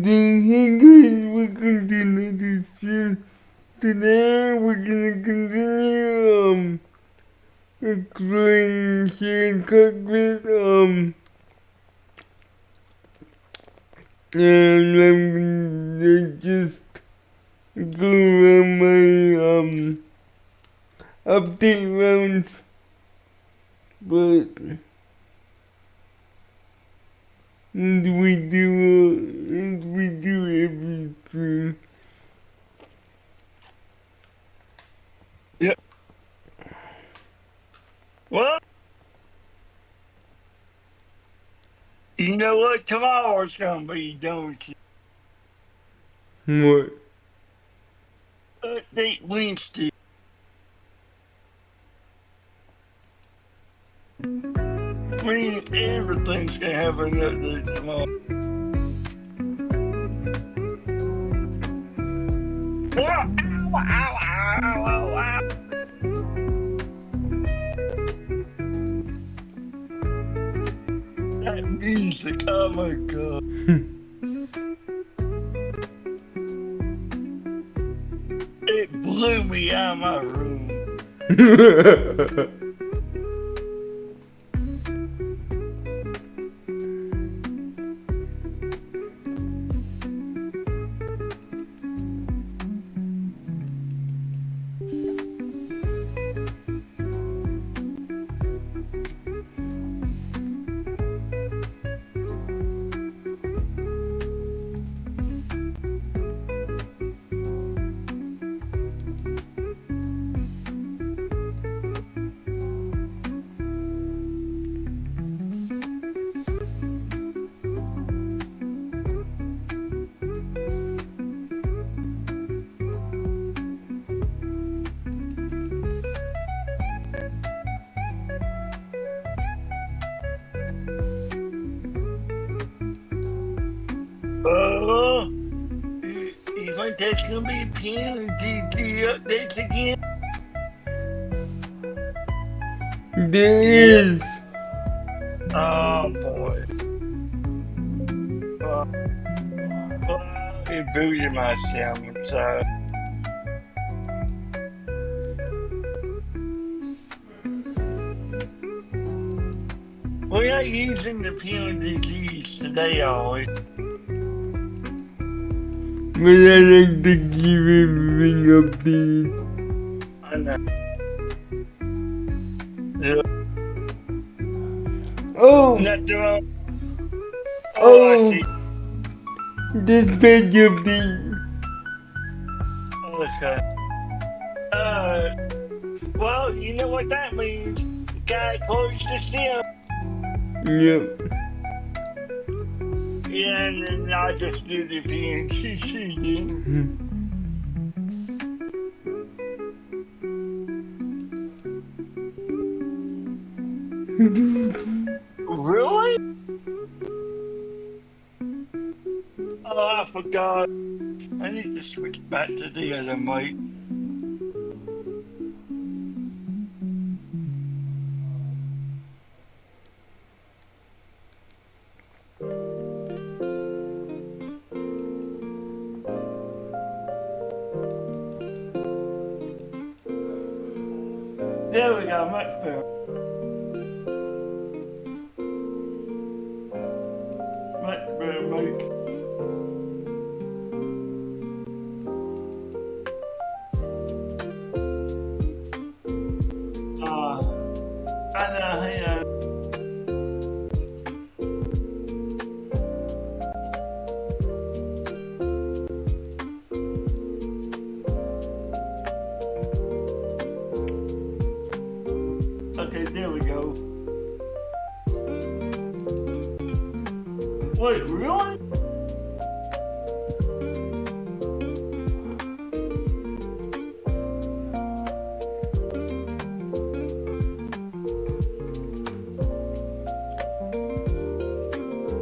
then hey guys, welcome to another stream. Today we're gonna continue exploring sharing cockpit and I'm gonna just go around my update rounds, but as we do every stream. Yep. Well, you know what tomorrow's gonna be, don't you? What? Update Wednesday. I mean, everything's gonna have an update tomorrow. Ow, ow, ow, ow, ow. That music, oh my god. It blew me out of my room. You think that's gonna be a penalty to the updates again? There is. Oh boy. It booted my stomach, so. We're not using the penalty keys today, are we? But I like to keep everything updated. I know. Yeah. Oh! Not wrong. Oh! I see. Dispatch update. Okay. Well, you know what that means. Guy closed the sim. Yep. Yeah, and then I just do the PNCC again. Really? Oh, I forgot. I need to switch back to the other mic. There we go, much better. Much better, Mike. I know, hang on. Okay, there we go. Wait, really?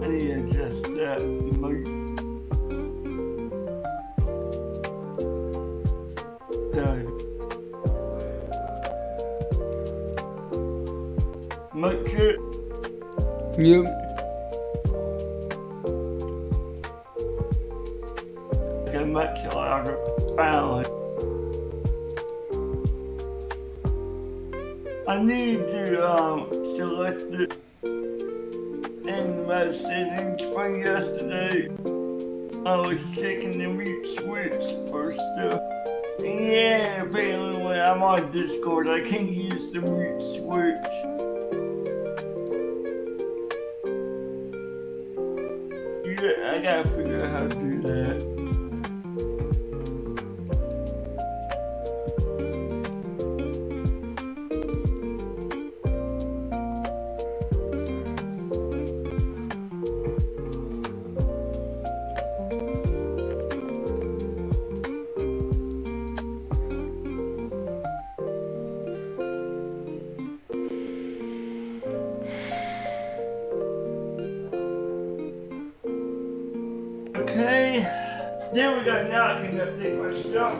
I need to adjust that mic. There. Mic check. Yep. balance. I need to select it in my settings from yesterday. I was checking the mute switch for stuff. Yeah, apparently when I'm on Discord, I can't use the mute switch. Yeah, I gotta figure out how to do that. Okay, then we got now I can update my stuff.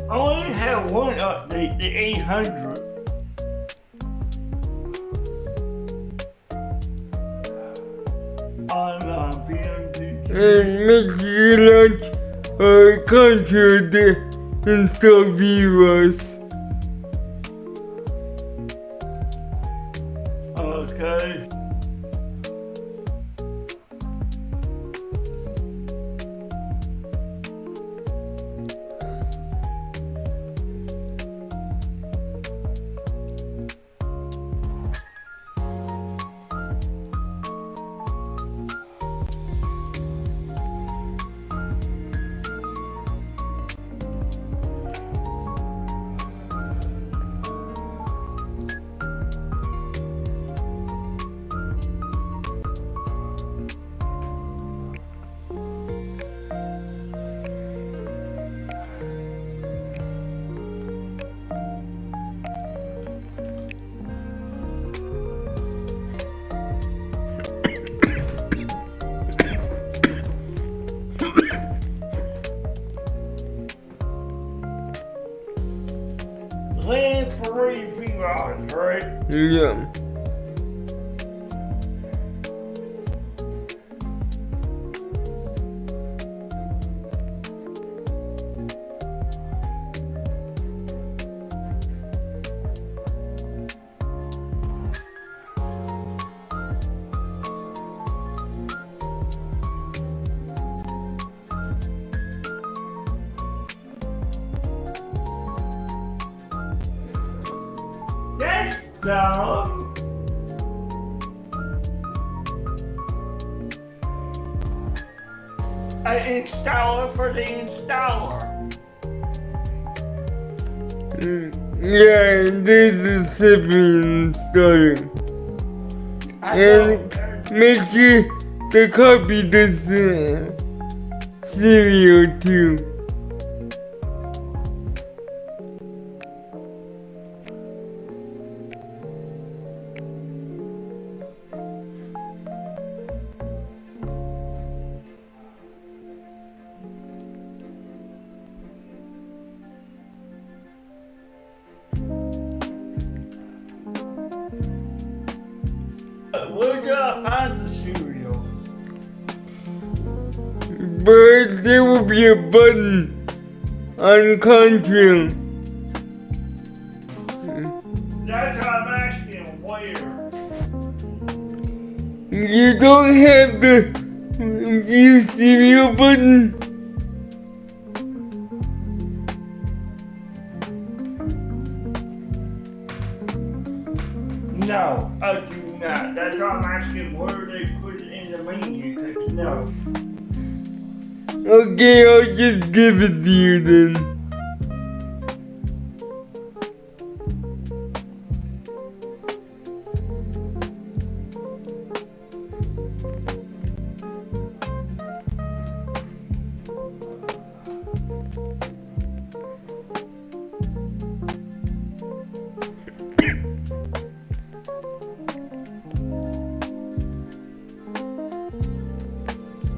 I only have one update, the 800. On BMD. And make you like control the install virus. Okay. Land for 83 hours, right? Yeah. That's dumb. An installer for the installer. Yeah, this is simply installing. I know. And make sure to copy this serial too. Where do I find the cereal? But there will be a button on control. That's what I'm asking. Where? You don't have the view serial button? I'm asking where they put it in the menu, cause no. Okay, I'll just give it to you then.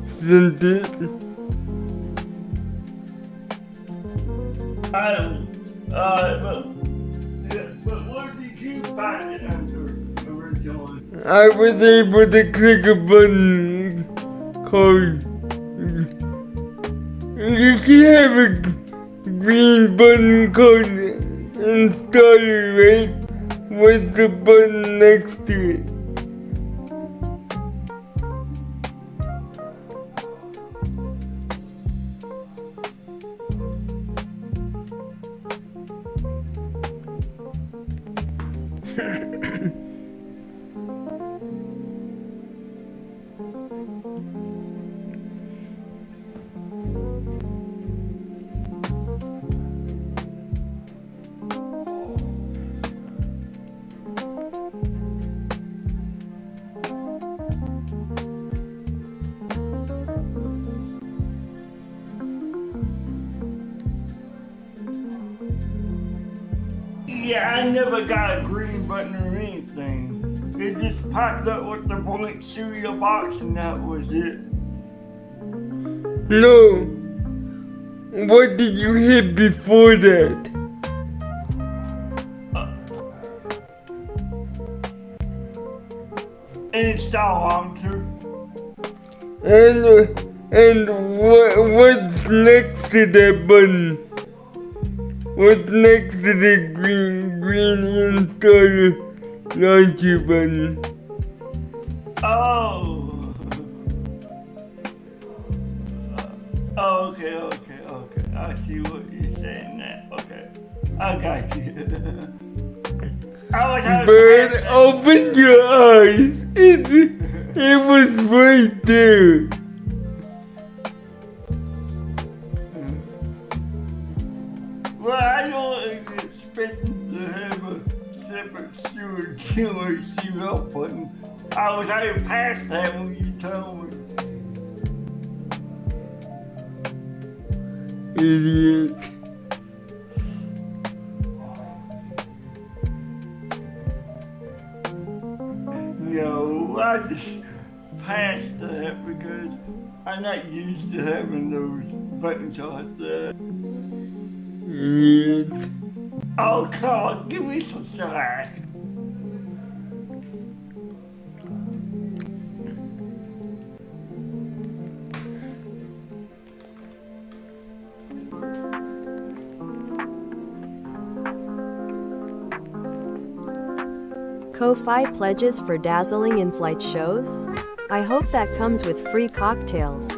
Sent it. But where did you find it under originally? I was able to click a button called. You should have a green button called installer, right? With the button next to it. Yeah, I never got a green button or anything. It just popped up with the blank cereal box and that was it. No. What did you hit before that? Install onto. And what's next to that button? What's next to the green installer launcher button? Oh. Okay. I see what you're saying now. Okay. I got you. Byrd, open your eyes. It was right there. Well, I don't expect to have a separate steward killer serial button. I was already past that when you told me. Idiot. No, I just passed that because I'm not used to having those buttons like that. Idiot. Oh, God, give me some slack. Ko-Fi pledges for dazzling in-flight shows? I hope that comes with free cocktails.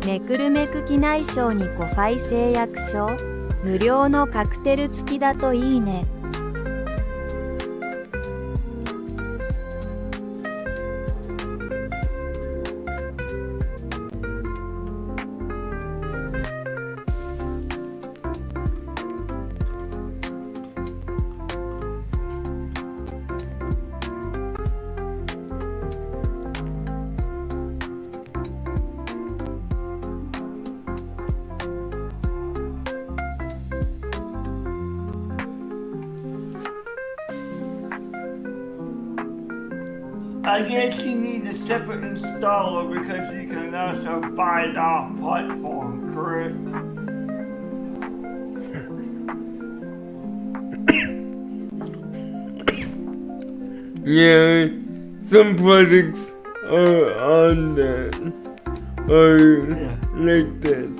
めくるめく機内ショーにコファイ誓約書無料のカクテル付きだといいね。I guess you need a separate installer because you can also buy it off platform, correct? Yeah, some products are on that. Or like that.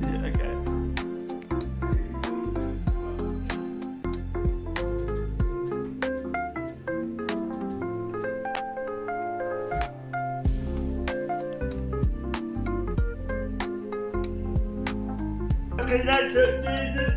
Yeah, okay. Okay, that's it, dude.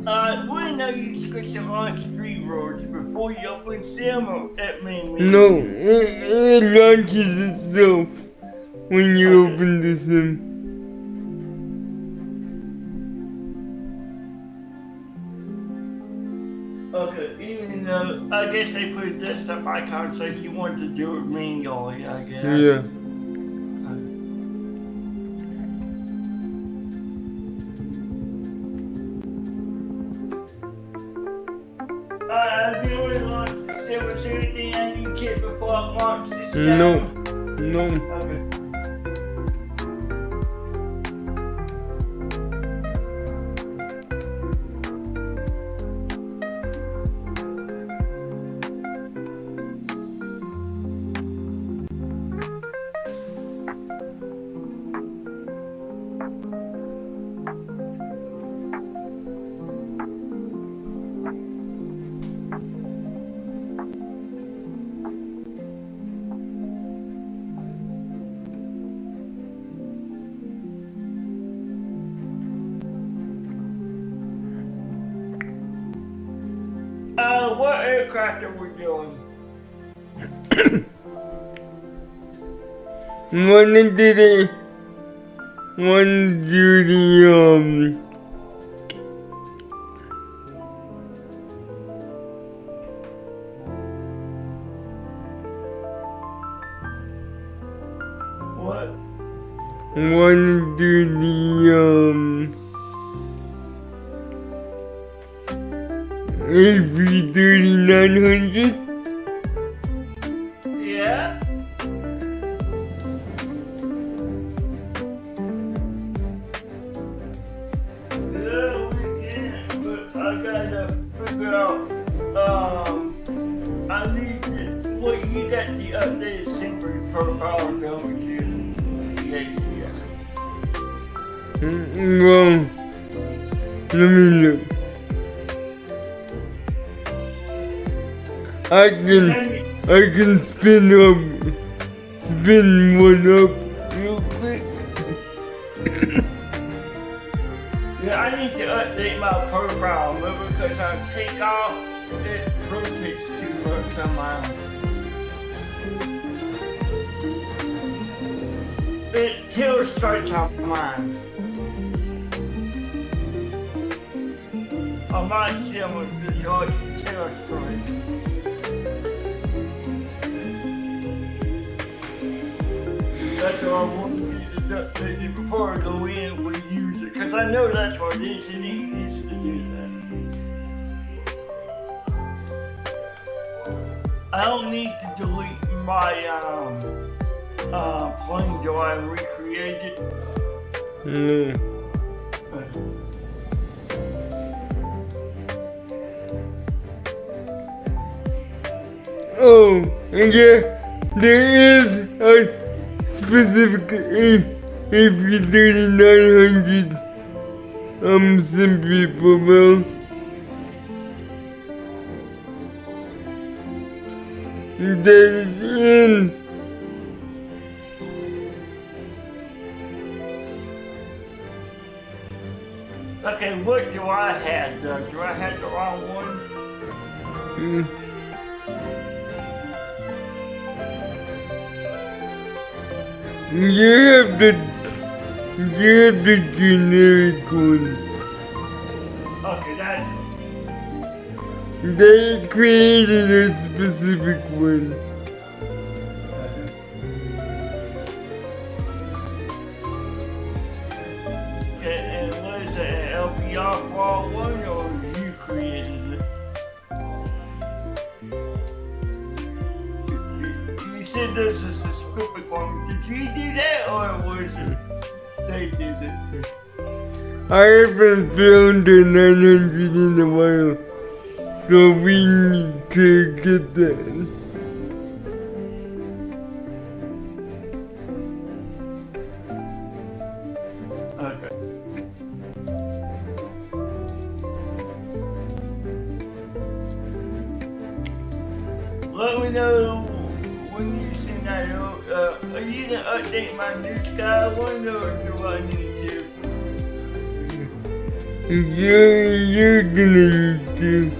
When are you switch to launch 3 roads before you open them or at main menu? No, it launches itself when you open the sim. Okay, even though I guess they put a desktop icon so if you wanted to do it manually, I guess. Yeah. Have you already launched the sim? Was there anything I need to get before I launch this time? No. Okay. What aircraft are we doing? Wanna do the What? wanna do the AB3900? Yeah? Yeah, we can, but I gotta figure out, I need to, well, you got the updated Symphony profile going to, yeah. Well, let me look. I can spin one up real quick. Yeah, I need to update my profile, remember, because I take off, it rotates too much on my it tail starts on mine. On my sim with the short tail strike. That's what I want to get it updated before I go in when you use it. Because I know that's what it is, and it needs to do that. I don't need to delete my plane, do I recreate it? No. Oh, and yeah, there is a specific AP3900 Simply profile that is in Okay, what do I have? Do I have the wrong one? You have the generic one. Okay, that's They created a specific one. okay, and what is it? An LPR raw one, or you created it? You said this is a specific one. Did you do that, or was it they did it? I haven't filmed the 900 in a while, so we need to get that. Okay. Let me know when you send that out. Are you gonna update my new sky one, or do I need to? You're gonna need to.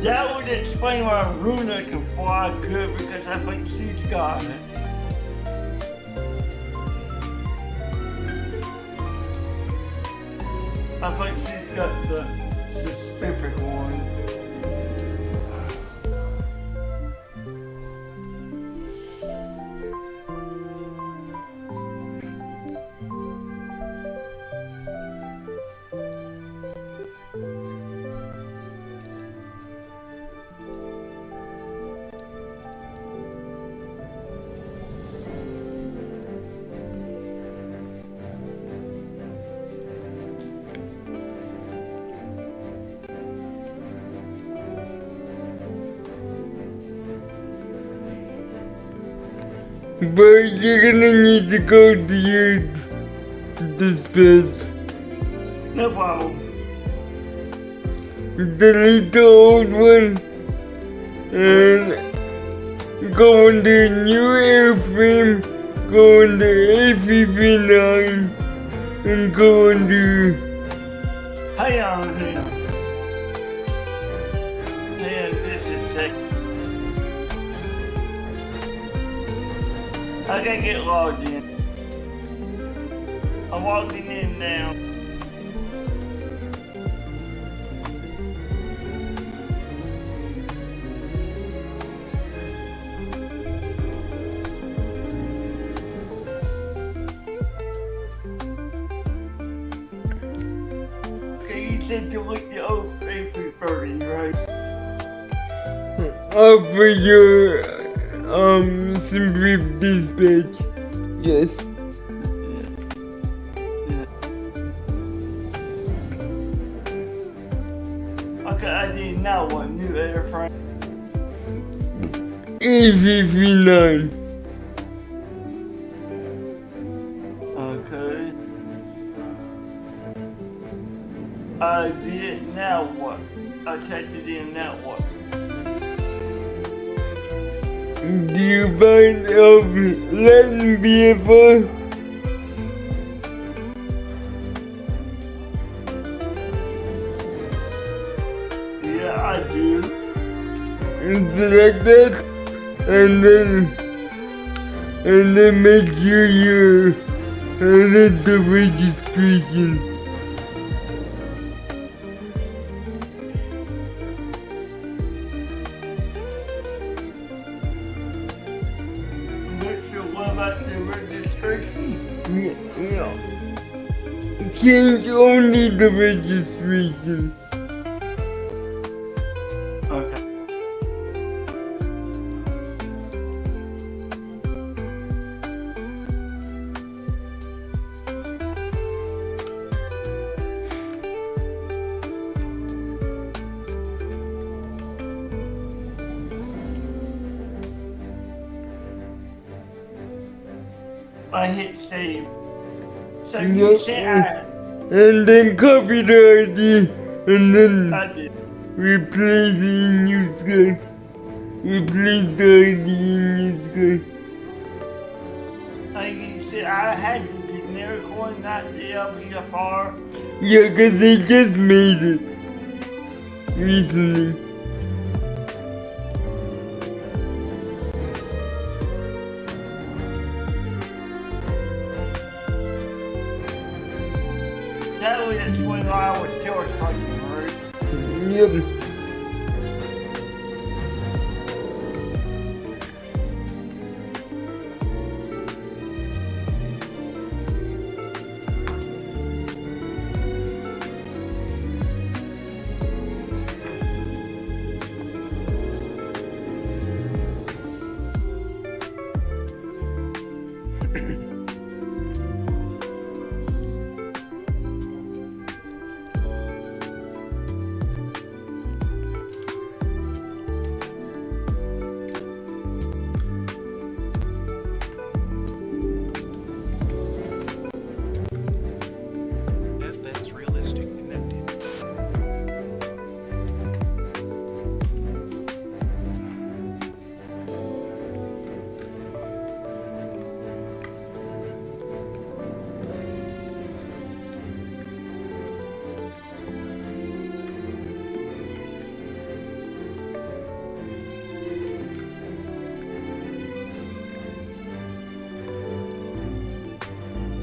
That would explain why Runa can fly good, because I think she's got it. I think she's got the specific one. But you're gonna need to go to your dispatch. No problem. Delete the old one and go on the new airframe, go on the APV9 and go on the Hang on. This is sick. I gotta get logged in. I'm logging in now. Okay, you said delete the old AP30, right? for your simply dispatch. Yes. Okay, I did now what? New airframe? A59. Okay. I did now what? I typed it in now what? Do you find Latin vehicle? Yeah, I do. Select that and then make sure you edit the registration. Make sure what about the registration? Yeah. Change only the registration. Okay. I hit save. So you Yes, said and then copy the ID and then I did. replace it in your sky. Replace the ID in your sky. Like you said, I had the generic one, not the LBFR. Yeah, cause they just made it recently. That was 24 hours killer striking, right? Yep.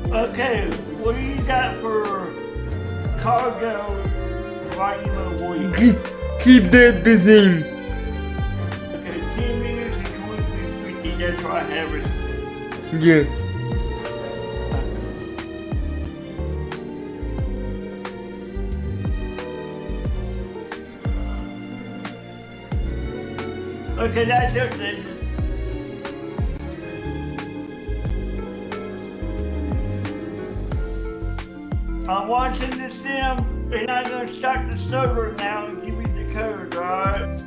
Okay, what do you got for cargo volume of weight? Keep that the same. Okay, 10 meters and 2350, that's what I have it. Yeah. Okay, that's it. I'm watching the sim, and I'm gonna start the server now and give you the code, alright?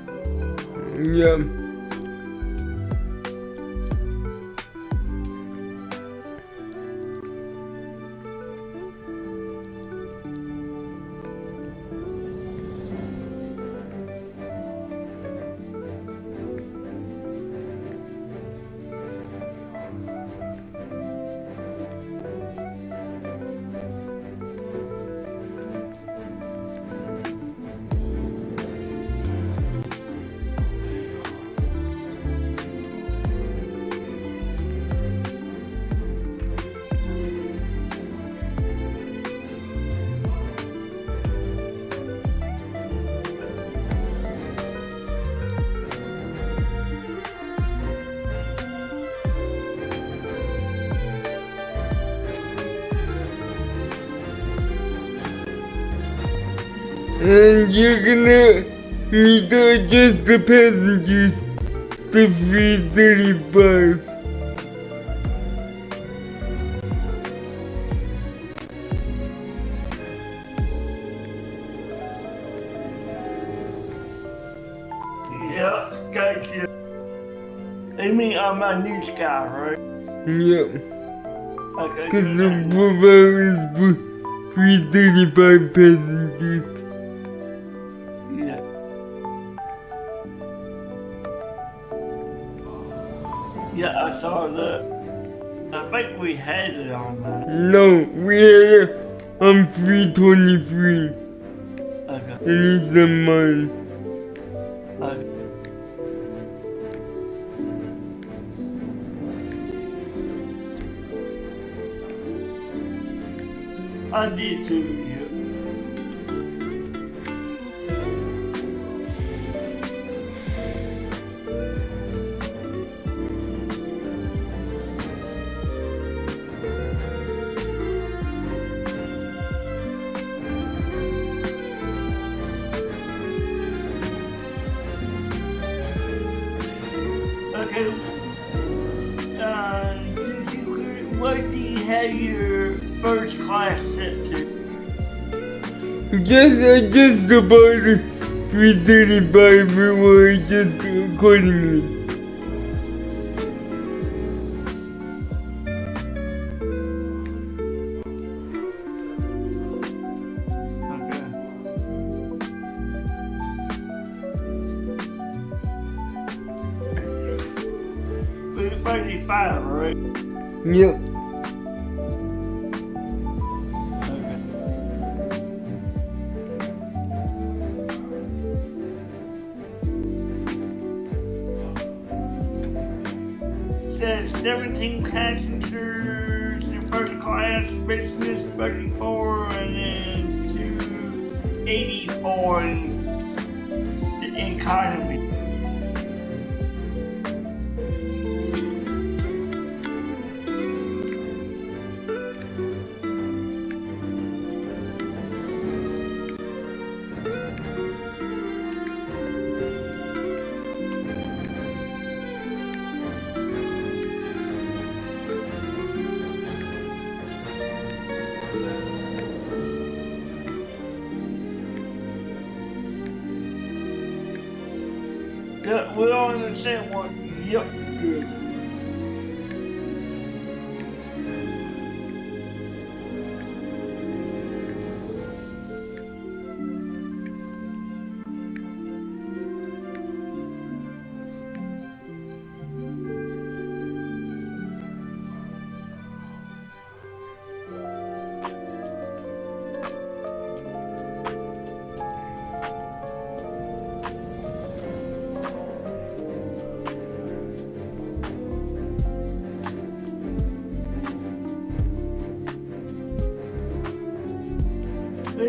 Yeah. And you're gonna need to adjust the passengers to 335. Yeah, gotcha. You mean I'm my new guy, right? Yeah. Okay. Cause the profile is for 335 passengers. Yeah. Yeah, I saw that. I think we had it on that. No, we had it on 323. Okay. And it's a mine. Okay. I did too, yeah. Okay. What do you have your first class set to? Just adjust about 335 or adjust accordingly. Okay. 35, right? Yep. Says 17 passengers in first class, business 34, and then 284 in economy. Yeah, we're on the same one. Yep, good.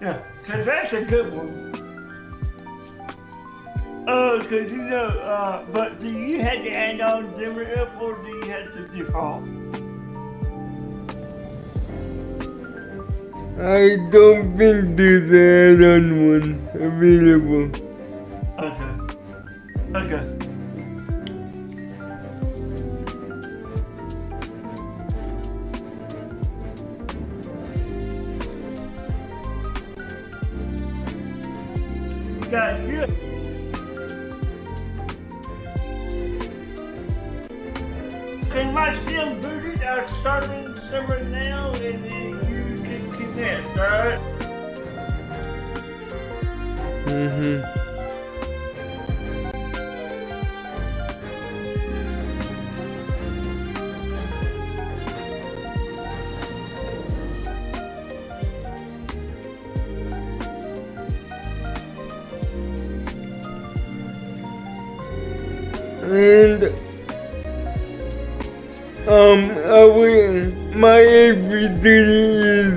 Yeah, because that's a good one. Because but do you have to add on dimmer up or do you have to default? I don't think there's an add-on one available. Okay. Got you. Okay, my sim booted. I'll start in summer now and then you can connect, alright? And my AV3 is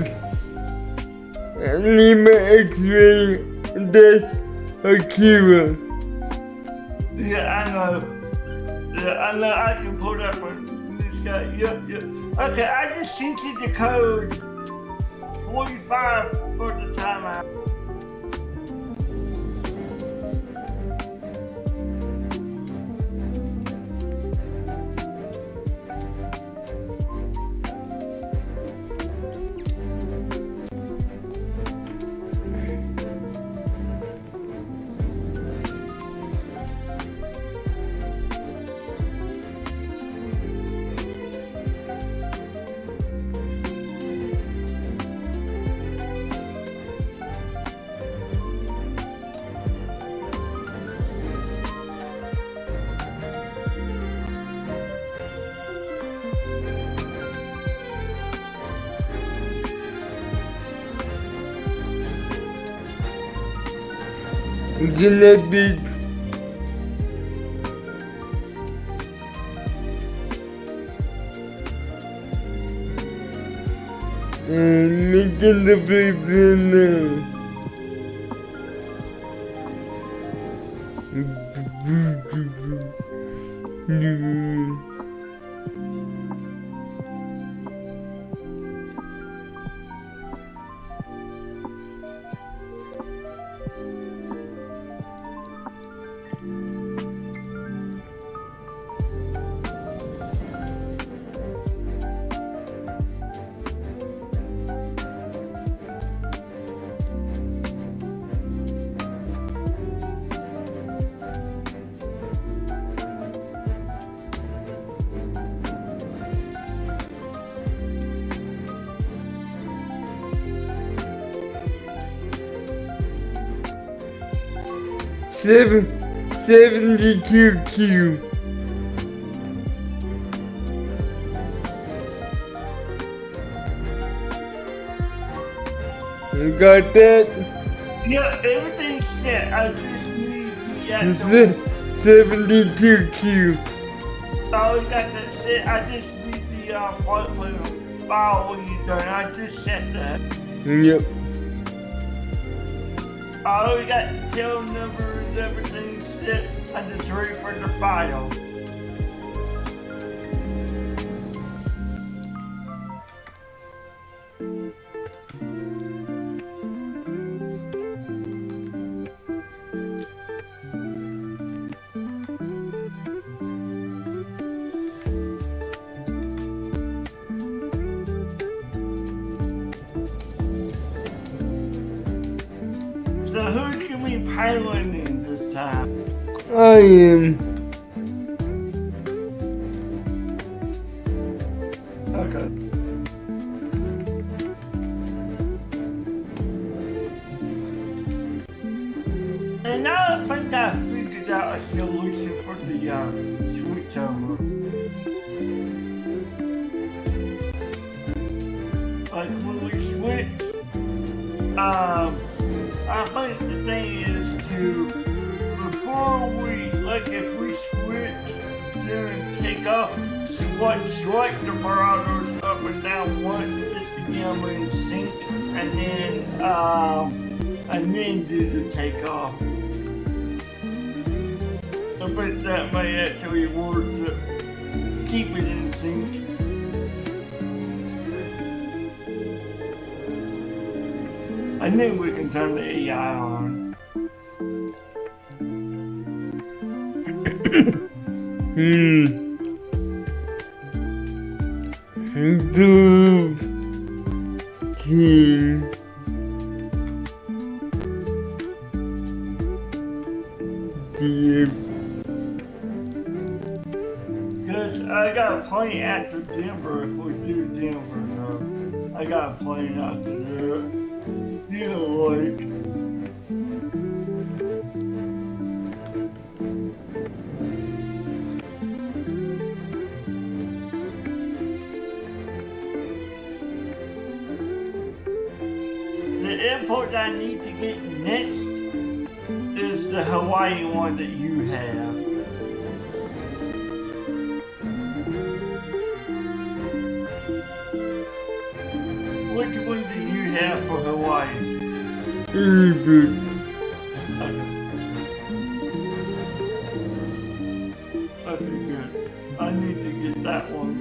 Lima X-ray dash Akira. Yeah, I know. Yeah, I know. I can pull that one. This guy. Yep. Okay, I just sent you the code 45 for the timeout. Genetic. And making the paper now. Seven 72Q. You got that? Yeah, everything's set. I just need the 72Q. Oh, you got that set. I just need the file when you're done. I just set that. Yep. Oh, we got the tail number and everything set. I'm just ready for the file. So who can we piloting this time? I am. Okay. And now I think I figured out a solution for the switch over. Like when we switch, I think the thing is to, before we, like if we switch during takeoff, select the parameters up and down once just to get them in sync, and then and then do the takeoff. I bet that may actually work to keep it in sync. And then we can turn the AI on. Do King. Cause I got a plane after Denver if we do Denver, so I got a plane after that. You know, like. The airport that I need to get next is the Hawaii one that you have. Which one do you have for Hawaii? Byrd. Okay, good. I need to get that one.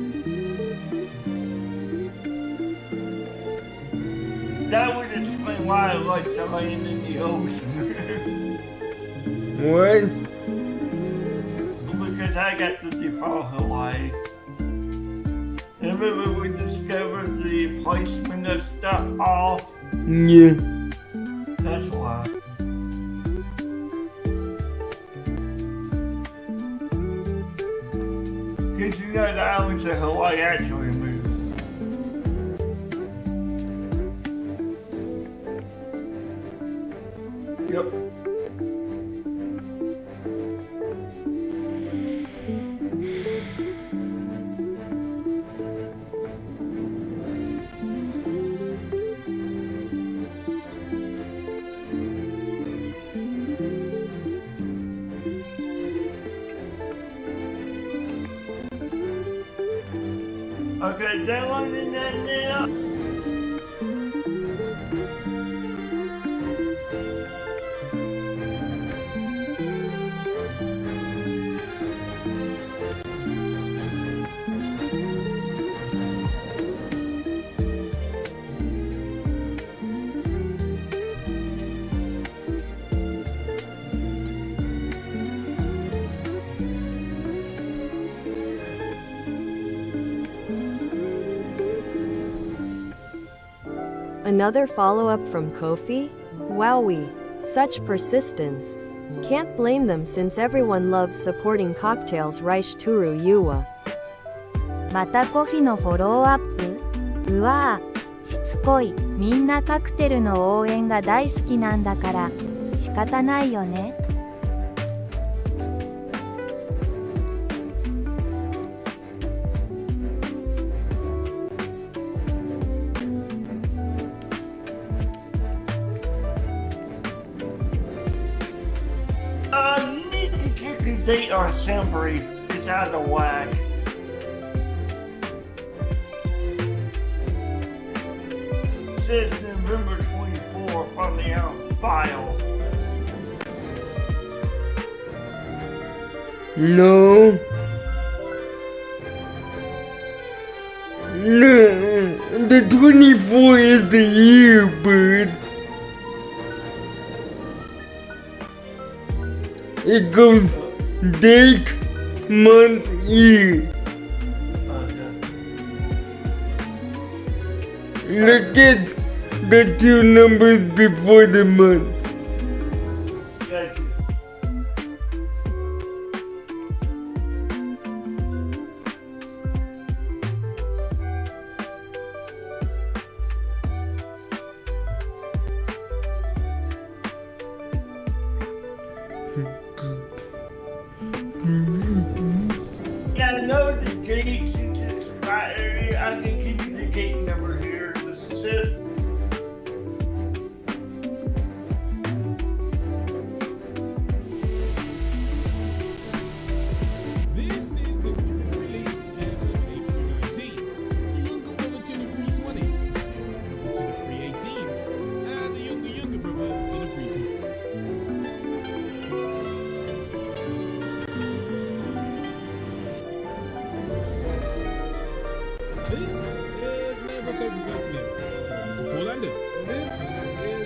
That would explain why I like to land in the ocean. What? Because I got the default Hawaii. Remember we discovered the placement of stuff off? Yeah. That's why. Because you know the islands of Hawaii actually move. Yep. Okay, that one in that now. Another follow-up from Kofi? Wowee. Such persistence. Can't blame them since everyone loves supporting cocktails Rice Turu Yuwa. またコフィのフォローアップ。うわぁ、しつこい。みんなカクテルの応援が大好きなんだから仕方ないよね。You need to check the date on assembly. It's out of whack. It says November 24th on the file. No. No. The 24 is the year, Byrd. It goes date, month, year. Look at the two numbers before the month. Gotcha. Yeah, I know the gate since it's right area. I can give you the gate number here. It's a set. This is the newly released Airbus A319, a younger bullet to the 320, the older bullet to the 318, and the what's overflowing here? Before landing. This is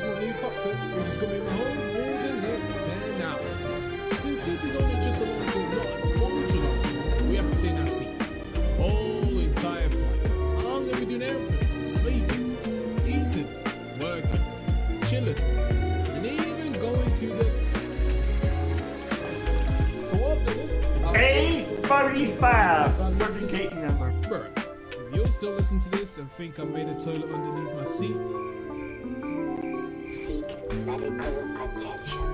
my new cockpit, which is going to be my home for the next 10 hours. Since this is only just a long haul, not an ultra long haul, we have to stay in our seat. Whole entire flight. I'm going to be doing everything from sleeping, eating, working, chilling, and even going to the... So after this... A35 for the gate number. Byrd, if you'll still listen to this and think I made a toilet underneath my seat, Seek medical attention.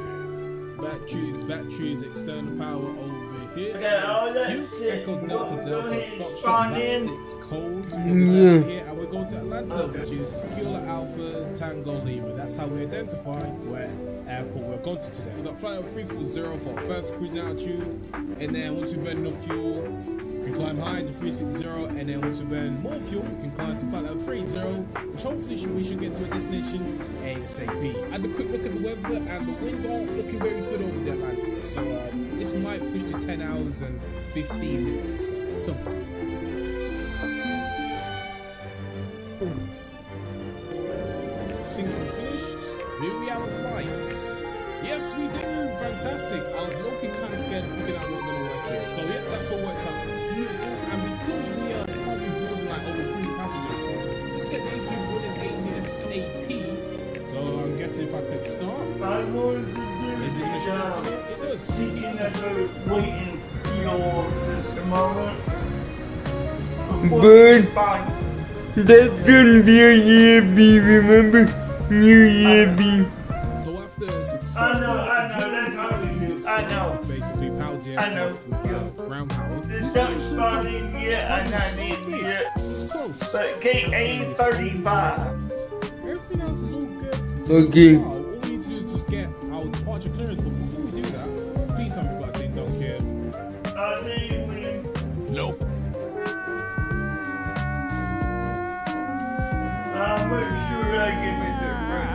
batteries, external power over here. Okay, all that Q, shit. Echo Delta Don't Delta need Foxtrot, spawn in. Backstick's cold from this area here, and we're going to Atlanta, which is Kilo Alpha Tango Lima. That's how we identify where airport we're going to today. We've got flight over 340 for our first cruising altitude, and then once we burn enough fuel, we can climb high to 360, and then once we burn more fuel, we can climb to flight level 30, which hopefully we should get to a destination ASAP. I had a quick look at the weather, and the winds aren't looking very good over the Atlantic, so this might push to 10 hours and 15 minutes or so. Something. Single finished. Do we have a flight? Yes, we do. Fantastic. I was looking kind of scared of figuring out what we're going to work here. So, yeah, that's all worked out beautiful. And because we are probably boarding like over 3 passengers, let's get the AP running ATSAP. So, I'm guessing if I could start. I'm going to do Is it going to show up? It does. Speaking as a waiting for this moment. Byrd, that's gonna be a year B, remember? New year B. So after a successful I know, that's auxiliary how power we do. unit I know. basically powers the I know. aircraft with ground power. It's not spawning yet, I'm not in yet. It's close. But gate A35. Everything else is all good. Okay. All we need to do is just get our departure clearance. But before we do that, please tell me about Ding Dong here. Nope. I'll make sure I give it the right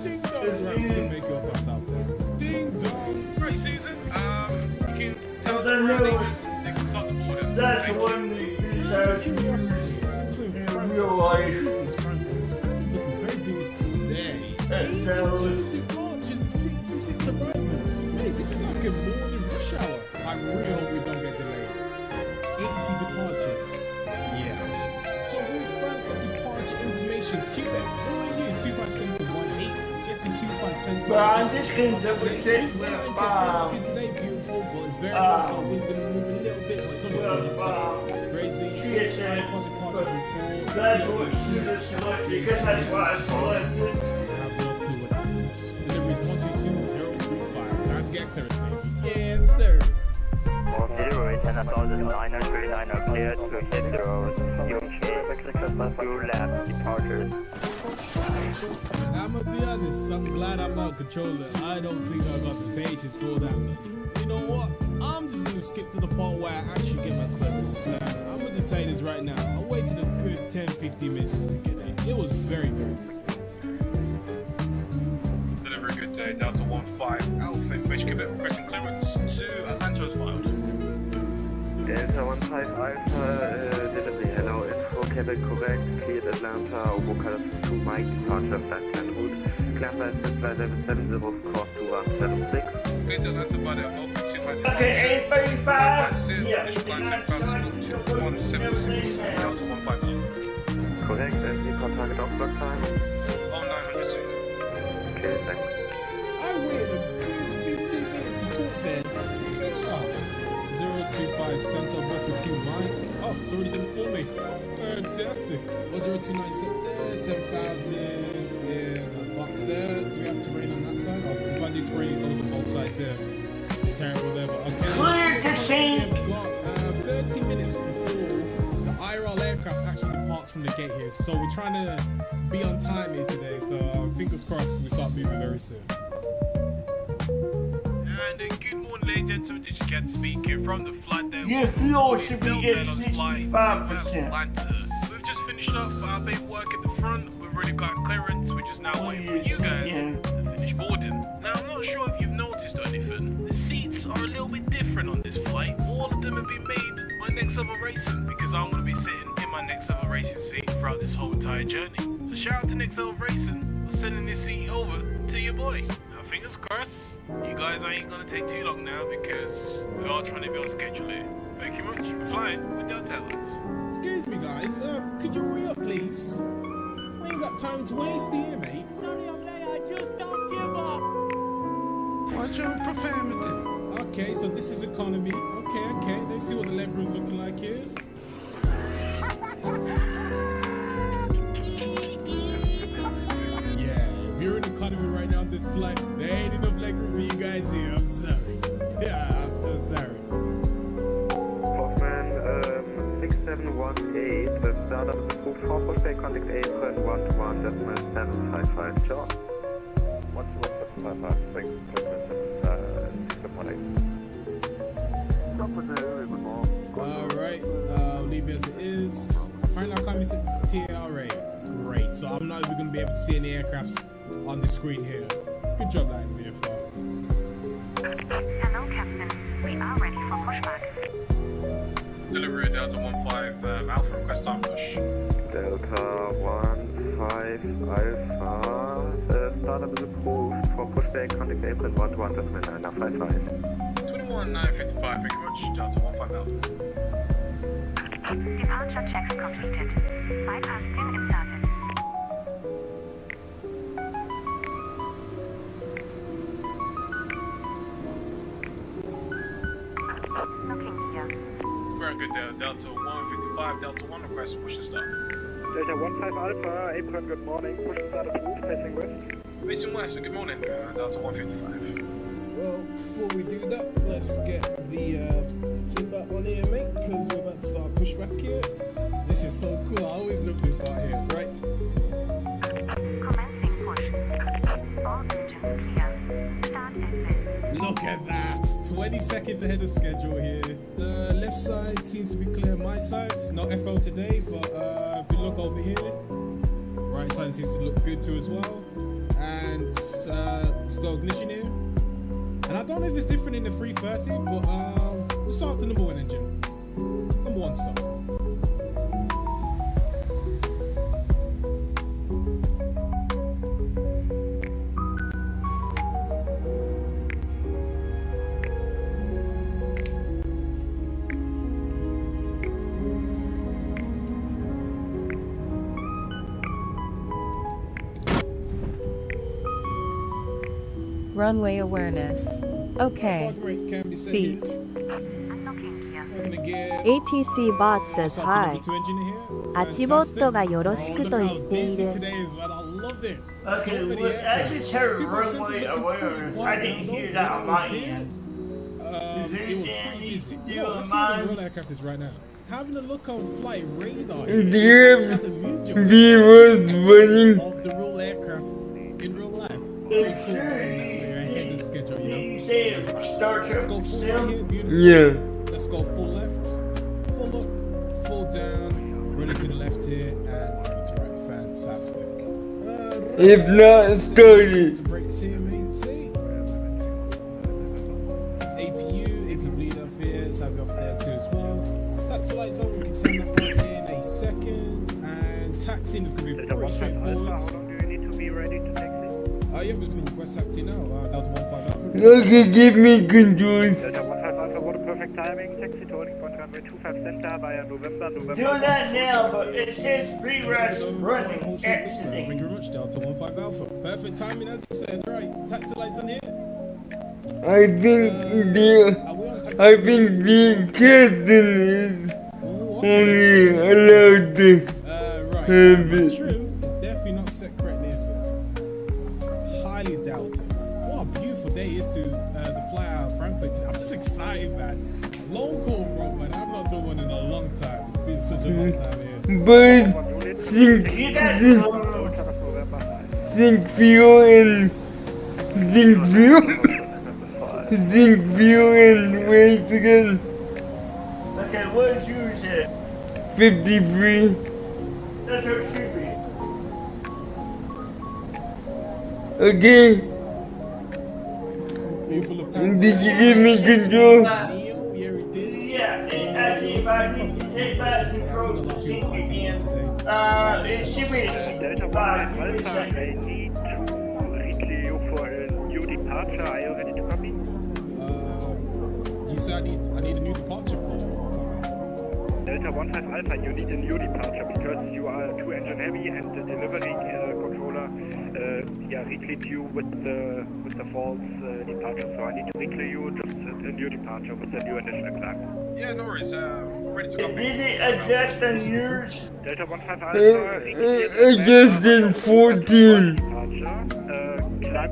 Ding Dong. Right, let's go make your bus out there. Ding Dong. Right, Susan. You can tell Well, the then surroundings no. they can start the border. That's the one that is out Curiosity. Since we're in in Frankfurt, real life. this is Frankfurt. Frankfurt's looking very busy today. That 82 sounds- departures and 66 arrivals. Hey, this is like a morning rush hour. I really hope we don't get delayed. 80 departures. Yeah. So with Frankfurt departure information, Quebec, all I use 257118. Guessing 2571. But I'm just gonna double check with today, beautiful, but it's very close. So wind's gonna move a little bit, but it's only 4 minutes out. Crazy. TSN, Departure report. that's what should have selected, because that's what I selected. I have no clue what that means. Delivery is 122035. Time to get clearance, baby. Yes, sir. Auxiliary 10,939 cleared to Heathrow. Your lab departures. I'm gonna be honest, I'm glad I'm not a controller. I don't think I got the patience for that. But you know what? I'm just gonna skip to the part where I actually get my clearance. I'm gonna just tell you this right now. I waited a good 10-15 minutes just to get in. It was very, very easy. Delivery good day. Delta 15 Alpha information Quebec requesting clearance to Atlanta as filed. Delta 15 Alpha, delivery. Hello, info Quebec correct. Cleared Atlanta, Oboka 2 Mike, departure flight plan route. Clear flight level 70, course 2176. Cleared to Atlanta by the Open 200. Okay, A35. Yes. Initial climb 10,000 Delta 150. Correct, and the contact off block time. Oh, 900 soon. Okay, thanks. I waited a good 15 minutes to talk, man. 025 Center Buckle 2 Mike. Oh, it's already done for me. Fantastic. 0297 there, 7,000 in the box there. Do we have terrain on that side? Oh, if I do terrain, it goes on both sides here. Terrible there, but okay. Clear to sink. We've got 30 minutes before the IRL aircraft actually departs from the gate here. So we're trying to be on time here today. So fingers crossed we start moving very soon. And good morning, ladies and gentlemen. This is Ken speaking from the flight there. Your fuel should be at 65%. Atlanta. We've just finished up our paperwork at the front. We've already got clearance. We're just now waiting for you guys to finish boarding. Now, I'm not sure if you've noticed or anything. The seats are a little bit different on this flight. All of them have been made by Next Summer Racing because I'm going to be sitting in in my Next Level Racing seat throughout this whole entire journey. So shout out to Next Level Racing for sending this seat over to your boy. Now fingers crossed, you guys ain't gonna take too long now because we are trying to build a schedule here. Thank you much for flying with Delta Airlines. Excuse me, guys. Could you hurry up, please? We ain't got time to waste here, mate. Sorry I'm late, I just don't give up. Watch your profanity. Okay, so this is economy. Okay. Let's see what the leg room's looking like here. Yeah, if you're in economy right now on this flight, there ain't enough leg room for you guys here. I'm sorry. Yeah, I'm so sorry. Hoffman 6718, the start of the crew for pushback contact apron 121.755 John. 121.755, thanks, good morning. Alright, leave it as it is. Apparently our economy set is TRA. Great, so I'm not even going to be able to see any aircrafts on the screen here. Good job, landing me far. Hello, Captain. We are ready for pushback. Delivery Delta 15 Alpha, request time push. Delta 15 Alpha, start of the crew for pushback contact apron 121.955. 21955, thank you much. Delta 15 Alpha. Departure checks completed. Bypass pin inserted. Looking here. Very good there. Delta 155, Delta 1 request push to start. Delta 15 Alpha, apron, good morning, push to start of roof, facing west. Facing west, good morning, Delta 155. Well, before we do that, let's get the seatbelt on here, mate, because we're about to start pushback here. This is so cool. I always love this part here, right? Commencing push. All engines clear. Start exit. Look at that. 20 seconds ahead of schedule here. The left side seems to be clear on my side. No FO today, but if you look over here, right side seems to look good too as well. And let's go ignition here. And I don't know if it's different in the 330, but we'll start with the number one engine. Number one start. Runway awareness. Okay. Feet. ATC bot says hi. アチボットがよろしくと言っている。 Okay, well, I just heard runway awareness. I didn't hear that on my end. It was pretty busy. Yo, let's see what the real aircraft is right now. Having a look on flight radar. Do you have viewers running? Of the real aircraft in real life. Pretty cool that we're ahead of schedule, you know? You say Star Trek. Let's go full right here, beautiful. Yeah. Let's go full left, full up, full down, running to the left here, and running to right. Fantastic. If not, started. To brakes here, main seat. APU bleed up here, let's have it off there too as well. Taxi lights on, we can turn that on in a second. And taxiing is going to be pretty straightforward. How long do you need to be ready to taxi? Yeah, we're just going to request taxi now. Delta 15 Alpha. Okay, give me controls. Delta 15 Alpha, what a perfect timing. Taxi to holding point runway 25 center via November. Do that now, but it says pre-rest running, Thank you exiting. very much, Delta 15 Alpha. Perfect timing, as I said. Right, taxi lights on here. I think the captain is only allowed to Right, have that's it. true. It's definitely not set correctly, is it? Highly doubted. What a beautiful day it is to fly out of Frankfurt. I'm just excited, man. Long haul, bro, man. I've not done one in a long time. It's been such a long time here. But think fuel and wait again. Okay, what did you say? 53. That's what it should be. Okay. Did you give me control? Yeah, and if I need to take back control, It should be Delta 1 Alpha, I need to replay you for a new departure. Are you ready to copy? You said I need a new departure for. Delta 1 Alpha, you need a new departure because you are too engine heavy and the delivery controller reclaim you with the false departure. So I need to reclaim you just a new departure with the new initial clock. Yeah, no worries. Ready to go. Did it adjust on yours? Delta 1 Alpha, adjusted 14. Climb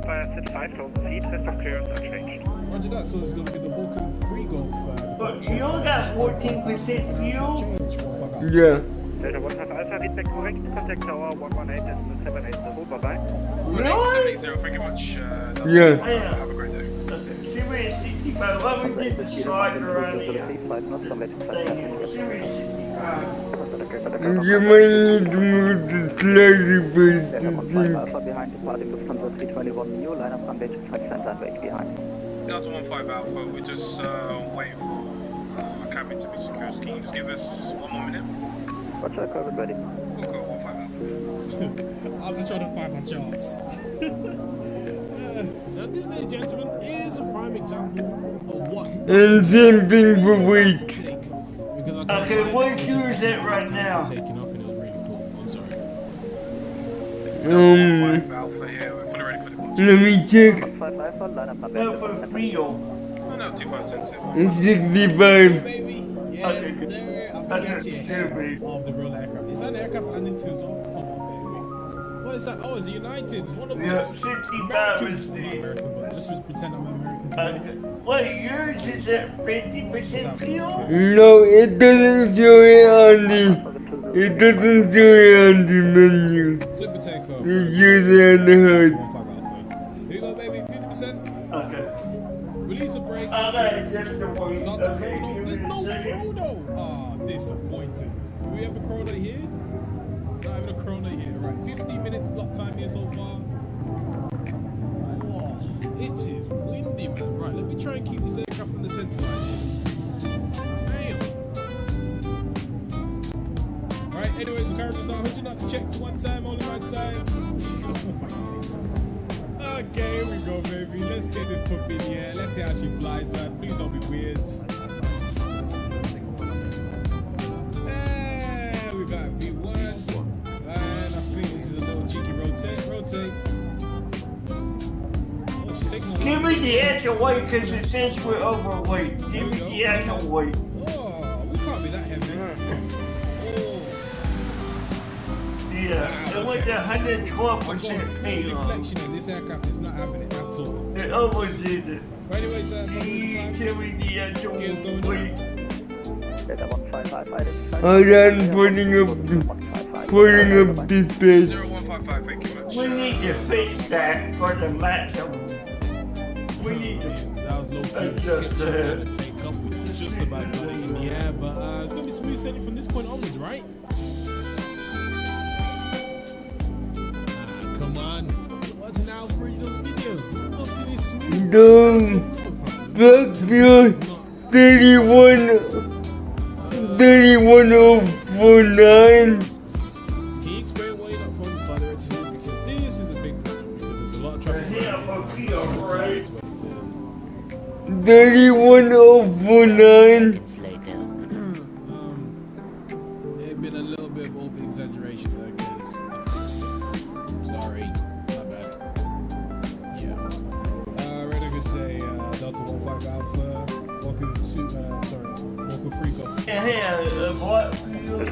by at 5,000 feet, rest of clearance unchanged. Roger that, so it's going to be the Vulcan free golf. But you only got 14% fuel? Yeah. Delta 1 Alpha, read back correct. Contact tower 118 and 780. Bye bye. Really? 780, thank you much. Yeah. Have a great day. Okay, Series 65, let me get the slider on it. Series 65. You might need to move the slider bit to think. Behind departing Lufthansa 321 new line up on base 5 and wait behind. Delta 15 Alpha, we're just waiting for our cabin to be secured. Can you just give us 1 more minute? Roger, call ready. We'll go 15 Alpha. I'm just trying to find my charts. Now this, ladies and gentlemen, is a prime example of what. And same thing for weight. Okay, what queue is it right now? Taking off and it was really cool. I'm sorry. Alpha here, we're fully ready for the launch. Let me check. No, for real. No, 25 cents. It's 65. Baby. Yes, Okay, good. sir. I That's think actually stupid. ahead of the real aircraft. Is that an aircraft landing too as well? Come on, baby. What is that? Oh, it's United. It's one of Yeah, us. 65 Americans. is I'm not the... American, but let's just pretend I'm American. Okay. What, yours is at 50% fuel? No, it doesn't show it on the. It doesn't show it on the menu. Clip and take off. It's just on the hood. Here you go, baby. 50%. Okay. Release the brakes. I gotta adjust the weight. Start the Okay, chrono. give There's me a no second. chrono. Ah, disappointing. Do we have a chrono here? Not having a chrono here. Right. 15 minutes block time here so far. Whoa, it is windy, man. Right, let me try and keep this aircraft on the center line. Damn. Right, anyways, the car just start holding up to check to one time, only my sides. Oh my days. Okay, here we go, baby. Let's get this puppy in here. Let's see how she flies, man. Please don't be weird. And we got V1. And I think this is a little cheeky rotate. Oh, she's taking a Give me the extra weight because it says we're overweight. Give me the extra weight. Oh, we can't be that heavy. Oh. Yeah, it went to 112% fuel. Deflection in this aircraft is not having it at all. It overdid it. But anyways, Give me the extra weight. Hold on, putting up dispatch. 0155, thank you much. We need to fix that for the maximum. We need to that was low key. adjust that. Gonna take off with just about got it in the air, but it's gonna be smooth sailing from this point onwards, right? Come on, watching Alfredo's video. Hopefully it's smooth. Black fuel 31049. Can you explain why you're not following further into it? Because this is a big problem because there's a lot of traffic. Yeah, for fuel, right? 31049. It's been a little bit of over exaggeration, I guess. Sorry, my bad. Yeah. Read a good day, Delta 15 Alpha. Welcome to, welcome free go. Yeah, what fuel is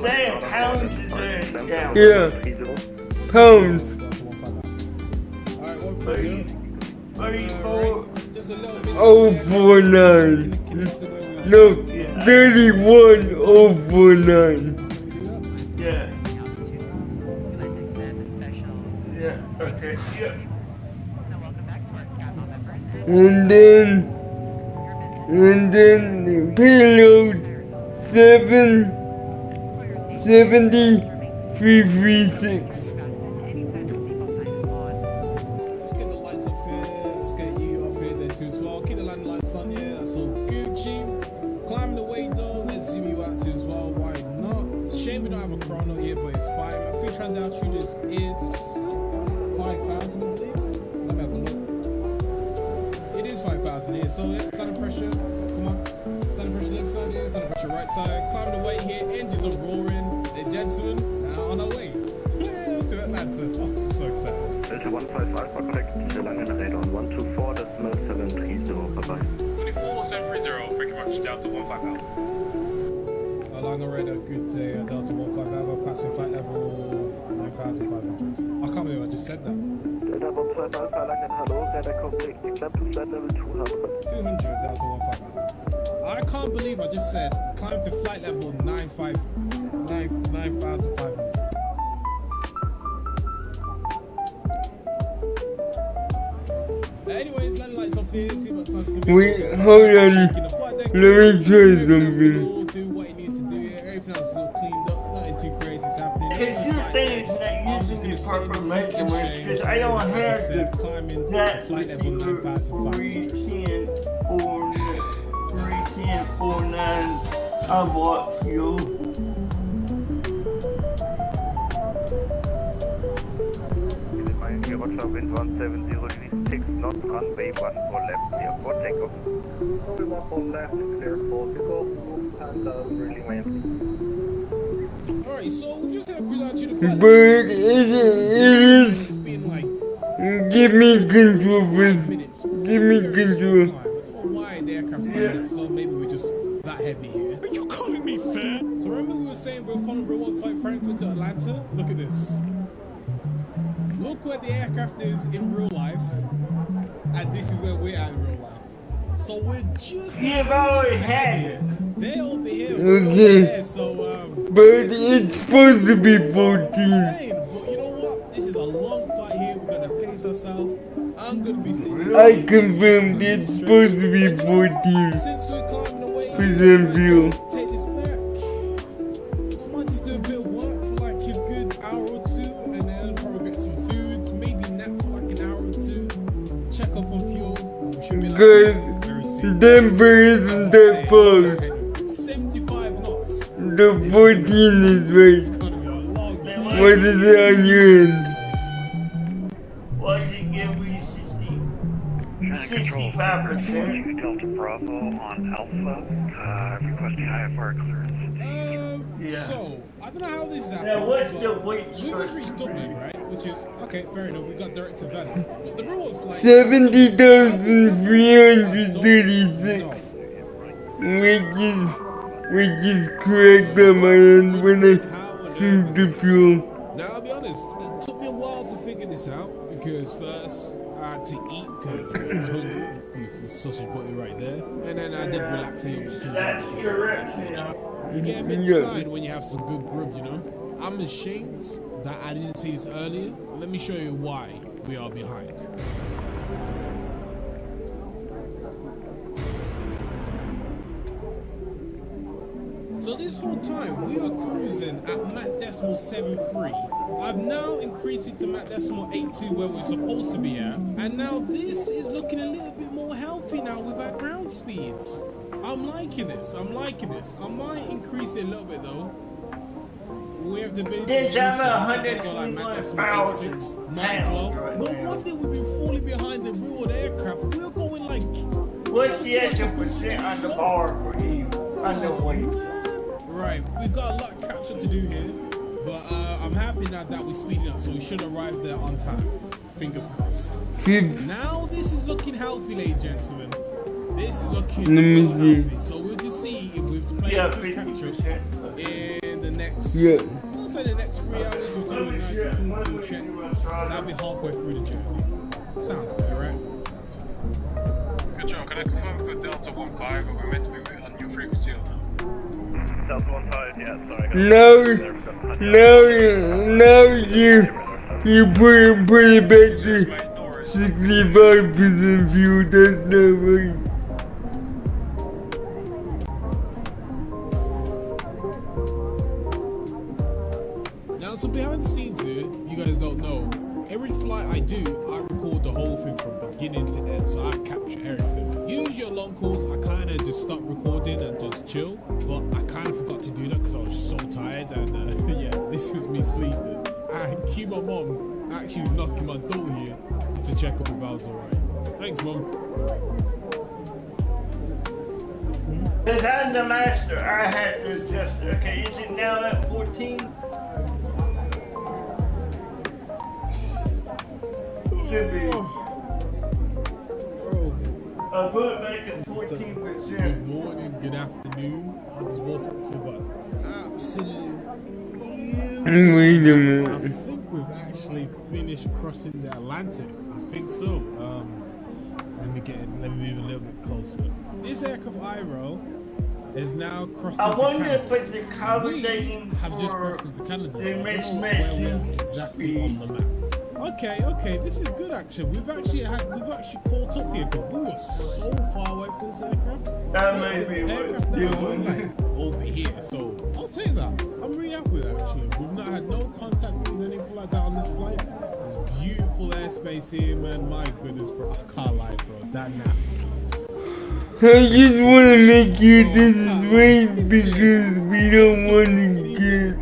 that in pounds? Is that in gallons? Yeah. Pounds. Alright, 130. 34. Just a little bit. 049. No, 31049. Yeah. Yeah, okay, yeah. And then payload 77336. Let's get the lights off here. Let's get you off here there too as well. Keep the landing lights on here. That's all Gucci. Climbing the way though. Let's zoom you out too as well. Why not? Shame we don't have a chrono here, but it's fine. My free transit altitude is 5,000, I believe. Let me have a look. It is 5,000 here, so it's standard pressure. Come on. Standard pressure left side here, standard pressure right side. Climbing the way here, engines are roaring. Ladies and gentlemen, on our way. Yeah, to Atlanta. Oh, I'm so excited. Delta 155, correct. Langen radar 124, decimal 730, bye-bye. 24730, thank you very much. Delta 150. Langen radar, good day. Delta 155, passing flight level 9,500. I can't believe I just said that. Delta 155, Langen, hello. Radar complete. Climb to flight level 200. 200, Delta 155. I can't believe I just said climb to flight level 9,500. Anyways, landing lights off here, see what sounds good. Wait, hold on. Let me try something. Do what it needs to do here. Everything else is all cleaned up, nothing too crazy is happening. Because you think that using the proper measurements, because I don't have that flight level 9,500. 31049 I bought fuel. Roger, wind 170, release 6 knots, runway 14 left, clear for takeoff. Runway 14 left, clear for takeoff, and really wind. Alright, so we just had a cruise out to the flight. But it is. It's been like Give me control, please. Give me control. I don't know why the aircraft's going that slow. Maybe we're just that heavy here. Are you calling me fat? So remember we were saying we're following real world flight Frankfurt to Atlanta? Look at this. Look where the aircraft is in real life, and this is where we're at in real life. So we're just You've always had here. They're over here. Okay. We're over there, so But it's supposed to be 14. insane. But you know what? This is a long flight here. We're gonna pace ourselves. I'm gonna be sitting. I confirmed it's supposed to be 14. Since we're climbing away, Percent fuel. take this back. I might just do a bit of work for like a good hour or two, and then probably get some food, maybe nap for like an hour or two, check up on fuel. We should be like Because very soon. Denver isn't that far. 75 knots. The 14 is It's right. gonna be a long day. What is it on your end? Why did you give me 65%? Delta Bravo on Alpha, requesting IFR clearance. So, I don't know how this is happening. Now, what's but the weight we just reached Dublin, right? Which is, okay, fair enough, we got direct to Venice. But the real flight... 70,336. Which is correct on my end when I sink the fuel. Now, I'll be honest, it took me a while to figure this out, because first, I had to eat, because I was hungry. Beautiful sausage butty right there. And then I did relax a little bit too. That's correct, you know. You get a bit excited when you have some good grub, you know? I'm ashamed that I didn't see this earlier. Let me show you why we are behind. So this whole time, we are cruising at Mach decimal 7.3. I've now increased it to Mach decimal 8.2 where we're supposed to be at. And now this is looking a little bit more healthy now with our ground speeds. I'm liking this, I might increase it a little bit though. We have the ability to go like Mach decimal 8.6. Might as well. No wonder we've been falling behind the real world aircraft. We're going like... What's the extra percent on the bar for you? On the weight? Right, we've got a lot of catch up to do here, but I'm happy now that we're speeding up, so we should arrive there on time. Fingers crossed. Now this is looking healthy, ladies and gentlemen. This is looking real healthy. So we'll just see if we've played a good catch up in the next, I'll say the next 3 hours. We'll do a nice fuel check. That'll be halfway through the journey. Sounds fair, right? Sounds fair. Good job. Can I confirm for Delta 15 that we're meant to be on your frequency or no? Delta 15, yeah, sorry. Now you put it back to 65% fuel. That's not right. Now, so behind the scenes here, you guys don't know, every flight I do, I record the whole thing from beginning to end, so I capture everything. Usually on long calls, I kind of just stop recording and just chill, but I kind of forgot to do that because I was so tired, and yeah, this was me sleeping. I cue my mom actually knocking my door here just to check up if I was alright. Thanks, Mom. Because I'm the master, I had to adjust it. Okay, is it now at 14? Should be. Bro. I put it back at 14%. Good morning, good afternoon. I just woke up for about absolute. Wait a minute. I think we've actually finished crossing the Atlantic. I think so. Let me move a little bit closer. This aircraft IRO is now crossed into wonder Canada. if it's accommodating We have just crossed into Canada. the I don't know where mismatching we're exactly on the map. Okay, this is good actually. We've actually caught up here because we were so far away from this aircraft. That may be aircraft what now you're is like over here, so I'll take that. I'm really happy with that actually. We've not had no contact with anything like that on this flight. It's beautiful airspace here, man. My goodness, bro. I can't lie, bro. That nap. I just want to make you this way because we don't want to get.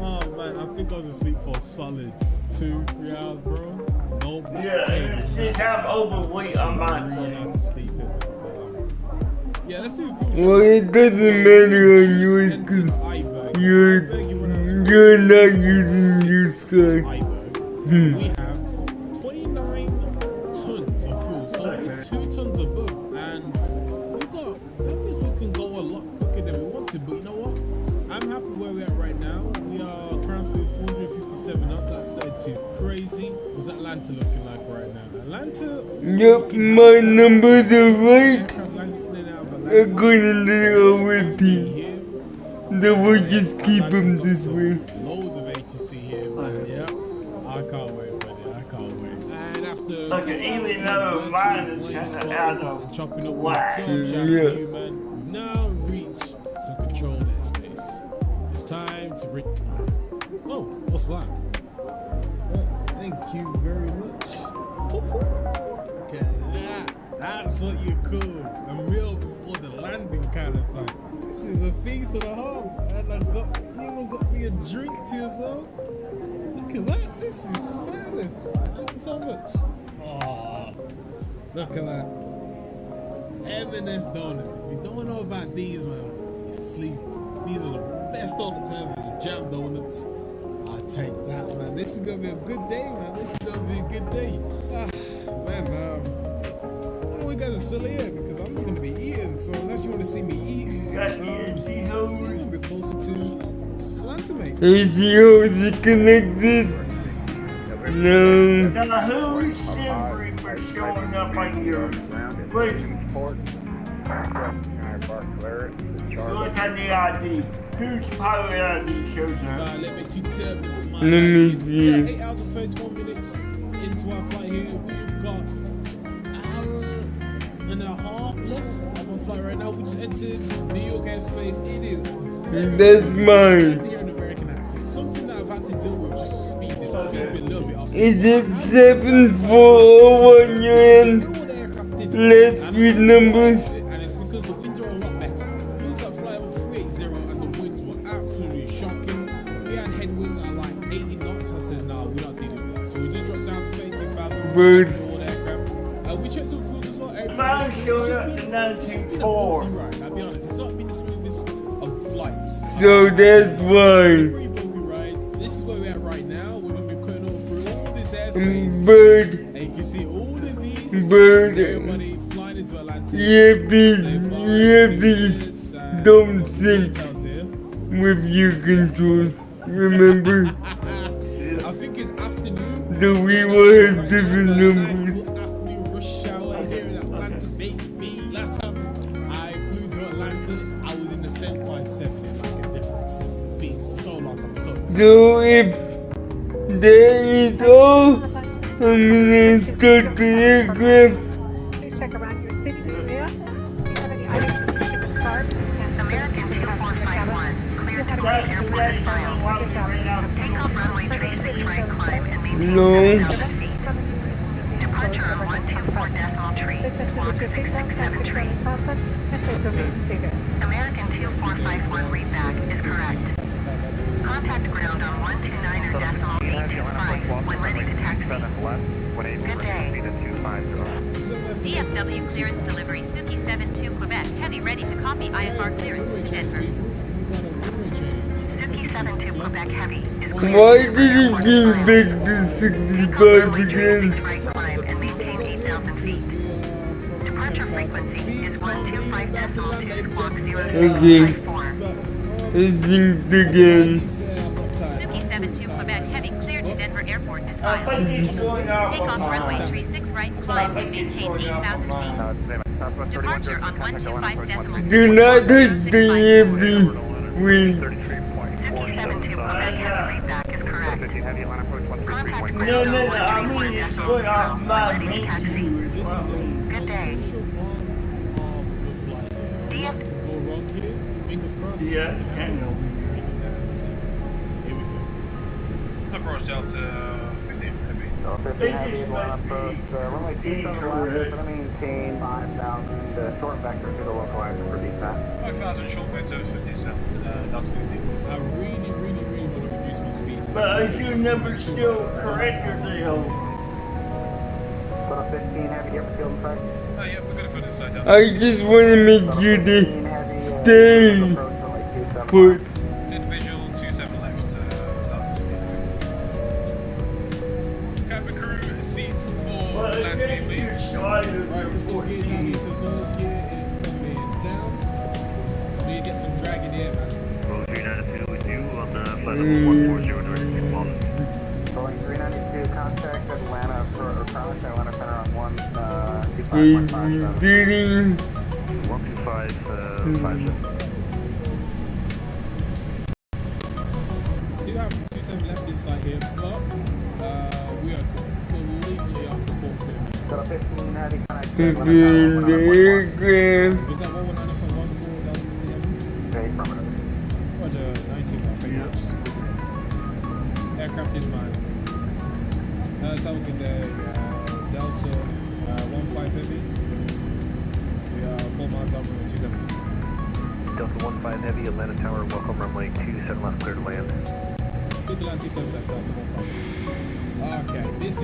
Oh man, I think I was asleep for a solid 2-3 hours, bro. No back Yeah, pain. since I'm overweight on my Really thing. nice to sleep in. Yeah, let's do a full Well, it doesn't matter on yours because you're not using your side. We have 29 tons of fuel, so we're 2 tons above, and that means we can go a lot quicker than we want to, but you know what? I'm happy where we are right now. We are currently 457 up, that's not too crazy. What's Atlanta looking like right now? Atlanta? Yep, my numbers are right. According to OMP. That will just keep them this way. Loads of ATC here, man. Yep. I can't wait, buddy. I can't wait. And after even though mine is kind of out of chopping up whack. shout out to you, man. We've now reached some controlled airspace. It's time to bring. Oh, what's that? Thank you very much. Okay, that's what you call a meal before the landing kind of thing. This is a feast of the heart, and you even got me a drink to yourself. Look at that, this is savage. Thank you so much. Oh, look at that. M&S donuts. If you don't know about these, man, you sleep. These are the best donuts ever. The jam donuts. I'll take that, man. This is gonna be a good day, man. This is gonna be a good day. Man, we guys are still here because I'm just gonna be eating. So unless you want to see me eating, see a little bit closer to Atlanta, mate. ACO, is it connected? No. Now, who's Simbri for showing up on your bridge? Look at the ID. Whose pilot ID shows up? Let me see. 8 hours and 31 minutes into our flight here. We've got an hour and a half left of our flight right now. We just entered New York airspace. It is That's mine. to hear an American accent. Something that I've had to deal with, just speed it. The speed's been a little bit off. Is it 7401 your end? Last few numbers. And it's because the winds are a lot better. We was at flight over 380 and the winds were absolutely shocking. We had headwinds at like 80 knots. I said, nah, we're not dealing with that. So we just dropped down to 32,000. Byrd. All the aircraft. We checked some fuels as well. Mine showed up to 94. Right, I'll be honest. It's not been the smoothest of flights. So that's why. This is where we're at right now. We're going to be cutting all through all this airspace. Byrd. And you can see all of these. Byrd. Everybody flying into Atlanta. Yippies. Don't sync with your controls. Remember? I think it's afternoon. So we will have different numbers. Afternoon rush hour here in Atlanta, baby. Last time I flew to Atlanta, I was in the 757 in like a different zone. It's been so long. I'm so excited. So if that is all, I'm gonna start the aircraft. Please check around your city area. Do you have any items to ship and start? American 2451, clear to land airport forward. Takeoff runway 36 right climb and No. Departure on 124.3, squawk 667 American 2451 readback is correct. Contact ground on 129.825 when ready to taxi. Good day. DFW clearance delivery Suki 72 Quebec Heavy ready to copy IFR clearance to Denver. Suki 72 Quebec Heavy is Why did it get back to 65 again? right climb and maintain 8,000 feet. Departure frequency is 125.2 squawk 0054. I think again. Suki 72 Quebec Heavy clear to Denver Airport is I filed. think he's going out Take on off runway time. 36 right, climb and maintain 8,000 feet. Departure on 125.3. Do not touch the heavy wing. Suki 72 Quebec Heavy readback is correct. Contact No, ground no, on no, I mean, it's 124.4 going out when my ready to taxi. menu. This is a Good day. crucial part with like what could go wrong here. Fingers crossed. Yeah, can you? Here we go. Approach Delta 15 heavy. Runway 27 left, gonna maintain 5,000, short vector to the localizer for descent. 5,000 short vector 57, Delta 15. I really want to reduce my speed. But I should never still correct yourself. Put a 15 heavy, get field sight. Oh yeah, we're gonna put it inside Delta. I just want to make you the stay put. Individual 27 left, Delta 15. Cabin crew, seats for But I landing, think you please. started Right, let's go gear down here. So gear is coming down. We need to get some drag in here, man. Going 392 with you on the flight Mm. level 140 north. Going 392, contact Atlanta for contact Atlanta center on 125.57. Didn't 125.57. Do have 27 left inside here, but we are completely off the course here. Got a 15 heavy contact in the aircraft. Was that 119.14 down to the Okay, affirmative. Roger, 19 1. Aircraft is mine. Talking the Delta 15 Heavy. We are 4 miles out from 27. Delta 15 heavy, Atlanta Tower, welcome runway 27 left, clear to land. Good to land 27 left, Delta 15. Okay, this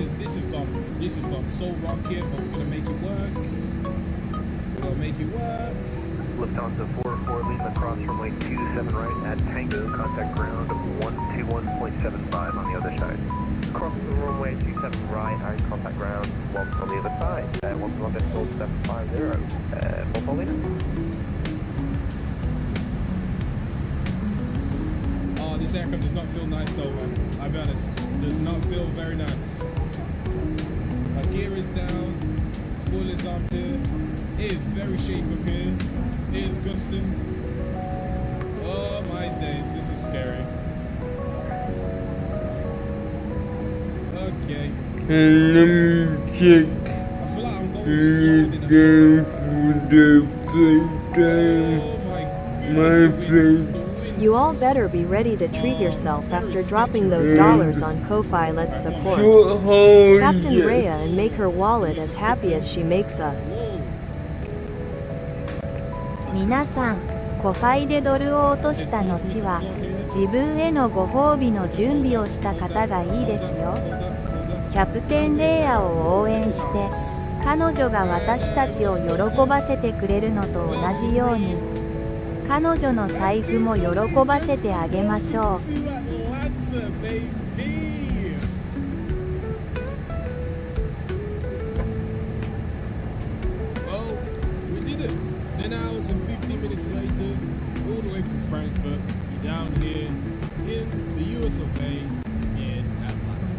has gone so wrong here, but we're gonna make it work. We're gonna make it work. Lufthansa 44, leaving across runway 27 right at Tango, contact ground 121.75 on the other side. Cross the runway 27 right and contact ground 1 on the other side. 1.750. Full leader. Oh, this aircraft does not feel nice though, man. I'll be honest, does not feel very nice. My gear is down, spoilers aren't here. It is very shaky up here. It is gusting. Oh my days, this is scary. Okay. And let me check I feel like I'm going slower than I down should. for the playtime. Oh my My goodness, place. the wind You all better be ready to treat yourself after dropping those dollars on Ko-Fi. Let's support Short haul, Captain yes. Rhea and make her wallet as happy as she makes us. Whoa. 皆さん、コファイでドルを落とした後は、自分へのご褒美の準備をした方がいいですよ。キャプテンレイヤを応援して、彼女が私たちを喜ばせてくれるのと同じように、彼女の財布も喜ばせてあげましょう。See that Atlanta, baby. Well, we did it. 10 hours and 15 minutes later, all the way from Frankfurt, we're down here in the US of A in Atlanta.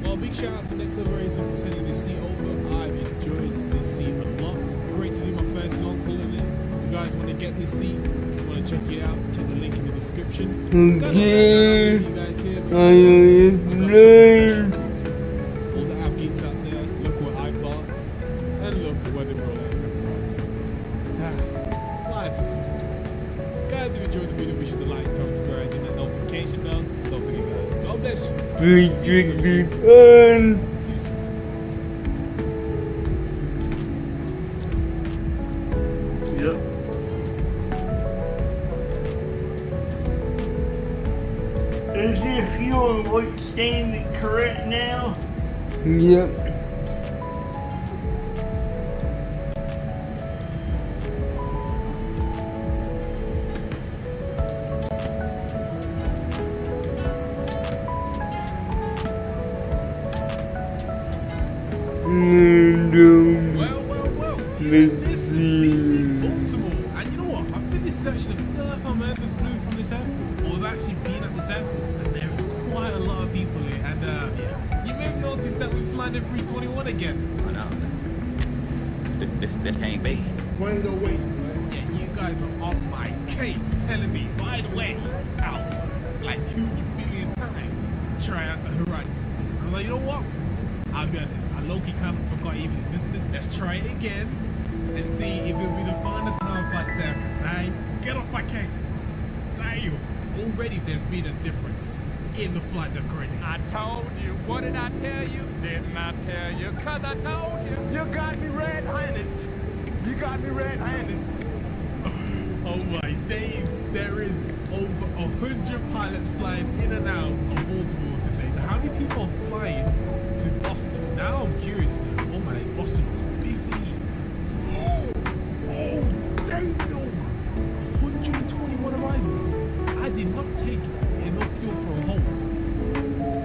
Well, big shout out to Next Level Racing for sending this seat over. I've enjoyed this seat a lot. It's great to do my first long call in it. If you guys want to get this seat, want to check it out, check the link in the description. Okay, You guys here, I have learned. all the app geeks out there, look what I've bought, and look what the world I've bought. Life is just good. Guys, if you enjoyed the video, be sure to like, comment, subscribe, hit that notification bell. Don't forget, guys, God bless you. restricted on. Yep. Is the fuel like standing correct now? Yep. And Well. let's see. This is Baltimore. And you know what? I think this is actually the first time I ever flew from this airport. Or I've actually been at this airport. And there is quite a lot of people here. And yeah, you may have noticed that we're flying the 321 again. I know. This can't be. Wait, no, wait. Yeah, you guys are on my case telling me, by the way, Alpha, like 200 billion times, try out the horizon. I'm like, you know what? I'll be honest, I low-key kind of forgot it even existed. Let's try it again and see if it'll be the final time for this aircraft. Right? Let's get off my case. Damn. Already there's been a difference in the flight decorating. I told you. What did I tell you? Didn't I tell you? 'Cause I told you. You got me red-handed. You got me red-handed. Oh my days, there is over 100 pilots flying in and out of Baltimore today. So how many people are flying to Boston? Now I'm curious now. Oh my days, Boston was busy. Oh damn! 121 arrivals. I did not take enough fuel for a hold.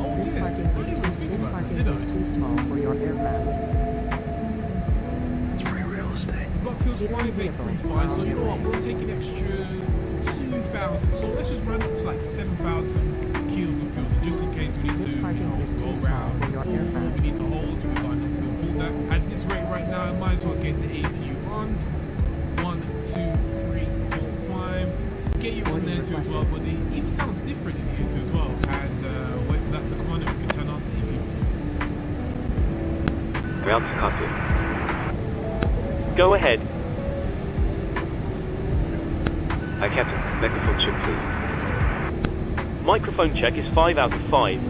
Oh, This yeah. parking I is didn't even think about that, did I? too small for your aircraft. It's free real estate. Block fuel's fine, big free fine. So you know what? We'll take an extra 2,000. So let's just run up to like 7,000 kilos of fuel, so just in case we need This to, parking is go too small around, for your or aircraft. we need to hold. We got enough fuel for that. At this rate right now, I might as well get the APU on. 1, 2, 3, 4, 5. Get you on there too as well, but it even sounds different in here too as well. And wait for that to come on and we can turn on the APU. Ground to cockpit. Go ahead. Hi, Captain. Microphone check, please. Microphone check is 5 out of 5.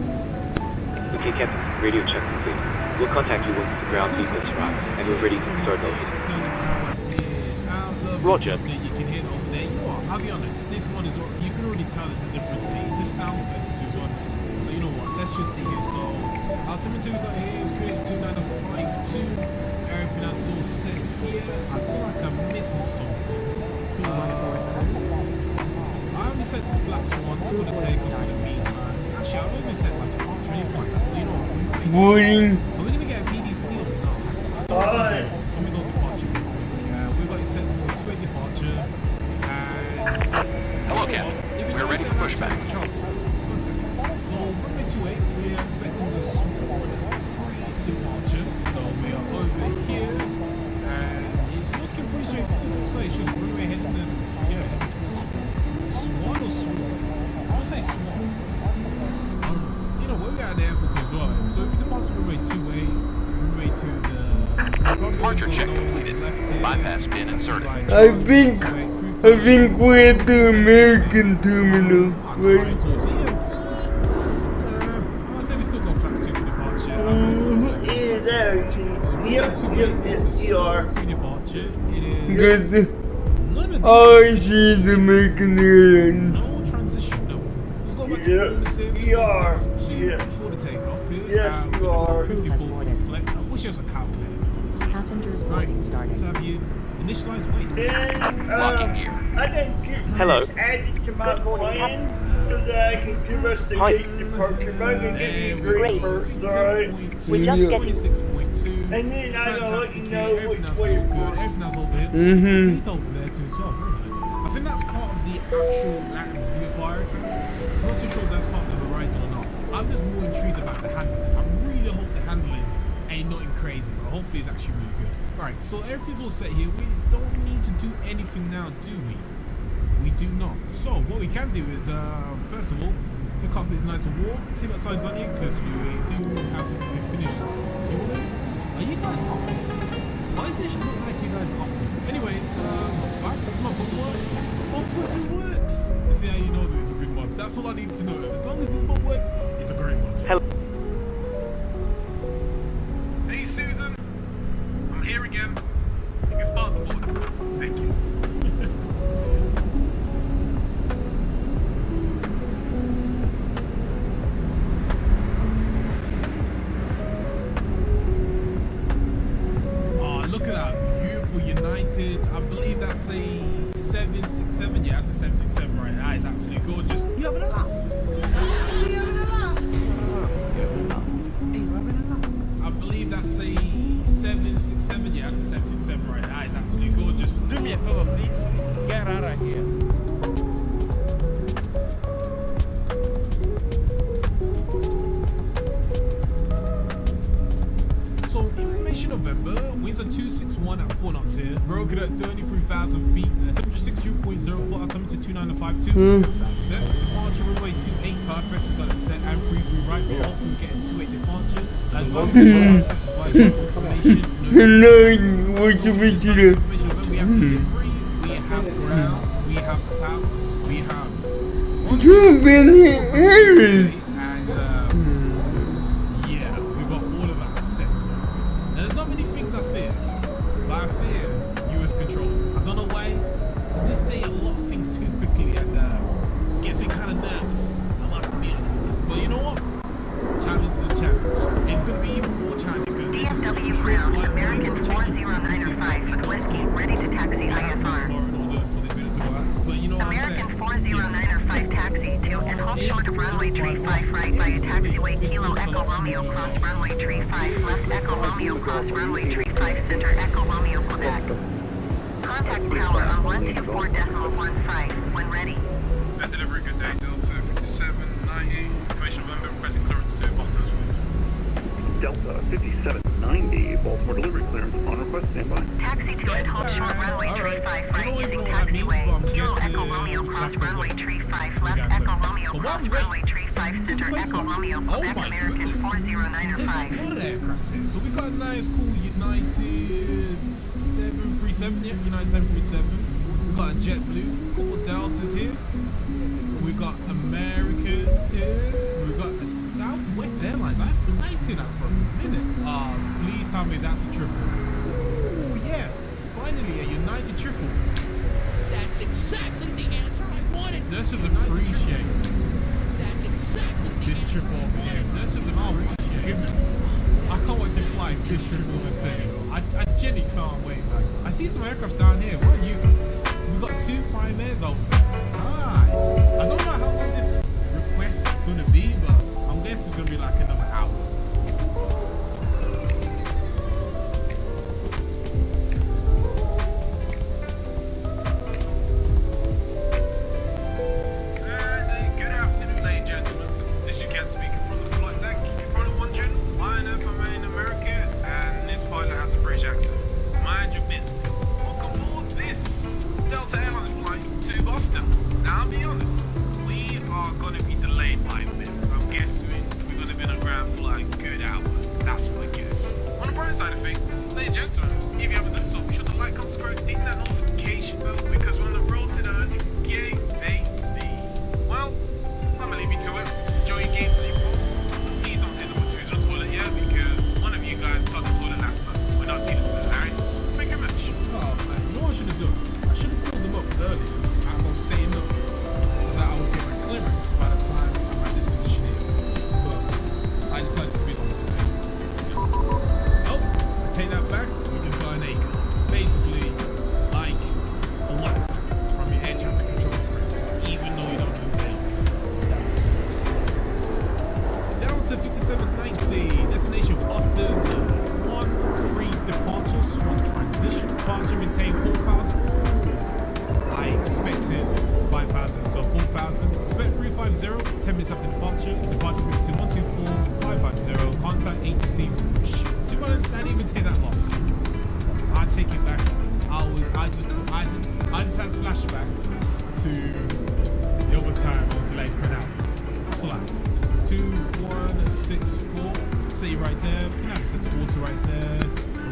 Okay, Captain. Radio check complete. We'll contact you once the ground vehicles arrive, and we're ready to start loading. Roger. You can hear it over there. You know what? I'll be honest. This one is. You can already tell there's a difference. It just sounds better too as well. So you know what? Let's just see here. So altimeter we got here is created 2952. Everything else is all set here. I feel like I'm missing something. I only set the flaps one for the takeoff for the meantime. Actually, I only set like the Mark 25. But you know what? Boing. Are we gonna get a PDC or no? Alright. Let me go departure. We've got it set for 2-way departure. And Hello, Captain. We're ready for pushback. One second. So runway 28, we are expecting the small free departure. So we are over here, and it's looking pretty straightforward. Looks like it's just runway heading and heading towards Swan or Swan. I would say Swan. You know, we're at the airport as well. So if you depart to runway 28, runway to the departure check completed. Bypass pin inserted. I think we're at the American terminal, right? So yeah, I'd say we still got flaps 2 for departure. Yeah, there. Yep, you are. Free departure. It is. Because all I see is American Airlines. No transition, no. Let's go back to the same. You are. Before the takeoff here. Yes, you are. 54 for the flex. I wish there was a calculator. Passengers boarding starting. Let's have you initialize weights. And, I didn't get Hello. this added to my plan so that I can give us the gate departure. But I'm going to give you green first, alright? We're just getting 26.2. And then I'm going to let you know Everything which else is way all it good. works. Everything else over here. Mm-hmm. Detail over there too as well. Very nice. I think that's part of the actual land view of our aircraft. I'm not too sure if that's part of the horizon or not. I'm just more intrigued about the handling. I really hope the handling ain't nothing crazy, but hopefully it's actually really good. Alright, so everything's all set here. We don't need to do anything now, do we? We do not. So what we can do is, first of all, the cockpit is nice and warm. See what signs on here, because we finished fueling. Are you guys off? Why does this look like you guys are off? Anyways, alright, that's my mod work. Mod puts it works. Let's see how you know that it's a good mod. That's all I need to know. As long as this mod works, it's a great mod. Hey Susan, I'm here again. You can start the board. Thank you. Oh, look at that beautiful United. I believe that's a 767. Yeah, that's a 767 right. That is absolutely gorgeous. You having a laugh? I believe that's a 767. Yeah, that's a 767 right. That is absolutely gorgeous. Do me a favor, please. Get out of here. So, information November, winds are 261 at 4 knots here, broken at 23,000 feet, temperature 62.04, altimeter 2952. That's set. Departure runway 28, perfect, we got it set, and 33 right, but hopefully we get a 28 departure. No, what's the picture? Information November, we have delivery, we have ground, we have tap, we have... You've been here. And, yeah, we got all of that set. Now, there's not many things I fear, but I fear US controls. I don't know why. I just say a lot of things too quickly and gets me kind of nervous. I have to be honest. But you know what? Challenge is a challenge. It's going to be even more challenging because this is such a short flight. American 4095 with Whiskey, ready to taxi ISR. But you know what American I'm saying? 4095 taxi to and hold short of runway 35 right by a taxiway Kilo Echo Romeo cross runway 35 left Echo Romeo cross runway 35 center Echo Romeo Quebec. Contact tower on 124.15 when ready. At delivery, good day, Delta 5790. Information November requesting clearance to Boston. Delta 5790, Baltimore delivery clearance on request, standby. Taxi to and hold short runway 35 right using taxiway Kilo Echo Romeo cross runway 35 left Echo Romeo cross runway 35 center Echo Romeo Quebec American 4095. There's a lot of aircraft here. So we got a nice cool United 737, yeah, United 737. We got a JetBlue, couple Deltas here. We got Americans here. We got a Southwest Airlines. I haven't seen that for a minute. Please tell me that's a triple. Oh yes, finally a United triple. That's exactly the answer I wanted. Let's just appreciate That's exactly this triple over here. Let's just appreciate. Goodness, I can't wait to fly this triple in a second. I genuinely can't wait, man. I see some aircrafts down here. What are you guys? We got two prime airs over there. Nice. I don't know how long this request is gonna be, but I'm guessing it's gonna be like another hour. Good afternoon, ladies and gentlemen. This is Ken speaking from the flight deck. You're probably wondering why on earth am I in America and this pilot has a British accent. Mind your business. Welcome aboard this Delta Airlines flight to Boston. Now, I'll be honest, we are going to be delayed by a bit. I'm guessing we're going to be on the ground for like a good hour. That's my guess. On the bright side of things, ladies and gentlemen, if you haven't done so, be sure to like, subscribe, ding that notification bell because we're on the road to the 100K, baby. Well, I'm going to leave you to it. Enjoy your games and your phone. Please don't take the one to the toilet yet because one of you guys took the toilet last time. We're not dealing with it, alright? Thank you very much. Oh man, you know what I should have done? I should have pulled them up earlier as I was setting up so that I would get my clearance by the time I'm at this position here. But I decided to be on today. Oh, I take that back. We just got an ACOS. Basically, like a WhatsApp from your air traffic control friends, even though you don't do that. That makes sense. Delta 5790, destination Boston. 1 free departure, one transition departure, maintain 4,000. I expected 5,000, so 4,000. Expect 350, 10 minutes after departure. Departure frequency 124, 550. Contact ATC. To be honest, that didn't even take that long. I take it back. I just had flashbacks to the overtime on delay for an hour. That's all I had. 2164. Set you right there. You can have it set to auto right there.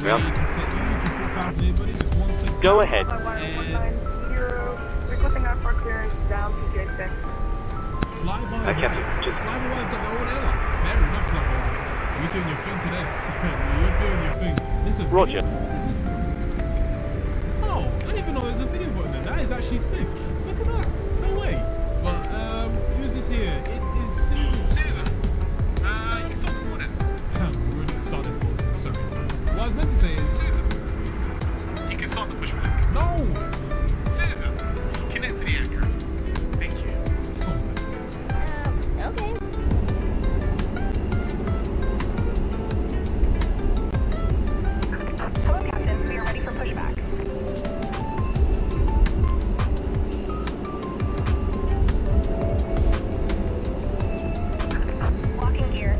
Ready to set you to 4,000 everybody. Just one click. Go ahead. And requesting our for clearance down to J6. Flyby. I Captain, just Flyby's got their own airline. Fair enough, Flyby. You're doing your thing today. You're doing your thing. Listen, Roger. Is this... Oh, I didn't even know there's a video button there. That is actually sick. Look at that. No way. But who's this here? It is Susan. Susan, you can start recording. We already started recording. Sorry. What I was meant to say is Susan, you can start the pushback. no. Susan, connect to the anchor. Thank you. Oh my goodness. Okay. Hello, Captain. We are ready for pushback. Locking gear.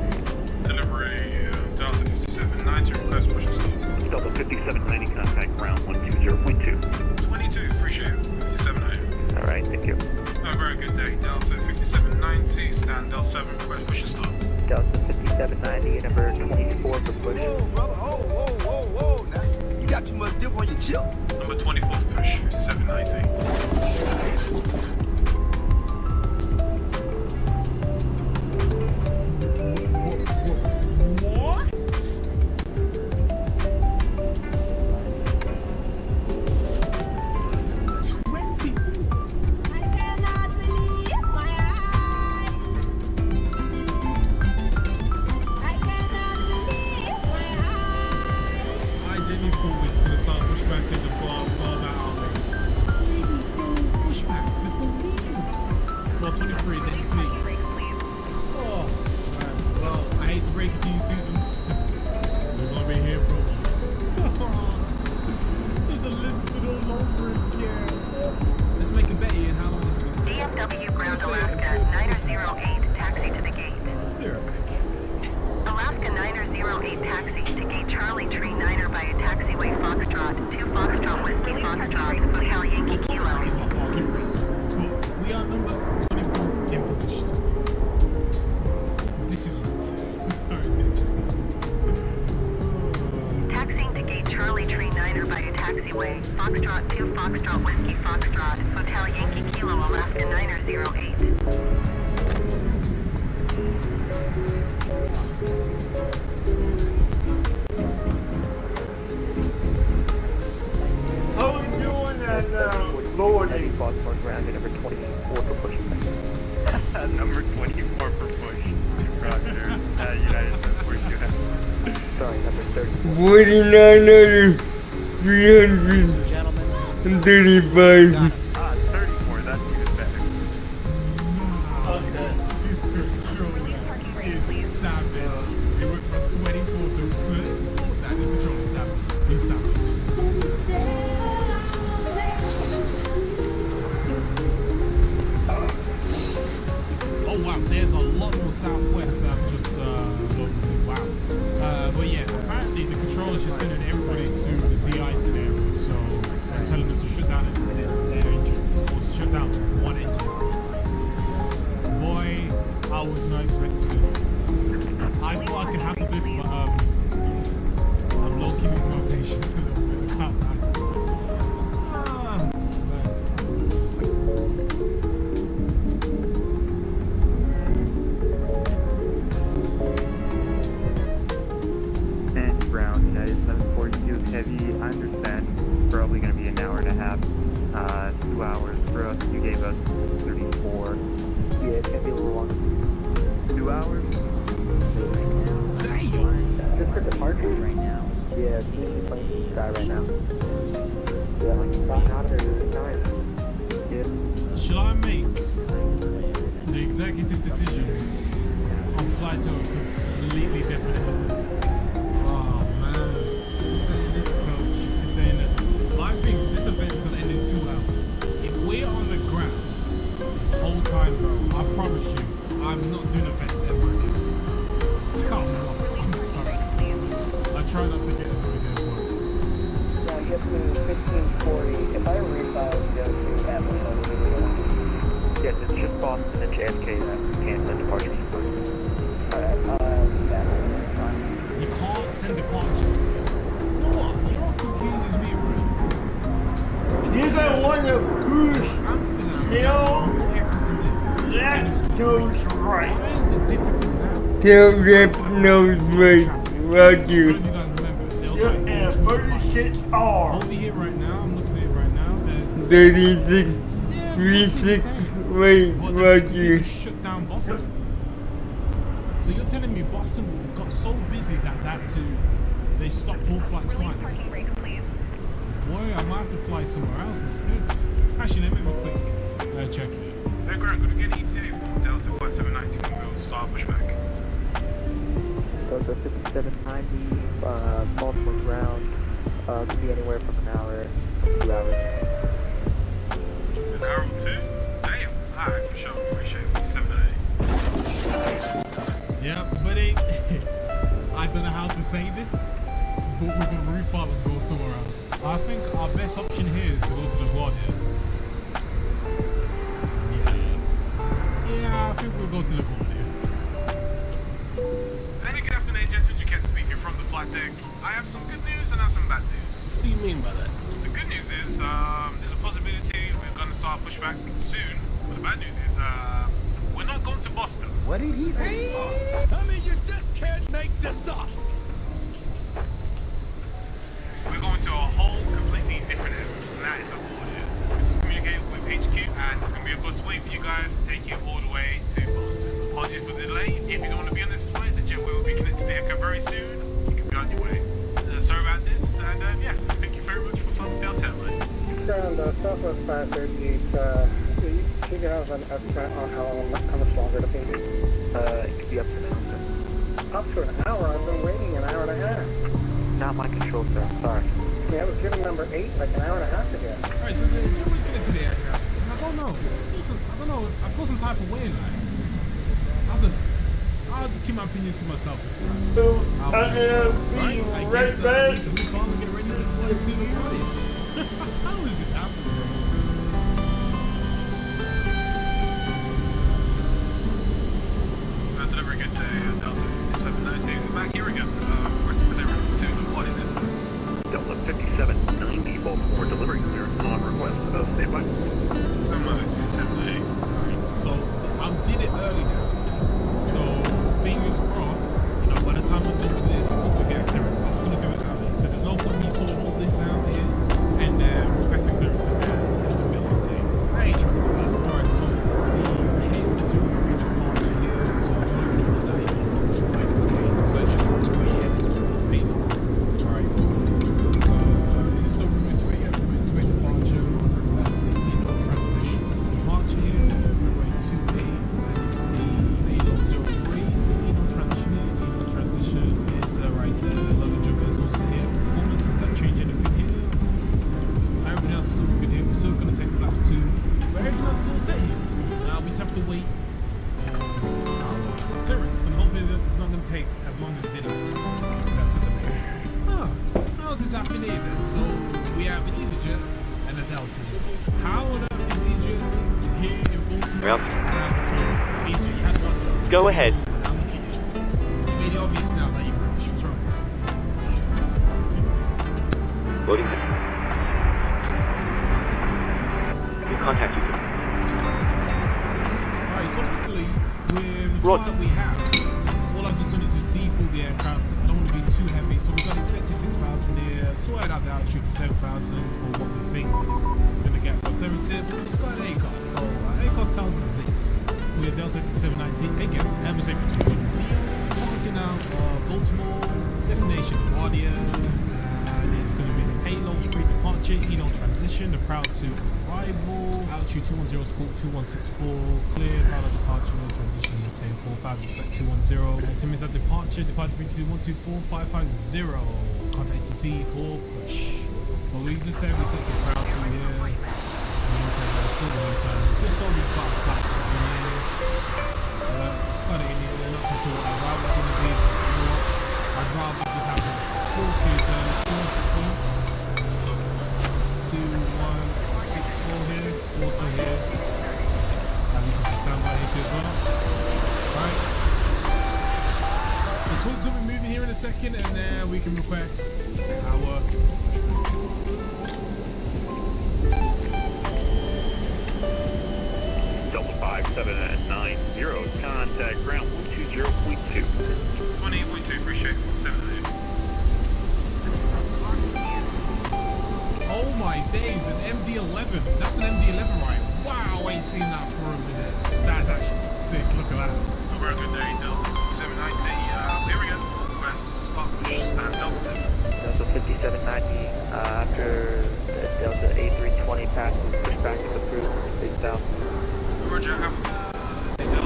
Delivery Delta 5790, request push and stop. Delta 5790, contact ground 120.2. 22, appreciate it. 5790. All right, thank you. Have a very good day. Delta 5790, stand Delta 7, request push and stop. Delta 5790, number 24 for push. Whoa, brother, whoa. Now, you got too much dip on your chip. Number 24 push, 5790. What? I genuinely thought we was gonna start pushback and just go about our way. 24 pushbacks before me. Well, 23, then it's me. Oh, man. Well, I hate to break it to you, Susan. We're gonna be here for a while. There's Elizabeth all over again. Let's make a bet, Ian. How long is this gonna take? DFW Ground Alaska 908, taxi to the gate. Here. Alaska 908 taxi to gate Charlie Tree Niner by a taxiway Foxtrot, 2 Foxtrot Whiskey Foxtrot, Hotel Yankee Kilo. Here's my parking rates. But we are number 24 in position. This is what. Sorry, this is. Taxiing to gate Charlie Tree Niner by a taxiway Foxtrot, 2 Foxtrot Whiskey Foxtrot, Hotel Yankee Kilo, Alaska 908. How are we doing that lower Heavy Baltimore ground, number 24 for push. Number 24 for push. Roger. United for you. Sorry, number 30. 49 335. 34, that's even better. This controller is savage. It went from 24 to 34. Nah, this controller is savage. He's savage. Oh wow, there's a lot more southwest. I'm just wow. But yeah, apparently the controllers just sending everybody to the de-icing area. So they're telling them to shut down their engines, or shut down one engine at least. Boy, I was not expecting this. I thought I could handle this, but I'm low-key losing my patience a little bit about that. And ground, United 742 heavy. I understand. Probably going to be an hour and a half. 2 hours for us. You gave us 34. Yeah, it's going to be a little longer. 2 hours? Damn! Just for departure right now. Yeah, it's usually playing in the sky right now. Yeah, like it's gotten out of there this time. Yeah. Shall I make the executive decision on flight to a completely different element? Oh man, this ain't it, coach. This ain't it. I think this event's gonna end in 2 hours. If we're on the ground this whole time, bro, I promise you, I'm not doing events ever again. I'm sorry. I try not to get annoyed here, but Now get to 1540. If I refile, go to Atlanta. Yes, it's just Boston and JFK that can't send departures. Alright, you can't send departures. You know what confuses me, right? Did I want to push I'm sitting hill this. left to Telegraph knows right. Roger. You guys remember, there was You're like in a 36R. over here right now. I'm looking at it right now. There's 36, 36, wait, But they Roger. just shut down Boston. So you're telling me Boston got so busy that they stopped all flights flying? Boy, I might have to fly somewhere else instead. Actually, let me have a quick check it. Hey, Grant, could you get ETA for Delta Flight 790 when we'll start pushback? Delta 5790, multiple ground, could be anywhere from an hour to 2 hours. An hour or two? Damn. Alright, for sure. Appreciate it. 790. Yeah, buddy. I don't know how to say this, but we're gonna refile and go somewhere else. I think our best option here is to go to the Guardia. Yeah, I think we'll go to the Guardia. Hey, good afternoon, gentlemen. You can't speak here from the flight deck. I have some good news and I have some bad news. What do you mean by that? The good news is there's a possibility we're going to start pushback soon. But the bad news is we're not going to Boston. What did he say? I mean, you just can't make this up. We're going to a whole completely different area, and that is a border. We just communicated with HQ, and it's going to be a bus wait for you guys to take you all the way to Boston. Apologies for the delay. If you don't want to be on this flight, the jetway will be connected to the aircraft very soon. You can be on your way. Sorry about this, and yeah, thank you very much for flying Delta Airlines. Ground, Southwest 538, can you have an estimate on how much longer to pay? It could be up to an hour. Up to an hour? I've been waiting an hour and a half. Not my control, sir. Sorry. Yeah, I was given number 8 like an hour and a half ago. Alright, so the jetway's getting to the aircraft. I don't know. I feel some type of way, like. I don't know. I'll just keep my opinions to myself this time. I am being right back. To move on and get ready to fly to the Guardia. How is this happening, bro? Delivery good day, Delta 5719. Back here again. Requesting clearance to the Guardia, isn't it? Delta 5790, Baltimore delivery clearance on request. Standby. So I did it early now. So fingers crossed, by the time we're done with this, we'll get clearance. I'm just gonna do it early because there's no point me sorting all this out here and requesting clearance because it'll just be a long day. I ain't trying to do that. Alright, so it's the Missouri free departure here. So I don't even know what that even looks like. Okay, so it's just one way ahead into this payment. Alright, cool. Is it still room into it? Yeah, room into it departure. That's the transition departure here. Runway 28, and it's the 8003. Is it transition here? Transition. It's right. Loading jump is also here. Performance, does that change anything here? Everything else is all good here. We're still going to take flaps 2. But everything else is all set here. Now we just have to wait for our clearance. And hopefully it's not going to take as long as it did last time. That's the main. How's this happening here then? So we have an EasyJet and a Delta. How on earth is EasyJet is here in Baltimore? EasyJet, you had one job. Go ahead. Made it obvious now that you're British. What's wrong? Loading. New contact you. Alright, so luckily, with the flight we have, all I've just done is just default the aircraft. I don't want to be too heavy, so we got it set to 6,000 here, sorted out the altitude to 7,000 for what we think we're going to get for clearance here, but we just got an ACOS. So ACOS tells us this. We're Delta 5719, again, Airbus A320. To now Baltimore, destination Guardia, and it's going to be the payload free departure, Hilo transition, the proud to arrival, altitude 210, scope 2164, clear, pilot departure, transition, maintain 45, expect 210, 10 minutes at departure, departure frequency 124550, contact ATC for push. So we just said we set the proud to here, and we said for the meantime, just so we've got a flight in here. Got it in here, they're not too sure what our route is going to be. I'd rather just have the score cruise 2164 here, auto here. And we should just stand by here too as well. Right. The talk to be moving here in a second, and then we can request our. Delta 5790, contact ground 0.2. 20.2, appreciate it. 7 Oh my days, an MD-11. That's an MD-11, right? Wow, I ain't seen that for a minute. That's actually sick. Look at that. Over a good day, Delta 790. Here we go. West Park push and Delta Delta 5790, after the Delta A320 passes, push back to the approved, face south. Roger, after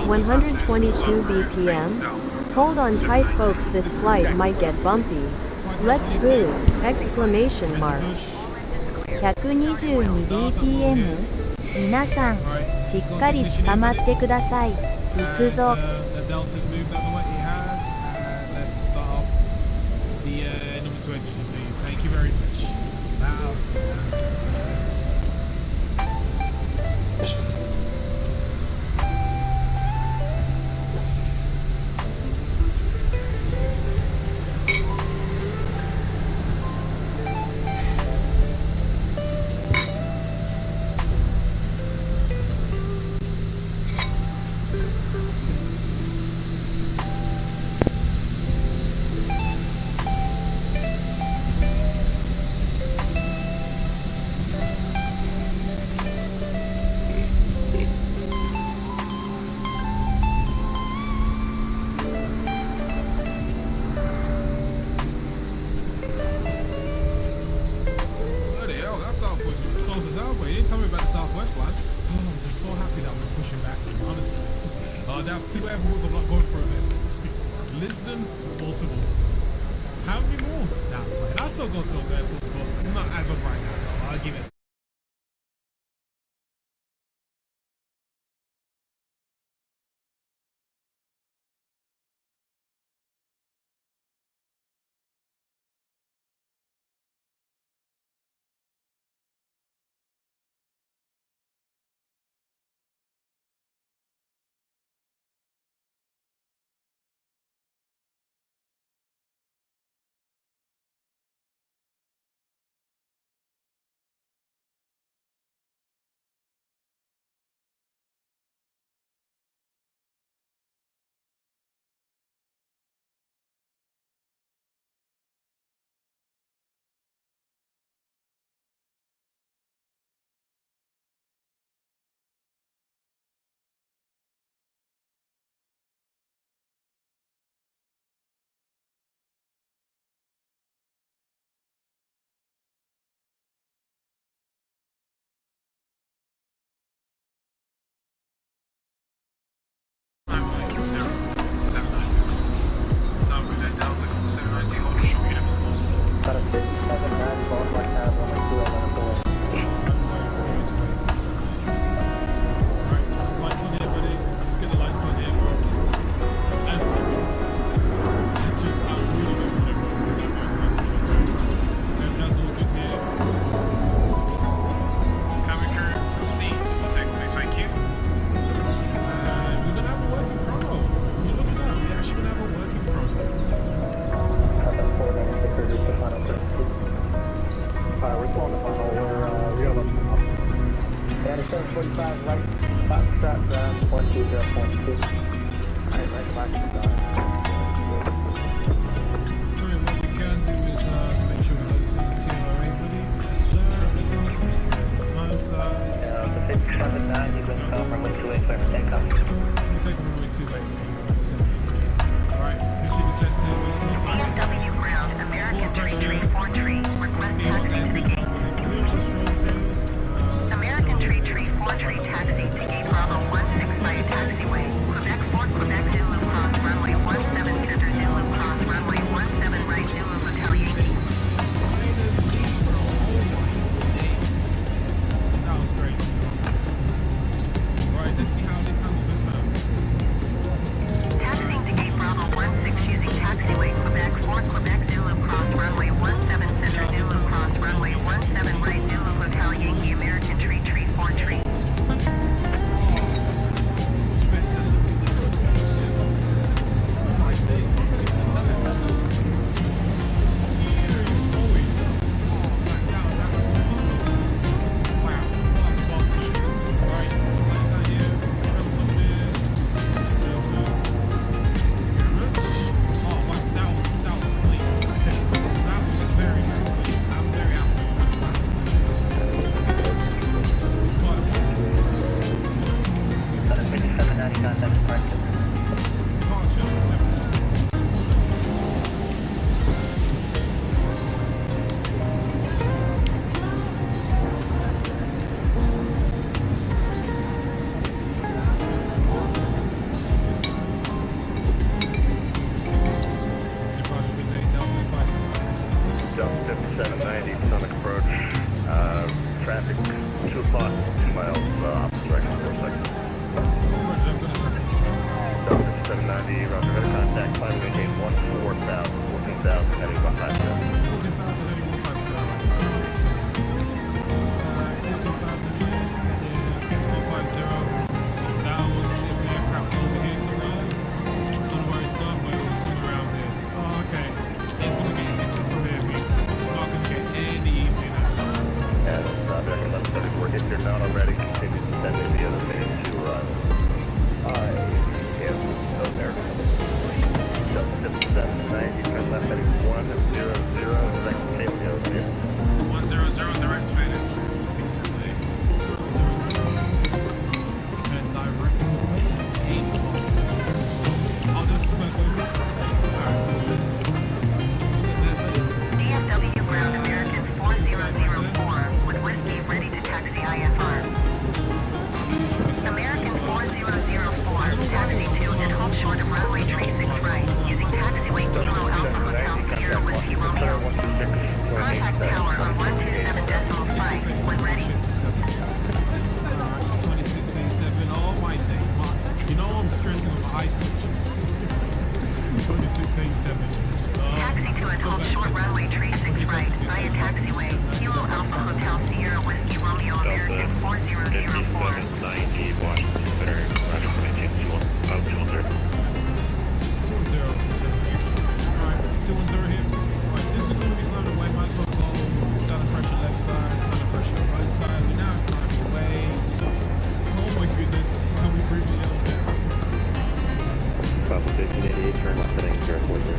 122 BPM. Hold on tight folks, this flight might get bumpy. Let's boo! Exclamation mark. 122bpm 皆さんしっかり捕まってください。行くぞ。 The Delta's moved out the way it has, and let's start off the number 20. Thank you very much. Now, bloody hell, that Southwest was close as hell, but you didn't tell me about the Southwest, lads. Oh, I'm just so happy that we're pushing back, honestly. That's 2 airports I'm not going for events. Lisbon, Baltimore. How many more? Nah, I'll still go to those airports, but not as of right now, though. I'll give it Taxi to and hold short runway 36 right via taxiway. Kilo Alpha Hotel Sierra Whiskey Romeo American 4004. 90 Washington Center, Roger 22, out 210. 210 here. Alright, since we're going to be flying away, might as well go starting pressure left side, starting pressure right side. We're now flying away. Oh my goodness, can we breathe a little bit? Papa 1588, turn left heading 040.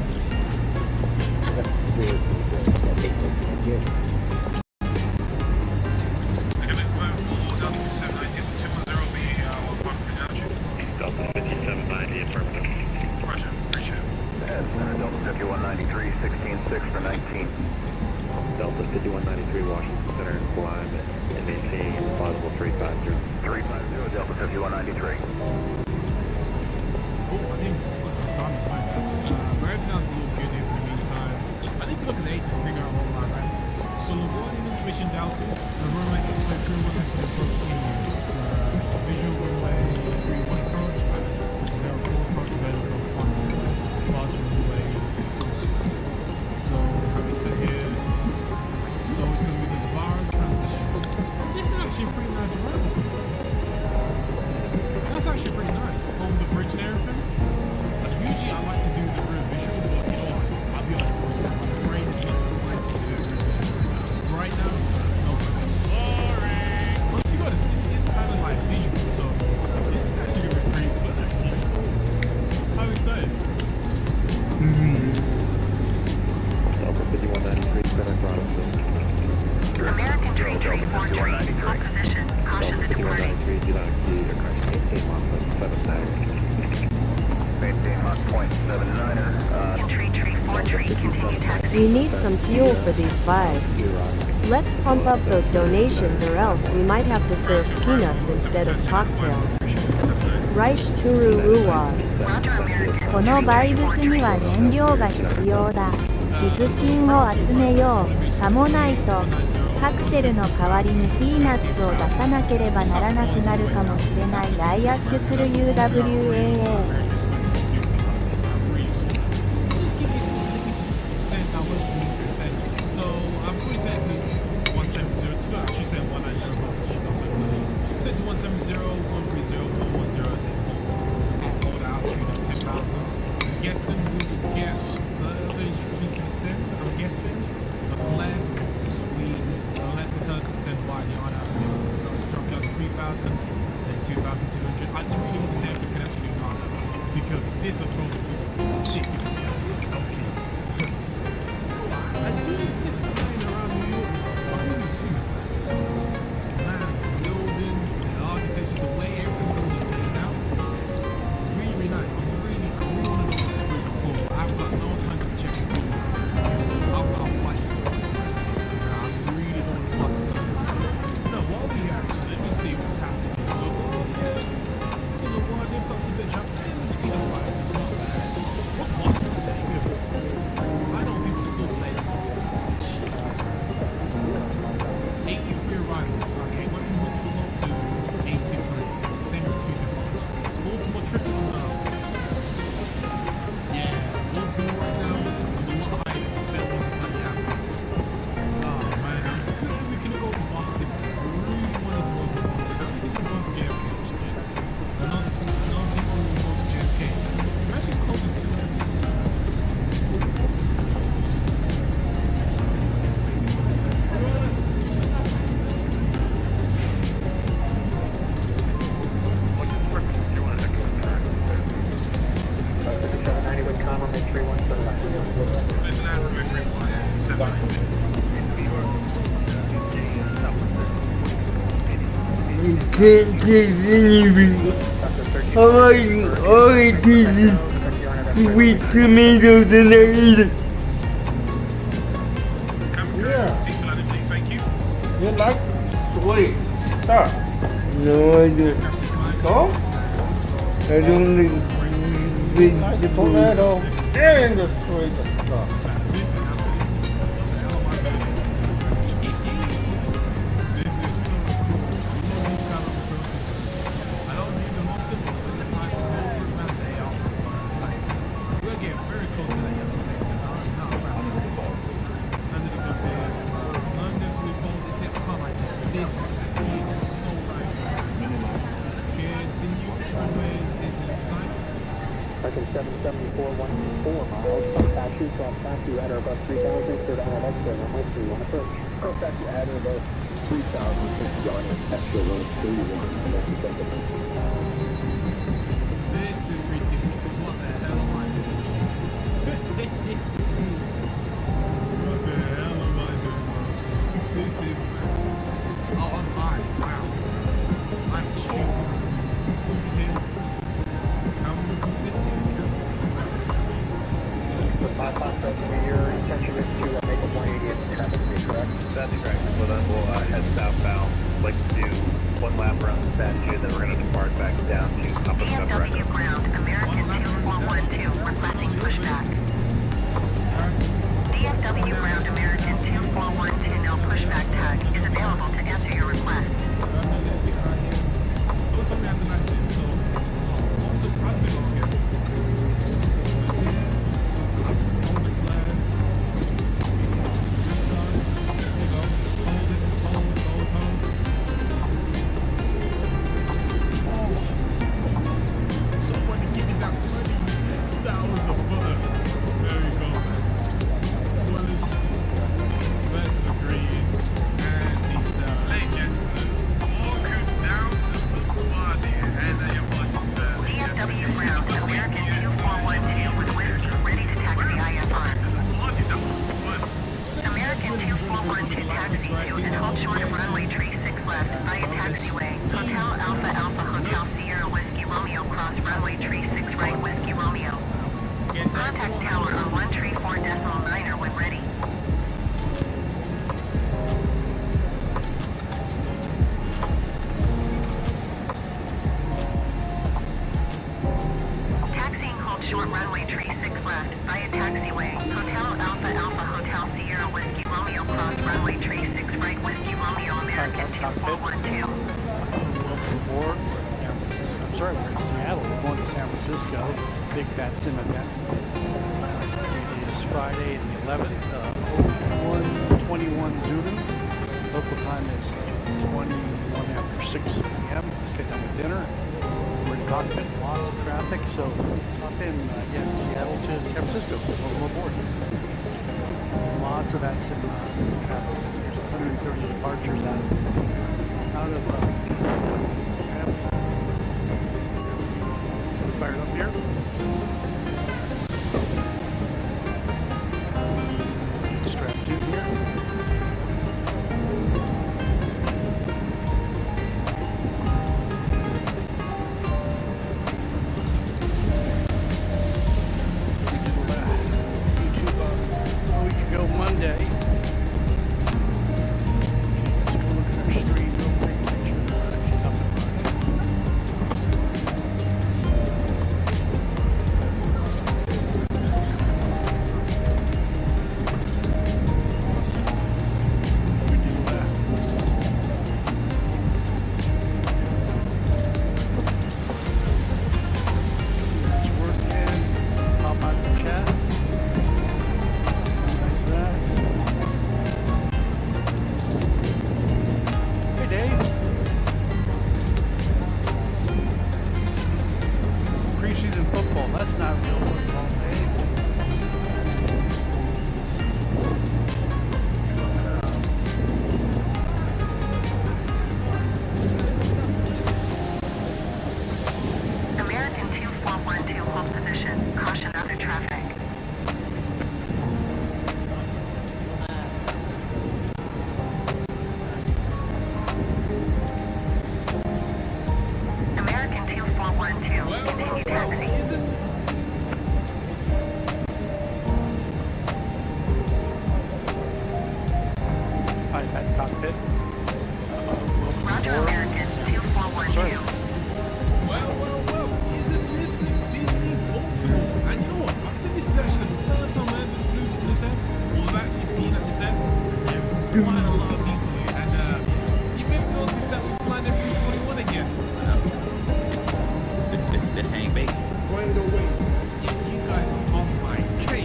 Delta 5790, affirmative. Roger, appreciate it. Delta 5193, 16-6 for 19. Delta 5193, Washington Center, climb and maintain plausible 350. 350, Delta 5193. Oh, I think what's the sound of my notes? But everything else is all good here for the meantime. I need to look at the 8 to figure out what my right is. So LeBron information Delta, the runway X-ray 31 for approach in use. Visual runway 31 approach, minus 04 approach available on the west, large runway. So, how we sit here? So it's going to be the Byrd transition. This is actually a pretty nice run. That's actually pretty nice. On the bridge and everything. Usually I like to do the rear visual, but you know what? I'll be honest. My brain is not inclined to do the rear visual. Right now, no. Boring. But to be honest, this is kind of like visual, so this is actually going to be pretty fun, actually. I'm excited. Delta 5193, center throttle. American Train 343, hot position, caution Delta to departing. 5193, do not exceed your current maintain Mach 79. Maintain Mach .79er. Entry 343, continue taxi. We need some fuel for these vibes. Let's pump up those donations or else we might have to serve peanuts instead of cocktails. Reich Turu Ruwa. このバイブスには燃料が必要だ。寄付金を集めよう。さもないとカクテルの代わりにピーナッツを出さなければならなくなるかもしれない。ライアッシュツル UWAA。So I'm pretty set to 170, to actually say 190, set to 170, 130, 110, and hold out, tune up 10,000. I'm guessing we will get further instructions to descend, I'm guessing, unless the turns to descend by the honor, drop it down to 3,000, then 2,200. I just really hope this aircraft can actually do that, because this approach is going to be sick. Okay, it's going to be sick. I do miss flying around New York. I really do. Man, the buildings, the architecture, the way everything's all just laid out. It's really, really nice. I really want to know what this is called, but I've got no time to check it out. I've got a flight to do. I really don't want to fly this stuff. No, while we're here, actually, let me see what's happening. So, you know what? There's got some bit of traffic. See the fire. It's not bad. What's Boston saying? Because I know people still play the Boston. Jeez, man. 83 arrivals. Okay, went from 112 to 83. 72 departures. Baltimore triple now. Yeah, Baltimore right now is a lot higher than it was a Sunday happening. Oh man, we can go to Boston. I really wanted to go to Boston. I really didn't go to JFK actually. Another people will go to JFK. Imagine closing 200 minutes. Can't take anything. All I did is sweet tomatoes and I ate it. You like? Wait, stop. No, I don't. No? I don't like vegetables. Tomato and the sweet stuff. We'll get very close to that yellow tape. Not far. Under the buffet. As long as we follow this, I can't lie to you. This feels so nice. Continue. Runway is in sight. Second 774, 124 miles. Contact you, cross taxi at or above 3,000, clear down at extra, runway 31 approach. Cross taxi at or above 3,000, on extra, runway 31. This is ridiculous. What the hell am I doing? What the hell am I doing, Roscoe? This is... Oh, I'm high. Wow. I'm stupid. Look at him. How am I going to do this here? The 557, your intention is to make a 180 in traffic, is correct? That's correct. So then we'll head southbound, like to do one lap around the statue, then we're going to depart back down to DFW ground, American 2412, requesting pushback. DFW ground, American 2412, no pushback tag is available to answer your request. Don't tell me after 19, so what's the price going to get? Let's hear it. Hold the flag. There you go. Hold it, hold. Someone to give me that money. That was a butter. There we go, man. Well, it's best agreeing. And it's Ladies and gentlemen, walking down the Boulevard and I am on DFW ground, American 2412 with whiskey, ready to taxi IFR. American 2412 taxi to and hold short of runway 36 left via taxiway. Hotel Alpha Alpha Hotel Sierra Whiskey Romeo cross runway 36 right Whiskey Romeo. Contact tower on 134.9 when ready. Taxiing hold short runway 36 left via taxiway. Hotel Alpha Alpha Hotel Sierra Whiskey Romeo cross runway 36 right Whiskey Romeo American 2412. Welcome aboard. I'm sorry, we're in Seattle. We're going to San Francisco. Big Fat Sim event. It is Friday the 11th, 01:21 Zulu. Local time is 21 after 6 p.m. Let's get done with dinner. We're in cockpit, lots of traffic, so hop in again, Seattle to San Francisco. Welcome aboard. Lots of that sim traffic. There's 130 departures out of fired up here. Strapped in here. A week ago Monday. Let's go look at our stream real quick, make sure we're actually up and running. Preseason football, that's not real football, American 2412 hold position. Caution other traffic. American 2412 continue taxi. At cockpit. Roger, American 2412. Well, isn't this a busy Baltimore? And you know what? I think this is actually the first time I ever flew from this end, or I've actually been at this end. There's quite a lot of people here, and you may have noticed that we're flying at 321 again. This ain't bait. Yeah, you guys are on my case.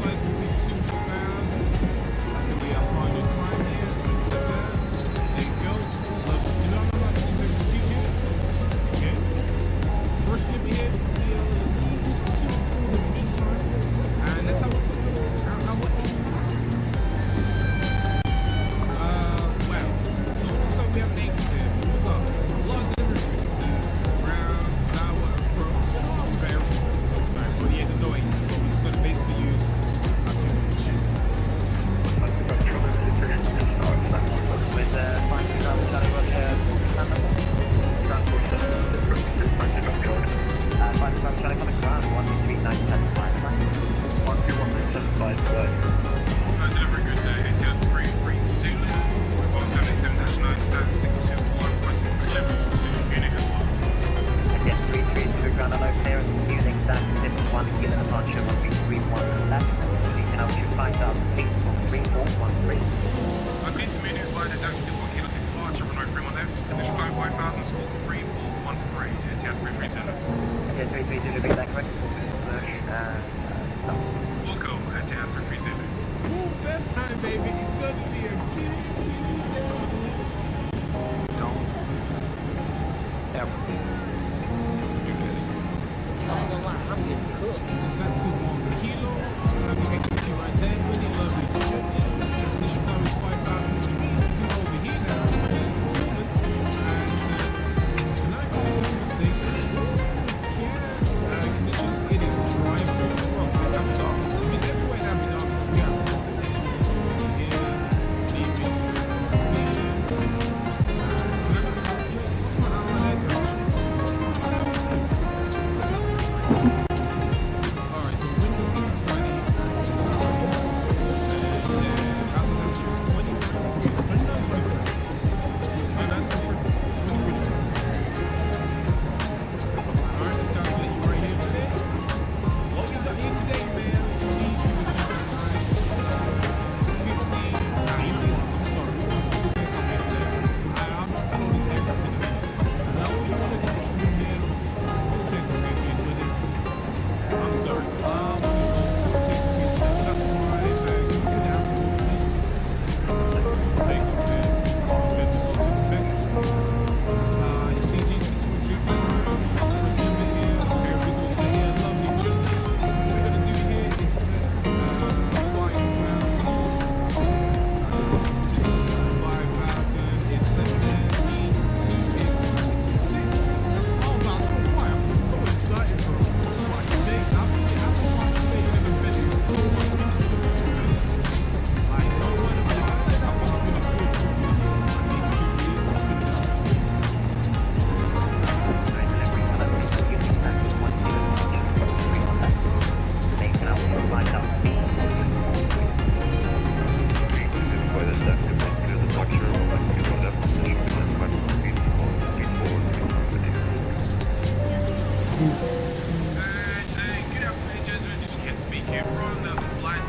size will be 2,000. That's gonna be our final climb here. So set that. There you go. So you know how much to execute here. Okay. First slip here. For the meantime, and let's have a quick look at our aces. Well, so we have aces here. We've got a lot of different frequencies. Round, sour, approach, fail. Sorry, so yeah, there's no aces, so we're just gonna basically use our communication. First time, baby, it's going to be a good Don't ever. I ain't gonna lie, I'm getting cooked. That's 1 kilo. So we execute right there. Really lovely. Initial climb is 5,000, which means we go over here now. It's the performance. And tonight we're going to the stage. Here, conditions, it is drivable. Well, happy dog. It's everywhere happy dog. Yeah. What's my outside air temperature? Alright, so wind will be 20. And outside temperature is 29 degrees. 29, 24. My bad, 23 degrees. Alright, let's calculate you right here today. What we got here today, man, please do the secret nice 15. Nah, you know what? I'm sorry. We're going to full take up here today. I'm not throwing this aircraft in the middle. Now we want to get to here. Full take up here with it. I'm sorry. I'm going to go full take up here. That's why I sit down for this. Take up here. Seconds. CG 6.25. We're sitting here. Okay, we're sitting here. Lovely journey. What we're going to do here is set 5,000. 5,000 is set there. E2 is 66. Oh, God, why? I'm just so excited, bro. Watch today. I've been participating in the event. It's so much fun. Like, no one of them. I've been doing it for 2 years. Good afternoon, gentlemen. This is Ken speaking from the flight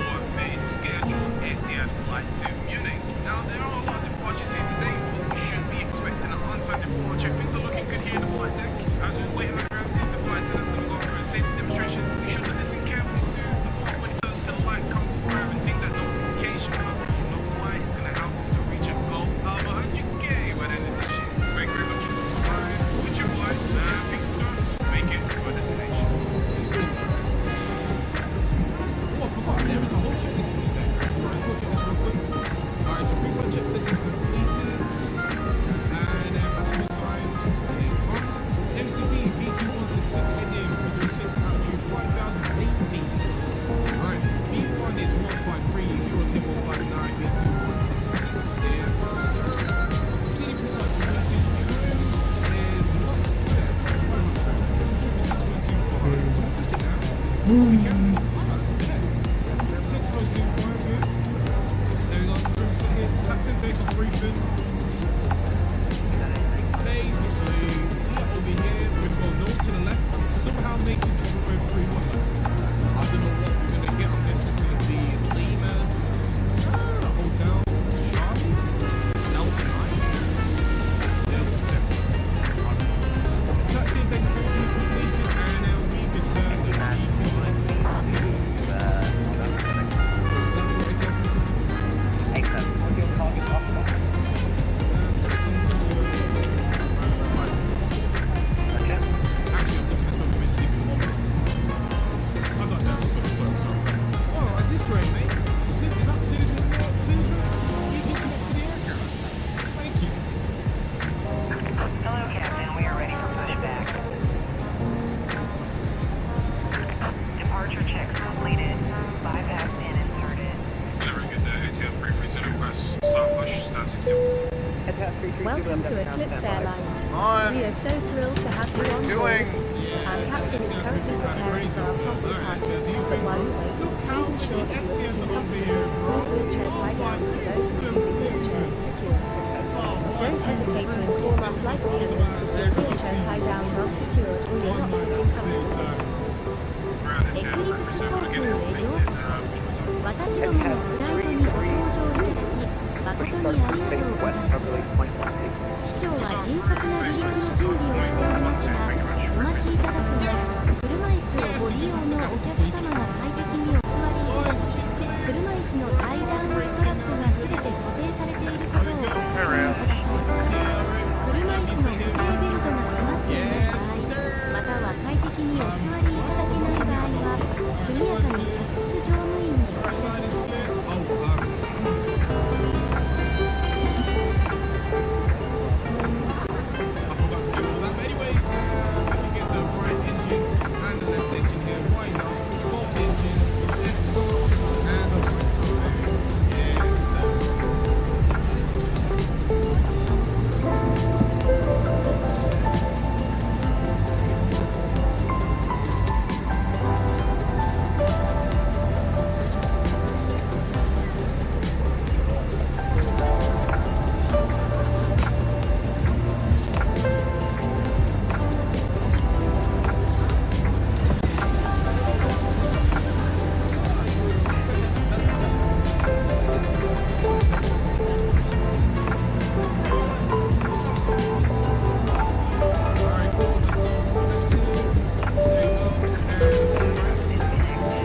for base schedule Etihad flight to Munich. Now, there are a lot of departures here today, but we should be expecting an on-time departure. Things are looking good here in the flight deck. As we're waiting around to the flight attendants to go through a safety demonstration, we should listen carefully to the board when it goes to the light comes through and think that notification comes. You know why it's going to help us to reach a goal of 100K by the end of this year. Thank you very much for the time with your flight. Things make it to a destination. Oh, I forgot. There is a whole checklist in this aircraft. Let's go check this real quick. Alright, so refund checklist is completed. And passenger signs is on. MCB B2166, heading 406, altitude 5,080. Alright, B1 is 153, Euro 159, B2166 is sir. City Precaution United trim is 6.25 here. There we go, cruise here, taxi takeoff Welcome to Eclipse Airlines. We are so thrilled to have you on board. Our captain is currently preparing for our prompt departure, but while you wait, please ensure that you are sitting comfortably. All wheelchair tie-downs for those using wheelchairs are secured. Don't hesitate to inform our flight attendants if your wheelchair tie-downs aren't secured or you're not sitting comfortably. エクリプス航空へようこそ。私どものフライトにご搭乗いただき、誠にありがとうございます。機長は迅速な離陸の準備をしておりますが、お待ちいただくのは、車椅子をご利用のお客様が快適にお座りいただき、車椅子のタイダウンストラップがすべて固定されていることをご確認ください。車椅子の固定ベルトが閉まっていない場合、または快適にお座りいただけない場合は、速やかに客室乗務員にお知らせください。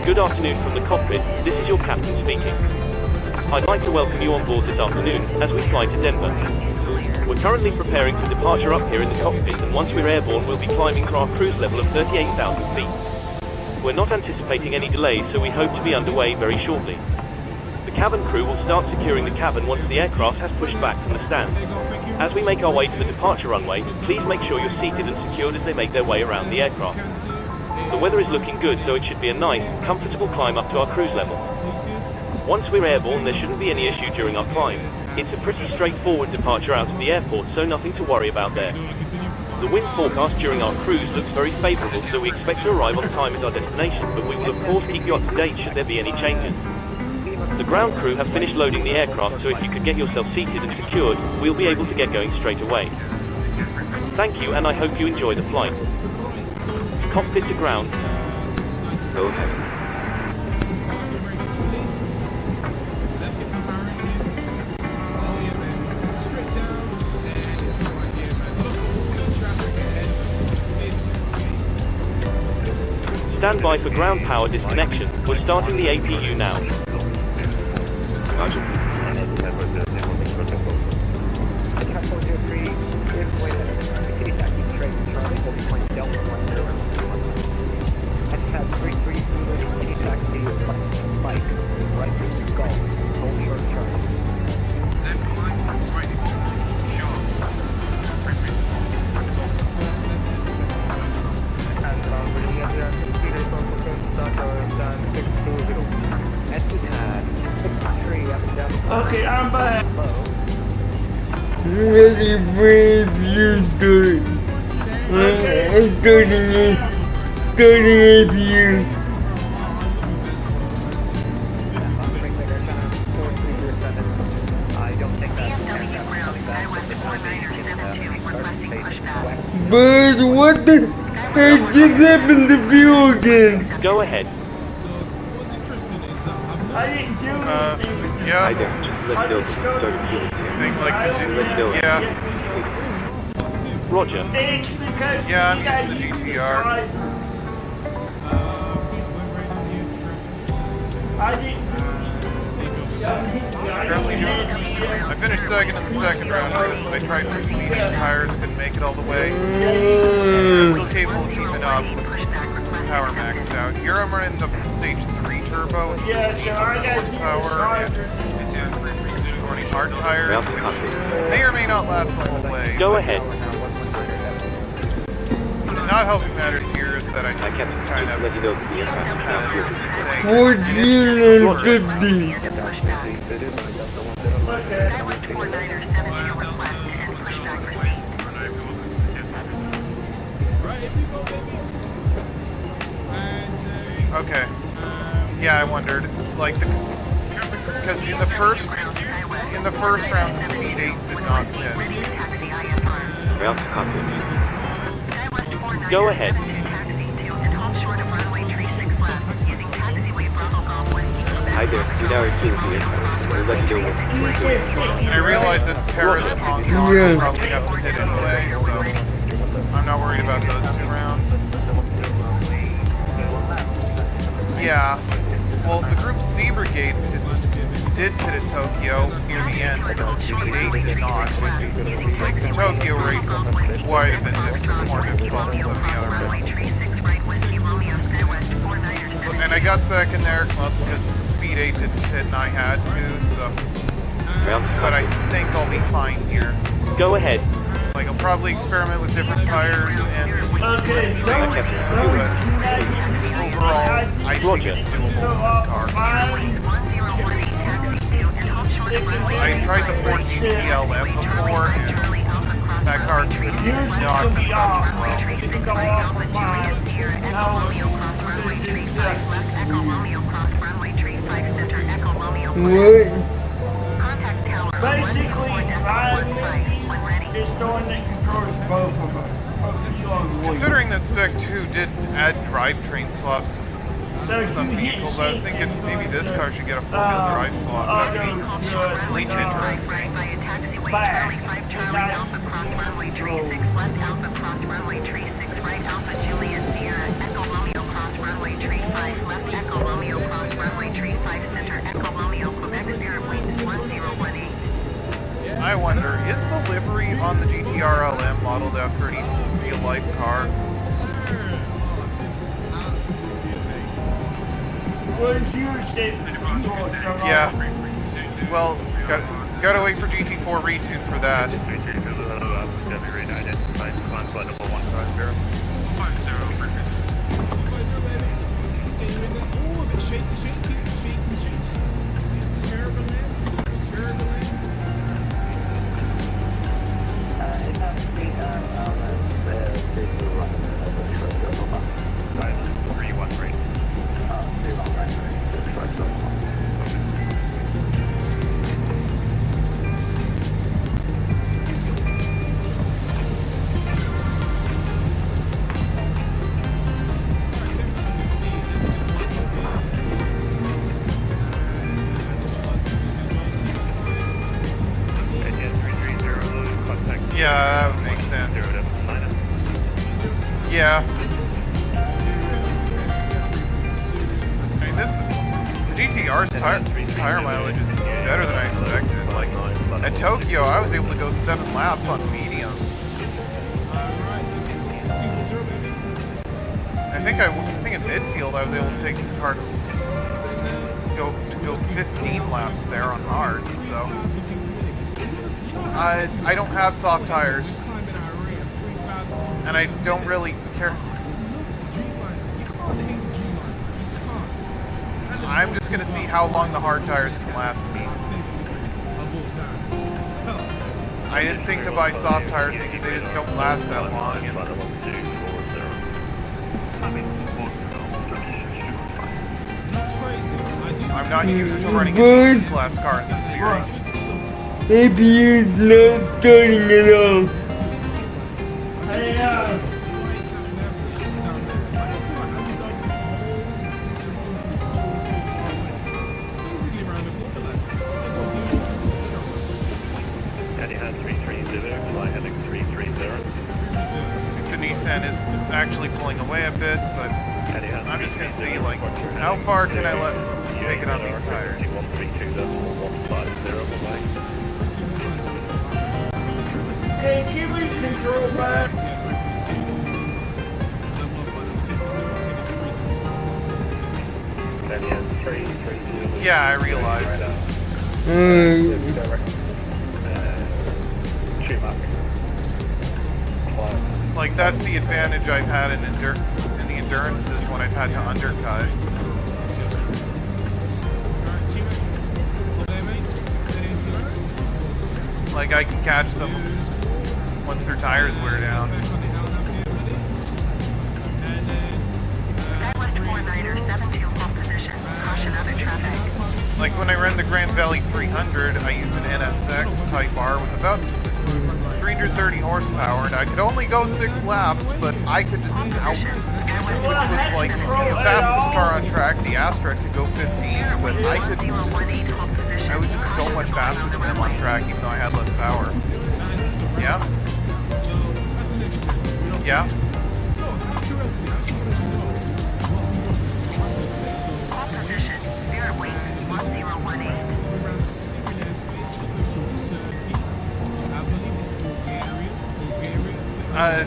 Good afternoon from the cockpit, this is your captain speaking. I'd like to welcome you on board this afternoon as we fly to Denver. We're currently preparing for departure up here in the cockpit, and once we're airborne we'll be climbing for our cruise level of 38,000 feet. We're not anticipating any delays, so we hope to be underway very shortly. The cabin crew will start securing the cabin once the aircraft has pushed back from the stand. As we make our way to the departure runway, please make sure you're seated and secured as they make their way around the aircraft. The weather is looking good, so it should be a nice, comfortable climb up to our cruise level. Once we're airborne, there shouldn't be any issue during our climb. It's a pretty straightforward departure out of the airport, so nothing to worry about there. The wind forecast during our cruise looks very favourable, so we expect to arrive on time at our destination, but we will of course keep you up to date should there be any changes. The ground crew have finished loading the aircraft, so if you could get yourself seated and secured, we'll be able to get going straight away. Thank you, and I hope you enjoy the flight. Cockpit to ground. Go ahead. Stand by for ground power disconnection. We're starting the APU now. Roger. Okay, I'm back. Ready for APU start. Starting APU. Byrd, what the heck just happened to fuel again? Go ahead. I didn't do anything. Yeah. I didn't. Just let go. Think like the yeah. Roger. Yeah, I'm using the GTR. I finished second in the second round because I tried to lead tires, couldn't make it all the way. I'm still capable of keeping up with power maxed out. Here I'm running the stage 3 turbo with power and running hard tires. May or may not last the whole way. Go ahead. Not helping matters here is that I kept kind of 14 and 50. Okay. Yeah, I wondered. Like, because in the first round, the speed 8 did not hit. Route to cockpit. Go ahead. Hi there, we now are keen to you. We'll let you know what to do. And I realize that Paris and Hong Kong will probably have to hit anyway, so I'm not worried about those 2 rounds. Yeah. Well, the Group C Brigade did hit at Tokyo near the end, but the Speed 8 did not. Like, the Tokyo race was quite a bit more difficult than some of the other ones. And I got second there, mostly because the Speed 8 didn't hit and I had to, so... But I think I'll be fine here. Go ahead. Like, I'll probably experiment with different tires and... Okay, but overall, I think it's doable with this car. I tried the 14DLM before, and that car did not perform well. What? Basically, Ryan is the one that controls both of them. Considering that Spec 2 did add drivetrain swaps to some vehicles, I was thinking maybe this car should get a 4-wheel drive swap. That would be at least interesting. I wonder, is the livery on the GTR LM modeled after any real-life car? Yeah. Well, gotta wait for GT4 retune for that. Yeah, that would make sense. Yeah. I mean, the GTR's tire mileage is better than I expected. Like, at Tokyo, I was able to go 7 laps on mediums. I think in midfield, I was able to take this car to go 15 laps there on hards, so... I don't have soft tires, and I don't really care. I'm just gonna see how long the hard tires can last me. I didn't think to buy soft tires because they don't last that long. And I'm not used to running a class car in this series. APU's not starting at all. The Nissan is actually pulling away a bit, but I'm just going to see, like, how far can I let them take it on these tires? Okay, give me control back. Yeah, I realized. Like, that's the advantage I've had in the endurances when I've had to undercut. Like, I can catch them once their tires wear down. Like when I ran the Grand Valley 300, I used an NSX Type R with about 330 horsepower, and I could only go 6 laps, but I could just out, which was like the fastest car on track. The Astra could go 15, but I was just so much faster than them on track, even though I had less power. Yeah. Yeah. Yeah.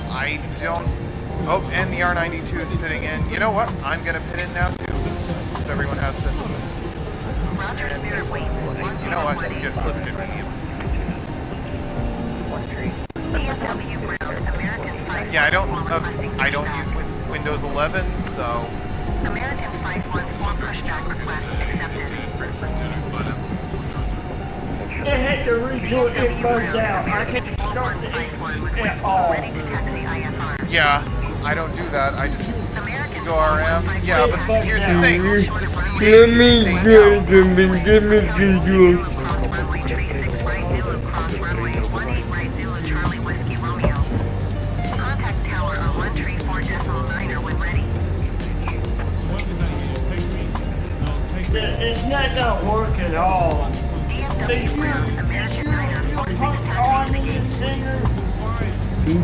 I don't... Oh, and the R92 is pitting in. You know what? I'm gonna pit in now, too. So everyone has to... You know what? Let's get mediums. Yeah, I don't use Windows 11, so... American 514 pushback request accepted. They had to redo it, it burned out. I can't start the engine at all. Yeah, I don't do that. I just go RM. Yeah, but here's the thing. Let me get something. Give me control. It's not gonna work at all.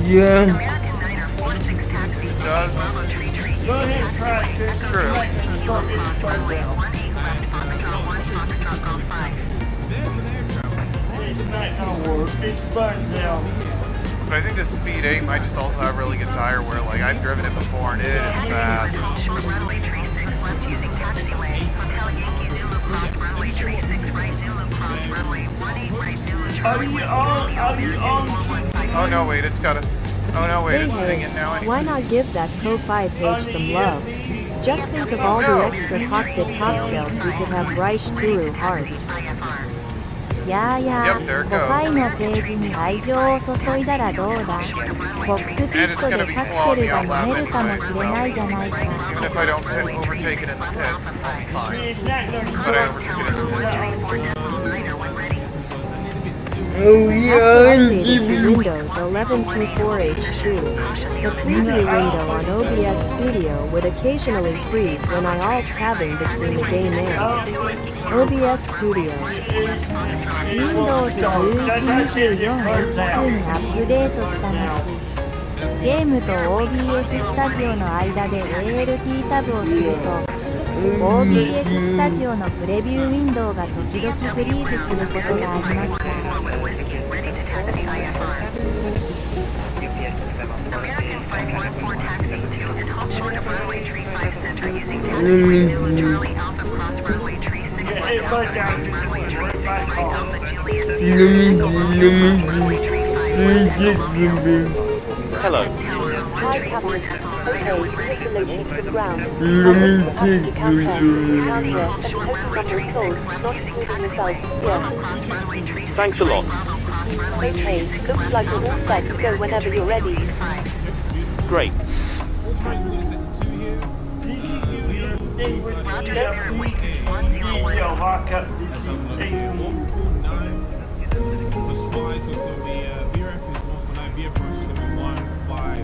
Yeah. It does. Go ahead and try it. True. It's not gonna work. It's burned down. But I think the Speed 8 might just also have really good tire wear. Like, I've driven it before and it is fast. Are you on? Oh no, wait, it's got a... Oh no, wait, it's sitting in now. Why not give that Ko-Fi page some love? Just think of all the extra cockpit cocktails we could have Reich Turu hard. やあやあ、 Yep, there it コ goes. パイのページに愛情を注いだらどうだ。コックピットでカクテルが飲めるかもしれないじゃないか。 Even if I don't overtake it in the pits, I'll be fine. But I overtook it in the pits. Oh yeah, Updated to Windows 11.24H2. The preview window on OBS Studio would occasionally freeze when I alt-tabbing between the game and OBS Studio. Windows 11.24H2 にアップデートしたのし、ゲームと OBS スタジオの間で ALT タブをすると、OBS スタジオのプレビューウィンドウが時々フリーズすることがありました。Hello. Hi, Captain. Okay, isolation to the ground. Let me take you Thanks a lot. Okay, looks like we're all set to go whenever you're ready. Great.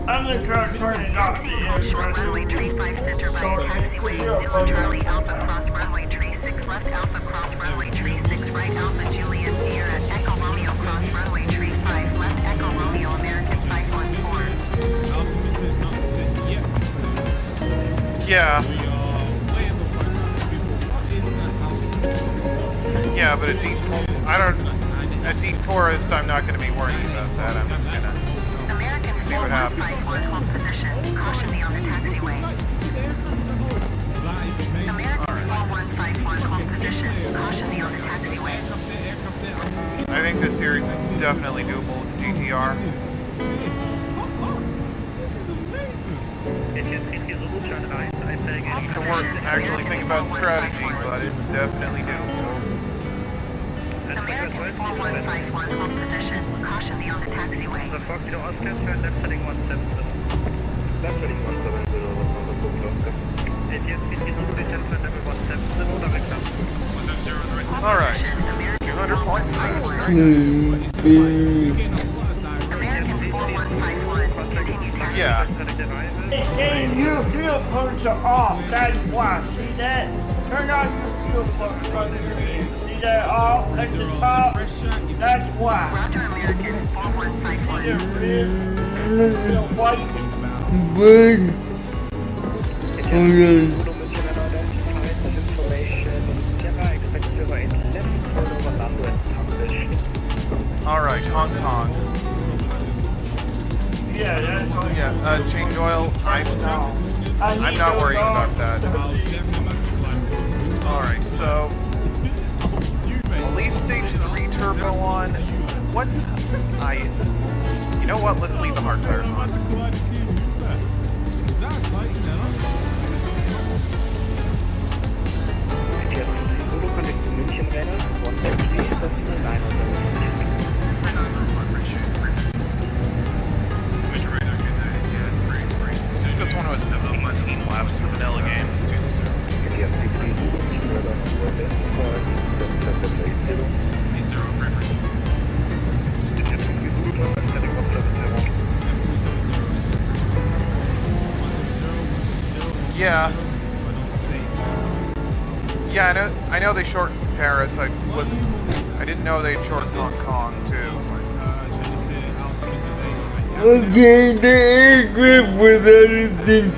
I'm gonna try to turn it off. Runway tree 5 center by taxiway 0 Charlie Alpha Cross Runway tree 6 left Alpha Cross Runway tree 6 right Alpha Juliet Sierra Echo Romeo Cross Runway tree 5 left Echo Romeo American 514. Yeah. Yeah, but at D4 this time, I'm not going to be worried about that. I'm just going to see what happens. I think this series is definitely doable with the GTR. To work, actually think about strategy, but it's definitely doable. 4151, hold position. Caution beyond the taxiway. The Fox, you know, Oscar, turn left heading 170. Left heading 170 on the Google Oscar. ATS, please turn level 170 oder wechseln. Alright. 200 points. Yeah. It's saying your fuel pumps are off, that's why. See that? Turn on your fuel pumps on the screen. See that off at the top? That's why. Roger, American 4151. See the white? Byrd. Hold on. Alright, Hong Kong. Yeah, that's what. Yeah, change oil. I'm not worried about that. Alright, so I'll leave stage 3 turbo on. You know what? Let's leave the hard tires on. This one was 17 laps in the vanilla game. Yeah. Yeah, I know they shortened Paris. I didn't know they shortened Hong Kong too. Okay, the aircraft with everything.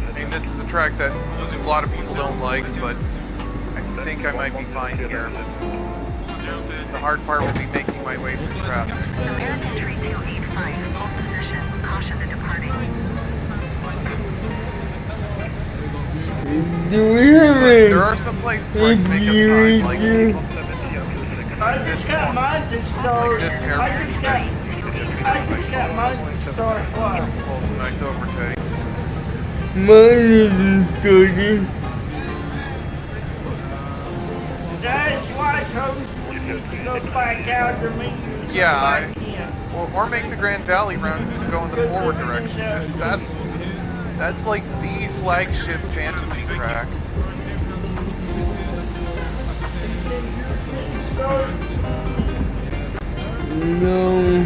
I mean, this is a track that a lot of people don't like, but I think I might be fine here. The hard part will be making my way through traffic. American 3285, hold position. Caution to departing. Do we have a... There are some places where I can make up time, like this one, like this here. I just got mine to start flying. Pull some nice overtakes. Mine isn't starting. That's why I told you to go back out to me. Yeah, or make the Grand Valley round and go in the forward direction. That's like the flagship fantasy track. No.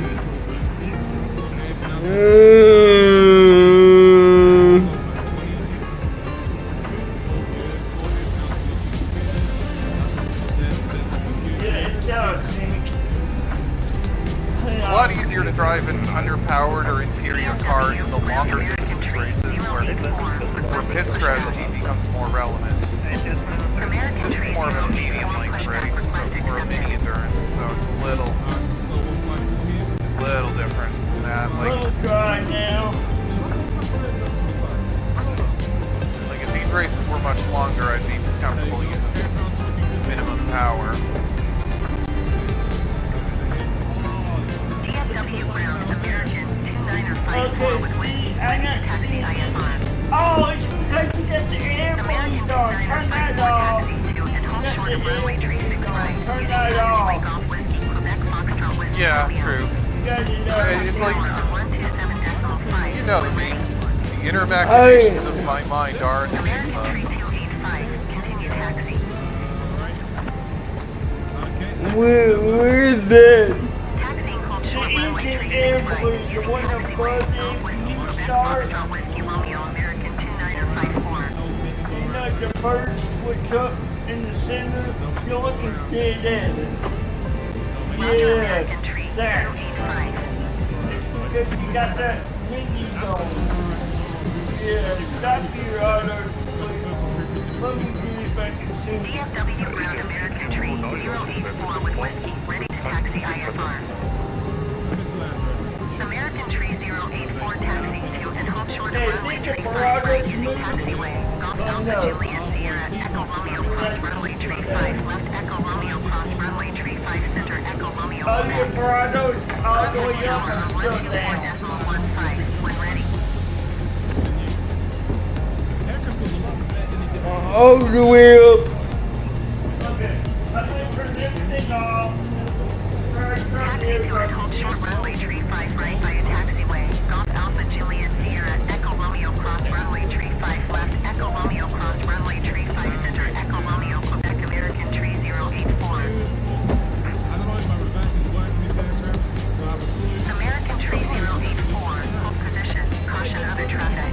It's a lot easier to drive an underpowered or inferior car in the longer distance races where pit strategy becomes more relevant. This is more of a medium length race, or a mini endurance, so it's a little different from that. Like if these races were much longer, I'd be comfortable using minimum power. DFW ground American 2954 with wind ready to taxi IFR. Oh, it's because you get the airplane start. Turn that off. Turn that off. Yeah, true. It's like, you know the inner machinations of my mind are an enigma. Where's that? The engine airplane, the one above it, you start. You know the bird switch up in the center? You're looking dead at it. Yeah, that. Because you got that wingy on. Yeah, stop your auto. Let me see if I can see. DFW ground American 3084 with whiskey ready to taxi IFR. American 3084 taxi to and hold short of runway 35 right using taxiway. Golf Alpha Juliet Sierra Echo Romeo cross runway 35 left Echo Romeo cross runway 35 center Echo Romeo All your Parados all the way up and still down. 124.15 when ready. all the way up. Taxi to and hold short runway 35 right by a taxiway. Golf Alpha Juliet Sierra Echo Romeo cross runway 35 left. Echo Romeo cross runway 35 center. Echo Romeo Quebec American 3084. American 3084. Hold position. Caution other traffic.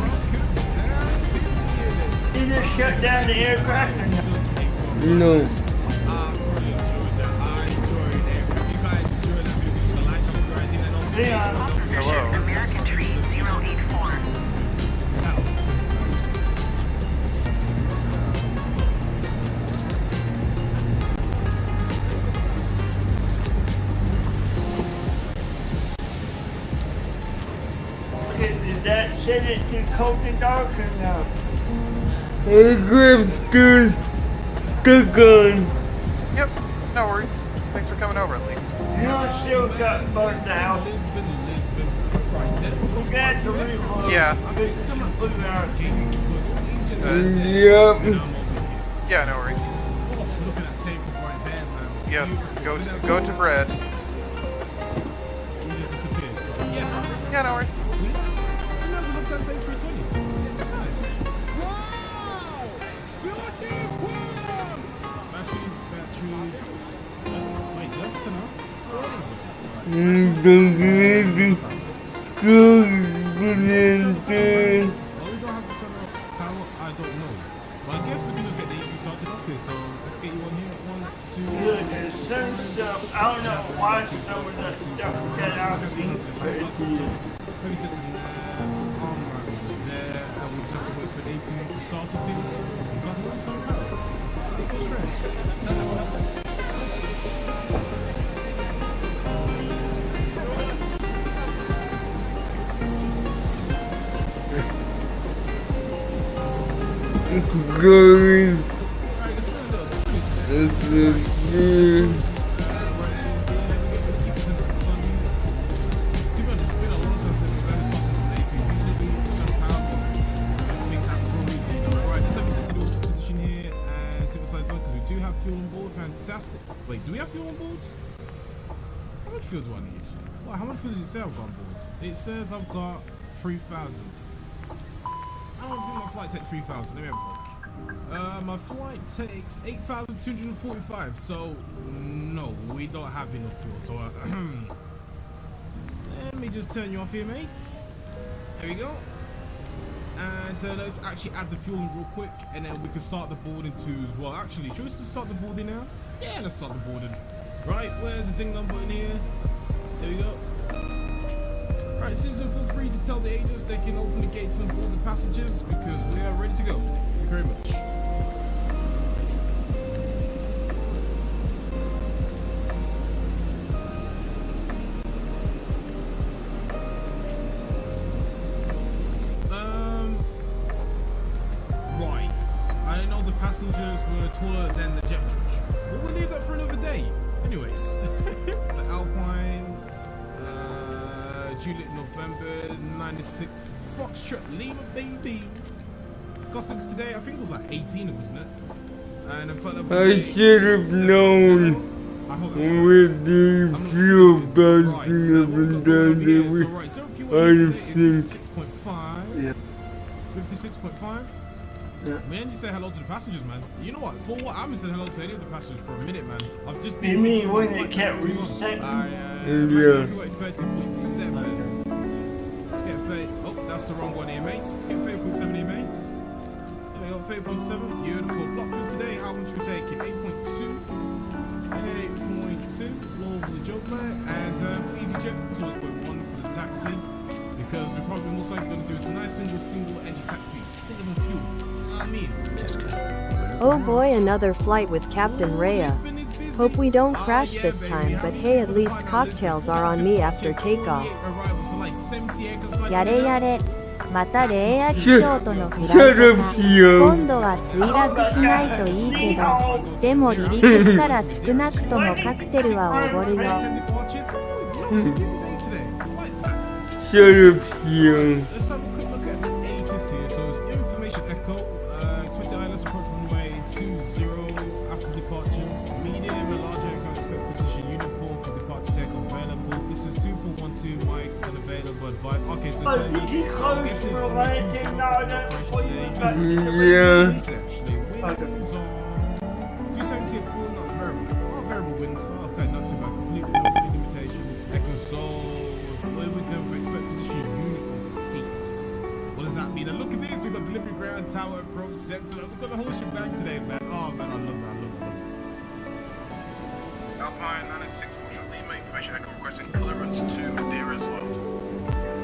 You just shut down the aircraft or no? No. Hello. American Tree 084. Okay, did that set it to cold and dark or no? Aircraft still stuck on. Yep, no worries. Thanks for coming over at least. You know, I still got burnt out. Got to reload. Yeah. This is completely out. Yep. Yeah, no worries. Yes, go to bread. Yeah, no worries. I don't know. But I guess we can just get the EP started off here, so let's get you on here. 1, 2. Look, there's some stuff, I don't know why some of that stuff got out of me, but it's here. Maybe set to the arm right over there, and we'll just have to wait for the EP to start up here. We've got to work some power. Let's go straight. Going. This is here. We do have fuel on board, fantastic. Wait, do we have fuel on board? How much fuel do I need? Well, how much fuel does it say I've got on board? It says I've got 3,000. I don't think my flight takes 3,000. Let me have a look. My flight takes 8,245. So no, we don't have enough fuel. So let me just turn you off here, mates. There we go. And let's actually add the fuel in real quick, and then we can start the boarding too as well. Actually, should we just start the boarding now? Yeah, let's start the boarding. Right, where's the ding dong button here? There we go. Right, Susan, feel free to tell the agents they can open the gates and board the passengers because we are ready to go. Thank you very much. Right. I know the passengers were taller than the jet bridge. But we'll leave that for another day. Anyways, the Alpine. Juliet November 96 Foxtrot Lima baby. Classics today, I think it was like 18, wasn't it? And I should have known with the fuel bouncing up and down there. I have seen 56.5. Yeah. 56.5. Yeah. We need to say hello to the passengers, man. You know what? For what I haven't said hello to any of the passengers for a minute, man. I've just been. You mean when they kept resetting? Yeah. 30.7. Let's get 30. Oh, that's the wrong one here, mates. Let's get 30.7 here, mates. There we go, 30.7. Beautiful. Block fuel today. How much we take it? 8.2. 8.2. Low for the Joker. And for EasyJet, it's always 0.1 for the taxi. Because we're probably most likely going to do a nice single engine taxi. Saving fuel. I mean, Oh boy, another flight with Captain Rhea. Hope we don't crash this time, but hey, at least cocktails are on me after takeoff. やれやれ。またレイヤ機長とのフライトか。今度は墜落しないといいけど、でも離陸したら少なくともカクテルはおごるよ。Shut up, young. Let's have a quick look at the ILS here. So it's information echo. Expected ILS approach runway 20 after departure. Medium and large aircraft expect position uniform for departure takeoff available. This is 2412 mic unavailable advice. Okay, so I'm guessing it's runway 20 operation today. Yeah. Actually, winds on 270 at full knots variable winds. Okay, not too bad. Completely no limitations. Echo Soul. Where we can expect position uniform for takeoff. What does that mean? And look at this. We've got delivery ground tower approach center. We've got the whole shebang today, man. Oh man, I love that. Alpine 96 Lima, information echo requesting clearance to Madeira as well.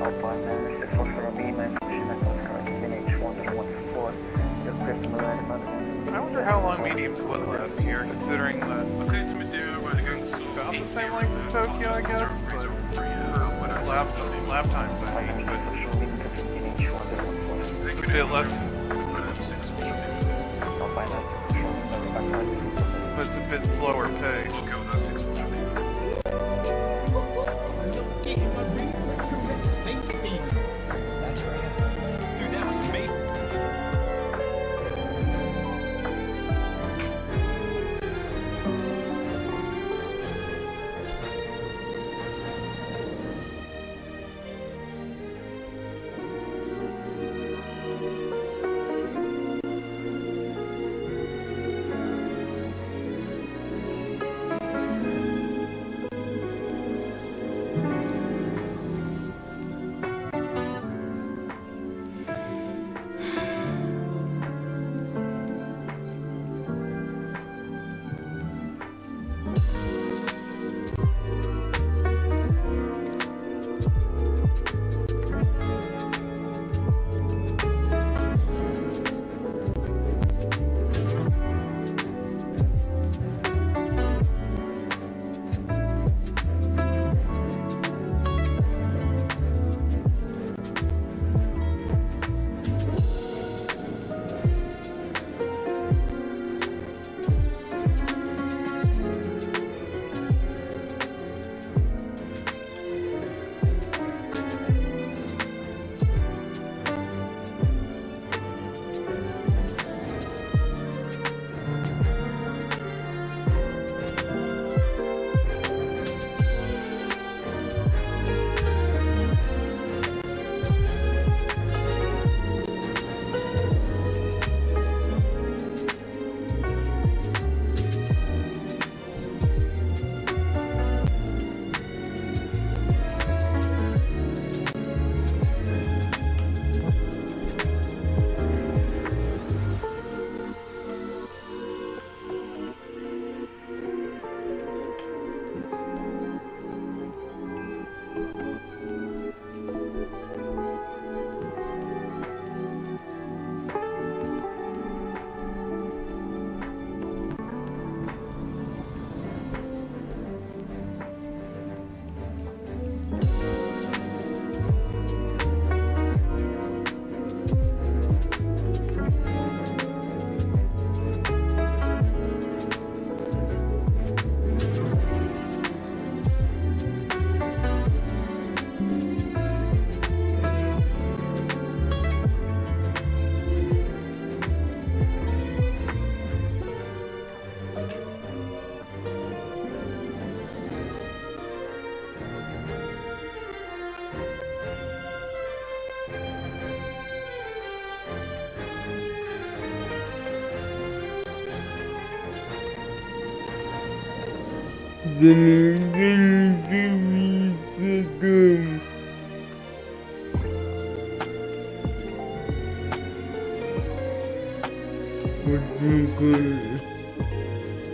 Alpine 96 Lima, information echo requesting NH114. I wonder how long mediums would last here, considering that Okay, to Madeira, right against about the same length as Tokyo, I guess, but for lap times, I mean, but a bit less. But it's a bit slower pace. That's right. 2,000 feet.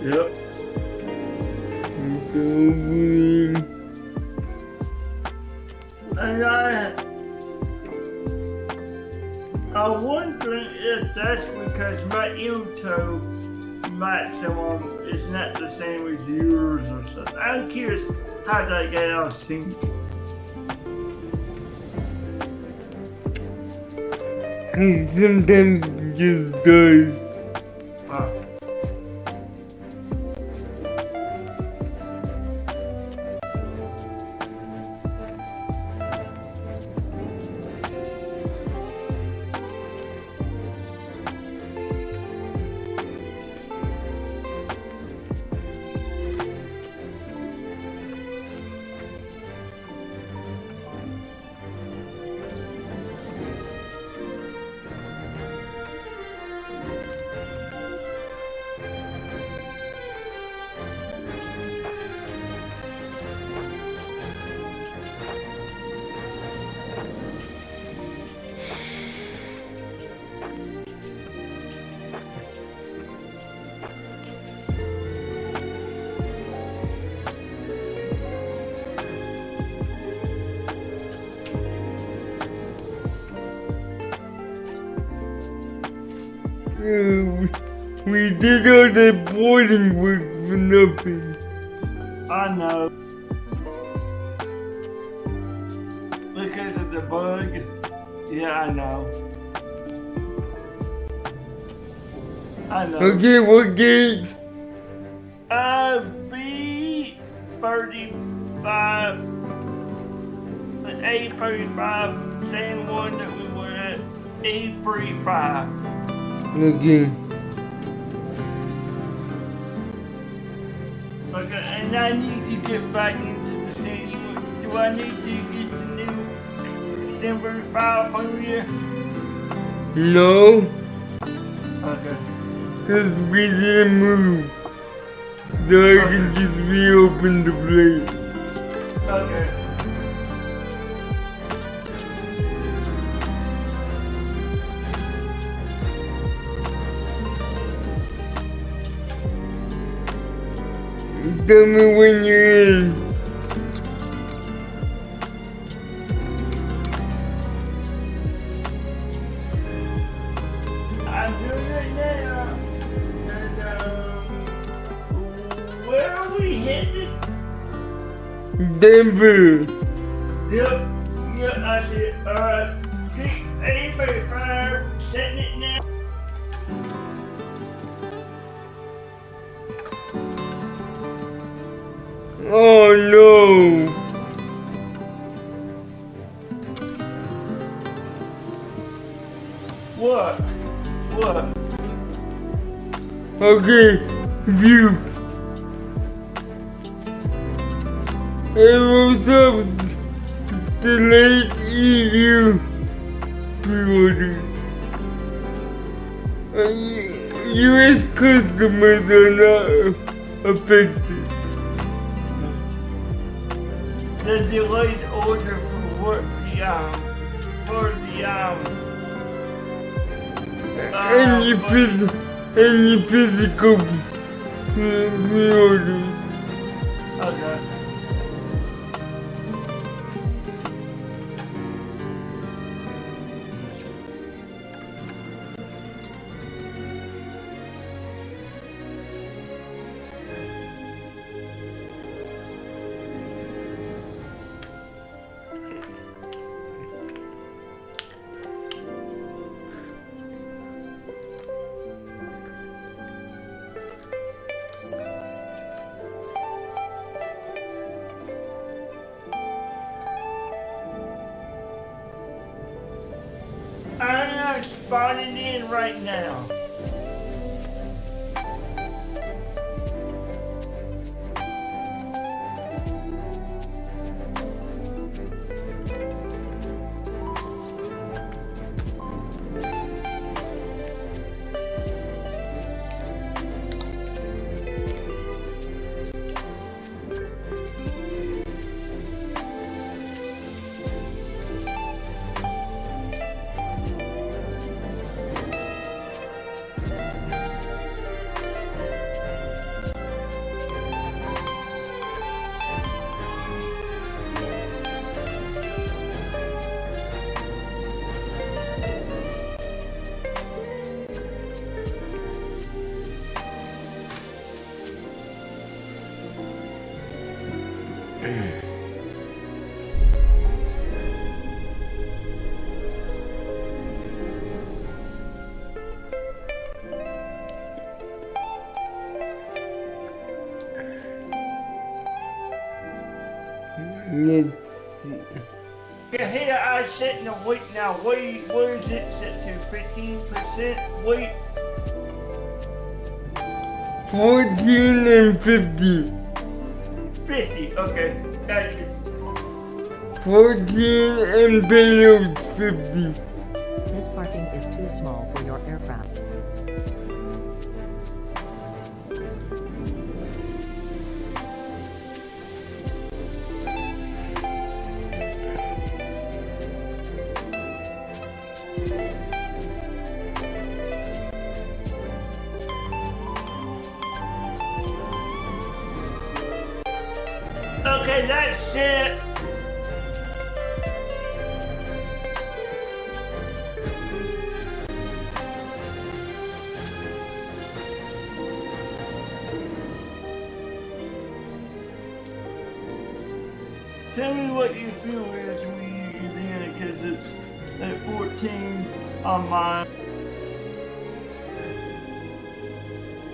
Yep. And I'm wondering if that's because my Ilto maximum is not the same as yours or something. I'm curious how that get out sync. It sometimes just does. We did all that boarding work for nothing. I know. Because of the bug. Yeah, I know. I know. Okay, what gate? B35. The A35. Same one that we were at. A35. Okay. Okay, and I need to get back into the city. Do I need to get the new December 5 from you? No, Okay. cause we didn't move. So I can just reopen the plate. Okay. Tell me when you're in. I'm doing it now. And, where are we headed? Denver. Yep, I see it. Alright. A35, setting it now. Oh no. What? Okay, view. Aerosubs delayed EU pre-orders. US customers are not affected. The delayed order for any physical pre-orders. Okay. I'm spotted in right now. Let's see. Yeah, here I set in the weight now. Weight, where is it set to? 15% weight? 14 and 50. 50, okay. Gotcha. 14 and payloads 50. This parking is too small for your aircraft. Okay, that's it. Tell me what your fuel is when you use it, because it's at 14 on mine.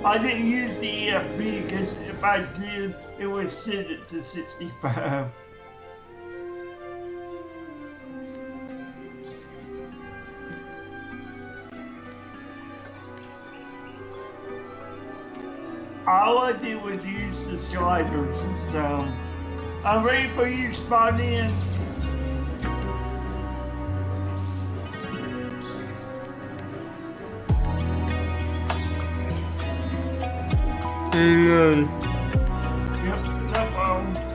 I didn't use the EFB because if I did, it would set it to 65. All I did was use the sliders this time. I'm ready for you to spot in. Hang on. Yep, no problem.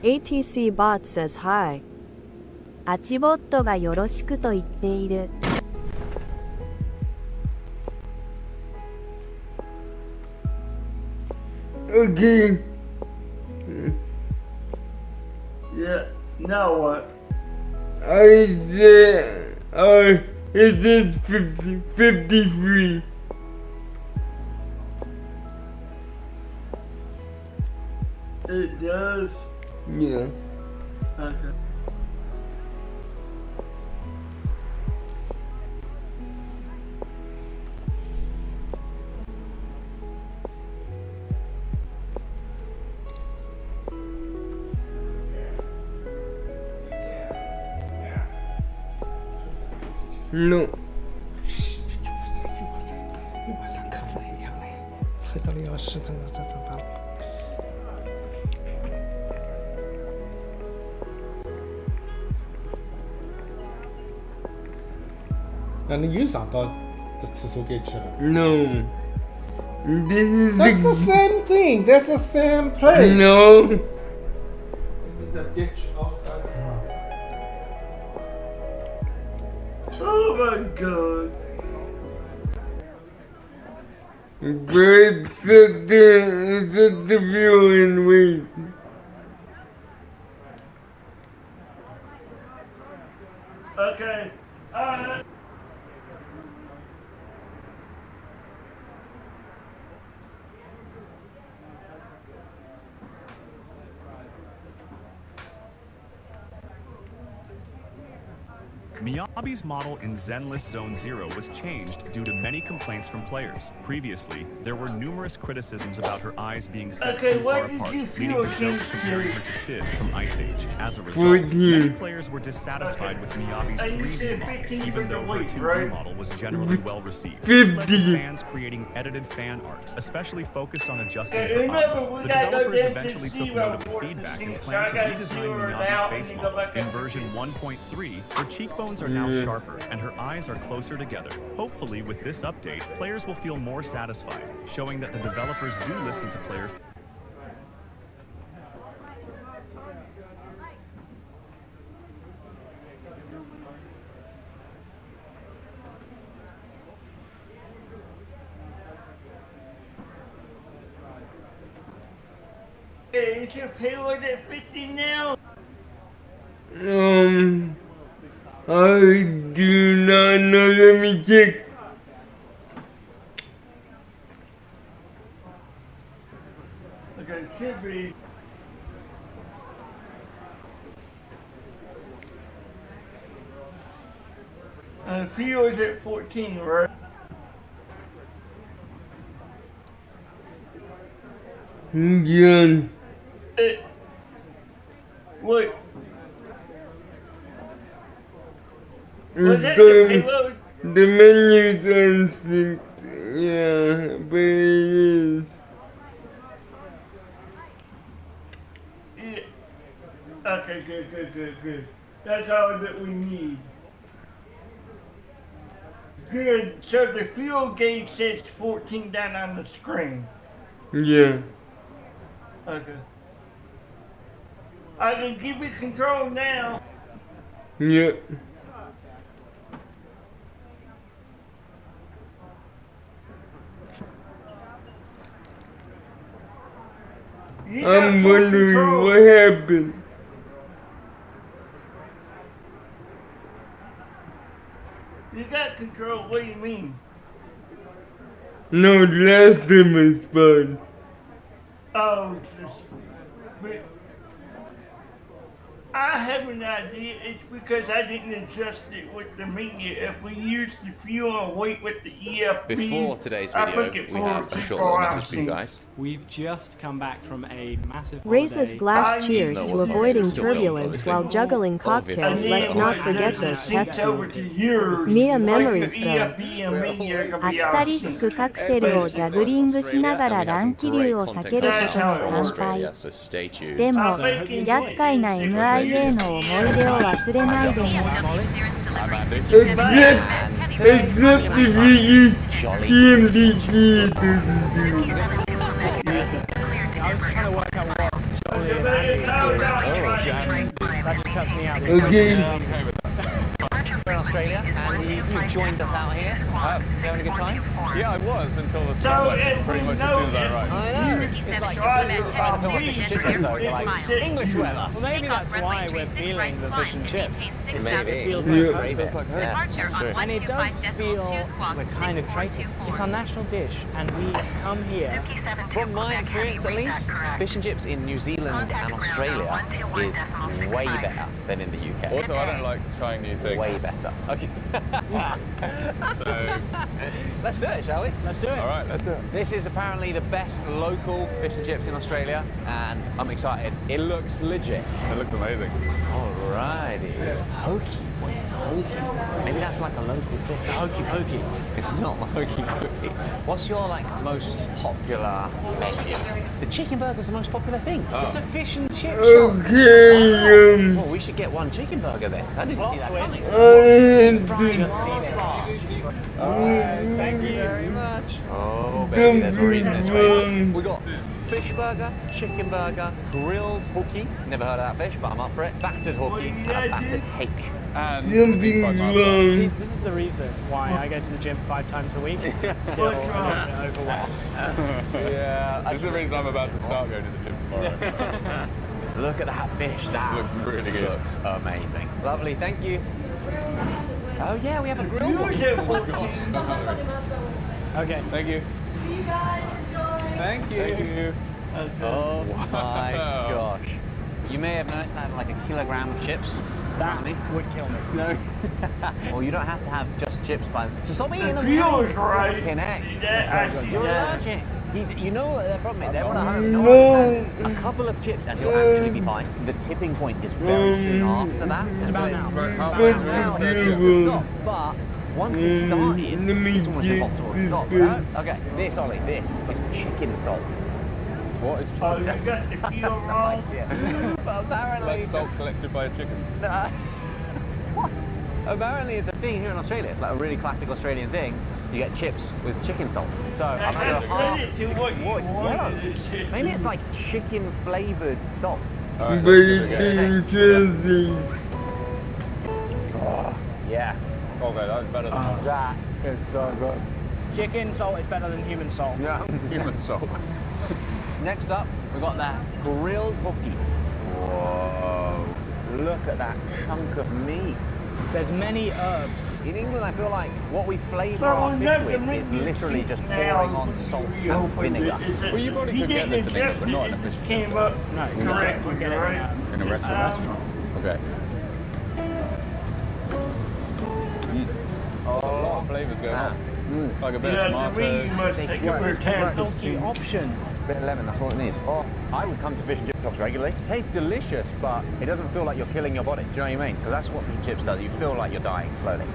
ATC bot says hi. アチボットがよろしくと言っている。Okay. Yeah, now what? I said, it says 53. It does? Yeah. Okay. No. 晚上看了一样的，猜到了要是真的在长大了。那你又上到这厕所间去了 No. This is That's the same thing. That's the same place. No. The ditch outside. Oh my god. Great, set the view and wait. Okay. Miyabi's model in Zenless Zone 0 was changed due to many complaints from players. Previously, there were numerous criticisms about her eyes being set too far apart, leading to jokes comparing her to Sid from Ice Age. As a result, many players were dissatisfied with Miyabi's 3D model, even though her 2D model was generally well received. This led to fans creating edited fan art, especially focused on adjusting her eyes. The developers eventually took note of the feedback and planned to redesign Miyabi's face model. In version 1.3, her cheekbones are now sharper and her eyes are closer together. Hopefully, with this update, players will feel more satisfied, showing that the developers do listen to player feedback. Is your payload at 50 now? I do not know. Let me check. Okay, it should be. Fuel is at 14, right? Yeah. Wait. The menu's instinct. Yeah, but it is. Yeah. Okay, good. That's all that we need. Good. So the fuel gauge says 14 down on the screen. Yeah. Okay. I can give you control now. Yep. I'm wondering what happened. You got control, what do you mean? No, last time was fun. Oh, but I have an idea. It's because I didn't adjust it with the menu. If we use the fuel and wait with the EFB, Before today's video, we have a short little message for you guys. We've just come back from a massive Raises glass cheers to avoiding turbulence while juggling cocktails. Let's not forget those test Mia memories though. アスタリスクカクテルをジャグリングしながら乱気流を避けることの乾杯。でも、厄介な MIA の思い出を忘れないでね。Except if you use PMDG, it doesn't do it. I was trying to work out what. cuts me out. Okay. I'm okay with that. We're in Australia, and you've joined us out here. You having a good time? Yeah, I was until the sun went pretty much as soon as I arrived. I know. It's like as soon as we decided to film a fish and chip episode, we're like, English weather. Well, maybe that's why we're feeling the fish and chips. Maybe. It feels Yeah. like It feels like home. That's true. And it does feel we're kind of traitors. It's our national dish, and we come here. From my experience, at least, fish and chips in New Zealand and Australia is way better than in the UK. Also, I don't like trying new things. Way better. Okay. So, Let's do it, shall we? Let's do it. all right, let's do it. This is apparently the best local fish and chips in Australia, and I'm excited. It looks legit. It looks amazing. Alrighty. Hokey. What's hokey? Maybe that's like a local fish. Hokey pokey. It's not hokey pokey. What's your like most popular menu? The chicken burger's the most popular thing. Oh. It's a fish and chip shop. Okay. Well, we should get one chicken burger then. I didn't see that coming. Thank you very much. Oh, baby, there's a reason it's famous. We got fish burger, chicken burger, grilled hooky. Never heard of that fish, but I'm up for it. Battered hooky and a battered cake. And Jumping See, this is the reason why I go to the gym 5 times a week. Still overweight. Yeah. this is the reason I'm about to start going to the gym tomorrow. Look at that fish. That Looks really good. Looks amazing. Lovely, thank you. Oh yeah, we have a grill one. Oh my gosh. Okay. Thank you. See you guys. Enjoy. Thank you. Oh my gosh. You may have noticed I have like a kilogram of chips. That would kill me. No. Well, you don't have to have just chips, but just stop eating them. Feels right. You're allergic. You know what the problem is? Everyone at home knows a couple of chips and you'll actually be fine. The tipping point is very soon after that. It's about now. Now it's stop. But once it's started, it's almost impossible to stop. Okay, this, Ollie, this is chicken salt. What is Oh, chicken? you got the feel wrong. But apparently... Like salt collected by a chicken. What? Apparently it's a thing here in Australia. It's like a really classic Australian thing. You get chips with chicken salt. So I'm going to half chicken. What is yellow? Maybe it's like chicken flavoured salt. Right, very interesting. Oh, yeah. Okay, that's better than mine. That is so good. Chicken salt is better than human salt. Yeah. Human salt. Next up, we've got that grilled hooky. Whoa. Look at that chunk of meat. There's many herbs. In England, I feel like what we flavour our fish with is literally just pouring on salt and vinegar. Well, you probably could get this in England, but not in a fish and chip shop. No, correct. We get it In a restaurant. Okay. Oh, a lot of flavours going on. Like a bit of tomato. It's a great healthy option. Bit of lemon, that's all it needs. Oh, I would come to fish and chip shops regularly. It tastes delicious, but it doesn't feel like you're killing your body. Do you know what I mean? Because that's what fish and chips does. You feel like you're dying slowly.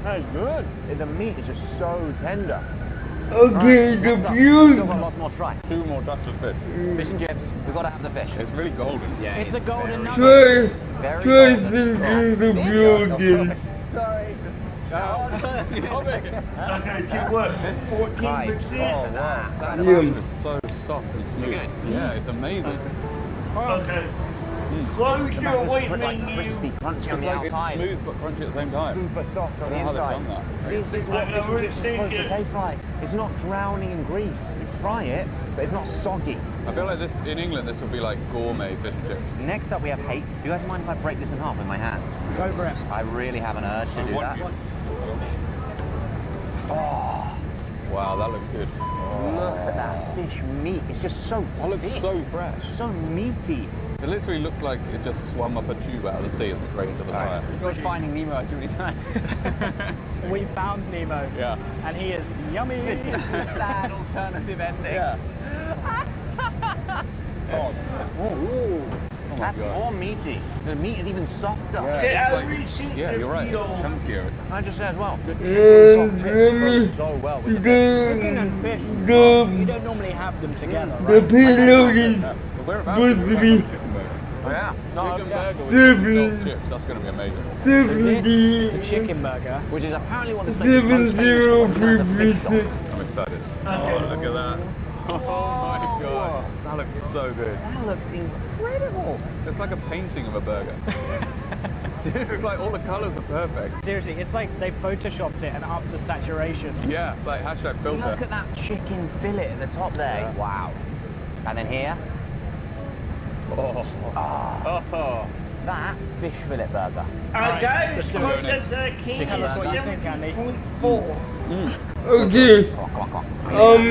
That is good. The meat is just so tender. Okay, the Still view. got lots more to try. 2 more ducks of fish. Fish and chips. We've got to have the fish. It's really golden. Yeah, It's the golden nugget. Try thinking the view again. Sorry. Stop it. Okay, keep what? 14%? That is so soft and smooth. Good. Yeah, it's amazing. Okay. Close your weight like menu. crispy, crunchy on It's the like outside. it's smooth but crunchy at the same time. Super soft on I the don't know how inside. they've done that. This is what fish and chips are supposed to taste like. It's not drowning in grease. You fry it, but it's not soggy. I feel like this in England, this would be like gourmet fish and chips. Next up, we have hake. Do you guys mind if I break this in half with my hands? Go for it. I really have an urge to do that. Oh, Wow, that looks good. look at that fish meat. It's just so That looks thick. so fresh. So meaty. It literally looks like it just swam up a tube out of the sea and straight into the fire. We're finding Nemo too many times. We found Nemo. Yeah. And he is yummy. This is the sad alternative ending. Yeah. Ooh. That's God. more meaty. The meat is even softer. Yeah, you're right. It's chunkier. Can I just say as well, the And chicken salt so well with the Chicken and fish, you don't normally have them together, the right? payload is We're about supposed to be Oh, yeah. chicken burger with Seven. salt chips. That's going to be amazing. 70, The chicken burger. Which is apparently what this place is most famous for. 70 I'm excited. Oh, look at that. Oh my gosh. That That looks so good. That looks incredible. It's like a painting of a burger. Dude, it's like all the colours are perfect. Seriously, it's like they photoshopped it and upped the saturation. Yeah, like hashtag filter. Look at that chicken fillet at the top there. Yeah. Wow. And then here. Oh. That fish fillet burger. Guys, concepts Tell us what you think, Andy. Okay,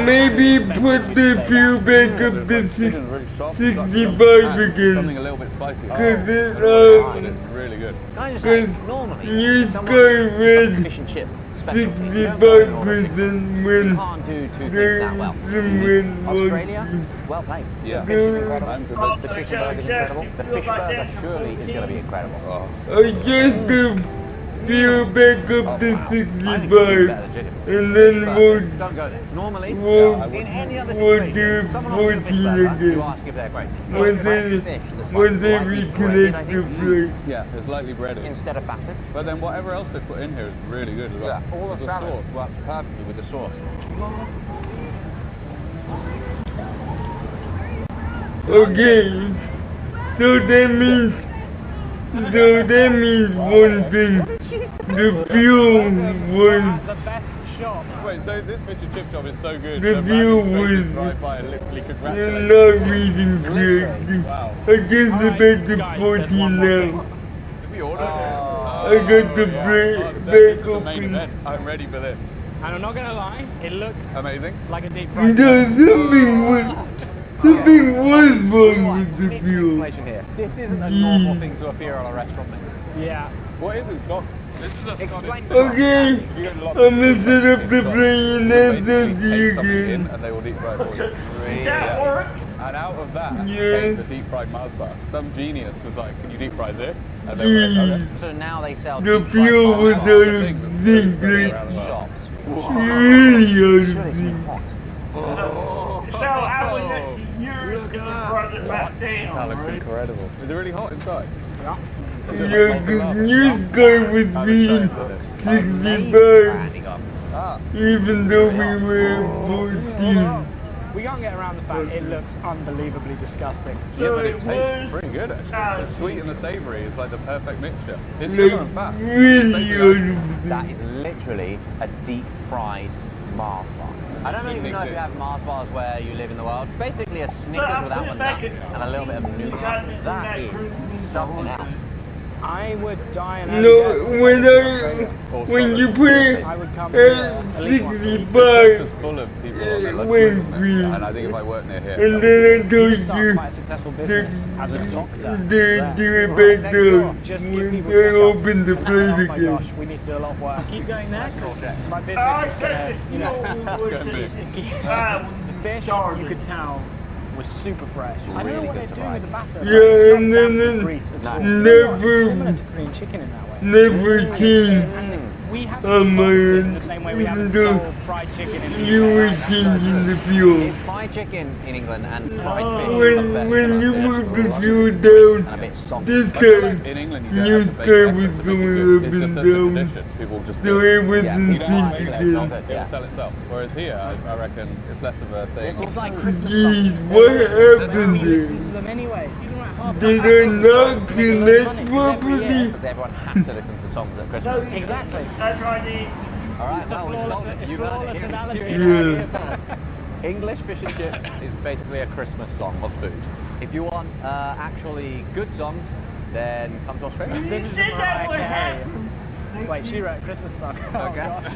maybe put the fuel back up to 65 again. Something a little bit spicy. Cause it's Can really good. I just say, Cause normally, you someone sky red fish and chip specialty. 65% when You can't do two things that well. Australia, well played. Yeah. The fish is incredible. The chicken burger is incredible. The fish burger surely is going to be incredible. I just fuel back up to 65 and then we'll Don't go there. Normally, in any other we'll situation, do someone orders a fish 14 burger, again. you ask if they're great. Once they reconnect the flight. Yeah, it's lightly breaded. Instead of battered. But then whatever else they put in here is really good as well. Yeah, all the sauce. salad works perfectly with the sauce. Okay, so that means one thing. The fuel was The best shop. Wait, so this fish and chip shop is so good. The view was right by and literally congratulated. not reading correctly. Wow. I guess the back to 14 now. Did we order it? I got the This back is the main open. event. I'm ready for this. And I'm not gonna lie, it looks Amazing. like a deep fried. There's something was wrong with the fuel. Here. This isn't a normal thing to appear on a restaurant menu. Yeah. What is it, Scott? This is a Explain. Okay, I'm gonna set up the plane and then see you something in again. and they will deep fry for you. Did that work? And out of that Yes. came the deep fried Mars bar. Some genius was like, can you deep fry this? And they were like, okay. So now they sell The deep fried fuel Mars was bars out of things that's sync, going like, around the world. shops. really out of Should it be sync. hot? So I went up to yours and brought it back down. That looks right? incredible. Is it really hot inside? Yeah. Yeah, the news guy was reading 65, even though we were 14. We can't get around the fact it looks unbelievably disgusting. Yeah, but it tastes pretty good actually. The sweet and the savoury is like the perfect mixture. It's sugar and fat. Really out of That is literally a deep fried Mars bar. I don't even know if you have Mars bars where you live in the world. Basically a Snickers without the nuts and a little bit of nougat. That is something else. I would die an No, when you put it I would come at It's 65, just full of people on their lunch went break. green. And I think if I worked near here, And then I told start you quite a successful business as a doctor. they do it back down Just give when people they checkups. open the And plate oh my again. gosh, we need to do a lot of work. Keep going there, 'cause my business is gonna, you know, the fish you could tell was super fresh. I don't know what they're doing with the batter. Yeah, and then Grease at all. never, Similar to Korean chicken in that way. never changed We have on my end, the same way we even haven't though sold fried chicken in the you UK. were changing the fuel. It's fried chicken in England and fried fish. When you moved the fuel down, and a bit salty. this time, in England you new don't have to sky bake was breakfast to make going it good. up It's and just such a down, tradition. People just so do it was Yeah, in you don't have to sync make it, again. it will sell itself. Whereas here, I reckon it's less of a thing. It's like Christmas Jeez, songs. what We happened listen to there? them anyway. Even like half Did past I not Christmas, connect every year. properly? Because everyone has to listen to songs at Christmas. Exactly. That's right. All right, well, we've solved it. You've heard flawless it. analogy. Yeah. English fish and chips is basically a Christmas song of food. If you want actually good songs, then come to Australia. This is the Mariah Carey. Wait, she wrote a Christmas song. Oh, Okay. gosh.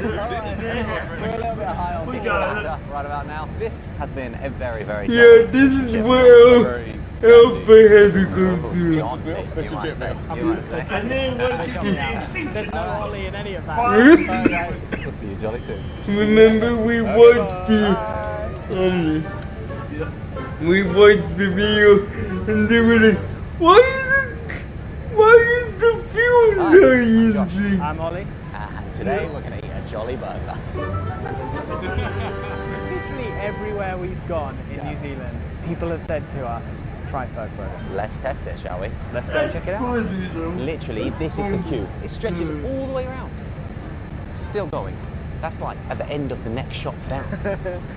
We're a little bit high on people right about now. This has been a very, very Yeah, this is where Alpha has to go through. Fish and chip meal. And then once you do There's no Ollie in any of that. We'll see you jolly soon. Remember we watched the video and they were like, why is the fuel dying? I'm Ollie. And today we're going to eat a jolly burger. Literally everywhere we've gone in New Zealand, people have said to us, try Ferg Burger. Let's test it, shall we? Let's go check it out. Literally, this is the queue. It stretches all the way around. Still going. That's like at the end of the next shop down.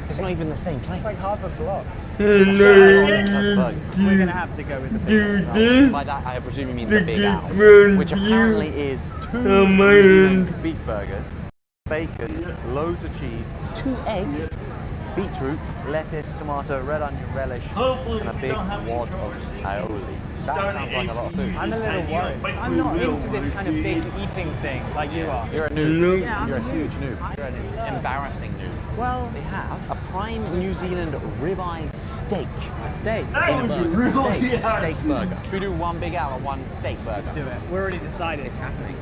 It's not even the same place. It's like half a block. Hello, We're gonna have to go with the do biggest size. this By that, I presume you mean to the Big get Al, round which you apparently is 2 on my New Zealand end. beef burgers, bacon, loads of cheese, 2 eggs, beetroot, lettuce, tomato, red onion relish, and a big wad of aioli. That sounds like a lot of food. I'm a little worried. I'm not into this kind of big eating thing like you are. You're a noob. Yeah, I'm You're a noob. huge noob. You're an embarrassing noob. Well, They have a prime New Zealand ribeye steak. a steak. In a burger. A steak. Yeah. Steak burger. Should we do 1 Big Al and 1 steak burger? Let's do it. We're already decided. It's happening.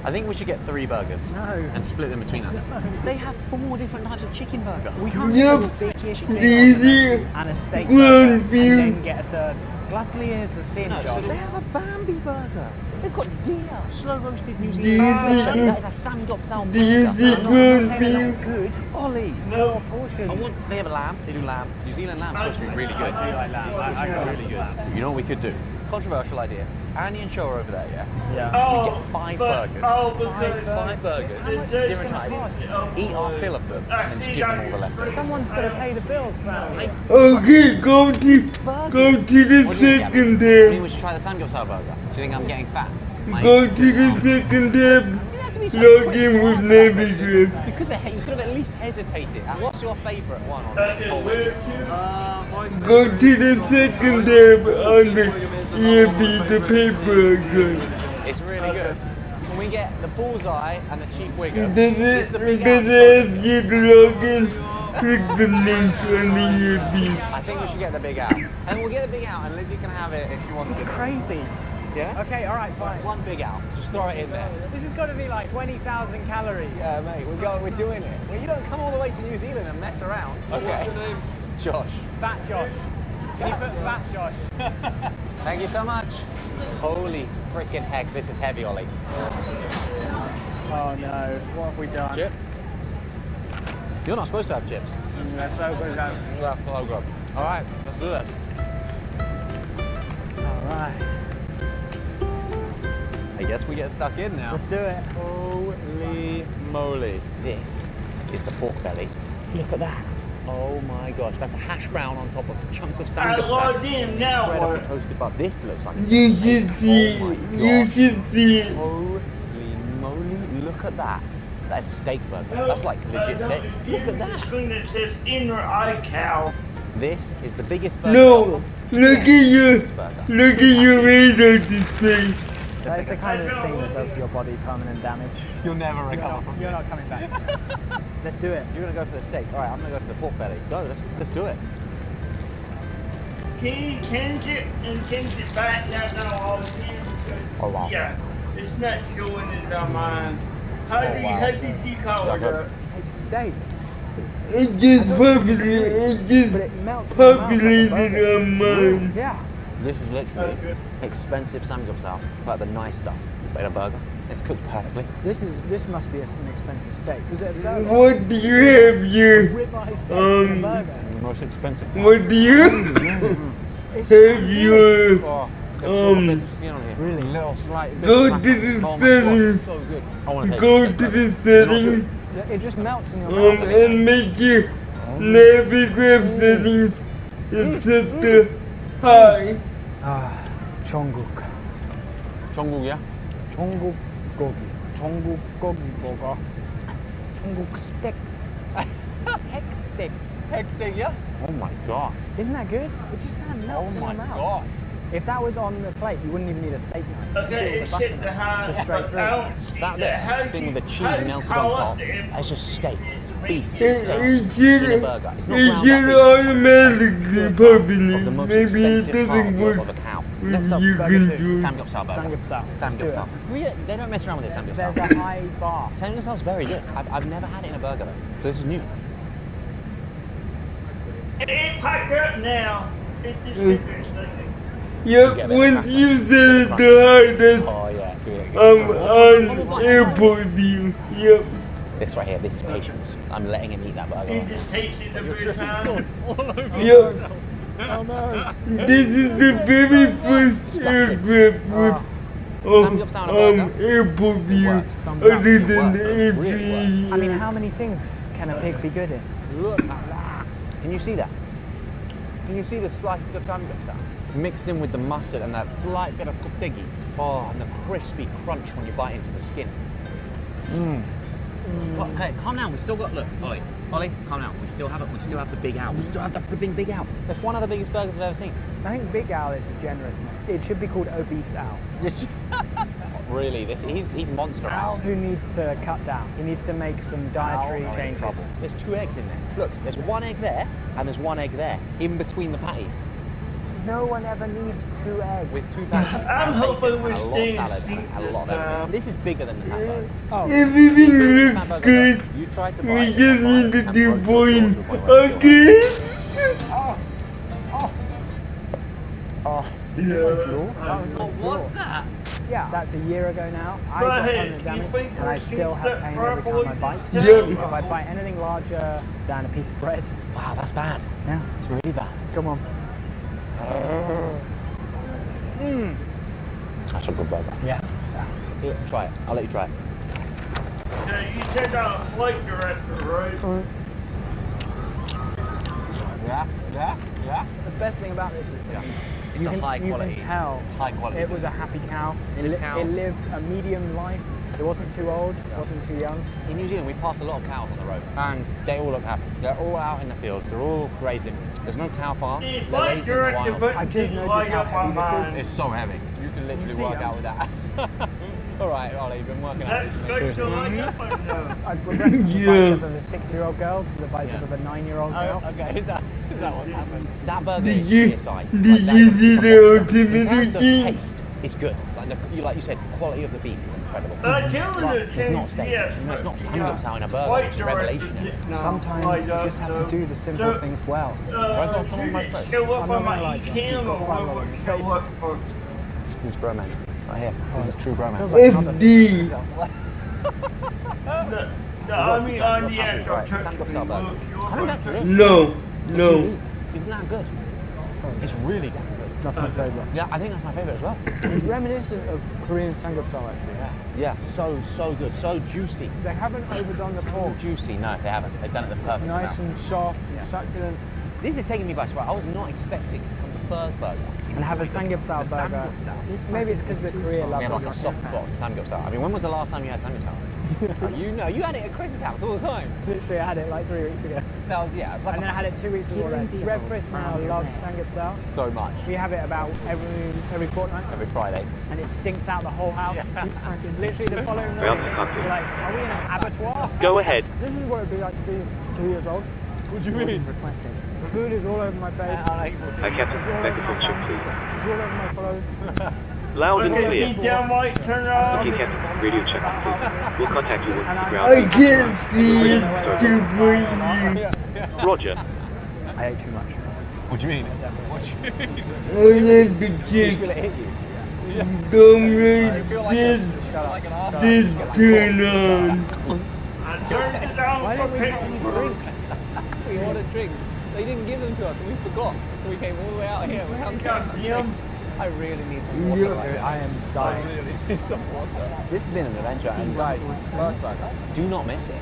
I think we should get 3 burgers. No. And split them between us. They have 4 different types of chicken burger. We can't Yep. get the biggest thing Easy. and a steak One burger view. and then get a third. Gluttony is a sin, No, so John. they have a Bambi burger. They've got deer, slow roasted New Do Zealand you burger. think- That is a samgyeopsal Do you burger. think I'm not one saying they're view? not good. Ollie. No portions. I want, they have a lamb, they do lamb. New Zealand lamb's supposed to be really good. I do like lamb. I got Really good. You know what we could do? Controversial idea. Annie and Show are over there, yeah? Yeah. We get 5 burgers. Because 5 burgers, much is 0 it gonna types. cost? Eat our fill of them, and then just give them all the leftovers. Someone's got to pay the bills, man. Okay, go to the What do you think, second Gabby? tab. I mean, we should try the samgyeopsal burger. Do you think I'm getting fat? Go to the second tab. You have to be so Log quick in to with answer that Navy question. Grip. You could have at least hesitated. What's your favourite one on this whole menu? Go to the second tab on the EFB, the paper gun. It's really good. When we get the bullseye and the chief wigger, Does it's the it big ask you to log in? Click the link on the EFB. I think we should get the big out. And we'll get the big out and Lizzie can have it if she wants It's it. crazy. Yeah? Okay, all right, fine. 1 big out. Just throw it in there. This has got to be like 20,000 calories. Yeah, mate, we're doing it. Well, you don't come all the way to New Zealand and mess around. Okay. What's your name? Josh. Fat Josh. Can you put Fat Josh? Thank you so much. Holy freaking heck, this is heavy, Ollie. Oh no, what have we done? Chip? You're not supposed to have chips. They're so good. You have flow grub. All right, let's do it. All right, I guess we get stuck in now. let's do it. Holy moly. This is the pork belly. Look at that. Oh my gosh, that's a hash brown on top of chunks of I samgyeopsal. logged in now, Bread up boy. and toasted butter. This looks like You should see, you should see. Holy moly, look at that. That is a steak burger. That's like legit steak. Look at The that. screen that says inner eye cow. This is the biggest burger. No, look at your radar display. That's the kind of thing that does your body permanent damage. You'll never recover from You're not coming back. Let's do it. You're gonna go for the steak. All right, I'm gonna go for the pork belly. Go, let's do it. Can you change it and change it back now? No, all Oh wow. Yeah, it's not showing it on mine. How Oh, wow. did you call it up? It's steak. It just populated, But it melts in your mouth like a populated burger. on mine. Yeah. This is literally expensive samgyeopsal, like the nice stuff. But a burger. It's cooked perfectly. This must be an expensive steak. Was it a sirloin? What do you have here? Ribeye steak and a burger. The most expensive. What do you It's so have good. your, Oh, there's little bits of skin on here. Really? Little slight bits go of to crackle. the Oh my God, settings, so good. I want to take go this to steak the burger. settings, It just melts in your mouth. and make your Navigraph settings and set the high. Chongguk. Chongguk, yeah? Chongguk gogi. Chongguk gogi burger. Chongguk steak. Heck steak. Heck steak, yeah? Oh my gosh. Isn't that good? It just kind of melts Oh in my your mouth. gosh. If that was on the plate, you wouldn't even need a steak knife. Okay, You it's could do hit it with the butter high. just straight through. I don't see That that. How there, do thing you- with the how cheese do you melted call on up top, the it's just steak. It's beef. It It's steak. it In a should, burger. It's not it ground should up automatically of populate. the most Maybe it expensive part doesn't of work of a cow. with Next up, you burger two. control. samgyeopsal burger. Samgyeopsal. Let's do it. Samgyeopsal. They don't mess around with this samgyeopsal. There's a high bar. Samgyeopsal's very good. I've never had it in a burger though, so this is new. It packed up now. It just figures something. Yep, once you set it to high, that's Oh yeah, on airport view. Yep. This right here, this is patience. I'm letting him eat that burger. He just takes it every time. Yep. Oh no. This is the very first aircraft with pay-per-view other than the I mean, how many things can a pig be good in? Look at that. Can you see that? Can you see the slices of samgyeopsal? Mixed in with the mustard and that slight bit of kottegi. Oh, and the crispy crunch when you bite into the skin. Okay, calm down. We still got, look, Ollie, calm down. We still have the big owl. We still have the flipping big owl. That's one of the biggest burgers I've ever seen. I think Big Owl is a generous name. It should be called Obese Owl. Really, he's monster Owl owl. who needs to cut down. He needs to make some dietary changes. There's 2 eggs in there. Look, there's 1 egg there and there's 1 egg there, in between the patties. No one ever needs 2 eggs. With 2 patties. I'm hoping we're and a lot staying of salad seat and a lot of this everything. time. This is bigger than the hamburger. Everything looks good. You tried to buy We it, just need to do point again. What was that? Yeah, that's a year ago now. I got permanent damage and I still have pain every time I bite. If I bite anything larger than a piece of bread. Wow, that's bad. Yeah. It's really bad. Come on. That's a good burger. Yeah. Here, try it. I'll let you try it. Yeah, you said flight director, right? Yeah. The best thing about this is that It's a high quality. You can tell It's high quality. it was a happy cow. It lived a medium life. It wasn't too old. It wasn't too young. In New Zealand, we passed a lot of cows on the road, and they all look happy. They're all out in the fields. They're all grazing. There's no cow farms. They're raised in the wild. I just noticed how heavy this is. It's so heavy. You can literally work out with that. All right, Ollie, you've been working out. Seriously. I'd regret the bicep of a 6-year-old girl to the bicep of a 9-year-old girl. Oh, okay, is that what happened? That burger Did is you sheer size. see the ultimate In terms of thing? taste, it's good. Like you said, the quality of the beef is incredible. But It's not steak. It's not samgyeopsal in a burger, which is revelation. Sometimes you just have to do the simple things well. Have I got some on my face? I'm not gonna lie, Josh, you've got quite a lot on your face. This is bromance. Right here. This is true bromance. FD. I mean, on the actual Samgyeopsal burger. Coming back to this. No. Isn't that good? It's really damn good. That's my favourite. Yeah, I think that's my favourite as well. It's reminiscent of Korean samgyeopsal actually. Yeah, so good, so juicy. They haven't overdone the pork. Juicy, no, they haven't. They've done it the perfect Nice amount. and soft, succulent. This is taking me by surprise. I was not expecting to come to Byrd Burger And have a samgyeopsal burger. Maybe it's because the Korea We had love like a soft box samgyeopsal. I mean, when was the last time you had samgyeopsal? You know, you had it at Chris's house all the time. Literally, I had it like 3 weeks ago. That was, yeah. It was like And then I had it 2 weeks before that. Red Chris now loves samgyeopsal. so much. We have it about every fortnight. Every Friday. And it stinks out the whole house. Literally the following Round morning, to cockpit. we're like, are we in an abattoir? Go ahead. This is what it'd be like to be 2 years old. What do you mean? Requested. The food is all over my face. Hi, Captain. Megaphone check, please. It's all over my clothes. Loud and clear. Downright turn on. Okay, Captain. Radio check, please. We'll contact you once the ground. I can't see it to bring you. Roger. I ate too much. What do you mean? I have to check. Don't make this turn on. Why didn't we get any drinks? We ordered drinks. They didn't give them to us and we forgot. So we came all the way out here. We found I really need some water. I am dying. I really need some water. This has been an adventure, and guys, Byrd Burger, do not miss it.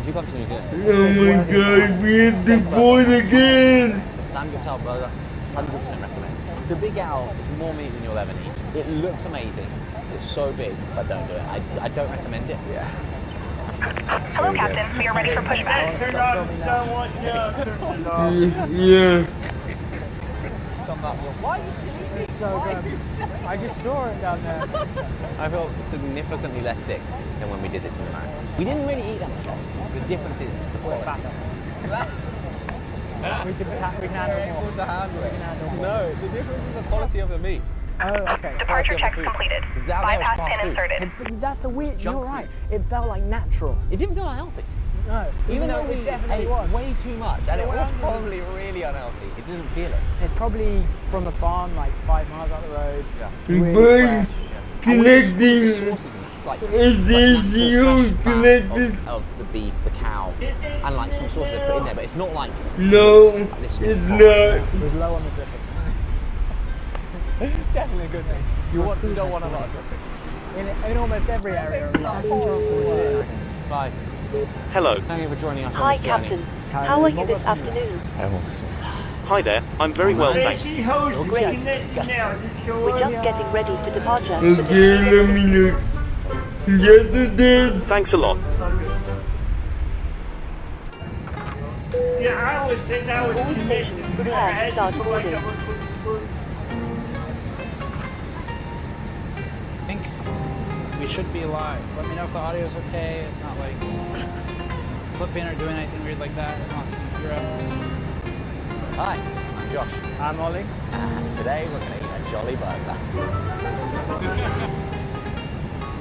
If you come to New Zealand, Oh my god, we have to board again! the samgyeopsal burger, 100% recommend. The Big Owl is more meat than you'll ever need. It looks amazing. It's so big, but don't do it. I don't recommend it. Yeah. Hello, Captain. We are ready for pushback. Yeah. Why are you still eating? So good. I just saw it down there. I felt significantly less sick than when we did this in America. We didn't really eat that much else. The difference is the quality. We can handle more. No, the difference is the quality of the meat. Oh, okay. Departure checks completed. Bypass pin inserted. That's the weird. You're right. It felt like natural. It didn't feel unhealthy. No, Even though it we definitely ate was. way too much, and it was probably really unhealthy. It didn't feel it. It's probably from a farm like 5 miles up the road. Yeah. Really Byrd fresh. connecting. It's like SACO connected. of the beef, the cow, and like some sauces they put in there, but it's not like No, this it's fat. not. It was low on the drippings. Definitely a good thing. You don't want a lot of dripping. in almost every area of life. Bye. Hello. Thank you for joining us. Hi, Captain. How are you this afternoon? Hi there. I'm very well, thanks. Great. We're just getting ready for departure. Okay, let me know. Yes, it did. Thanks a lot. Yeah, I always think I was connected, but I had to go like I was I think we should be live. Let me know if the audio's okay. It's not like flipping or doing anything weird like that. It's not Europe. Hi, I'm Josh. I'm Ollie. And today we're going to eat a jolly burger.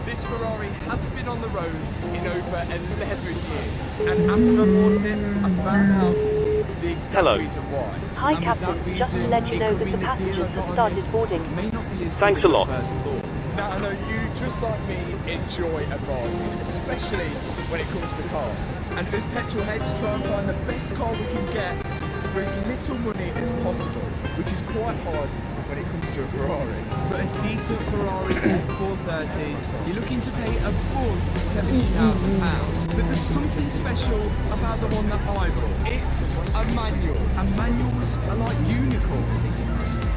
This Ferrari hasn't been on the road in over 11 years. And after I bought it, I found out the exact reason why. Hi, Captain. Just to let you know that the passengers have started boarding. Thanks a lot. Now, I know you, just like me, enjoy a ride, especially when it comes to cars. And as petrol heads try and find the best car we can get for as little money as possible, which is quite hard when it comes to a Ferrari. For a decent Ferrari 430, you're looking to pay above £70,000. But there's something special about the one that I bought. It's a manual, and manuals are like unicorns.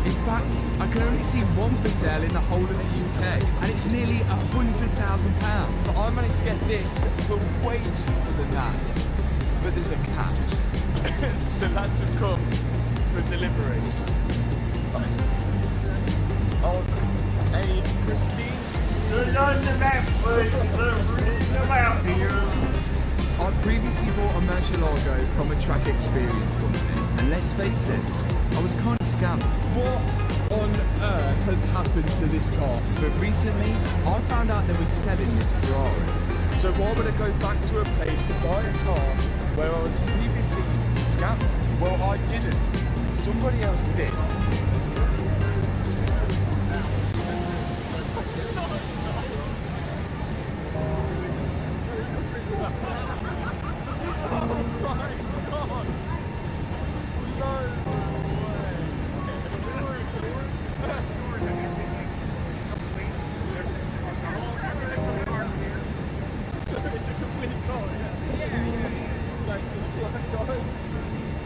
In fact, I can only see one for sale in the whole of the UK, and it's nearly £100,000. But I managed to get this for way cheaper than that. But there's a catch. The lads have come for delivery of a pristine I previously bought a Murcielago from a track experience company, and let's face it, I was kind of scammed. What on earth has happened to this car? But recently, I found out they were selling this Ferrari. So why would I go back to a place to buy a car where I was previously scammed? Well, I didn't. Somebody else did.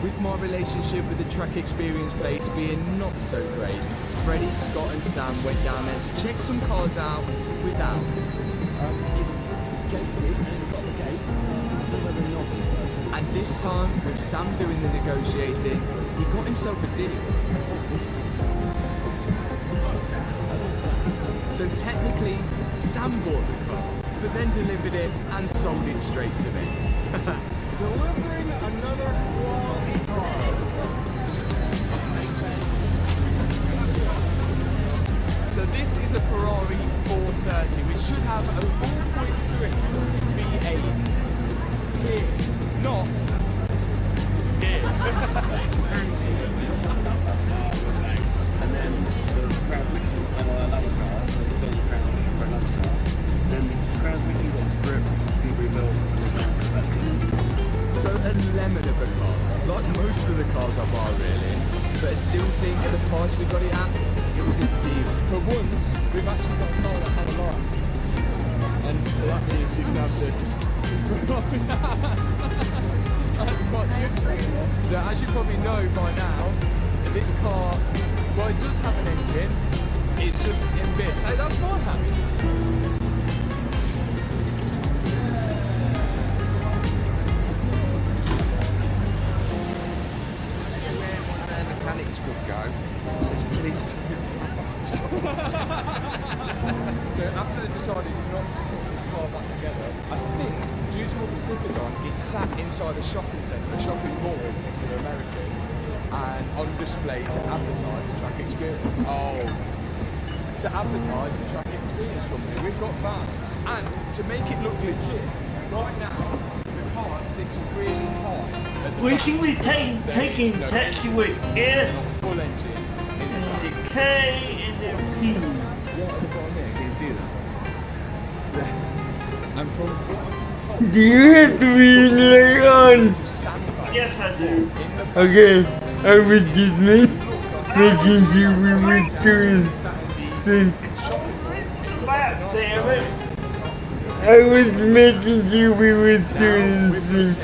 With my relationship with the track experience base being not so great, Freddie, Scott and Sam went down there to check some cars out without. It's gated and it's got the gate. And this time, with Sam doing the negotiating, he got himself a deal. So technically, Sam bought the car, but then delivered it and sold it straight to me. Delivering another quality car. So this is a Ferrari 430, which should have a 4.3 V8 here, not here. And then the transmission on another car, so it's still the transmission for another car. Then the transmission got stripped, be rebuilt, So a lemon of a car, like most of the cars I buy really, but I still think at the price we got it at, it was a deal. For once, we've actually got a car that had a light, and that means you can have to. So as you probably know by now, this car, well it does have an engine, it's just in bits. Hey, that's my habit. mechanics could go. Says, please. So after they decided not to put this car back together, I think due to all the stickers on, it sat inside a shopping centre, a shopping mall in America, and on display to advertise the track experience. To advertise the track experience company. We've got vans, and to make it look legit, right now the car sits really high. We can be taking taxi with S, full engine, the K, and the P. Yeah, at the bottom here, can you see that? And from bottom to top. Do you have to be like on? Yes, I do. Okay, I was just making sure we were doing sync. Back there, I was making sure we were doing things.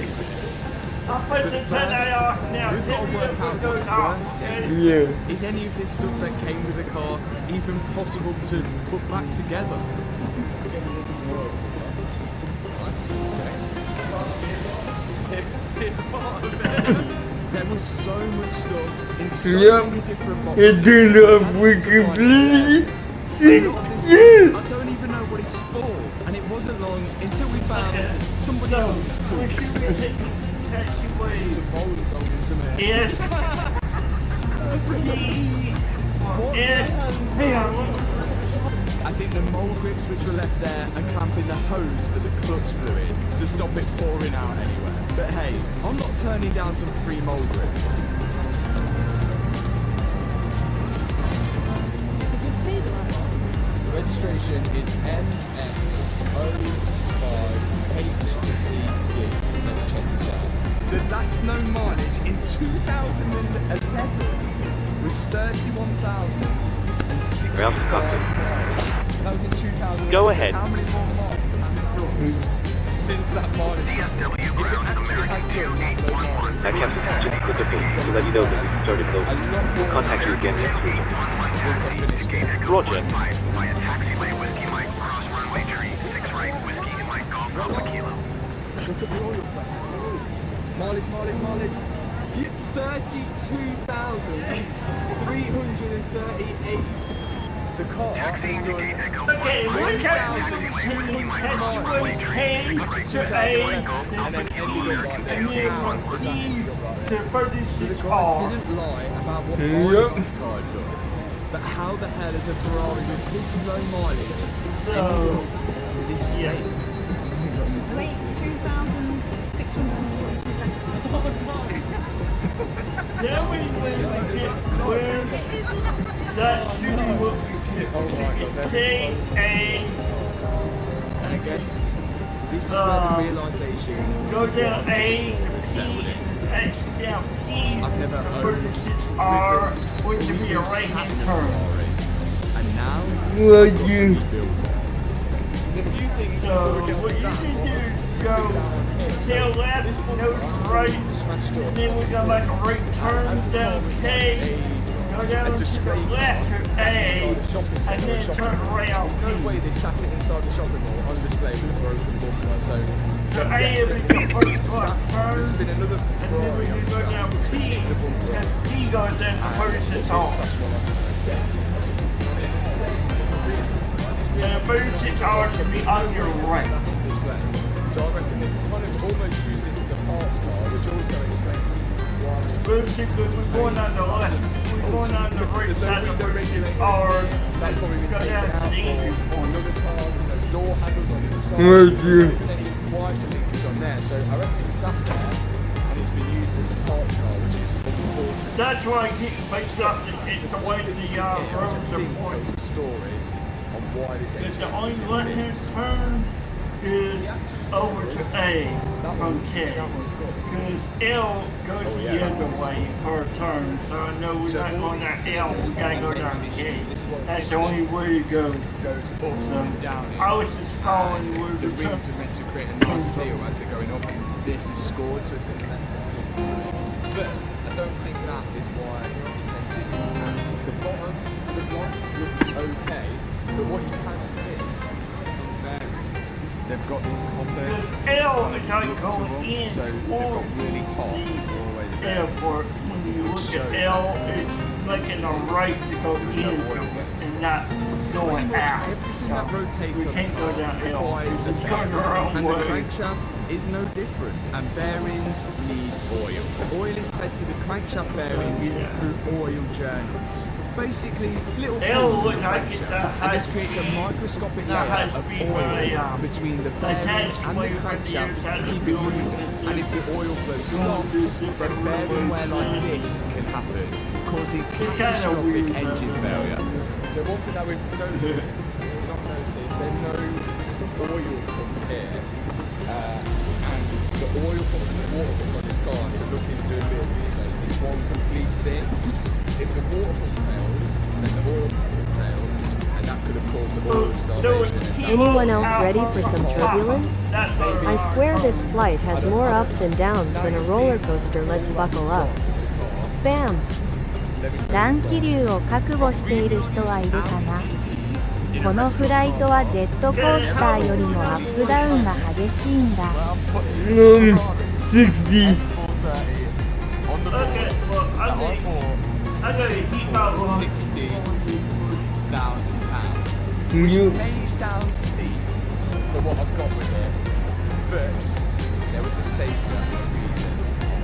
I'll put the 10 off now. We've got to work out what worth it. Yeah. Is any of this stuff that came with the car even possible to put back together? There was so much stuff in so many different boxes. It turned out we completely yes. I don't even know what it's for, and it wasn't long until we found somebody else's tool. Yes. Yes. Hang on. I think the mold grips which were left there are clamping the hose for the clutch fluid to stop it pouring out anywhere. But hey, I'm not turning down some free mold grips. The registration is NX05HCD. Let's check this out. The last known mileage in 2011 was 31,060. Ground cockpit. That was in 2000. Go ahead. How many more miles have it done since that mileage? If it actually has done that low mileage. That Captain, just put the pin to let you know that we started loading. We'll contact you again next week. Once I finish it. Roger. Look at the oil pressure. Mileage. 32,338. The car has done 1,200 miles after 2008 and then ended up like this. So the guys didn't lie about what mileage this car had done. But how the hell is a Ferrari with this low mileage ended up in this state? Wait, 2,642 seconds. Then we get clear. That's really what we get. And I guess this is where the realization go down A, P, X down P. I've never owned R, which would be a right-hand turn. And now So what you can do is go tail left, nose right, and then we go like a right turn down K, go down to the left to A, and then turn right out no way they sat it inside the shopping mall on display with a broken butler, so A is the first class turn, there's been another and then we can go down P, and P goes in the first off. And the first hours should be on your right. So I reckon they kind of almost use this as a parts car, which also explains why. Basically, we're going on the left. We're going on the right side of the hour. That's probably been taken out for another car with no door handles on the side. Thank you. And any wiper linkage on there. So I reckon it's sat there and it's been used as a parts car, which is unfortunate. That's why I keep based up the way the roads are pointed. A story on why this Because the only left-hand turn is over to A from K. Because L goes the other way per turn, so I know we're not going down L, we gotta go down K. That's the only way to go. So I was just calling where the the rings are meant to create a nice seal as they're going up, and this is scored, so it's going to be less. But I don't think that is why the bottom of the block looks okay, but what you can see they've got this copper L is how you go in so they've got really hot always there. airport. When you look at L, it's making a right to go in and not going out. Everything that rotates we on can't go down L. requires the It's going the wrong and way. the crankshaft is no different, and bearings need oil. The oil is fed to the crankshaft bearings through oil journals. Basically, little L pores in the like it, crankshaft, and this creates a microscopic that layer has of been oil very, between the bearing and the crankshaft to keep it moving. And if the oil flow stops, then bearing wear like this can happen, causing catastrophic engine failure. So one thing that we've noticed, there's no oil pump here, and the oil pump and the water pump on this car, to look into a bit of research, is one complete thing. If the water pump fails, then the oil pump will fail, and that could have caused a world starvation. Anyone else ready for some turbulence? I swear this flight has more ups and downs than a roller coaster. Let's buckle up. Bam! 乱気流を覚悟している人はいるかな。このフライトはジェットコースターよりもアップダウンが激しいんだ。60. Okay, well, I gotta heat my lungs. You may sound steep for what I've got with it, but there was a saviour reason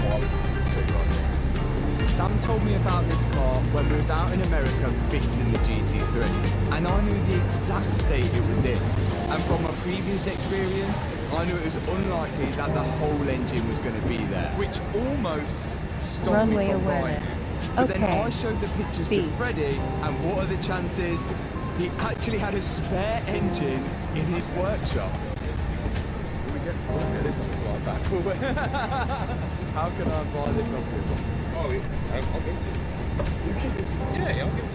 why we put it on this. Sam told me about this car when we was out in America fixing the GT3, and I knew the exact state it was in. And from my previous experience, I knew it was unlikely that the whole engine was going to be there, which almost stopped Runway me from buying it. awareness. But then Okay. I showed the pictures Beat. to Freddie, and what are the chances? He actually had a spare engine in his workshop. We'll get this on the flight back. How can I buy this off you? Oh, yeah, I'll give it. You can? Yeah, I'll give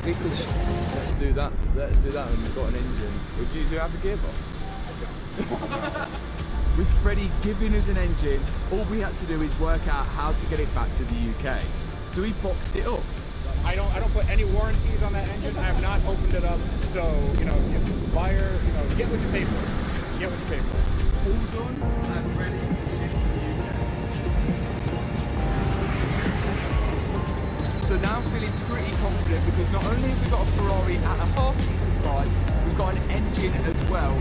Let's do that. Let's do that when we've got an engine. Would you have a gearbox? With Freddie giving us an engine, all we had to do is work out how to get it back to the UK. So he boxed it up. I don't put any warranties on that engine. I have not opened it up. So, buyer, get what you pay for. Get what you pay for. All done and ready to ship to the UK. So now I'm feeling pretty confident because not only have we got a Ferrari at a half decent price, we've got an engine as well.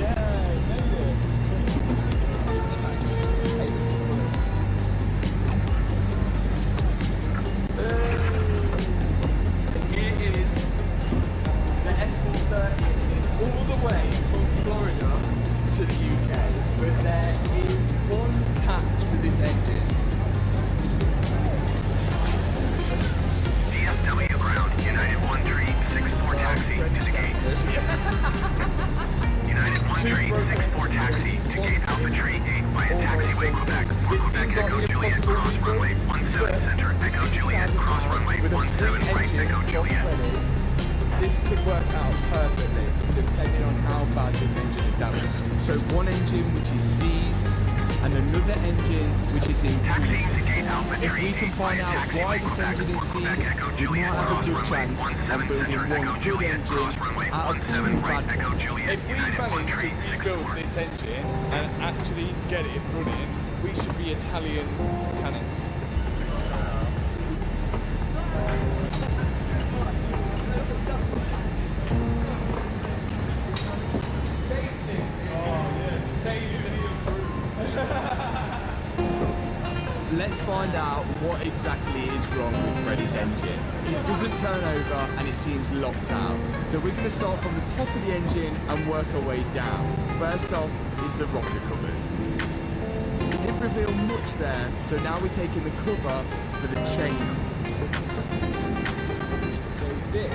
Yeah, all the way from Florida to the UK, but there is one catch to this engine. DFW ground, United 1364 taxi to the gate. United 1364 taxi to gate Alpha Tree 8 via taxiway Quebec. For Quebec Echo Juliet cross runway 17 center, Echo Juliet cross runway 17 right, Echo Juliet. This could work out perfectly depending on how bad this engine is damaged. So one engine which is seized and another engine which is in peace. If we can find out why this engine is seized, we might have a good chance of building one good engine out of two bad ones. If we manage to rebuild this engine and actually get it running, we should be Italian mechanics. Let's find out what exactly is wrong with Freddie's engine. It doesn't turn over and it seems locked out. So we're going to start from the top of the engine and work our way down. First off is the rocker covers. It didn't reveal much there, so now we're taking the cover for the chain. So this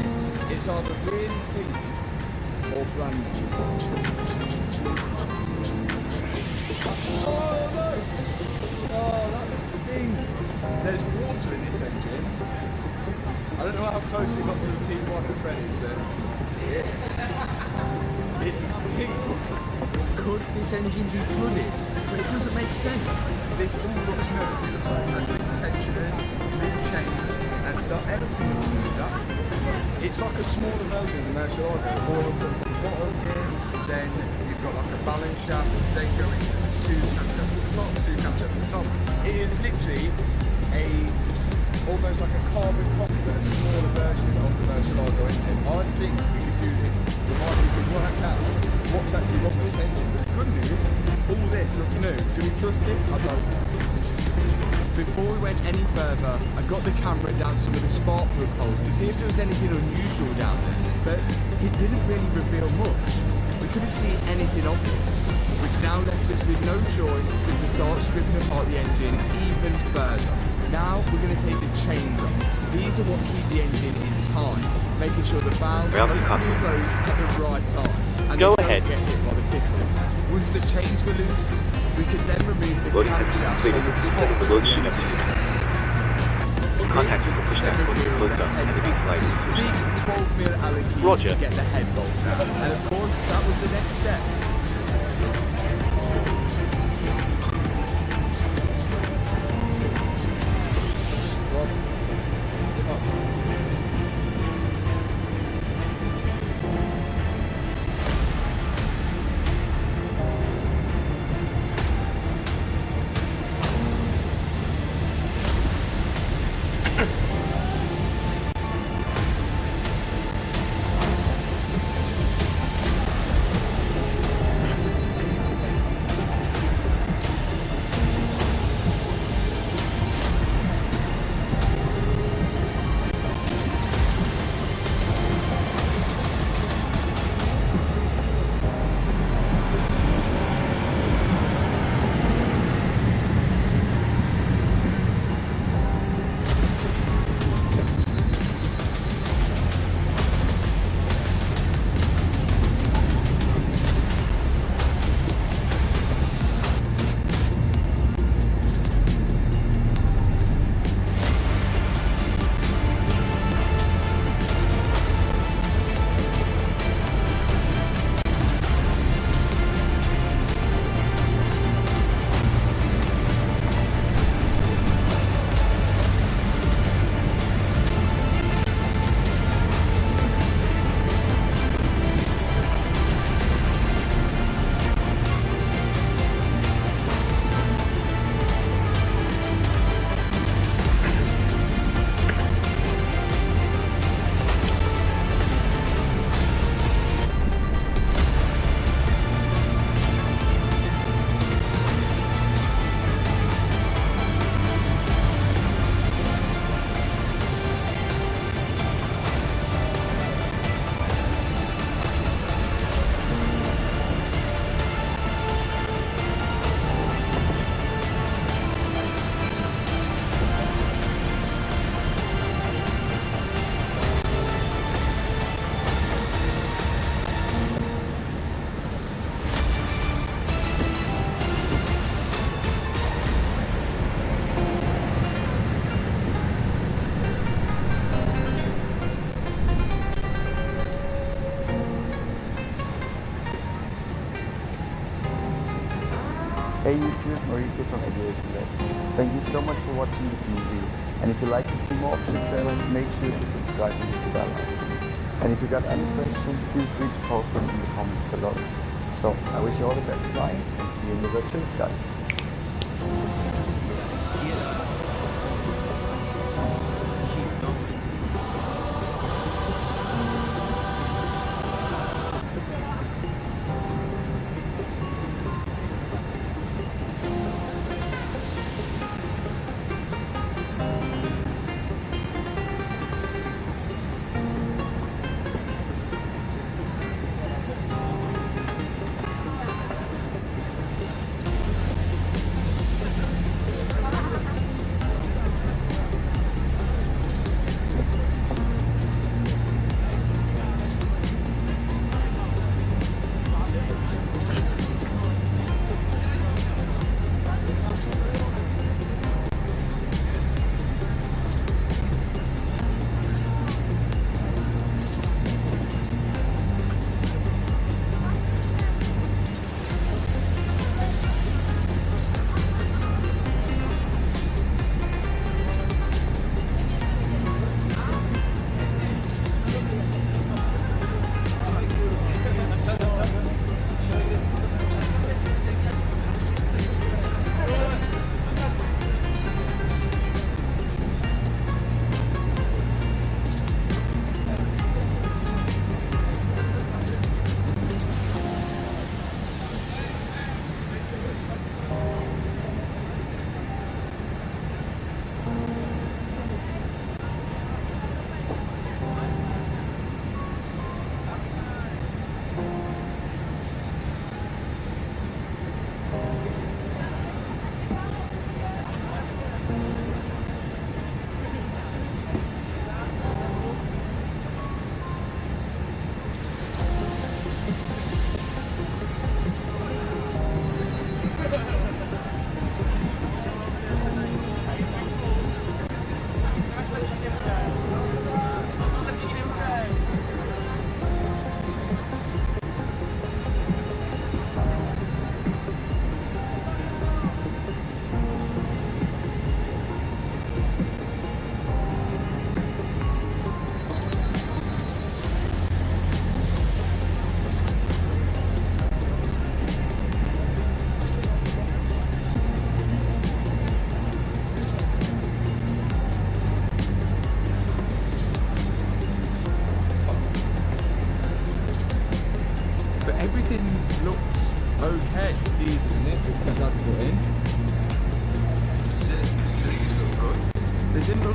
is either really clean or brand new. Oh no! Oh, that sting! There's water in this engine. I don't know how close it got to the P1 at Freddie's, but it stinks. Could this engine be flooded? But it doesn't make sense. This all looks nervy. It looks like it's had link tensioners, link chain, and not everything to do with that. It's like a smaller version of the Murcielago. All up at the bottom here, then you've got like a balance shaft, then going two camshafts at the top, two camshafts at the top. It is literally almost like a carbon copy, but a smaller version of the Murcielago engine. I think we could do this. We could work out what's actually wrong with this engine. But the good news, all this looks new. Do we trust it? I don't. Before we went any further, I got the camera down some of the spark plug holes to see if there was anything unusual down there, but it didn't really reveal much. We couldn't see anything obvious, which now left us with no choice but to start stripping apart the engine even further. Now we're going to take the chains off. These are what keep the engine in time, making sure the valves are open and closed at the right time, and Go they ahead. don't get hit by the piston. Once the chains were loose, we could then remove the Loading camshaft completed. from the Setting the top load of the sheet. engine. We'll contact you for push down once the closed up and the big flight is pushed. Big 12mm allocated Roger. to get the head bolts out. And of course, that was the next step. Hey YouTube, Mauricio from Aviation Vets. Thank you so much for watching this movie, and if you'd like to see more option trailers, make sure to subscribe and hit the bell icon. And if you got any questions, feel free to post them in the comments below. So, I wish you all the best flying, and see you in the virtual skies.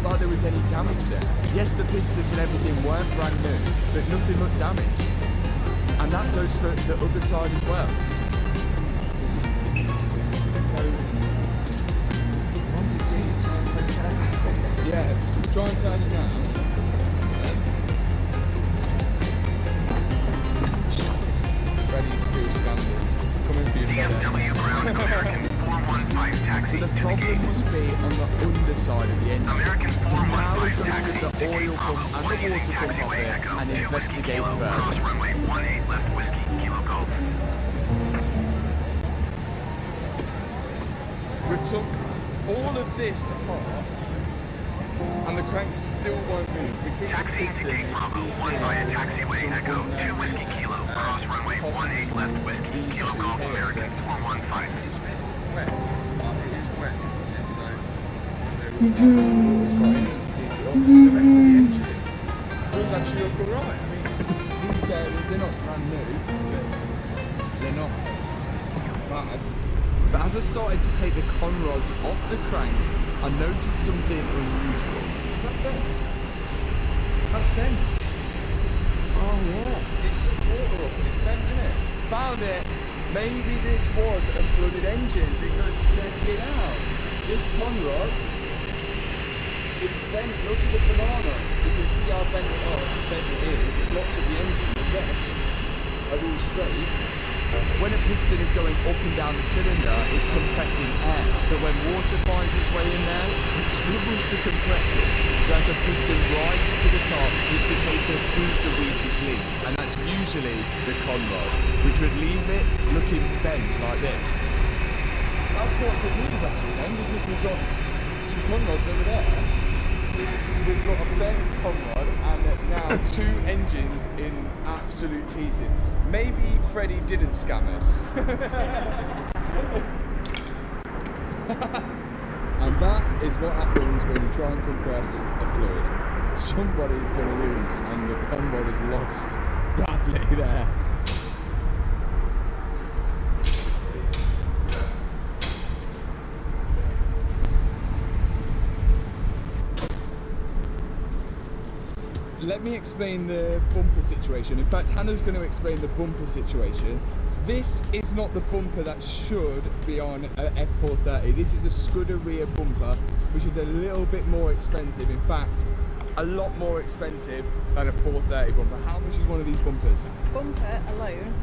look like there was any damage there. Yes, the pistons and everything weren't brand new, but nothing looked damaged. And that goes for the other side as well. So, yeah, try and turn it now. Freddie's still scandals. Coming for you, So the problem must be on the underside of the engine. So now we've got to strip the oil pump and the water pump off it and investigate further. We took all of this apart and the crank still won't move. We think the piston is possibly these two here. It's wet. The rest of the engine was actually look alright. I mean, these areas, they're not brand new, but they're not bad. But as I started to take the conrods off the crank, I noticed something unusual. Is that Ben? That's Ben. Oh yeah. It's some water up and it's bent, isn't it? Found it. Maybe this was a flooded engine because check it out. This conrod, it's bent. Look at the banana. You can see how bent it is. It's locked at the engine. The rest are all straight. When a piston is going up and down the cylinder, it's compressing air. But when water finds its way in there, it struggles to compress it. So as the piston rises to the top, it's a case of who's the weakest link. And that's usually the conrod, which would leave it looking bent like this. That's quite good news actually then, because we've got some conrods over there. We've got a bent conrod and now two engines in absolute pieces. Maybe Freddie didn't scam us. And that is what happens when you try and compress a fluid. Somebody's going to lose and the conrod is lost badly there. Let me explain the bumper situation. In fact, Hannah's going to explain the bumper situation. This is not the bumper that should be on an F430. This is a Scuderia bumper, which is a little bit more expensive. In fact, a lot more expensive than a 430 bumper. How much is one of these bumpers? Bumper alone,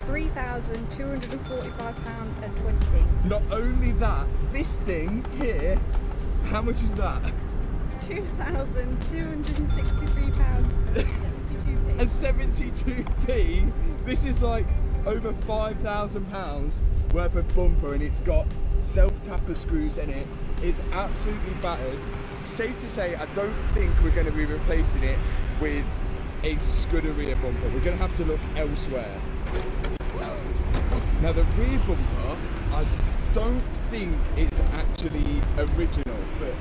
£3,245.20. Not only that, this thing here, how much is that? £2,263.72. And 72p. This is like over £5,000 worth of bumper, and it's got self-tapper screws in it. It's absolutely battered. Safe to say, I don't think we're going to be replacing it with a Scuderia bumper. We're going to have to look elsewhere. Now the rear bumper, I don't think it's actually original, but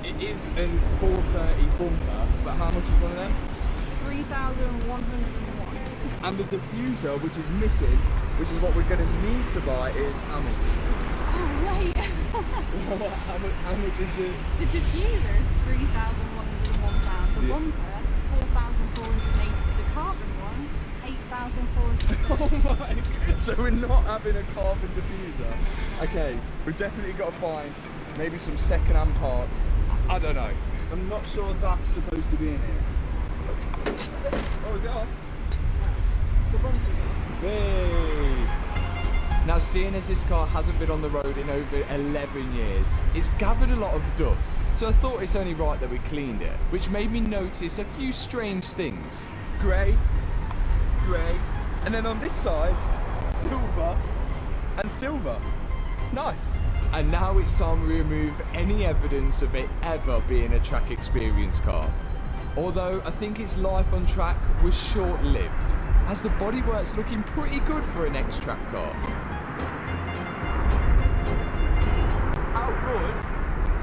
it is a 430 bumper. But how much is one of them? 3,101. And the diffuser, which is missing, which is what we're going to need to buy, is how much? Oh wait. how much is it? The diffuser is £3,101. The bumper is £4,480. The carbon one, £8,400. Oh my! So we're not having a carbon diffuser. Okay, we've definitely got to find maybe some second-hand parts. I don't know. I'm not sure that's supposed to be in here. Oh, is it off? The bumper's off. Hey! Now, seeing as this car hasn't been on the road in over 11 years, it's gathered a lot of dust. So I thought it's only right that we cleaned it, which made me notice a few strange things. Grey, and then on this side, silver, and silver. Nice. And now it's time we remove any evidence of it ever being a track experience car. Although I think its life on track was short-lived, as the bodywork's looking pretty good for an X-Track car. How good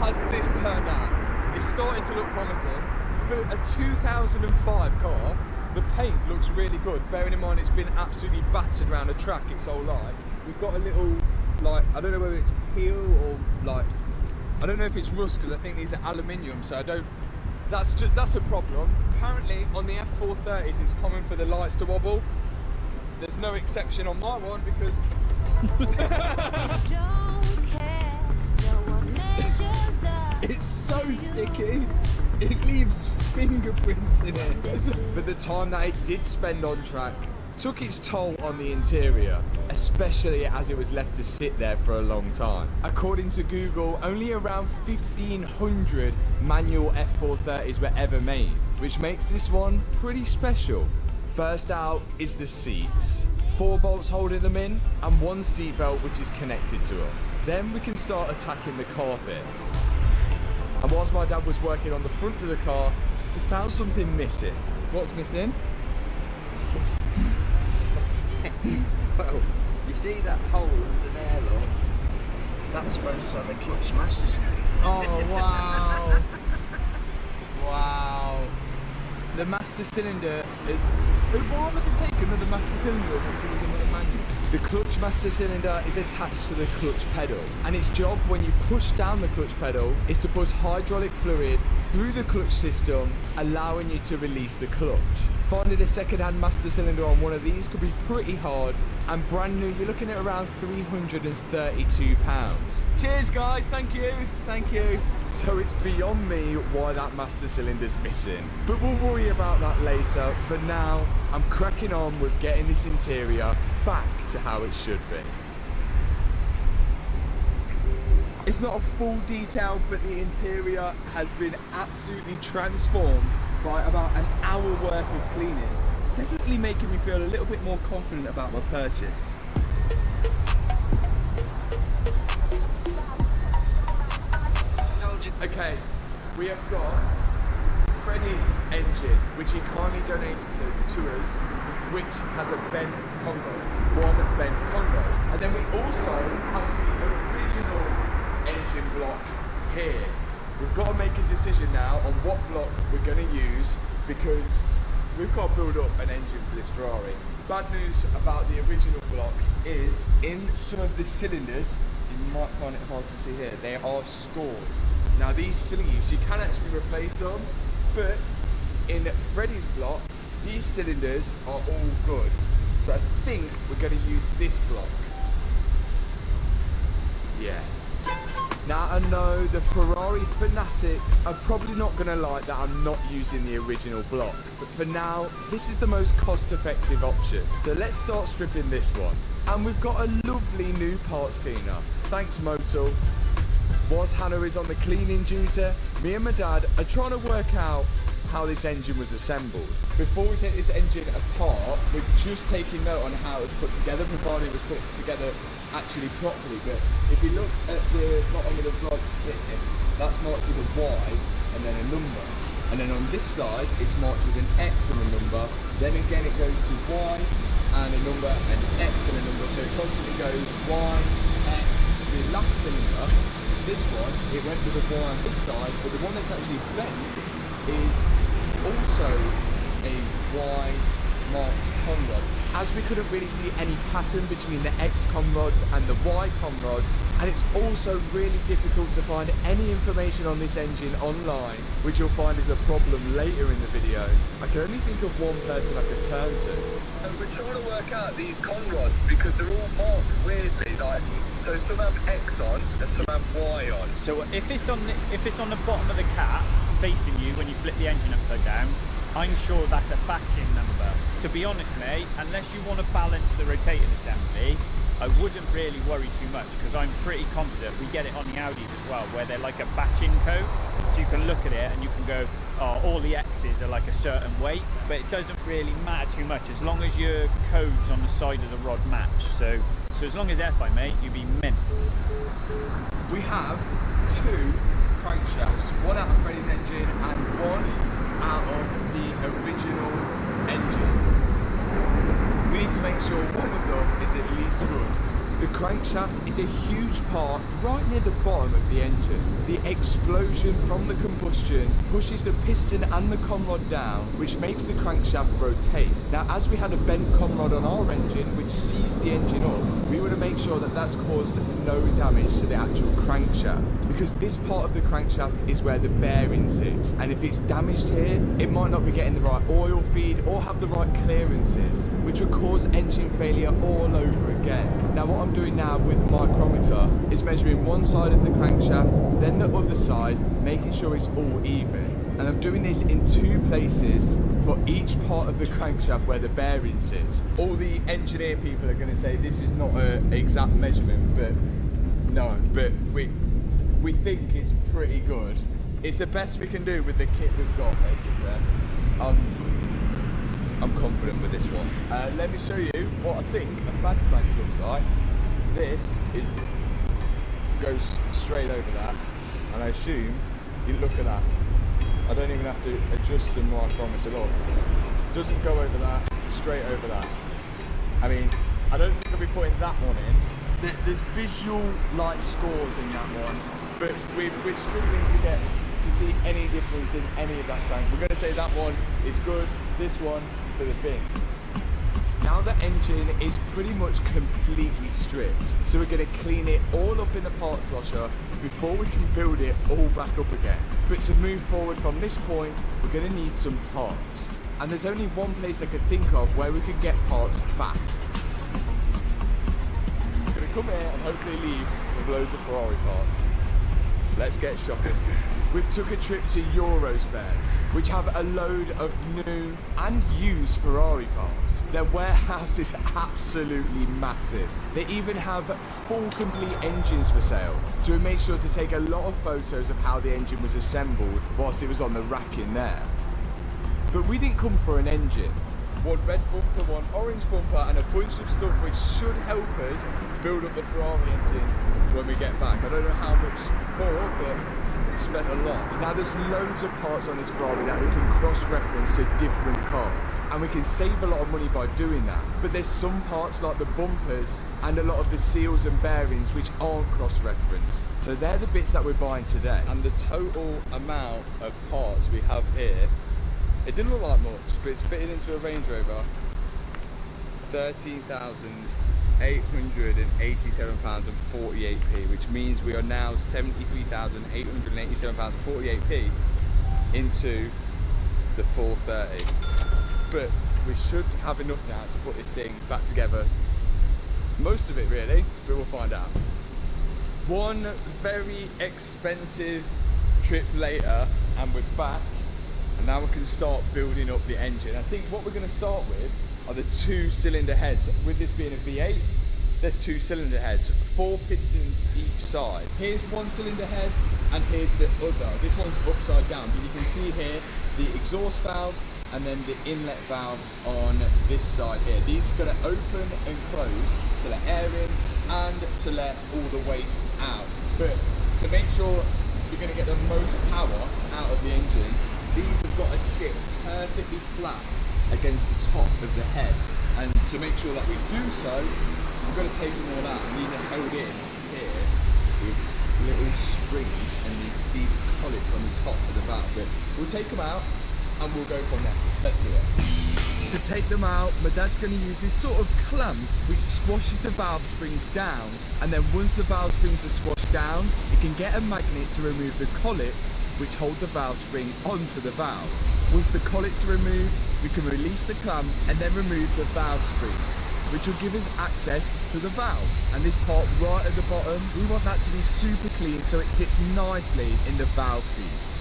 has this turned out? It's starting to look promising. For a 2005 car, the paint looks really good, bearing in mind it's been absolutely battered around the track its whole life. We've got a little, like, I don't know whether it's peel or like, I don't know if it's rust because I think these are aluminium, so I don't. That's a problem. Apparently on the F430s it's common for the lights to wobble. There's no exception on my one because it's so sticky. It leaves fingerprints in it. But the time that it did spend on track took its toll on the interior, especially as it was left to sit there for a long time. According to Google, only around 1,500 manual F430s were ever made, which makes this one pretty special. First out is the seats. 4 bolts holding them in, and 1 seat belt which is connected to them. Then we can start attacking the carpet. And whilst my dad was working on the front of the car, he found something missing. What's missing? Well, you see that hole under there, look? That's supposed to have the clutch master cylinder. Oh, wow. Wow. The master cylinder is... Why would they take another master cylinder unless there was another manual? The clutch master cylinder is attached to the clutch pedal, and its job when you push down the clutch pedal is to push hydraulic fluid through the clutch system, allowing you to release the clutch. Finding a second-hand master cylinder on one of these could be pretty hard, and brand new you're looking at around £332. Cheers guys, thank you. So it's beyond me why that master cylinder's missing, but we'll worry about that later. For now, I'm cracking on with getting this interior back to how it should be. It's not a full detail, but the interior has been absolutely transformed by about an hour worth of cleaning. It's definitely making me feel a little bit more confident about my purchase. Okay, we have got Freddie's engine, which he kindly donated to us, which has a bent Congo, one bent Congo. And then we also have the original engine block here. We've got to make a decision now on what block we're going to use, because we've got to build up an engine for this Ferrari. Bad news about the original block is in some of the cylinders, you might find it hard to see here, they are scored. Now these sleeves, you can actually replace them, but in Freddie's block, these cylinders are all good. So I think we're going to use this block. Yeah. Now I know the Ferrari fanatics are probably not going to like that I'm not using the original block, but for now, this is the most cost-effective option. So let's start stripping this one. And we've got a lovely new parts cleaner. Thanks Motul. Whilst Hannah is on the cleaning duty, me and my dad are trying to work out how this engine was assembled. Before we take this engine apart, we're just taking note on how it's put together, provided it's put together actually properly. But if you look at the bottom of the vlog here, that's marked with a Y and then a number. And then on this side, it's marked with an X and a number. Then again, it goes to Y and a number and X and a number. So it constantly goes Y, X. The last cylinder, this one, it went with a Y on this side, but the one that's actually bent is also a Y marked con rod. As we couldn't really see any pattern between the X con rods and the Y con rods, and it's also really difficult to find any information on this engine online, which you'll find is a problem later in the video. I can only think of one person I could turn to. And we're trying to work out these con rods because they're all marked weirdly, like, so some have X on and some have Y on. So if it's on the bottom of the cat facing you when you flip the engine upside down, I'm sure that's a backing number. To be honest, mate, unless you want to balance the rotating assembly, I wouldn't really worry too much, because I'm pretty confident we get it on the Audis as well, where they're like a batching code. So you can look at it and you can go, oh, all the X's are like a certain weight, but it doesn't really matter too much as long as your codes on the side of the rod match. So as long as they're fine, mate, you'll be mint. We have 2 crankshafts, one out of Freddie's engine and one out of the original engine. We need to make sure one of them is at least good. The crankshaft is a huge part right near the bottom of the engine. The explosion from the combustion pushes the piston and the conrod down, which makes the crankshaft rotate. Now, as we had a bent conrod on our engine, which seized the engine up, we want to make sure that that's caused no damage to the actual crankshaft, because this part of the crankshaft is where the bearing sits, and if it's damaged here, it might not be getting the right oil feed or have the right clearances, which would cause engine failure all over again. Now, what I'm doing now with the micrometer is measuring one side of the crankshaft, then the other side, making sure it's all even. And I'm doing this in 2 places for each part of the crankshaft where the bearing sits. All the engineer people are going to say this is not an exact measurement, but no, but we think it's pretty good. It's the best we can do with the kit we've got, basically. I'm confident with this one. Let me show you what I think a bad crank looks like. This goes straight over that, and I assume you look at that. I don't even have to adjust the micrometer at all. Doesn't go over that, straight over that. I mean, I don't think I'll be putting that one in. There's visual like scores in that one, but we're struggling to get to see any difference in any of that crank. We're going to say that one is good, this one for the bin. Now the engine is pretty much completely stripped, so we're going to clean it all up in the parts washer before we can build it all back up again. But to move forward from this point, we're going to need some parts. And there's only one place I could think of where we could get parts fast. I'm going to come here and hopefully leave with loads of Ferrari parts. Let's get shopping. We've took a trip to Euros fairs, which have a load of new and used Ferrari parts. Their warehouse is absolutely massive. They even have full complete engines for sale. So we made sure to take a lot of photos of how the engine was assembled whilst it was on the rack in there. But we didn't come for an engine. One red bumper, one orange bumper, and a bunch of stuff which should help us build up the Ferrari engine when we get back. I don't know how much more, but we spent a lot. Now there's loads of parts on this Ferrari that we can cross-reference to different cars, and we can save a lot of money by doing that. But there's some parts like the bumpers and a lot of the seals and bearings which aren't cross-referenced. So they're the bits that we're buying today. And the total amount of parts we have here, it didn't look like much, but it's fitted into a Range Rover. £13,887.48p, which means we are now £73,887.48p into the 430. But we should have enough now to put this thing back together. Most of it really, but we'll find out. One very expensive trip later, and we're back. And now we can start building up the engine. I think what we're going to start with are the 2-cylinder heads. With this being a V8, there's 2 cylinder heads, 4 pistons each side. Here's 1 cylinder head, and here's the other. This one's upside down, but you can see here the exhaust valves and then the inlet valves on this side here. These are going to open and close to let air in and to let all the waste out. But to make sure you're going to get the most power out of the engine, these have got to sit perfectly flat against the top of the head. And to make sure that we do so, we've got to take them all out. And these are held in here with little springs and these collets on the top of the valve. But we'll take them out and we'll go from there. Let's do it. To take them out, my dad's going to use this sort of clamp which squashes the valve springs down, and then once the valve springs are squashed down, you can get a magnet to remove the collets which hold the valve spring onto the valve. Once the collets are removed, we can release the clamp and then remove the valve springs, which will give us access to the valve. And this part right at the bottom, we want that to be super clean so it sits nicely in the valve seats.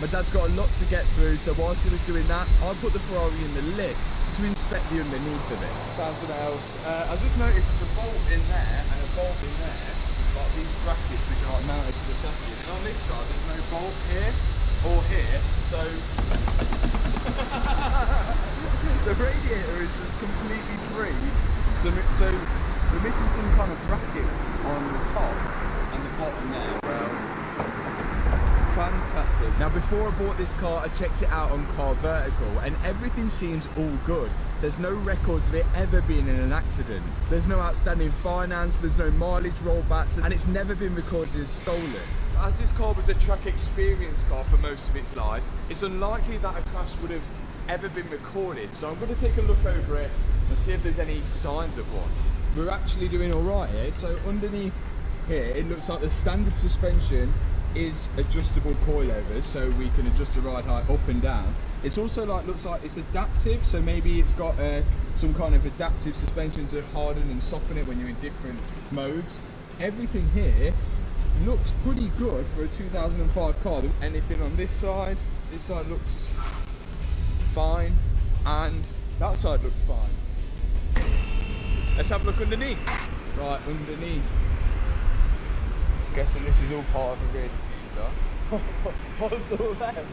My dad's got a lot to get through, so whilst he was doing that, I put the Ferrari in the lift to inspect the underneath of it. Found something else. I just noticed there's a bolt in there and a bolt in there, like these brackets which are like mounted to the chassis. And on this side, there's no bolt here or here, so the radiator is just completely free. So we're missing some kind of bracket on the top and the bottom there. Well, fantastic. Now before I bought this car, I checked it out on Car Vertical and everything seems all good. There's no records of it ever being in an accident. There's no outstanding finance, there's no mileage rollbacks, and it's never been recorded as stolen. As this car was a track experience car for most of its life, it's unlikely that a crash would have ever been recorded. So I'm going to take a look over it and see if there's any signs of one. We're actually doing all right here. So underneath here, it looks like the standard suspension is adjustable coilovers, so we can adjust the ride height up and down. It's also looks like it's adaptive, so maybe it's got some kind of adaptive suspension to harden and soften it when you're in different modes. Everything here looks pretty good for a 2005 car. Anything on this side looks fine, and that side looks fine. Let's have a look underneath. Right, underneath. Guessing this is all part of a rear diffuser. What's all that?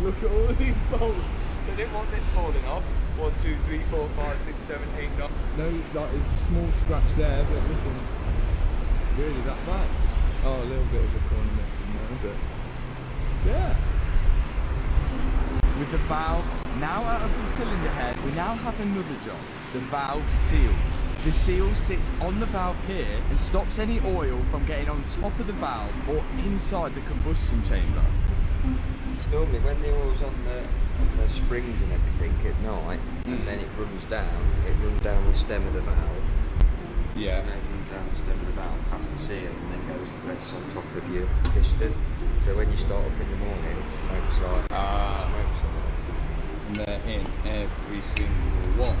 Look at all these bolts. They didn't want this falling off. 1, 2, 3, 4, 5, 6, 7, 8, 9. No, like a small scratch there, but nothing really that bad. Oh, a little bit of a corner missing there, but yeah. With the valves now out of the cylinder head, we now have another job, the valve seals. The seal sits on the valve here and stops any oil from getting on top of the valve or inside the combustion chamber. Normally when the oil's on the springs and everything at night, and then it runs down the stem of the valve. Yeah. And then runs down the stem of the valve past the seal and then goes and rests on top of your piston. So when you start up in the morning, it smokes like and they're in every single one.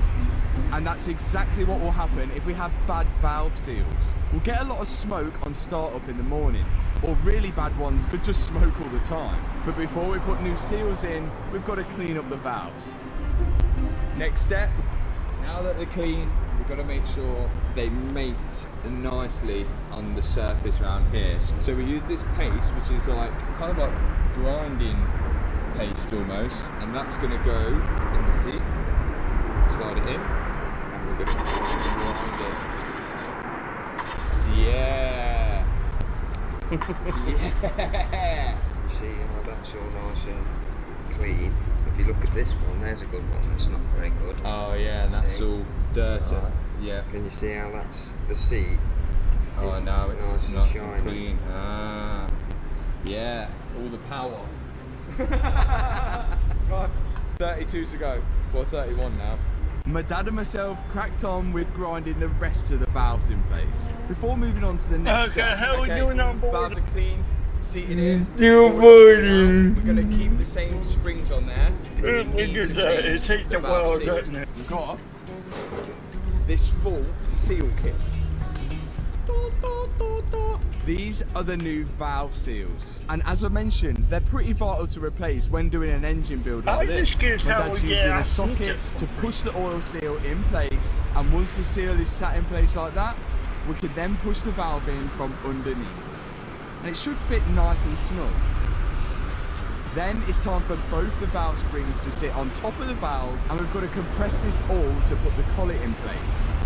And that's exactly what will happen if we have bad valve seals. We'll get a lot of smoke on startup in the mornings, or really bad ones could just smoke all the time. But before we put new seals in, we've got to clean up the valves. Next step, now that they're clean, we've got to make sure they mate nicely on the surface around here. So we use this paste, which is kind of like grinding paste almost, and that's going to go in the seat. Slide it in, and we're going to grind it. Yeah! Yeah! You see how that's all nice and clean. If you look at this one, there's a good one that's not very good. Oh yeah, and that's all dirty. Right. Yeah. Can you see how that's the seat? Oh no, it's nice nice and and clean. Ah, yeah, all the power. Right, 32 to go. Well, 31 now. My dad and myself cracked on with grinding the rest of the valves in place before moving on to the next step. How are we doing on board? Valves are clean, seated in. Still boarding. We're going to keep the same springs on there. It takes a while, doesn't it? We've got this full seal kit. These are the new valve seals, and as I mentioned, they're pretty vital to replace when doing an engine build like this. My dad's using a socket to push the oil seal in place, and once the seal is sat in place like that, we can then push the valve in from underneath, and it should fit nice and snug. Then it's time for both the valve springs to sit on top of the valve, and we've got to compress this all to put the collet in place.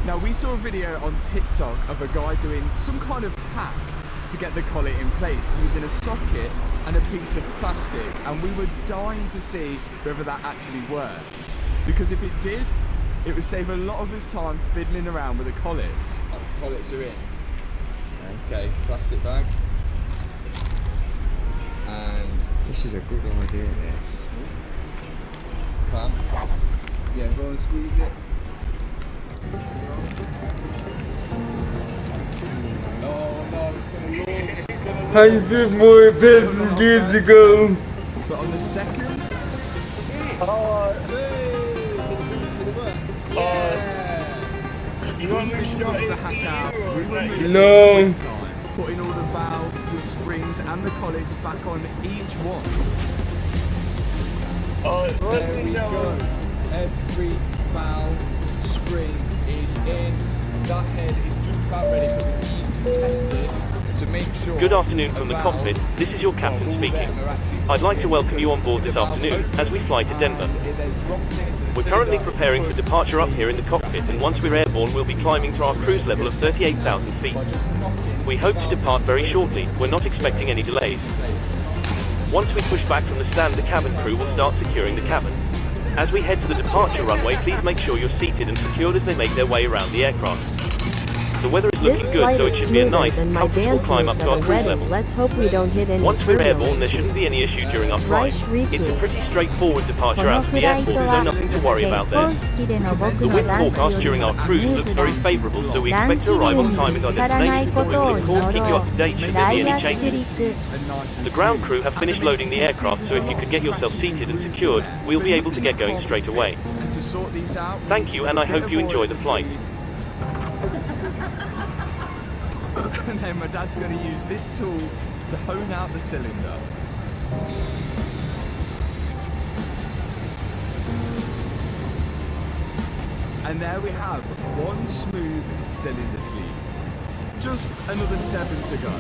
Now, we saw a video on TikTok of a guy doing some kind of hack to get the collet in place using a socket and a piece of plastic, and we were dying to see whether that actually worked, because if it did, it would save a lot of his time fiddling around with the collets. The collets are in. Okay, plastic bag. And this is a good idea, this. Clamp. Yeah, go and squeeze it. Oh no, it's gonna launch. 100 more passengers to go. But on the second, You want me to suss the hack out. We removed No. it time, putting all the valves, the springs, and the collets back on each one. There we go. Every valve spring is in. That head is just about ready, so we need to test it to make sure. Good afternoon from the cockpit. This is your captain speaking. I'd like to welcome you on board this afternoon as we fly to Denver. We're currently preparing for departure up here in the cockpit, and once we're airborne we'll be climbing to our cruise level of 38,000 feet. We hope to depart very shortly. We're not expecting any delays. Once we push back from the stand, the cabin crew will start securing the cabin. As we head to the departure runway, please make sure you're seated and secured as they make their way around the aircraft. The weather is This looking good, flight so it is should be a smoother nice, than my comfortable dance climb up moves to at our a cruise wedding. level. Let's hope we don't hit any Once we're airborne, there turbulences. shouldn't be any issues during our flight. Rice It's a Riku. pretty straightforward departure out of the このフライト airport, は so nothing to worry about 結 there. 婚式での僕 The の wind ダンス forecast より during も our スム cruise ー looks ズだ very favourable, so we 乱 expect 気 to 流 arrive に on time ぶ at our つからない destination. こ We とを will of course 祈 keep you ろ up to date う should ダ there be イ any ヤシュ changes. リク The ground crew have finished loading the aircraft, so if you could get yourself seated and secured, we'll be able to get going straight away. And to sort these out, Thank you, and I hope you enjoy the flight. And then my dad's going to use this tool to hone out the cylinder. And there we have one smooth cylinder sleeve. Just another 7 to go.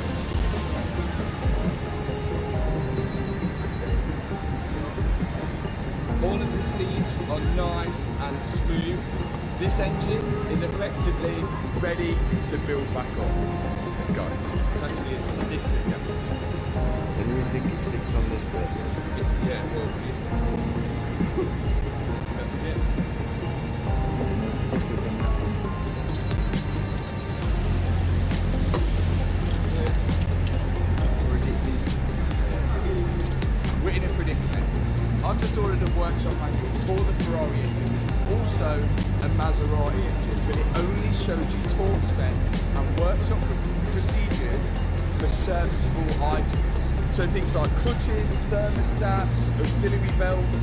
All of the sleeves are nice and smooth. This engine is effectively ready to build back up. Let's go. It's actually as stiff as it gets. And you think it sticks on this bit? Yeah, it will be. That's it. We're in a predicament. I've just ordered a workshop manual for the Ferrari engine. It's also a Maserati engine, but it only shows you torque specs and workshop procedures for serviceable items. So things like clutches, thermostats, auxiliary belts,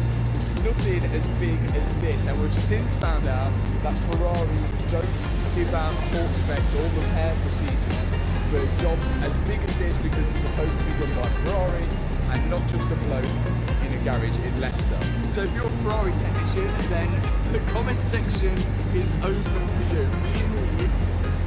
nothing as big as this. And we've since found out that Ferrari don't give out torque specs or repair procedures for jobs as big as this because it's supposed to be done by Ferrari and not just a bloke in a garage in Leicester. So if you're a Ferrari technician, then the comment section is open for you. We need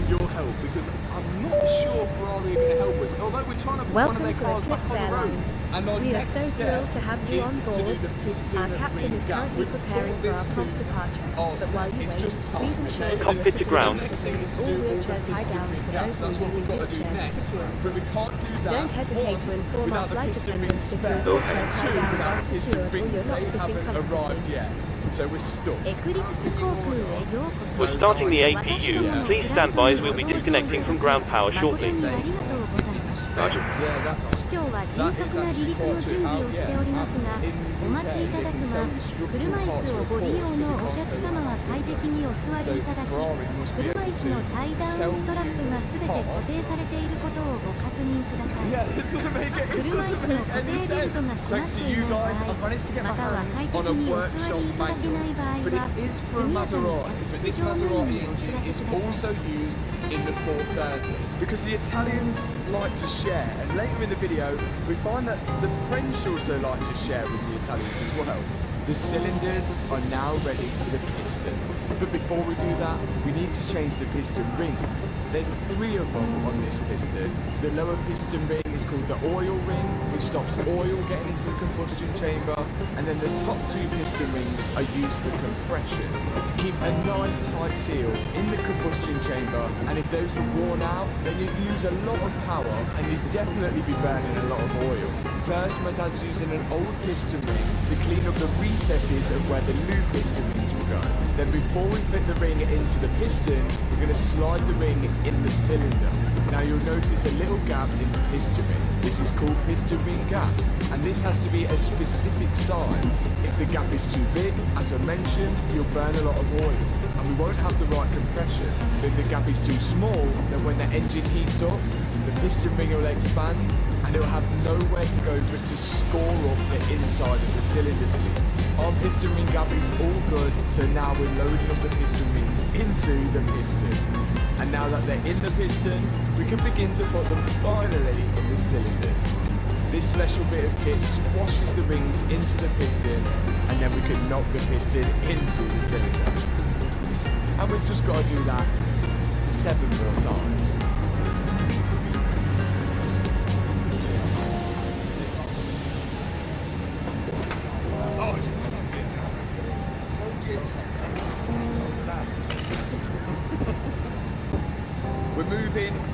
your help because I'm not sure Ferrari are going to help us. Although we're trying to put one of their cars back on the road. And our We are next so step thrilled to have you is on to board. do the piston Our captain ring is gap. currently We've preparing put for our this prompt to departure. our But while you it's wait, just please tough. ensure that Cockpit you to are ground. sitting with all wheelchair tie downs for those who are That's what using we've got to do wheelchairs next. secure. But we can't do that. Don't hesitate to inform our without the flight piston ring attendants if spare. your wheelchair And tie two, downs without aren't piston secured or rings, you're not they sitting haven't comfortably. arrived yet. So we're stuck. エクリプス航空へようこそ We're starting the APU. Please stand by as we'll be disconnecting from ground power 誠 shortly. にありがとうございます Roger. 機長は迅速な離陸の準備をしておりますがお待ちいただく間車椅子をご利用のお客様は快適にお座りいただき車椅子のタイダウンストラップがすべて固定されていることをご確認ください Yeah, it doesn't make it 車椅子の固定ベルトが閉まっていない場合 managed to get ま my たは hands 快適 on a にお座り workshop いただけない manual, 場合 but は it is for a 速やかに Maserati. 客 But 室 this 乗務 Maserati 員にお知 engine らせ is ください also used in the 430 because the Italians like to share, and later in the video we find that the French also like to share with the Italians as well. The cylinders are now ready for the pistons, but before we do that, we need to change the piston rings. There's 3 of them on this piston. The lower piston ring is called the oil ring, which stops oil getting into the combustion chamber, and then the top 2 piston rings are used for compression to keep a nice tight seal in the combustion chamber, and if those were worn out, then you'd lose a lot of power and you'd definitely be burning a lot of oil. First, my dad's using an old piston ring to clean up the recesses of where the new piston rings will go. Then before we fit the ring into the piston, we're going to slide the ring in the cylinder. Now you'll notice a little gap in the piston ring. This is called piston ring gap, and this has to be a specific size. If the gap is too big, as I mentioned, you'll burn a lot of oil, and we won't have the right compression. But if the gap is too small, then when the engine heats up, the piston ring will expand, and it will have nowhere to go but to score up the inside of the cylinder sleeve. Our piston ring gap is all good, so now we're loading up the piston rings into the piston. And now that they're in the piston, we can begin to put them finally in the cylinders. This special bit of kit squashes the rings into the piston, and then we can knock the piston into the cylinder. And we've just got to do that 7 more times.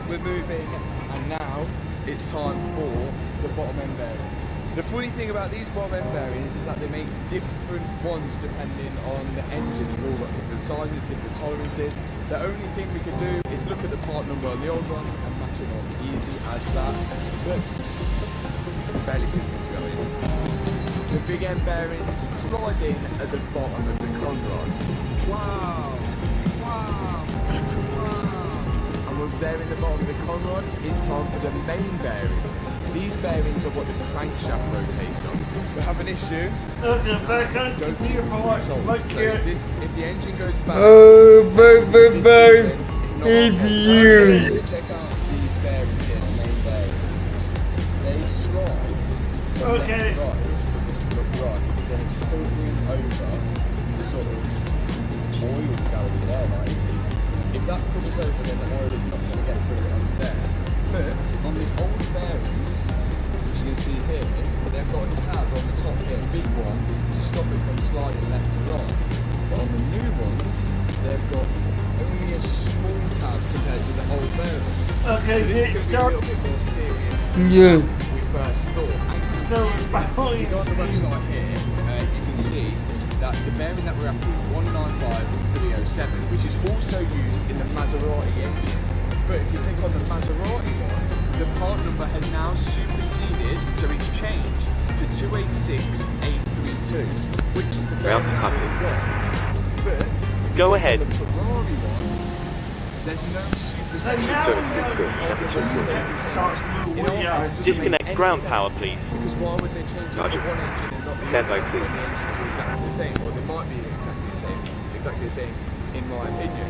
We're moving, and now it's time for the bottom end bearing. The funny thing about these bottom end bearings is that they make different ones depending on the engine. They've all got different sizes, different tolerances. The only thing we can do is look at the part number on the old one and match it on. Easy as that. But fairly simple to go in. The big end bearings slide in at the bottom of the conrod. Wow! Wow! Wow! And once they're in the bottom of the conrod, it's time for the main bearings. These bearings are what the crankshaft rotates on. We have an issue. Okay, back on the computer for what? So if the engine goes back, It's you. check out these bearings here, the main bearings. They slide. Okay. Look right. Then it's hovering over the sort of oil gallery there, like. If that covers over, then the oil is not going to get through onto there. But on the old bearings, which you can see here, they've got a tab on the top here, a big one, to stop it from sliding left to right. But on the new ones, they've got only a small tab compared to the old bearing. Okay, so this is going to be a little bit more serious Yeah. than we first thought. So if you go on the website here, you can see that the bearing that we're after is 195-307, which is also used in the Maserati engine. But if you click on the Maserati one, the part number has now superseded, so it's changed to 286832, which is the Round bearing that we've got. But Go ahead. the Ferrari one, there's no superseded. Disconnect ground power, please. Because why would they change it to one engine and not the Stand by, other? please. The engines are exactly the same, or they might be exactly the same, in my opinion.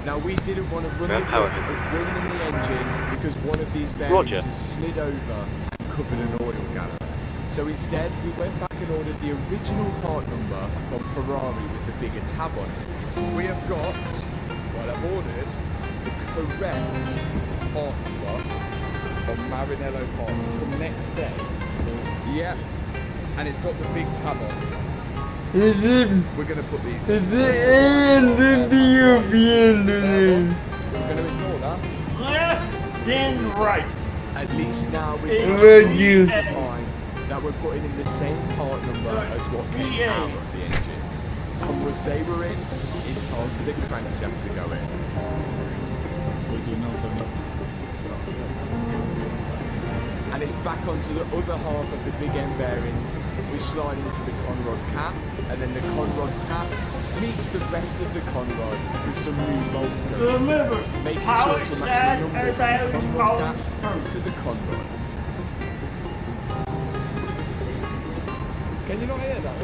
Now we didn't want to run the risk of ruining the engine because one of these bearings has slid over and covered an oil gallery. So instead we went back and ordered the original part number from Ferrari with the bigger tab on it. We have got, well I've ordered, the correct part number from Maranello Parts. It's from next day. Yeah, and it's got the big tab on. We're going to put these in. Is it in the European? We're going to ignore that. Left, then right. At least now we Red can juice. find that we're putting in the same part number as what came out of the engine. And once they were in, it's time for the crankshaft to go in. And it's back onto the other half of the big end bearings. We slide into the conrod cap, and then the conrod cap meets the rest of the conrod with some new bolts going in, making sure to match the numbers of the conrod cap to the conrod. Can you not hear that?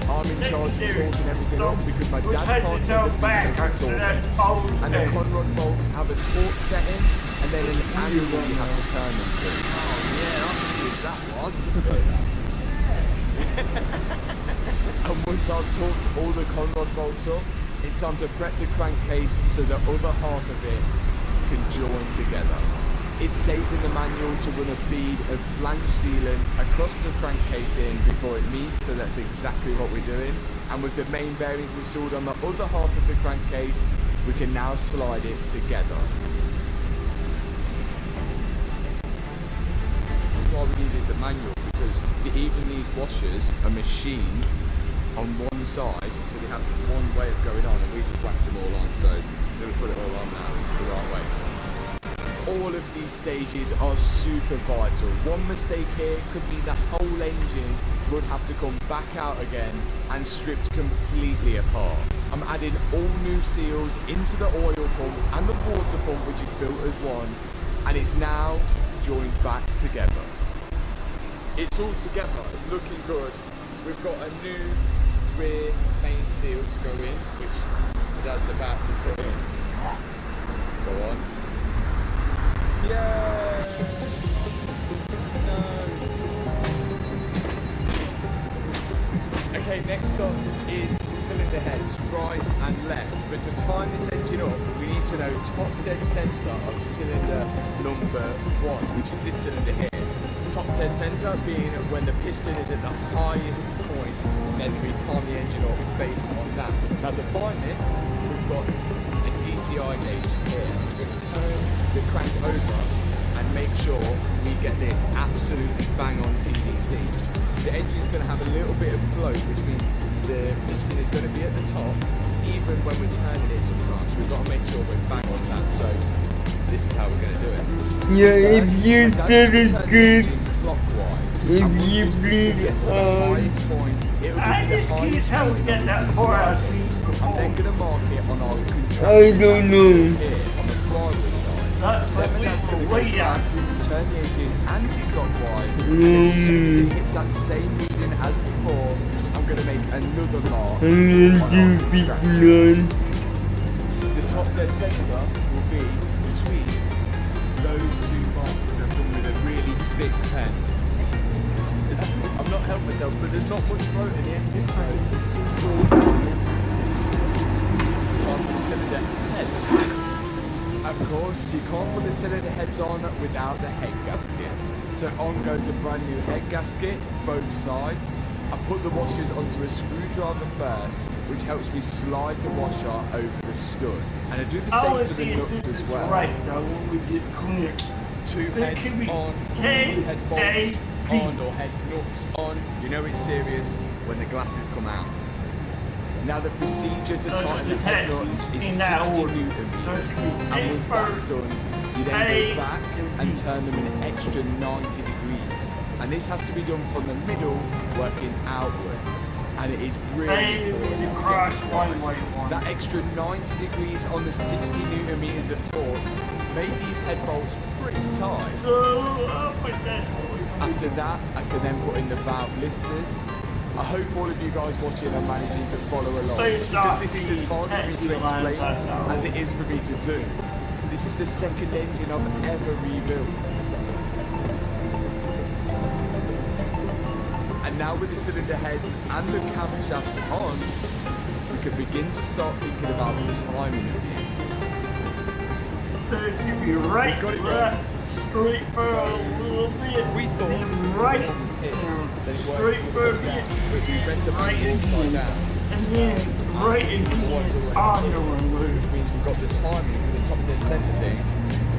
I'm in charge of torquing everything up because my dad can't do the beat at all. And the conrod bolts have a torque setting and then an angle you have to turn them to. Oh yeah, I can use that one. And once I've torqued all the conrod bolts up, it's time to prep the crankcase so the other half of it can join together. It says in the manual to run a bead of flange sealant across the crankcase in before it meets, so that's exactly what we're doing. And with the main bearings installed on the other half of the crankcase, we can now slide it together. That's why we needed the manual, because even these washers are machined on one side, so they have one way of going on, and we just whacked them all on, so we're going to put it all on now the right way. All of these stages are super vital. One mistake here could mean the whole engine would have to come back out again and stripped completely apart. I'm adding all new seals into the oil pump and the water pump, which is built as one, and it's now joined back together. It's all together, it's looking good. We've got a new rear main seal to go in, which Dad's about to put in. Go on. Yay! No. Okay, next up is the cylinder heads, right and left. But to time this engine up, we need to know top dead centre of cylinder number 1, which is this cylinder here. Top dead centre being when the piston is at the highest point, and then we time the engine up based on that. Now to find this, we've got a DTI gauge here. We're going to turn the crank over and make sure we get like this, absolutely bang on TDC. The engine's going to have a little bit of float, which means the piston is going to be at the top, even when we're turning it sometimes. So we've got to make sure we're bang on that. So this is how we're going to do it. Yeah, if you did it good, Clockwise. if you bleed highest point, it will give you the highest point. Get that far out. I'm then going to mark it on our control. I don't know. Here on the flywheel side. Then that's going to go back, turn the engine anti-clockwise. As soon as it hits that same reading as before, I'm going to make another mark. I'm gonna do big none. The top dead centre will be between those two marks that I've done with a really thick pen. I'm not helping myself, but there's not much float in the engine. This pattern is too slow. On the cylinder heads. Of course, you can't put the cylinder heads on without the head gasket. So on goes a brand new head gasket, both sides. I put the washers onto a screwdriver first, which helps me slide the washer over the stud. And I do the same for the nuts as well. Right, now when we get clear. Two heads on, head bolts on, or head nuts on. You know it's serious when the glasses come out. Now the procedure to tighten the head nuts is 60 Newton meters. And once that's done, you then go back and turn them an extra 90 degrees. And this has to be done from the middle, working outwards. And it is really important. That extra 90 degrees on the 60 Newton meters of torque made these head bolts pretty tight. After that, I can then put in the valve lifters. I hope all of you guys watching are managing to follow along, because this is as hard for me to explain as it is for me to do. This is the second engine I've ever rebuilt. And now with the cylinder heads and the camshafts on, we can begin to start thinking about the timing of the engine. So it should be right, left, straight for a little bit, we thought then right, straight for a bit, right again, and then right again on the runway. Which means we've got the timing for the top dead centre thing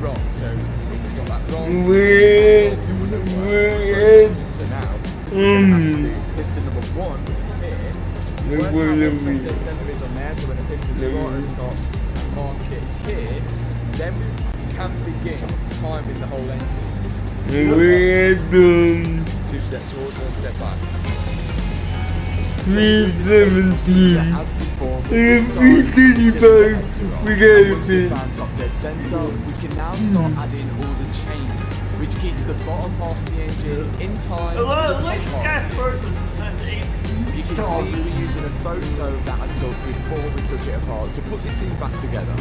wrong. So we've got that wrong. So now, piston number 1 here. Work out what the dead centre is on there, so when the piston's right at the top, mark it here. Then we can begin timing the whole engine. We're done. 2 steps forward, 1 step back. 317. As before, 335. We got it. Top dead centre. We can now start adding all the chains, which keeps the bottom half of the engine in time with the top half. You can see we're using a photo that I took before we took it apart to put this thing back together.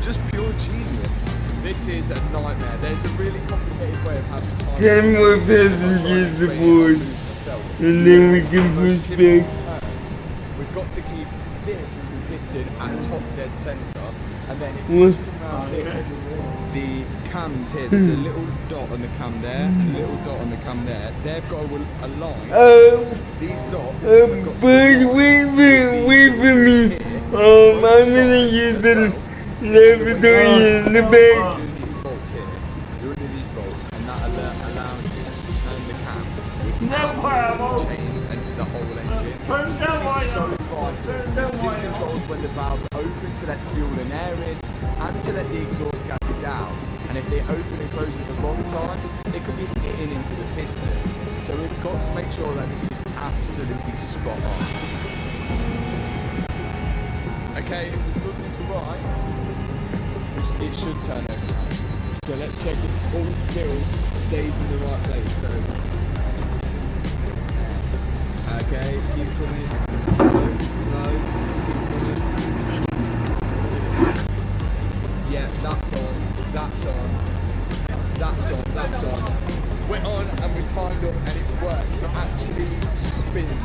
Just pure genius. This is a nightmare. There's a really complicated way of having time. 10 more passengers aboard, and then we can push back. We've got to keep this piston at top dead centre, and then if What? you come around here, the cams here, there's a little dot on the cam there, and a little dot on the cam there. They've got a line. These dots. But wait for me. I'm gonna use the lavatory in the back. You're under these bolts, and that allows you to turn the cam without the chain and the whole engine. This is so vital. This controls when the valves open to let fuel and air in, and to let the exhaust gases out. And if they open and close at the wrong time, they could be hitting into the piston. So we've got to make sure that this is absolutely spot on. Okay, if we've done this right, it should turn over now. So let's check if all still stays in the right place. So, okay, keep coming. Slow, keep coming. Yeah, that's on, that's on, that's on, that's on. We're on and we're timed up and it works. It actually spins.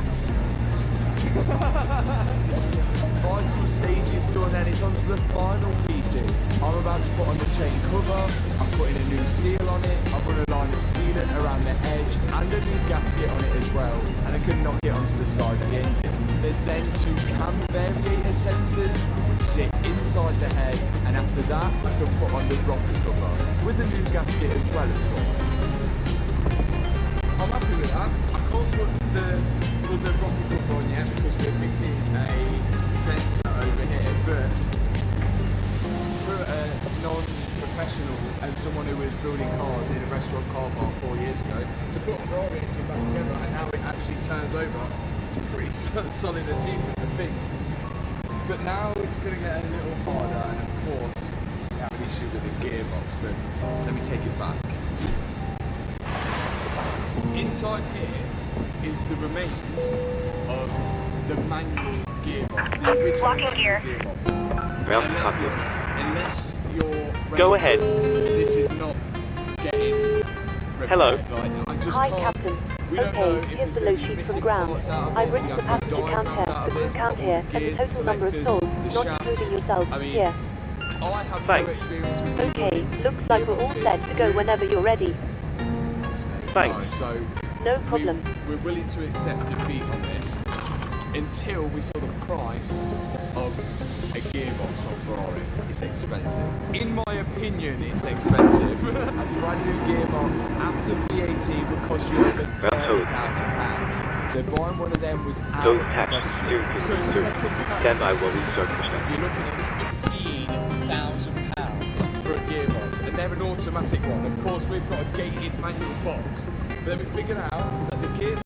Vital stage is done and it's onto the final pieces. I'm about to put on the chain cover, I'm putting a new seal on it, I've run a line of sealant around the edge and a new gasket on it as well, and I can knock it onto the side of the engine. There's then 2 cam variator sensors which sit inside the head, and after that I can put on the rocker cover with a new gasket as well, of course. I'm happy with that. I can't put the rocket cover on yet because we're missing a sensor over here, but for a non-professional and someone who was building cars in a restaurant car park 4 years ago, to put a Ferrari engine back together and now it actually turns over, it's a pretty solid achievement, I think. But now it's going to get a little harder, and of course we have an issue with the gearbox, but let me take it back. Inside here is the remains of the manual gearbox, the original gearbox. Unless you're Go ahead. This is not getting Hello. Hi, Captain. Okay, here's the low sheet from ground. I've written the passenger count here, the crew count here, and the total number of souls, not including yourself, here. Okay, looks like we're all set to go whenever you're ready. Thanks. So no problem. We're willing to accept defeat on this until we saw the price of a gearbox on Ferrari. It's expensive. In my opinion, it's expensive. A brand new gearbox after VAT would cost you over £30,000. So buying one of them was out of the question. Stand by while we start pushing. You're looking at £15,000 for a gearbox, and they're an automatic one. Of course, we've got a gated manual box, but then we figured out that the gearbox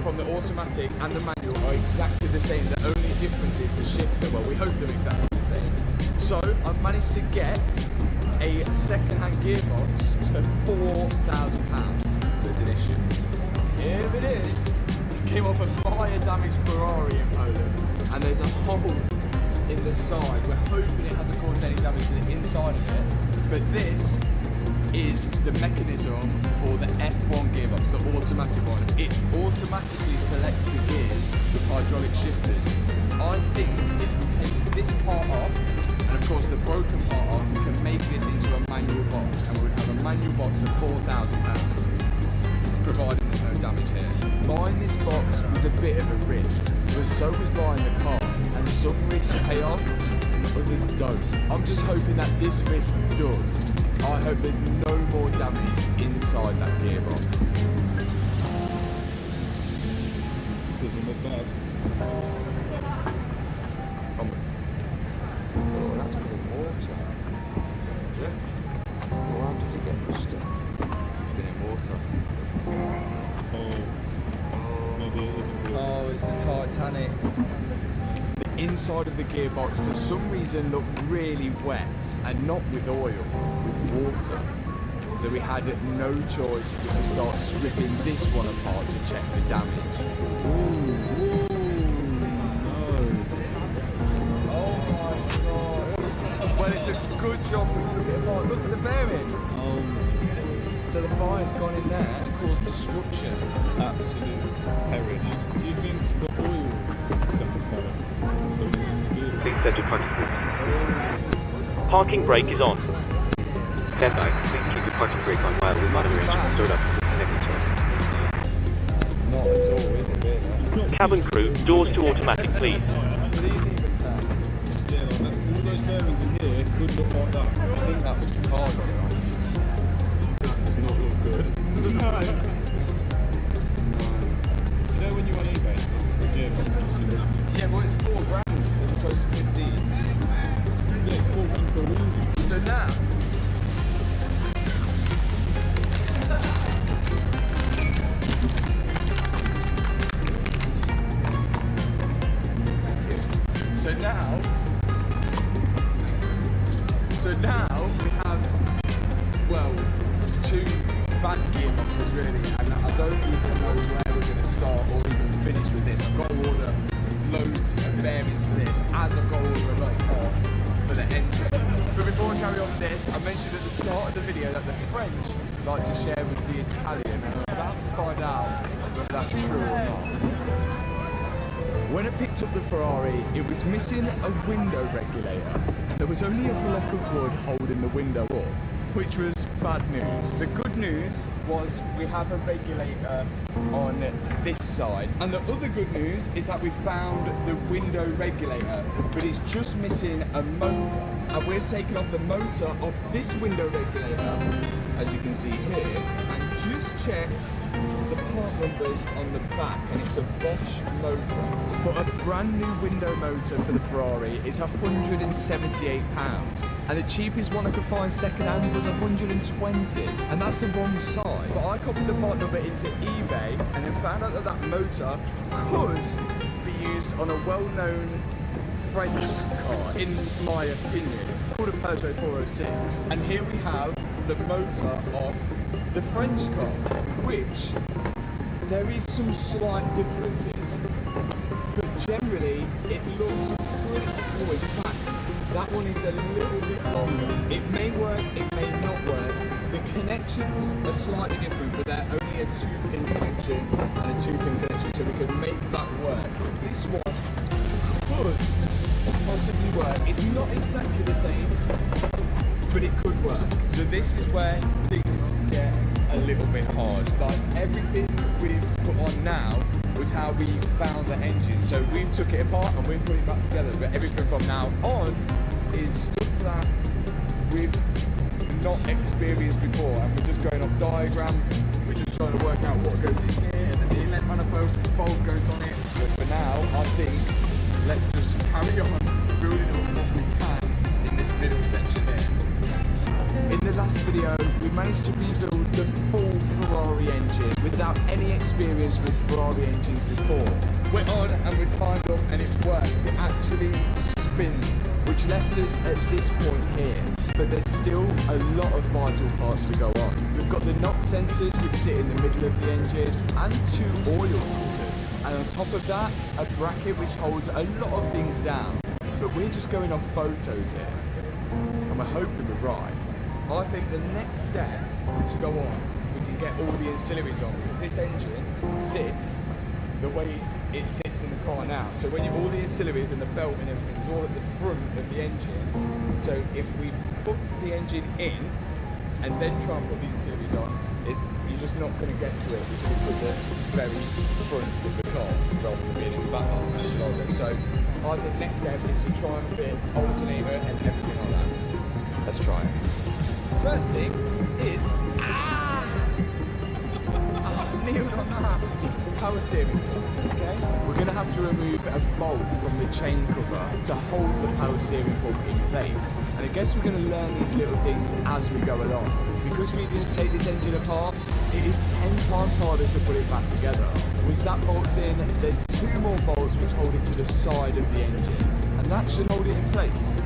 from the automatic and the manual are exactly the same. The only difference is the shifter. Well, we hope they're exactly the same. So I've managed to get a second-hand gearbox for £4,000. There's an issue. Here it is. This came off a fire-damaged Ferrari in Poland, and there's a hole in the side. We're hoping it hasn't caused any damage to the inside of it, but this is the mechanism for the F1 gearbox, the automatic one. It automatically selects the gears with hydraulic shifters. I think if we take this part off, and of course the broken part off, we can make this into a manual box, and we would have a manual box for £4,000, providing there's no damage here. Buying this box was a bit of a risk, but so was buying the car, and some risks pay off and others don't. I'm just hoping that this risk does. I hope there's no more damage inside that gearbox. Doesn't look bad. It's natural water. Is it? Well, how did it get rusted? It's been in water. Maybe it isn't real. Oh, it's the Titanic. The inside of the gearbox for some reason looked really wet, and not with oil, with water. So we had no choice but to start stripping this one apart to check the damage. No. Oh my god. Well, it's a good job we took it apart. Look at the bearing. So the fire's gone in there and caused destruction. Absolutely perished. Do you think the oil set the fire? Please set your parking brake. Parking brake is on. Stand by. Please keep your parking brake on while we monitor engine start up and disconnect each Not at all, is it really? Cabin crew, doors to automatic, please. Yeah, all those bearings in here could look like that. I think that was the car got it on. Does not look good. No. Do you know when you on eBay? Yeah, well, it's £4,000 as opposed to 15. Yeah, it's £4,000 for a reason. So now, So now we have, well, two back gearboxes really, and I don't even know where we're going to start or even finish with this. I've got to order loads of bearings for this, as I've got to order a lot of parts for the engine. But before I carry on with this, I mentioned at the start of the video that the French like to share with the Italian, and I'm about to find out whether that's true or not. When I picked up the Ferrari, it was missing a window regulator. There was only a block of wood holding the window up, which was bad news. The good news was we have a regulator on this side. And the other good news is that we found the window regulator, but it's just missing a motor. And we've taken off the motor of this window regulator, as you can see here, and just checked the part numbers on the back, and it's a Bosch motor. But a brand new window motor for the Ferrari is £178, and the cheapest one I could find second-hand was 120, and that's the wrong side. But I copied the part number into eBay and then found out that that motor could be used on a well-known French car, in my opinion, called a Peugeot 406. And here we have the motor of the French car, which there is some slight differences, but generally it looks pretty cool. In fact, that one is a little bit longer. It may work, it may not work. The connections are slightly different, but they're only a 2-pin connection and a 2-pin connection, so we can make that work. But this one could possibly work. It's not exactly the same, but it could work. So this is where things get a little bit hard. Like everything we've put on now was how we found the engine. So we took it apart and we put it back together. But everything from now on is stuff that we've not experienced before, and we're just going off diagrams. We're just trying to work out what goes in here, and then the inlet manifold goes on it. But for now, I think let's just carry on building up what we can in this middle section here. In the last video, we managed to rebuild the full Ferrari engine without any experience with Ferrari engines before. We're on and we're timed up and it works. It actually spins, which left us at this point here. But there's still a lot of vital parts to go on. We've got the knock sensors which sit in the middle of the engine and 2 oil filters. And on top of that, a bracket which holds a lot of things down. But we're just going off photos here, and we're hoping we're right. I think the next step to go on, we can get all the ancillaries on, because this engine sits the way it sits in the car now. So when all the ancillaries and the belt and everything is all at the front of the engine, so if we put the engine in and then try and put the ancillaries on, you're just not going to get to it because it's at the very front of the car rather than being in the back of the logo. So I think next step is to try and fit alternator and everything like that. Let's try it. First thing is nailed on that power steering. Okay, we're going to have to remove a bolt from the chain cover to hold the power steering pump in place. And I guess we're going to learn these little things as we go along. Because we didn't take this engine apart, it is 10 times harder to put it back together. Once that bolt's in, there's 2 more bolts which hold it to the side of the engine, and that should hold it in place.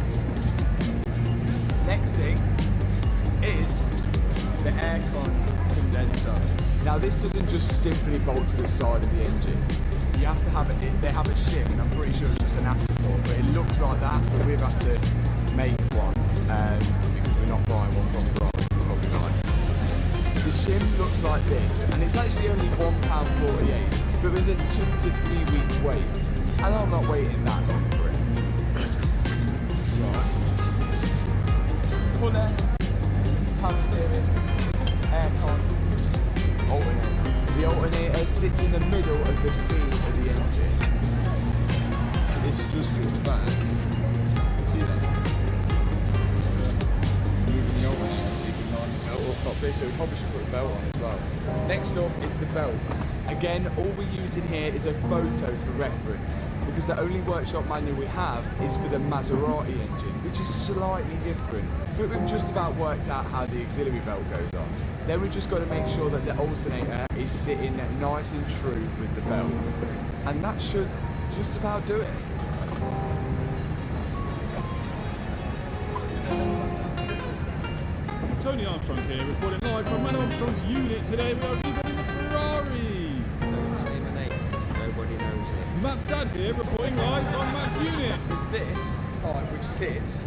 Next thing is the aircon condenser. Now this doesn't just simply bolt to the side of the engine. You have to have it, they have a shim, and I'm pretty sure it's just an afterthought, but it looks like that, but we've had to make one because we're not buying one from Byrd, probably not. The shim looks like this, and it's actually only £1.48, but with a 2 to 3 week wait, and I'm not waiting that long for it. Right. Puller, power steering, aircon, alternator. The alternator sits in the middle of the feet of the engine. It's just at the back. See that? Moving the alternator so you can line the belt up properly, so we probably should put the belt on as well. Next up is the belt. Again, all we're using here is a photo for reference, because the only workshop manual we have is for the Maserati engine, which is slightly different. But we've just about worked out how the auxiliary belt goes on. Then we've just got to make sure that the alternator is sitting nice and true with the belt. And that should just about do it. Tony Armstrong here, reporting live from Man Armstrong's unit. Today we are rebuilding the Ferrari. Nobody knows it. Matt's dad here, reporting live from Matt's unit. Is this part which sits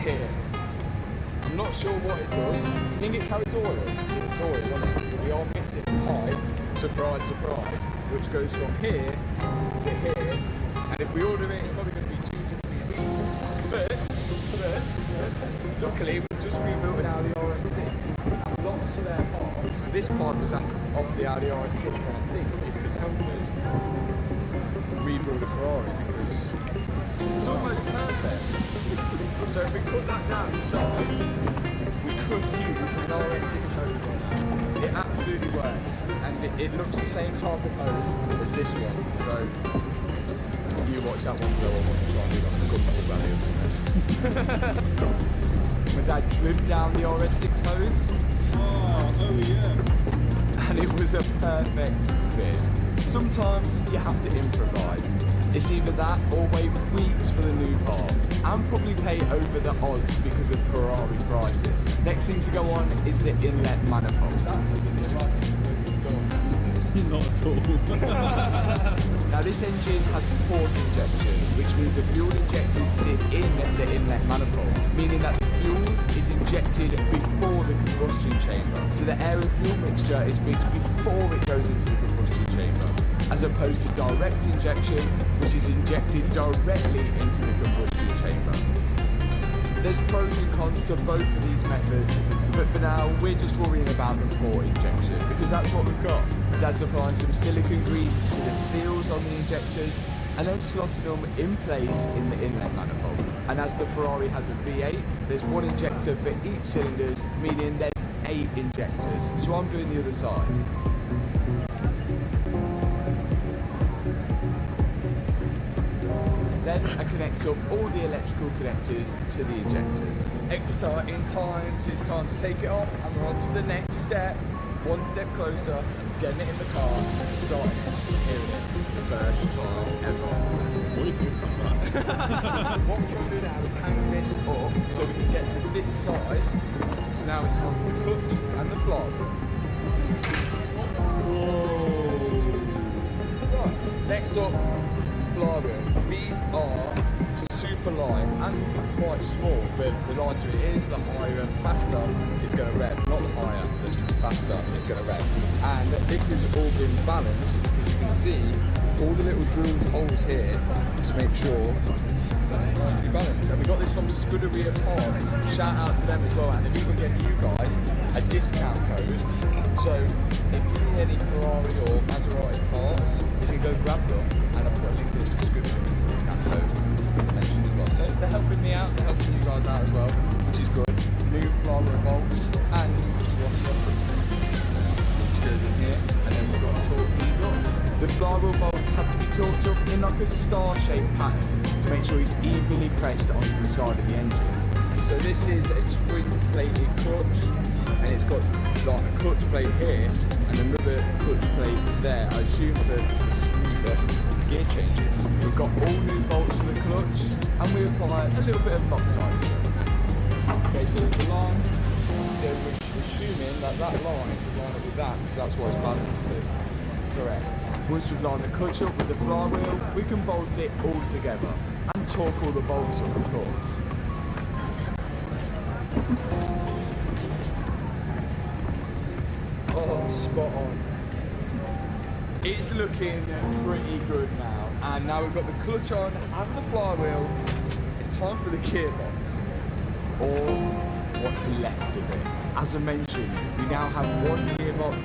here. I'm not sure what it does. I think it carries oil. It's oil, isn't it? We are missing a pipe, surprise, surprise, which goes from here to here. And if we order it, it's probably going to be 2 to 3 weeks. But luckily, we've just rebuilt an Audi RS6. Lots of their parts. This part was off the Audi RS6, and I think it could help us rebuild a Ferrari because it's almost perfect. So if we cut that down to size, we could use an RS6 hose on that. it absolutely works, and it looks the same type of hose as this one. So you watch that one go on, try and do like a gumball rally or something. My dad trimmed down the RS6 hose. Oh yeah. And it was a perfect fit. Sometimes you have to improvise. It's either that or wait weeks for the new part and probably pay over the odds because of Ferrari prices. Next thing to go on is the inlet manifold. Not at all. Now this engine has port injection, which means the fuel injectors sit in the inlet manifold, meaning that the fuel is injected before the combustion chamber. So the air and fuel mixture is mixed before it goes into the combustion chamber, as opposed to direct injection, which is injected directly into the combustion chamber. There's pros and cons to both of these methods, but for now we're just worrying about the port injection because that's what we've got. Dad's applying some silicone grease to the seals on the injectors and then slotting them in place in the inlet manifold. And as the Ferrari has a V8, there's one injector for each cylinder, meaning there's 8 injectors. So I'm doing the other side. Then I connect up all the electrical connectors to the injectors. Exciting times, it's time to take it off and we're on to the next step. One step closer to getting it in the car and starting hearing it for the first time ever. What are you doing about that? What we can do now is hang this up so we can get to this side. So now it's on the clutch and the flywheel. Right, next up, flywheel. These are super light and quite small, but the lighter it is, the higher and faster it's going to rev. Not the higher, the faster it's going to rev. And this has all been balanced, as you can see, all the little drilled holes here to make sure that it's nicely balanced. And we got this from Scuderia Parts. Shout out to them as well, and they've even given you guys a discount code. So if you need any Ferrari or Maserati parts, you can go grab them, and I'll put a link in the description discount code to mention as well. So they're helping me out, they're helping you guys out as well, which is good. New flower bolts and washer goes in here, and then we've got to torque these up. The flywheel bolts have to be torqued up in like a star-shaped pattern to make sure it's evenly pressed onto the side of the engine. So this is a twin-plated clutch, and it's got like a clutch plate here and another clutch plate there. I assume for smoother gear changes. We've got all new bolts for the clutch, and we apply a little bit of Loctite to them. Okay, so there's the line. So we're assuming that that line is lined up with that, because that's what it's balanced to. Correct. Once we've lined the clutch up with the flywheel, we can bolt it all together and torque all the bolts up, of course. Oh, spot on. It's looking pretty good now. And now we've got the clutch on and the flywheel. It's time for the gearbox. Or what's left of it. As I mentioned, we now have one gearbox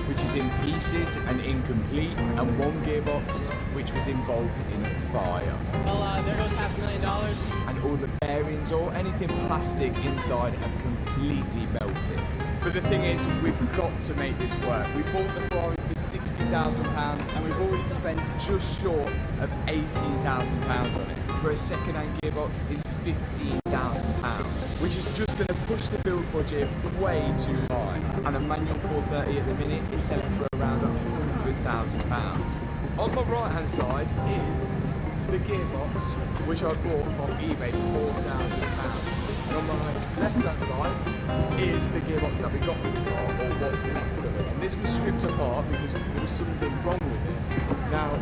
which is in pieces and incomplete, and one gearbox which was involved in fire. Well, there goes $500,000. And all the bearings or anything plastic inside have completely melted. But the thing is, we've got to make this work. We bought the Ferrari for £60,000 and we've already spent just short of £18,000 on it. For a second-hand gearbox is £15,000, which is just going to push the build budget way too high. And a manual 430 at the minute is selling for around £100,000. On my right-hand side is the gearbox, which I bought from eBay for £4,000. And on my left-hand side is the gearbox that we got with the car, or what's left of it. And this was stripped apart because there was something wrong with it. Now,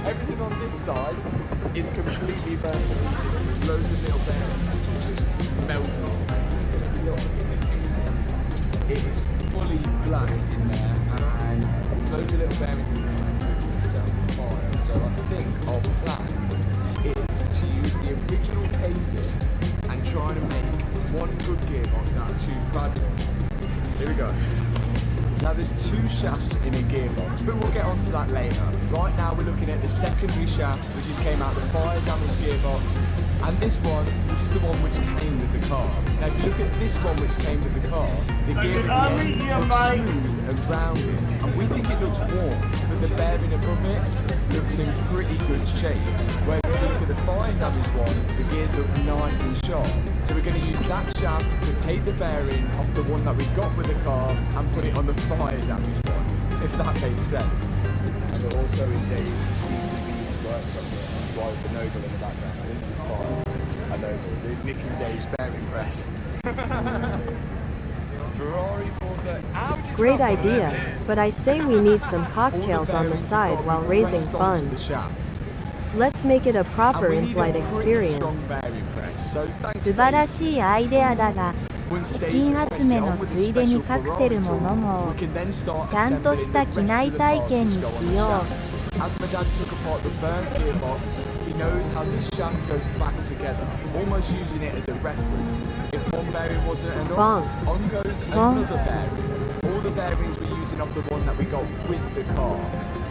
everything on this side is completely burnt to pieces. There's loads of little bearings which are just melted. It is fully black in there, and loads of little bearings in there which are set on fire. So I think our plan is to use the original casing and try to make one good gearbox out of 2 bad ones. Here we go. Now there's 2 shafts in a gearbox, but we'll get onto that later. Right now we're looking at the secondary shaft, which just came out the fire damaged gearbox, and this one, which is the one which came with the car. Now if you look at this one which came with the car, the gear at the end looks smooth and rounded, and we think it looks warm, but the bearing above it looks in pretty good shape. Whereas if you look at the fire damage one, the gears look nice and sharp. So we're going to use that shaft to take the bearing off the one that we got with the car and put it on the fire damage one, if that makes sense. And we're also in Dave's workshop here. That's why there's a Noble in the background. I think it's fine. A Noble. There's Nick and Dave's bearing press. Ferrari bought the... Great idea, but I say we need some cocktails on the side while raising funds. Let's make it a proper in-flight experience. 素晴らしいアイデアだが、資金集めのついでにカクテルも飲もう。ちゃんとした機内体験にしよう。As my dad took apart the burnt gearbox, he knows how this shaft goes back together, almost using it as a reference. If one bearing wasn't enough, on goes another bearing. All the bearings we're using off the one that we got with the car.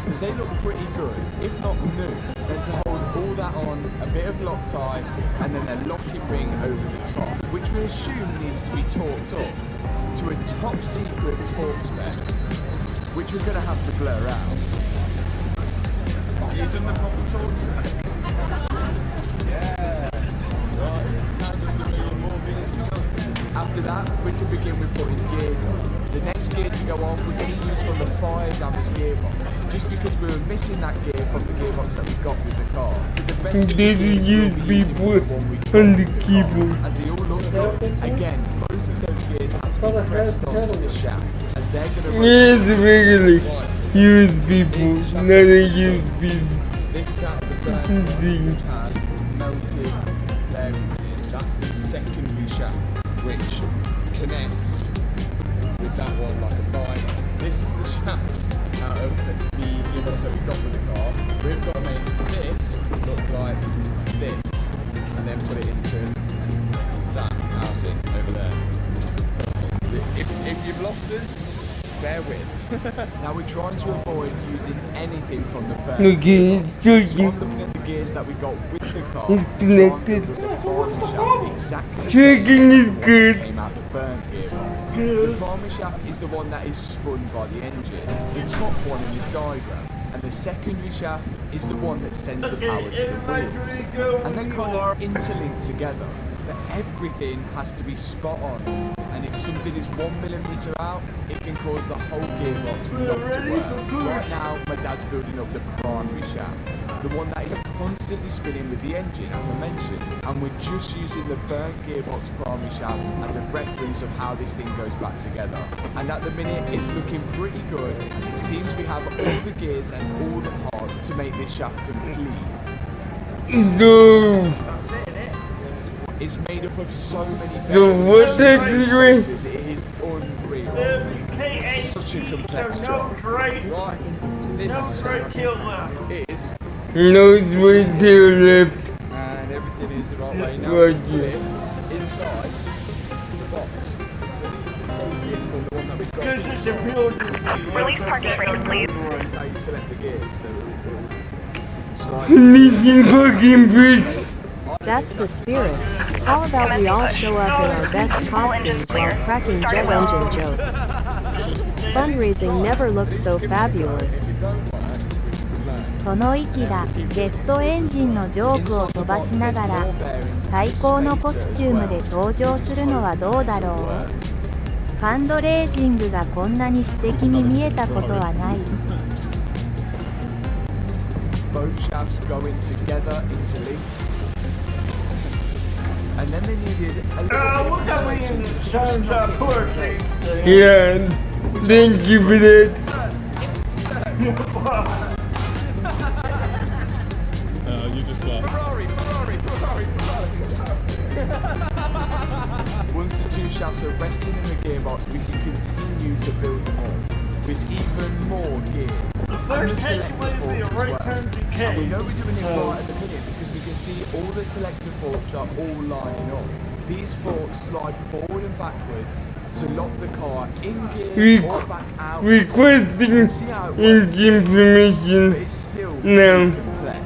Because they look pretty good, if not new. Then to hold all that on, a bit of Loctite, and then a locking ring over the top, which we assume needs to be torqued up to a top secret torque spec, which we're going to have to blur out. You've done the proper torque spec? Yeah. Right. Now just a million more gears to go. After that, we can begin with putting gears on. The next gear to go on, we're going to use from the fire damage gearbox, just because we were missing that gear from the gearbox that we got with the car. Didn't use people on the keyboard. As they all look good, again, both of those gears have to be pressed onto the shaft, as they're going to... Yes, regularly use people, not a use people. This shaft, the which has melted bearings. That's the secondary shaft, which connects with that one like a binder. This is the shaft out of the gearbox that we got with the car. We've got to make this look like this, and then put it into that housing over there. If you've lost us, bear with. Now we're trying to avoid using anything from the burn. Okay, So I'm looking at the gears that we got with the car. It's connected. Exactly. Checking is good. Came out the burn gearbox. The primary shaft is the one that is spun by the engine. The top one in this diagram. And the secondary shaft is the one that sends the power to the wheels. And they're kind of interlinked together. But everything has to be spot on. And if something is 1 millimeter out, it can cause the whole gearbox not to work. Right now, my dad's building up the primary shaft, the one that is constantly spinning with the engine, as I mentioned. And we're just using the burnt gearbox primary shaft as a reference of how this thing goes back together. And at the minute, it's looking pretty good, as it seems we have all the gears and all the parts to make this shaft complete. No. It's made up of so many pieces. It is unreal. Such a complex job. Right. This is nose right tail left. And everything is the right way now. Right. Inside the box. So this is the casing from the one that we got. Because it's a building. Release parking brakes, please. This is how you select the gears. So Leasing parking brakes. That's the spirit. How about we all show up in our best costumes while cracking jet engine jokes? Fundraising never looked so fabulous. その息だ。ジェットエンジンのジョークを飛ばしながら最高のコスチュームで登場するのはどうだろう。ファンドレイジングがこんなに素敵に見えたことはない。Both shafts going together interlinked. And then they needed a little bit of persuasion. Yeah, thank you for that. You just Ferrari. Once the two shafts are resting in the gearbox, we can continue to build them all with even more gears. The first head will be a right turn decay. And we know we're doing it right at the minute because we can see all the selector forks are all lining up. These forks slide forward and backwards to lock the car in gear or back out. Requesting engine permission. But it's still now. complex.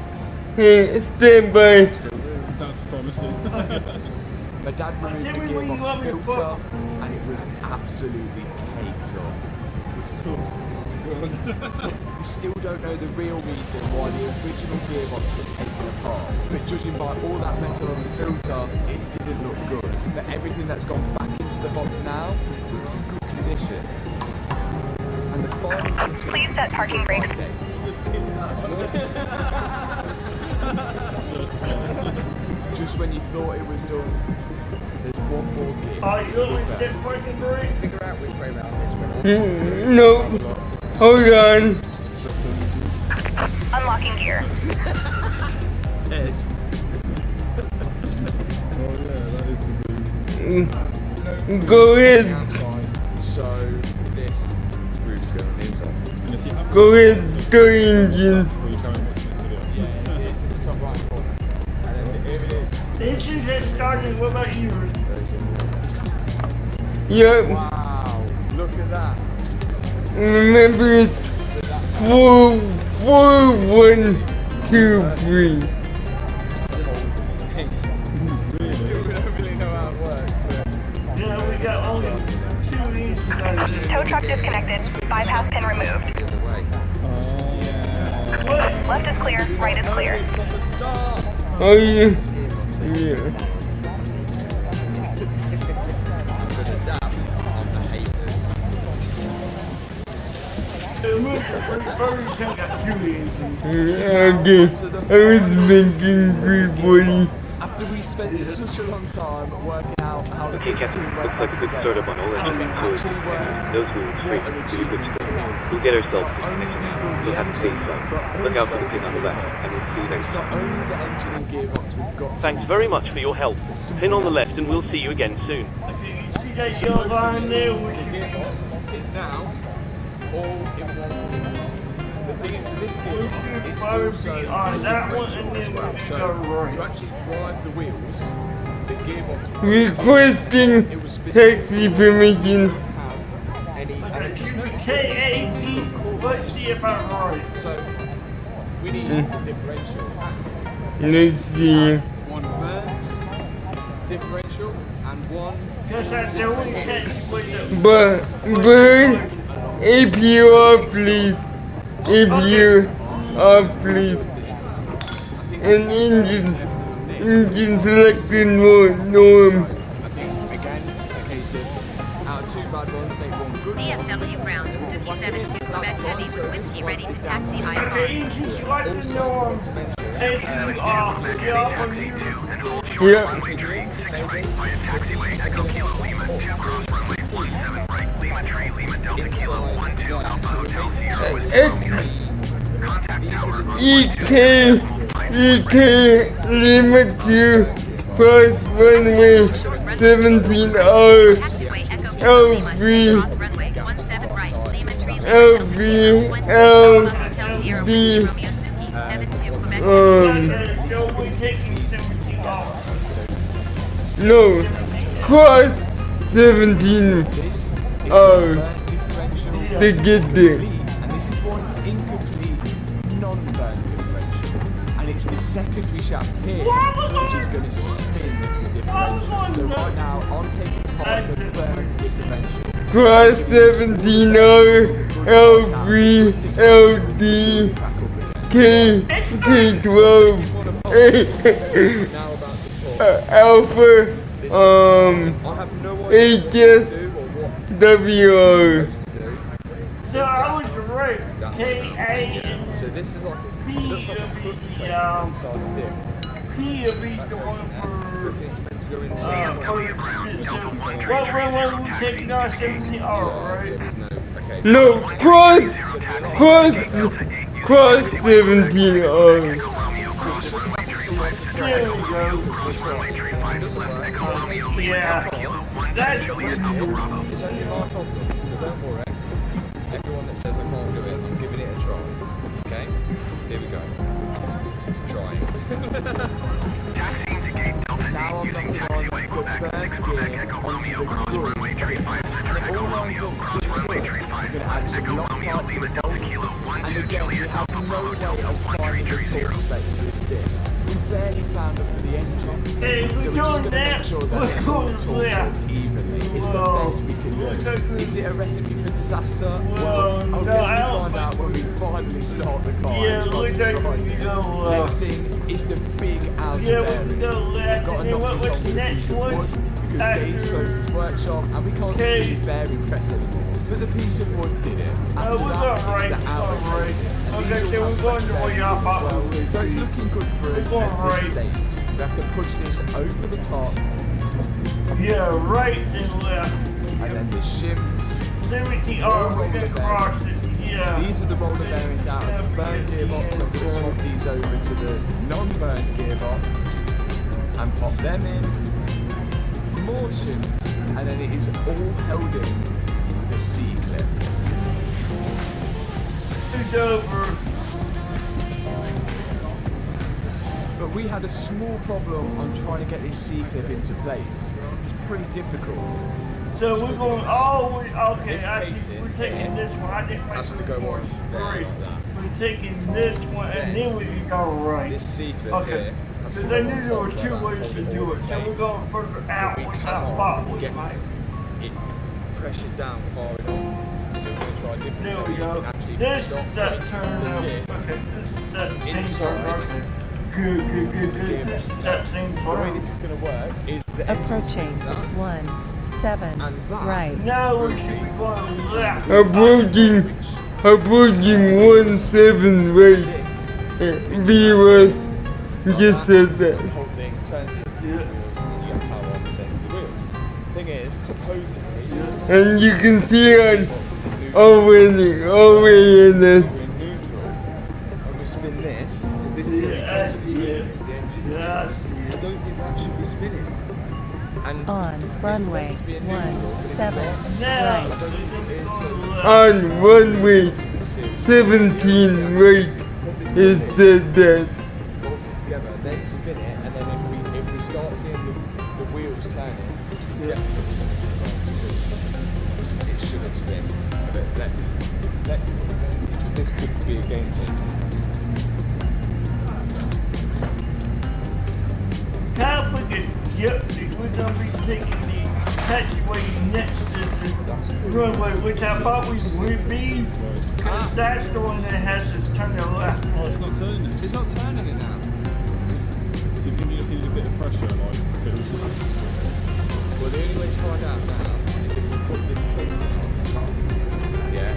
Hey, stand by. That's promising. dad removed the gearbox filter, and it was absolutely caked up. We still don't know the real reason why the original gearbox was taken apart, but judging by all that metal on the filter, it didn't look good. But everything that's gone back into the box now looks in good condition. And the final touches... Please set parking brakes. Just when you thought it was done, there's one more gear. Oh, you only set parking brakes? Figure out which way round this one. No. Hold on. Unlocking gear. Go ahead. So this roof's going inside. Go ahead, start engine. The engine just started. What about yours? Yep. Wow, look at that. Remember it's 4, 1, 2, 3. We got only 2 engines. Tow truck disconnected. Bypass pin removed. Left is clear, right is clear. Oh yeah. Yeah. Okay, I was thinking 340. After we spent such a long time working out how the Okay, Captain, looks like a good startup on all engines and fluids. Those wheels free. Really good stuff. We'll get ourselves disconnected. We'll have to take some. Look out for the pin on the left, and we'll see you next time. Thanks very much for your help. Pin on the left, and we'll see you again soon. See that yellow line there? It's now all in one piece. The thing is, with this gear, it's also that one and then so to actually drive the wheels, the gearbox Requesting taxi permission. KAP. Let's see if I'm right. So we need the differential. Let's see. One burnt differential and one. Because that's the only taxi with the. But if you are please. If you are please. And engine selection norm. Again, it's a case of out of 2 bad ones, make one good one. DFW ground, Suki 72 Quebec Heavy with whiskey ready to taxi Okay, IFR. engine selection norm. And you get off on you. Yeah. Taxiway, Echo Kilo Lima 2 cross runway 17 right, Lima 3, Lima Delta Kilo 12 Alpha Hotel Sierra. Contact tower. EK limit to first runway 17R LV no, cross 17 to get there. And this is one incomplete non-burnt differential. And it's the secondary shaft here which is going to spin the differential. So right now I'm taking part of the burnt differential. Cross 17R L3 LD K12 Alpha HSWR. So I was right. KA and so this is like P looks like a will be inside the dip. P will be the one for what runway we taking on 17R, right? No, cross 17R. There we go. Yeah, that's what It's only my problem, so don't worry. Everyone that says I can't do it, I'm giving it a try. Okay? Here we go. Trying. Now I'm looking on the burnt gear onto the good. And it all lines up really good. I'm going to add some Loctite to the bolts. And again, we have no way of finding the torque specs for this dip. barely found up for the engine. Hey, So we're just going to make sure that it's all torqued up evenly. It's the best we can do. Is it a recipe for disaster? Well, I guess we'll find out when we finally start the car. Yeah, look like we go Next thing is the big outer bearing. we go left. We've got to And then knock this what's on the with a next piece of one? wood because Dave closed his workshop and we can't see his bearing press anymore. But the piece of wood did it. After was that, alright, it's the it's outer alright. bearing. Okay, And these so all we're have going the much way bearing up, as well. So it's looking good for us It's at alright. this stage. We have to push this over the top. Yeah, right and left. And then the shims. Then we can, we're gonna cross it. Yeah. These are the roller bearings out of the burn gearbox. I'm going to swap these over to the non-burn gearbox and pop them in. More shims, and then it is all held in with a C-clip. It's over. But we had a small problem on trying to get this C-clip into place. It's pretty difficult. So we're going, okay, This actually, casing we're taking this one. I didn't make has to go on there like that. We're taking this one, and then we can go right. This C-clip Okay. here has to Because go I on knew there top was like two that, ways hold to it do all it. in So we're place. going further out, We which I cannot thought was get right. it pressured down far enough. So we're going to try a different There we technique go. and actually This stop is that right turn up. here. Okay, this is that same Inside. turn. Good. This is that same The way turn. this is going to work is the Approaching 17 right. Now we should be going left. Approaching 17 right. Viewers just said that. The whole thing turns into the wheels and you get power on the sense of the wheels. Thing is, supposedly, And you can see it already in this. we're neutral. I'm going to spin this, because this is going to be closer to the wheels, the engine's I don't think that should be spinning. And On runway 17 I right. don't think it is. So On runway 17 right, it said that. bolt it together, then spin it, and then if we start seeing the wheels turning, it shouldn't spin. But this could be a game changer. How we could we're gonna be taking the taxiway next to the runway, which I thought we would be, because that's the one that has to turn to left. Oh, it's not turning it. It's not turning it now. So you think you just need a bit of pressure, like a bit of resistance? Well, the only way to find out now is if we put this case on, yeah,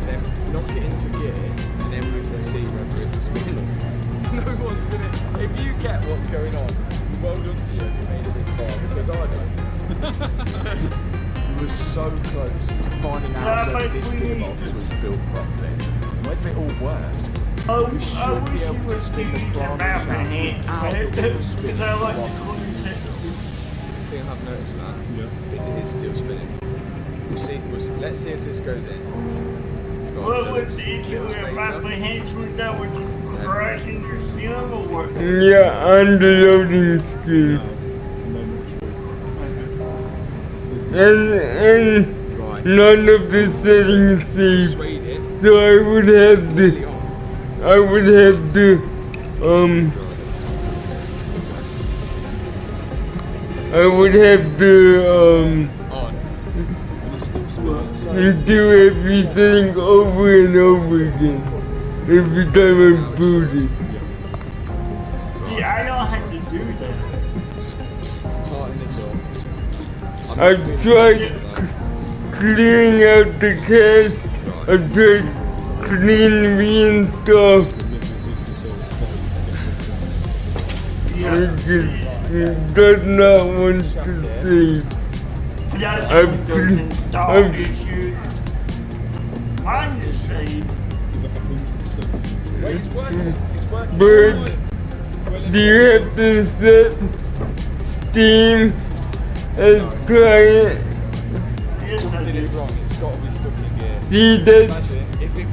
then knock it into gear, and then we can see whether it's spinning. No one's gonna. If you get what's going on, well done to you if you made it this far, because I don't. We were so close to finding out whether this gearbox was built properly, whether it all worked. We should be able to spin the primary shaft out the wheel spin. Because I like the clean I think I have noticed that. It is still spinning. Let's see if this goes in. Right, What so was let's the get issue our with space my up. enhancement that was crashing your sim or what? Yeah, on the loading screen. And none of the settings saved. So I would have to do everything over and over again every time I boot it. See, I don't have to do that. I've tried clearing out the cache. I've tried clean reinstall. It does not want to save. Mine is saved. Byrd, do you have to set Steam as client? Did it wrong, it's got to be stuck in gear. See, that's... Imagine if it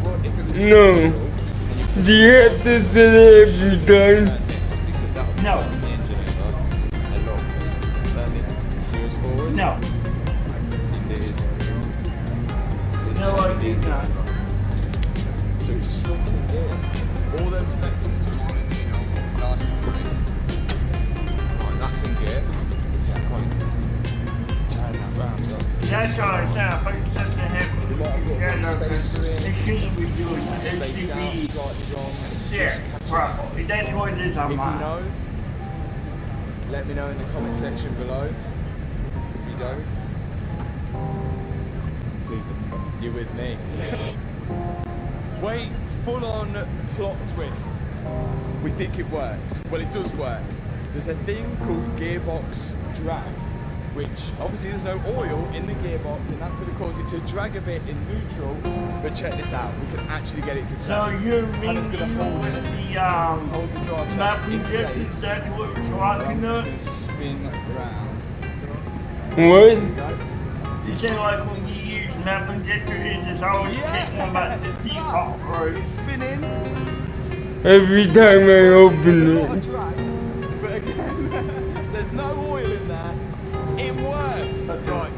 was No. Do you have to set it every time? No. No. No, I did not. So it's stuck in gear. All those selections are nice and free. it. I can't turn that round. Look. That's alright, now, if I can set the head, it shouldn't be doing that. It should be set properly. That's what it is on If you mine. know, let me know in the comment section below. If you don't, please don't come. You're with me. Wait, full on plot twist. We think it works. Well, it does work. There's a thing called gearbox drag, which obviously there's no oil in the gearbox, and that's going to cause it to drag a bit in neutral. But check this out, we can actually get it to So turn. you And mean it's going to hold the drive shaft map in injectors, place. that's what we're talking about? Spin round. What? You say like when you use map injector, it's always taking about the default, right? It's spinning. Every time I open it. But again, there's no oil in there. It works. Right.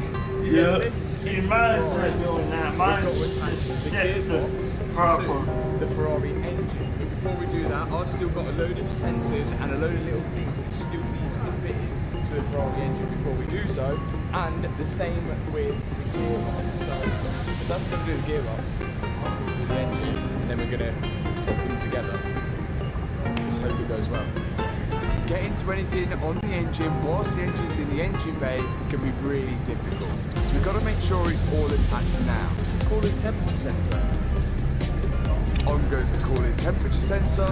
Yeah. See, mine's not doing that. Mine's just set the proper. The Ferrari engine. But before we do that, I've still got a load of sensors and a load of little things which still need to be fitted to the Ferrari engine before we do so. And the same with the gearbox. So if that's going to do the gearbox, I'll do the engine, and then we're going to put them together. Let's hope it goes well. Getting to anything on the engine whilst the engine's in the engine bay can be really difficult. So we've got to make sure it's all attached now. Cooling temperature sensor. On goes the cooling temperature sensor.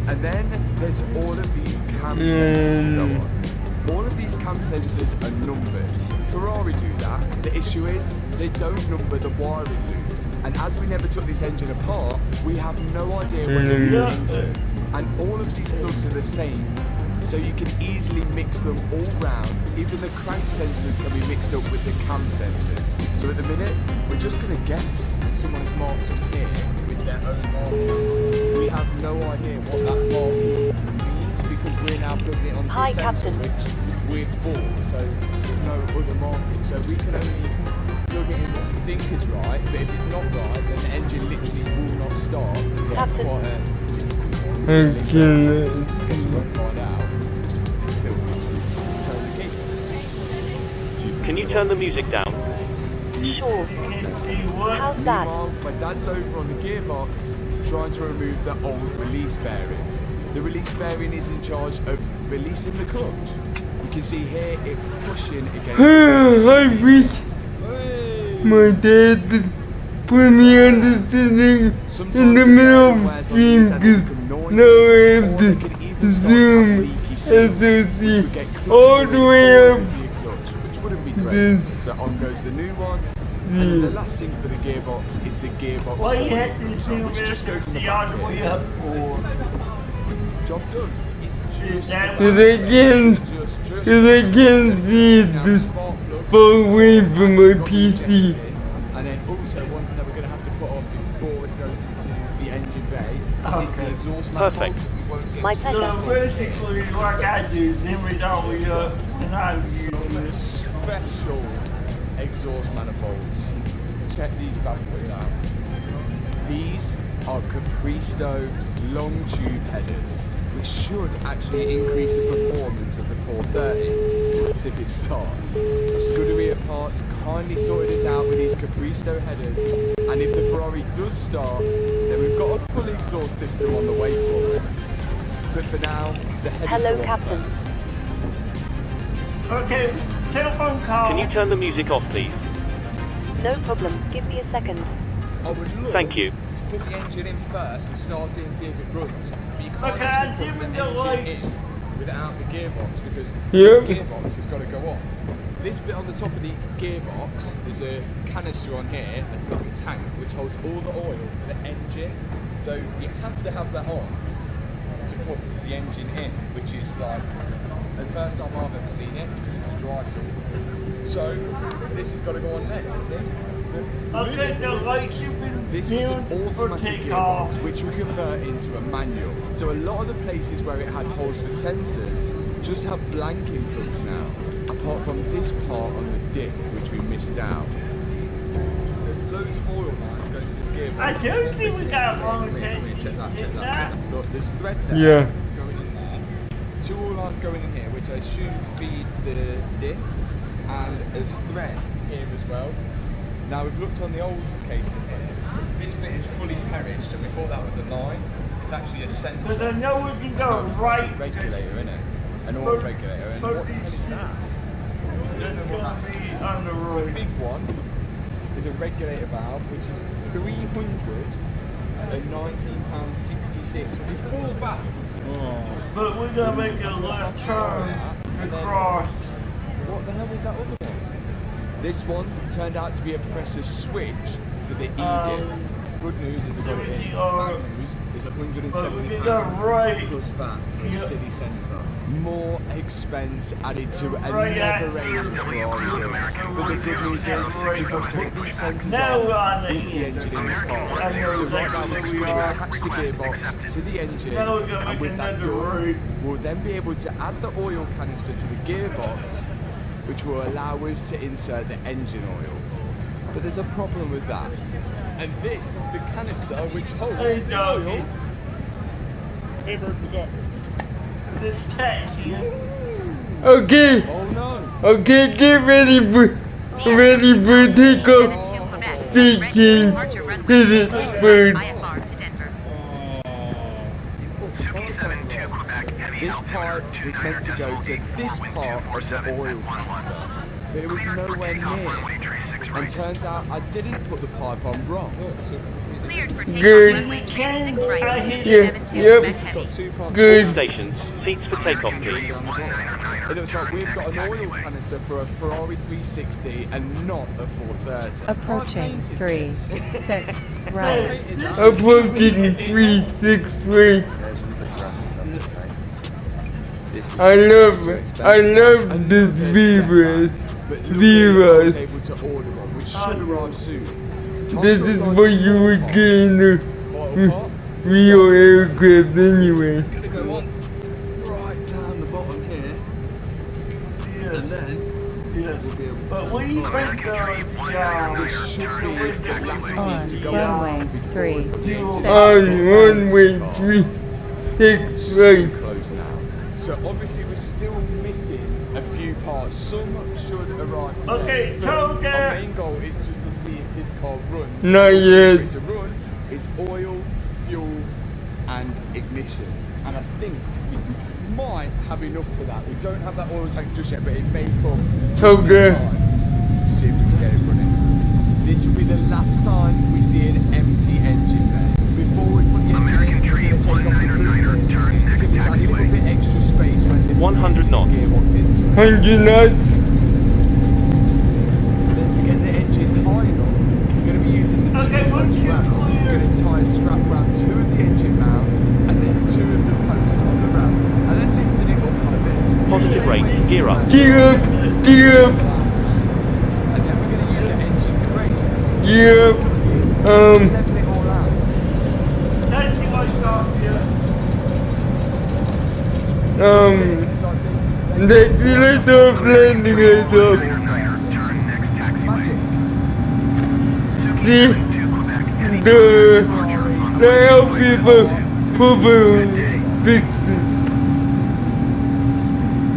And then there's all of these cam sensors to go on. All of these cam sensors are numbered. Ferrari do that. The issue is they don't number the wiring loop. And as we never took this engine apart, we have no idea what it's into. And all of these plugs are the same, so you can easily mix them all round. Even the crank sensors can be mixed up with the cam sensors. So at the minute, we're just going to guess. Someone's marked up here with their own marking. We have no idea what that marking means because we're now plugging it onto a sensor which we've bought, so there's no other marking. So we can only plug it in what we think is right, but if it's not right, then the engine literally will not start. Yeah, it's quite a... Can you turn the music down? Sure. How's that? My dad's over on the gearbox trying to remove the old release bearing. The release bearing is in charge of releasing the clutch. You can see here it pushing against I wish my dad put me understanding in the middle of stream because now I have to zoom SOC all the way up. Which wouldn't be great. So on goes the new one. And the last thing for the gearbox is the gearbox Why you have to control, zoom which just goes in the SOC back all the way here. up for? Job done. Is that Because I can't see the far away from my PC. And then also one thing that we're going to have to put on before it goes into the engine bay is the exhaust manifold. My So pleasure. basically what I do is zoom it all the way up and I'm using Special exhaust manifolds. Check these bad boys out. These are Capristo long tube headers, which should actually increase the performance of the 430 if it starts. Scuderia Parts kindly sorted us out with these Capristo headers, and if the Ferrari does start, then we've got a full exhaust system on the way for it. But for now, the headers Hello, are on Captain. first. Okay, telephone call. Can you turn the music off, please? No problem. Give me a second. I would love Thank you. to put the engine in first and start it and see if it runs. But you can't Okay, actually give put me the the engine lights. in without the gearbox because Yep. this gearbox has got to go on. This bit on the top of the gearbox, there's a canister on here, like a tank, which holds all the oil for the engine. So you have to have that on to put the engine in, which is like the first time I've ever seen it because it's a dry sort. So this has got to go on next, I think. Okay, the lights have been This was an tuned for automatic takeoff. gearbox, which we convert into a manual. So a lot of the places where it had holes for sensors just have blanking plugs now, apart from this part on the diff, which we missed out. There's loads of oil now that goes to this gearbox. I don't think we got long Check that, check that, check that. Look, there's thread there Yeah. going in there. two oil lines going in here, which I assume feed the diff, and there's thread here as well. Now we've looked on the old casing here. This bit is fully perished, and we thought that was a line. It's actually a sensor. But I know we can go right. It's a regulator, isn't it? An oil regulator. And what the hell is that? I don't know what that is. On the road. The big one is a regulator valve, which is £319.66 before that. But we're gonna make a left turn across. What the hell was that other one? This one turned out to be a pressure switch for the E-diff. Good news is they got it in. Bad news is £170 plus VAT for a silly sensor. More expense added to a never-ending Ferrari. But the good news is we can put these sensors on with the engine in the car. So right now we're just going to attach the gearbox to the engine, and with that done, we'll then be able to add the oil canister to the gearbox, which will allow us to insert the engine oil. But there's a problem with that. And this is the canister which holds the oil. Hey, Byrd, what's up? This taxi. Okay. Oh no. Okay, get ready for takeoff stations. Visit Byrd. This part was meant to go to this part of the oil canister, but it was nowhere near. And turns out I didn't put the pipe on wrong. Good. Yep. Good. Stations. Seats for takeoff, please. It looks like we've got an oil canister for a Ferrari 360 and not a 430. Approaching 3-6 right. Approaching 3-6 I love this Vivas. Was able to order one, which should arrive soon. This is what you would get in the real aircraft anyway. It's going to go on right down the bottom here. And then we'll be able to But we think this should be the last piece to go runway 36. On runway 36 right. Close now. So obviously we're still missing a few parts. Some should arrive today. Okay, Toga. Our main goal is just to see if this car runs. Not yet. For it to run, it's oil, fuel, and ignition. And I think we might have enough for that. We don't have that oil tank just yet, but it may come. Toga. See if we can get it running. This will be the last time we see an empty engine there. Before we put the engine in, we're going to take off the boot just to give us that little bit extra space when the 100 knots. gearbox into it. 100 knots. Then to get the engine high enough, we're going to be using the two post ramp. We're going to tie a strap around two of the engine mounts and then two of the posts on the ramp, and then lifting it up like this. Positive rate. Gear up. Gear up. Gear up. And then we're going to use the engine crane. Gear up. Level it all out. That's what it's off here. Let's off landing it off. See, the help people fix it.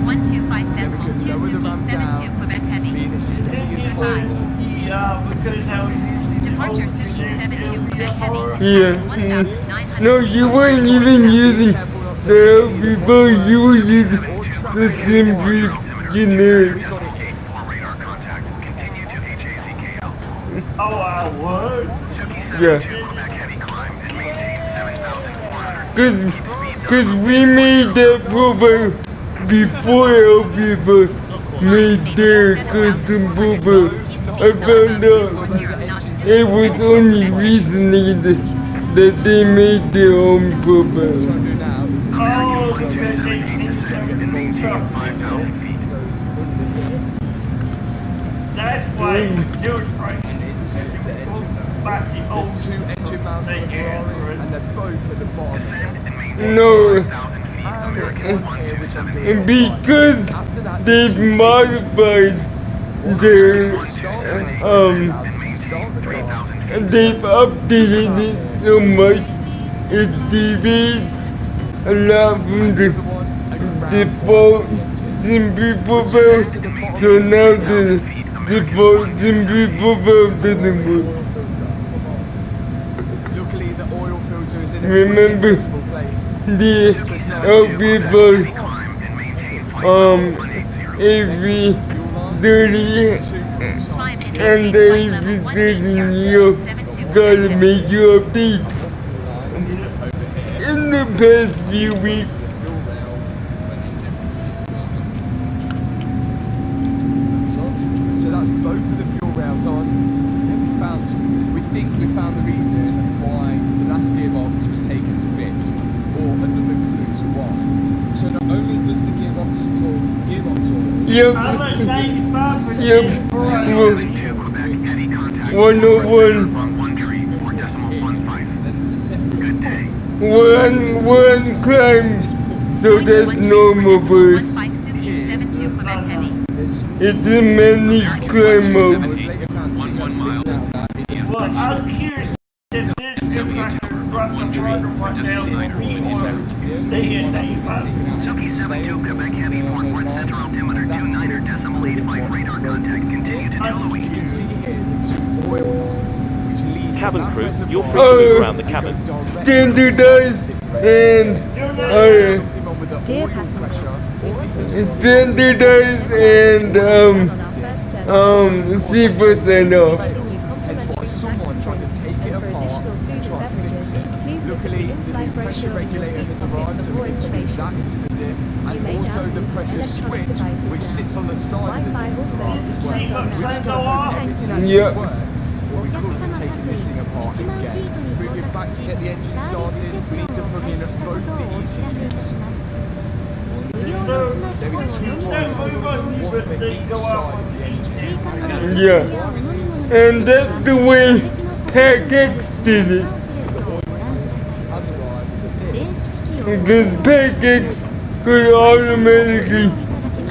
1257-272 Quebec Heavy. Yeah, because how we usually Departure Suki 72 Quebec Heavy. Yeah. No, you weren't even using the help people. You were using the Simbrief generic. Oh, I would? Yeah. Cause we made that proper before help people made their custom proper. I found out it was only recently that they made their own proper. Oh, because they that's why they were trying to back the old There's two engine mounts on the Ferrari, and they're both at the bottom. No, because they've modified their they've updated it so much it deviates a lot from the default simply valve, so now the default simply valve doesn't work. Luckily, the oil filter is in a Remember accessible place. the LV AV30 and the AV30 Neo got a major update in the past few weeks. So that's both of the fuel rails on. We think we found the reason why the last gearbox was taken to bits, or another clue to why. So not only does the gearbox call gearbox oil. Yep. Yep. 101. One climb, so that's normal, but it's a many climb mode. Well, I'm curious if this impactor brought the water one down or stay at 95. Suki 72 Quebec Heavy, Fort Worth Central altimeter 29er decimal 85 radar contact. Continue to Dillowee. You can see here the two oil lines, which lead Cabin crew, you're free to move around the cabin. Standardized and Dear passengers, standardized and 3% off. Hence why someone tried to take it apart and try and fix it. Luckily, the new pressure regulator has arrived, so we can switch that into the diff, and also the pressure switch, which sits on the side of the diff, as well. We've just got to hope everything actually works, or we could have taken this thing apart again. Moving back to get the engine started, we need to plug in both the ECUs. There is two one for each side of the engine. Yeah, and that's the way Package did it. Because Package could automatically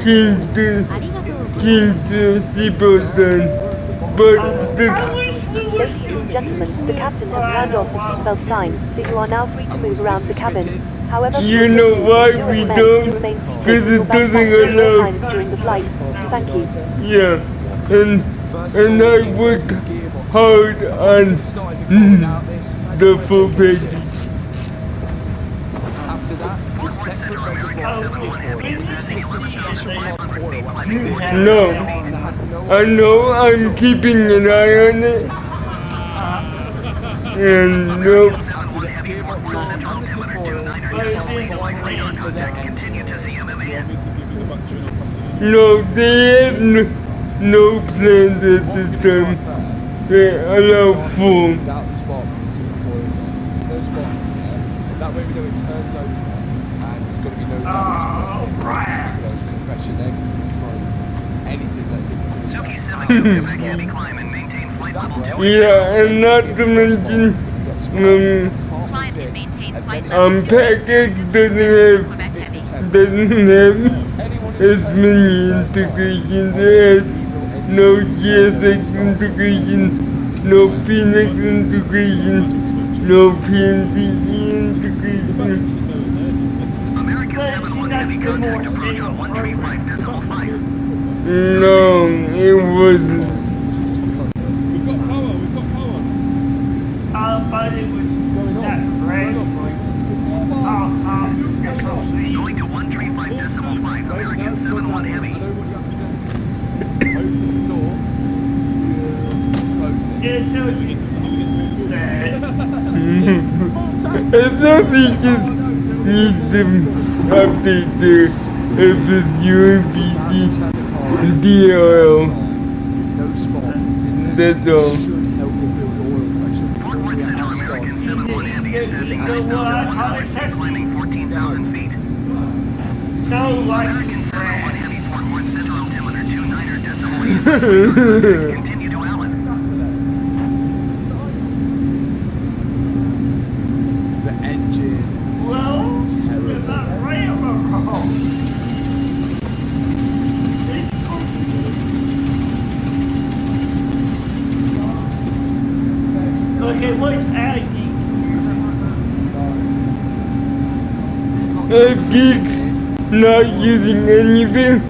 change the seatbelt then, but the Ladies and gentlemen, the captain has turned off the seatbelt sign, so you are now free to move around the cabin. However, you know why we don't? Because it doesn't allow. During the flight. Thank you. Yeah, and I worked hard on the full package. After that, the separate reservoir it's a special type of oil. No, I know I'm keeping an eye on it. And nope. No, they have no plans at this time. They allow full. Without the spot, no spot. That way we know it turns over, and there's going to be no damage. No pressure there, because it's going to throw anything that's in the Yeah, and not to mention, Package doesn't have as many integrations. It has no GSX integration, no Phoenix integration, no PNTC integration. No, it wasn't. But it was that crash. Going to 135.5, American 71 Heavy. Yeah, so she I thought he just needs to update the UMPG DRL. That's all. Climbing 14,000 feet. so like American 71 Heavy, Fort Worth Central altimeter 29er decimal 85. Continue to Allen. The engine sounds terrible. Okay, what's adding? Geeks not using anything,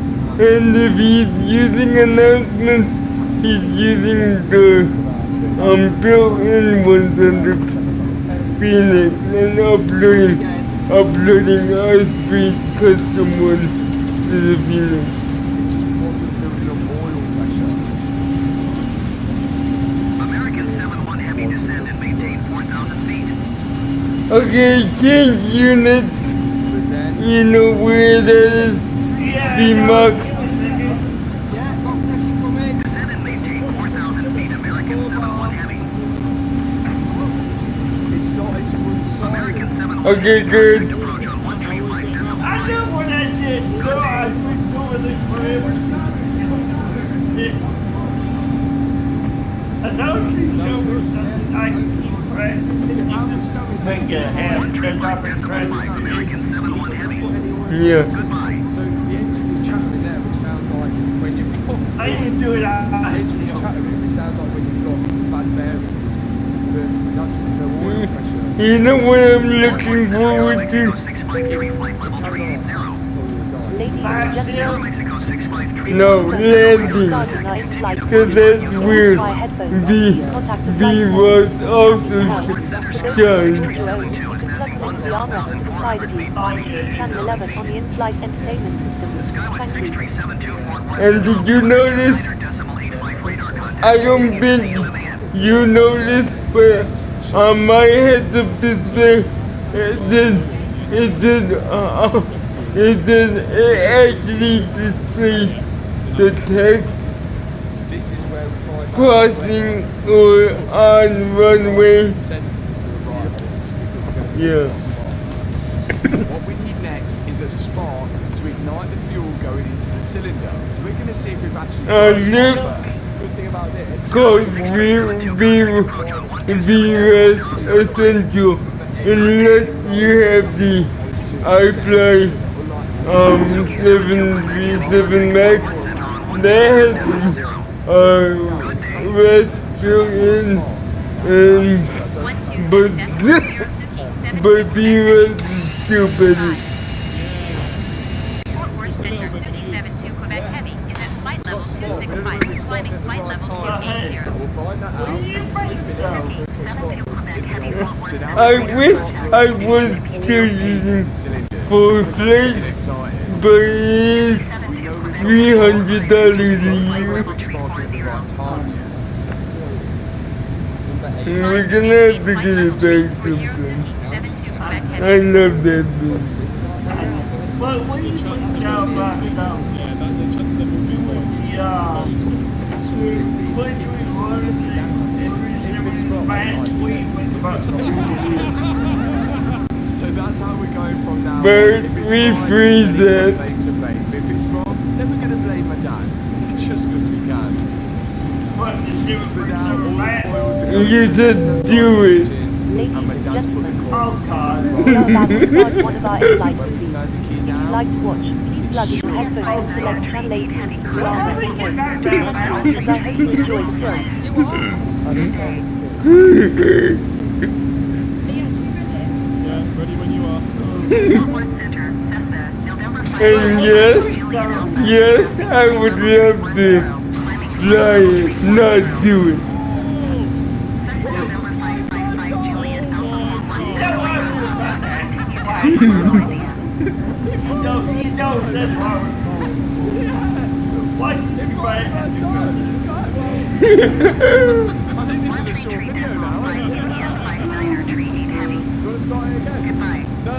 and if he's using announcements, he's using the built-in ones under Phoenix and uploading our space custom ones to the Phoenix. Wasn't building up oil pressure. American 7-1 heavy descend and maintain 4,000 feet. Okay, change units. You know where that is? D-Mark. Descend and maintain 4,000 feet. American 7-1 heavy. It started to run silent. Okay, good. I know what I did. No, I've been doing this forever. I don't see silver something I can keep practicing. Make a half because I've been practicing. Yeah. So the engine is chattering there, which sounds like when you put. I didn't do it. The engine is chattering, which sounds like when you've got bad bearings. But that's because no oil pressure. You know what I'm looking forward to? No, landing. Because that's where the was also shines. Channel 11 on the in-flight entertainment system. Thank you. And did you notice? I don't think you noticed, but on my heads-up display, it actually displays the text crossing or on runway. Yeah. What we need next is a spark to ignite the fuel going into the cylinder. So we're going to see if we've actually got a spark first. Good thing about this. Cause VRS essential unless you have the iFly 737 Max that has rest built-in but VRS is still better. Fort Worth Center Sunny 72 Quebec Heavy is at flight level 265, climbing flight level 280. I wish I was still using full flight, but it's $300 a year. We're gonna have to get it back sometime. I love that bitch. But what do you think about now? Yeah. What do we want So that's how we're going from now. Byrd, we freeze it. If it's wrong, then we're going to blame my dad. Just because we can. You said do it. And my dad's put the call. We are one of our in-flight seats. If you'd like to watch, please plug in your headphones and select translate to drama and voice. And I hope you enjoy the film. And yes, I would love to fly it, not do it. What? Everybody has to go. I think this is a short video now. You want to start it again? No, I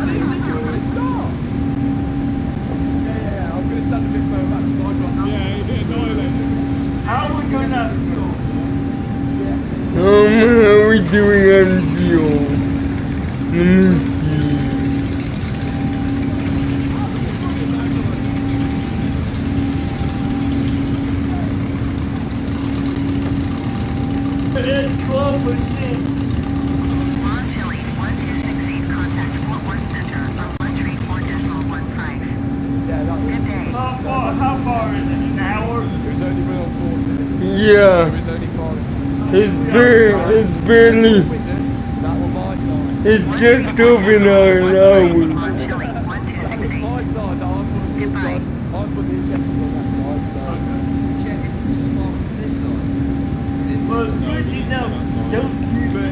didn't think you were going to start. Yeah, I'm going to stand a bit further back because I've got... Yeah, you're getting annihilated. How are we going to How are we doing on fuel? Let me see. It's 12%. How far is it? An hour? It was only been on 40. Yeah. It was only 40. It's barely. That was my side. It's just over an hour. Well, good to know. Don't use the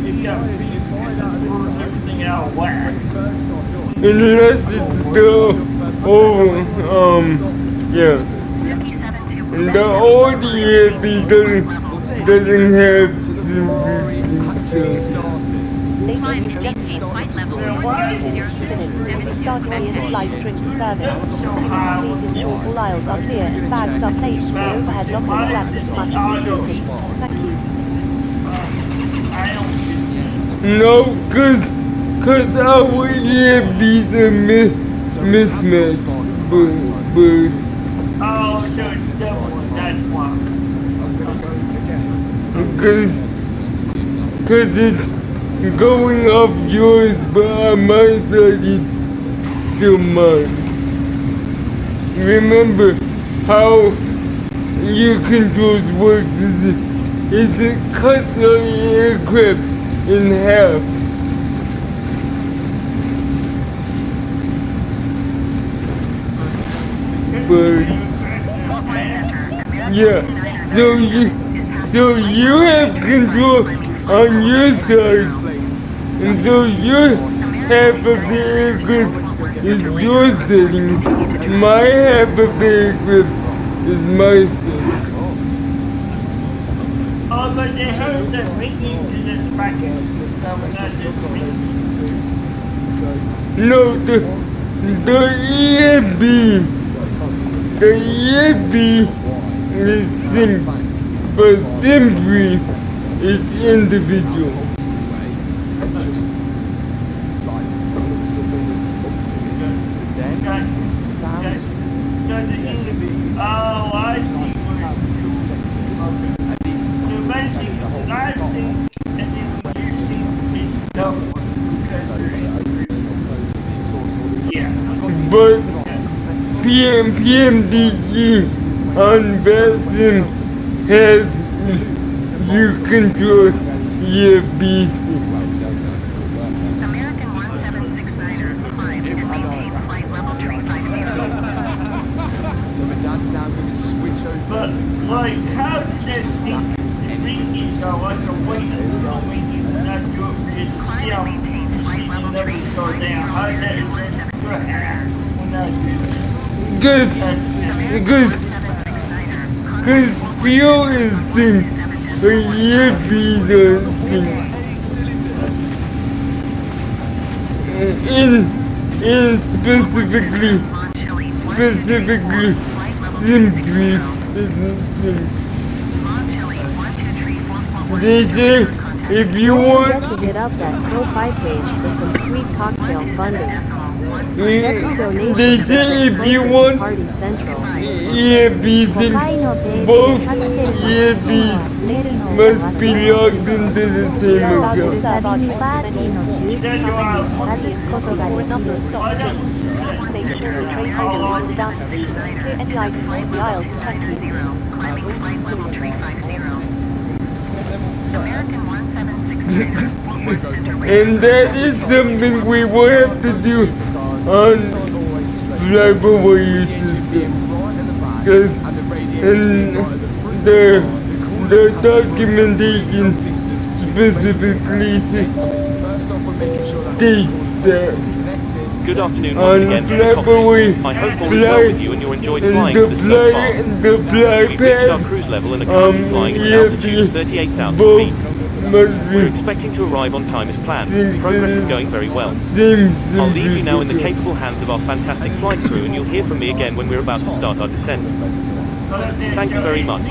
everything out of whack. Unless it's yeah. And the old EFB doesn't have Climb to deep flight level 120, starting on in-flight drinks service. Please ensure all aisles are clear, bags are placed in the overhead locker straps with much security. Thank you. No, cause our EFBs are mismatched, Byrd. Oh, so it's double, that's why. Cause it's going off yours, but on my side it's still mine. Remember how your controls work is it cuts our aircraft in half. Byrd. Yeah, so you have control on your side, and so your half of the aircraft is your setting, my half of the aircraft is my setting. Oh, but they heard that ringing to this bracket. No, the EFB is sync, but simply is individual. Oh, I see. So basically, I think, and then you see is double. Yeah. But PMDG on Batson has you control your BC. American 1769er, climb and maintain flight level 350. So my dad's now going to switch over. But, like, how did that thing ringing go like a wing and not ringing and not do it for yourself? Never go down. How does that Cause fuel is sync, but EFBs are sync. In specifically, simply isn't sync. They say if you want to hit up that Ko-Fi page for some sweet cocktail funding. Every donation they say if you want Party Central. EFBs in both EFBs must be logged into the same account. たびにパーティーの17時に近づくことができる。 Make sure the tray table is down. Clear any items in the aisles. Thank you. Climbing flight level 350. American 1769er. And that is something we will have to do on flyby system. Because the documentation specifically states that Good afternoon on once again from the cockpit. I hope all is well with you and you enjoyed flying for this so far. the fly We've reached our cruise level and are currently flying at an altitude of 38,000 feet. We're expecting to arrive on time as planned. Progress is going very well. I'll leave you now in the capable hands of our fantastic flight crew and you'll hear from me again when we're about to start our descent. Thank you very much.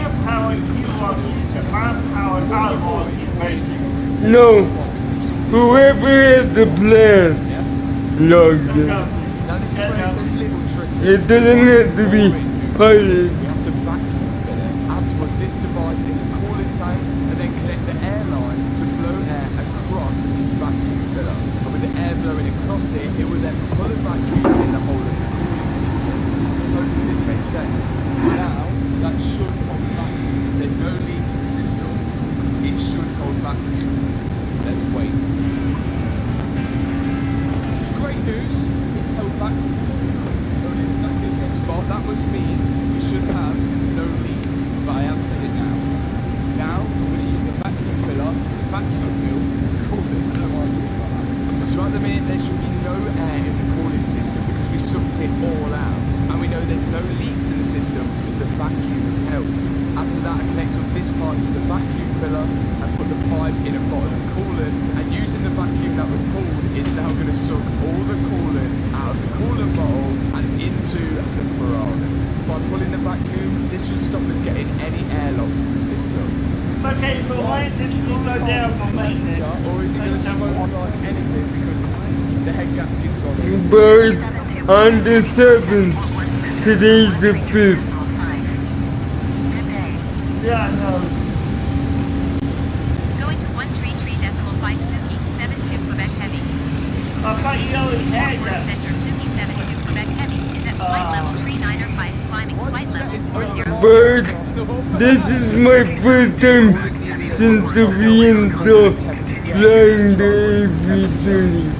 No, whoever has the plan logs it. Now this is where it's a little tricky. It doesn't have to be piloted. We have to vacuum fill it. I have to put this device in the cooling tank and then connect the airline to blow air across this vacuum filler. And with the air blowing across it, it will then pull a vacuum in the whole of the cooling system. Hopefully this makes sense. Now, that should hold vacuum. There's no leaks in the system. It should hold vacuum. Let's wait. Great news, it's held back. Only exactly the same spot. That must mean we should have no leaks, but I have said it now. Now, I'm going to use the vacuum connect up this pipe to the vacuum filler and put the pipe in a bottle of coolant, and using the vacuum that was pulled, it's now going to suck all the coolant out of the coolant bottle and into the Ferrari. By pulling the vacuum, this should stop us getting any airlocks in the system. Okay, but why is this going to go down for maintenance? Or is it going to smoke like anything because the head gasket's gone? Byrd on the 7th. Today's the 5th. Yeah, I know. Going to 133.5 Suki, 72 Quebec Heavy. I thought you already had that. Center Suki 72 Quebec Heavy is at flight level 39 or 5, climbing flight level 40. Byrd, this is my first time since the reinstall flying the A330.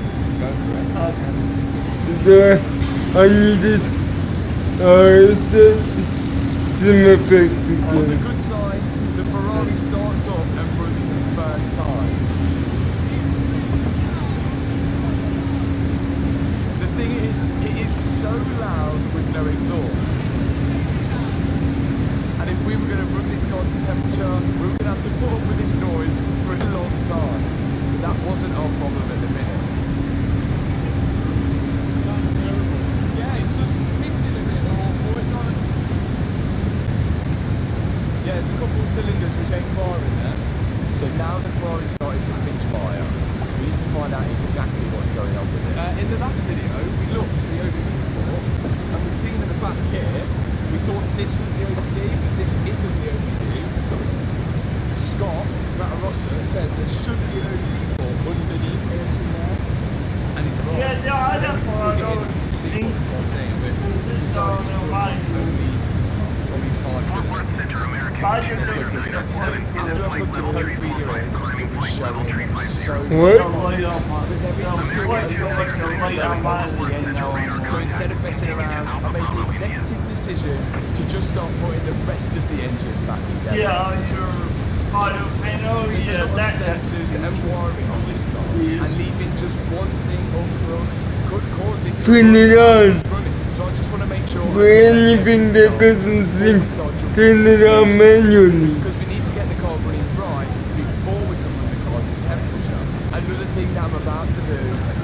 I needed some effects On the again. good side, the Ferrari starts up and runs for the first time. The thing is, it is so loud with no exhaust. And if we were going to run this car to temperature, we were going to have to put up with this noise for a long time. But that wasn't our problem at the minute. Yeah, it's just missing a bit. Yeah, there's a couple of cylinders which ain't firing there. So now the Ferrari's starting to misfire. So we need to find out exactly what's going on with it. In the last video, we looked for the OBD report, and we've seen in the back here, we thought this was the OBD, but this isn't the OBD. Scott, Matarossa, says there should be an OBD report underneath here somewhere. And it's wrong. Yeah, no, I don't know. See what they're saying, but it's decided to run only 5 cylinders. After I put the code video in, it was showing so What? but there is still a lot of things going on to the engine. So instead of messing around, I made the executive decision to just start putting the rest of the engine back together. Yeah, I know. There's a lot of sensors and wiring on this car, and leaving just one thing unplugged could cause it to Turn it on. So I just want to make sure For anything that doesn't sync, turn it on manually. because we need to get the car running right before we can run the car to temperature. Another thing that I'm about to do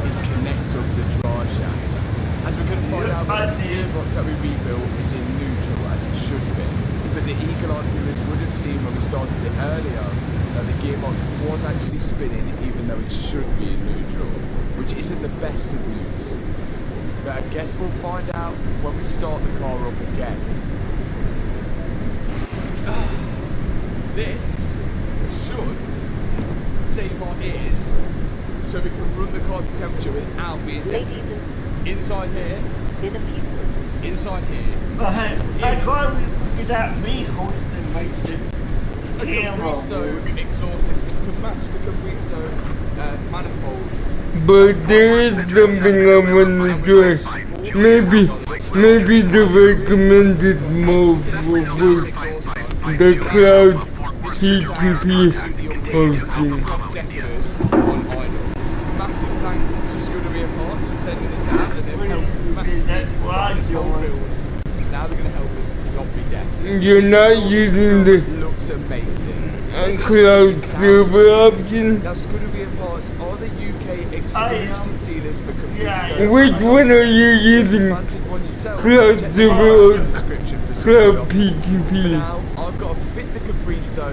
is connect up the drive shafts. As we're going to find out, the gearbox that we rebuilt is in neutral as it should be. But the eagle-eyed viewers would have seen when we started it earlier that the gearbox was actually spinning even though it should be in neutral, which isn't the best of news. But I guess we'll find out when we start the car up again. This should save our ears so we can run the car to temperature without being inside here. Inside here. I can't without me hosting makes it A Capristo exhaust system to match the Capristo manifold. But there is something I want to try. Maybe the recommended mode for the cloud P2P hosting. Massive thanks to Scuderia Parts for sending this out, and they've helped massively whole build. Now they're going to help us zombie death. You're not using the looks amazing. cloud server option. Now Scuderia Parts are the UK exclusive dealers for Capristo. Which one are you using? Cloud server or cloud P2P? Now I've got to fit the Capristo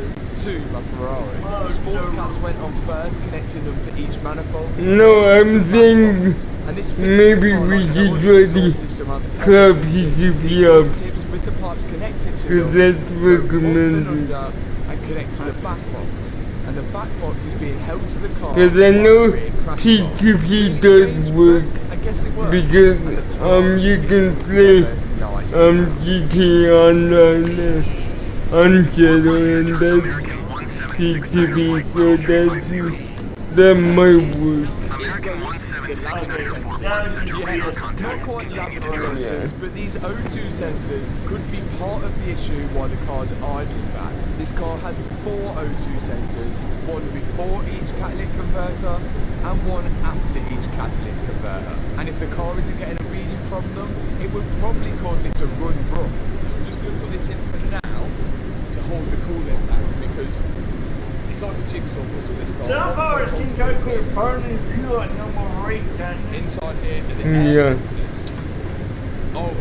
to my Ferrari. The Sportscast went on first, connecting them to each manifold. No, I'm saying maybe we should try the cloud P2P option. With the pipes connected to Because them, that's recommended. and connect to the back box. And the back box is being held to the car. Because I know P2P does work. I guess it works. Because you can play GTA Online on Shadow, and that's P2P, so that might work. Not quite laminate sensors, but these O2 sensors could be part of the issue why the car's idling back. This car has 4 O2 sensors, one before each catalytic converter and one after each catalytic converter. And if the car isn't getting a reading from them, it would probably cause it to run rough. I'm just going to put this in for now to hold the coolant like a jigsaw puzzle, this car. Somehow it seems like we're burning fuel at number 8, doesn't it? Inside here, and the Yeah. air filters. Oh,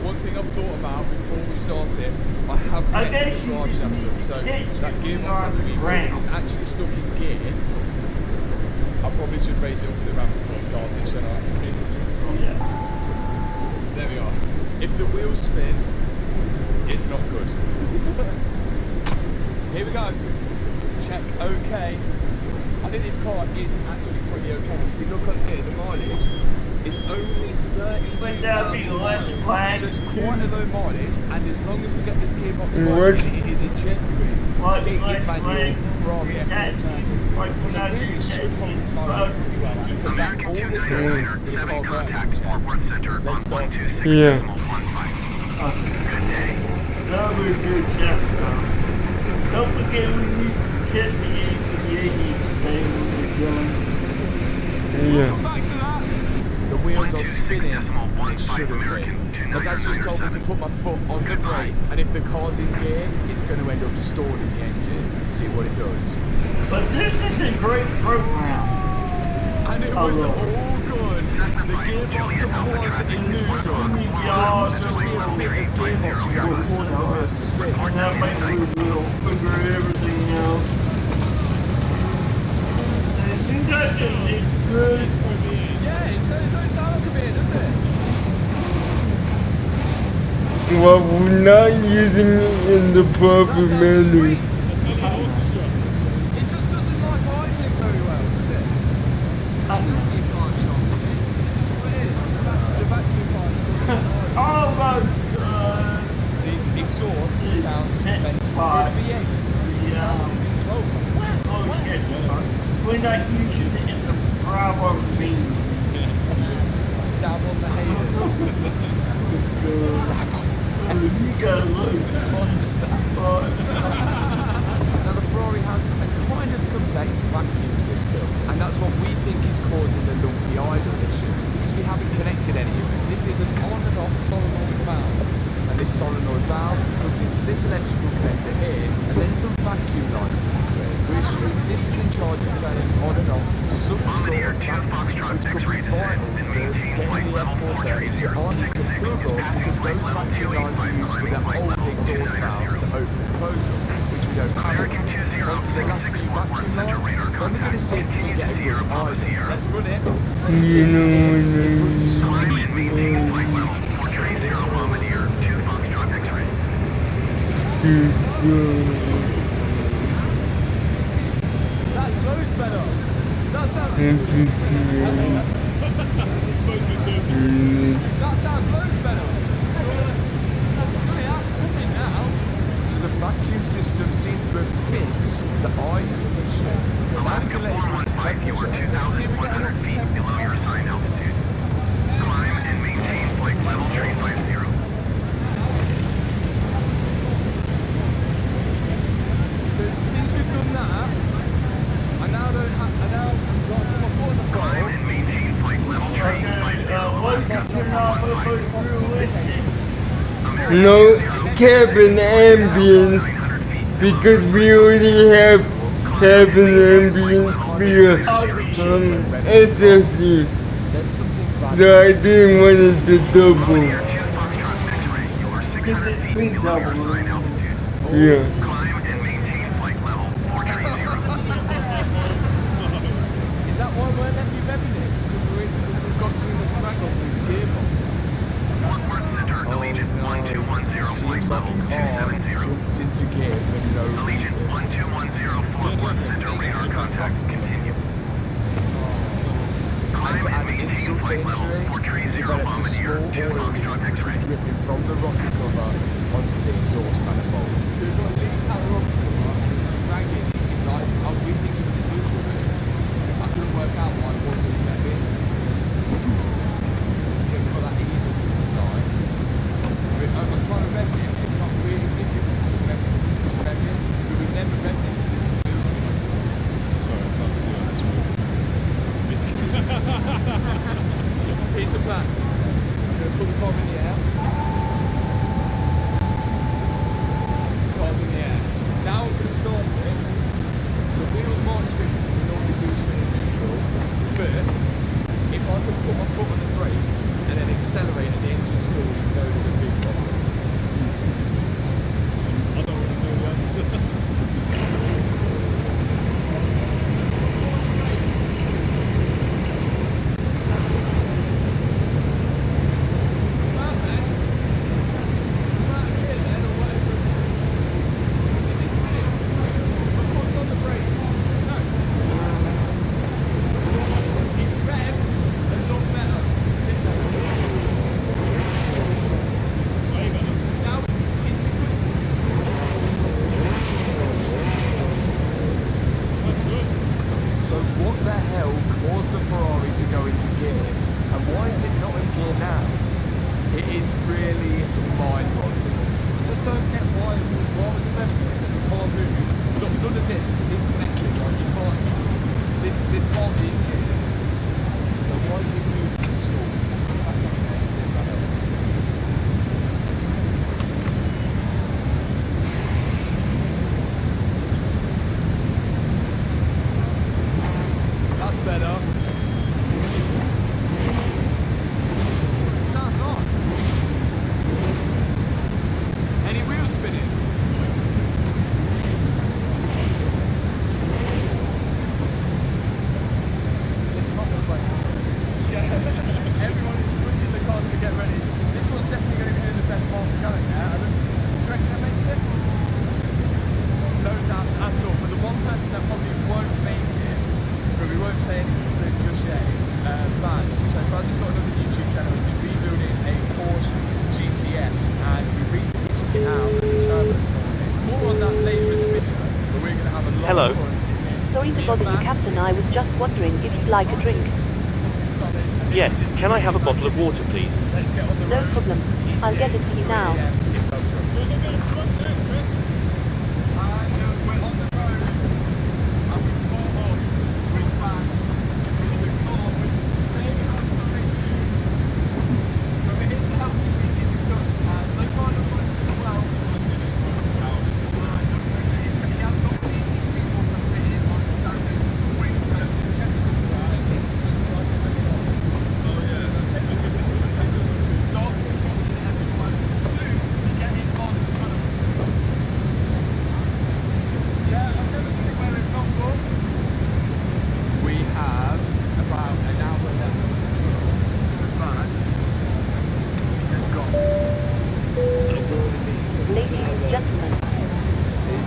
one thing I've thought about before we start it, I have connected the drive shaft up, so that gearbox that we run is actually stuck in gear. I probably should raise it up with the ramp before I start it, shouldn't I? Yeah. There we are. If the wheels spin, it's not good. Here we go. Check okay. I think this car is actually pretty okay. If you look up here, the mileage is only 32,000 miles. So it's quite a low mileage, and as long as we get this gearbox right, it is a genuine big manual Ferrari F1. So really, it should hold this car pretty well. You can back all this in with a car version. Let's start it. Yeah. That was a good test, though. Don't forget we need to test the APA thing when we're done. We'll come back to that. The wheels are spinning and they shouldn't be. My dad's just told me to put my foot on the brake, and if the car's in gear, it's going to end up stalling the engine. See what it does. But this is a great program. And it was all good. The gearbox was in neutral. So it must just be a bit of gearbox drag causing the wheels to spin. That might will figure everything out. And it seems like it's good. Yeah, it don't sound like a beer, does it? Well, we're not using it in the proper manner. It just doesn't like idling very well, does it? The vacuum pipe's Oh my the exhaust sounds meant to be V8. Yeah. Oh shit. We're not using it in the proper meaning. Dab on the haters. You gotta look. Now the Ferrari has a kind of complex vacuum system, and that's what we think is causing the lumpy idle issue, because we haven't connected any of it. This is an on and off solenoid valve, and this solenoid valve plugs into this electrical connector here, and then some vacuum lines into it, which this is in charge of turning on and off some sort of vacuum, which could be vital for getting the F430 to on to plug up, because those vacuum lines were used for the old exhaust valves to open the close, which we don't have. On to the last few vacuum lines, then we're going to see if we can get a good idle. Let's run it. You know That's loads better. That sounds. That sounds loads better. That's coming now. So the vacuum system seems to have fixed the idle issue. Now we can let it run to temperature. See if we get it up to temperature. Below your assigned altitude. Climb and maintain flight level 350. So since we've done that, I now don't have. I now got to put my foot on the throttle. Climb and maintain flight level 350. What if you turn off the first realistic? no cabin ambience because we already have cabin ambience via SSD. So I didn't want it to double. Because it's been double. Yeah. Is that why we're letting you revving it? Because we've got too much drag on through the gearbox. It seems like a car jumped into gear for no reason. And to add insult to injury, we developed a small oil leak which was dripping from the rocket cover onto the exhaust manifold. So we've got a leak out of the rocket cover, dragging, like, we think it was a neutral mode. I couldn't work out why it wasn't revving. Yeah, we've got that easy line. I was trying to rev it, it's not really difficult to rev it, but we've never revved it since the wheels came out. Sorry, I can't see on this one. Here's the plan. I'm going to put the car in the air. Hello. Sorry to bother you, Captain. I was just wondering if you'd like a drink. Yes, can I have a bottle of water, please? No problem. I'll get it for you now.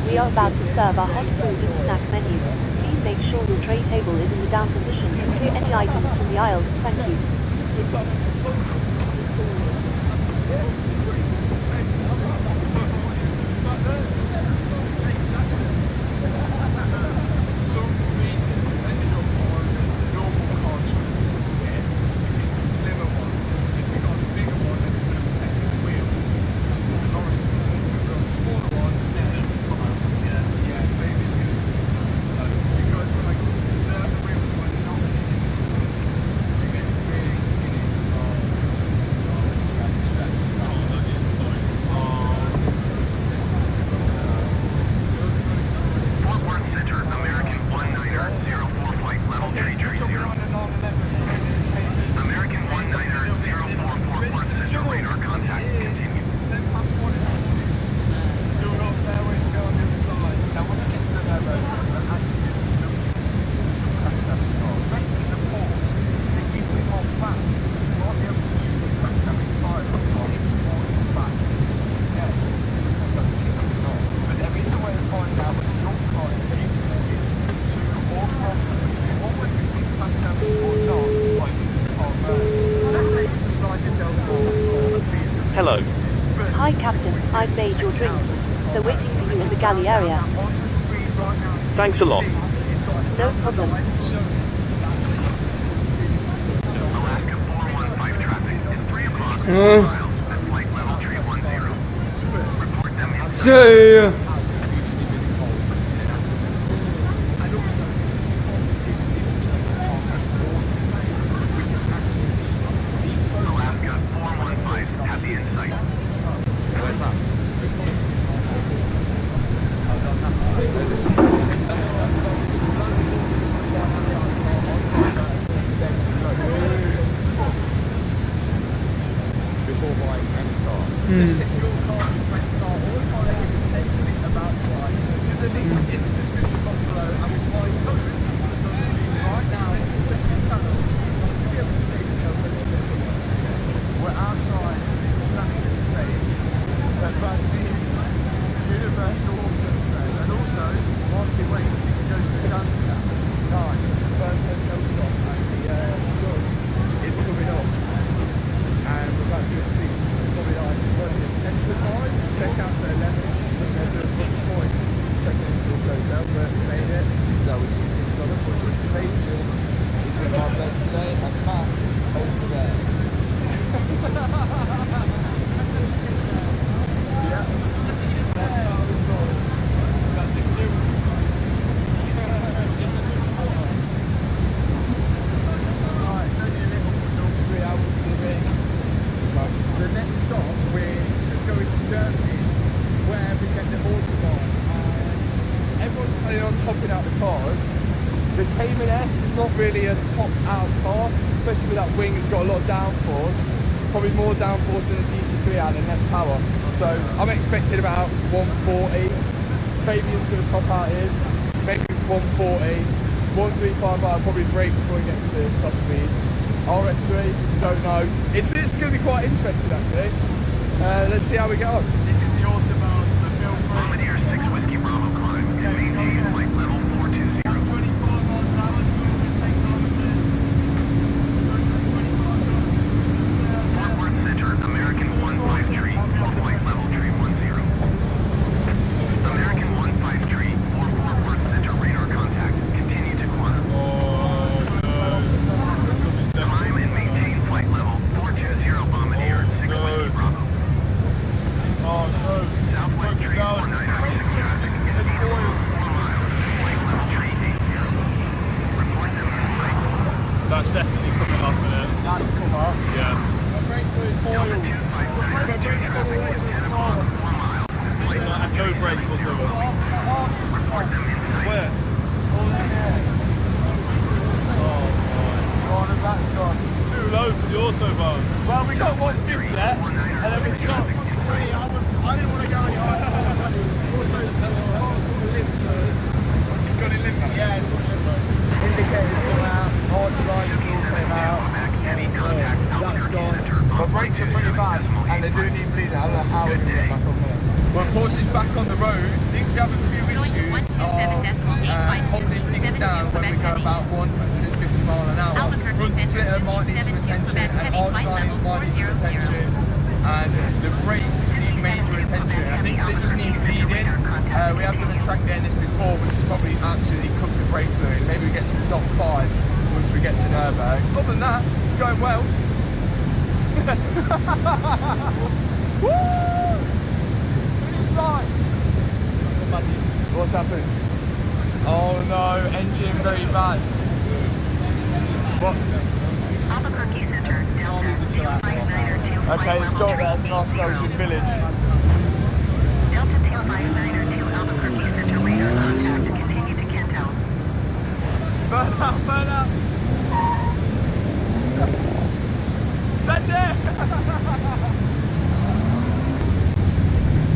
We are about to serve our hot food and snack menu. Please make sure your tray table is in the down position and clear any items from the aisles. Thank you. Hello. Hi, Captain. I've made your drink. They're waiting for you in the galley area. Thanks a lot. No problem. Say, really a top-out car, especially with that wing. It's got a lot of downforce, probably more downforce than the GT3 had and less power. So I'm expecting about 140. Fabian's going to top out his, maybe 140. 135 I'll probably brake before he gets to top speed. RS3, don't know. It's going to be quite interesting actually. Let's see how we go. This is the Autobahn, so feel free. Bombardier 6 Whiskey Bravo climb. Maintain flight level 420. 25 miles an hour, 210 kilometers. 225 kilometers. Fort Worth Center, American 153, full flight level 310. American 153, for Fort Worth Center, down when we go about 150 mile an hour. Front splitter might need some attention, and arch lines might need some attention, and the brakes need major attention. I think they just need bleeding. We have done a track day in this before, which has probably absolutely cooked the brake fluid. Maybe we get some dot 5 once we get to Nürburgring. Other than that, it's going well. Woo! Finish line! What's happened? Oh no, engine very bad. What? Okay, let's go there. That's a nice Belgian village. Delta 2592 Albuquerque Center, radar contact. Continue to Kentel. Burn out, burn out! Send it!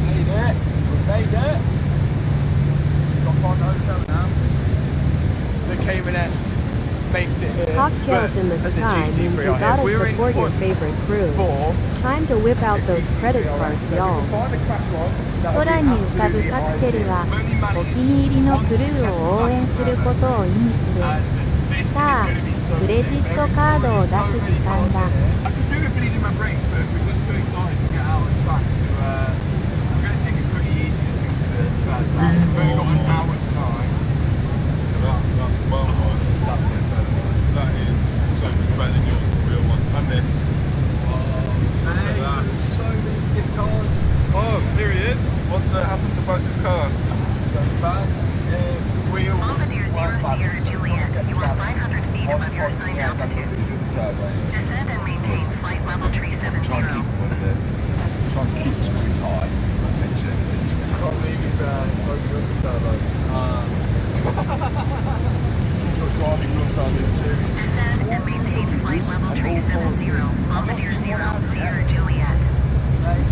Made it. We made it. Just got to find the hotel now. The Cayman S makes it here. Cocktails in the sky means you gotta support your favorite crew. Time to whip out those credit cards, y'all. 空に浮かぶカクテルはお気に入りのクルーを応援することを意味する。さあ、クレジットカードを出す時間だ。I could do with bleeding my brakes, but we're just too excited to get out on track. I'm going to take it pretty easy, I think, for the first time. We've only got an hour tonight. That is so much better than yours, the real one. And this. There's so many sick cars. Oh, here he is. What's happened to Buzz's car? So Buzz, wheels, one button, so let's get the travels. What's possible now is I'm going to lose the turbo. Descend and maintain flight level 370. Trying to keep the springs high. Make sure everything's ready. Can't believe you've broken up the turbo. He's got driving gloves on this series. Descend and maintain flight level 370. Altimeter 0, Sierra Juliet. Thank you.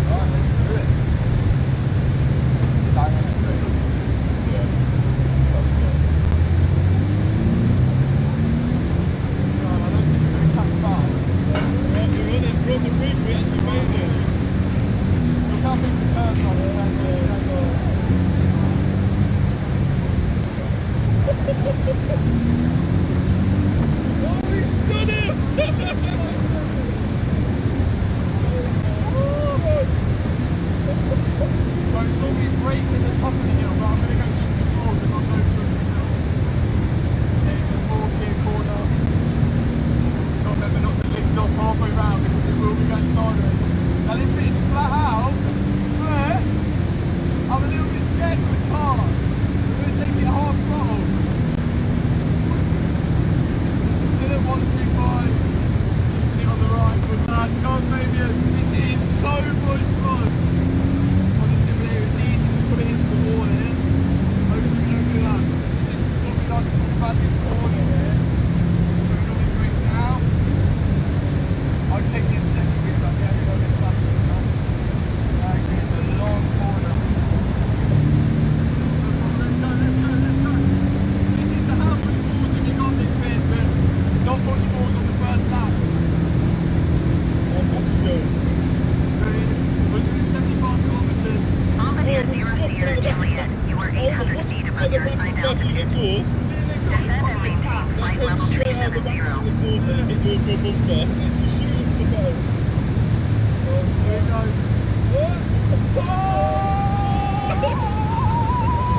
Right, let's do it. Is that going to fit? Yeah. No, I don't think we're going to catch bars. We're on the reef, we actually made it. Look how big the curves on it. That's it. Oh, we've done it! So it's normally brake at the top of the hill, but I'm going to go just before because I don't trust myself. Yeah, it's a 4-gear corner. Got remember not to lift off halfway round because we will be going sideways. Now this bit is flat out, but I'm a little bit scared of the car. I'm going to take it half throttle. Still at 125. Keeping it on the right. Good lad. Go on, Fabian. This is so much fun. It's easy to put it into the wall here. Hopefully we don't do that. This is what we like to call Bass's corner here. So we normally brake now. I'm taking it second wheel back here, we'll go a bit faster than that. Okay, it's a long corner. Let's go, let's go, let's go. This is how much balls have you got this bit, but not much balls on the first lap. How fast we go? 175 kilometres. Altimeter 0, Sierra Juliet. You are 800 feet above your assigned altitude. Descend and maintain flight level 370.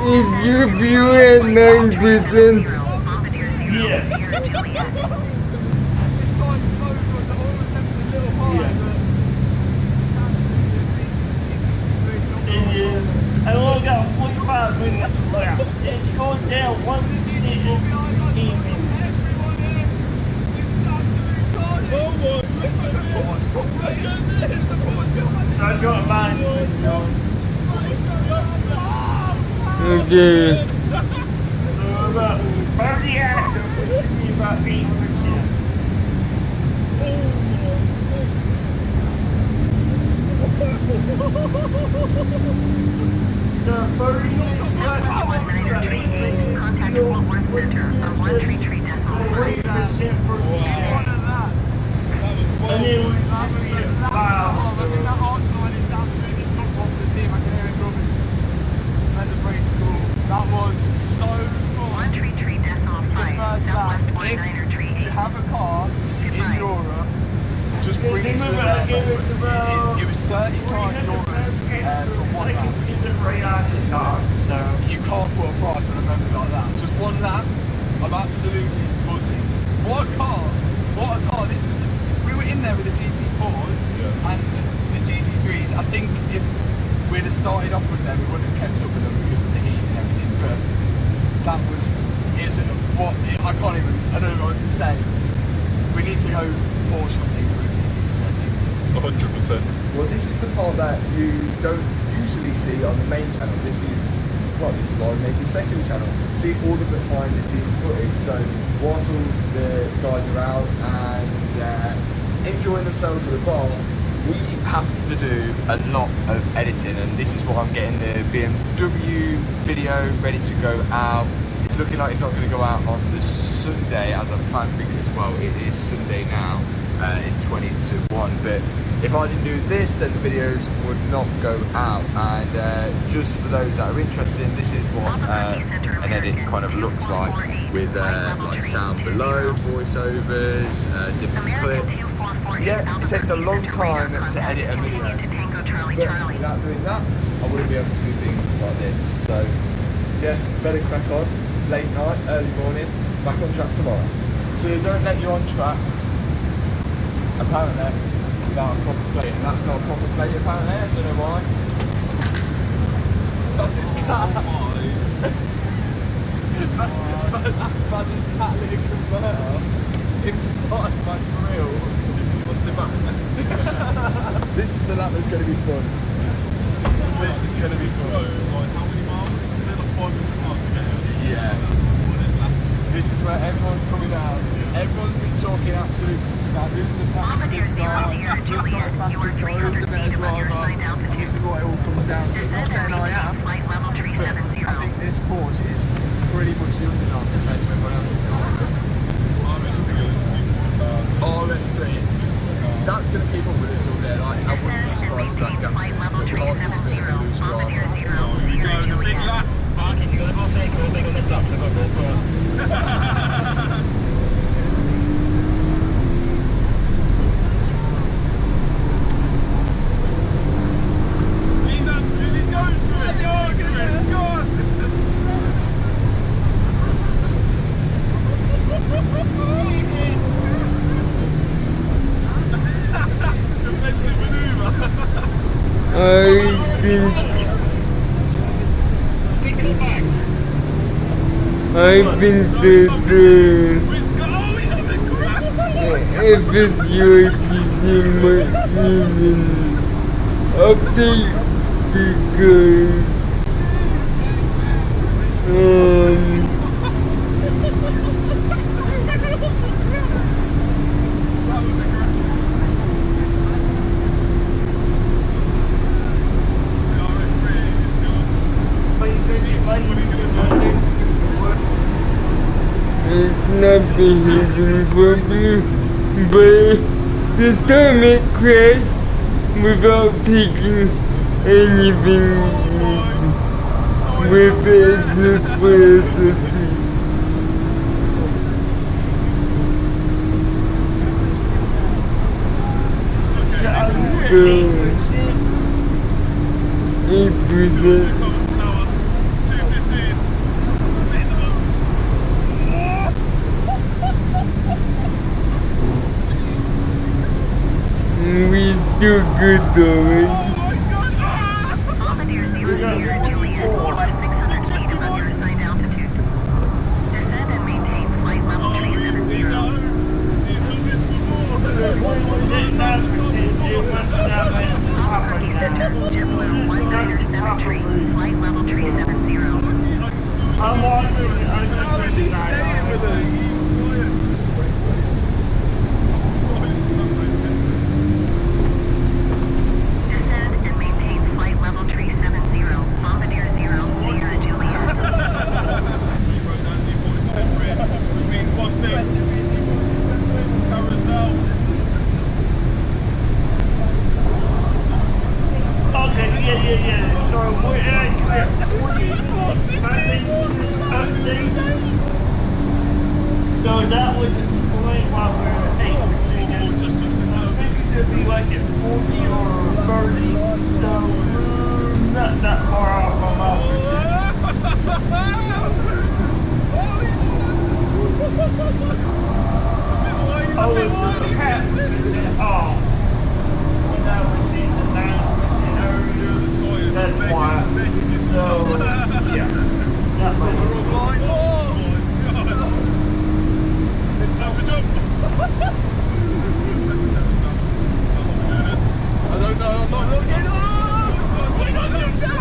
Is your view at 9%? Yes. This guy's so good. The oil temp's a little high, but it's absolutely amazing. It is. I only got 45 minutes left. It's going down 115 minutes. Oh my, it's like a force corporation. It's a force behind. I got mine. Okay. So about 30 active, it should be about 8%. The 30 minutes left. Contact Fort Worth Center on 133.3%. And then we I think that arch line is absolutely top of the team. I can hear it coming. And the brake's cool. That was It's so fun. The first lap, if you have a car in Europe, just bring it to the lab. It was 35 euros for one lap, which is crazy. You can't put a price on a memory like that. Just one lap, I'm absolutely buzzing. What a car! What a car! This was. We were in there with the GT4s and the GT3s. I think if we'd have started off with them, we wouldn't have kept up with them because of the heat and everything. But that was. I can't even. I don't know what to say. We need to go Porsche hunting for a GT3, I think. 100%. Well, this is the part that you don't usually see on the main channel. This is why I made the second channel. See all the behind the scene footage. So whilst all the guys are out and enjoying themselves at the bar, we have to do a lot of editing, and this is why I'm getting the BMW video ready to go out. It's looking like it's not going to go out on the Sunday as I planned because, well, it is Sunday now. It's 20 to 1, but if I didn't do this, then the videos would not go out. And just for those that are interested, this is what an edit kind of looks like, with like sound below, voiceovers, different clips. Yeah, it takes a long time to edit a video, but without doing that, I wouldn't be able to do things like this. So yeah, better crack on. Late night, early morning, back on track tomorrow. So don't let you on track, apparently, without a proper plate. And that's not a proper plate, apparently. I don't know why. That's his cat. that's Baz's catalytic converter inside my grill. Do you think he wants it back? This is the lap that's going to be fun. This is going to be fun. Like, how many miles? Is it like 500 miles to get here? Yeah. This is where everyone's coming out. Everyone's been talking absolute about who's the fastest guy, who's got the fastest car, who's the better driver, and this is what it all comes down to. I'm not saying I am, but I think this Porsche is pretty much the underdog compared to everyone else's car. Honestly, that's going to keep up with us all day. Like, I wouldn't be surprised if that gap is, but Parker's a bit of a loose driver. Oh, you go the big lap. He's absolutely going for it. Go on, Chris, go on. Defensive maneuver. I think that if it's your PC might need an update because That was aggressive. it's not behaving properly, but the stomach crashed without taking anything with it for we still good though, right? How is he staying with us? Okay, yeah. So, what are you So that would explain why we're at 8%. I figured it'd be like at 40 or 30, so we're not that far off from our Oh, it's a half percent off. When I was in the 9% earlier, that's why. So, yeah. That was I don't know, I'm not looking. We're not looking down!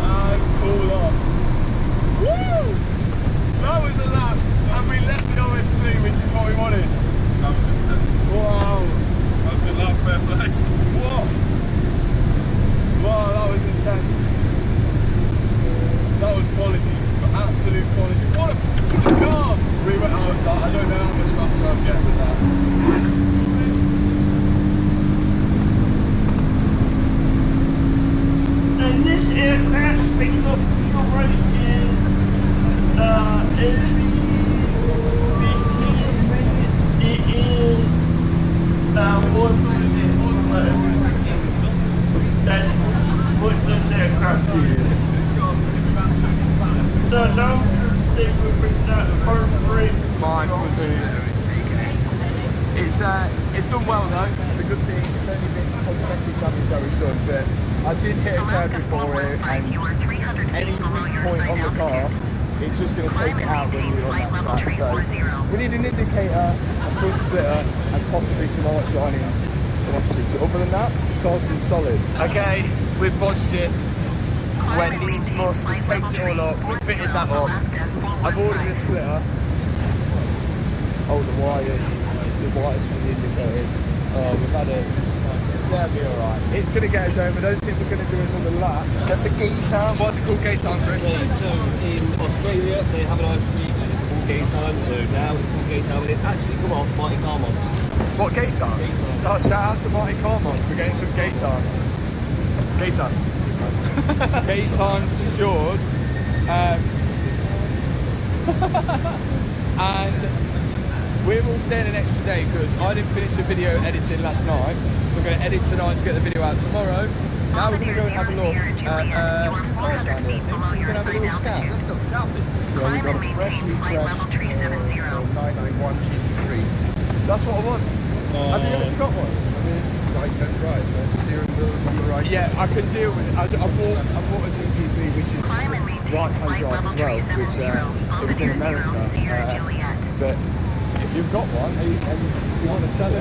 And pull up. Woo! That was a lap, and we left the OSC, which is what we wanted. That was intense. Wow. That was a good lap, fair play. Whoa! Wow, that was intense. That was quality, absolute quality. What a car! We went out, I don't know how much faster I'm getting with that. And this aircraft speaking of fuel rate is every 15 minutes it is 1% from everything. That's what this aircraft is. So as long as you stick with that first rate, My front splitter is taking it. It's done well though. The good thing, it's only been cosmetic damage that we've done, but I did hit a curb before it, and any weak point on the car, it's just going to take it out when you're on that track. So we need an indicator, a front splitter, and possibly some light shining connections. So other than that, the car's been solid. Okay, we've bodged it. When needs must, we've taped it all up, we've fitted that up. I've ordered a splitter. Oh, the wires from the indicators. Oh, we've had it. That'll be alright. It's going to get us home. I don't think we're going to do another lap. Let's get the gate time. What's it called, gate time, Chris? So in Australia, they have an ice week and it's called gate time. So now it's called gate time and it's actually come off Mighty Car Mods. What, gate time? Gate time. Oh, shout out to Mighty Car Mods. We're getting some gate time. Gate time. Gate time secured. And we're all staying an extra day because I didn't finish the video editing last night, so I'm going to edit tonight to get the video out tomorrow. Now we're going to go and have a look at cars around here. I think we're going to have a little scan. Let's go shopping. Yeah, we've got a freshly crashed 991 GT3. That's what I want. Have you got one? I mean, it's right-hand drive, so the steering wheel's on the right. Yeah, I can deal with it. I bought a GT3 which is right-hand drive as well, which it was in America. But if you've got one and you want to sell it,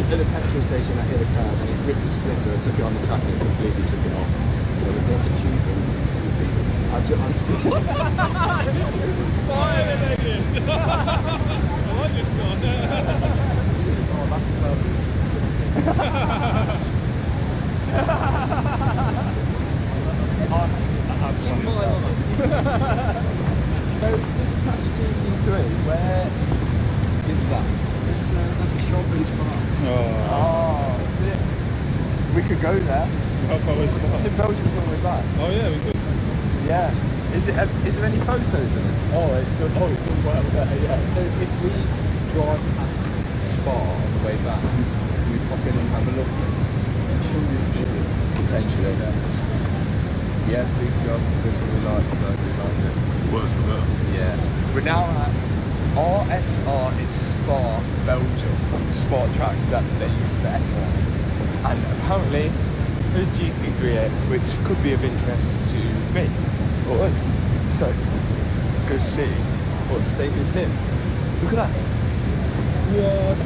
at a petrol station I hit a car and it ripped the splitter, I took it on the track and it completely took it off. So the best achievement would be I like this guy. So this patch GT3, where is that? That's a Shawbridge Park. Oh, is it? We could go there. How far is it? It's in Belgium all the way back. Oh yeah, we could. Yeah. Is there any photos of it? Oh, it's done well there, yeah. So if we drive past Spa on the way back, can we pop in and have a look? Should we? Potentially. Yeah, big job. This one we like it. Worse than that. Yeah. We're now at RSR in Spa, Belgium. Sport track that they use for F1. And apparently there's GT3 which could be of interest to me or us. So let's go see what state it's in. Look at that. What?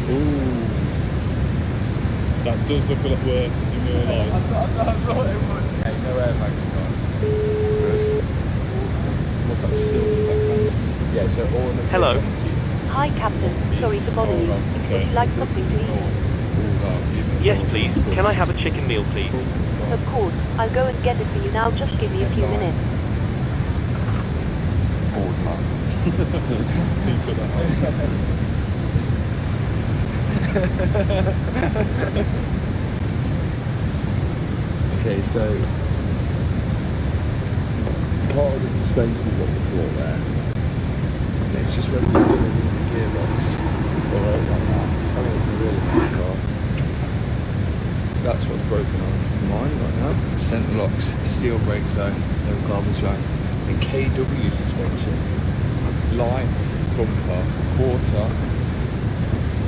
Ooh. That does look a lot worse in real life. I thought it would. Okay, no airbags got. It's good. What's that silver? Is that yeah, so all in the Hello. Hi, Captain. Sorry to bother you. Would you like something to eat? Yes, please. Can I have a chicken meal, please? Of course. I'll go and get it for you now. Just give me a few minutes. Seems to that. Okay, so part of the suspension we've got before there. And it's just whether we've done a new gearbox or anything like that. I think it's a really nice car. That's what's broken on mine right now. Centre locks, steel brakes though, no carbon stripes. And KW suspension. Light, bumper, quarter,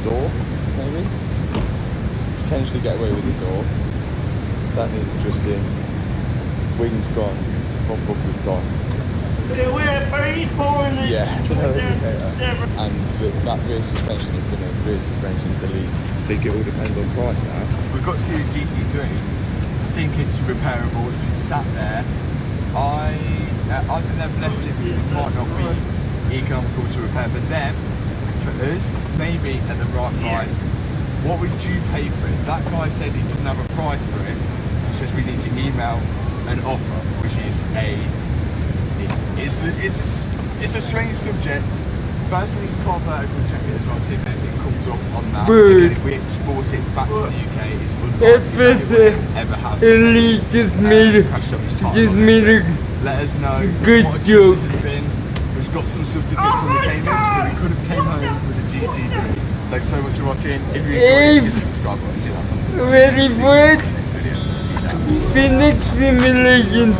door, maybe? Potentially get away with the door. That needs adjusting. Wings gone, front bumper's gone. Yeah, and that rear suspension is going to rear suspension delete. I think it all depends on price now. We've got to see the GT3. I think it's repairable. It's been sat there. I think they've left it because it might not be economical to repair for them. For us, maybe at the right price. What would you pay for it? That guy said he doesn't have a price for it. He says we need to email an offer, which is it's a strange subject. First we need to car vertical check it as well, see if anything comes up on that. Again, if we export it back to the UK, it's unlikely that it will ever happen. Let us know what this has been. We've got some stuff to fix on the Cayman, but we could have came home with a GT3. Thanks so much for watching. If you enjoyed it, hit the subscribe button. Hit that thumbs up. Ready for it? Next video. Peace out. Phoenix Simulation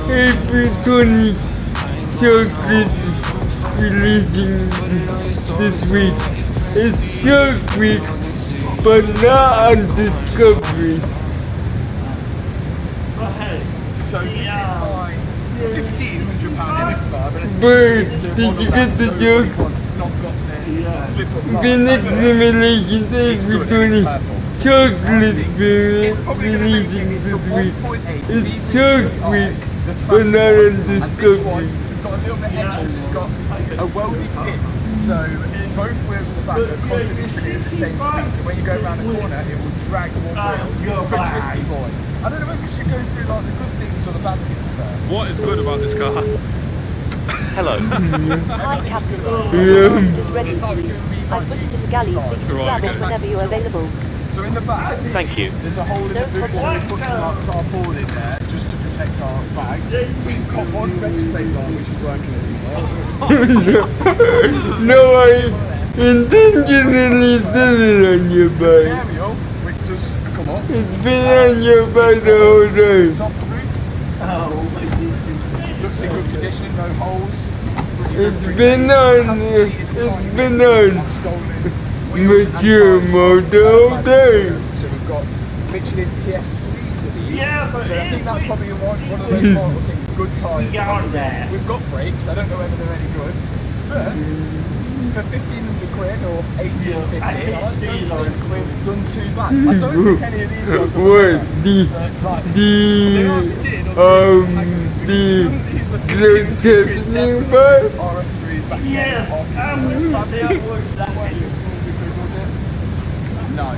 April 20 chocolate releasing this week. It's Shark Week, but not on Discovery. So this is my £1,500 MX-5, and Byrd, did you get the joke? It's not got the flip up lights. Phoenix Simulation April 20 chocolate releasing this week. It's Shark Week, but not on Discovery. It's got a little bit extras. It's got a welded pin, so both wheels at the back are constantly spinning at the same speed. So when you go around the corner, it will drag one wheel for drifty boys. I don't know if we should go through like the good things or the bad things first. What is good about this car? Hello. Hi, Captain. Ready. I've put it in the galley so you can grab it whenever you're available. So in the back, Thank you. there's a hole in the boot, so we put some like tarpaulin in there just to protect our bags. We've got one Rex plate line which is working at the moment. No, I intentionally set it on your There's back. an aerial which does come up. It's been on your back the whole time. It's off the roof. Looks in good condition, no holes. It's been on mature mode the whole time. So we've got Michelin PS3s of these. So I think that's probably one of those vital things. Good tyres. We've got brakes. I don't know whether they're any good, but for 1,500 quid or 1,850, I don't think we've done too bad. I don't think any of these guys What? The testing part? RS3s back then. No.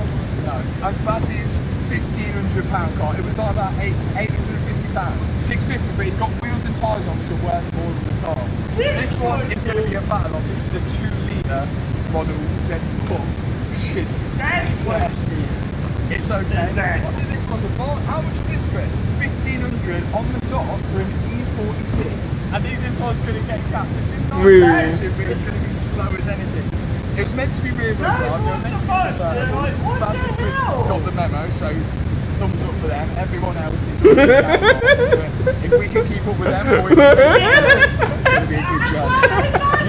And Bass's £1,500 car, it was like about £850. £650, but it's got wheels and tyres on which are worth more than the car. This one is going to be a battle off. This is a 2-litre model Z4, which is it's okay. I think this one's a bar. How much is this, Chris? 1,500 on the dot for an E46. I think this one's going to get capped. It's in nice action, but it's going to be slow as anything. It was meant to be rear wheel drive, they were meant to be convertibles. Baz and Chris got the memo, so thumbs up for them. Everyone else is really down on, but if we can keep up with them, or we can it's going to be a good job.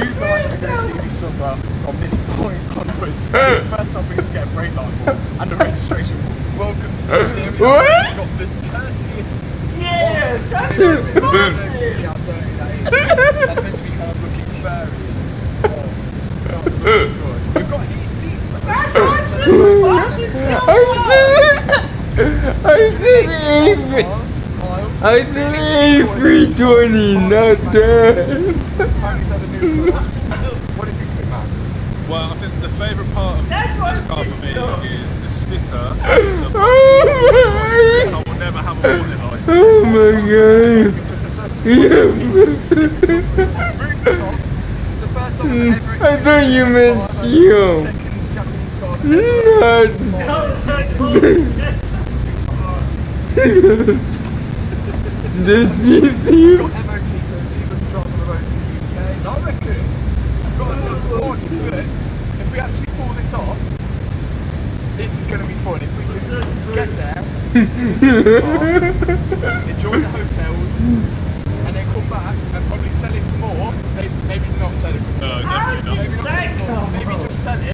You guys are going to see me suffer from this point onwards. First off, we need to get a brake light ball and a registration ball. Welcome to the team. We've got the dirtiest. Yes! See how dirty that is. That's meant to be kind of looking furry. We've got heat seats though. I said A320, not that. What do you think, man? Well, I think the favourite part of this car for me is the sticker. I will never have a warning license. Oh my god. I thought you meant you. Not. This is It's you. got MOT, so it's illegal to drive on the roads in the UK. And I reckon we've got ourselves a bargain, but if we actually pull this off, this is going to be fun. If we can get there, enjoy the hotels, and then come back and probably sell it for more. Maybe not sell it for more. No, definitely not. Maybe not sell it for more. Maybe just sell it.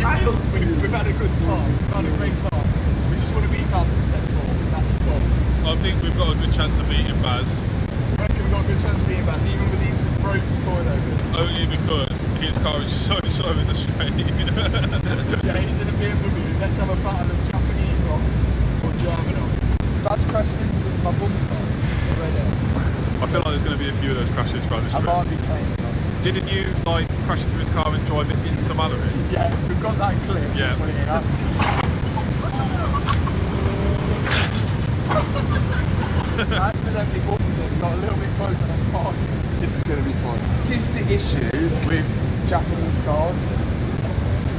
We've had a good time. We've had a great time. We just want to beat Baz in set 4. That's the goal. I think we've got a good chance of beating Baz. I reckon we've got a good chance of beating Baz, even with these broken coilovers. Only because his car is so slow in the straight. Yeah, he's in a BMW. Let's have a battle of Japanese or German on. Baz crashed into my bumper. I feel like there's going to be a few of those crashes throughout this I trip. might be claiming on. Didn't you like crash into his car and drive it into Mallory? Yeah, we've got that clip. Yeah. Put it up. I accidentally bumped it, got a little bit closer than I parked. This is going to be fun. This is the issue with Japanese cars.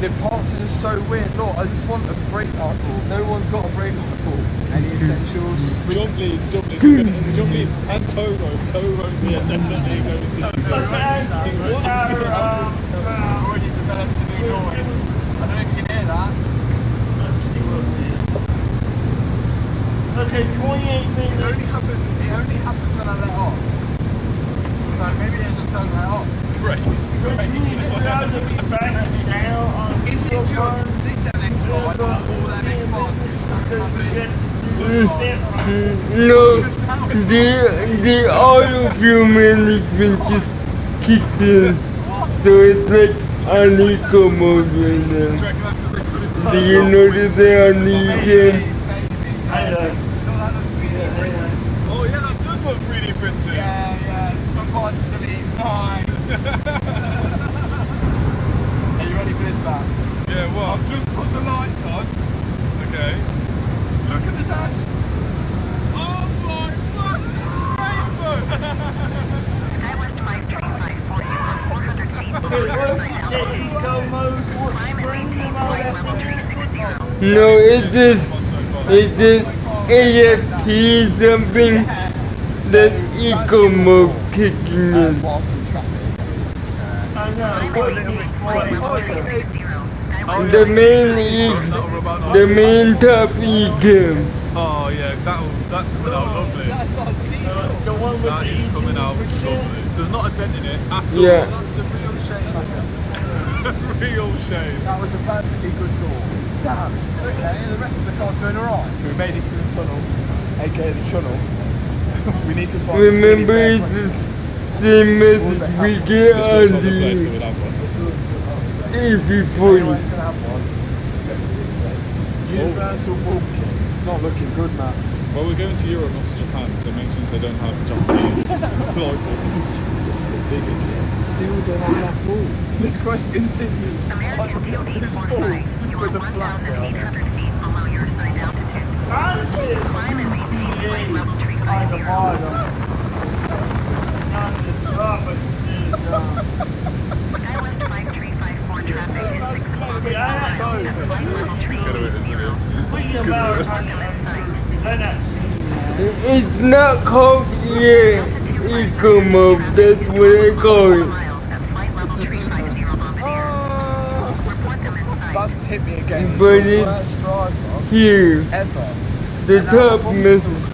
The parts are just so weird. Look, I just want a brake article. No one's got a brake article. Any essentials? Jump leads, and tow rope. We are definitely going to. What? I've already developed a new noise. I don't know if you can hear that. Okay, 28 minutes. It only happens when I let off. So maybe I just don't let off. Great. Is it just this MX-5 or all MX-5s? No, the auto fuel management just kicked in. So it's like on eco mode right now. Do you notice that on the Oh yeah, that does look 3D printed. Yeah, some parts are deleted. Nice. Are you ready for this, man? Yeah, what? I've just put the lights on. Okay. Look at the dash. Oh my god! No, it's just AFT something that eco mode kicking in. Whilst in traffic. The main top ecam. Oh yeah, that's coming out lovely. That's on That is coming out lovely. There's not a dent in it at all. Yeah. That's a real shame. Real shame. That was a perfectly good door. Damn, it's okay. The rest of the car's doing alright. We made it to the tunnel, aka the tunnel. We need to find. Remember, it's the same message we get on the AP40. Universal walking. It's not looking good, man. Well, we're going to Europe, not to Japan, so it makes sense they don't have Japanese light bulbs. This is a bigger kit. Still don't have that ball. The quest continues to find this ball with the flat bit on it. He's going to it, isn't he? It's not called eco mode, that's what I call it. Buzz has hit me again. But it's here. Ever. The top message.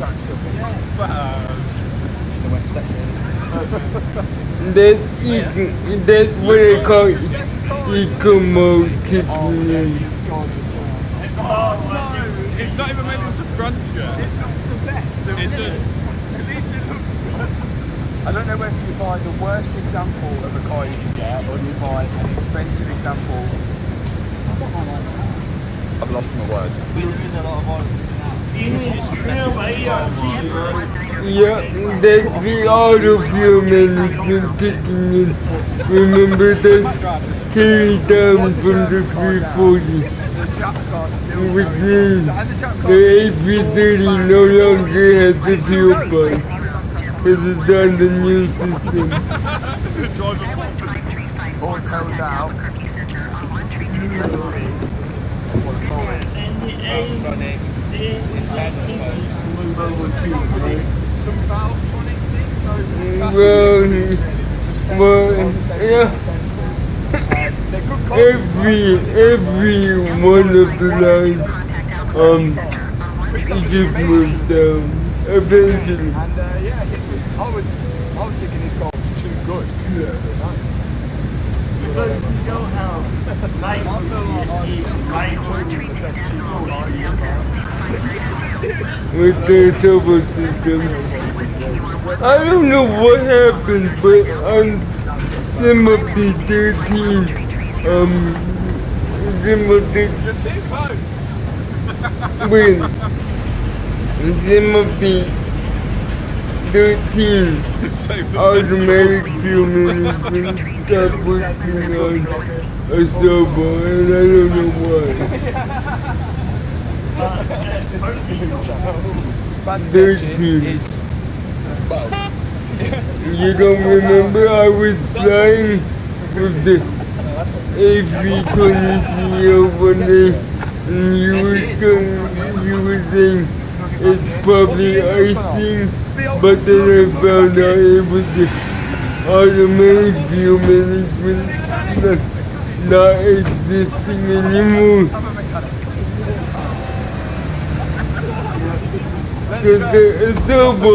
Baz. That's what I call it. Eco mode kicking in. It's not even made into France yet. It looks the best. It does. At least it looks good. I don't know whether you buy the worst example of a car you can get or you buy an expensive example. I've lost my words. Yeah, that's the auto fuel management kicking in. Remember that's carried down from the 340. Which means the AP30 no longer has the fuel pump. Because it's on the new system. Hotels out. Let's see what the fault is. Some Valvetronic So it's classic well, really. It's just sensors, well, on the sensors, yeah. on the sensors. They're good cars. Every one of the lines, it just broke down eventually. And yeah, his was. I was thinking his car was too good. Yeah. So you know how light I feel like I'm is the best cheapest car in the car. With the turbo systems. I don't know what happened, but on some of the 13, some of the, You're too close. wait, some of the 13 automatic fuel management stopped working on a turbo, and I don't know why. 13. You don't remember I was flying with the A320 one day, and you were saying it's probably icing, but then I found out it was the automatic fuel management not existing anymore. Because the turbo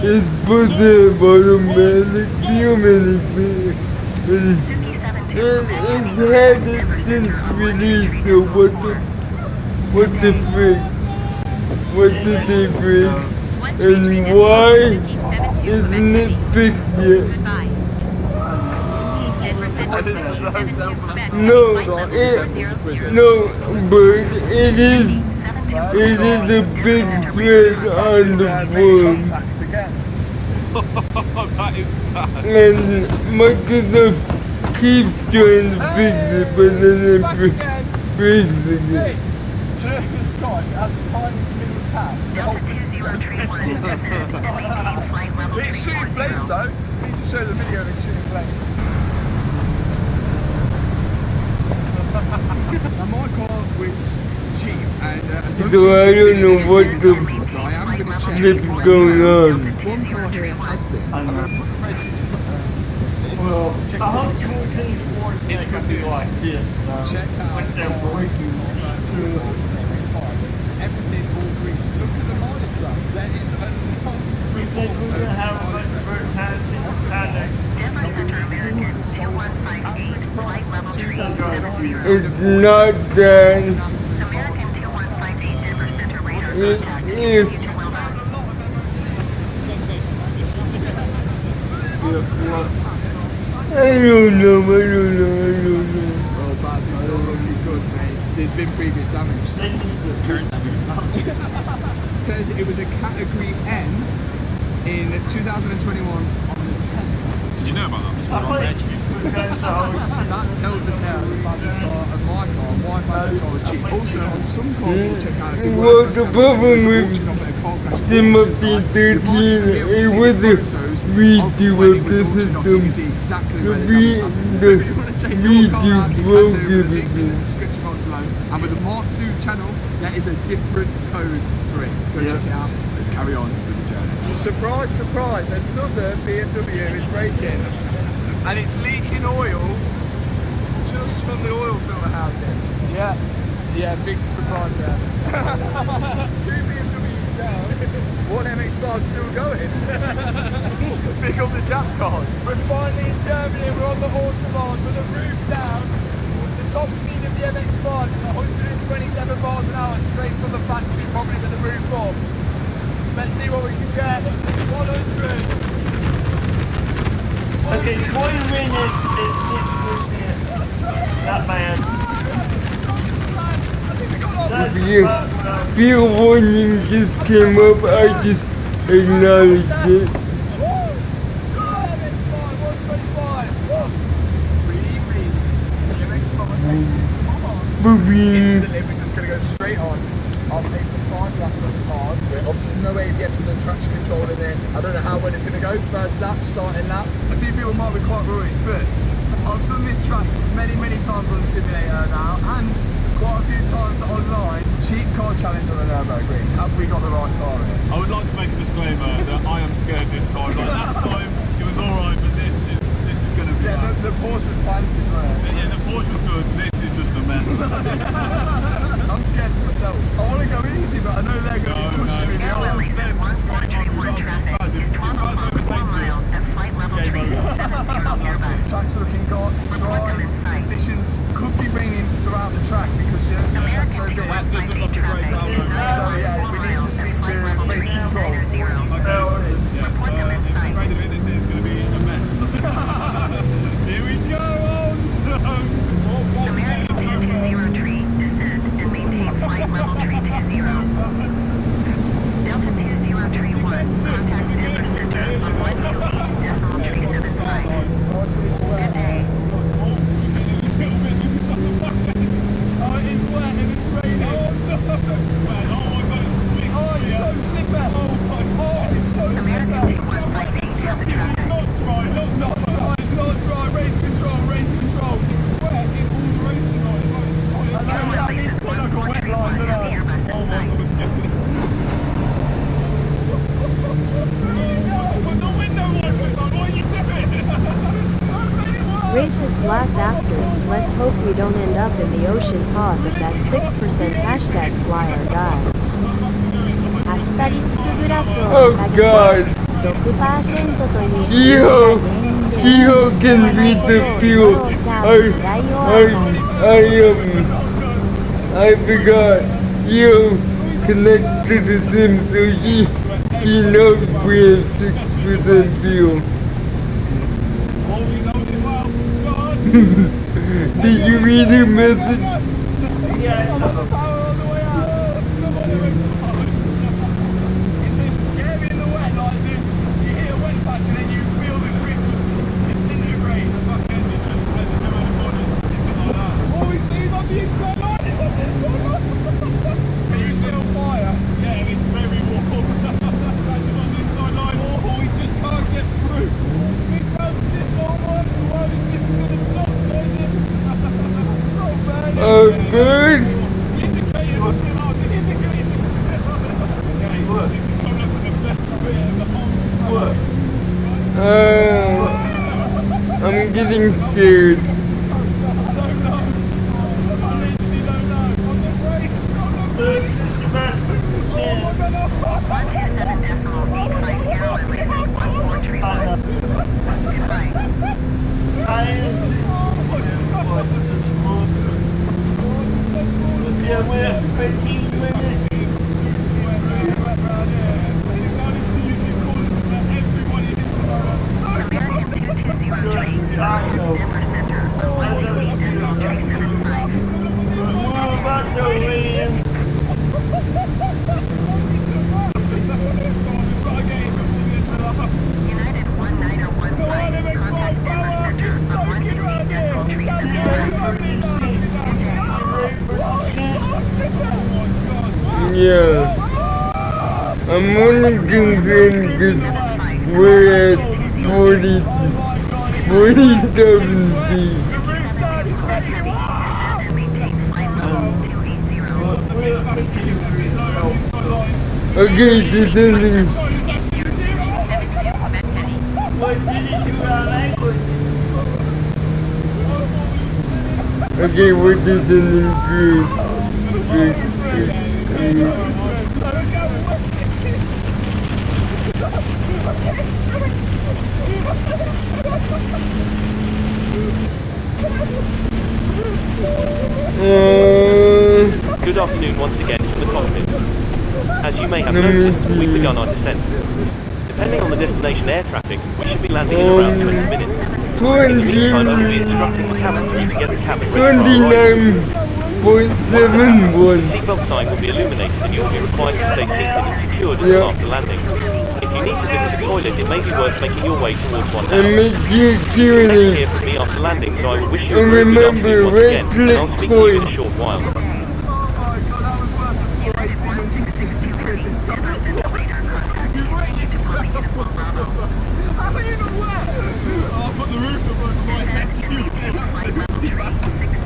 is supposed to have automatic fuel management, and it's had it since release, so what the frick? What did they break? And why isn't it fixed yet? No, Byrd, it is a big threat on the forum. That is bad. And Microsoft keeps trying to fix it, but then it breaks again. This guy has a tiny little tab. It's shooting flames though. I need to show the video of it shooting flames. Now my car was cheap and So I don't know what the flip's going on. one car here has been. well, how can It's good news. like this? Check out When they're breaking. it's fine. Everything all green. Look at the mileage graph. There is a lot. We think we're gonna have a bunch of bird times in the Saturday. It's not done. If I don't know. Well, Baz, it's not looking good, mate. There's been previous damage. There's current damage. Says it was a category N in 2021 on the 10th. Did you know about that? That tells the tale of Baz's car and my car, why Baz's car was cheap. Also, on some cars we'll check out if you Well, the problem with Timothy 13, it was a redo of the system. The redo broke everything. Description box below. And with the Mark II channel, there is a different code for it. Go check it out. Let's carry on with the journey. Surprise, surprise! Another BMW is braking. And it's leaking oil just from the oil filter housing. Yeah, big surprise there. 2 BMWs down, 1 MX-5 still going. Big up the Jap cars. We're finally in Germany, we're on the Autobahn with the roof down. The top speed of the MX-5 is 127 miles an hour straight from the factory, probably with the roof up. Let's see what we can get. 100. Okay, 20 minutes at 6%. Not bad. The fuel warning just came up, I just acknowledged it. Instantly, we're just going to go straight on. I'll pay for 5 laps on hard. We're obviously no ABS and traction control in this. I don't know how well it's going to go. First lap, starting lap. A few people might be quite worried, but I've done this track many times on the simulator now, and quite a few times online. cheap car challenge on the Nürburgring. Have we got the right car here? I would like to make a disclaimer that I am scared this time. Like last time, it was alright, but this is going to be. Yeah, bad. the Porsche was planted, right? Yeah, the Porsche was good. This is just a mess. I'm scared for myself. I want to go easy, but I know they're going to be pushing me. It all makes sense. Guys, if you guys overtake us, it's game over. Track's looking dry. Conditions could be raining throughout the track because the track's so big. That does look like a great download. So yeah, we need to speak to race control. Like I just said, if the rate of it this is going to be a mess. Here we go. Oh no. American 203, descend and maintain flight level 320. Delta 2031, contact Denver Center on 128.375. Good day. Oh, it is wet and it's raining. Oh no. Man, oh my god, it's slick. Oh, it's so slippery. Oh my god, it's so American 2158, have the traffic. It's not dry, It's not dry. Race control. It's wet in all the racing lines. I know that needs to look like a wet line, doesn't it? Oh my god, it's getting. Put the window wipers on, what are you doing? Races glass asterisk. Let's hope we don't end up in the ocean cause of that 6% hashtag fly or die. アスタリスクグラスを Oh 掲げ God. 6% という数字 Hero, が原因で Hero can read the field. I forgot. Hero connects to the sim, so he knows we have 6% fuel. Did you read her message? Byrd? I'm getting scared. Yeah, we're 15 minutes. Yeah. I'm only concerned because we're at 40,000 feet. Okay, descending. Okay, we're descending good. Good. Good afternoon once again from the cockpit. As you may have noticed, we've begun our descent. Depending on the destination air traffic, we should be landing in around 20 minutes. In the meantime, I will be instructing the cabin crew to get the cabin ready for our arrival. 29.71. Seatbelt sign will be illuminated and you will be required to stay seated and secured until after landing. If you need to visit the toilet, it may be worth making your way towards one now. And make sure You'll hear from me after landing, so I will wish you a very good afternoon once again, and I'll speak to you in a short while.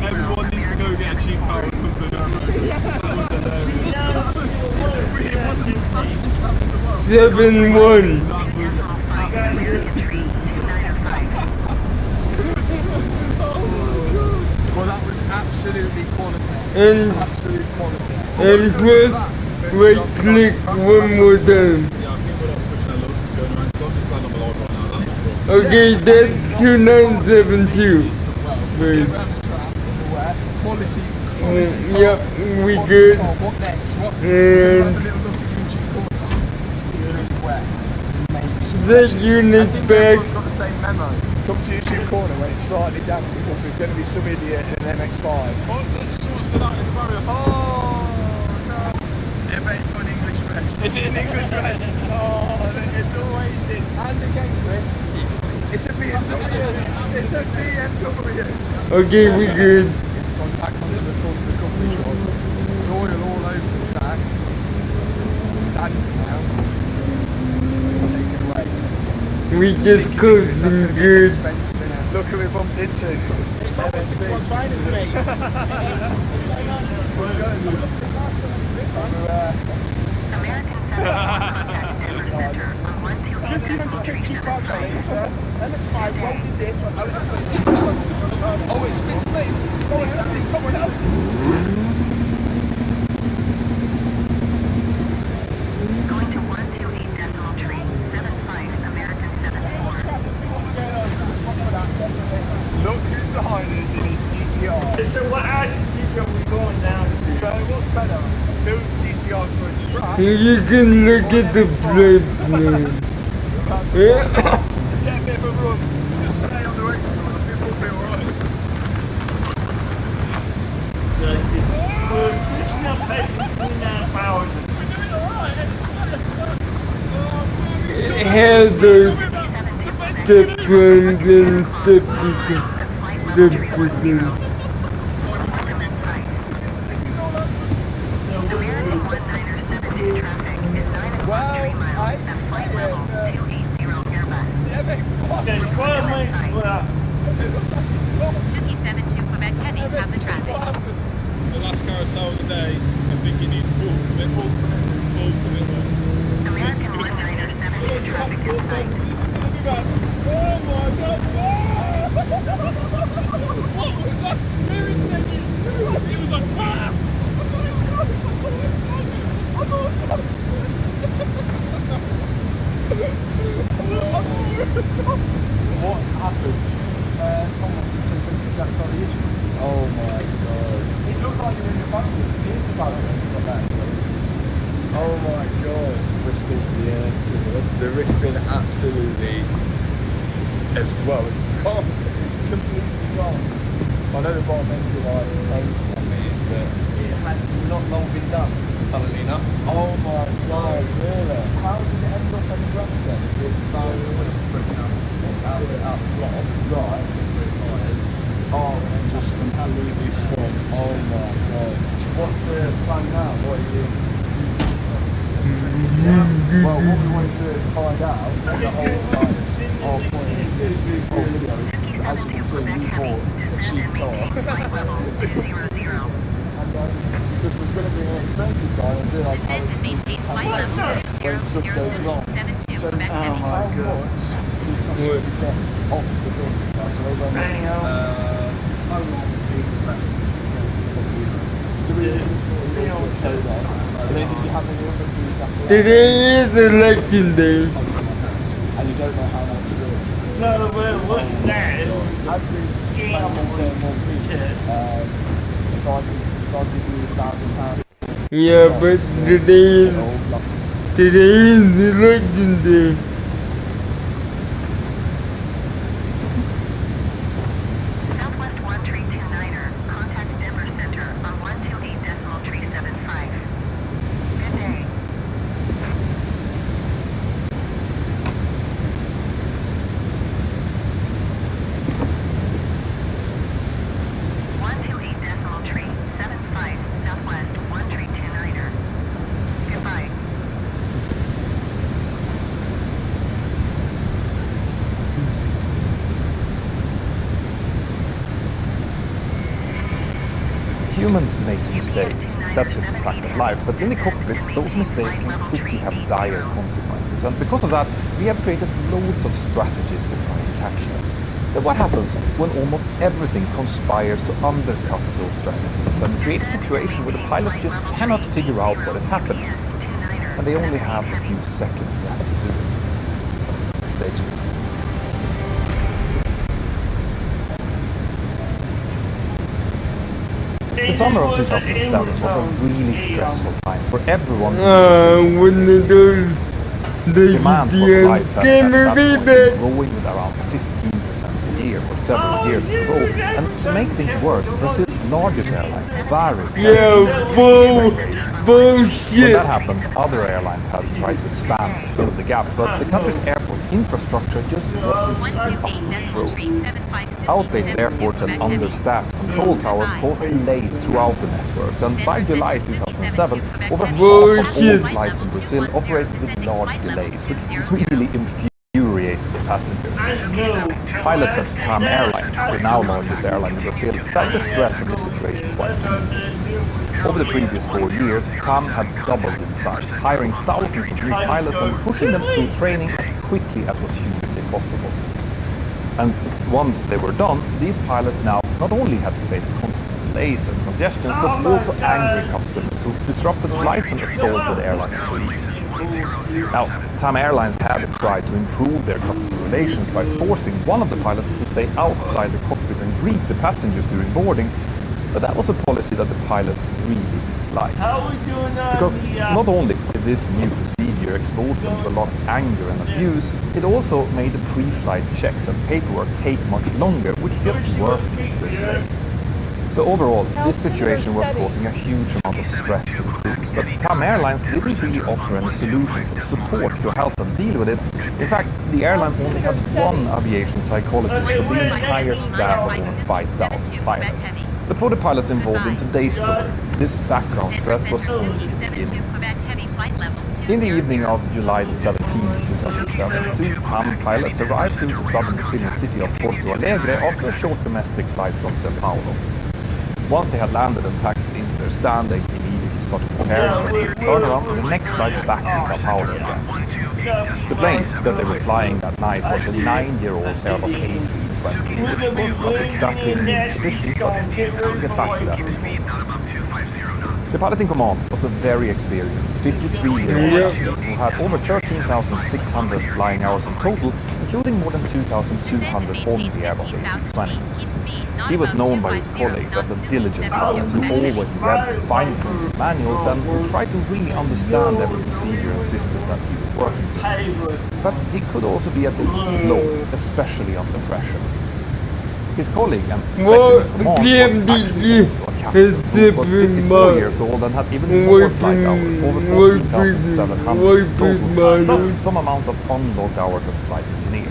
Everyone needs to go get a cheap power and come to the Nürburgring. That was hilarious. 71. Well, that was absolutely quality. And Absolute quality. and press right click one more time. Okay, that's 2972. Right. Quality. Yep, we good. What next? What? And the unit back. Everyone's got the same memo. Come to YouTube corner when it's slightly damp because there's going to be some idiot in an MX-5. Oh, no. Yeah, but it's got an English reg. Is it an English reg? Oh, it's always is. And again, Chris, it's a BMW. It's a BMW. Okay, we good. It's gone back onto the company job. There's oil all over the track. Sand now. Taken away. We just coasting good. Look who we bumped into. It's almost 6 months finest, mate. MX-5 welded diff. Oh, it's fixed flames. Come on, let's see. Come on, let's see. Going to 128 decimal tree, 75 American 74. Look who's behind us in his GTR. So what altitude are we going down to? So what's better? Build GTR for a track. You can look at the flight plan. Let's get a bit of a run. Just stay on the race and I think we'll be alright. We're pushing up past 29,000. Hazards, step plans and step decisions. Quebec Heavy have the traffic. The last carousel of the day, I think it needs full commitment. Full commitment. American 197 traffic in sight. Oh my god! What was that steering technique? He was like, ah! What happened? Someone took 2 pieces outside the engine. Oh my god. It looked like you were in the bunker. You hit the bunker when you got back. Oh my god. Wrist spin for the air. The wrist spin absolutely as well as gone. It's completely gone. I know the bottom ends are like 80 meters, but it had not long been done, funnily enough. Oh my god, really? How did it end up on the grass then? So we went up pretty nuts. Out block, right, tyres. Oh, and just completely swamped. Oh my god. What's the plan now? What are you? Well, what we wanted to find out, what the whole our point of this whole video is, as you can see, we bought a cheap car. And because it was going to be an expensive car, I realised how expensive when stuff goes wrong. So how much to get off the building? Total fee was about and then did you have any other fees after that? Today is election day. And you don't know how much No, we're looking at it. As we managed to say in one piece, if I give you £1,000. Yeah, but today is election day. Southwest 1329er, contact Denver Center on 128 decimal tree 75. Good day. humans make mistakes, that's just a fact of life, but in the cockpit, those mistakes can quickly have dire consequences, and because of that, we have created loads of strategies to try and catch them. But what happens when almost everything conspires to undercut those strategies and create a situation where the pilots just cannot figure out what is happening, and they only have a few seconds left to do it? Stay tuned. The summer of 2007 was a really stressful time for everyone. Demand for flights had at that point been growing with around 15% a year for several years in a row. And to make things worse, Brazil's largest airline, Byrd, when that happened, other airlines had tried to expand to fill the gap, but the country's airport infrastructure just wasn't keeping up with growth. Outdated airports and understaffed control towers caused delays throughout the networks, and by July 2007, over half of all flights in Brazil operated with large delays, which really infuriated the passengers. Pilots at TAM Airlines, the now largest airline in Brazil, felt the stress of the situation quite keenly. Over the previous 4 years, TAM had doubled in size, hiring thousands of new pilots and pushing them through training as quickly as was humanly possible. And once they were done, these pilots now not only had to face constant delays and congestions, but also angry customers who disrupted flights and assaulted airline employees. Now, TAM Airlines had tried to improve their customer relations by forcing one of the pilots to stay outside the cockpit and greet the passengers during boarding, but that was a policy that the pilots really disliked. Because not only did this new procedure expose them to a lot of anger and abuse, it also made the pre-flight checks and paperwork take much longer, which just worsened the delays. So overall, this situation was causing a huge amount of stress for the crews, but TAM Airlines didn't really offer any solutions or support to help them deal with it. In fact, the airline only had one aviation psychologist for the entire staff of over 5,000 pilots. But for the pilots involved in today's story, this background stress was only the beginning. In the evening of July the 17th, 2007, 2 TAM pilots arrived to the southern Brazilian city of Porto Alegre after a short domestic flight from São Paulo. Once they had landed and taxied into their stand, they immediately started preparing for a quick turnaround for the next flight back to São Paulo again. The plane that they were flying that night was a 9-year-old Airbus A320, which was not exactly in mint condition, but we'll get back to that in a moment. The pilot in command was a very experienced 53-year-old who had over 13,600 flying hours in total, including more than 2,200 on the Airbus A320. He was known by his colleagues as a diligent pilot who always read the fine print manuals and who tried to really understand every procedure and system that he was working with. But he could also be a bit slow, especially under pressure. His colleague and second in command was actually also a captain who was 54 years old and had even more flight hours, over 14,700 total, plus some amount of unlogged hours as a flight engineer.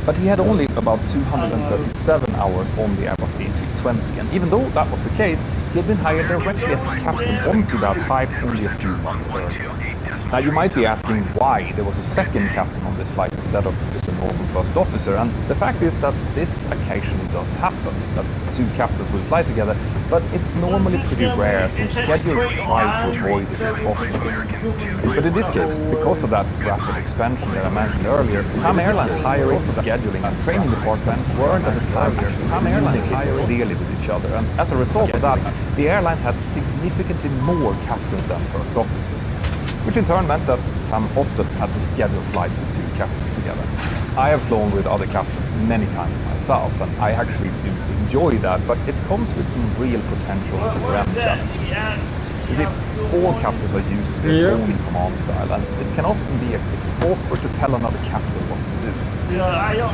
But he had only about 237 hours on the Airbus A320, and even though that was the case, he had been hired directly as a captain onto that type only a few months earlier. Now you might be asking why there was a second captain on this flight instead of just a normal first officer, and the fact is that this occasionally does happen, that 2 captains will fly together, but it's normally pretty rare since schedules try to avoid it if possible. But in this case, because of that rapid expansion that I mentioned earlier, TAM Airlines hiring, scheduling and training department weren't at the time TAM Airlines hired clearly with each other, and as a result of that, the airline had significantly more captains than first officers, which in turn meant that TAM often had to schedule flights with 2 captains together. I have flown with other captains many times myself, and I actually do enjoy that, but it comes with some real potential CRM challenges. You see, all captains are used to their own command style, and it can often be a bit awkward to tell another captain what to do.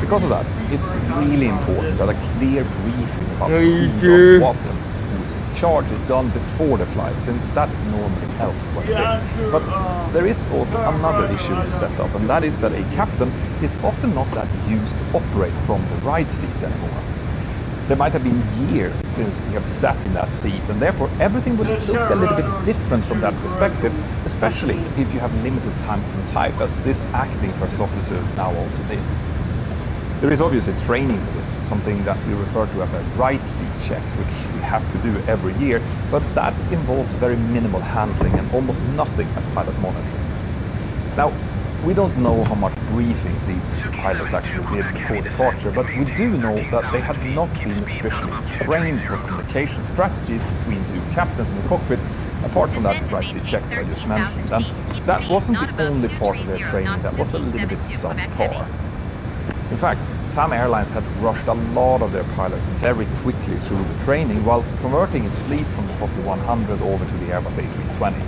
Because of that, it's really important that a clear briefing about who does what and who is in charge is done before the flight, since that normally helps quite a bit. But there is also another issue in this setup, and that is that a captain is often not that used to operate from the right seat anymore. There might have been years since we have sat in that seat, and therefore everything will look a little bit different from that perspective, especially if you have limited time on type, as this acting first officer now also did. There is obviously training for this, something that we refer to as a right seat check, which we have to do every year, but that involves very minimal handling and almost nothing as pilot monitoring. Now, we don't know how much briefing these pilots actually did before departure, but we do know that they had not been especially trained for communication strategies between two captains in the cockpit, apart from that right seat check that I just mentioned. And that wasn't the only part of their training that was a little bit subpar. In fact, TAM Airlines had rushed a lot of their pilots very quickly through the training while converting its fleet from the 4100 over to the Airbus A320.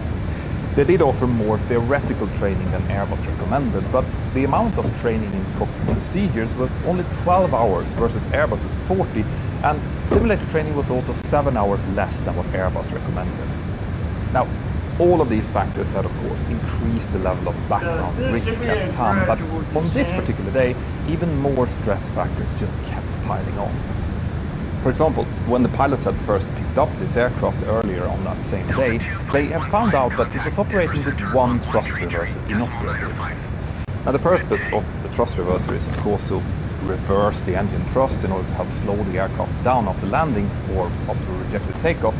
They did offer more theoretical training than Airbus recommended, but the amount of training in cockpit procedures was only 12 hours versus Airbus's 40, and simulator training was also 7 hours less than what Airbus recommended. Now, all of these factors had, of course, increased the level of background risk at TAM, but on this particular day, even more stress factors just kept piling on. For example, when the pilots had first picked up this aircraft earlier on that same day, they had found out that it was operating with one thrust reverser inoperative. Now, the purpose of the thrust reverser is, of course, to reverse the engine thrust in order to help slow the aircraft down after landing or after a rejected takeoff.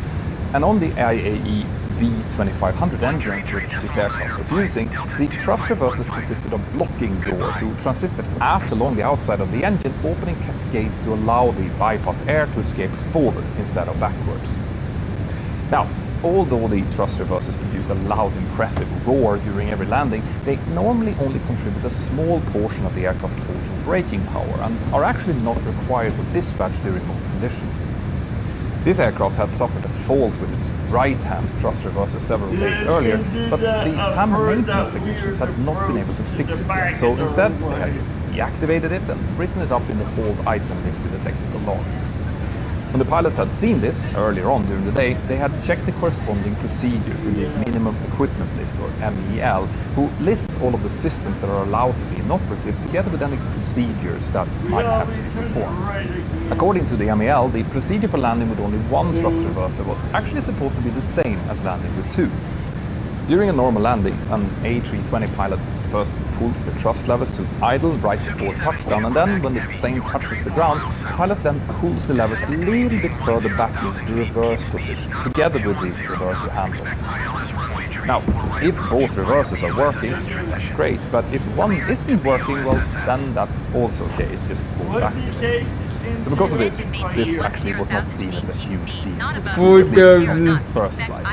And on the IAE V2500 engines which this aircraft was using, the thrust reversers consisted of blocking doors who transisted aft along the outside of the engine, opening cascades to allow the bypass air to escape forward instead of backwards. Now, although the thrust reversers produce a loud, impressive roar during every landing, they normally only contribute a small portion of the aircraft's total braking power and are actually not required for dispatch during most conditions. This aircraft had suffered a fault with its right-hand thrust reverser several days earlier, but the TAM maintenance technicians had not been able to fix it yet, so instead they had just deactivated it and written it up in the hold item list in the technical log. When the pilots had seen this earlier on during the day, they had checked the corresponding procedures in the minimum equipment list, or MEL, who lists all of the systems that are allowed to be inoperative together with any procedures that might have to be performed. According to the MEL, the procedure for landing with only one thrust reverser was actually supposed to be the same as landing with two. During a normal landing, an A320 pilot first pulls the thrust levers to idle right before touchdown, and then when the plane touches the ground, the pilot then pulls the levers a little bit further back into the reverse position, together with the reverser handles. Now, if both reversers are working, that's great, but if one isn't working, well, then that's also okay, it just won't activate. So because of this, this actually was not seen as a huge deal for the crew, at least on the first flight.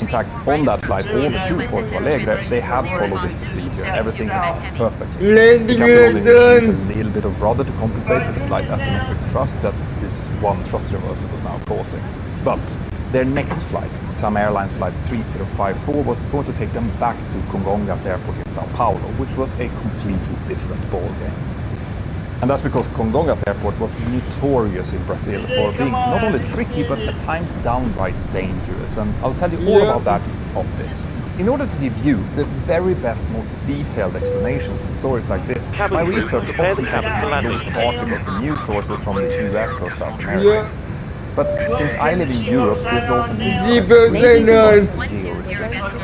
In fact, on that flight over to Porto Alegre, they had followed this procedure, everything went perfectly. The captain only needed to use a little bit of rudder to compensate for the slight asymmetric thrust that this one thrust reverser was now causing. But their next flight, TAM Airlines Flight 3054, was going to take them back to Congonhas Airport in Sao Paulo, which was a completely different ballgame. And that's because Congonhas Airport was notorious in Brazil for being not only tricky, but at times downright dangerous. And I'll tell you all about that after this. In order to give you the very best, most detailed explanations of stories like this, my research often taps into loads of articles and news sources from the US or South America. But since I live in Europe, this also means geo restrictions.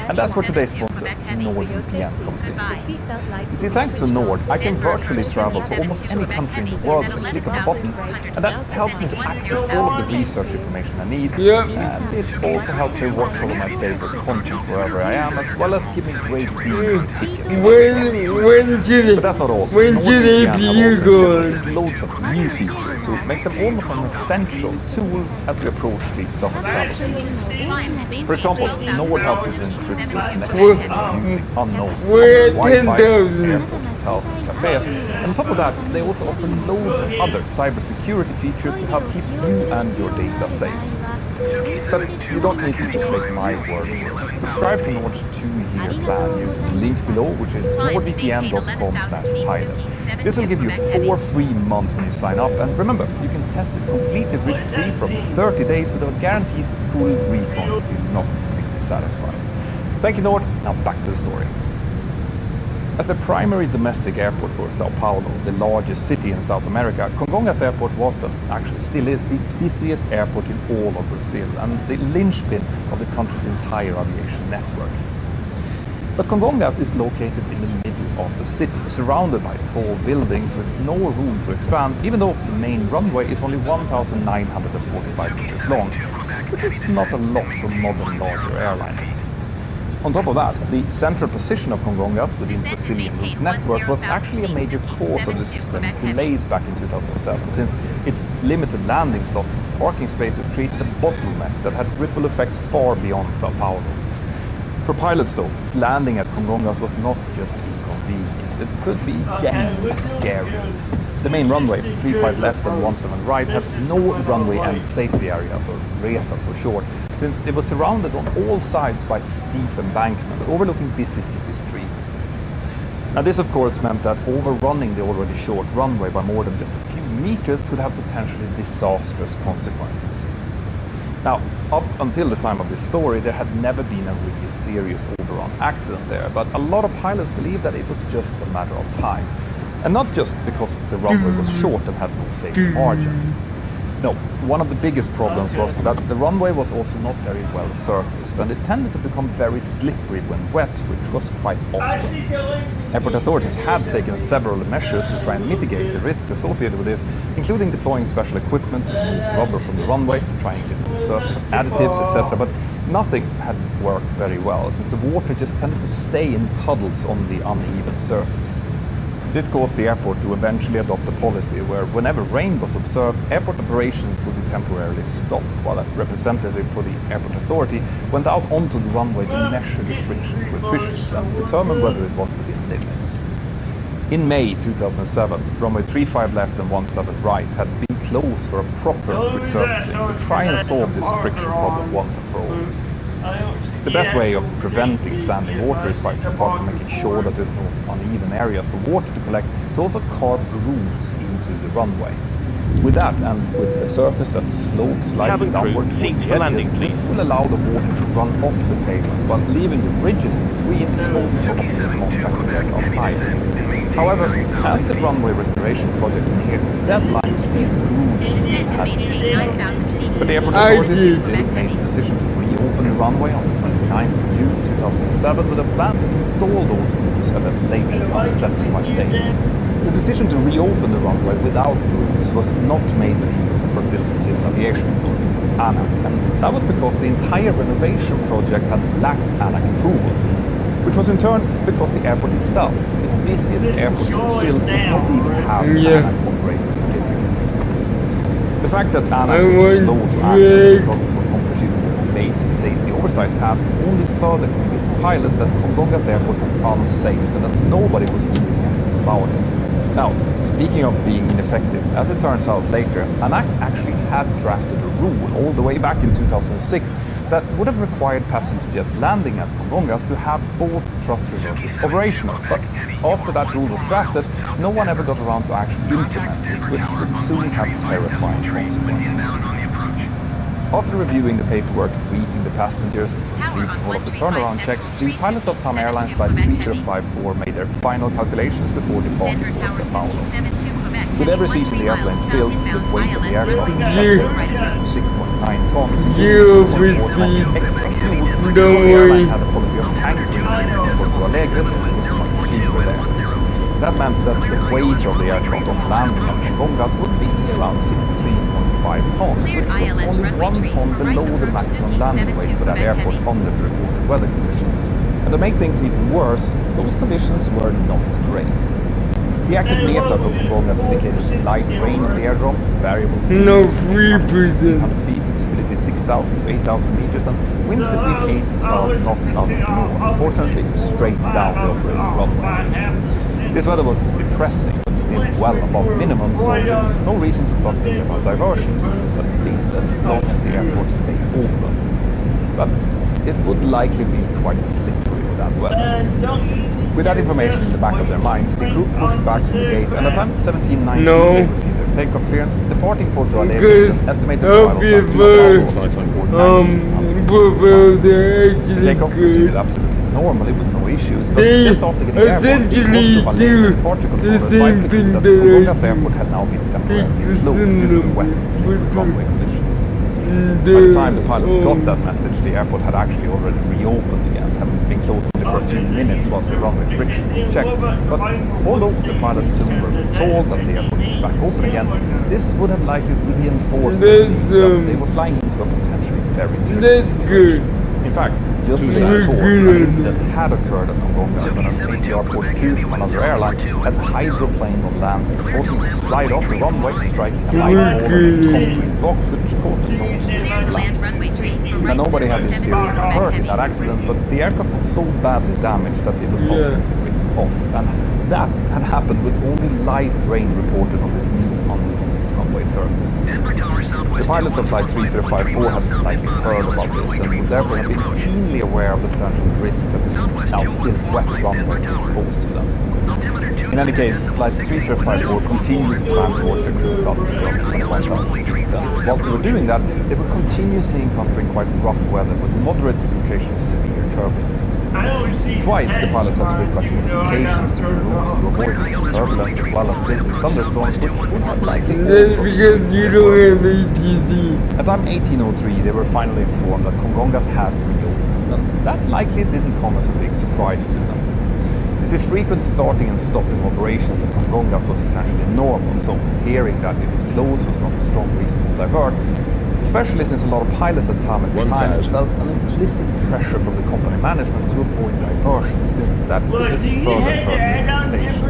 And that's where today's sponsor, NordVPN, comes in. You see, thanks to Nord, I can virtually travel to almost any country in the world with a click of a button, and that helps me to access all of the research information I need, and it also helps me watch all of my favorite content wherever I am, as well as give me great deals and tickets. But that's not all. NordVPN has loads of new features, so make them almost an essential tool as we approach the summer travel season. For example, Nord helps you to encrypt your connection using unknown Wi-Fi, airport, hotels, and cafes. And on top of that, they also offer loads of other cybersecurity features to help keep you and your data safe. But you don't need to just take my word for it. Subscribe to Nord's 2-year plan using the link below, which is nordvpn.com/pilot. This will give you 4 free months when you sign up, and remember, you can test it completely risk-free for up to 30 days with a guaranteed full refund if you're not completely satisfied. Thank you, Nord. Now back to the story. As the primary domestic airport for Sao Paulo, the largest city in South America, Congonhas Airport was, and actually still is, the busiest airport in all of Brazil and the linchpin of the country's entire aviation network. But Congonhas is located in the middle of the city, surrounded by tall buildings with no room to expand, even though the main runway is only 1,945 meters long, which is not a lot for modern larger airliners. On top of that, the central position of Congonhas within the Brazilian route network was actually a major cause of the system delays back in 2007, since its limited landing slots and parking spaces created a bottleneck that had ripple effects far beyond Sao Paulo. For pilots though, landing at Congonhas was not just inconvenient, it could be genuinely scary. The main runway, 35 left and 17 right, had no runway end safety areas, or resas for short, since it was surrounded on all sides by steep embankments overlooking busy city streets. Now this of course meant that overrunning the already short runway by more than just a few meters could have potentially disastrous consequences. Now, up until the time of this story, there had never been a really serious overrun accident there, but a lot of pilots believed that it was just a matter of time. And not just because the runway was short and had no safety margins. No, one of the biggest problems was that the runway was also not very well surfaced, and it tended to become very slippery when wet, which was quite often. Airport authorities had taken several measures to try and mitigate the risks associated with this, including deploying special equipment to remove rubber from the runway, trying different surface additives, etc. But nothing had worked very well, since the water just tended to stay in puddles on the uneven surface. This caused the airport to eventually adopt a policy where whenever rain was observed, airport operations would be temporarily stopped, while a representative for the airport authority went out onto the runway to measure the friction coefficient and determine whether it was within limits. In May 2007, runway 35 left and 17 right had been closed for a proper resurfacing to try and solve this friction problem once and for all. The best way of preventing standing water is by, apart from making sure that there's no uneven areas for water to collect, to also carve grooves into the runway. With that, and with a surface that slopes slightly downward toward the edges, this will allow the water to run off the pavement, while leaving the ridges in between exposed for optimal contact with aircraft tires. However, as the runway restoration project neared its deadline, these grooves still had to be made. But the airport authorities still made the decision to reopen the runway on the 29th of June 2007 with a plan to install those grooves at a later unspecified date. The decision to reopen the runway without grooves was not made with input of Brazil's Civil Aviation Authority, ANAC, and that was because the entire renovation project had lacked ANAC approval, which was in turn because the airport itself, the busiest airport in Brazil, did not even have an ANAC operating certificate. The fact that ANAC was slow to act and struggled to accomplish even their basic safety oversight tasks only further convinced pilots that Congonhas Airport was unsafe and that nobody was doing anything about it. Now, speaking of being ineffective, as it turns out later, ANAC actually had drafted a rule all the way back in 2006 that would have required passenger jets landing at Congonhas to have both thrust reversers operational. But after that rule was drafted, no one ever got around to actually implement it, which would soon have terrifying consequences. After reviewing the paperwork, greeting the passengers, and completing all of the turnaround checks, the pilots of TAM Airlines Flight 3054 made their final calculations before departing for Sao Paulo. With every seat in the airplane filled, the weight of the aircraft was calculated at 66.9 tons, including 2.4 extra fuel, because the airline had a policy of tank fuel from Porto Alegre since it was so much cheaper there. That meant that the weight of the aircraft on landing at Congonhas would be around 63.5 tons, which was only 1 ton below the maximum landing weight for that airport under the reported weather conditions. And to make things even worse, those conditions were not great. The active META for Congonhas indicated light rain on the airdrome, variable sea winds from 1,600 feet, visibility 6,000 to 8,000 meters, and winds between 8 to 12 knots out of the north, fortunately straight down the operating runway. This weather was depressing, but still well above minimum, so there was no reason to start thinking about diversions, at least as long as the airport stayed open. But it would likely be quite slippery with that weather. With that information in the back of their minds, the crew pushed back from the gate, and at time 17:19 they received their takeoff clearance, departing Porto Alegre with an estimated arrival time to Sao Paulo just before 1900. The takeoff proceeded absolutely normally with no issues, but just after getting airborne, the Porto Alegre departure controller advised the crew that Congonhas Airport had now been temporarily closed due to the wet and slippery runway conditions. By the time the pilots got that message, the airport had actually already reopened again, having been closed only for a few minutes whilst the runway friction was checked. But although the pilots soon were told that the airport was back open again, this would have likely reinforced the belief that they were flying into a potentially very tricky situation. In fact, just the day before, an incident had occurred at Congonhas when an ATR-42 from another airline had hydroplaned on landing, causing it to slide off the runway, striking a light ball in a concrete box, which caused the nose to collapse. Now, nobody had been seriously hurt in that accident, but the aircraft was so badly damaged that it was ultimately written off, and that had happened with only light rain reported on this new unpaved runway surface. The pilots of Flight 3054 had likely heard about this and would therefore have been keenly aware of the potential risk that this now still wet runway would pose to them. In any case, Flight 3054 continued to climb towards their cruise altitude of 21,000 feet, and whilst they were doing that, they were continuously encountering quite rough weather with moderate to occasionally severe turbulence. Twice, the pilots had to request modifications to the rules to avoid this turbulence, as well as building thunderstorms, which would have likely also because you don't have ATC. At time 1803, they were finally informed that Congonhas had reopened, and that likely didn't come as a big surprise to them. You see, frequent starting and stopping operations at Congonhas was essentially normal, so hearing that it was closed was not a strong reason to divert, especially since a lot of pilots at the time felt an implicit pressure from the company management to avoid diversion, since that would just further hurt their reputation.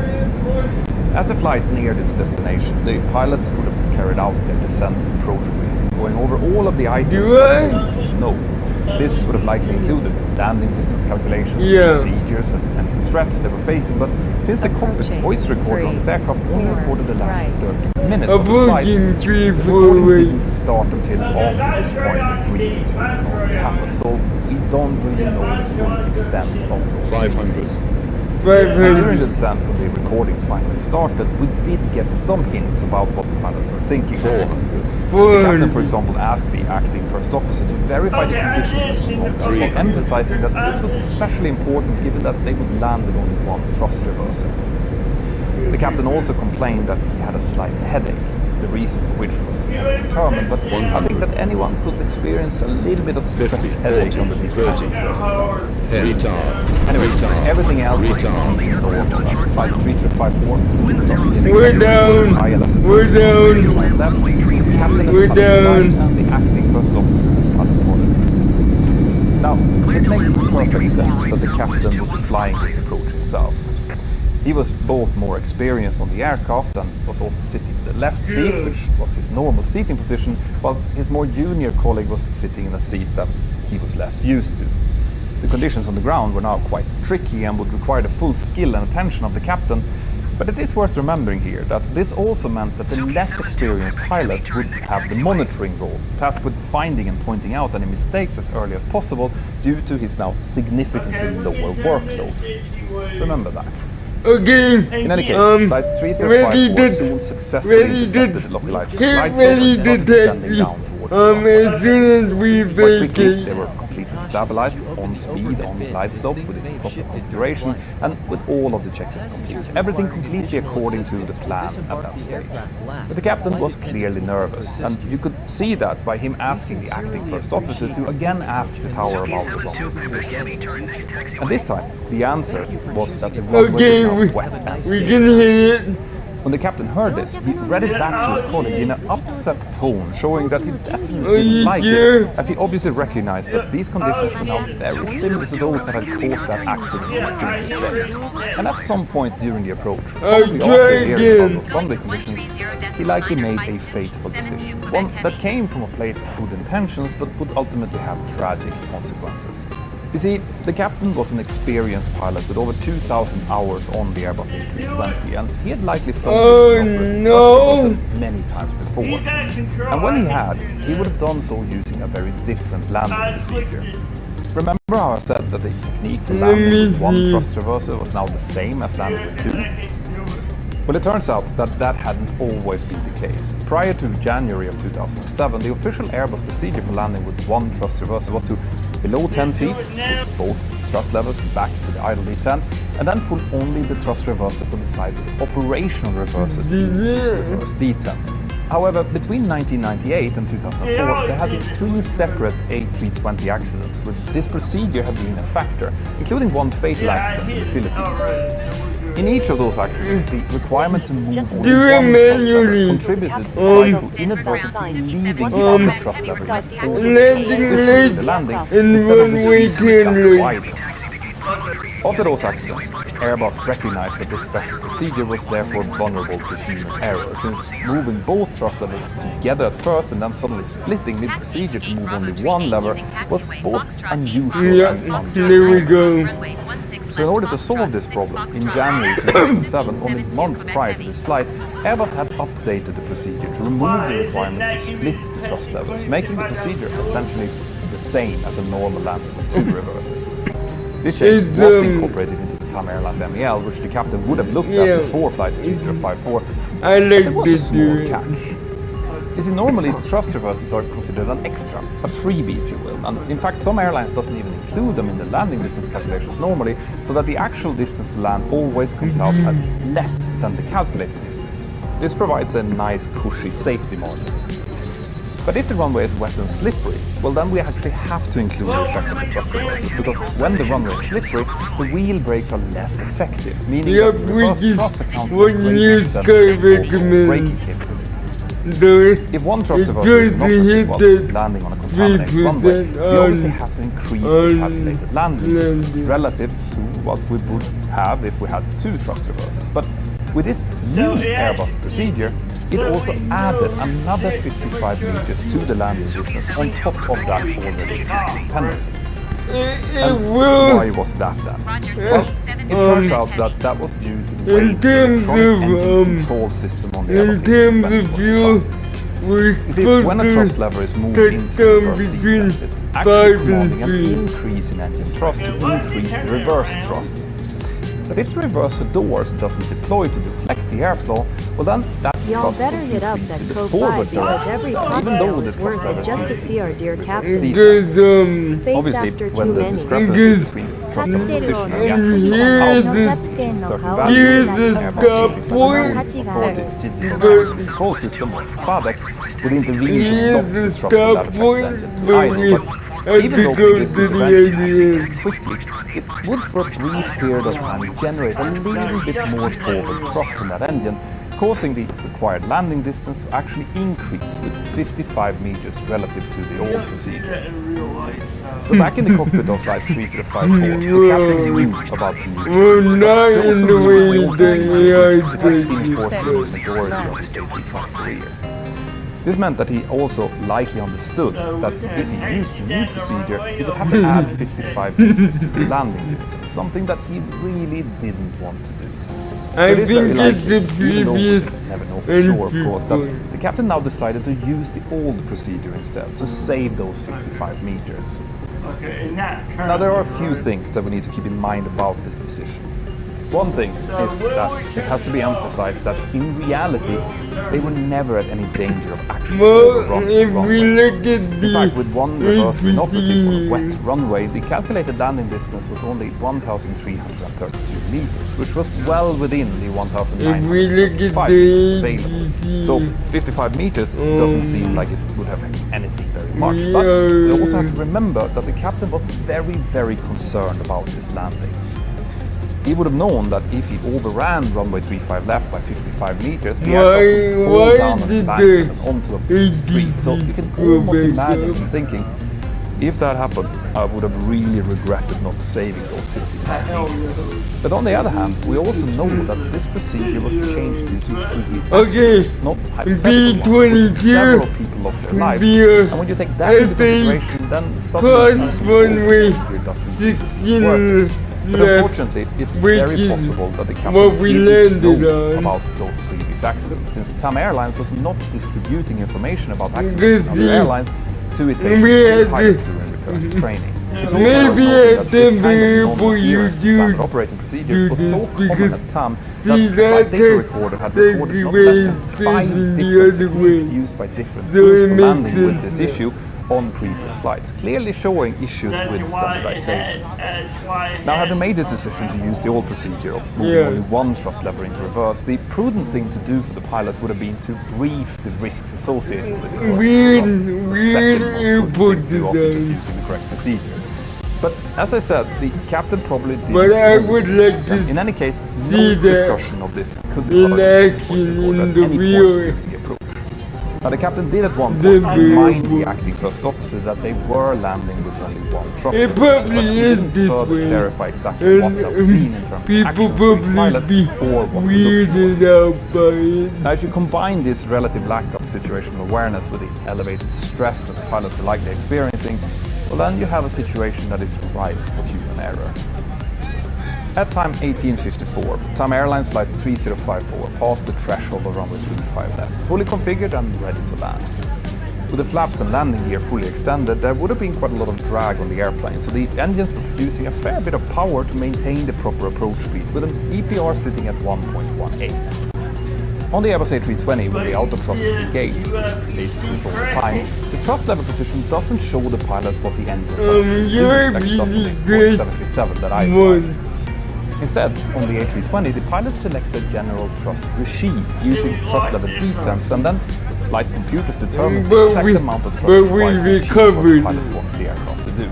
As the flight neared its destination, the pilots would have carried out their descent and approach briefing, going over all of the items that they needed to know. This would have likely included landing distance calculations, procedures, and any threats they were facing, but since the cockpit voice recorder on this aircraft only recorded the last 30 minutes of the flight, the recording didn't start until after this point when briefings would normally happen, so we don't really know the full extent of those briefings. During the descent, when the recordings finally started, we did get some hints about what the pilots were thinking. The captain, for example, asked the acting first officer to verify the conditions of the Congonhas, while emphasizing that this was especially important given that they would land with only one thrust reverser. The captain also complained that he had a slight headache, the reason for which was undetermined, but I think that anyone could experience a little bit of stress headache under these kind of circumstances. Anyway, everything else was completely normal, and Flight 3054 was to start getting We're down! We're down! The captain is pilot flight, and the acting first officer is pilot monitoring. Now, it makes perfect sense that the captain would be flying this approach himself. He was both more experienced on the aircraft and was also sitting in the left seat, which was his normal seating position, while his more junior colleague was sitting in a seat that he was less used to. The conditions on the ground were now quite tricky and would require the full skill and attention of the captain, but it is worth remembering here that this also meant that the less experienced pilot would have the monitoring role, tasked with finding and pointing out any mistakes as early as possible due to his now significantly lower workload. Remember that. Okay. In any case, Flight 3054 soon successfully intercepted the localizer glide slope and started descending down towards the runway. as soon as we Quite quickly, vacate. they were completely stabilized, on speed, on glide slope, with the proper configuration, and with all of the checklists complete. Everything completely according to the plan at that stage. But the captain was clearly nervous, and you could see that by him asking the acting first officer to again ask the tower about the runway conditions. And this time, the answer was that the runway was now wet and We safe. can hit it. When the captain heard this, he read it back to his colleague in an upset tone, showing that he definitely didn't like it, as he obviously recognized that these conditions were now very similar to those that had caused that accident on the previous day. And at some point during the approach, probably after hearing about those runway conditions, he likely made a fateful decision, one that came from a place of good intentions but would ultimately have tragic consequences. You see, the captain was an experienced pilot with over 2,000 hours on the Airbus A320, and he had likely flown process many times before. And when he had, he would have done so using a very different landing procedure. Remember how I said that the technique for landing with one thrust reverser was now the same as landing with two? Well, it turns out that that hadn't always been the case. Prior to January of 2007, the official Airbus procedure for landing with one thrust reverser was to below 10 feet, put both thrust levers back to the idle D10, and then pull only the thrust reverser from the side with the operational reversers into the reverse D10. However, between 1998 and 2004, there had been 3 separate A320 accidents where this procedure had been a factor, including one fatal accident in the Philippines. In each of those accidents, the requirement to move only one thrust lever contributed to the flight crew inadvertently leaving the other thrust lever in a forward position in the landing instead of reducing the gap wider. After those accidents, Airbus recognized that this special procedure was therefore vulnerable to human error, since moving both thrust levers together at first and then suddenly splitting mid-procedure to move only one lever was both unusual and unpredictable. So in order to solve this problem, in January 2007, only a month prior to this flight, Airbus had updated the procedure to remove the requirement to split the thrust levers, making the procedure essentially the same as a normal landing with 2 reverses. This change was incorporated into the TAM Airlines MEL, which the captain would have looked at before Flight 3054, but there was a small catch. You see, normally the thrust reverses are considered an extra, a freebie if you will, and in fact some airlines doesn't even include them in the landing distance calculations normally, so that the actual distance to land always comes out at less than the calculated distance. This provides a nice cushy safety margin. But if the runway is wet and slippery, well then we actually have to include the effect of the thrust reversers, because when the runway is slippery, the wheel brakes are less effective, meaning that the reverse thrust accounts for braking capability. If one thrust reverser is not working while landing on a contaminated runway, we obviously have to increase the calculated landing distance relative to what we would have if we had 2 thrust reversers. But with this new Airbus procedure, it also added another 55 meters to the landing distance on top of that already existing penalty. And why was that then? Well, it turns out that that was due to the way the electronic engine control system on the Airbus A320 was designed. You see, when a thrust lever is moved into the reverse defect, it's actually commanding an increase in engine thrust to increase the reverse thrust. But if the reverser doors doesn't deploy to deflect the airflow, well then that Y'all thrust better will hit up increase that in the code forward 5 because direction, every even though cocktail the is thrust worth lever it just to is see our dear captain. defect. Face Obviously, after when too the many. discrepancy between thrust lever position and gas Here's reaches a certain value, Airbus A320 control system, or FADEC, would intervene to lock the thrust of that effect engine to idle. But even though this intervention happened quickly, it would for a brief period of time generate a little bit more forward thrust in that engine, causing the required landing distance to actually increase with 55 meters relative to the old procedure. So back in the cockpit of Flight 3054, the captain knew about the new procedure. He also knew the old procedure since it had been enforced in the majority of his A320 career. This meant that he also likely understood that if he used the new procedure, he would have to add 55 meters to the landing distance, something that he really didn't want to do. So it is very likely, even though we never know for sure of course, that the captain now decided to use the old procedure instead, to save those 55 meters. Now there are a few things that we need to keep in mind about this decision. One thing is that it has to be emphasized that in reality, they were never at any danger of actually overrunning the runway. In fact, with one reverse inoperative on a wet runway, the calculated landing distance was only 1,332 meters, which was well within the 1,905 meters available. So 55 meters doesn't seem like it would have anything very much, but we also have to remember that the captain was very, very concerned about this landing. He would have known that if he overran runway 35 left by 55 meters, the aircraft would fall down on the embankment and onto a busy street. So you can almost imagine him thinking, if that happened, I would have really regretted not saving those 55 meters. But on the other hand, we also know that this procedure was changed due to accidents, not hypothetical ones. Several people lost their lives, and when you take that into consideration, then suddenly the procedure doesn't work. But unfortunately, it's very possible that the captain didn't know about those previous accidents, since TAM Airlines was not distributing information about accidents in other airlines to its pilots during recurrent training. It's also worth noting that this kind of non-adherence to standard operating procedures was so common at TAM that the flight data recorder had recorded not less than 5 different techniques used by different crews for landing with this issue, on previous flights, clearly showing issues with standardization. Now, having made this decision to use the old procedure of moving only one thrust lever into reverse, the prudent thing to do for the pilots would have been to brief the risks associated with it. Using the correct procedure. But as I said, the captain probably didn't. But I would like to in any case, no see that discussion of this could be in action in the real. Now the captain did at one point remind the acting first officers that they were landing with only one thrust It lever, probably but he is didn't this further way. clarify exactly what that would mean in terms of People actions for the pilot probably or what to look weirded out by it. Now, if you combine this relative lack of situational awareness with the elevated stress that the pilots were likely experiencing, well, then you have a situation that is ripe for human error. At time 1854, Time Airlines Flight 3054 passed the threshold of runway 35 left, fully configured and ready to land. With the flaps and landing gear fully extended, there would have been quite a lot of drag on the airplane, so the engines were producing a fair bit of power to maintain the proper approach speed, with an EPR sitting at 1.18. On the Airbus A320, when the auto thrust is engaged, basically all the time, the thrust lever position doesn't show the pilots what the engines are doing, like it does on the 737 that I fly. Instead, on the A320, the pilot selects a general thrust regime using thrust lever detents, and then the flight computers determines the exact amount of thrust required to achieve what the pilot wants the aircraft to do.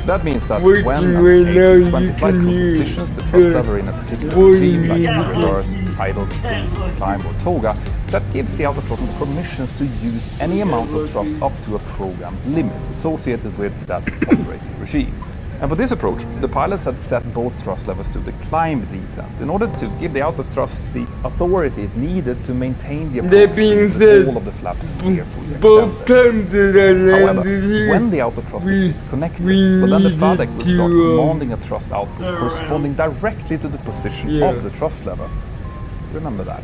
So that means that when an A320 flight crew positions the thrust lever in a particular regime, like reverse, idle, cruise, climb or toga, that gives the autothrottle permissions to use any amount of thrust up to a programmed limit associated with that operating regime. And for this approach, the pilots had set both thrust levers to the climb detent in order to give the auto thrusts the authority it needed to maintain the approach with all of the flaps and gear fully extended. However, when the auto thrust is disconnected, well, then the FADEC will start commanding a thrust output corresponding directly to the position of the thrust lever. Remember that.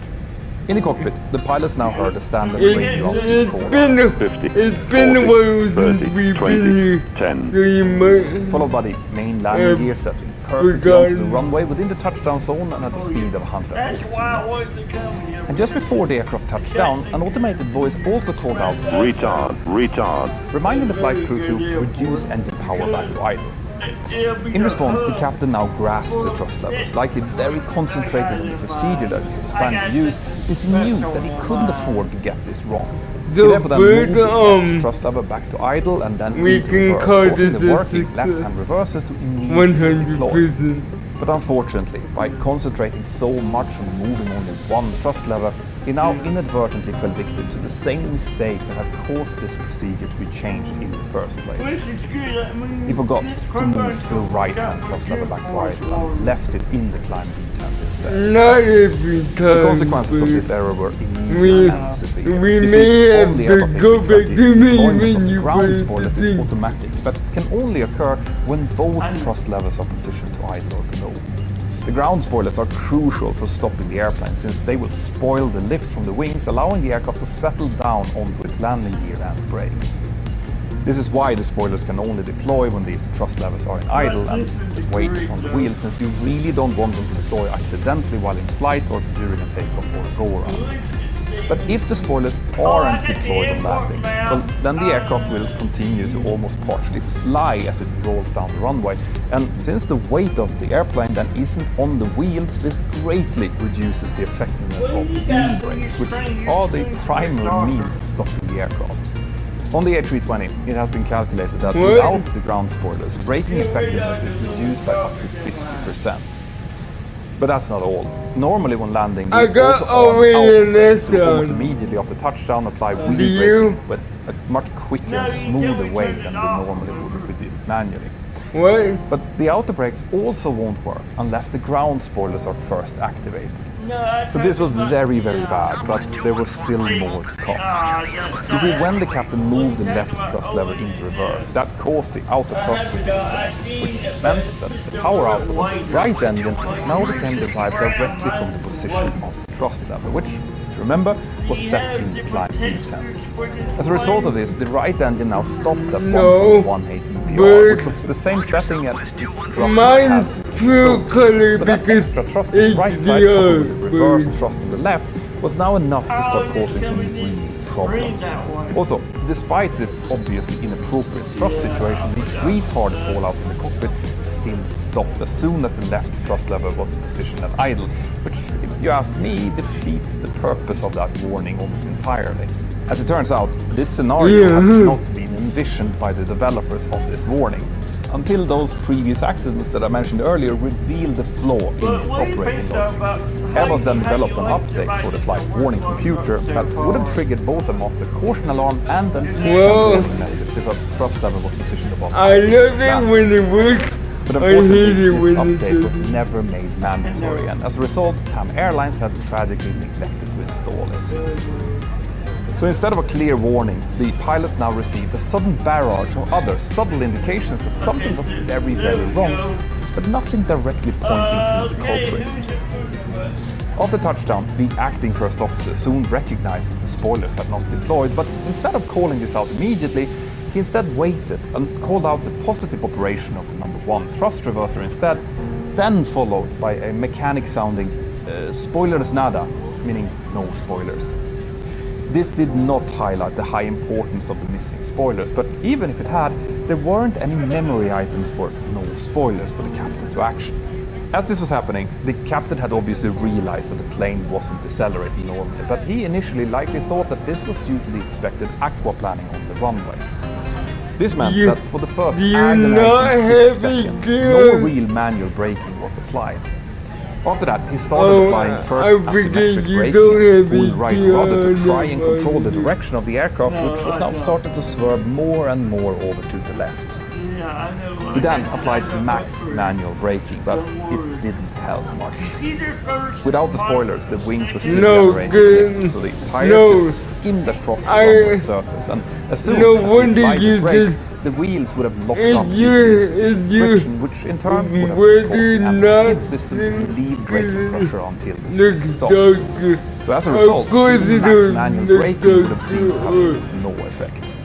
In the cockpit, the pilots now heard the standard radio altitude call. It's been a while since we've been here. 10. Followed by the main landing gear setting, perfectly onto the runway within the touchdown zone and at a speed of 142 knots. And just before the aircraft touched down, an automated voice also called out "Retard, retard," reminding the flight crew to reduce engine power back to idle. In response, the captain now grasped the thrust levers, likely very concentrated on the procedure that he was planning to use, since he knew that he couldn't afford to get this wrong. He therefore then moved the left thrust lever back to idle and then into reverse, causing the working left-hand reversers to immediately deploy. But unfortunately, by concentrating so much on moving only one thrust lever, he now inadvertently fell victim to the same mistake that had caused this procedure to be changed in the first place. He forgot to move the right-hand thrust lever back to idle and left it in the climb detent instead. The consequences of this error were immediate and severe. You see, on the Airbus A320, deployment of the ground spoilers is automatic, but can only occur when both thrust levers are positioned to idle or below. The ground spoilers are crucial for stopping the airplane, since they will spoil the lift from the wings, allowing the aircraft to settle down onto its landing gear and brakes. This is why the spoilers can only deploy when the thrust levers are in idle and the weight is on the wheels, since you really don't want them to deploy accidentally while in flight or during a takeoff or a go-around. But if the spoilers aren't deployed on landing, well, then the aircraft will continue to almost partially fly as it rolls down the runway. And since the weight of the airplane then isn't on the wheels, this greatly reduces the effectiveness of the wheel brakes, which are the primary means of stopping the aircraft. On the A320, it has been calculated that without the ground spoilers, braking effectiveness is reduced by up to 50%. But that's not all. Normally when landing, we also almost immediately after touchdown apply wheel braking, but a much quicker and smoother way than we normally would if we did it manually. But the auto brakes also won't work unless the ground spoilers are first activated. So this was very, very bad, but there was still more to come. You see, when the captain moved the left thrust lever into reverse, that caused the auto thrust to disconnect, which meant that the power output of the right engine now became derived directly from the position of the thrust lever, which, if you remember, was set in the climb detent. As a result of this, the right engine now stopped at 1.18 EPR, which was the same setting at mine's true color but that extra thrust on the right side coupled with the reverse thrust on the left was now enough to start causing some real problems. Also, despite this obviously inappropriate thrust situation, the retard callouts in the cockpit still stopped as soon as the left thrust lever was positioned at idle, which, if you ask me, defeats the purpose of that warning almost entirely. As it turns out, this scenario had not been envisioned by the developers of this warning, until those previous accidents that I mentioned earlier revealed the flaw in its operating logic. Airbus then developed an update for the flight warning computer that would have triggered both a master caution alarm and an error message if a thrust lever was positioned above. I love it when it works. But unfortunately, this update was never made mandatory, and as a result, TAM Airlines had tragically neglected to install it. So instead of a clear warning, the pilots now received a sudden barrage of other subtle indications that something was very, very wrong, but nothing directly pointing to the culprit. After touchdown, the acting first officer soon recognized that the spoilers had not deployed, but instead of calling this out immediately, he instead waited and called out the positive operation of the number 1 thrust reverser instead, then followed by a mechanic sounding spoilers nada, meaning no spoilers. This did not highlight the high importance of the missing spoilers, but even if it had, there weren't any memory items for no spoilers for the captain to action. As this was happening, the captain had obviously realized that the plane wasn't decelerating normally, but he initially likely thought that this was due to the expected aquaplaning on the runway. This meant that for the first agonizing 6 seconds, no real manual braking was applied. After that, he started applying first asymmetric braking at full right rudder to try and control the direction of the aircraft, which was now starting to swerve more and more over to the left. He then applied max manual braking, but it didn't help much. Without the spoilers, the wings were still generating, so the tires just skimmed across the runway surface, and as soon as he applied the brakes, the wheels would have locked up due to friction, which in turn would have caused the anti-skid system to relieve braking pressure until the skid stopped. So as a result, the max manual braking would have seemed to have almost no effect.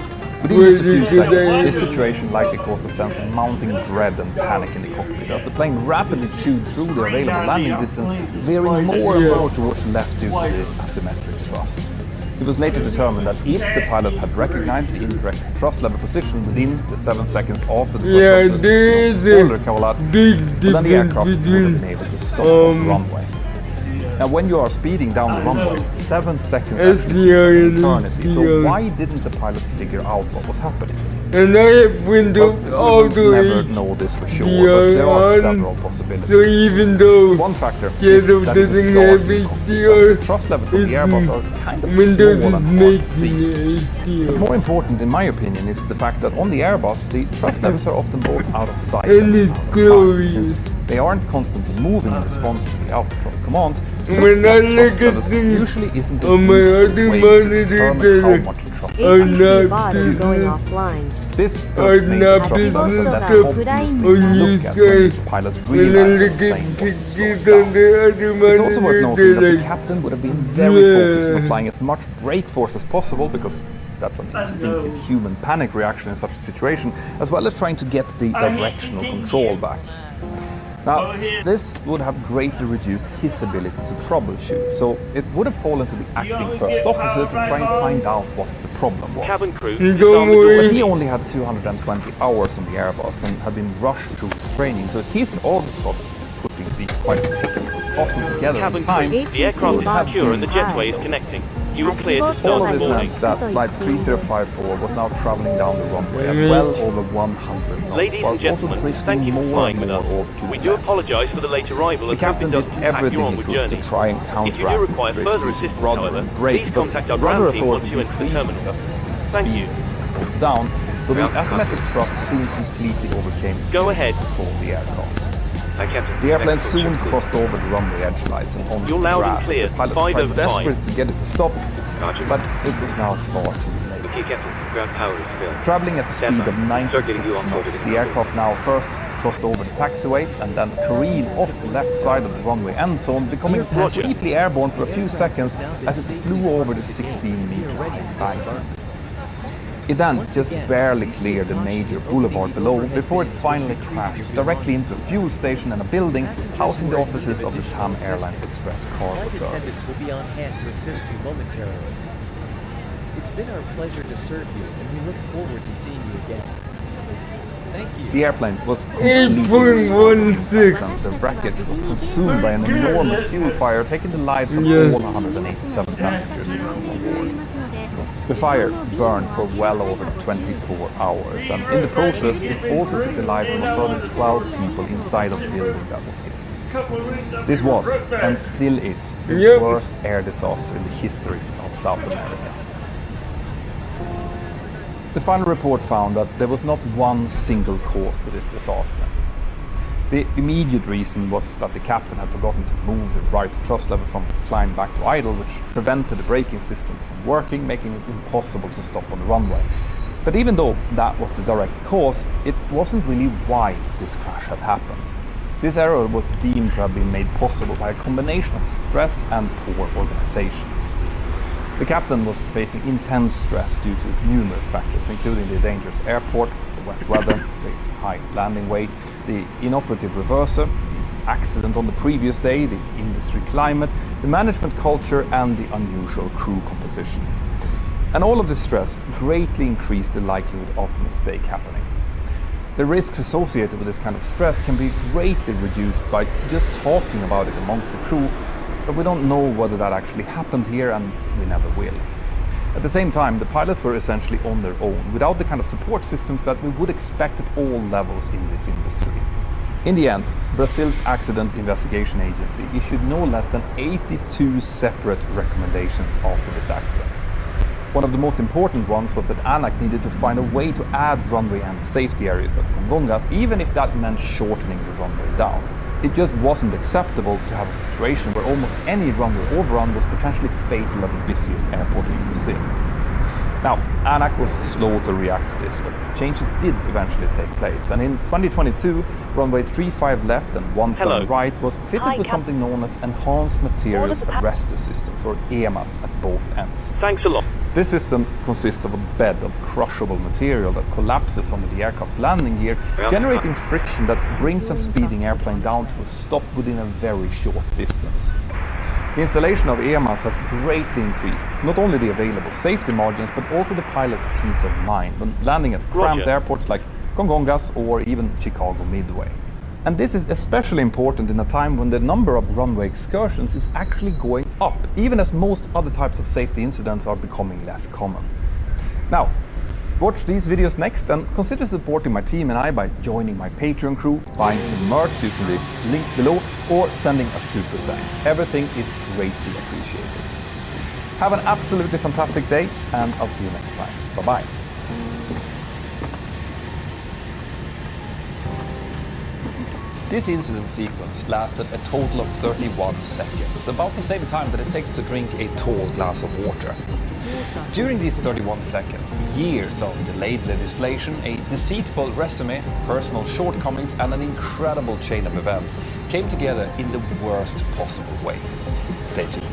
Within just a few seconds, this situation likely caused a sense of mounting dread and panic in the cockpit as the plane rapidly chewed through the available landing distance, veering more and more towards the left due to the asymmetric thrust. It was later determined that if the pilots had recognized the incorrect thrust lever position within the 7 seconds after the first spoiler call out, then the aircraft would have been able to stop on the runway. Now, when you are speeding down the runway, 7 seconds actually seems an eternity, so why didn't the pilots figure out what was happening? And I have windows all the way. Never know this for sure, but there are several possibilities. So even though one factor is that it was dark in the cockpit, the thrust levels of the Airbus are kind of small and hard to see. But more important, in my opinion, is the fact that on the Airbus, the thrust levels are often both out of sight and out of mind, since they aren't constantly moving in response to the outer thrust commands. When I look at things usually isn't on my other monitor, is going offline. This could make the thrust levels less obvious to look at when the pilots realized that the plane wasn't slowing down. It's also worth noting that the captain would have been very focused on applying as much brake force as possible, because that's an instinctive human panic reaction in such a situation, as well as trying to get the directional control back. Now, this would have greatly reduced his ability to troubleshoot, so it would have fallen to the acting first officer to try and find out what the problem was. Cabin crew, But he only had 220 hours on the Airbus and had been rushed through his training, so his odds of putting these quite technical puzzle together in time the aircraft is secure and the jetway is connecting. You are clear to all start of this boarding. meant that Flight 3054 was now traveling down the runway at well over 100 knots, Ladies and whilst also gentlemen, drifting thank you for more flying and with more us. over to We the do left. apologise for the late arrival The and hope it captain did doesn't impact your everything he onward could journey. to try and If you counteract do this require drift further using assistance, rudder however, and brakes, please but contact our rudder ground team once authority you enter the decreases terminal. as Thank speed you. goes down, so the asymmetric thrust soon completely overcame the Go speed ahead. to control the aircraft. Captain. The airplane soon crossed over the runway edge lights and onto You're the loud and grass clear. as the pilots 5 tried over 5. desperately to get it to stop, Roger. but it was now far too late. Okay, Captain. Ground power is filled. Traveling at the Stand speed of by. 96 Circling you off knots, over the aircraft now first crossed over the taxiway and then careened off the left side of the runway end zone, becoming Roger. briefly airborne for a few seconds as it flew over the 16-meter embankment. It then just barely cleared the major boulevard below before it finally crashed directly into a fuel station and a building housing the offices of the TAM Airlines Express cargo service. will be on hand to assist you momentarily. It's been our pleasure to serve you, and we look forward to seeing you again. Thank you. The airplane was completely destroyed, and the wreckage was consumed by an enormous fuel fire, taking the lives of all 187 passengers and crew on board. The fire burned for well over 24 hours, and in the process it also took the lives of a further 12 people inside of the building that was hit. This was, and still is, the worst air disaster in the history of South America. The final report found that there was not one single cause to this disaster. The immediate reason was that the captain had forgotten to move the right thrust lever from climb back to idle, which prevented the braking systems from working, making it impossible to stop on the runway. But even though that was the direct cause, it wasn't really why this crash had happened. This error was deemed to have been made possible by a combination of stress and poor organization. The captain was facing intense stress due to numerous factors, including the dangerous airport, the wet weather, the high landing weight, the inoperative reverser, the accident on the previous day, the industry climate, the management culture, and the unusual crew composition. And all of this stress greatly increased the likelihood of a mistake happening. The risks associated with this kind of stress can be greatly reduced by just talking about it amongst the crew, but we don't know whether that actually happened here, and we never will. At the same time, the pilots were essentially on their own, without the kind of support systems that we would expect at all levels in this industry. In the end, Brazil's Accident Investigation Agency issued no less than 82 separate recommendations after this accident. One of the most important ones was that ANAC needed to find a way to add runway and safety areas at Congonhas, even if that meant shortening the runway down. It just wasn't acceptable to have a situation where almost any runway overrun was potentially fatal at the busiest airport in Brazil. Now, ANAC was slow to react to this, but changes did eventually take place. And in 2022, runway 35 left and 17 right was fitted with something known as Enhanced Materials Arrestor Systems, or EMAS, at both ends. Thanks a lot. This system consists of a bed of crushable material that collapses under the aircraft's landing gear, generating friction that brings a speeding airplane down to a stop within a very short distance. The installation of EMAS has greatly increased not only the available safety margins, but also the pilot's peace of mind when landing at cramped airports like Congonhas or even Chicago Midway. And this is especially important in a time when the number of runway excursions is actually going up, even as most other types of safety incidents are becoming less common. Now, watch these videos next and consider supporting my team and I by joining my Patreon crew, buying some merch using the links below, or sending a super thanks. Everything is greatly appreciated. Have an absolutely fantastic day, and I'll see you next time. Bye-bye. This incident sequence lasted a total of 31 seconds, about the same time that it takes to drink a tall glass of water. During these 31 seconds, years of delayed legislation, a deceitful resume, personal shortcomings, and an incredible chain of events came together in the worst possible way. Stay tuned.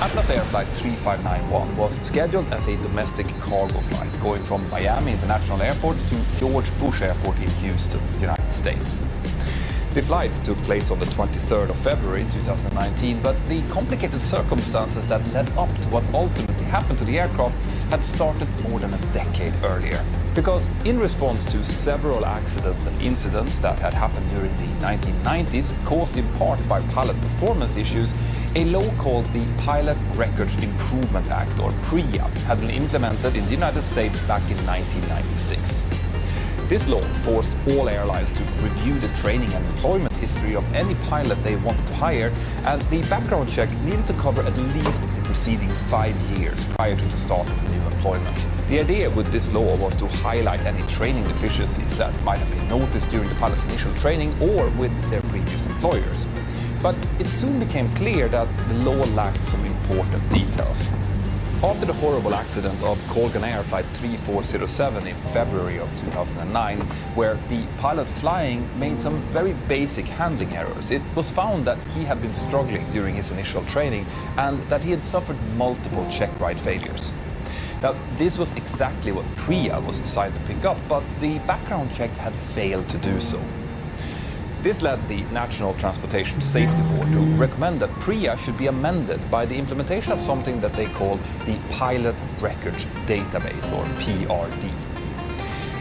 Atlas Air Flight 3591 was scheduled as a domestic cargo flight going from Miami International Airport to George Bush Airport in Houston, United States. The flight took place on the 23rd of February 2019, but the complicated circumstances that led up to what ultimately happened to the aircraft had started more than a decade earlier. Because in response to several accidents and incidents that had happened during the 1990s, caused in part by pilot performance issues, a law called the Pilot Records Improvement Act, or PREA, had been implemented in the United States back in 1996. This law forced all airlines to review the training and employment history of any pilot they wanted to hire, and the background check needed to cover at least the preceding 5 years prior to the start of new employment. The idea with this law was to highlight any training deficiencies that might have been noticed during the pilot's initial training or with their previous employers. But it soon became clear that the law lacked some important details. After the horrible accident of Colgan Air Flight 3407 in February of 2009, where the pilot flying made some very basic handling errors, it was found that he had been struggling during his initial training and that he had suffered multiple check ride failures. Now, this was exactly what PREA was designed to pick up, but the background check had failed to do so. This led the National Transportation Safety Board to recommend that PREA should be amended by the implementation of something that they call the Pilot Records Database, or PRD.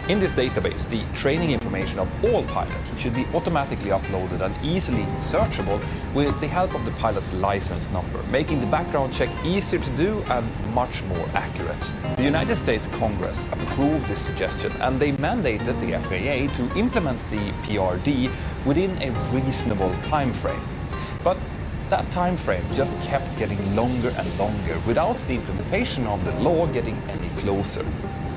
In this database, the training information of all pilots should be automatically uploaded and easily searchable with the help of the pilot's license number, making the background check easier to do and much more accurate. The United States Congress approved this suggestion, and they mandated the FAA to implement the PRD within a reasonable time frame. But that time frame just kept getting longer and longer without the implementation of the law getting any closer.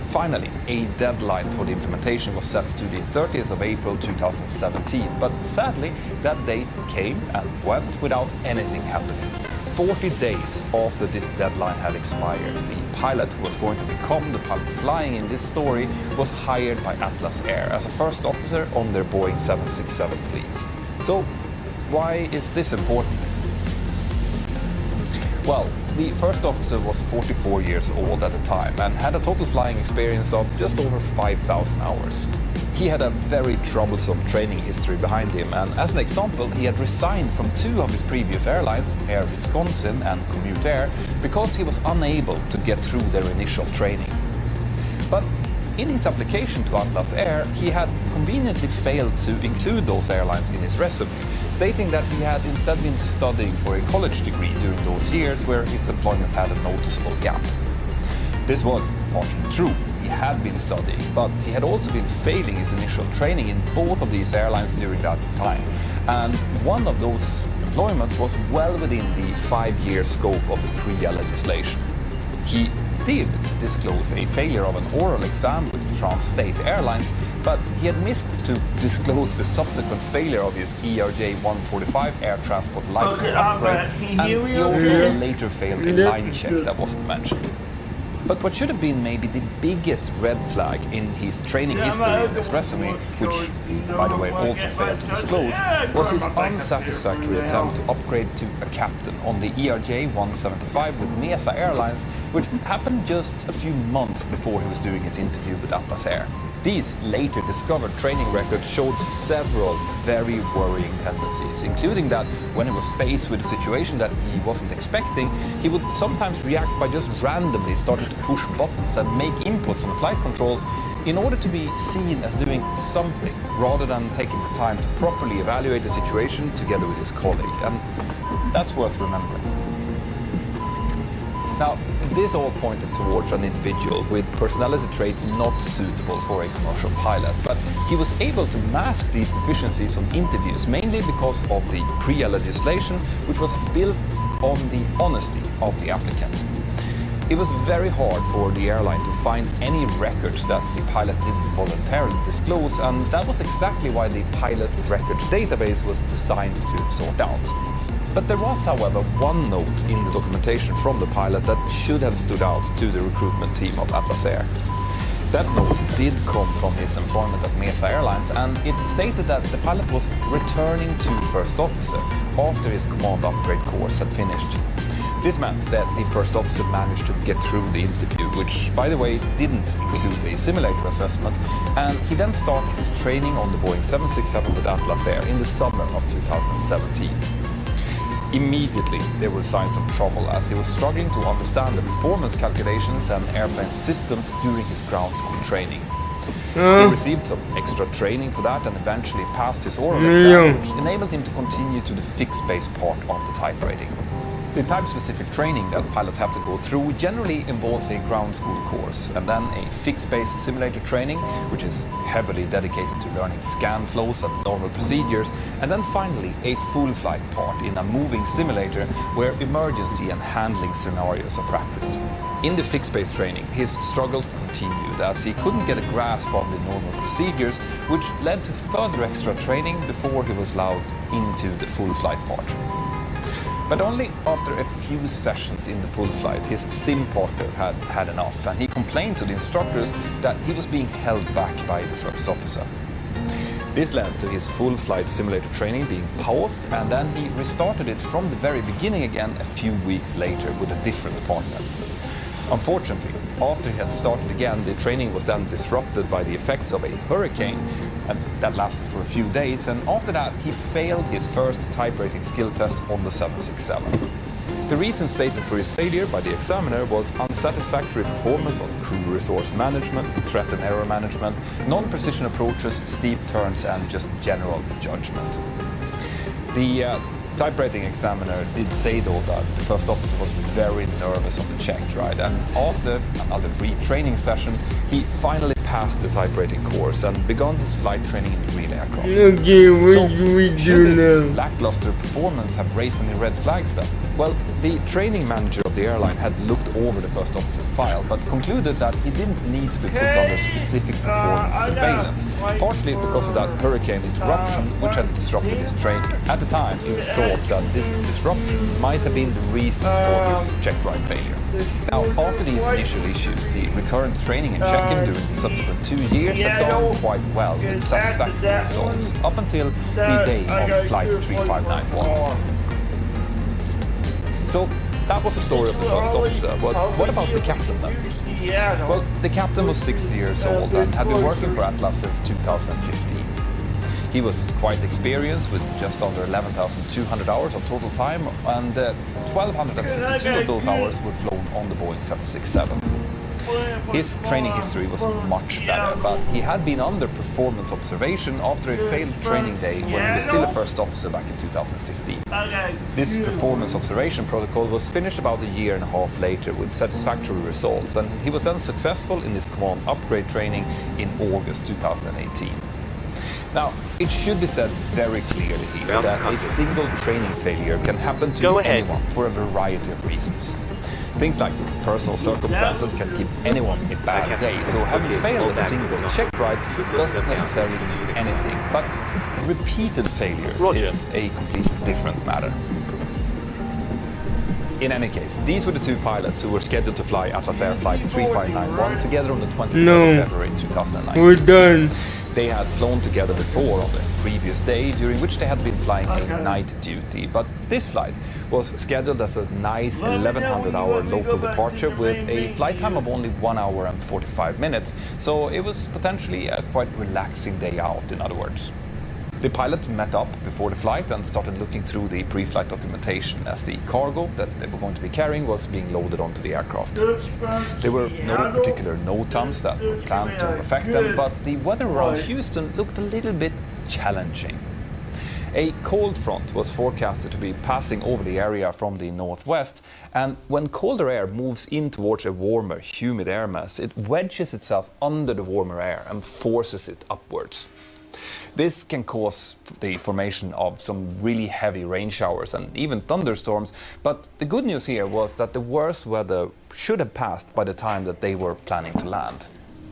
Finally, a deadline for the implementation was set to the 30th of April 2017, but sadly that date came and went without anything happening. 40 days after this deadline had expired, the pilot who was going to become the pilot flying in this story was hired by Atlas Air as a first officer on their Boeing 767 fleet. So, why is this important? Well, the first officer was 44 years old at the time and had a total flying experience of just over 5,000 hours. He had a very troublesome training history behind him, and as an example, he had resigned from 2 of his previous airlines, Air Wisconsin and Commute Air, because he was unable to get through their initial training. But in his application to Atlas Air, he had conveniently failed to include those airlines in his resume, stating that he had instead been studying for a college degree during those years where his employment had a noticeable gap. This was partially true. He had been studying, but he had also been failing his initial training in both of these airlines during that time. And one of those employments was well within the 5-year scope of the PREA legislation. He did disclose a failure of an oral exam with Trans-State Airlines, but he had missed to disclose the subsequent failure of his ERJ 145 air transport license upgrade, and he also later failed a line check that wasn't mentioned. But what should have been maybe the biggest red flag in his training history in his resume, which, by the way, also failed to disclose, was his unsatisfactory attempt to upgrade to a captain on the ERJ 175 with Mesa Airlines, which happened just a few months before he was doing his interview with Atlas Air. These later discovered training records showed several very worrying tendencies, including that when he was faced with a situation that he wasn't expecting, he would sometimes react by just randomly starting to push buttons and make inputs on flight controls in order to be seen as doing something, rather than taking the time to properly evaluate the situation together with his colleague. And that's worth remembering. Now, this all pointed towards an individual with personality traits not suitable for a commercial pilot, but he was able to mask these deficiencies on interviews mainly because of the PREA legislation, which was built on the honesty of the applicant. It was very hard for the airline to find any records that the pilot didn't voluntarily disclose, and that was exactly why the Pilot Records Database was designed to sort out. But there was, however, one note in the documentation from the pilot that should have stood out to the recruitment team of Atlas Air. That note did come from his employment at Mesa Airlines, and it stated that the pilot was returning to first officer after his command upgrade course had finished. This meant that the first officer managed to get through the interview, which, by the way, didn't include a simulator assessment, and he then started his training on the Boeing 767 with Atlas Air in the summer of 2017. Immediately, there were signs of trouble as he was struggling to understand the performance calculations and airplane systems during his ground school training. He received some extra training for that and eventually passed his oral exam, which enabled him to continue to the fixed-base part of the type rating. The type-specific training that pilots have to go through generally involves a ground school course and then a fixed-base simulator training, which is heavily dedicated to learning scan flows and normal procedures, and then finally a full flight part in a moving simulator where emergency and handling scenarios are practiced. In the fixed-base training, his struggles continued as he couldn't get a grasp on the normal procedures, which led to further extra training before he was allowed into the full flight part. But only after a few sessions in the full flight, his sim partner had had enough, and he complained to the instructors that he was being held back by the first officer. This led to his full flight simulator training being paused, and then he restarted it from the very beginning again a few weeks later with a different partner. Unfortunately, after he had started again, the training was then disrupted by the effects of a hurricane, and that lasted for a few days, and after that he failed his first type rating skill test on the 767. The reason stated for his failure by the examiner was unsatisfactory performance on crew resource management, threat and error management, non-precision approaches, steep turns, and just general judgment. The type rating examiner did say though that the first officer was very nervous on the check, right? And after another retraining session, he finally passed the type rating course and began his flight training in the real aircraft. Okay, what so, do we should do this now? lackluster performance have raised any red flags then? Well, the training manager of the airline had looked over the first officer's file, but concluded that he didn't need to be put under specific performance surveillance, partially because of that hurricane interruption which had disrupted his training. At the time, it was thought that this disruption might have been the reason for his check ride failure. Now, after these initial issues, the recurrent training and check-in during the subsequent 2 years had gone quite well with satisfactory results, up until the day of Flight 3591. So, that was the story of the first officer, but what about the captain then? Well, the captain was 60 years old and had been working for Atlas since 2015. He was quite experienced with just under 11,200 hours of total time, and 1,252 of those hours were flown on the Boeing 767. His training history was much better, but he had been under performance observation after a failed training day when he was still a first officer back in 2015. This performance observation protocol was finished about a year and a half later with satisfactory results, and he was then successful in his command upgrade training in August 2018. Now, it should be said very clearly here that a single training failure can happen to anyone for a variety of reasons. Things like personal circumstances can give anyone a bad day, so having failed a single check ride doesn't necessarily mean anything, but repeated failures is a completely different matter. In any case, these were the two pilots who were scheduled to fly Atlas Air Flight 3591 together on the 23rd of February 2019. We're done. They had flown together before on the previous day, during which they had been flying a night duty, but this flight was scheduled as a nice 1100-hour local departure with a flight time of only 1 hour and 45 minutes, so it was potentially a quite relaxing day out, in other words. The pilot met up before the flight and started looking through the pre-flight documentation as the cargo that they were going to be carrying was being loaded onto the aircraft. There were no particular NOTAMs that were planned to affect them, but the weather around Houston looked a little bit challenging. A cold front was forecasted to be passing over the area from the northwest, and when colder air moves in towards a warmer, humid air mass, it wedges itself under the warmer air and forces it upwards. This can cause the formation of some really heavy rain showers and even thunderstorms, but the good news here was that the worst weather should have passed by the time that they were planning to land.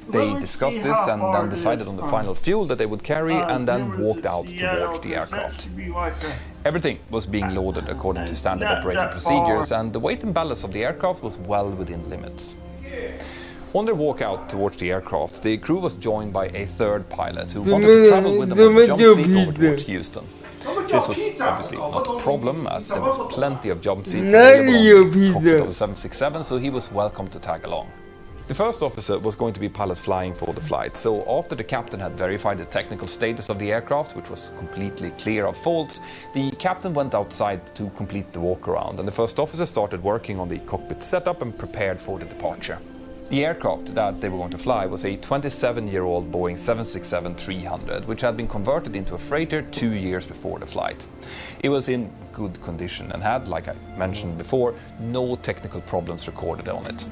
They discussed this and then decided on the final fuel that they would carry and then walked out towards the aircraft. Everything was being loaded according to standard operating procedures, and the weight and ballast of the aircraft was well within limits. On their walk out towards the aircraft, the crew was joined by a third pilot who wanted to travel with them on the jump seat over towards Houston. This was obviously not a problem, as there was plenty of jump seats available on the cockpit of the 767, so he was welcome to tag along. The first officer was going to be pilot flying for the flight, so after the captain had verified the technical status of the aircraft, which was completely clear of faults, the captain went outside to complete the walk around, and the first officer started working on the cockpit setup and prepared for the departure. The aircraft that they were going to fly was a 27-year-old Boeing 767-300, which had been converted into a freighter 2 years before the flight. It was in good condition and had, like I mentioned before, no technical problems recorded on it.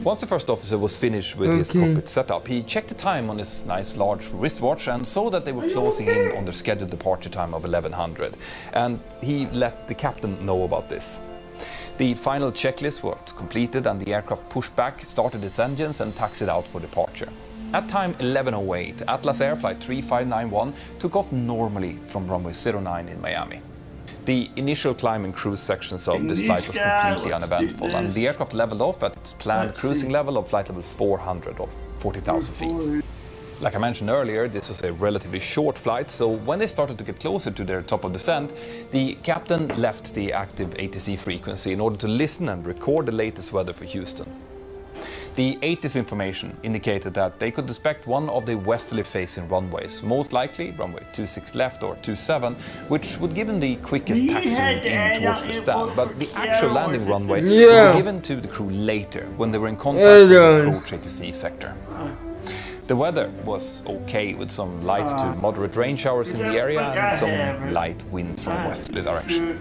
Once the first officer was finished with his cockpit setup, he checked the time on his nice large wristwatch and saw that they were closing in on their scheduled departure time of 1100, and he let the captain know about this. The final checklist was completed and the aircraft pushed back, started its engines and taxied out for departure. At time 11:08, Atlas Air Flight 3591 took off normally from runway 09 in Miami. The initial climb and cruise sections of this flight was completely uneventful, and the aircraft leveled off at its planned cruising level of flight level 400 of 40,000 feet. Like I mentioned earlier, this was a relatively short flight, so when they started to get closer to their top of descent, the captain left the active ATC frequency in order to listen and record the latest weather for Houston. The ATIS information indicated that they could inspect one of the westerly facing runways, most likely runway 26 left or 27, which would give them the quickest taxi route in towards the stand. But the actual landing runway would be given to the crew later, when they were in contact with the approach ATC sector. The weather was okay, with some light to moderate rain showers in the area and some light winds from westerly direction.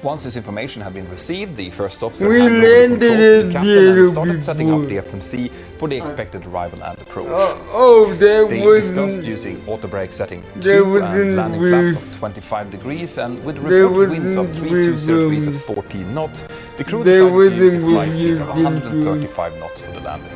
Once this information had been received, the first officer handed over the control to the captain and started setting up the FMC for the expected arrival and approach. They discussed using auto brake setting 2 and landing flaps of 25 degrees, and with reported winds of 320 degrees at 14 knots, the crew decided to use a flight speed of 135 knots for the landing.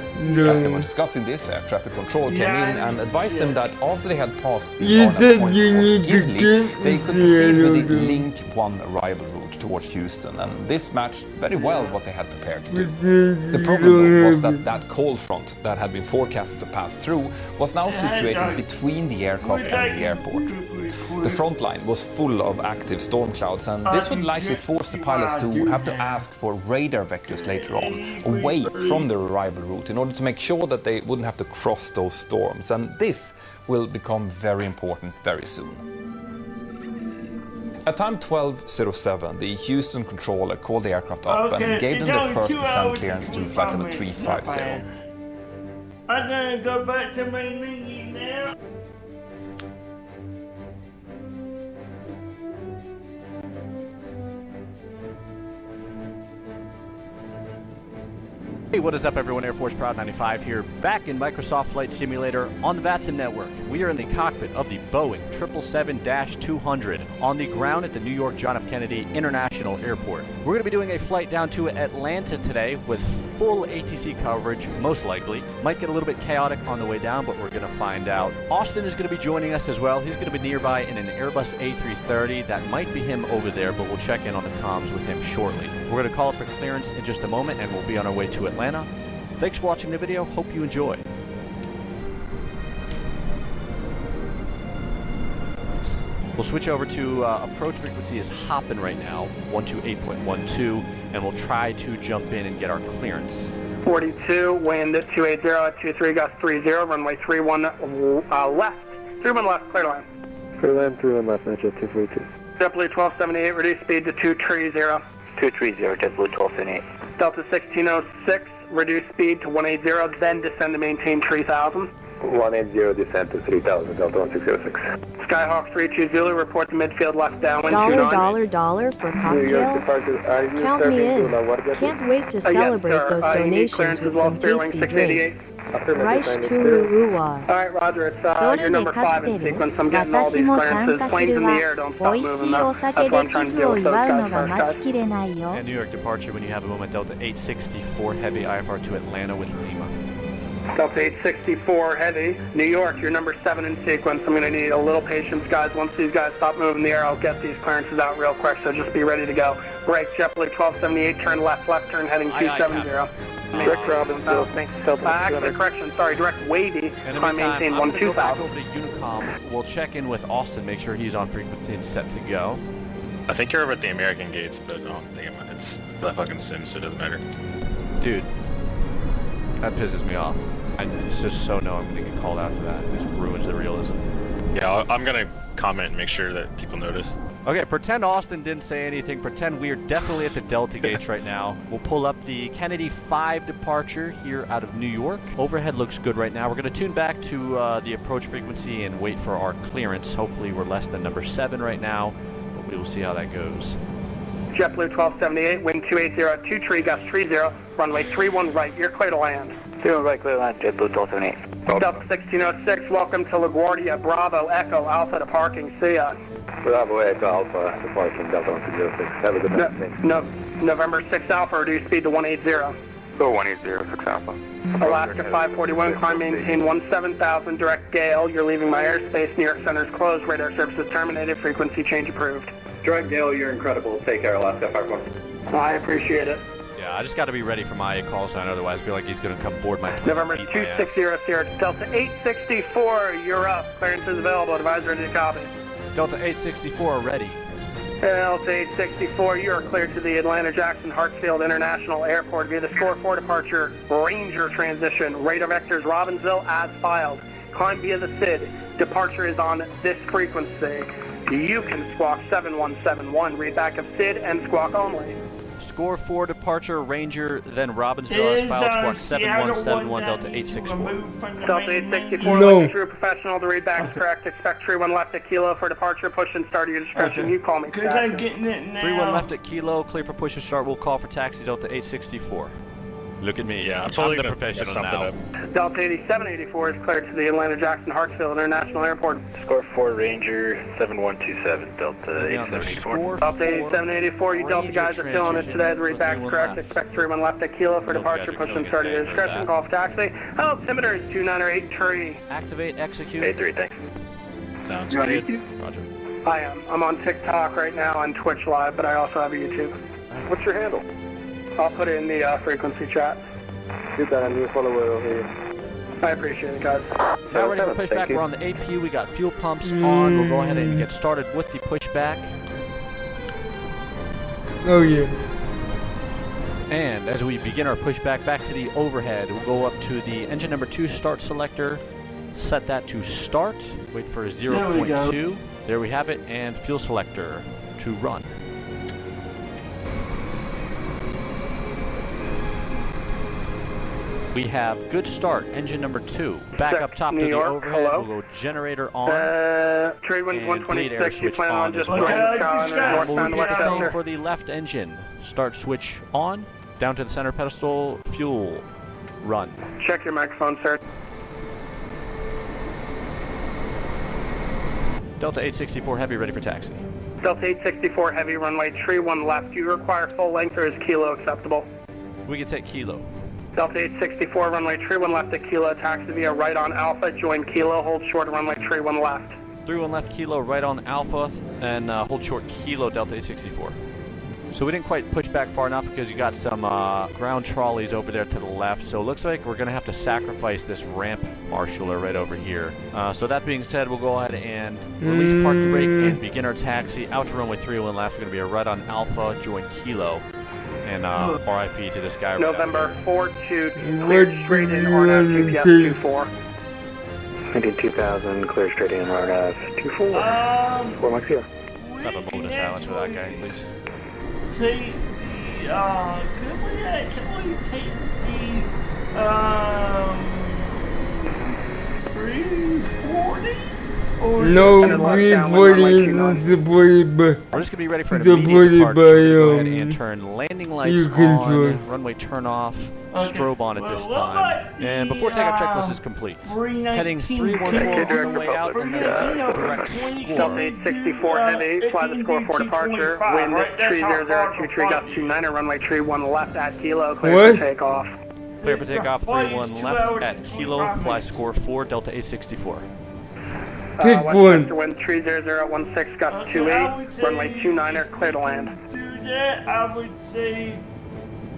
As they were discussing this, air traffic control came in and advised them that after they had passed the Arnhem point of Gimli, they could proceed with the Link 1 arrival route towards Houston, and this matched very well what they had prepared to do. The problem was that cold front that had been forecasted to pass through was now situated between the aircraft and the airport. The front line was full of active storm clouds, and this would likely force the pilots to have to ask for radar vectors later on, away from their arrival route, in order to make sure that they wouldn't have to cross those storms, and this will become very important very soon. At time 12:07, the Houston controller called the aircraft up and gave them their first descent clearance to flight level 350. I'm gonna go back to my meeting now. Hey, what is up everyone? Air Force Proud 95 here, back in Microsoft Flight Simulator on the VATSIM network. We are in the cockpit of the Boeing 777-200 on the ground at the New York John F. Kennedy International Airport. We're going to be doing a flight down to Atlanta today with full ATC coverage, most likely. Might get a little bit chaotic on the way down, but we're going to find out. Austin is going to be joining us as well. He's going to be nearby in an Airbus A330. That might be him over there, but we'll check in on the comms with him shortly. We're going to call it for clearance in just a moment, and we'll be on our way to Atlanta. Thanks for watching the video. Hope you enjoy. We'll switch over to approach frequency is hopping right now, 128.12, and we'll try to jump in and get our clearance. 42, wind 280 at 23, gust 30, runway 31 left. 31 left, clear line. Clear line, 31 left, match at 242. JetBlue 1278, reduce speed to 230. 230, JetBlue 1278. Delta 1606, reduce speed to 180, then descend to maintain 3000. 180, descend to 3000, Delta 1606. Skyhawk 32 Zulu, report to midfield left downwind $$ for cocktails? Count me in. Can't wait to celebrate those donations with some tasty drinks. Rice Turu Uwa. Alright, Roger, it's your number 5 in sequence. I'm getting all these clearances. Planes in the air, don't stop moving though. That's what I'm trying to deal with those guys. And New York departure when you have a moment, Delta 864 Heavy IFR to Atlanta with Lima. Delta 864 Heavy, New York, you're number 7 in sequence. I'm going to need a little patience, guys. Once these guys stop moving in the air, I'll get these clearances out real quick, so just be ready to go. Right, JetBlue 1278, turn left turn heading 270. Direct Robin, actually, correction, sorry, direct wavy, climb maintain I'm going to go back 12000. over to Unicom. We'll check in with Austin, make sure he's on frequency and set to go. I think you're over at the American gates, but I don't think it's the fucking sim, so it doesn't matter. Dude, that pisses me off. I just so know I'm going to get called out for that. It just ruins the realism. Yeah, I'm going to comment and make sure that people notice. Okay, pretend Austin didn't say anything. Pretend we're definitely at the Delta gates right now. We'll pull up the Kennedy 5 departure here out of New York. Overhead looks good right now. We're going to tune back to the approach frequency and wait for our clearance. Hopefully we're less than number 7 right now, but we will see how that goes. JetBlue 1278, wind 280 at 23, gust 30, runway 31 right, you're clear to land. 31 right, clear land, JetBlue 1278. Delta 1606, welcome to LaGuardia, Bravo, Echo, Alpha to parking, see ya. Bravo, Echo, Alpha to parking, Delta 1606. Have a good night. November 6 Alpha, reduce speed to 180. Go 180, 6 Alpha. Alaska 541, climb maintain 17000, direct gale, you're leaving my airspace, New York Center's closed, radar services terminated, frequency change approved. Direct gale, you're incredible. Take care, Alaska 541. I appreciate it. Yeah, I just got to be ready for my call sign, otherwise I feel like he's going to come board my plane. November 260 Delta 864, you're up. Clearance is available. Advise ready to copy. Delta 864 ready. Delta 864, you are cleared to the Atlanta Jackson Hartsfield International Airport via the score 4 departure Ranger transition. Radar vectors Robbinsville as filed. Climb via the SID. Departure is on this frequency. You can squawk 7171. Read back of SID and squawk only. Score 4 departure Ranger, then Robbinsville as filed, squawk 7171 Delta 864. Delta 864, No. like a true professional, the readback is correct. Expect 31 left at Kilo for departure. Push and start at your discretion. Okay. You call me. Cause I'm getting it now. 31 left at Kilo, clear for push and start. We'll call for taxi Delta 864. Look at me. Yeah, I'm totally the gonna professional mess something now. up. Delta 8784 is cleared to the Atlanta Jackson Hartsfield International Airport. Score 4 Ranger 7127 Delta 874. Delta 8784, you Delta guys are still on it today. The readback is correct. Expect 31 left at Kilo for departure. Push and start at your discretion. Call for taxi. Altimeter is 298 tree. Activate, execute. 83, thanks. Sounds You good. ready? Roger. I am. I'm on TikTok right now and Twitch Live, but I also have a YouTube. What's your handle? I'll put it in the frequency chat. You got a new follower over here. I appreciate it, guys. Now ready for pushback. We're on the AP. We got fuel pumps on. We'll go ahead and get started with the pushback. Oh yeah. And as we begin our pushback back to the overhead, we'll go up to the engine number 2 start selector, set that to start, wait for 0.2. There we have it, and fuel selector to run. We have good start, engine number 2. Back up top to the overhead, we'll go generator on. Trade winds and bleed air 126, you switch plan on just as going well. northbound We'll to repeat west the same sector. for the left engine. Start switch on, down to the center pedestal, fuel, run. Check your microphone, sir. Delta 864 Heavy ready for taxi. Delta 864 heavy, runway tree 1 left. Do you require full length or is Kilo acceptable? We can take Kilo. Delta 864 runway tree 1 left at Kilo. Taxi via right on Alpha. Join Kilo. Hold short runway tree 1 left. 31 left Kilo, right on Alpha, and hold short Kilo Delta 864. So we didn't quite push back far enough because you got some ground trolleys over there to the left. So it looks like we're going to have to sacrifice this ramp marshaller right over here. So that being said, we'll go ahead and release park the brake and begin our taxi out to runway 31 left. We're going to be a right on Alpha, join Kilo. And RIP to this guy. November 4-2, clear straight in RNAV GPS 24. Indeed 2000, clear straight in RNAV 24. 4 Mike 0. Let's have a moment of silence for that guy, please. Take the, can we take the, 340? Or No, 340 not supported by. We're just going to be ready for an immediate departure. Go ahead and turn landing lights on, runway turn off, strobe on at this time. And before takeoff checklist is complete. Heading 314 on the way out, and then direct score. Delta 864 heavy, fly the score 4 departure. Wind 3002, tree gust 29er, runway tree 1 left at Kilo, clear for takeoff. Clear for takeoff, 31 left at Kilo, fly score 4, Delta 864. Take Westminster wind 30016, gust 28, runway 29er, clear to land. Do that, I would say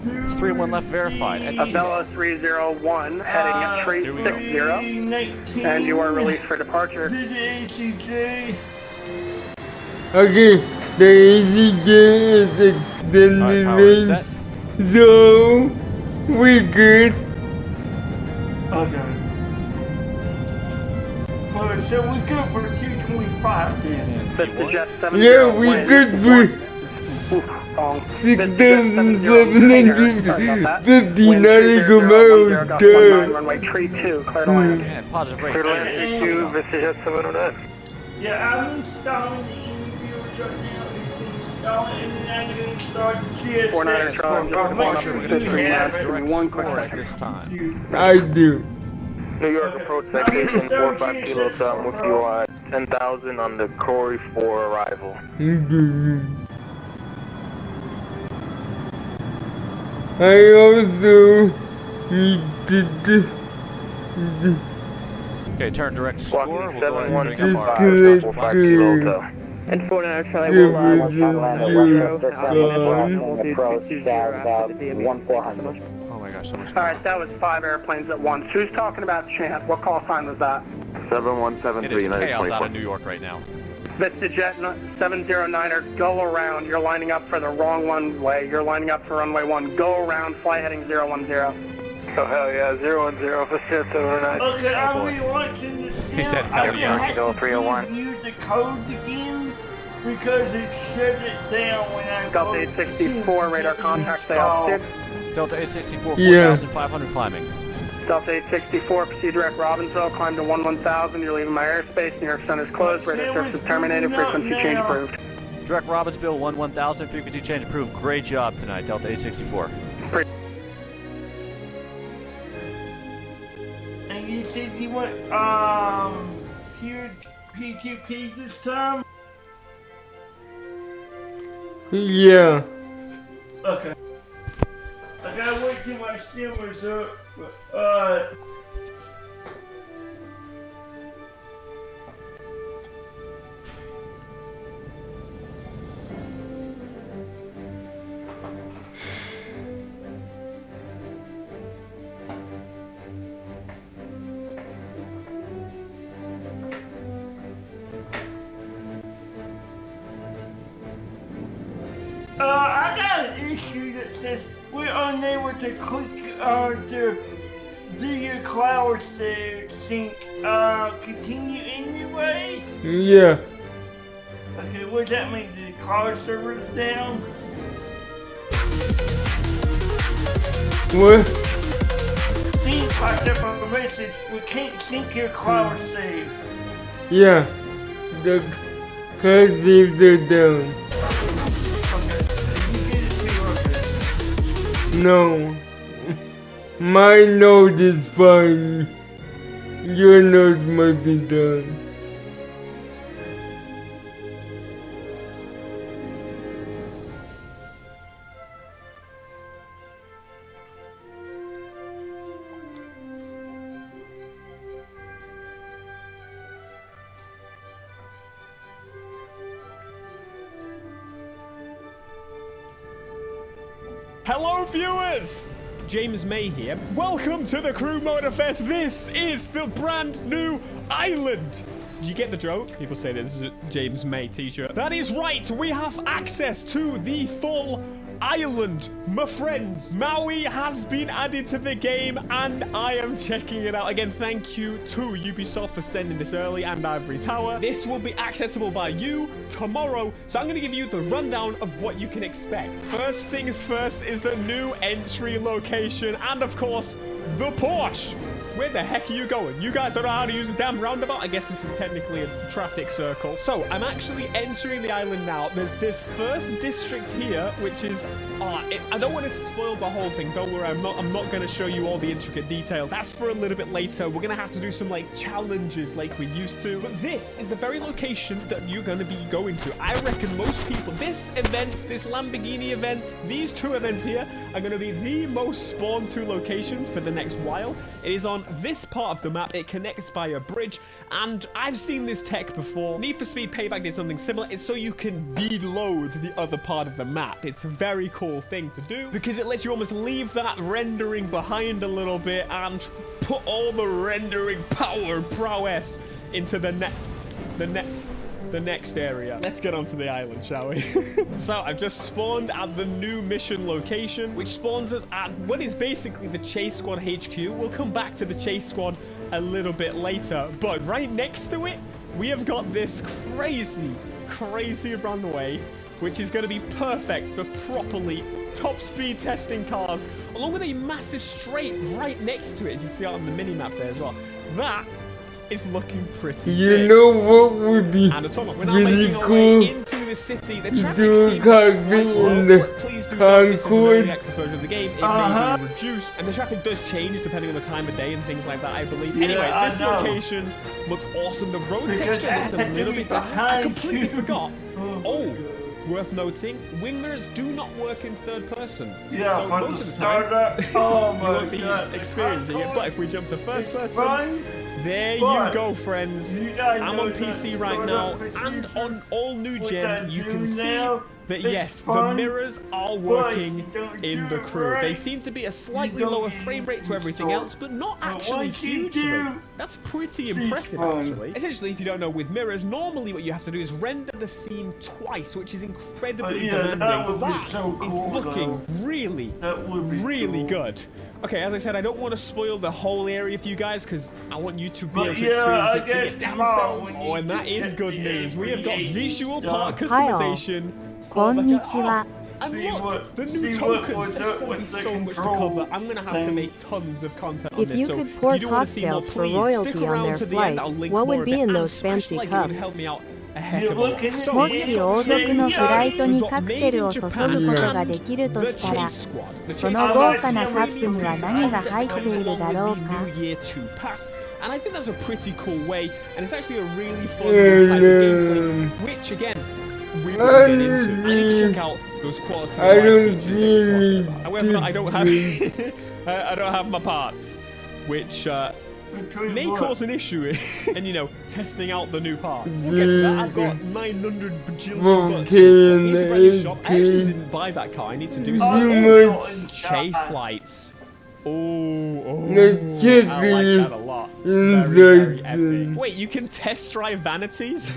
31 left verified at Kilo. Abella 301, heading at tree 60, and you are released for departure. Okay, the ACJ is extended range, so we good. Okay. So we go for 225 then. Vista Jet Yeah, we good for 6,750 nautical miles down. Runway tree 2, clear to land. And positive rate. Clear to land is 2, Vista Jet 709. Yeah, I'm installing the in-field right now. It's installing and then I'm going to start the GS. 49er Charlie, one quick second. This time. I do. New York approach citation 45 Kilo South with you at 10,000 on the Corey 4 arrival. I also Okay, turn direct score. We'll go ahead and bring up our disconnect 45 Kilo South. And 49er Charlie will Oh my gosh, so much. Alright, that was 5 airplanes at once. Who's talking about chant? What call sign was that? 7173. It is chaos out of New York right now. VistaJet 709er, go around. You're lining up for the wrong runway. You're lining up for runway 1. Go around, fly heading 010. Oh, hell yeah, 010, VistaJet 709. Okay, are we watching this now? He said, hell yeah. Go 301. Can you use the code again? Because it shut it down when I Delta 864, radar contact, stay off 6. Delta 864, Yeah. 4,500 climbing. Delta 864, proceed direct Robbinsville, climb to 1000. You're leaving my airspace. New York Sun is closed. Radar service is terminated. Frequency change approved. Direct Robbinsville, 1000, frequency change approved. Great job tonight, Delta 864. And you said you went, here, PQP this time? Yeah. Okay. I gotta wait till my stimmer's up. I got an issue that says we're unable to click to do your cloud sync. Continue anyway? Yeah. Okay, what does that mean? The cloud server's down? What? Things popped up on the message. We can't sync your cloud save. Yeah. The cloud saves are down. No. My node is fine. Your node might be done. Hello viewers! James May here. Welcome to the Crew Motor Fest. This is the brand new island. Did you get the joke? People say this is a James May t-shirt. That is right. We have access to the full island, my friends. Maui has been added to the game and I am checking it out. Again, thank you to Ubisoft for sending this early and Ivory Tower. This will be accessible by you tomorrow. So I'm going to give you the rundown of what you can expect. First things first is the new entry location and of course, the Porsche. Where the heck are you going? You guys don't know how to use a damn roundabout? I guess this is technically a traffic circle. So, I'm actually entering the island now. There's this first district here, which is... I don't want to spoil the whole thing. Don't worry, I'm not going to show you all the intricate details. That's for a little bit later. We're going to have to do some, like, challenges like we used to. But this is the very location that you're going to be going to. I reckon most people... This event, this Lamborghini event, these two events here are going to be the most spawned to locations for the next while. It is on this part of the map. It connects by a bridge, and I've seen this tech before. Need for Speed Payback did something similar. It's so you can deload the other part of the map. It's a very cool thing to do because it lets you almost leave that rendering behind a little bit and put all the rendering power and prowess into the next area. Let's get onto the island, shall we? So I've just spawned at the new mission location, which spawns us at what is basically the Chase Squad HQ. We'll come back to the Chase Squad a little bit later, but right next to it, we have got this crazy runway, which is going to be perfect for properly top speed testing cars, along with a massive straight right next to it. You can see it on the mini-map there as well. That is looking pretty sick. know what would be and we're now really making our cool? way into the city. The traffic Do seems cockpit quite low, in the but please do note this is an early Concord. access version of the game. It may be reduced, and the traffic does change depending on the time of day and things like that, I believe. Yeah, Anyway, I this know. location looks awesome. The road Because texture looks a I had to little be bit different. I behind completely you. forgot. Oh, worth noting, wingers do not work in third person. Yeah, so but most the of the time, startup- oh you my won't be God, experiencing it. But if we jump to first person, fun, there but you go, friends. you guys I'm know on that PC right now, startup and on all new what gen, I you do can see now that yes, the mirrors are working in the crew. They seem to be a slightly lower frame rate to everything else, but not actually hugely. That's pretty impressive, actually. Essentially, if you don't know, with mirrors, normally what you have to do is render the scene twice, which is incredibly demanding. That is looking really, really good. Okay, as I said, I don't want to spoil the whole area for you guys because I want you to be able to experience it for yourselves. Oh, and that is good news. We have got visual part customization. こんにちは。 And look, the new tokens, there's going to be so much to cover. I'm going to have to make tons of content on If this. you So could if pour you do want to see more, cocktails for please royalty stick on around their to the end. I'll flights, link what more would of be it. in And those smash fancy like it would cups? help me out a heck of a lot. もし王族のフライトにカクテルを注ぐことができるとしたら、その豪華なカップには何が入っているだろうか。 And I think that's a pretty cool way, and it's actually a really fun new type of gameplay, which again, we will get into. I need to check out those quality of life features that we talked about. However, I don't have I don't have my parts, which may cause an issue in, you know, testing out the new parts. We'll get to that. I've got 900 bajillion bucks. Here's the brand new shop. I actually didn't buy that car. I need to do some chase lights. Oh, Let's check I like that a lot. Very epic. Wait, you can test drive vanities?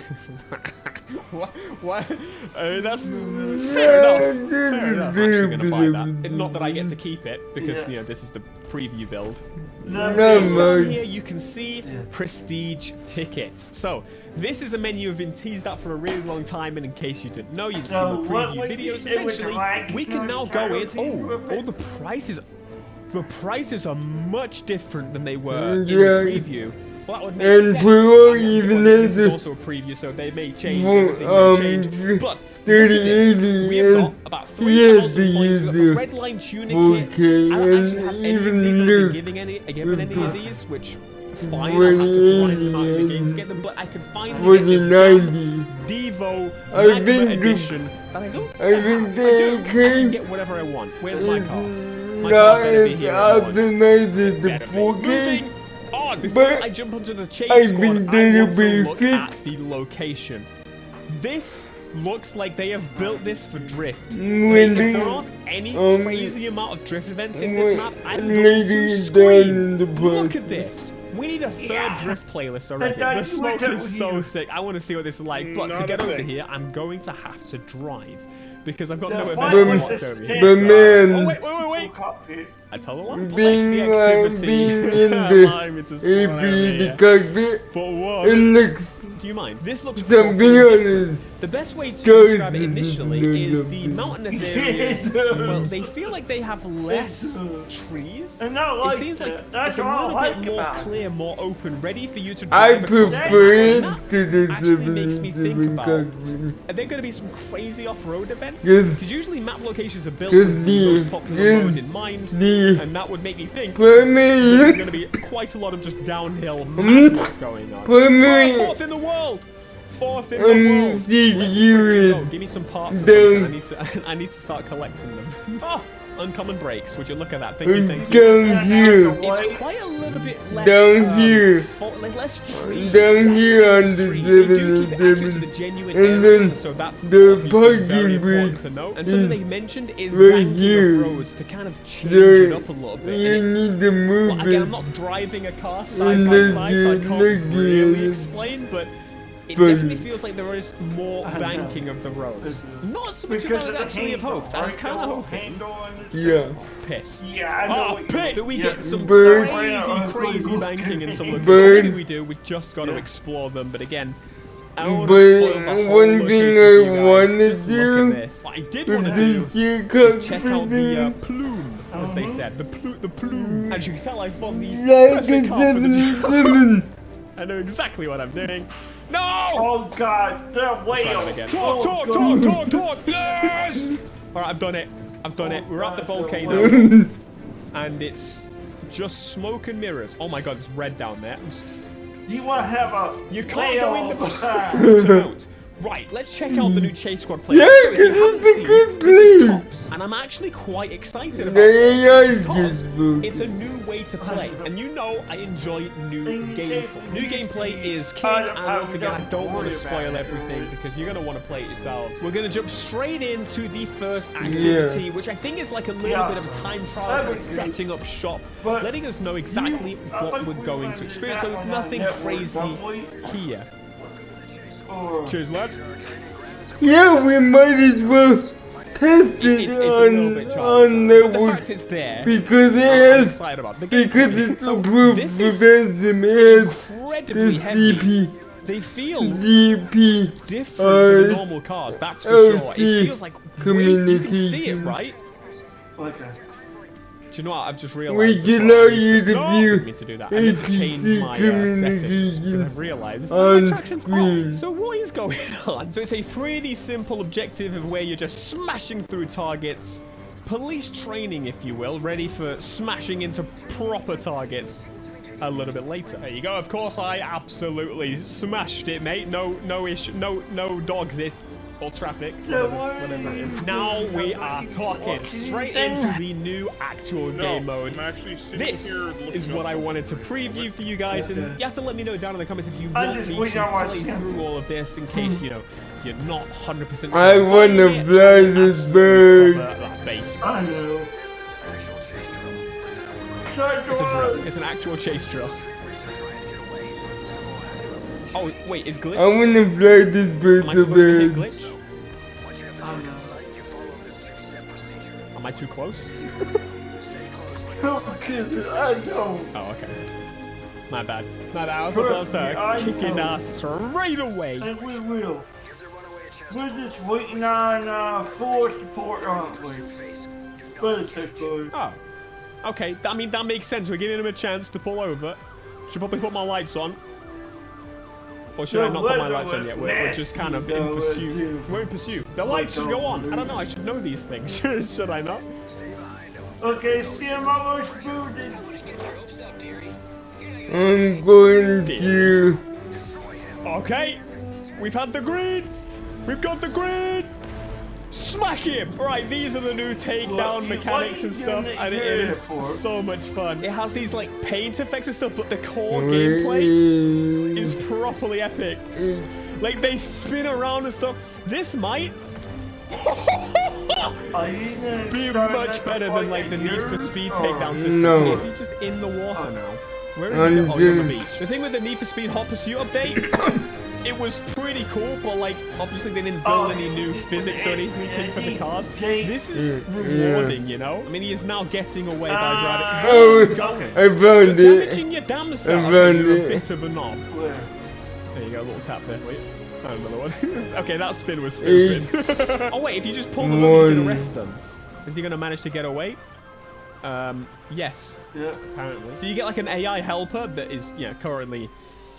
what? That's fair enough. Fair enough. I'm actually gonna buy that. Not that I get to keep it because you know this is the preview build. Just down here you can see prestige tickets. So this is a menu I've been teased out for a really long time, and in case you didn't know, you didn't see my preview videos. Essentially, we can now go in. Oh, the prices. The prices are much different than they were in the preview. Well, that would make sense. Even this is also a preview, so they may change. But we have got about 3,000 points. We've got the red line tuning kit. I don't actually have any of these. Given any of these, which fine. I'll have to grind them out in the game to get them, but I can finally get this Devo Magma Edition that I don't have. I can get whatever I want. Where's my car? My car better be here. Moving on. Before I jump onto the chase squad, I want to look at the location. This looks like they have built this for drift. If there aren't any crazy amount of drift events in this map, I'm going to scream. Look at this. We need a third drift playlist already. The smoke is so sick. I want to see what this is like. But to get over here, I'm going to have to drive. Because I've got no events locked over here. But man, oh, wait. I tell the one. being in the AP, the cockpit, but what? it looks. Do you mind? This looks something else. The best way to describe it initially is the mountainous areas. Well, they feel like they have less trees. It seems like it's a little bit more clear, more open, ready for you to drive. I prefer it to the actually makes me think about, are there going to be some crazy off-road events? Because usually map locations are built with the most popular road in mind, and that would make me think there's going to be quite a lot of just downhill madness going on. Fourth in the world! Fourth in the world! Give me some parts of them. I need to start collecting them. Oh! Uncommon brakes, would you look at that? Thank you. Down here. It's quite a little bit less. Down here. Less trees. Down here on the 7, and then so that's the parking brake to know. And something they mentioned is right here. of roads to kind of change it up a little bit. You need to move well, again, I'm not driving a car side by side, so I can't really explain, but it definitely feels like there is more banking of the roads. Not so much as I would actually have hoped. I was kind of hoping. Yeah. Piss. Yeah, I know. Piss! That we get some Byrd. crazy banking in some locations. Byrd. Maybe we do. We just got to explore them. But again, I don't want But to spoil the whole one thing I want to just do look at this. What I did want to with do this is check out the plume, as they said. The plume. As you can tell, I found the like perfect a car for the 77. I know exactly what I'm doing. No! Oh god, the whale! Talk! Yes! Alright, I've done it. We're at the volcano. And it's just smoke and mirrors. Oh my god, it's red down there. You want to have a You can't go in the whale. Right, let's check out the new Chase Squad player. Yeah, So if you haven't it's a seen, good this is play. Cops, and I'm actually quite excited about The it AI because is good. it's a new way to play, and you know I enjoy new gameplay. New gameplay is king, and once again, I don't want to spoil everything because you're going to want to play it yourselves. We're going to jump straight into the first activity, which I think is like a little bit of a time trial, like setting up shop, letting us know exactly what we're going to experience, so nothing crazy here. Cheers, lad. Yeah, we might as well test it on network because it has because it's approved for ransom. It has the CP. They feel DP different to the normal cars, that's for sure. It feels like communication. You can see it, right? Okay. Do you know what? I've just realized. We can allow you to view me to do that. I need to change my settings because I've realized on screen. So what is going on? So it's a pretty simple objective of where you're just smashing through targets, police training, if you will, ready for smashing into proper targets a little bit later. There you go. Of course, I absolutely smashed it, mate. No issue. No dogs it. Or traffic, whatever it is. Now we are talking straight into the new actual game mode. This is what I wanted to preview for you guys, and you have to let me know down in the comments if you want me to play through all of this in case, you know, you're not 100% sure. I want to fly this bird. I know. It's a drill. It's an actual chase drill. Oh, wait, is glitch? I want to fly this bird to bed. Glitch? Am I too close? I know. Oh, okay. My bad. I was about to kick his ass straight away. And we will. We're just waiting on full support, aren't we? Oh. Okay, I mean, that makes sense. We're giving him a chance to pull over. Should probably put my lights on. Or should I not put my lights on yet? We're just kind of in pursuit. We're in pursuit. The lights should go on. I don't know. I should know these things. Should I not? Okay, see him almost booted. I'm going to. Okay. We've had the green. We've got the green. Smack him! Right, these are the new takedown mechanics and stuff, and it is so much fun. It has these like paint effects and stuff, but the core gameplay is properly epic. Like they spin around and stuff. This might be much better than like the Need for Speed takedown system. No. Is he just in the water now? Where is he? Oh, he's on the beach. The thing with the Need for Speed Hot Pursuit update. It was pretty cool, but like obviously they didn't build any new physics or anything for the cars. This is rewarding, you know? I mean, he is now getting away by driving. Oh, I found it. Damaging your damn self. I found You're it. a bit of a knob. There you go, a little tap there. Wait, found another one. Okay, that spin was stupid. Oh wait, if you just pull them over, you can arrest them. Is he gonna manage to get away? Yes. Yeah. Apparently. So you get like an AI helper that is, currently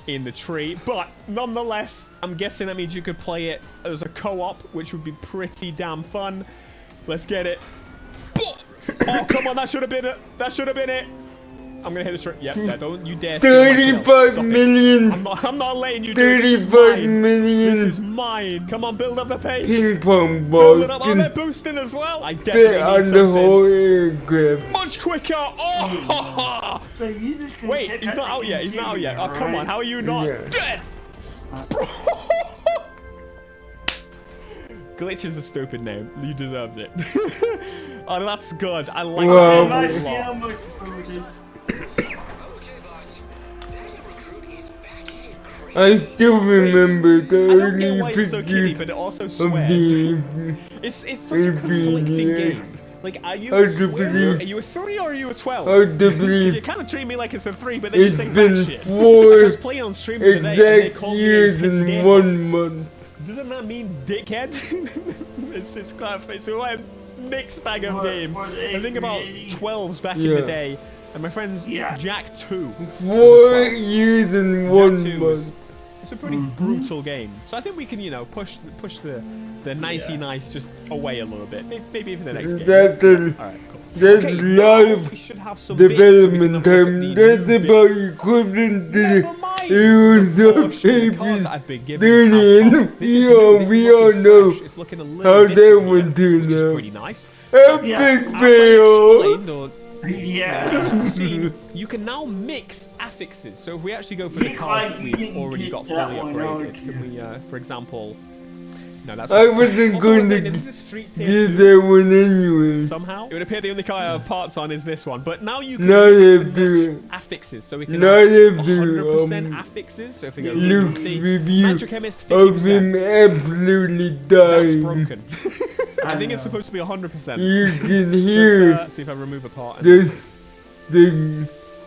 in the tree, but nonetheless, I'm guessing that means you could play it as a co-op, which would be pretty damn fun. Let's get it. Oh, come on, that should have been it. That should have been it. I'm gonna hit the tree. Yeah, don't you dare. 35 million. I'm not letting you do it. 35 million. This is mine. Come on, build up the pace. Ping pong Build it up. balls. Oh, they're boosting as well. I Fit definitely on need the something. whole aircraft. Much quicker. Oh! Wait, he's not out yet. He's not out yet. Oh, come on. How are you not dead? Glitch is a stupid name. You deserved it. Oh, that's good. I like that a lot. I still remember the early why it's so kiddie, but it also pictures swears. of the It's such a conflicting game. Like, are you Hard a to swearer? believe. Are you a 3 or are you a 12? Hard to believe. You kind of treat me like it's a 3, but then you It's say been bad shit. 4 I was playing on stream today, and they exact called me a years in dickhead. 1 month. Doesn't that mean dickhead? it's a mixed bag of game. I think about 12s back in the day, and my friend's Jack 2. 4 years in 1 month. It's a pretty brutal game. So I think we can, push the nicey nice just away a little bit. Maybe even the next game. That's that's live development time. That's about equivalent to was the a portion of the cars baby. that I've been given Then have parts. This is new, this is we all looking know fresh, it's looking a little how different that here, would do which is now. pretty nice. So, Epic as I fail. explained, or Yeah. seen, you can now mix affixes. So if we actually go for the cars that we've already got fully upgraded, can we, for example, no, that's I not- wasn't Also, going to again, this is Street Tier get 2. that one anyway. Somehow, it would appear the only car I have parts on is this one, but now you can Not mix if and the match affixes. So we can not have if 100% the affixes. So if we go Luke's see, review Mantrochemist of 50%. him absolutely That was dying. broken. I think it's supposed to be 100%. You can hear Let's see if I remove a part. and-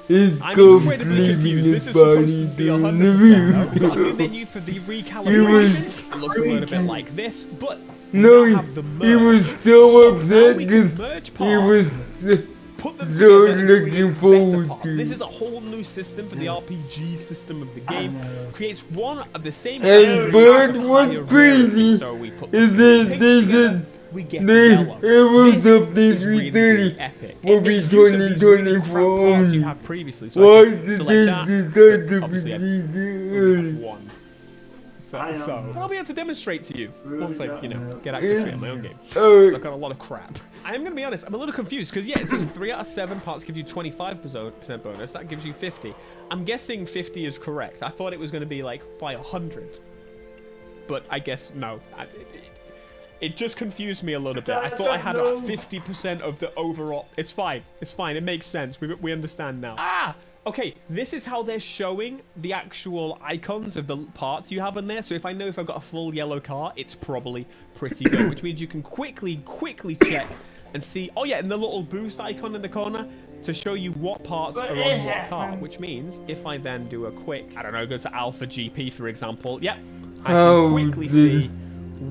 his I'm ghost incredibly leaving confused. his This is supposed body to be during the 100%. review. No? We've got a new menu for the recalibration. It looks a little bit like this, but we No, now have the merge. he was so upset now we can because merge he parts, was put them so together and looking create forward better parts. to. This is a whole new system for the RPG system of the game. Creates one of the same And kind of Byrd higher was rarity. crazy. So we put Is the that pink they together, said we get they yellow. it was This update is really, 330 really epic. will It be makes use of these really 2024 crap parts only. you have previously. So Why I can did select they that. decide to Obviously, I release it only early? have one. But I'll be able to demonstrate to you once I, get access to it in my own game. Oh. So I've got a lot of crap. I am going to be honest, I'm a little confused because yeah, it says 3 out of 7 parts give you 25% bonus. That gives you 50. I'm guessing 50 is correct. I thought it was going to be like by 100. But I guess no. It just confused me a little bit. I thought I had 50% of the overall. It's fine. It's fine. It makes sense. We understand now. Ah! Okay, this is how they're showing the actual icons of the parts you have in there. So if I know if I've got a full yellow car, it's probably pretty good. Which means you can quickly check and see. Oh yeah, and the little boost icon in the corner to show you what parts are on what car. Which means if I then do a quick, I don't know, go to Alpha GP for example. Yep, I can quickly see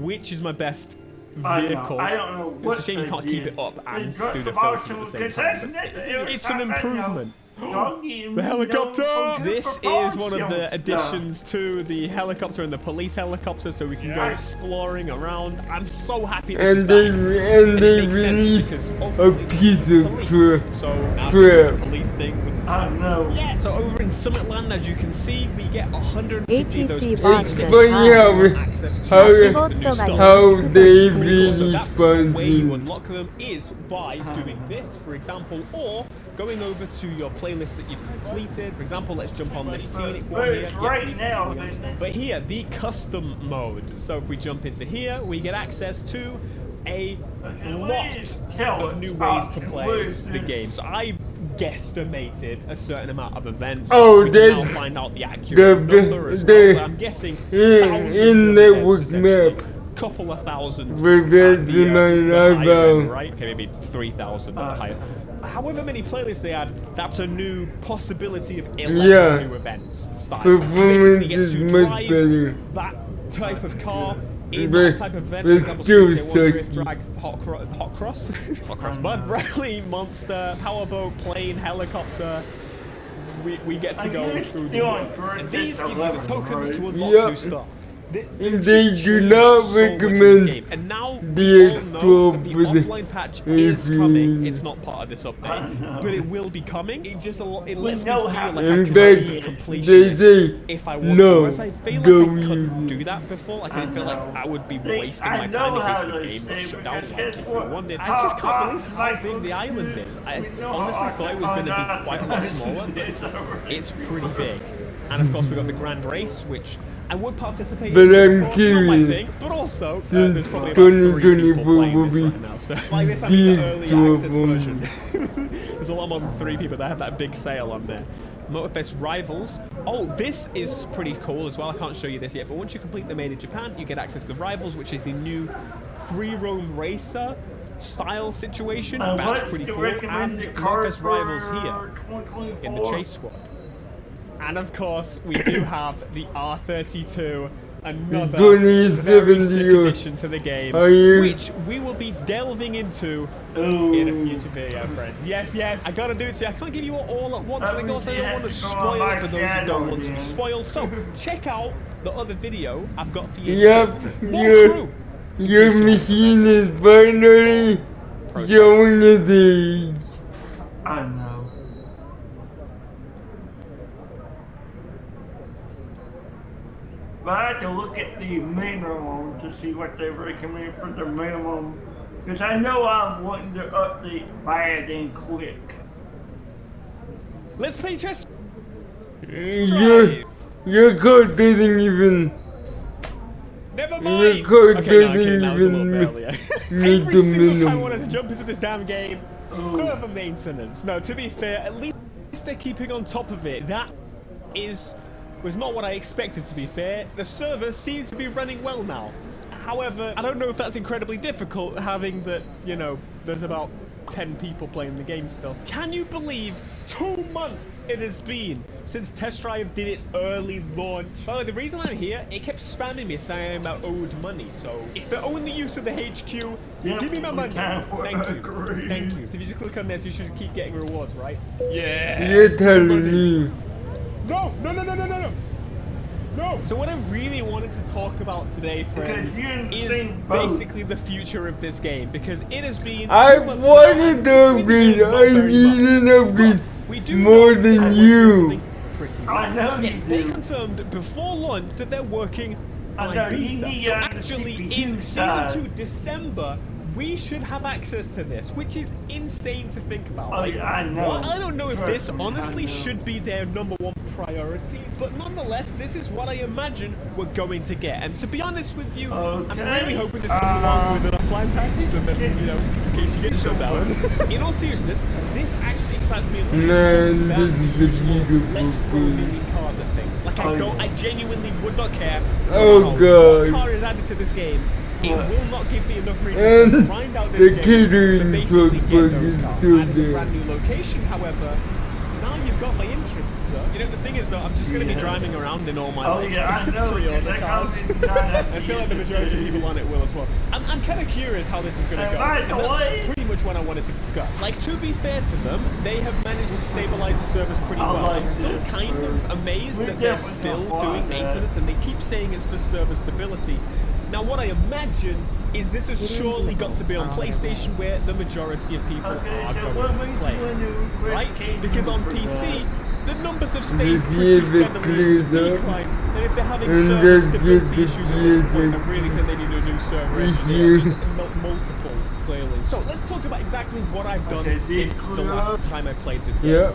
which is my best vehicle. I don't know what it's a shame you they can't keep did. it up and They do the got filters at the the same time. motion It's an improvement. The The helicopter! This is one of the additions to the helicopter and the police helicopter, so we can go exploring around. I'm so happy this is And back. they it makes sense released because a ultimately piece of crap. so now the police thing. I know. Yeah. So over in Summitland, as you can see, we get 150 of those ATC specific boxes. things. But yeah, Access to how the new stuff. how they So really that's the way you responded. unlock them is by doing this, for example, or going over to your playlist that you've completed. For example, let's jump on this scenic one here. Right now, But here, the custom mode. So if we jump into here, we get access to a lot of new ways to play the game. So I guesstimated a certain amount of events. Oh, we they can now find out the accurate number as well. But I'm guessing thousands in of network events, map. essentially. Couple of thousand With that the in my higher end, eyebrow. right? Okay, maybe 3,000 higher. However many playlists they add, that's a new possibility of 11 new events. Style. Performance You get is to much drive better. that type of car in But- that type of event. but For example, still Street Day, Drift, sucky. Drag, Hot Cross, Hot Cross, Mud Rally, Monster, Powerboat, Plane, Helicopter. We get to go through the works. And these give you the tokens to unlock Yep. new stuff. And they do not recommend And now the we all know that the extra with offline patch the is coming. It's not part of this update, but it will be coming. It just it lets me feel like I In can be a fact, completionist they say if I want no, to. Whereas I feel like go I couldn't do that before. Like I feel like I would be wasting my time in case the game got shut down like everyone did. I just can't believe how big the island is. I honestly thought it was going to be quite a lot smaller, but it's pretty big. And of course we got the Grand Race, which I would participate But in. I'm curious, Thing, but also, since there's probably about 3 people 2024 will playing be this right now. So like this, I'm in the early the access version. There's a lot more than 3 people that have that big sale on there. Motorfest Rivals. Oh, this is pretty cool as well. I can't show you this yet, but once you complete the Made in Japan, you get access to Rivals, which is the new free roam racer style situation. That's pretty cool. And Motorfest Rivals here in the Chase Squad. And of course, we do have the R32, another very sick addition to the game, which we will be delving into in a future video, friends. Yes, yes, I gotta do it to you. I can't give you all at once, and I also don't want to spoil it for those who don't want to be spoiled. So, check out the other video I've got for you. Yep, More your machine is finally showing its age. I know. But I have to look at the minimum to see what they recommend for the minimum. Because I know I'm wanting to update bad and quick. Let's play test. Your code doesn't even. Never Your mind. code Okay, no, doesn't that was a even little earlier. meet Every the single time I minimum. wanted to jump into this damn game, server maintenance. No, to be fair, at least they're keeping on top of it. That was not what I expected, to be fair. The server seems to be running well now. However, I don't know if that's incredibly difficult, having that, you know, there's about 10 people playing the game still. Can you believe 2 months it has been since Test Drive did its early launch? By the way, the reason I'm here, it kept spamming me saying I'm owed money. So if they're only use of the HQ, give me my money. Thank you. Thank you. If you just click on this, you should keep getting rewards, right? Yeah. You're telling me. No. No! So what I really wanted to talk about today, friends, is basically the future of this game, because it has been... I wanted to upgrade. I need an upgrade more than you. I know yes, you they do. confirmed before launch that they're working on know, you beta. need So to actually, speak in inside. Season 2, December, we should have access to this, which is insane to think about. Oh, yeah, I know. Well, I don't know if this Trust me, honestly I know. should be their #1 priority, but nonetheless, this is what I imagine we're going to get. And to be honest with you, I'm really hoping this comes along with an offline patch, so that, you know, in case you get shut down. In all seriousness, this actually excites me a little Man, bit. this is the beautiful Let's throw thing. million cars at things. Like, I genuinely would not care. Oh, no matter God. What car is added to this game? It will not give me enough reason And to grind out the this game to catering basically truck get those is cars. still Added a there. brand new location, however, now you've got my interest, sir. You know, the thing is, though, I'm just going to be driving around in all my Oh, yeah, I know, pre-order that cars. I feel like the majority of people on it will as well. I'm kind of curious how this is going to go. by And the that's way- pretty much what I wanted to discuss. Like, to be fair to them, they have managed to stabilize the service pretty well. I'm still kind of amazed that they're still doing maintenance, and they keep saying it's for server stability. Now, what I imagine is this has surely got to be on PlayStation, where the majority of people are going to play, right? Because on PC, the numbers have stayed pretty steadily in decline, and if they're having And server that's stability just issues at this point, I really think they need a new server engineer, just multiple, clearly. So let's talk about exactly what I've done since the last time I played this game. Yeah.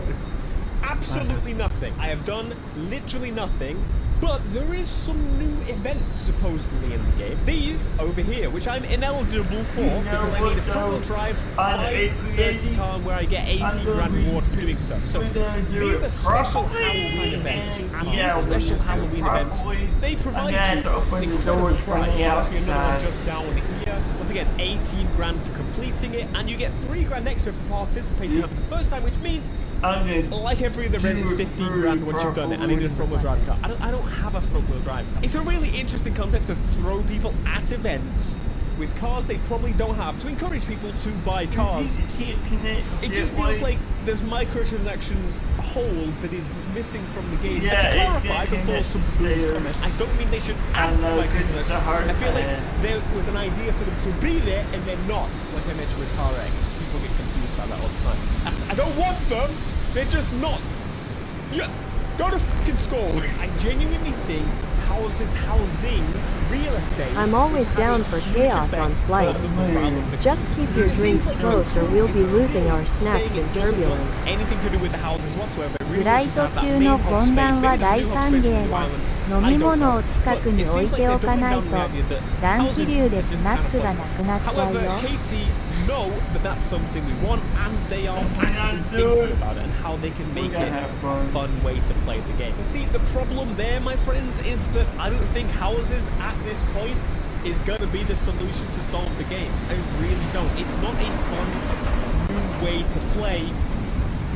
Absolutely nothing. I have done literally nothing, but there is some new events supposedly in the game. These over here, which I'm ineligible for because I need a front-wheel drive 530 car where I get 80 grand reward for doing so. So these are special Halloween events. And these special Halloween events, they provide you an incredible prize. Actually, another one just down here. Once again, 18 grand for completing it, and you get 3 grand extra for participating for the first time, which means like every other event, it's 15 grand once you've done it. I need a front-wheel drive car. I don't have a front-wheel drive car. It's a really interesting concept to throw people at events with cars they probably don't have, to encourage people to buy cars. It just feels like there's microtransactions hole that is missing from the game. Yeah, And to it clarify can before some fools comment, I don't mean they should add microtransactions. I feel like there was an idea for them to be there and then not, like I mentioned with Car X. People get confused by that all the time. I don't want them, they're just not. Go to fucking school. I genuinely think housing, real estate. I'm always down for chaos on flights. Just keep your drinks close or we'll be losing our snacks in turbulence. Anything to do with the houses whatsoever. フライト中の懇談は大歓迎だ。飲み物を近くに置いておかないと乱気流でスナックがなくなっちゃう However, よ。 Katie know that that's something we want, and they are actively thinking about it and how they can make it a fun way to play the game. But see, the problem there, my friends, is that I don't think houses at this point is going to be the solution to solve the game. I really don't. It's not a fun new way to play.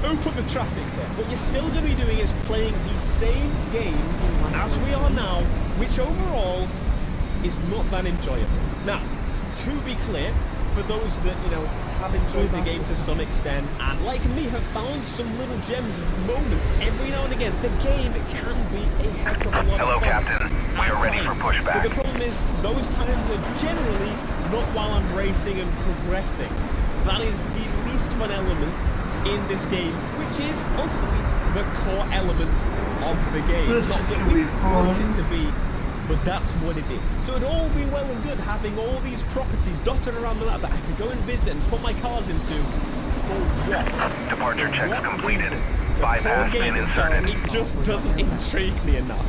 Open the traffic there. What you're still going to be doing is playing the same game as we are now, which overall is not that enjoyable. Now, to be clear, for those that, you know, have enjoyed the game to some extent, and like me, have found some little gems of moments every now and again, the game can be a heck of a lot Hello, of fun. Captain. We are ready for pushback. But the problem is, those times are generally not while I'm racing and progressing. That is the least fun element in this game, which is ultimately the core element of the game. Not that we want it to be but that's what it is. So it'd all be well and good having all these properties dotted around the map that I could go and visit and put my cars into. Departure checks completed. Bypass been inserted. It just doesn't intrigue me enough.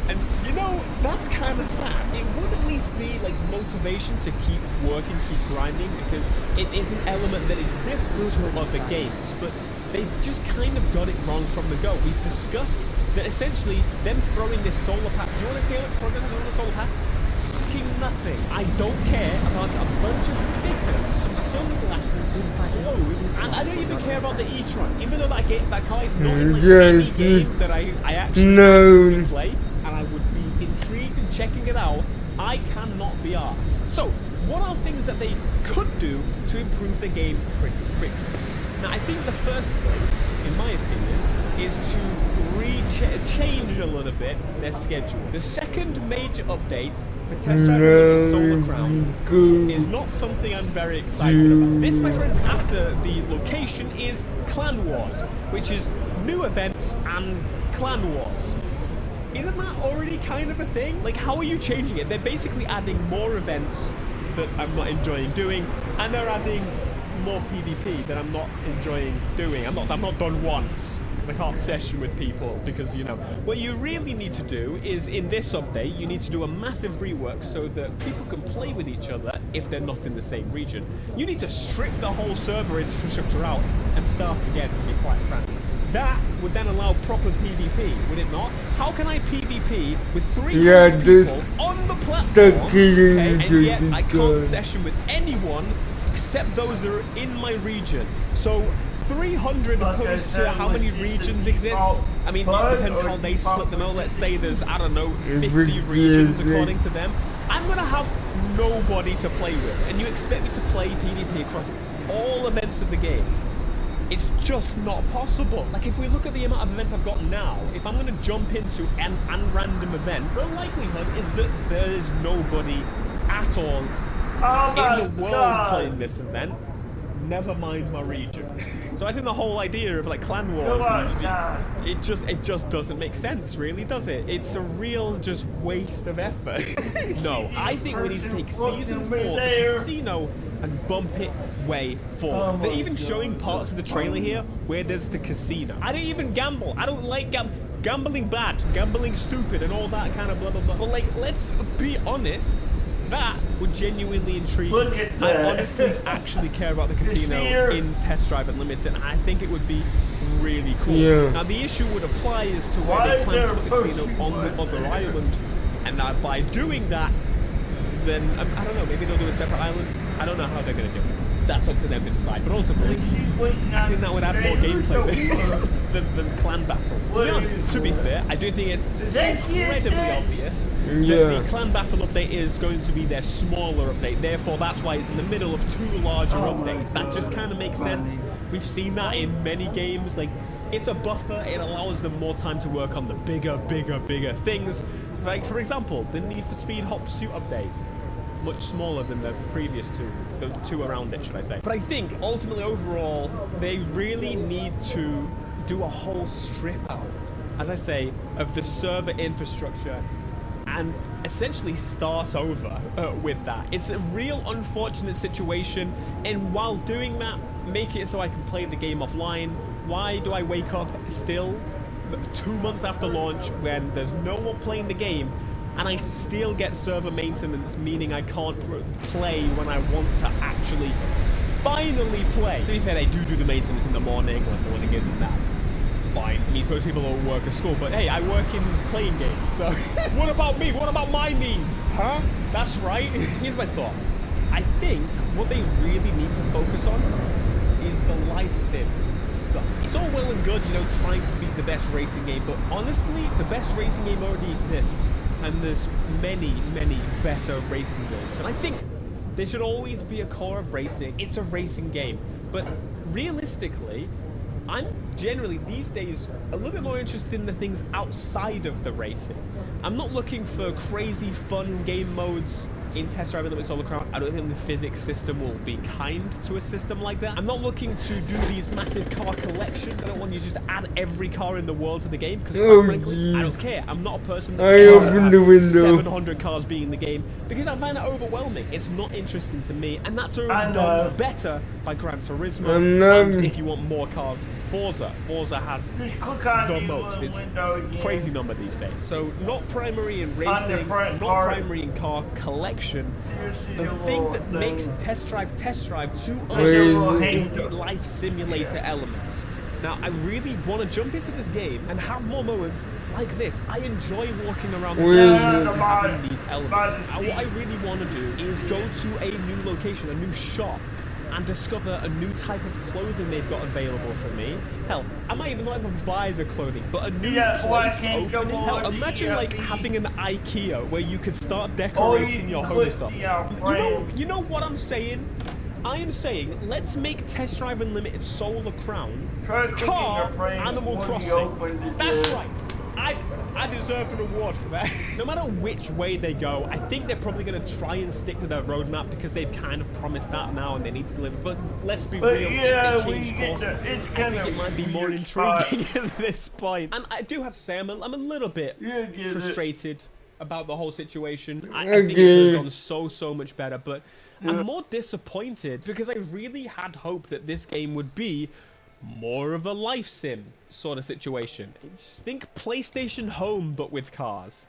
And you know, that's kind of sad. It would at least be like motivation to keep working, keep grinding, because it is an element that is different from other games, but they've just kind of got it wrong from the go. We've discussed that essentially them throwing this solar pass. Do you want to see how much progress is on the solar pass? Fucking nothing. I don't care about a bunch of stickers, some sunglasses, some clothes, and I don't even care about the e-tron. Even though that car is not in like any game that I actually play, and I would be intrigued in checking it out, I cannot be arsed. So, what are things that they could do to improve the game pretty quickly? Now, I think the first thing, in my opinion, is to change a little bit their schedule. The second major update for Test Drive Unlimited Solar Crown is not something I'm very excited about. This, my friends, after the location is Clan Wars, which is new events and Clan Wars. Isn't that already kind of a thing? Like, how are you changing it? They're basically adding more events that I'm not enjoying doing, and they're adding more PvP that I'm not enjoying doing. I'm not done once, because I can't session with people, because, you know, what you really need to do is, in this update, you need to do a massive rework so that people can play with each other if they're not in the same region. You need to strip the whole server infrastructure out and start again, to be quite frank. That would then allow proper PvP, would it not? How can I PvP with 300 people on the platform, okay, and yet I can't session with anyone except those that are in my region? So 300 opposed to how many regions exist? I mean, it depends how they split them out. Let's say there's, I don't know, 50 regions according to them. I'm gonna have nobody to play with, and you expect me to play PvP across all events of the game? It's just not possible. Like, if we look at the amount of events I've got now, if I'm going to jump into an unrandom event, the likelihood is that there is nobody at all in the world playing this event, never mind my region. So I think the whole idea of, like, Clan Wars, it just doesn't make sense, really, does it? It's a real just waste of effort. No, I think we need to take Season 4, the casino, and bump it way forward. They're even showing parts of the trailer here where there's the casino. I don't even gamble. I don't like gambling bad, gambling stupid, and all that kind of blah blah blah. But, like, let's be honest, that would genuinely intrigue me. I honestly actually care about the casino in Test Drive Unlimited, and I think it would be really cool. Now, the issue would apply as to where they plan to put the casino on the other island, and by doing that, then I don't know, maybe they'll do a separate island. I don't know how they're going to do it. That's up to them to decide. But ultimately, I think that would add more gameplay than clan battles. To be honest, to be fair, I do think it's incredibly obvious that the clan battle update is going to be their smaller update. Therefore, that's why it's in the middle of two larger updates. That just kind of makes sense. We've seen that in many games. Like, it's a buffer. It allows them more time to work on the bigger things. Like, for example, the Need for Speed Hot Pursuit update. Much smaller than the previous two, the two around it, should I say. But I think, ultimately, overall, they really need to do a whole strip out, as I say, of the server infrastructure and essentially start over with that. It's a real unfortunate situation, and while doing that, make it so I can play the game offline. Why do I wake up still 2 months after launch when there's no one playing the game, and I still get server maintenance, meaning I can't play when I want to actually finally play? To be fair, they do the maintenance in the morning when they want to give them that. Fine. I mean, most people don't work at school, but hey, I work in playing games, so what about me? What about my needs? Huh? That's right. Here's my thought. I think what they really need to focus on is the life sim stuff. It's all well and good, you know, trying to be the best racing game, but honestly, the best racing game already exists. And there's many better racing games. And I think there should always be a core of racing. It's a racing game. But realistically, I'm generally, these days, a little bit more interested in the things outside of the racing. I'm not looking for crazy fun game modes in Test Drive Unlimited Solar Crown, I don't think the physics system will be kind to a system like that. I'm not looking to do these massive car collections. I don't want you to just add every car in the world to the game, because quite frankly, I don't care. I'm not a person that cares about 700 cars being in the game, because I find it overwhelming. It's not interesting to me, and that's already done better by Gran Turismo. And if you want more cars, Forza has the most. It's a crazy number these days. So not primary in racing, not primary in car collection. The thing that makes Test Drive to us is the life simulator elements. Now, I really want to jump into this game and have more moments like this. I enjoy walking around the game and having these elements. And what I really want to do is go to a new location, a new shop, and discover a new type of clothing they've got available for me. Hell, I might even not even buy the clothing, but a new place opening. Hell, imagine like having an IKEA where you could start decorating your home stuff. You know what I'm saying? I am saying, let's make Test Drive Unlimited Solar Crown car Animal Crossing. That's right. I deserve an award for that. No matter which way they go, I think they're probably going to try and stick to their roadmap, because they've kind of promised that now and they need to deliver. But let's be real, if they change course, I think it might be more intriguing at this point. And I do have to say, I'm a little bit frustrated about the whole situation. I think it could have gone so much better, but I'm more disappointed because I really had hoped that this game would be more of a life sim sort of situation. Think PlayStation Home, but with cars.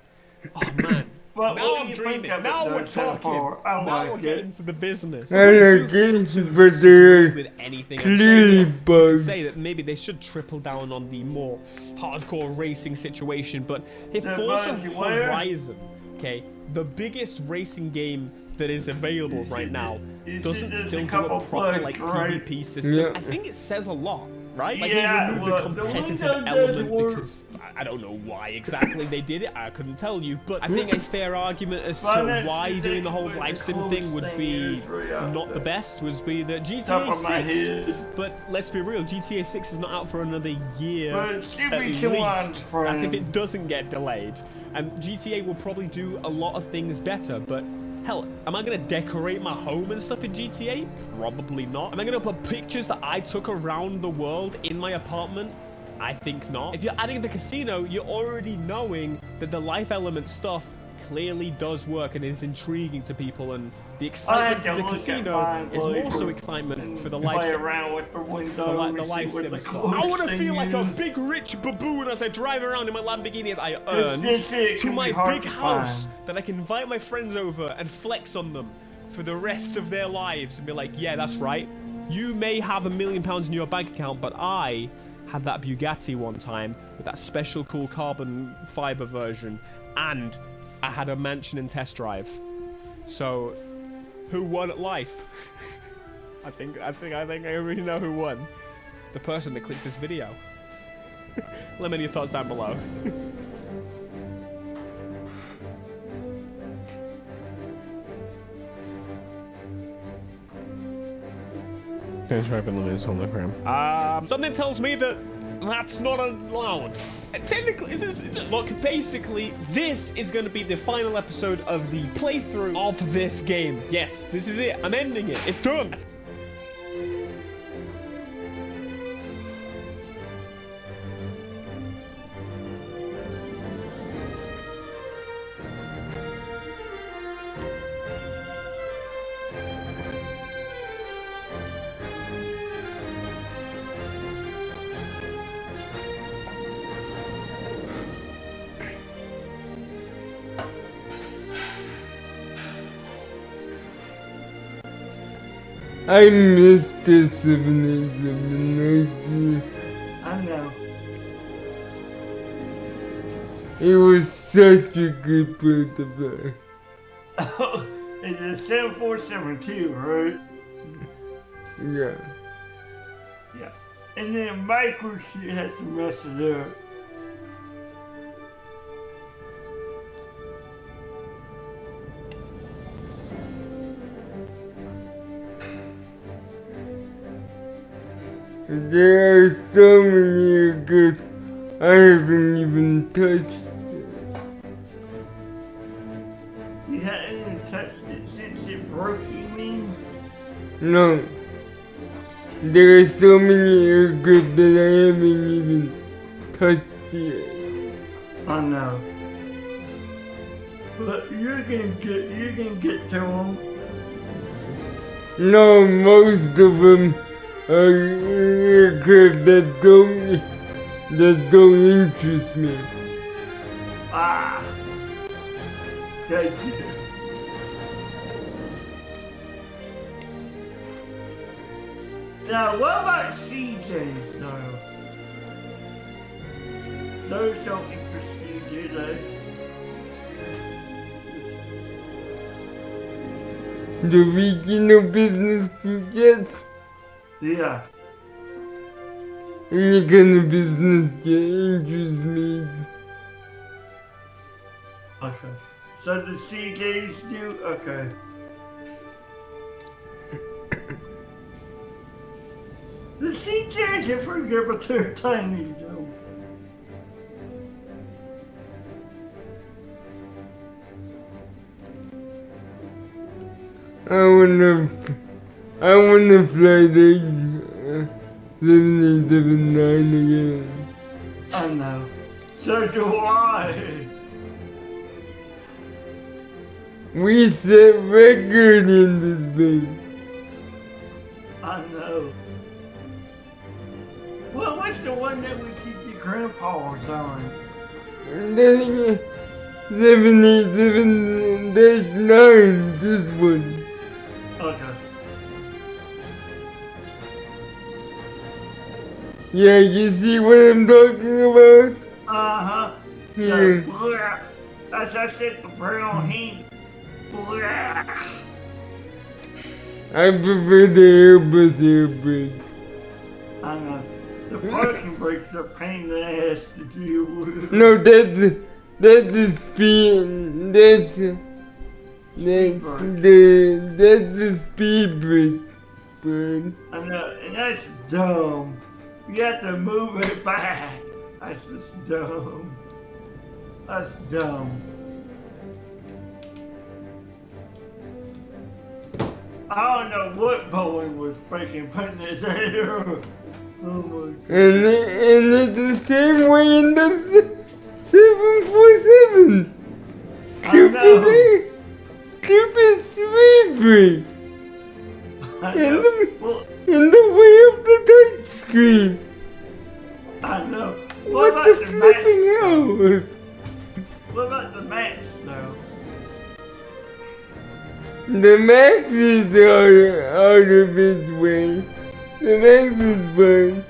Oh man. Well, now I'm dreaming. Now we're talking. Now we're getting to the business. With anything. Clearly bugs. Say that maybe they should triple down on the more hardcore racing situation, but if Forza Horizon, okay, the biggest racing game that is available right now, doesn't still do a proper like PvP system, I think it says a lot, right? Like they removed the competitive element because I don't know why exactly they did it. I couldn't tell you, but I think a fair argument as to why doing the whole live sim thing would be not the best was be the GTA 6. But let's be real, GTA 6 is not out for another year at least. That's if it doesn't get delayed. And GTA will probably do a lot of things better, but hell, am I going to decorate my home and stuff in GTA? Probably not. Am I going to put pictures that I took around the world in my apartment? I think not. If you're adding the casino, you're already knowing that the life element stuff clearly does work and is intriguing to people, and the excitement for the casino is more so excitement for the life sim. The life sim stuff. I want to feel like a big rich baboon as I drive around in my Lamborghini that I earned to my big house that I can invite my friends over and flex on them for the rest of their lives and be like, yeah, that's right. You may have £1 million in your bank account, but I had that Bugatti one time with that special cool carbon fiber version, and I had a mansion in Test Drive. So, who won at life? I think I already know who won. The person that clicks this video. Let me know your thoughts down below. Test Drive Unlimited on the gram. Something tells me that that's not allowed. Technically, look, basically, this is going to be the final episode of the playthrough of this game. Yes, this is it. I'm ending it. It's done. I missed the 787. I know. It was such a good prototype. Oh, it's a 7472, right? Yeah. Yeah. And then Microchip had to mess it up. There are so many good I haven't even touched it. You hadn't even touched it. it broke, you mean? No. There are so many aircraft that I haven't even touched yet. I know. But you can get to them. No, most of them are aircraft that don't interest me. Ah. Thank you. Now, what about CJs though? Those don't interest you, do they? The regional business jets? Yeah. Any kind of business jet interests me. Okay. So the CJs do? Okay. The CJs are pretty good, but they're tiny though. I wanna fly the 7879 again. I know. So do I. We set record in this place. I know. Well, what's the one that we keep the grandpas on? 787-9, this one. Okay. Yeah, you see what I'm talking about? Uh-huh. Yeah. As I said, the brown hand. I prefer the Airbus airplane. I know. The parking brakes are a pain in the ass to deal with. No, that's the speed. That's the speed brake, Byrd. I know, and that's dumb. You have to move it back. That's just dumb. That's dumb. I don't know what Boeing was freaking putting it there. Oh my God. And it's the same way in the 747. Stupid speed brake. In the way of the touch screen. I know. What the flipping hell? What about the Max though? The Max is out of its way. The Max is fine.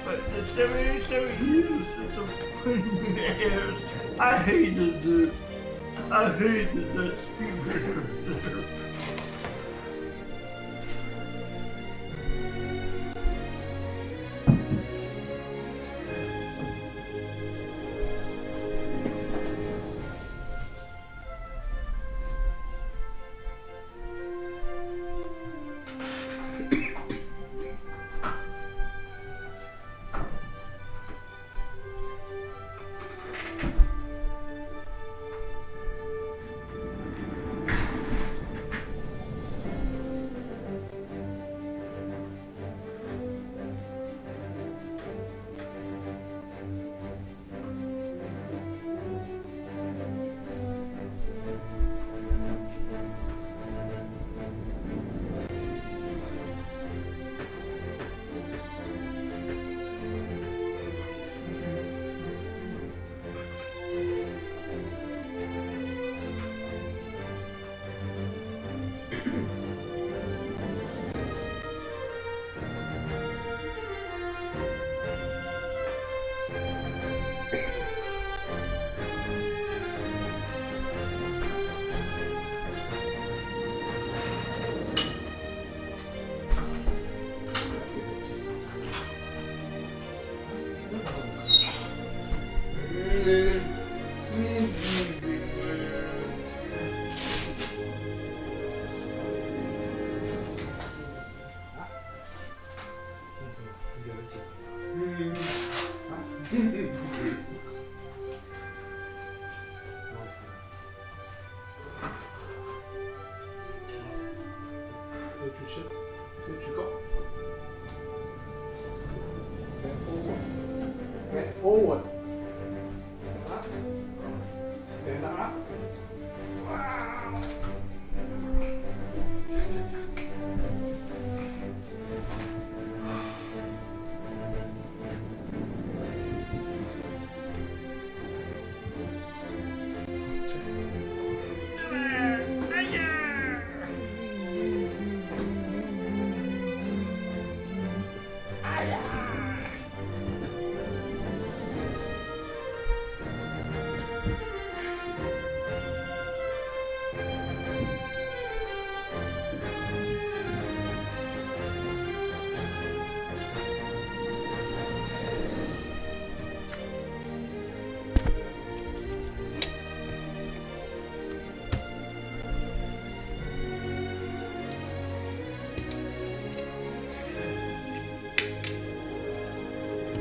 But the 787 uses the freaking airs. I hated it. I hated that speed brake.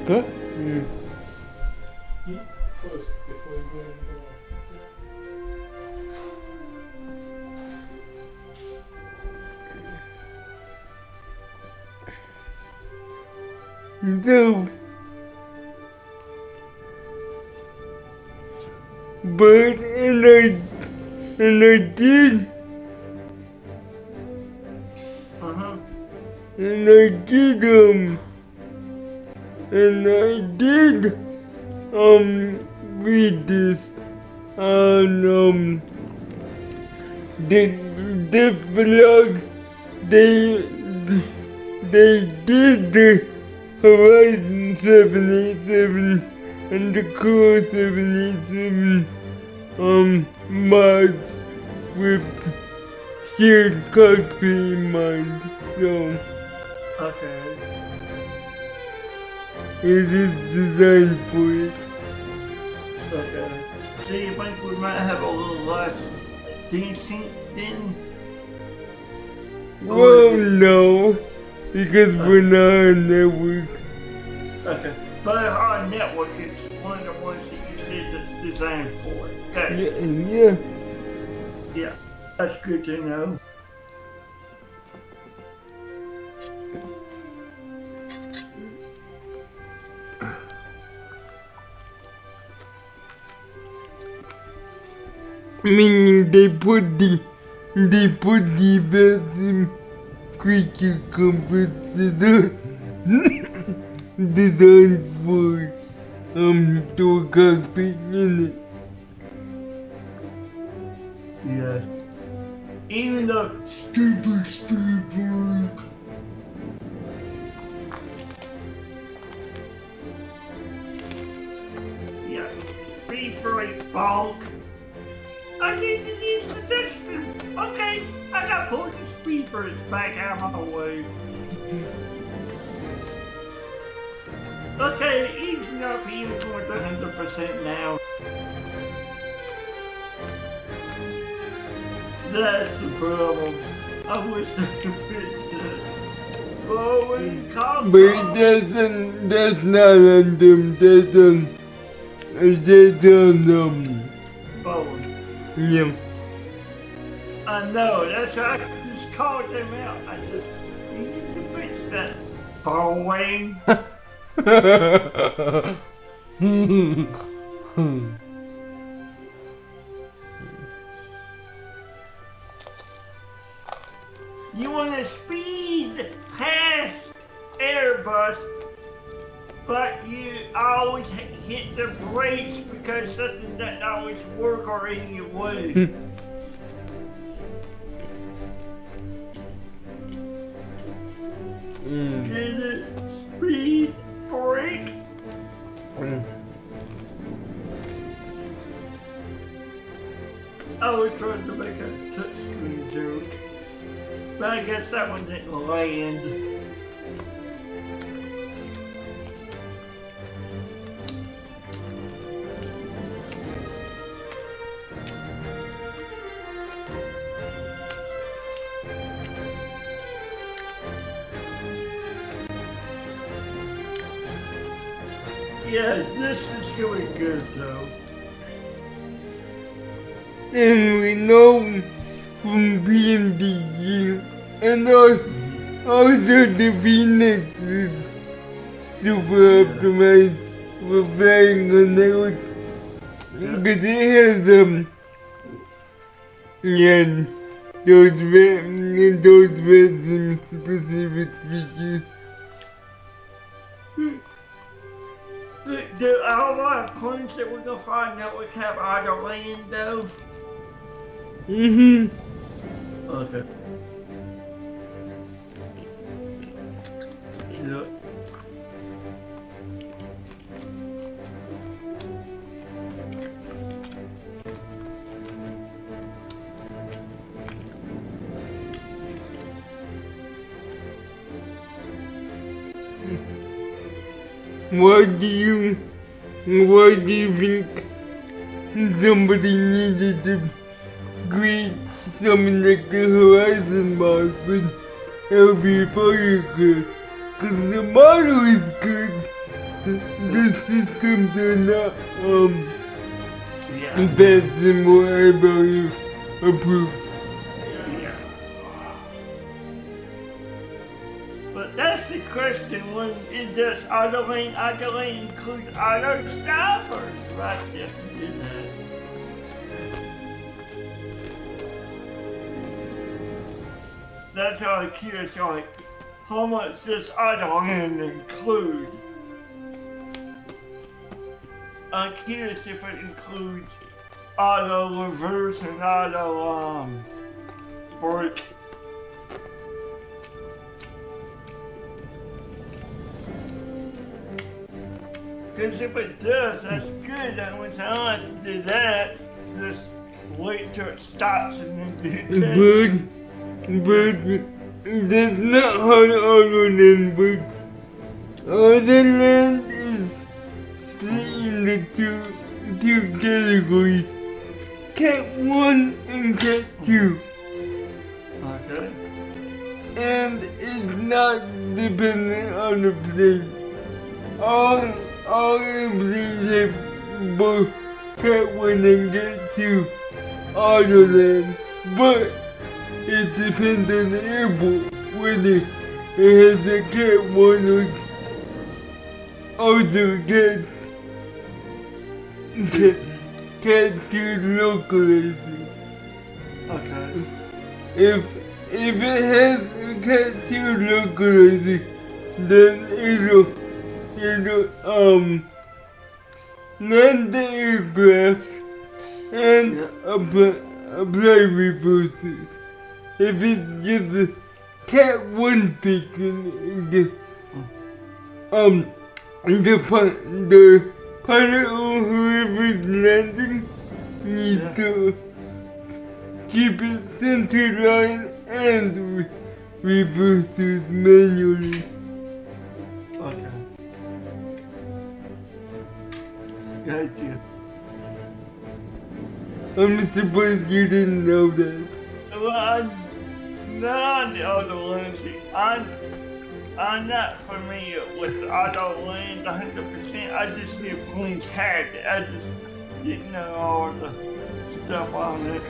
Huh? First, before you go in the So, but and I did, and I did, and I did, read this on, the vlog. They did the Horizon 787 and the Core 787 mods with shared cockpit in mind, so Okay. it is designed for it. Okay. So you think we might have a little less desync then? Well, no, because we're not on network. Okay. But our network is one of the ones that you said that's designed for it. Okay. Yeah. Yeah. That's good to know. Meaning they put the vaccine creature comforts designed for door cockpit in it. Yes. Even the stupid speedboat. Yeah. Speed brake bulk. I need to use the distance. Okay, I got pulled the speed brakes back out of my way. Okay, easing up even going to 100% now. That's the problem. I wish I could fix that. Boeing, come But that's not on them, that's on Boeing. yeah. I know, that's why I just called them out. I said, you need to fix that, Boeing. You want to speed past Airbus, but you always hit the brakes because something doesn't always work or in your way. Get it? Speed brake? I was trying to make a touchscreen joke, but I guess that one didn't land. Yeah, this is going good though. And we know from BMDG and also the Phoenix is super optimized for flying on network because it has yeah, those very specific features. Do all our points that we're gonna find out we have auto land though? Okay. Yep. What do you think somebody needed to create something like the Horizon mod with LV Firecraft? Cause the model is good, the systems are not advancing more everybody approved. But that's the question, when it does auto lane include auto stoppers? Right there, did that. That's how I'm curious, like, how much does auto lane include? I'm curious if it includes auto reverse and auto brake. Because if it does, that's good. That means I don't have to do that. Just wait till it stops and then do it. But that's not how the auto land works. Auto land is split into two categories. Cat 1 and Cat 2. Okay. And it's not dependent on the plane. All airplanes have both Cat 1 and Cat 2 auto land, but it depends on the airport whether it has a Cat 1 or also Cat 2 localizing. Okay. If it has a Cat 2 localizing, then it'll land the aircraft and apply reverses. If it's just a Cat 1 section, the pilot or whoever's landing needs to keep it center line and reverses manually. Okay. Gotcha. I'm surprised you didn't know that. Well, I'm not on the auto land. I'm not familiar with auto land 100%. I just knew planes had it. I just didn't know all the stuff on it.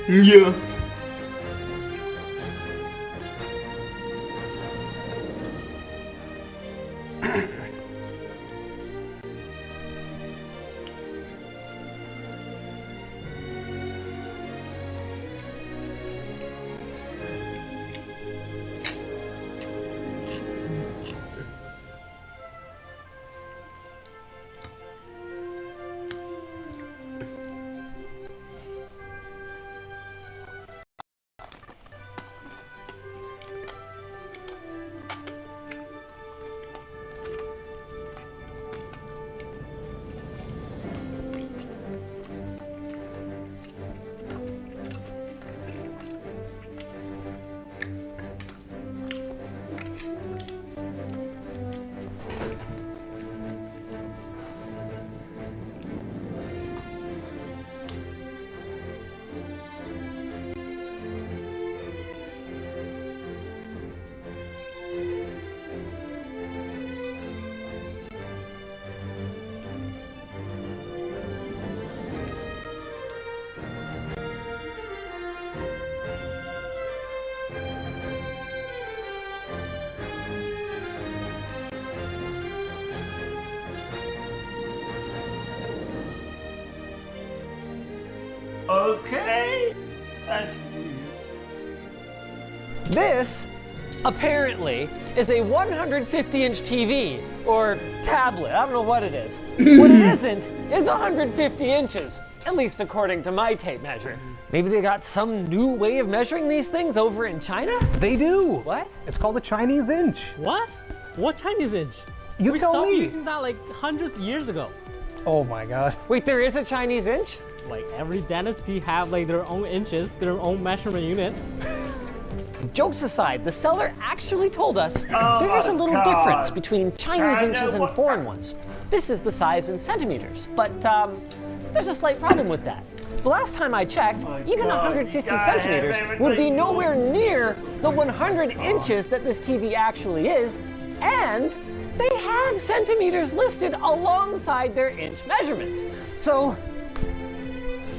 Yeah. Okay. That's weird. This, apparently, is a 150-inch TV, or tablet, I don't know what it is. What it isn't is 150 inches, at least according to my tape measure. Maybe they got some new way of measuring these things over in China? They do. What? It's called the Chinese inch. What? What Chinese inch? You we tell stopped me. using that like hundreds of years ago. Oh my god. Wait, there is a Chinese inch? Like every dynasty have like their own inches, their own measurement unit. Jokes aside, the seller actually told us Oh there is a my little God. difference between Chinese China, inches and what- foreign ones. This is the size in centimeters, but there's a slight problem with that. The last time I checked, even 150 centimeters would be nowhere near the 100 inches that this TV actually is, and they have centimeters listed alongside their inch measurements. So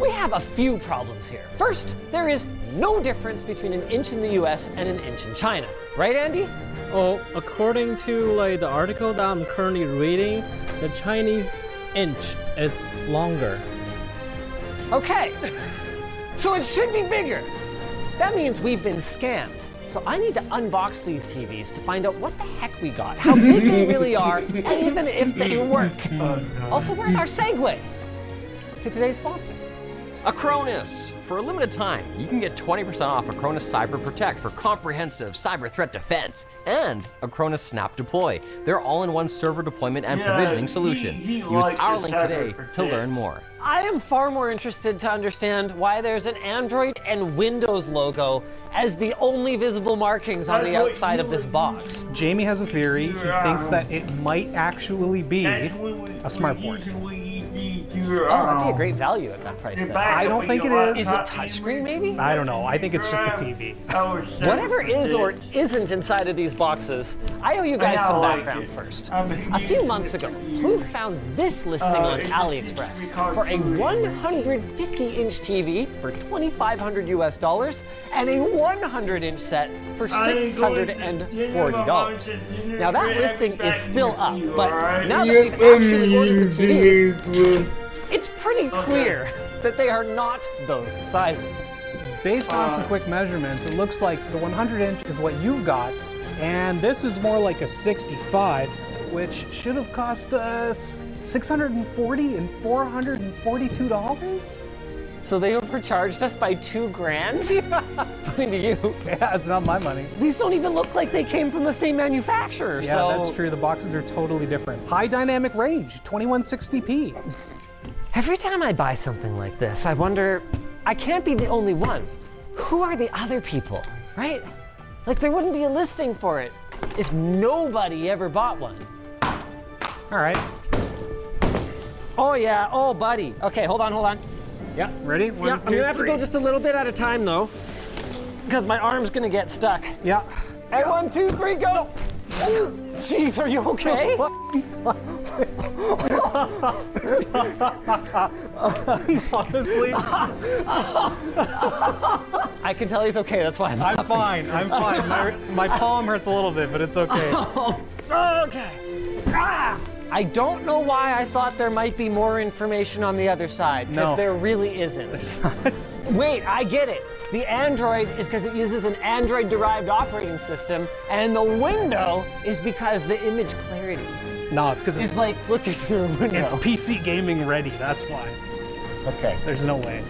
we have a few problems here. First, there is no difference between an inch in the US and an inch in China. Right, Andy? Oh, according to the article that I'm currently reading, the Chinese inch, it's longer. Okay, so it should be bigger. That means we've been scammed. So I need to unbox these TVs to find out what the heck we got, how big they really are, and even if they work. Also, where's our segue to today's sponsor? Acronis. For a limited time, you can get 20% off Acronis Cyber Protect for comprehensive cyber threat defense and Acronis Snap Deploy, their all-in-one server deployment and provisioning solution. Use our link today to learn more. I am far more interested to understand why there's an Android and Windows logo as the only visible markings on the outside of this box. Jamie has a theory. He thinks that it might actually be a smartboard. Oh, that'd be a great value at that price then. I don't think it is. Is it touchscreen maybe? I don't know. I think it's just a TV. Whatever is or isn't inside of these boxes, I owe you guys some background first. A few months ago, Plouf found this listing on AliExpress for a 150-inch TV for $2,500 US and a 100-inch set for $640. Now that listing is still up, but now that we've actually ordered the TVs, it's pretty clear that they are not those sizes. Based on some quick measurements, it looks like the 100-inch is what you've got, and this is more like a 65, which should have cost us $640 and $442. So they overcharged us by $2,000? Yeah. Funny to you. Yeah, it's not my money. These don't even look like they came from the same manufacturer. Yeah, so that's true. The boxes are totally different. High dynamic range, 2160p. Every time I buy something like this, I wonder, I can't be the only one. Who are the other people, right? Like there wouldn't be a listing for it if nobody ever bought one. All right. Oh yeah, oh buddy. Okay, hold on. Yeah, ready? I'm gonna have to go just a little bit at a time though, because my arm's gonna get stuck. Yeah. And 1, 2, 3, go! Jeez, are you okay? Honestly, I can tell he's okay. That's why I'm laughing. I'm fine. My palm hurts a little bit, but it's okay. Okay. I don't know why I thought there might be more information on the other side, because there really isn't. There's not. Wait, I get it. The Android is because it uses an Android-derived operating system, and the window is because the image clarity. No, it's because it's like looking through a window. It's PC gaming ready, that's why. Okay. There's no way.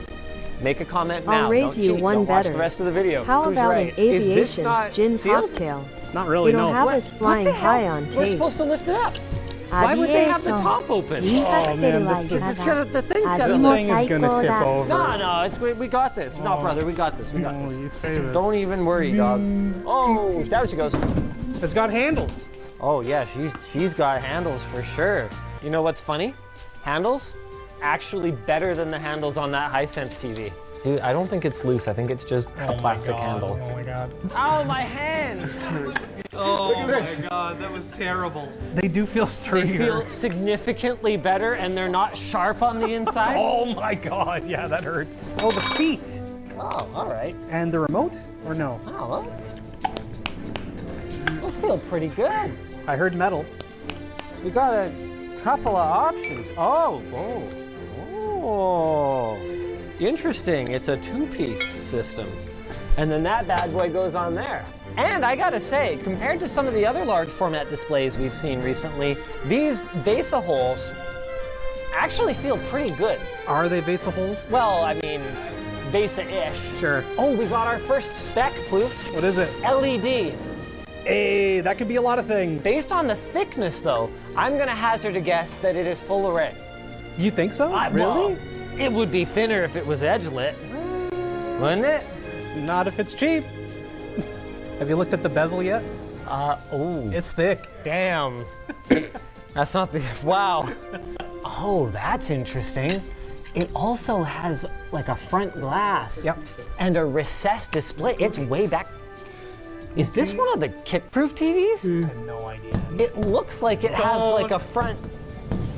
Make a comment now. I'll raise you one Don't better. Watch the rest of the video. How Who's about right? an aviation gin sealed? cocktail? Not really, It'll no. have us flying high on taste. We're supposed to lift it up. Why would they have the top open? Oh man, the thing's got this thing is gonna tip over. No, it's we got this. No, brother, we got this. We got this. You say this. Don't even worry, dog. Oh, down she goes. It's got handles. Oh yeah, she's got handles for sure. You know what's funny? Handles actually better than the handles on that Hisense TV. Dude, I don't think it's loose. I think it's just a plastic handle. Oh my god. Ow, my hands! Oh my god, that was terrible. They do feel sturdier. They feel significantly better, and they're not sharp on the inside. Oh my god, yeah, that hurt. Oh, the feet. Oh, all right. And the remote, or no? Oh, well. Those feel pretty good. I heard metal. We got a couple of options. Oh. Interesting. It's a two-piece system. And then that bad boy goes on there. And I gotta say, compared to some of the other large format displays we've seen recently, these VESA holes actually feel pretty good. Are they VESA holes? Well, I mean, VESA-ish. Sure. Oh, we got our first spec, Plouf. What is it? LED. Hey, that could be a lot of things. Based on the thickness, though, I'm gonna hazard a guess that it is full array. You think so? Really? Well, it would be thinner if it was edge lit, wouldn't it? Not if it's cheap. Have you looked at the bezel yet? Oh. It's thick. Damn. That's not the, wow. Oh, that's interesting. it also has like a front glass. Yep. And a recessed display. It's way back. Is this one of the kick-proof TVs? I have no idea. It looks like it has like a front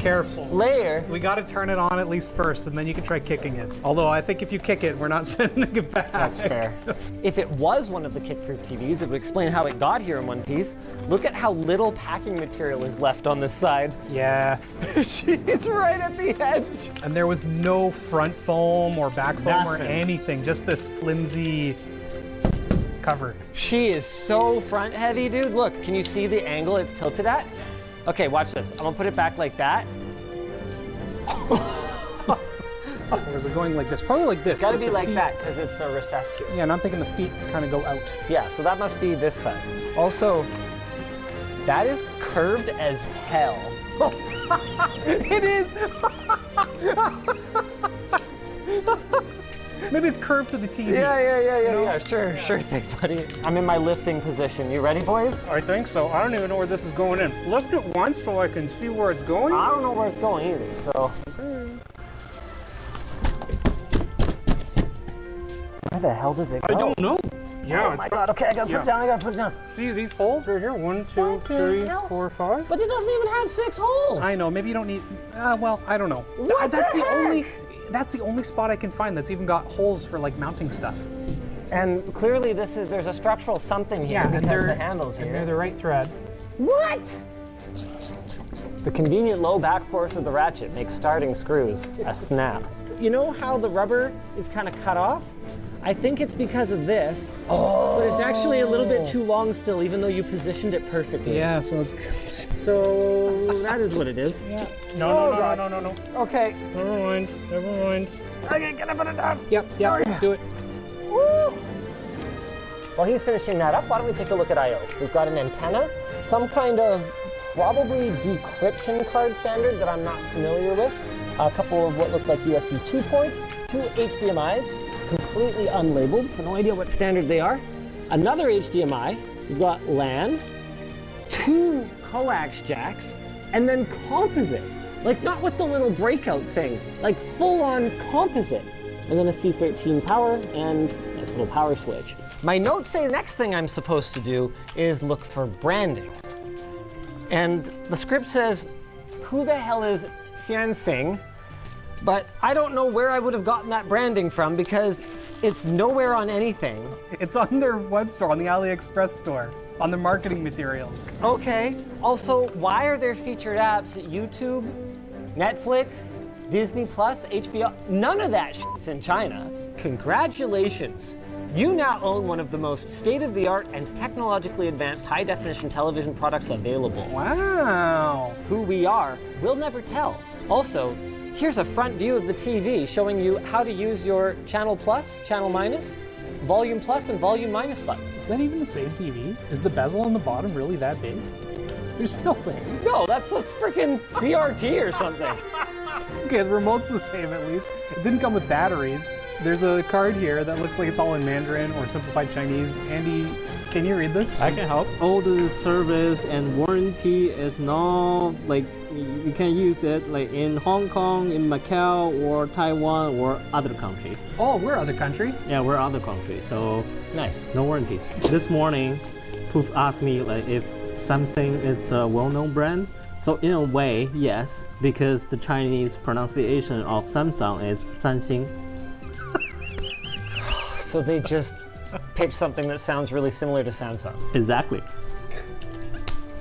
Careful. layer. We got to turn it on at least first, and then you can try kicking it. Although I think if you kick it, we're not sending it back. That's fair. If it was one of the kick-proof TVs, it would explain how it got here in one piece. Look at how little packing material is left on this side. Yeah. She's right at the edge. And there was no front foam or back foam or Nothing. anything, just this flimsy cover. She is so front heavy, dude. Look, can you see the angle it's tilted at? Okay, watch this. I'm gonna put it back like that. Is it going like this? Probably like this. It's gotta with be the like feet- that, because it's recessed here. Yeah, and I'm thinking the feet kind of go out. Yeah, so that must be this side. Also, that is curved as hell. It is! Maybe it's curved to the TV. Yeah, sure thing, buddy. I'm in my lifting position. You ready, boys? I think so. I don't even know where this is going in. Lift it once so I can see where it's going. I don't know where it's going either, so. Where the hell does it go? I don't know. Yeah. Oh my god, okay, I gotta put it down, I gotta put it down. See these holes right here? 1, 2, What the 3, hell? 4, 5. But it doesn't even have 6 holes. I know, maybe you don't need, well, I don't know. What That's the heck? That's the only spot I can find that's even got holes for like mounting stuff. And clearly there's a structural something here because the handles here. And they're the right thread. What? The convenient low back force of the ratchet makes starting screws a snap. You know how the rubber is kind of cut off? I think it's because of this, but it's actually a little bit too long still, even though you positioned it perfectly. Yeah, so it's So that is what it is. Yeah. No. Okay. Never mind. Okay, can I put it down? Yep, do it. Woo! While he's finishing that up, why don't we take a look at I/O? We've got an antenna, some kind of probably decryption card standard that I'm not familiar with, a couple of what look like USB 2 ports, 2 HDMIs, completely unlabeled, so no idea what standard they are. Another HDMI, we've got LAN, 2 coax jacks, and then composite. Like not with the little breakout thing, like full on composite. And then a C13 power and a nice little power switch. My notes say the next thing I'm supposed to do is look for branding. And the script says, who the hell is Xian Xing? But I don't know where I would have gotten that branding from because it's nowhere on anything. It's on their web store, on the AliExpress store, on the marketing materials. Okay. Also, why are there featured apps at YouTube, Netflix, Disney Plus, HBO? None of that shit's in China. Congratulations. You now own one of the most state-of-the-art and technologically advanced high-definition television products available. Wow. Who we are, we'll never tell. Also, here's a front view of the TV showing you how to use your channel plus, channel minus, volume plus, and volume minus buttons. Is that even the same TV? Is the bezel on the bottom really that big? There's no way. No, that's a freaking CRT or something. Okay, the remote's the same at least. It didn't come with batteries. There's a card here that looks like it's all in Mandarin or simplified Chinese. Andy, can you read this? I can help. All the service and warranty is not like you can use it like in Hong Kong, in Macau, or Taiwan, or other country. Oh, we're other country. Yeah, we're other country, so nice. No warranty. This morning, Poof asked me like if something is a well-known brand. So in a way, yes, because the Chinese pronunciation of Samsung is Sanxing. So they just picked something that sounds really similar to Samsung. Exactly.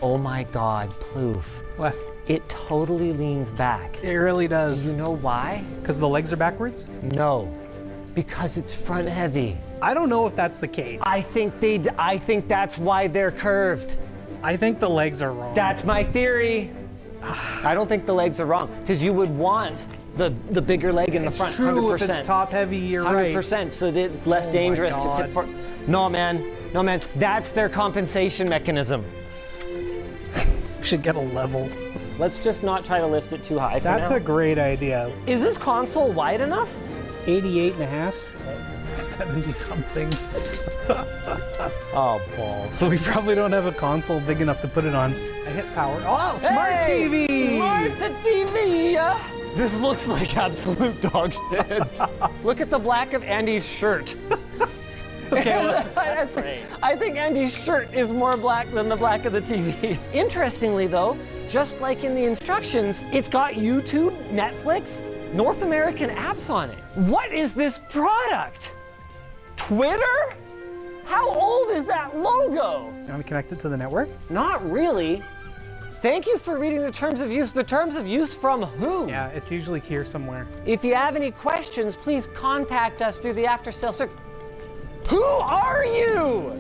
Oh my God, Plouf. What? It totally leans back. It really does. Do you know why? Because the legs are backwards? No, because it's front heavy. I don't know if that's the case. I think that's why they're curved. I think the legs are wrong. That's my theory. I don't think the legs are wrong because you would want the bigger leg in the front. It's true 100%. if it's top heavy, you're 100%, right. so that it's less dangerous to tip for. No man, that's their compensation mechanism. We should get a level. Let's just not try to lift it too high for That's now. a great idea. Is this console wide enough? 88 and a half. 70 something. Oh, balls. So we probably don't have a console big enough to put it on. I hit power. Oh, smart TV! Smart TV! This looks like absolute dog shit. Look at the black of Andy's shirt. Okay, well, I think Andy's shirt is more black than the black of the TV. Interestingly though, just like in the instructions, it's got YouTube, Netflix, North American apps on it. What is this product? Twitter? How old is that logo? You want to connect it to the network? Not really. Thank you for reading the terms of use. The terms of use from who? Yeah, it's usually here somewhere. If you have any questions, please contact us through the after-sale service. Who are you?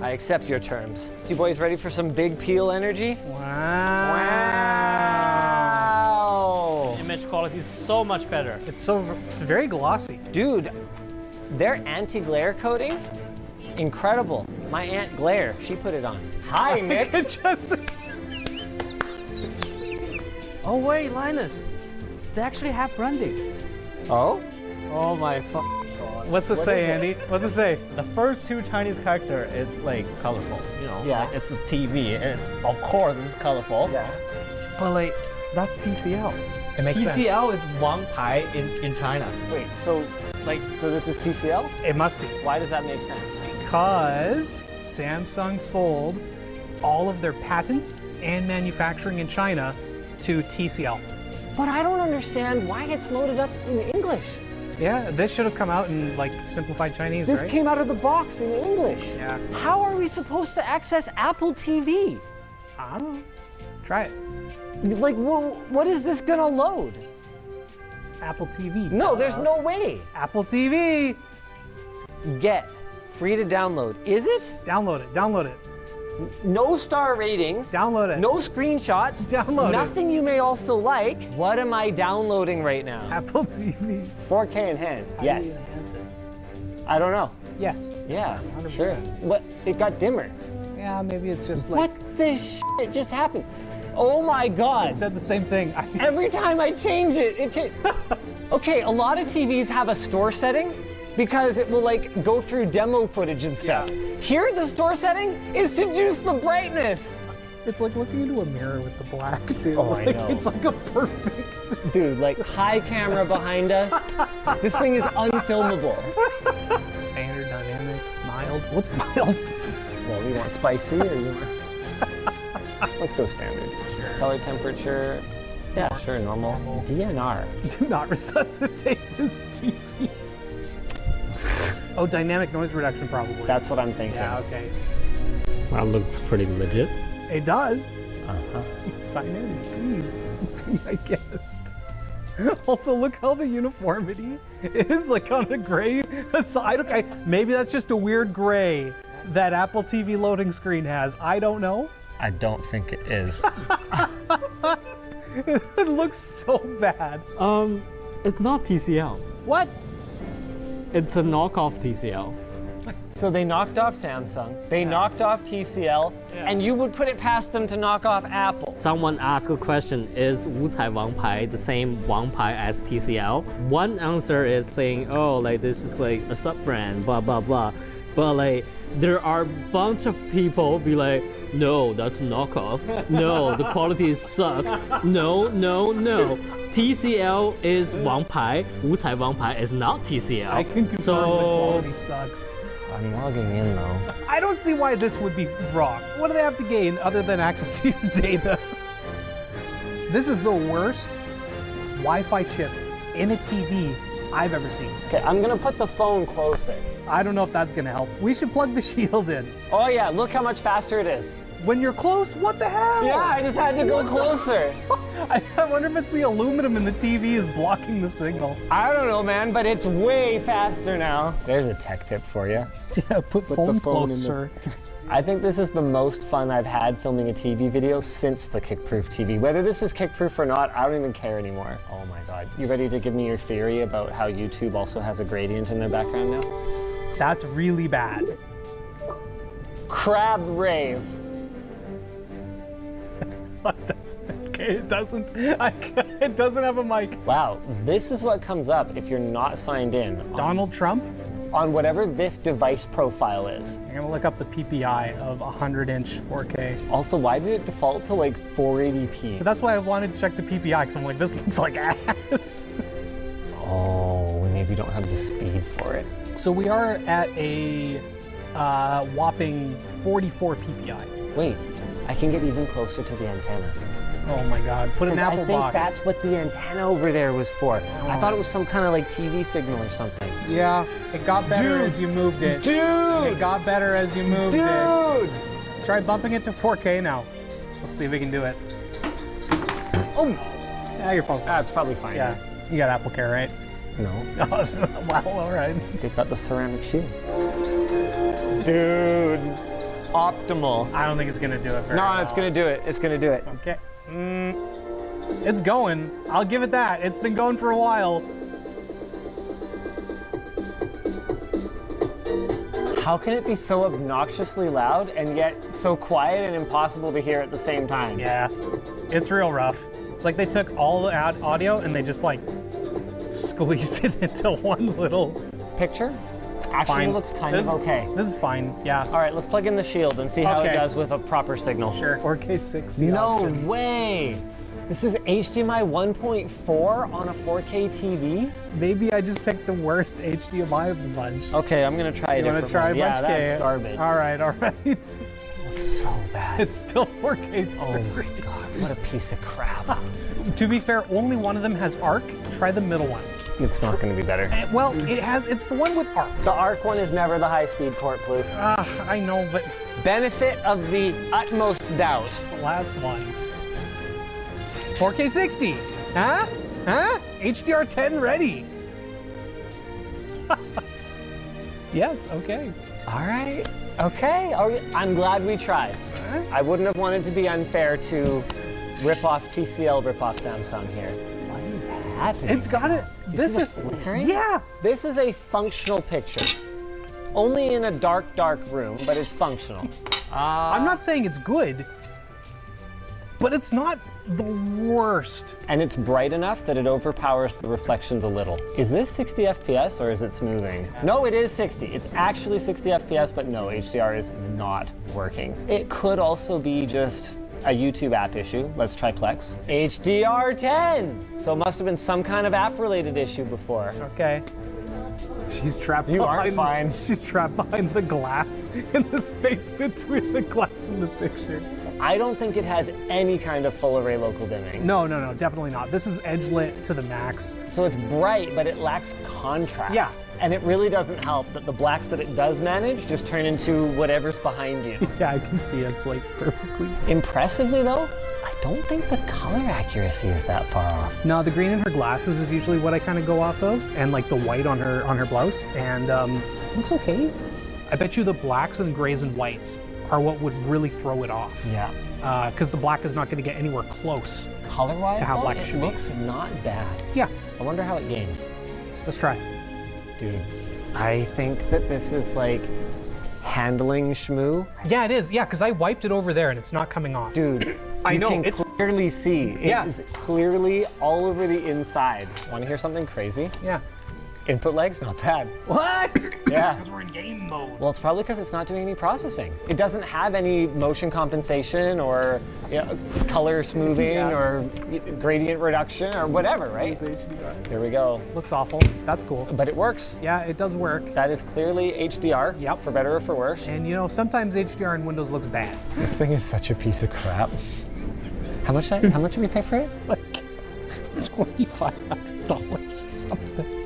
I accept your terms. You boys ready for some big peel energy? Wow. The image quality is so much better. It's very glossy. Dude, their anti-glare coating, incredible. My Aunt Glare, she put it on. Hi, Nick. Oh wait, Linus, they actually have branding. Oh? Oh my god. What's it say, Andy? What's it say? The first two Chinese character is like colorful, you know. Yeah. Like, it's a TV, and it's of course it's colorful. Yeah. But like that's TCL. It makes sense. TCL is Wang Pai in China. Wait, so this is TCL? It must be. Why does that make sense? Because Samsung sold all of their patents and manufacturing in China to TCL. But I don't understand why it's loaded up in English. Yeah, this should have come out in like simplified Chinese, This right? came out of the box in English. Yeah. How are we supposed to access Apple TV? I don't know. Try it. Like, what is this gonna load? Apple TV. No, there's no way. Apple TV. Get free to download. Is it? Download it. Download it. No star ratings. Download it. No screenshots. Download it. Nothing you may also like. What am I downloading right now? Apple TV. 4K enhanced. How do you Yes. enhance it? I don't know. Yes. Yeah, 100%. sure. But it got dimmer. Yeah, maybe it's just like. What the shit just happened? Oh my god. It said the same thing. Every time I change it, it changes. Okay, a lot of TVs have a store setting because it will like go through demo footage and stuff. Yeah. Here, the store setting is to juice the brightness. It's like looking into a mirror with the black too. Oh, I know. It's like a perfect. Dude, like high camera behind us. This thing is unfilmable. Standard, dynamic, mild. What's mild? Well, we want spicy or you want... Let's go standard. Sure. Color temperature. Yeah, sure, normal. DNR. Do not resuscitate this TV. Oh, dynamic noise reduction probably. That's what I'm thinking. Yeah, okay. That looks pretty legit. It does. Uh-huh. Sign in, please. Be my guest. Also, look how the uniformity is like on a gray side. Okay, maybe that's just a weird gray that Apple TV loading screen has. I don't know. I don't think it is. It looks so bad. It's not TCL. What? It's a knockoff TCL. So they knocked off Samsung, they knocked off TCL, and you would put it past them to knock off Apple. Someone asked a question, is Wucai Wang Pai the same Wang Pai as TCL? One answer is saying, oh, like this is like a sub-brand, blah, blah, blah. But like, there are a bunch of people be like, no, that's knockoff. No, the quality sucks. No, no, no. TCL is Wang Pai. Wucai Wang Pai is not TCL. I can confirm the quality sucks. I'm logging in though. I don't see why this would be wrong. What do they have to gain other than access to your data? This is the worst Wi-Fi chip in a TV I've ever seen. Okay, I'm gonna put the phone closer. I don't know if that's gonna help. We should plug the Shield in. Oh yeah, look how much faster it is. When you're close, what the hell? Yeah, I just had to go closer. I wonder if it's the aluminum in the TV is blocking the signal. I don't know, man, but it's way faster now. There's a tech tip for you. Yeah, put phone closer. I think this is the most fun I've had filming a TV video since the Kickproof TV. Whether this is Kickproof or not, I don't even care anymore. Oh my God. You ready to give me your theory about how YouTube also has a gradient in their background now? That's really bad. Crab rave. Okay, it doesn't. It doesn't have a mic. Wow, this is what comes up if you're not signed in. Donald Trump? on whatever this device profile is. I'm gonna look up the PPI of 100-inch 4K. Also, why did it default to like 480p? But that's why I wanted to check the PPI, because I'm like, this looks like ass. Oh, we maybe don't have the speed for it. So we are at a whopping 44 PPI. Wait, I can get even closer to the antenna. Oh my God, put an apple I think box. that's what the antenna over there was for. I thought it was some kind of like TV signal or something. Yeah, it got better as you moved it. Dude! It got better as you moved it. Try bumping it to 4K now. Let's see if we can do it. Oh! Yeah, your phone's fine. It's probably fine. Yeah, you got Apple Care, right? No. Wow, all right. They've got the ceramic shield. Dude, optimal. I don't think it's gonna do it very well. No, it's gonna do it. It's gonna do it. Okay. It's going. I'll give it that. It's been going for a while. How can it be so obnoxiously loud and yet so quiet and impossible to hear at the same time? Yeah, it's real rough. It's like they took all the audio and they just like squeezed it into one little picture. Actually, looks kind of okay. This is fine, yeah. All right, let's plug in the shield and see how it does with a proper signal. Sure. 4K 60 No option. way! This is HDMI 1.4 on a 4K TV? Maybe I just picked the worst HDMI of the bunch. Okay, I'm gonna try it. You wanna try a bunch? Yeah, that's garbage. All right, all right. Looks so bad. It's still 4K. Oh my God, what a piece of crap. To be fair, only one of them has ARC. Try the middle one. It's not gonna be better. Well, it's the one with ARC. The ARC one is never the high-speed port, Plouf. I know, but... Benefit of the utmost doubt. It's the last one. 4K 60. Huh? Huh? HDR10 ready. Yes, okay. All right, okay. I'm glad we tried. I wouldn't have wanted to be unfair to rip off TCL, rip off Samsung here. What is happening? It's got it. This is flickering? Yeah. This is a functional picture. Only in a dark room, but it's functional. I'm not saying it's good, but it's not the worst. And it's bright enough that it overpowers the reflections a little. Is this 60 FPS or is it smoothing? No, it is 60. It's actually 60 FPS, but no, HDR is not working. It could also be just a YouTube app issue. Let's try Plex. HDR10! So it must have been some kind of app-related issue before. Okay. She's trapped You aren't fine. She's trapped behind the glass in the space between the glass and the picture. I don't think it has any kind of full array local dimming. No, definitely not. This is edge lit to the max. So it's bright, but it lacks contrast. Yeah. And it really doesn't help that the blacks that it does manage just turn into whatever's behind you. Yeah, I can see it's like perfectly. Impressively though, I don't think the color accuracy is that far off. No, the green in her glasses is usually what I kind of go off of, and like the white on her blouse, and looks okay. I bet you the blacks and grays and whites are what would really throw it off. Yeah. Because the black is not going to get anywhere close Color-wise, to how black it should be. looks not bad. Yeah. I wonder how it gains. Let's try. Dude, I think that this is like handling shmoo. Yeah, it is. Yeah, because I wiped it over there and it's not coming off. Dude, I know. You can clearly see. Yeah. It is clearly all over the inside. Want to hear something crazy? Yeah. Input leg's not bad. What? Yeah. Because we're in game mode. Well, it's probably because it's not doing any processing. It doesn't have any motion compensation or color smoothing or gradient reduction or whatever, right? Here we go. Looks awful. That's cool. But it works. Yeah, it does work. That is clearly HDR. Yep. For better or for worse. And you know, sometimes HDR in Windows looks bad. This thing is such a piece of crap. How much did we pay for it? Like $2,500 or something.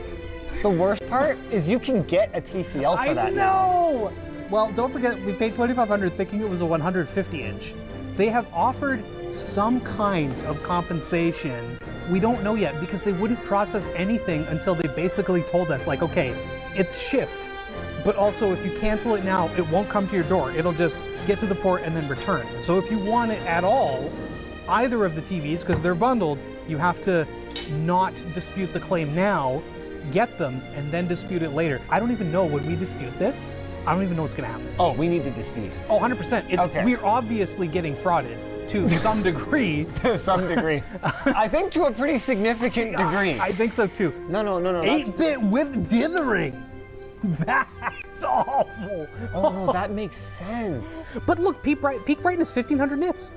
The worst part is you can get a TCL for that. I know! Well, don't forget, we paid $2,500 thinking it was a 150-inch. They have offered some kind of compensation. We don't know yet because they wouldn't process anything until they basically told us, like, okay, it's shipped, but also if you cancel it now, it won't come to your door. It'll just get to the port and then return. So if you want it at all, either of the TVs, because they're bundled, you have to not dispute the claim now, get them, and then dispute it later. I don't even know when we dispute this. I don't even know what's gonna happen. Oh, we need to dispute. Oh, 100%. We're obviously getting frauded to some degree. To some degree. I think to a pretty significant degree. I think so too. No. 8-bit with dithering. That's awful. Oh no, that makes sense. But look, peak brightness 1500 nits.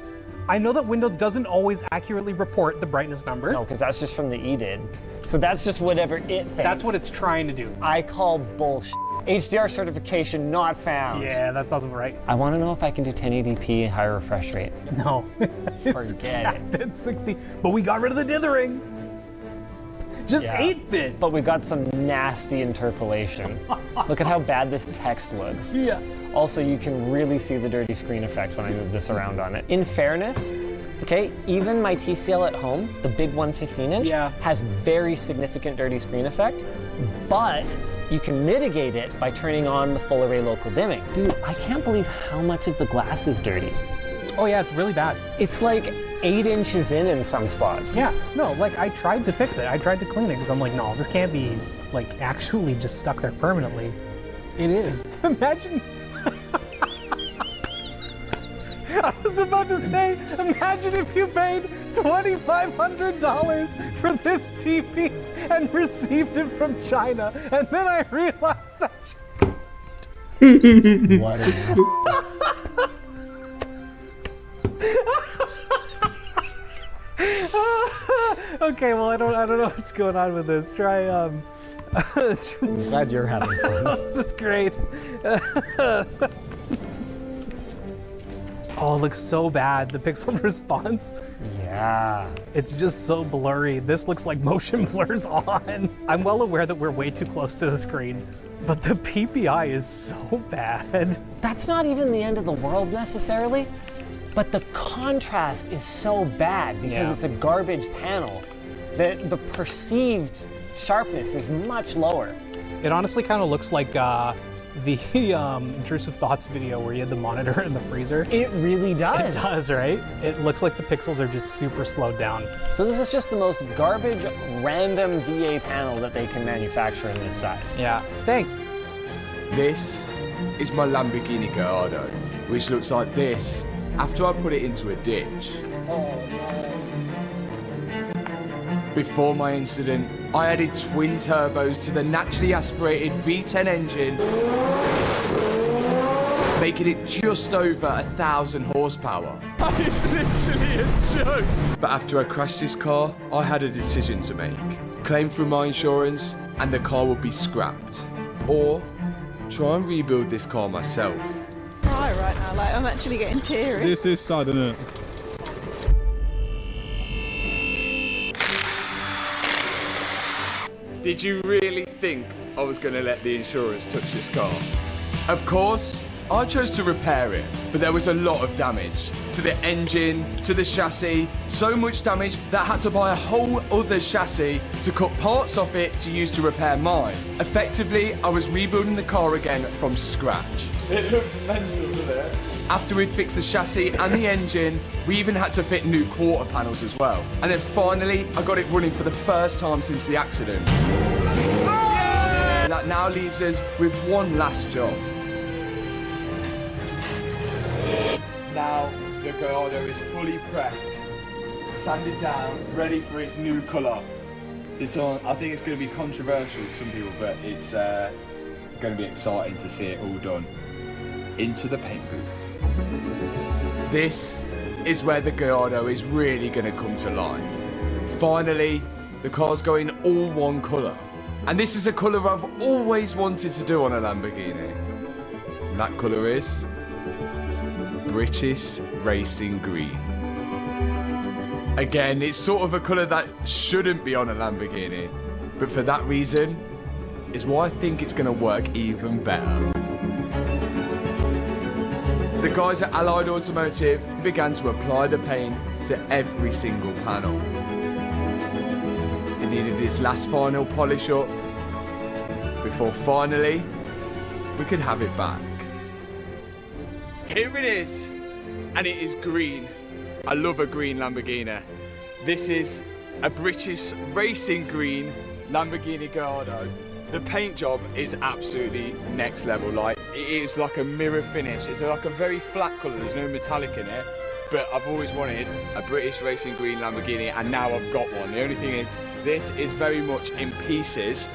I know that Windows doesn't always accurately report the brightness number. No, because that's just from the EDID. So that's just whatever it thinks. That's what it's trying to do. I call bullshit. HDR certification not found. Yeah, that sounds right. I want to know if I can do 1080p higher refresh rate. No. Forget it. At 60, but we got rid of the dithering. Just 8-bit. But we got some nasty interpolation. Look at how bad this text looks. Yeah. Also, you can really see the dirty screen effect when I move this around on it. In fairness, okay, even my TCL at home, the big 115-inch, has very significant dirty screen effect, but you can mitigate it by turning on the full array local dimming. Dude, I can't believe how much of the glass is dirty. Oh yeah, it's really bad. It's like 8 inches in some spots. Yeah, no, like I tried to fix it. I tried to clean it because I'm like, no, this can't be like actually just stuck there permanently. It is. Imagine. I was about to say, imagine if you paid $2,500 for this TV and received it from China, and then I realized that. What Okay, well I don't know what's going on with this. Try I'm glad you're having fun. This is great. Oh, it looks so bad, the pixel response. Yeah. It's just so blurry. This looks like motion blur's on. I'm well aware that we're way too close to the screen, but the PPI is so bad. That's not even the end of the world necessarily, but the contrast is so bad because it's a garbage panel that the perceived sharpness is much lower. It honestly kind of looks like the Intrusive Thoughts video where you had the monitor in the freezer. It really does. It does, right? It looks like the pixels are just super slowed down. So this is just the most garbage random VA panel that they can manufacture in this size. Yeah, thanks. This is my Lamborghini Gallardo, which looks like this after I put it into a ditch. Before my incident, I added twin turbos to the naturally aspirated V10 engine, making it just over 1,000 horsepower. That is literally a joke. But after I crashed this car, I had a decision to make. Claim through my insurance and the car would be scrapped. Or try and rebuild this car myself. Cry right now, like I'm actually getting teary. This is sad, isn't it? Did you really think I was going to let the insurers touch this car? Of course, I chose to repair it, but there was a lot of damage. To the engine, to the chassis, so much damage that I had to buy a whole other chassis to cut parts off it to use to repair mine. Effectively, I was rebuilding the car again from scratch. It looks mental, doesn't it? After we'd fixed the chassis and the engine, we even had to fit new quarter panels as well. And then finally, I got it running for the first time since the accident. That now leaves us with one last job. Now the Gallardo is fully prepped, sanded down, ready for its new colour. It's on. I think it's going to be controversial to some people, but it's going to be exciting to see it all done. Into the paint booth. This is where the Gallardo is really going to come to life. Finally, the car's going all one colour. And this is a colour I've always wanted to do on a Lamborghini. And that colour is British Racing Green. Again, it's sort of a colour that shouldn't be on a Lamborghini, but for that reason is why I think it's going to work even better. The guys at Allied Automotive began to apply the paint to every single panel. It needed its last final polish up before finally we could have it back. Here it is, and it is green. I love a green Lamborghini. This is a British Racing Green Lamborghini Gallardo. The paint job is absolutely next level. Like, it is like a mirror finish. It's like a very flat colour. There's no metallic in it. But I've always wanted a British Racing Green Lamborghini, and now I've got one. The only thing is, this is very much in pieces,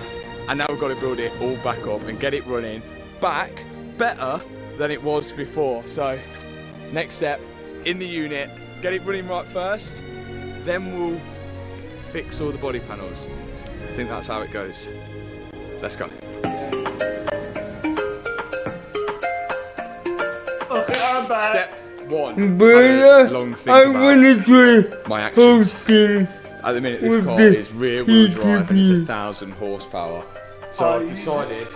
And now we've got to build it all back up and get it running back better than it was before. So next step in the unit, get it running right first, then we'll fix all the body panels. I think that's how it goes. Let's go. Okay, I'm back. Step one. But long think I about want to try my actions. hosting At the minute, this with car the is rear-wheel drive and it's ETP. 1,000 horsepower. So I've decided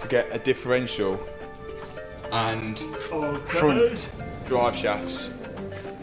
to get a differential and front drive shafts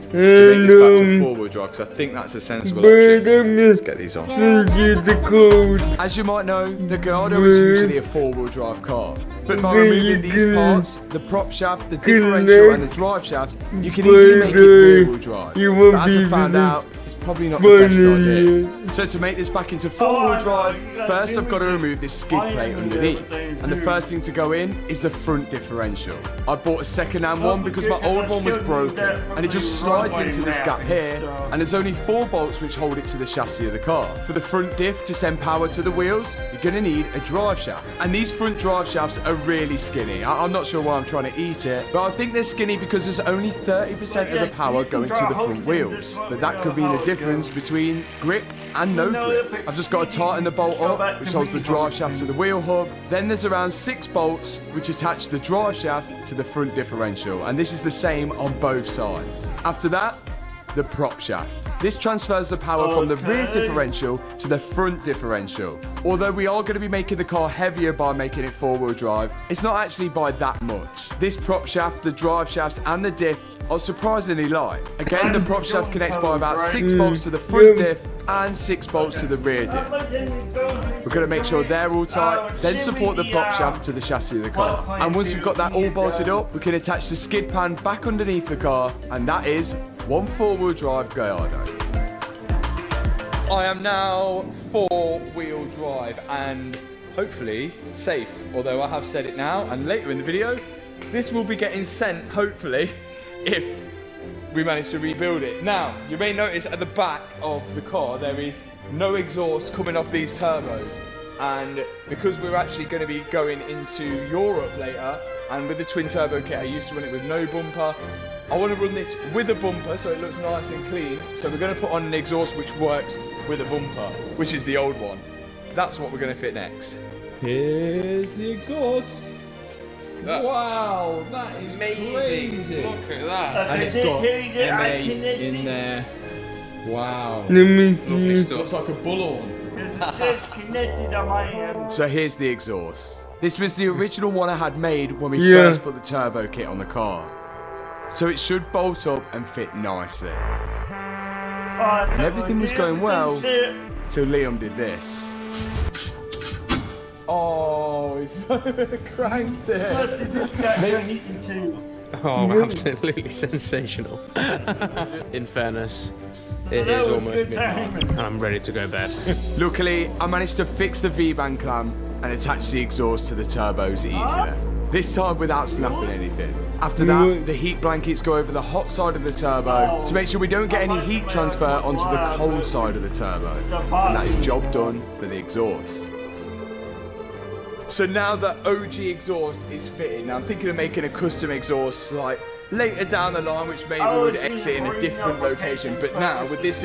to make this back to four-wheel drive, because I think that's a sensible option. Let's get these on. The code. As you might know, the Gallardo is usually a four-wheel drive car, but by removing these parts, the prop shaft, the differential and the drive shafts, you can easily make it rear-wheel drive. But as I found out, it's probably not the best idea. So to make this back into four-wheel drive, first I've got to remove this skid plate underneath, and the first thing to go in is the front differential. I bought a second-hand one because my old one was broken, and it just slides into this gap here, and there's only 4 bolts which hold it to the chassis of the car. For the front diff to send power to the wheels, you're going to need a drive shaft, and these front drive shafts are really skinny. I'm not sure why I'm trying to eat it, but I think they're skinny because there's only 30% of the power going to the front wheels, but that could mean the difference between grip and no grip. I've just got to tighten the bolt up, which holds the drive shaft to the wheel hub. Then there's around 6 bolts which attach the drive shaft to the front differential, and this is the same on both sides. After that, the prop shaft. This transfers the power from the rear differential to the front differential. Although we are going to be making the car heavier by making it four-wheel drive, it's not actually by that much. This prop shaft, the drive shafts and the diff are surprisingly light. Again, the prop shaft connects by about 6 bolts to the front diff and 6 bolts to the rear diff. We're going to make sure they're all tight, then support the prop shaft to the chassis of the car. And once we've got that all bolted up, we can attach the skid pan back underneath the car, and that is one four-wheel drive Gallardo. I am now four-wheel drive and hopefully safe, although I have said it now, and later in the video, this will be getting sent, hopefully, if we manage to rebuild it. Now, you may notice at the back of the car there is no exhaust coming off these turbos, and because we're actually going to be going into Europe later, and with the twin turbo kit I used to run it with no bumper, I want to run this with a bumper so it looks nice and clean. So we're going to put on an exhaust which works with a bumper, which is the old one. That's what we're going to fit next. Here's the exhaust. Wow, that is amazing. Crazy. Look at that. And it's got MA in there. Wow. Let me see. Looks like a bullhorn. So here's the exhaust. This was the original one I had made when we first put the turbo kit on the car. So it should bolt up and fit nicely. And everything was going well till Liam did this. Oh, he's so cranked it. Oh, absolutely sensational. In fairness, it is almost midnight and I'm ready to go to bed. Luckily, I managed to fix the V-band clamp and attach the exhaust to the turbos easier. This time without snapping anything. After that, the heat blankets go over the hot side of the turbo to make sure we don't get any heat transfer onto the cold side of the turbo. And that is job done for the exhaust. So now the OG exhaust is fitted. Now I'm thinking of making a custom exhaust like later down the line, which maybe would exit in a different location. But now with this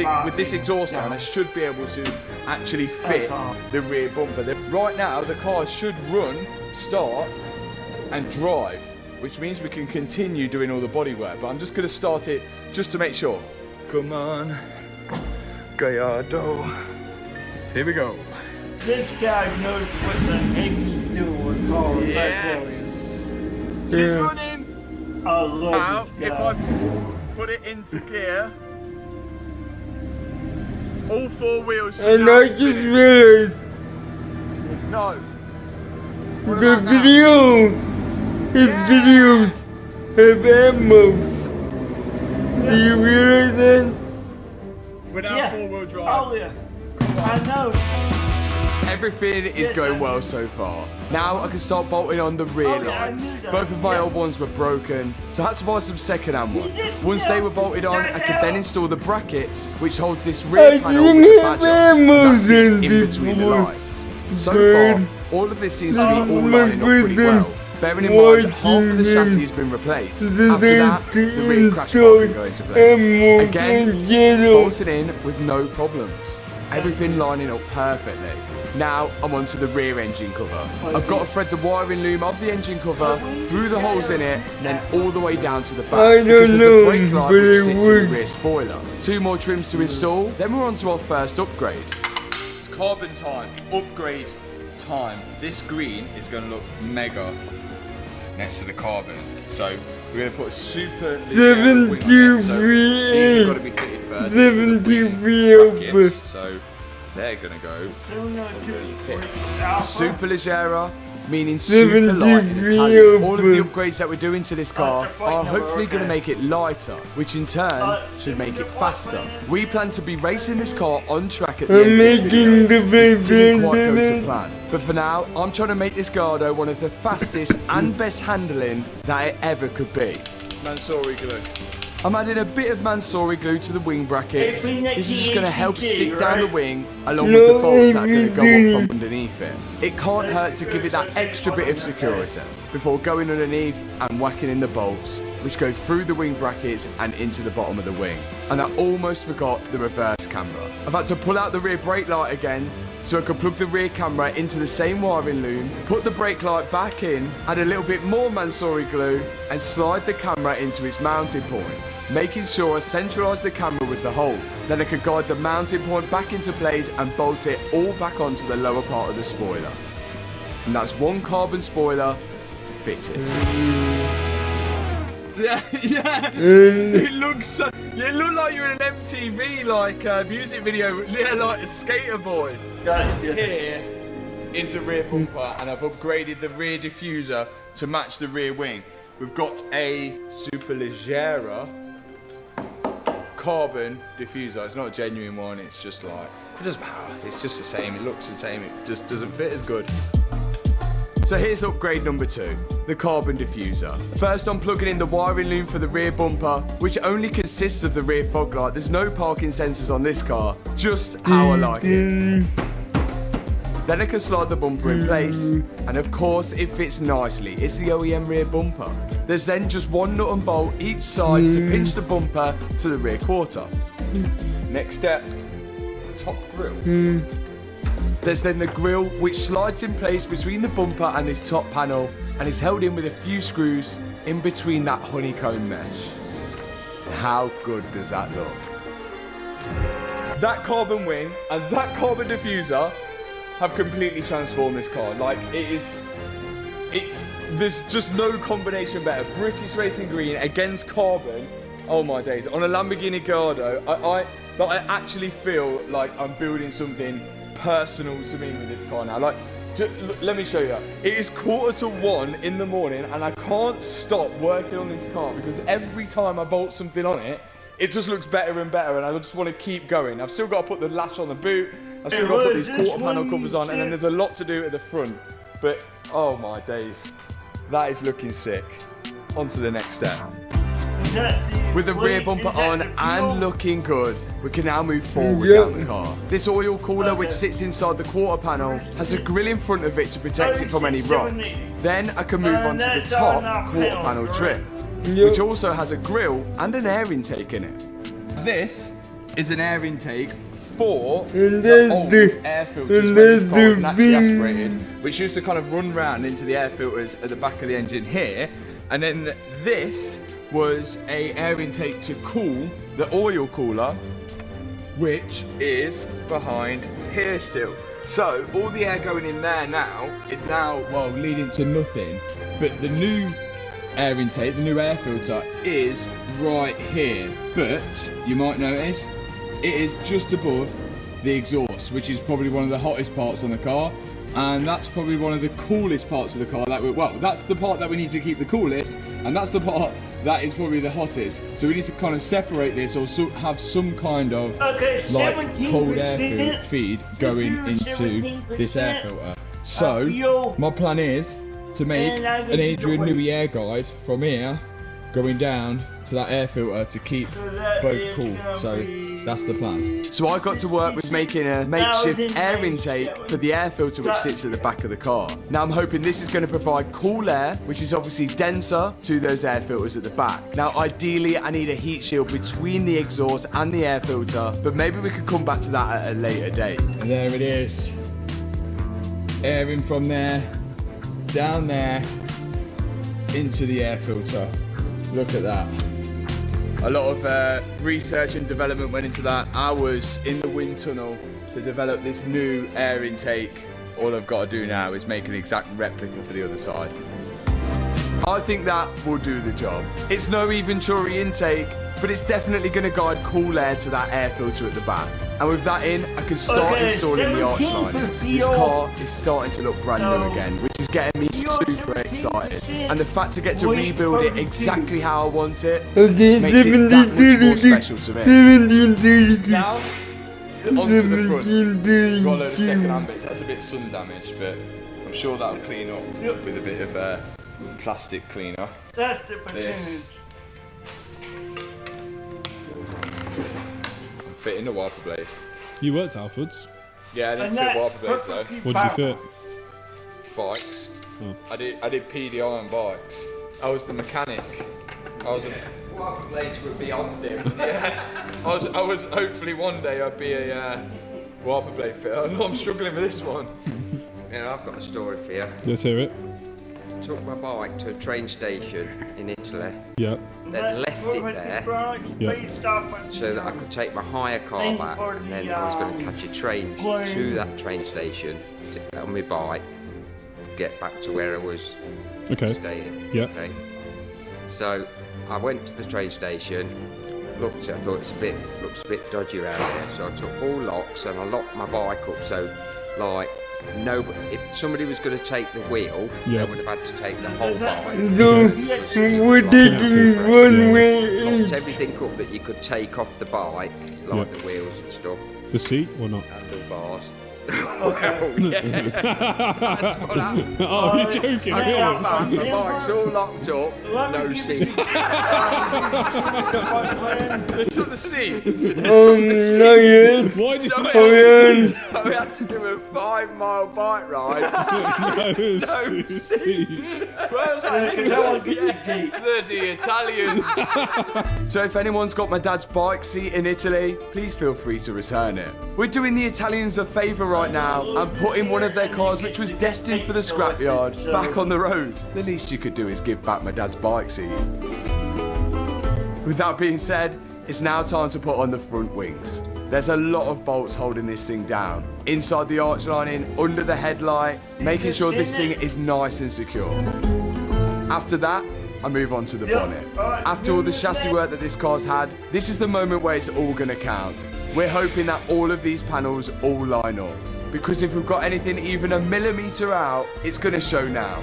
exhaust on, I should be able to actually fit the rear bumper. Right now the car should run, start and drive, which means we can continue doing all the bodywork. But I'm just going to start it just to make sure. Come on, Gallardo. Here we go. This guy knows what the heck he's doing with cars. Yes. She's running. I love now, this if guy. I put it into gear, all 4 wheels should And I just realized no. the video is videos have ammos. Do you realize that? We're now 4-wheel drive. Oh yeah. I know. Everything is going well so far. Now I can start bolting on the rear lights. Both of my old ones were broken, so I had to buy some second-hand ones. Once they were bolted on, I could then install the brackets, which holds this rear panel with the badge on. That sits in between the lights. So Byrd, far, all of this seems to be all my lining up pretty first well. Bearing in mind, half of the chassis has been replaced. After that, the rear crash bar can go into place. Again, bolted in with no problems. Everything lining up perfectly. Now I'm onto the rear engine cover. I've got to thread the wiring loom of the engine cover through the holes in it and then all the way down to the back because there's a brake light which sits in the rear spoiler. 2 more trims to install, then we're on to our first upgrade. It's carbon time, upgrade time. This green is going to look mega next to the carbon. So we're going to put a super 73 these have got to be fitted first. 73 So they're going to go super leggera, meaning super light in Italian. All of the upgrades that we're doing to this car are hopefully going to make it lighter, which in turn should make it faster. We plan to be racing this car on track at the end of this video. It didn't quite go to plan. But for now, I'm trying to make this Gardo one of the fastest and best handling that it ever could be. Mansory glue. I'm adding a bit of Mansory glue to the wing brackets. This is just going to help stick down the wing along with the bolts that are going to go up from underneath it. It can't hurt to give it that extra bit of security before going underneath and whacking in the bolts, which go through the wing brackets and into the bottom of the wing. And I almost forgot the reverse camera. I've had to pull out the rear brake light again so I could plug the rear camera into the same wiring loom, put the brake light back in, add a little bit more Mansory glue, and slide the camera into its mounting point, making sure I centralise the camera with the hole. Then I could guide the mounting point back into place and bolt it all back onto the lower part of the spoiler. And that's one carbon spoiler fitted. Yeah. It looks so, you look like you're in an MTV music video, like a skater boy. Here is the rear bumper, and I've upgraded the rear diffuser to match the rear wing. We've got a super leggera carbon diffuser. It's not a genuine one, it's just like, it doesn't matter, it's just the same, it looks the same, it just doesn't fit as good. So here's upgrade number 2, the carbon diffuser. First I'm plugging in the wiring loom for the rear bumper, which only consists of the rear fog light. There's no parking sensors on this car, just how I like it. Then I can slide the bumper in place, and of course it fits nicely. It's the OEM rear bumper. There's then just one nut and bolt each side to pinch the bumper to the rear quarter. Next step, top grille. There's then the grille, which slides in place between the bumper and this top panel, and is held in with a few screws in between that honeycomb mesh. How good does that look? That carbon wing and that carbon diffuser have completely transformed this car. Like, there's just no combination better. British Racing Green against carbon. Oh my days. On a Lamborghini Gallardo, I actually feel like I'm building something personal to me with this car now. Like, let me show you. It is 1:45 in the morning and I can't stop working on this car because every time I bolt something on it, it just looks better and better, and I just want to keep going. I've still got to put the latch on the boot, I've still got to put these quarter panel covers on, and then there's a lot to do at the front. But, oh my days, that is looking sick. On to the next step. With the rear bumper on and looking good, we can now move forward down the car. This oil cooler, which sits inside the quarter panel, has a grill in front of it to protect it from any rocks. Then I can move on to the top quarter panel trim, which also has a grill and an air intake in it. This is an air intake for the old air filters when this car was naturally aspirated, which used to kind of run round into the air filters at the back of the engine here. And then this was a air intake to cool the oil cooler, which is behind here still. So all the air going in there now is now, well, leading to nothing. But the new air intake, the new air filter, is right here. But you might notice it is just above the exhaust, which is probably one of the hottest parts on the car. And that's probably one of the coolest parts of the car. That's the part that we need to keep the coolest, and that's the part that is probably the hottest. So we need to kind of separate this, or have some kind of like cold air feed going into this air filter. So my plan is to make an Adrian Newey air guide from here going down to that air filter to keep both cool. So that's the plan. So I got to work with making a makeshift air intake for the air filter which sits at the back of the car. Now I'm hoping this is going to provide cool air, which is obviously denser to those air filters at the back. Now ideally I need a heat shield between the exhaust and the air filter, but maybe we could come back to that at a later date. And there it is. Air in from there, down there, into the air filter. Look at that. A lot of research and development went into that. I was in the wind tunnel to develop this new air intake. All I've got to do now is make an exact replica for the other side. I think that will do the job. It's no Venturi intake, but it's definitely going to guide cool air to that air filter at the back. And with that in, I can start installing the arch liners. This car is starting to look brand new again, which is getting me super excited. And the fact to get to rebuild it exactly how I want it makes it that much more special to me. Now, onto the front. Got a load of second-hand bits. That's a bit sun damaged, but I'm sure that'll clean up with a bit of plastic cleaner. That's the percentage. Fitting the wiper blades. You worked Alfords? Yeah, I didn't fit wiper blades though. What did you fit? Bikes. Oh. I did PDI on bikes. I was the mechanic. Wiper blades would be on them. Yeah. I was hopefully one day I'd be a wiper blade fitter. I'm struggling with this one. Yeah, I've got a story for you. Let's hear it. Took my bike to a train station in Italy. Yeah. Then left it there. Yeah. So that I could take my hire car back, and then I was going to catch a train to that train station on my bike, get back to where I was staying. Yeah. Okay. So I went to the train station, looked, I thought looks a bit dodgy around here. So I took all locks and I locked my bike up. So like, if somebody was going to take the wheel, they would have had to take the whole bike. We're taking one way. Locked everything up that you could take off the bike, like the wheels and stuff. The seat or not? Handlebars. Oh, yeah. That's what happened. Oh, you're joking. I got back, the bike's all locked up, no seat. They took the seat. Oh, not yet. Why did So we had to do a 5-mile bike ride. No seat. Bloody Italians. So if anyone's got my dad's bike seat in Italy, please feel free to return it. We're doing the Italians a favour right now and putting one of their cars, which was destined for the scrapyard, back on the road. The least you could do is give back my dad's bike seat. With that being said, it's now time to put on the front wings. There's a lot of bolts holding this thing down. Inside the arch lining, under the headlight, making sure this thing is nice and secure. After that, I move on to the bonnet. After all the chassis work that this car's had, this is the moment where it's all gonna count. We're hoping that all of these panels all line up, because if we've got anything even a millimetre out, it's gonna show now.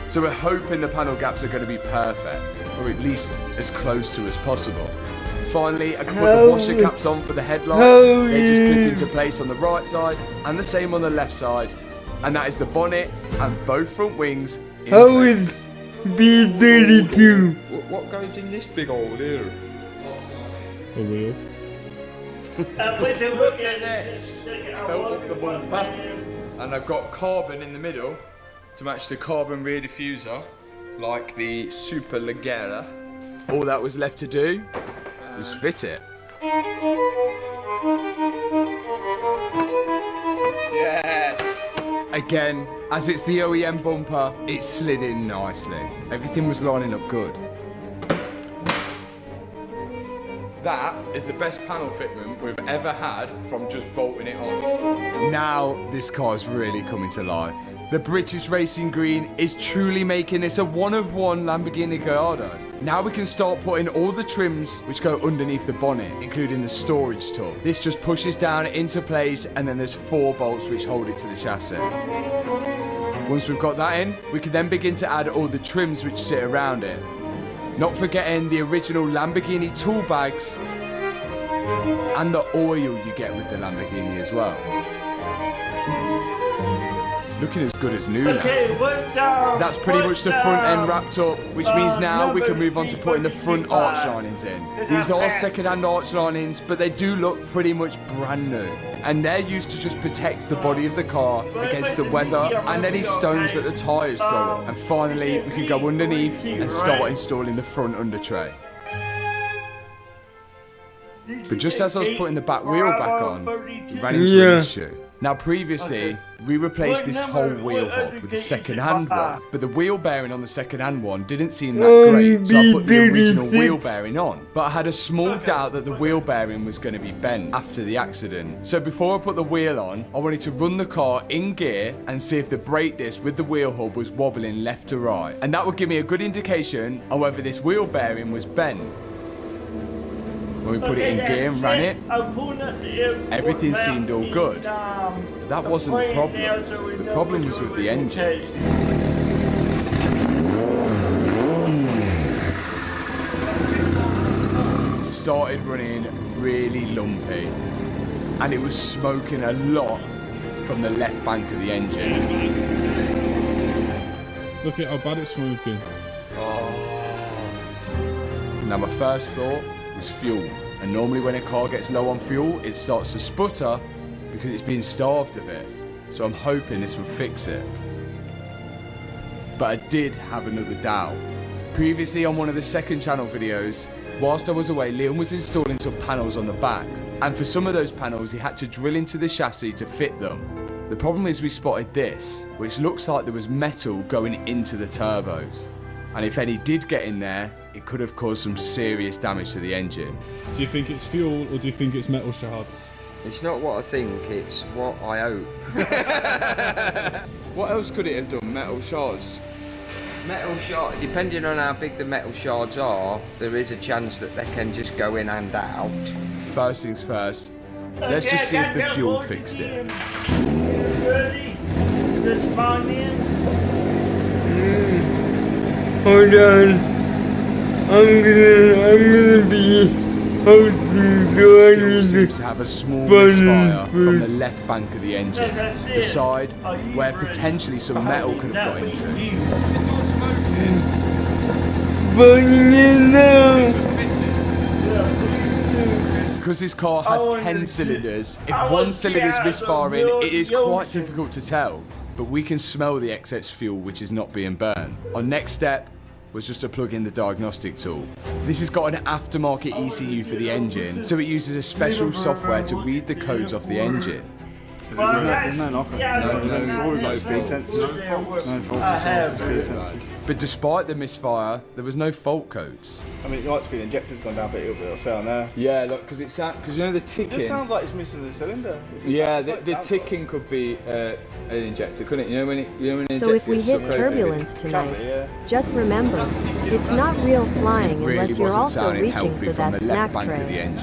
So we're hoping the panel gaps are gonna be perfect, or at least as close to as possible. Finally, I can put the washer caps on for the headlights. They just clip into place on the right side, and the same on the left side. And that is the bonnet and both front wings in place. B32. What goes in this big hole here? A wheel. Look at this. Built up the bumper, and I've got carbon in the middle to match the carbon rear diffuser, like the Super Leggera. All that was left to do was fit it. Yes! Again, as it's the OEM bumper, it slid in nicely. Everything was lining up good. That is the best panel fitment we've ever had from just bolting it on. Now, this car's really coming to life. The British Racing Green is truly making this a one-of-one Lamborghini Gallardo. Now we can start putting all the trims which go underneath the bonnet, including the storage tub. This just pushes down into place, and then there's 4 bolts which hold it to the chassis. Once we've got that in, we can then begin to add all the trims which sit around it. Not forgetting the original Lamborghini tool bags and the oil you get with the Lamborghini as well. It's looking as good as new now. Okay, look down. That's pretty look much the front end down. wrapped up, which means now we can move on to putting the front arch linings in. These are second-hand arch linings, but they do look pretty much brand new. And they're used to just protect the body of the car against the weather and any stones that the tyres throw up. And finally, we can go underneath and start installing the front under tray. But just as I was putting the back wheel back on, we ran into an issue. Now previously, we replaced this whole wheel hub with the second-hand one, but the wheel bearing on the second-hand one didn't seem that great, so I put the original wheel bearing on. But I had a small doubt that the wheel bearing was going to be bent after the accident. So before I put the wheel on, I wanted to run the car in gear and see if the brake disc with the wheel hub was wobbling left to right. And that would give me a good indication of whether this wheel bearing was bent. When we put it in gear and ran it, everything seemed all good. That wasn't the problem. The problem was with the engine. It started running really lumpy, and it was smoking a lot from the left bank of the engine. Look at how bad it's smoking. Now my first thought was fuel, and normally when a car gets low on fuel it starts to sputter because it's being starved of it, so I'm hoping this will fix it. But I did have another doubt. Previously on one of the second channel videos, whilst I was away, Liam was installing some panels on the back, and for some of those panels he had to drill into the chassis to fit them. The problem is we spotted this, which looks like there was metal going into the turbos, and if any did get in there, it could have caused some serious damage to the engine. Do you think it's fuel or do you think it's metal shards? It's not what I think, it's what I hope. What else could it have done? Metal shards? Metal shard, depending on how big the metal shards are, there is a chance that they can just go in and out. First things first, let's just see if the fuel fixed it. Ready? This spawn in? Hold on. I'm gonna be hosting, so I need seems to have a small misfire from the left bank of the engine, the side where potentially some metal could have got into. Spawning in now. Because this car has 10 cylinders, if one cylinder's misfiring, it is quite difficult to tell. But we can smell the excess fuel which is not being burned. Our next step was just to plug in the diagnostic tool. This has got an aftermarket ECU for the engine, so it uses a special software to read the codes off the engine. There's no knock. No speed sensors. But despite the misfire, there was no fault codes. I mean, the light speed injector's gone down, but it'll say on there. Yeah, look, because it's because you know the ticking. It just sounds like it's missing the cylinder. Yeah, the ticking could be an injector, couldn't it? You know when it. So if we hit turbulence tonight, just remember, it's not real flying unless you're also reaching for that snack tray.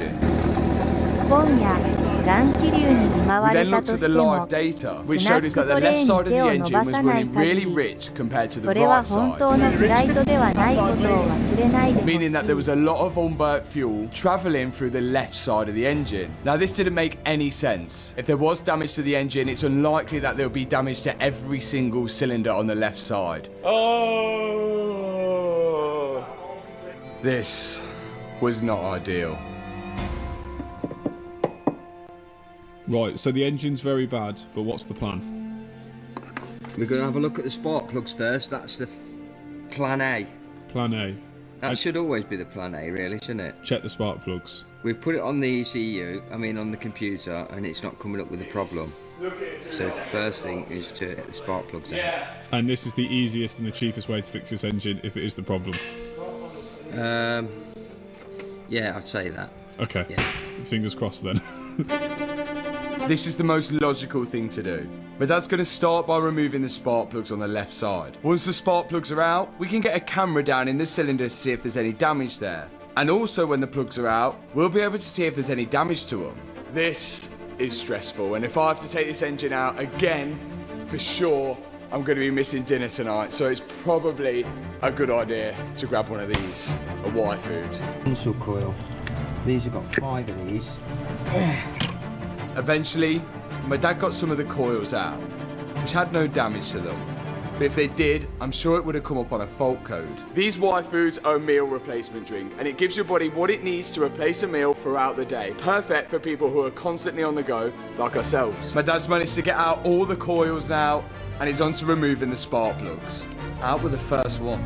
今夜乱気流に見舞わ We れ then た looked と at し the ても live data, ス which ナ showed ッ us ク that the トレー left に side of 手 the を伸 engine ば さ was ない running 限 really り rich compared to the それは right 本 side. 当のフライトではないことを忘れないでほし Meaning that there was い a lot of unburnt fuel travelling through the left side of the engine. Now this didn't make any sense. If there was damage to the engine, it's unlikely that there would be damage to every single cylinder on the left side. Oh! This was not ideal. Right, so the engine's very bad, but what's the plan? We're going to have a look at the spark plugs first. That's the plan A. Plan A. That should always be the plan A, really, shouldn't it? Check the spark plugs. We've put it on the ECU, on the computer, and it's not coming up with a problem. So first thing is to get the spark plugs in. And this is the easiest and the cheapest way to fix this engine if it is the problem. Yeah, I'd say that. Okay. Yeah. Fingers crossed then. This is the most logical thing to do. But that's going to start by removing the spark plugs on the left side. Once the spark plugs are out, we can get a camera down in the cylinder to see if there's any damage there. And also when the plugs are out, we'll be able to see if there's any damage to them. This is stressful, and if I have to take this engine out again, for sure, I'm going to be missing dinner tonight, so it's probably a good idea to grab one of these, a Y food. Console coil. These have got 5 of these. Eventually, my dad got some of the coils out, which had no damage to them. But if they did, I'm sure it would have come up on a fault code. These Y Foods are a meal replacement drink, and it gives your body what it needs to replace a meal throughout the day. Perfect for people who are constantly on the go, like ourselves. My dad's managed to get out all the coils now, and he's on to removing the spark plugs. Out with the first one,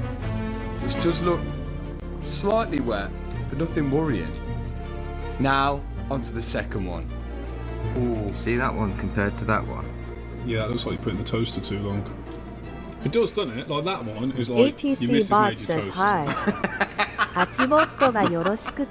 which does look slightly wet, but nothing worrying. Now, onto the second one. Ooh. See that one compared to that one? Yeah, that looks like you're putting the toaster too long. It does, doesn't it? Like that one is like ATC bot says hi.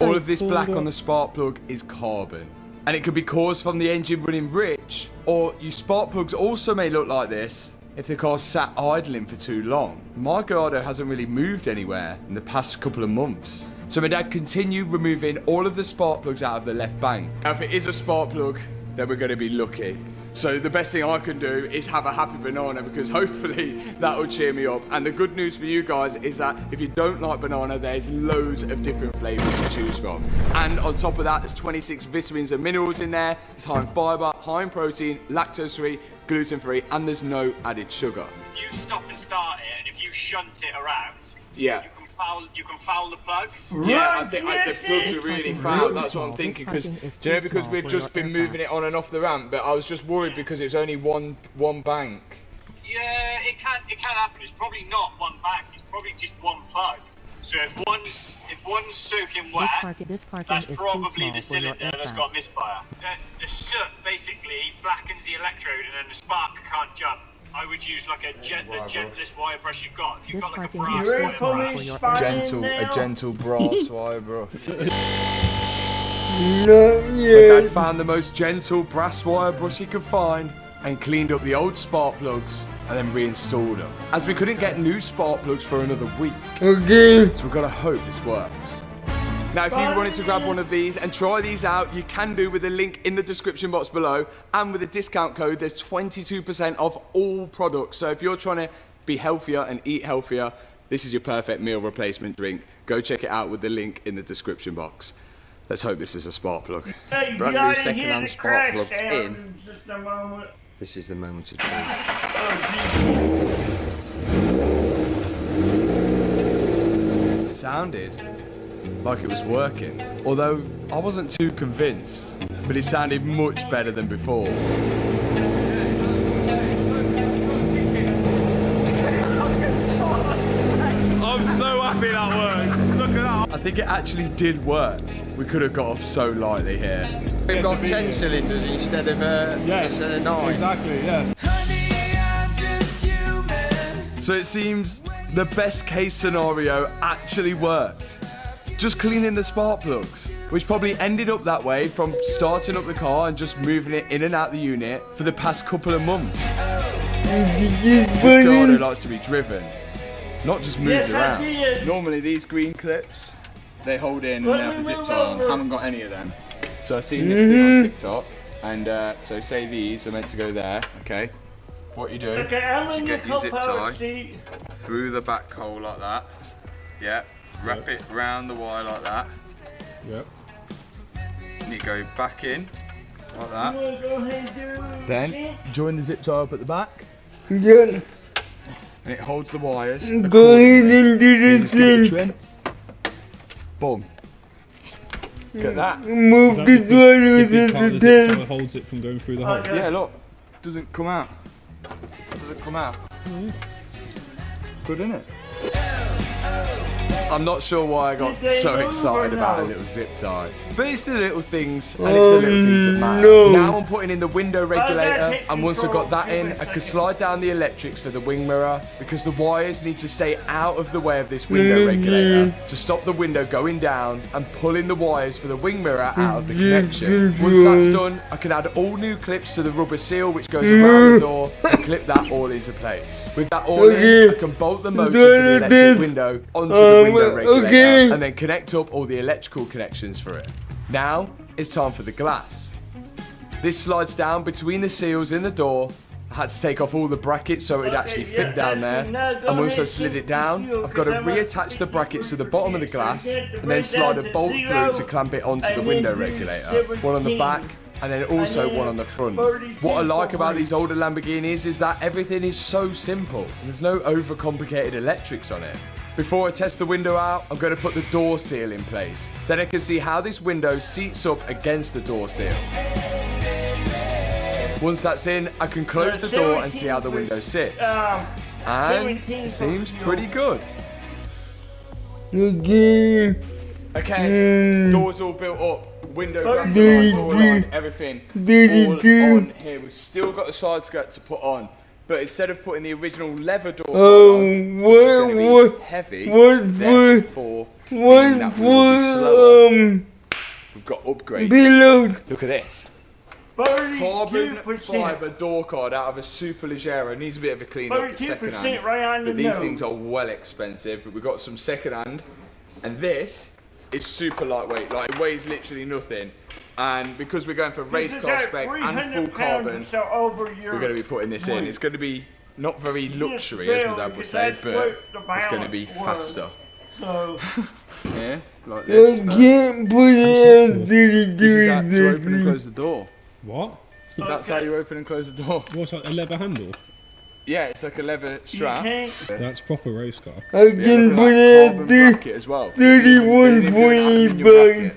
All of this black on the spark plug is carbon, and it could be caused from the engine running rich, or your spark plugs also may look like this if the car's sat idling for too long. My Gardo hasn't really moved anywhere in the past couple of months, so my dad continued removing all of the spark plugs out of the left bank. Now if it is a spark plug, then we're going to be lucky. So the best thing I can do is have a happy banana, because hopefully that will cheer me up. And the good news for you guys is that if you don't like banana, there's loads of different flavours to choose from. And on top of that, there's 26 vitamins and minerals in there. It's high in fibre, high in protein, lactose-free, gluten-free, and there's no added sugar. If you stop and start it, and if you shunt it around, yeah, you can foul the plugs. Yeah, I think the plugs are really foul. That's what I'm thinking. Because because we've just been moving it on and off the ramp, but I was just worried because it's only one bank. Yeah, it can happen. It's probably not one bank. It's probably just one plug. So if one's soaking wet, this parking that's is probably too small the for your cylinder that's got misfire. The soot basically blackens the electrode, and then the spark can't jump. I would use like the gentlest wire brush you've got. If you've got like a brass wire brush. A gentle brass wire brush. Not My yet. dad found the most gentle brass wire brush he could find and cleaned up the old spark plugs and then reinstalled them, as we couldn't get new spark plugs for another week. Okay. So we've got to hope this works. Now, if you wanted to grab one of these and try these out, you can do with the link in the description box below, and with a discount code, there's 22% off all products. So if you're trying to be healthier and eat healthier, this is your perfect meal replacement drink. Go check it out with the link in the description box. Let's hope this is a spark plug. Hey, Brand new second-hand spark plugs in. Just a moment. This is the moment of truth. It sounded like it was working, although I wasn't too convinced, but it sounded much better than before. I'm so happy that worked. Look at that. I think it actually did work. We could have got off so lightly here. We've got 10 cylinders instead of 9. Exactly, yeah. So it seems the best case scenario actually worked. Just cleaning the spark plugs, which probably ended up that way from starting up the car and just moving it in and out the unit for the past couple of months. This Gardo likes to be driven, not just moved around. Normally these green clips, they hold in and they have the zip tie on. I haven't got any of them. So I've seen this thing on TikTok, and so say these are meant to go there, okay? What you do is you get your zip tie through the back hole like that, yeah. Wrap it round the wire like that. Yep. And you go back in like that. Then join the zip tie up at the back. Yeah. And it holds the wires. Go ahead and do the thing. Boom. Get that. Move this one with the tail. Holds it from going through the hole. Yeah, look. Doesn't come out. Doesn't come out. Good, isn't it? I'm not sure why I got so excited about a little zip tie. But it's the little things, and it's the little things that matter. no. Now I'm putting in the window regulator, and once I've got that in, I can slide down the electrics for the wing mirror, because the wires need to stay out of the way of this window regulator to stop the window going down and pulling the wires for the wing mirror out of the connection. Once that's done, I can add all new clips to the rubber seal which goes around the door and clip that all into place. With that all in, I can bolt the motor for the electric window onto the window regulator and then connect up all the electrical connections for it. Now it's time for the glass. This slides down between the seals in the door. I had to take off all the brackets so it'd actually fit down there, and once I slid it down, I've got to reattach the brackets to the bottom of the glass and then slide a bolt through to clamp it onto the window regulator. One on the back and then also one on the front. What I like about these older Lamborghinis is that everything is so simple and there's no overcomplicated electrics on it. Before I test the window out, I'm going to put the door seal in place. Then I can see how this window seats up against the door seal. Once that's in, I can close the door and see how the window sits. And it seems pretty good. Okay, doors all built up. Window glass, door line, everything all on here. We've still got the side skirt to put on, but instead of putting the original leather door on, which is going to be heavy, therefore meaning that we will be slower. We've got upgrades. Look at this. Carbon fibre door card out of a Superleggera. Needs a bit of a clean up. It's second hand, but these things are well expensive. But we've got some second hand, and this. It's super lightweight, like it weighs literally nothing. And because we're going for race car spec and full carbon, we're going to be putting this in. It's going to be not very luxury, as my dad would say, but it's going to be faster. Yeah, like this. This is how to open and close the door. What? That's how you open and close the door. What's like a leather handle? Yeah, it's like a leather strap. That's proper race car. I can put it bracket as well. 31.5.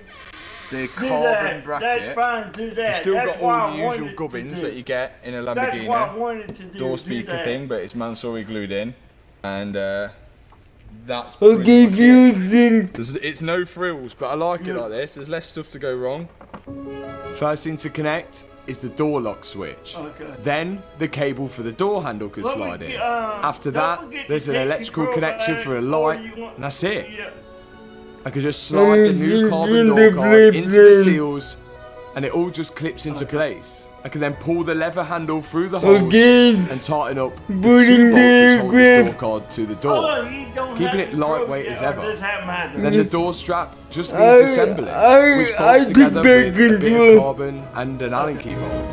The carbon bracket. That's fine, do that. You've still That's got what all I the wanted usual to gubbins do. that you get in a That's what I Lamborghini. wanted to do. Door do speaker that. thing, but it's Mansory glued in. And that's Okay, pretty you much think it. It's no frills, but I like it like this. There's less stuff to go wrong. First thing to connect is the door lock switch. Okay. Then the cable for the door handle can slide in. After don't that, forget to there's an take electrical control connection of for a that, light, or you want- and that's it. Yeah. I can just slide the new carbon door card into the seals, and it all just clips into place. I can then pull the leather handle through the holes and tighten up the 2 bolts which hold this door card to the door, keeping it lightweight as ever. Then the door strap just needs assembling, which bolts together with a bit of carbon and an Allen key bolt.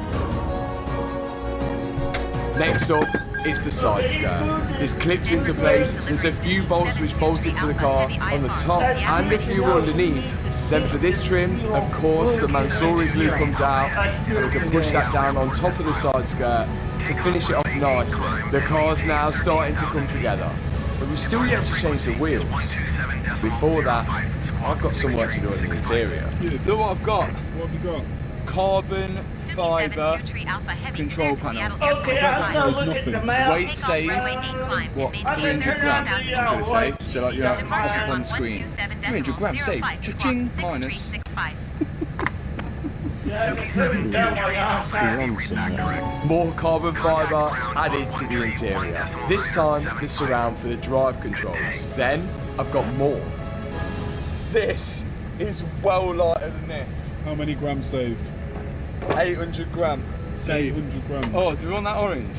Next up, it's the side skirt. This clips into place. There's a few bolts which bolt it to the car on the top and a few underneath. Then for this trim, of course, the Mansory glue comes out and we can push that down on top of the side skirt to finish it off nicely. The car's now starting to come together, but we've still yet to change the wheels. Before that, I've got some work to do on the interior. Look what I've got. What have you got? Carbon fibre control panel. Okay, I'm gonna look at the map. Weight saved, what, 300 grams, I'm going to say. So like you're pop up on the screen. 300 grams saved, cha-ching, minus. More carbon fibre added to the interior. This time, the surround for the drive controls. Then, I've got more. This is well lighter than this. How many grams saved? 800 gram saved. 800 grams. Oh, do we want that orange?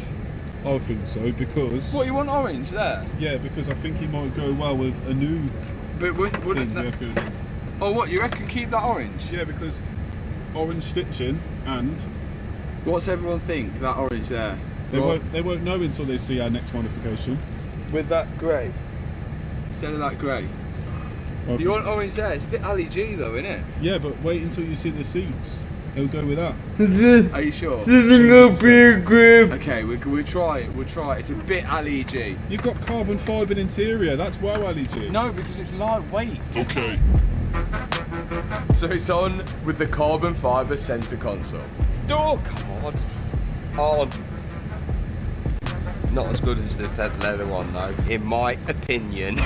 I think so, because... What, you want orange there? Yeah, because I think it might go well with a new But wouldn't thing. that... Oh, what, you reckon keep that orange? Yeah, because orange stitching and... What's everyone think, that orange there? They won't know until they see our next modification. With that grey? Instead of that grey? Okay. You want orange there? It's a bit Ali G though, isn't it? Yeah, but wait until you see the seats. They'll go with that. Are you sure? Sitting up here, Grip. Okay, we'll try it. We'll try it. It's a bit Ali G. You've got carbon fibre interior. That's well Ali G. No, because it's lightweight. Okay. So it's on with the carbon fibre centre console. Door card on. Not as good as the leather one though, in my opinion.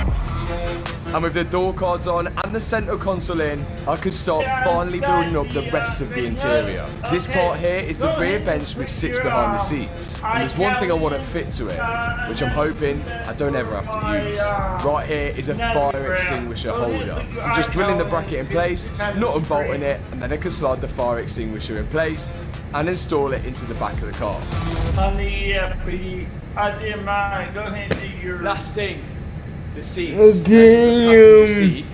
And with the door cards on and the centre console in, I could start finally building up the rest of the interior. This part here is the rear bench which sits behind the seats. And there's one thing I want to fit to it, which I'm hoping I don't ever have to use. Right here is a fire extinguisher holder. I'm just drilling the bracket in place, nut and bolting it, and then I can slide the fire extinguisher in place and install it into the back of the car. On the I did mine. Go ahead and do your... Last thing, the seats. Okay, That's the passenger seat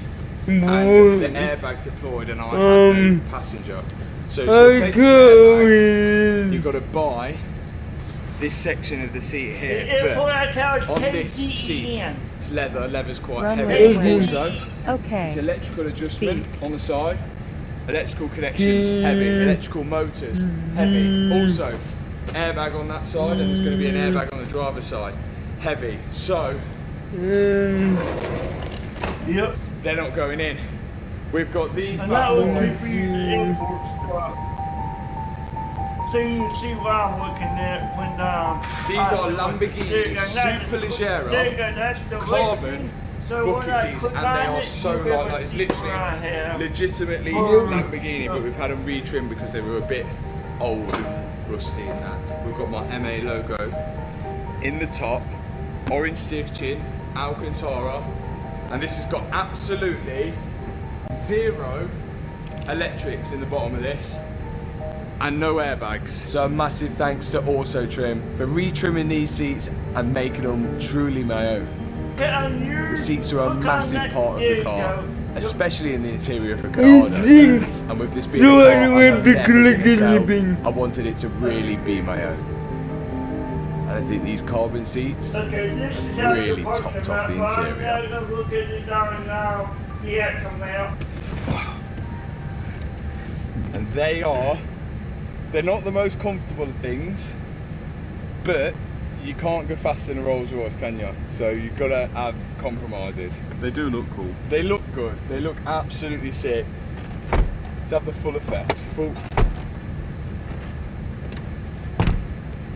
and the airbag deployed, and I have no passenger. So to replace the airbag, you've got to buy this section of the seat here. But on this seat, it's leather. Leather's quite heavy. Also, Okay. it's electrical adjustment on the side. Electrical connections, heavy. Electrical motors, heavy. Also, airbag on that side, and there's going to be an airbag on the driver's side, heavy. So, yep, they're not going in. We've got these and back that will boys. keep you the import spot. So you can see what I'm looking at when These are Lamborghini Superleggera there you go, that's the carbon so bucket seats, and they are so light. Like, it's literally, legitimately Lamborghini, but we've had them retrimmed because they were a bit old and rusty and that. We've got my MA logo in the top, orange stitching, Alcantara, and this has got absolutely 0 electrics in the bottom of this. And no airbags. So a massive thanks to Auto Trim for retrimming these seats and making them truly my own. The seats are a massive part of the car, especially in the interior of a car. And with this being a car I'm never gonna sell, I wanted it to really be my own. And I think these carbon seats really topped off the interior. And they're not the most comfortable of things, but you can't go faster than a Rolls Royce, can you? So you've got to have compromises. They do look cool. They look good. They look absolutely sick. Let's have the full effect.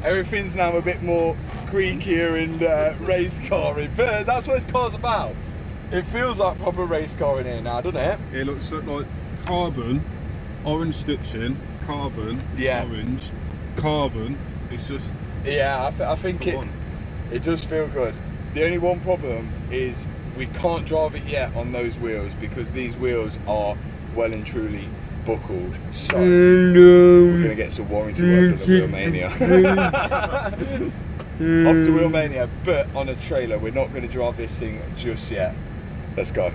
Everything's now a bit more creakier and race car-y, but that's what this car's about. It feels like proper race car in here now, doesn't it? It looks like carbon, orange stitching, carbon, orange, carbon. It's just... Yeah, I think it does feel good. The only one problem is we can't drive it yet on those wheels because these wheels are well and truly buckled. So we're going to get some warranty work on the Wheelmania. Off to Wheelmania, but on a trailer. We're not going to drive this thing just yet. Let's go.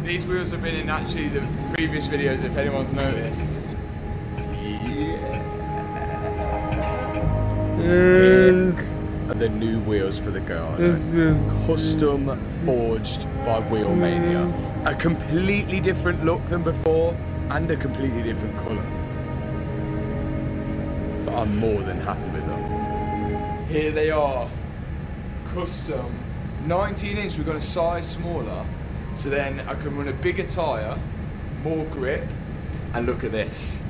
These wheels have been in actually the previous videos if anyone's noticed. Here are the new wheels for the Gallardo. Custom forged by Wheelmania. A completely different look than before and a completely different colour. But I'm more than happy with them. Here they are. Custom 19-inch. We've got a size smaller. So then I can run a bigger tyre, more grip, and look at this.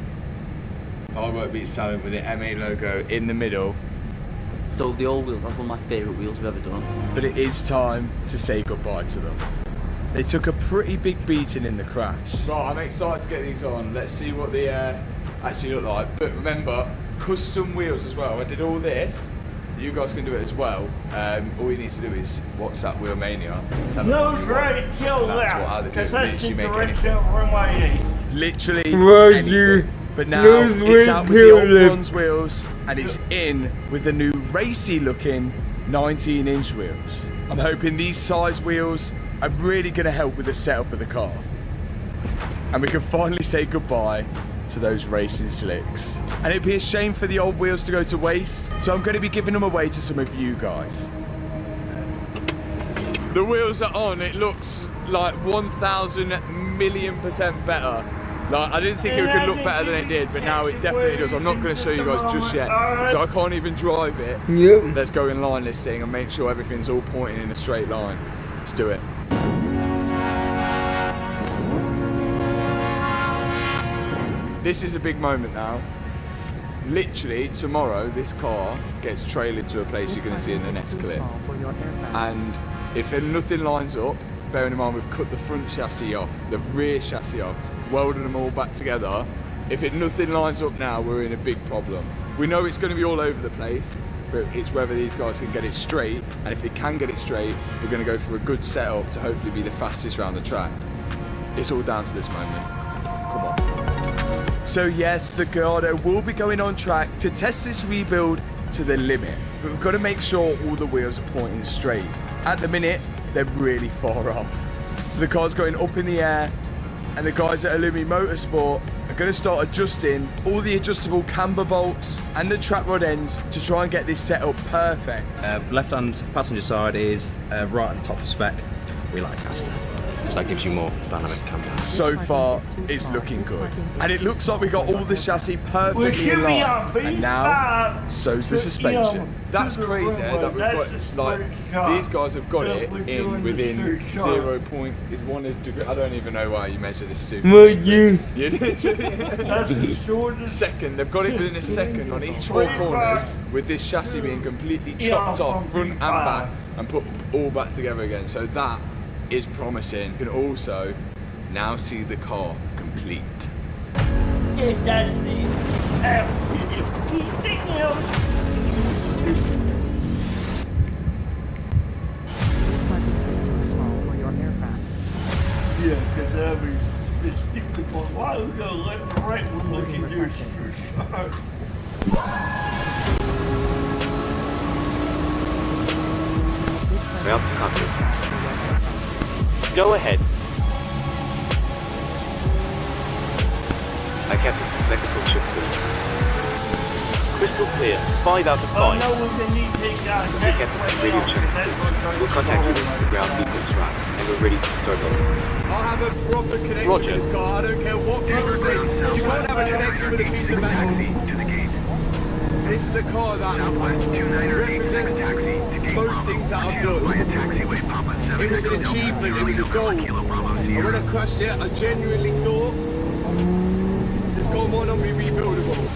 I won't be selling with the MA logo in the middle. So the old wheels, that's one of my favourite wheels we've ever done. But it is time to say goodbye to them. They took a pretty big beating in the crash. Right, I'm excited to get these on. Let's see what they actually look like. But remember, custom wheels as well. I did all this. You guys can do it as well. All you need to do is WhatsApp Wheelmania. No, try to kill that, because that's the direction of runway 8. Literally Roger. But now it's out with the old bronze wheels and it's in with the new racy looking 19-inch wheels. I'm hoping these size wheels are really going to help with the setup of the car. And we can finally say goodbye to those racing slicks. And it'd be a shame for the old wheels to go to waste, so I'm going to be giving them away to some of you guys. The wheels are on. It looks like 1,000,000,000% better. Like, I didn't think it could look better than it did, but now it definitely does. I'm not going to show you guys just yet, so I can't even drive it. Yep. Let's go and line this thing and make sure everything's all pointing in a straight line. Let's do it. This is a big moment now. Literally, tomorrow, this car gets trailered to a place you're going to see in the next clip. And if nothing lines up, bearing in mind we've cut the front chassis off, the rear chassis off, welded them all back together. If nothing lines up now, we're in a big problem. We know it's going to be all over the place, but it's whether these guys can get it straight, and if they can get it straight, we're going to go for a good setup to hopefully be the fastest round the track. It's all down to this moment. Come on. So yes, the Gallardo will be going on track to test this rebuild to the limit, but we've got to make sure all the wheels are pointing straight. At the minute, they're really far off. So the car's going up in the air, and the guys at Illumi Motorsport are going to start adjusting all the adjustable camber bolts and the track rod ends to try and get this set up perfect. Left-hand passenger side is right at the top of spec. we like Asta. Because that gives you more dynamic camber. So far, it's looking good. And it looks like we got all the chassis We perfectly should in be line. on And now, so's the suspension. That's crazy that we've got, like, these guys have got it in within 0 point is 1 degree. I don't even know why you measure this stupid. You literally second. They've got it within a second on each 4 corners, with this chassis being completely chopped off front and back and put all back together again. So that is promising. You can also now see the car complete. It does need everything else. This parking is too small for your aircraft. Yeah, because this stupid one, why are we going left and right when we can do it? Mount the cockpit. Go ahead. I Captain, technical chip clear. Crystal clear, 5 out of 5. Oh no, we're going to need to take down Okay, Captain, radio check. We'll contact you with the ground beacon track, and we're ready to start over. I'll have a proper connection Roger. with this car. I don't care what people say. You won't have a connection with a piece of metal. This is a car that represents most things that I've done. It was an achievement, it was a goal. And when I crashed it, I genuinely thought this car might not be rebuildable.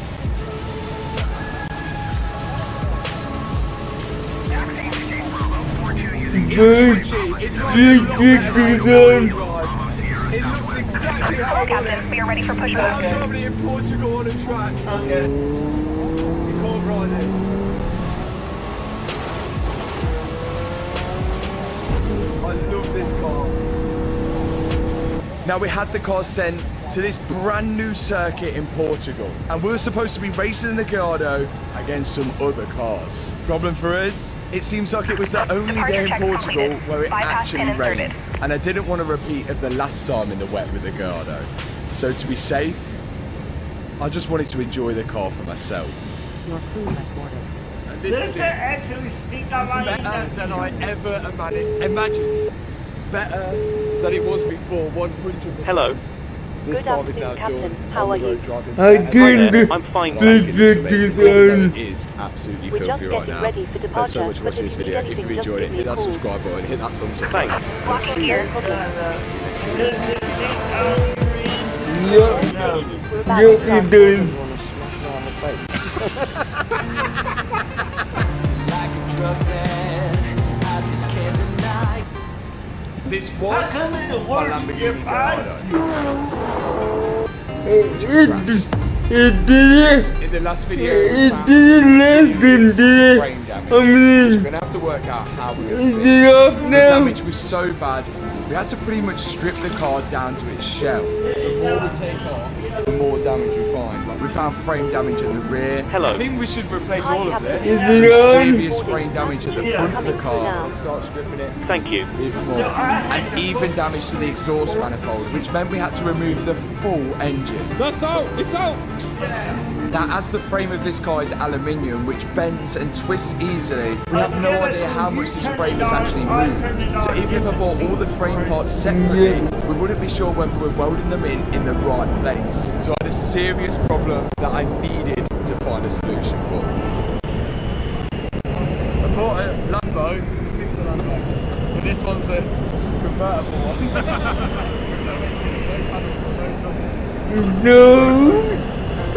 It's twitchy, it drives a lot better than it looks exactly how I want it. We are ready for pushback. I'm traveling in Portugal on a track. Okay. You can't ride this. I love this car. Now we had the car sent to this brand new circuit in Portugal, and we were supposed to be racing in the Gallardo against some other cars. Problem for us? It seems like it was the only day in Portugal where it actually rained, and I didn't want to repeat of the last time in the wet with the Gallardo. So to be safe, I just wanted to enjoy the car for myself. Your crew has boarded. And this is it. Actually stick on It's my better than I ever imagined. Better than it was before, 100%. Hello. This car is now done. How are you? I think I'm fine. It is absolutely We're just filthy right getting now. ready for Thanks so much departure, for but watching if this you video. need If you anything, enjoyed it, just hit that give me a subscribe button, hit that thumbs up. Thanks. I'll see you. it does. This was a Lamborghini Gallardo. It did. In the last video, It didn't last than that. frame damage. I mean, We're gonna have to work out how we're is gonna it off The now? damage was so bad, we had to pretty much strip the car down to its shell. The more we take off, the more damage we find. Like we found frame damage at the rear. Hello. I think we should replace all of this. Is Some it on? serious frame damage at the front of the car. Start stripping it. Thank you. Even more. And even damage to the exhaust manifold, which meant we had to remove the full engine. That's out! It's out! Now, as the frame of this car is aluminium, which bends and twists easily, we have no idea how much this frame has actually moved. So even if I bought all the frame parts separately, we wouldn't be sure whether we're welding them in the right place. So I had a serious problem that I needed to find a solution for. I bought a Lambo to fix a Lambo, but this one's a convertible one. So, I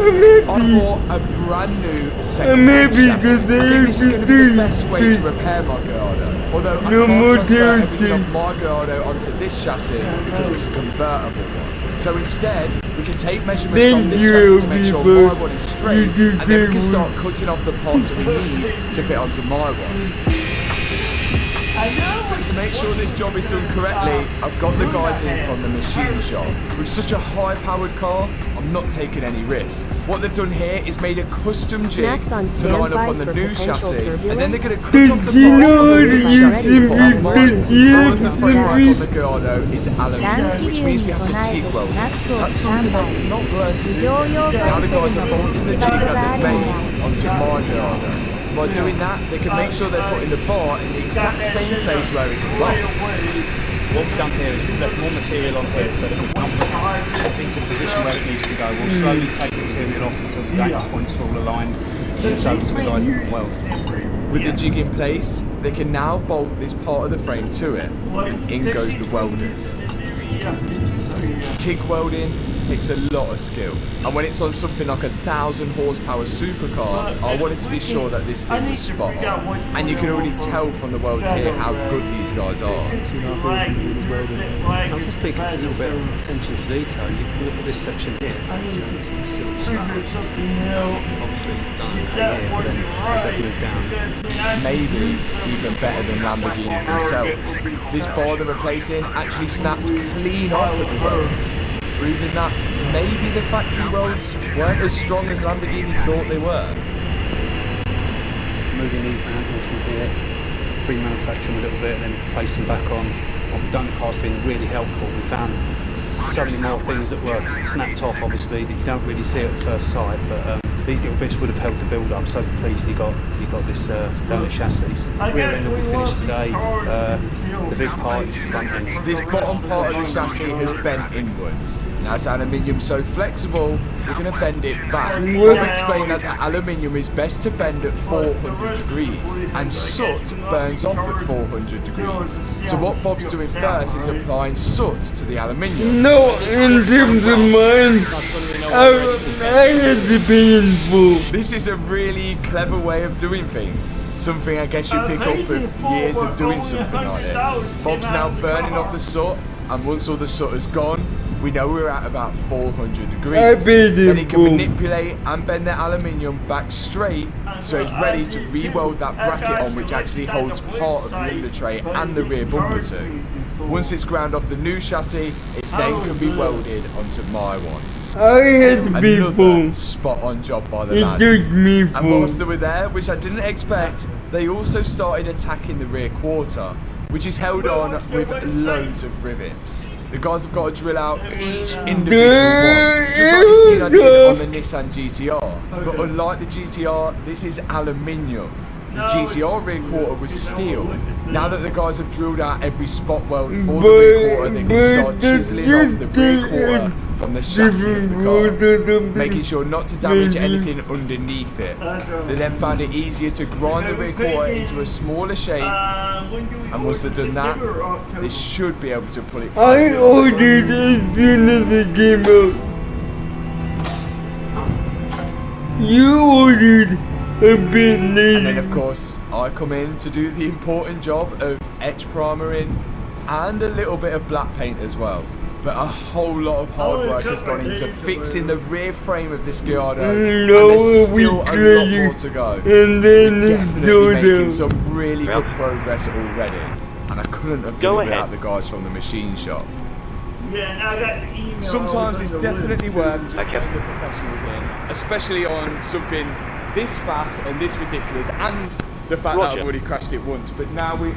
bought a brand new second maybe chassis. I because think this is going to be the best way to repair my Gallardo. Although I No more can't transfer everything DLC. off my Gallardo onto this chassis because it's a convertible one. So instead, we can take measurements on this chassis to make sure my one is straight, and then we can start cutting off the parts that we need to fit onto my one. But to make sure this job is done correctly, I've got the guys in from the machine shop. With such a high-powered car, I'm not taking any risks. What they've done here is made a custom jig Snacks on to line up standby on the for new potential chassis, and then they're going to cut Did off the you parts know from how the to new use chassis. the All of the framework on the big Gallardo is aluminium, which means we have to TIG weld it. That's something I've not learned to do. Now the guys are bolting the jig that they've made onto my Gallardo. By doing that, they can make sure they're putting the bar in the exact same place where it belongs. what we've done here is we've left more material on here so that we can pop into the position where it needs to go. We'll slowly take the material off until the data points are all aligned. It's over to the guys that can weld. With the jig in place, they can now bolt this part of the frame to it, and in goes the welders. TIG welding takes a lot of skill, and when it's on something like a 1,000 horsepower supercar, I wanted to be sure that this thing was spot on, and you can already tell from the welds here how good these guys are. I was just thinking a little bit of attention to detail. You can look at this section here. Obviously done okay here, but then as they move down. Maybe even better than Lamborghinis themselves. This bar they're replacing actually snapped clean off at the welds, proving that maybe the factory welds weren't as strong as Lamborghini thought they were. Moving these mantles from here, remanufacture them a little bit and then place them back on. What we've done in the car's been really helpful. We found so many more things that were snapped off, obviously, that you don't really see at first sight, but these little bits would have helped the build up. So pleased you got this donut chassis. Rear end will be finished today. The big part is the front end. This bottom part of the chassis has bent inwards. Now it's aluminium so flexible, we're going to bend it back. Bob explained that the aluminium is best to bend at 400 degrees, and soot burns off at 400 degrees. So what Bob's doing first is applying soot to the aluminium. No, in terms of mine, I had the painful. This is a really clever way of doing things. Something I guess you pick up with years of doing something like this. Bob's now burning off the soot, and once all the soot is gone, we know we're at about 400 degrees. Then he can manipulate and bend the aluminium back straight so it's ready to re-weld that bracket on, which actually holds part of the under tray and the rear bumper too. Once it's ground off the new chassis, it then can be welded onto my one. I had Another spot on job by the lads. And whilst they were there, which I didn't expect, they also started attacking the rear quarter, which is held on with loads of rivets. The guys have got to drill out each individual one, just like you've seen I did on the Nissan GTR. But unlike the GTR, this is aluminium. The GTR rear quarter was steel. Now that the guys have drilled out every spot weld for the rear quarter, they can start chiseling off the rear quarter from the chassis of the car, making sure not to damage anything underneath it. They then found it easier to grind the rear quarter into a smaller shape, and once they've done that, they should be able to pull it through. I ordered as soon as it came out. You ordered a bit late. And then of course, I come in to do the important job of etch primering and a little bit of black paint as well. But a whole lot of hard work has gone into fixing the rear frame of this Gallardo, and there's still a lot more to go. And then We're definitely making some really good progress already, and I couldn't have done it without the guys from the machine shop. Sometimes it's definitely worth just getting the professionals in, especially on something this fast and this ridiculous, and the fact that I've already crashed it once. But now we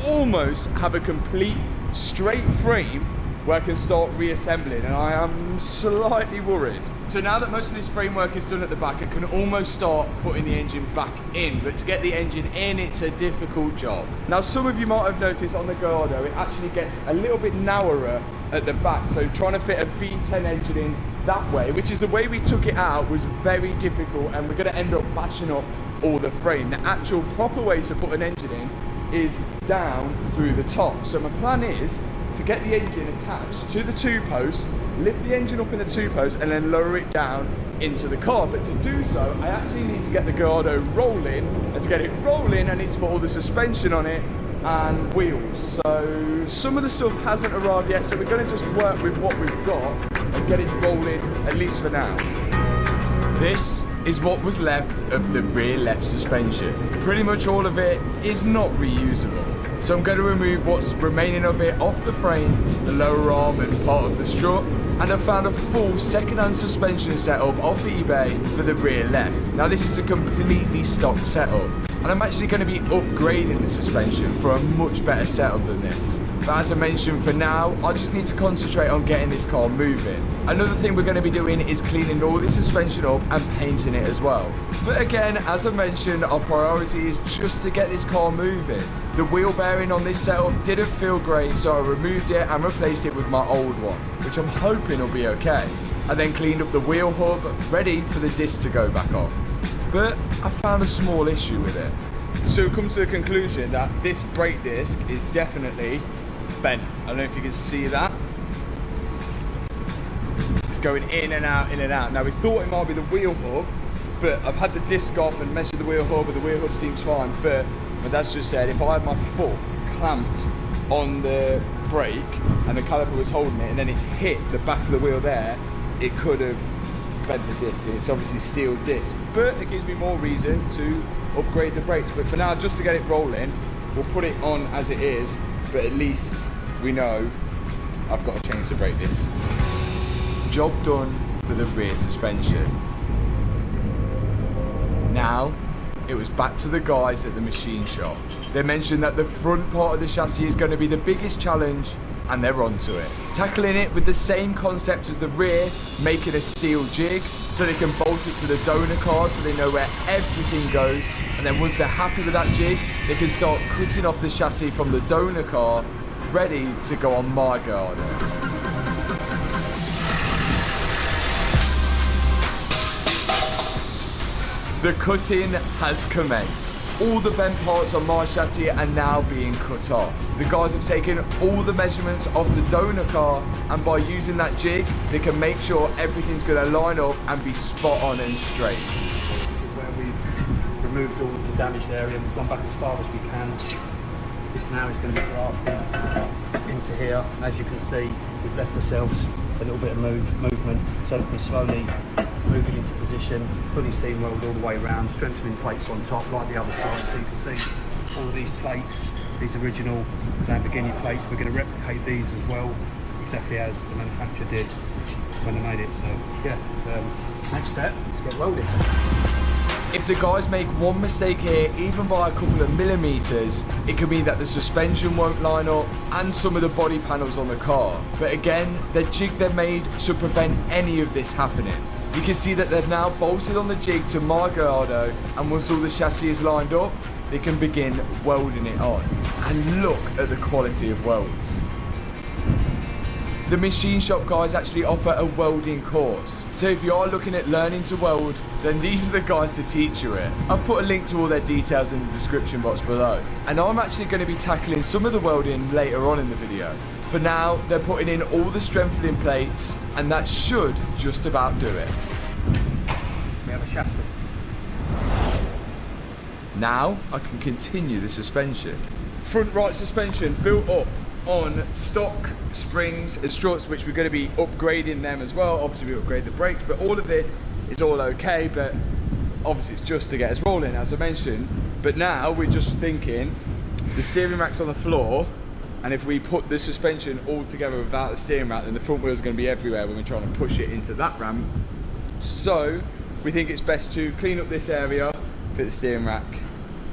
almost have a complete straight frame where I can start reassembling, and I am slightly worried. So now that most of this framework is done at the back, I can almost start putting the engine back in, but to get the engine in, it's a difficult job. Now some of you might have noticed on the Gallardo, it actually gets a little bit narrower at the back, so trying to fit a V10 engine in that way, which is the way we took it out, was very difficult, and we're going to end up bashing up all the frame. The actual proper way to put an engine in is down through the top. So my plan is to get the engine attached to the two posts, lift the engine up in the two posts, and then lower it down into the car. But to do so, I actually need to get the Gallardo rolling, and to get it rolling I need to put all the suspension on it and wheels. So some of the stuff hasn't arrived yet, so we're going to just work with what we've got and get it rolling, at least for now. This is what was left of the rear left suspension. Pretty much all of it is not reusable. So I'm going to remove what's remaining of it off the frame, the lower arm and part of the strut, and I found a full second-hand suspension setup off eBay for the rear left. Now this is a completely stock setup, and I'm actually going to be upgrading the suspension for a much better setup than this. But as I mentioned, for now, I just need to concentrate on getting this car moving. Another thing we're going to be doing is cleaning all this suspension up and painting it as well. But again, as I mentioned, our priority is just to get this car moving. The wheel bearing on this setup didn't feel great, so I removed it and replaced it with my old one, which I'm hoping will be okay. I then cleaned up the wheel hub, ready for the disc to go back on. But I found a small issue with it. So we've come to the conclusion that this brake disc is definitely bent. I don't know if you can see that. It's going in and out, in and out. Now we thought it might be the wheel hub, but I've had the disc off and measured the wheel hub, and the wheel hub seems fine. But my dad's just said if I had my foot clamped on the brake and the caliper was holding it and then it's hit the back of the wheel there, it could have bent the disc, and it's obviously steel disc. But it gives me more reason to upgrade the brakes. But for now, just to get it rolling, we'll put it on as it is, but at least we know I've got to change the brake discs. Job done for the rear suspension. Now, it was back to the guys at the machine shop. They mentioned that the front part of the chassis is going to be the biggest challenge, and they're onto it. Tackling it with the same concept as the rear, making a steel jig so they can bolt it to the donor car so they know where everything goes. And then once they're happy with that jig, they can start cutting off the chassis from the donor car, ready to go on my girder. The cutting has commenced. All the bent parts on my chassis are now being cut off. The guys have taken all the measurements off the donor car, and by using that jig, they can make sure everything's going to line up and be spot on and straight. Where we've removed all of the damaged area, we've gone back as far as we can. This now is going to be grafted into here. As you can see, we've left ourselves a little bit of movement, so we can slowly move it into position, fully seam weld all the way around, strengthening plates on top like the other side. So you can see all of these plates, these original Lamborghini plates, we're going to replicate these as well, exactly as the manufacturer did when they made it. So yeah, next step, let's get welding. If the guys make one mistake here, even by a couple of millimeters, it could mean that the suspension won't line up and some of the body panels on the car. But again, the jig they've made should prevent any of this happening. You can see that they've now bolted on the jig to my girder, and once all the chassis is lined up, they can begin welding it on. And look at the quality of welds. The machine shop guys actually offer a welding course. So if you are looking at learning to weld, then these are the guys to teach you it. I've put a link to all their details in the description box below. And I'm actually going to be tackling some of the welding later on in the video. For now, they're putting in all the strengthening plates, and that should just about do it. We have a chassis. Now I can continue the suspension. Front right suspension built up on stock springs and struts, which we're going to be upgrading them as well. Obviously we upgrade the brakes, but all of this is all okay, but obviously it's just to get us rolling, as I mentioned. But now we're just thinking the steering rack's on the floor, and if we put the suspension all together without the steering rack, then the front wheel is going to be everywhere when we're trying to push it into that ramp. So we think it's best to clean up this area, fit the steering rack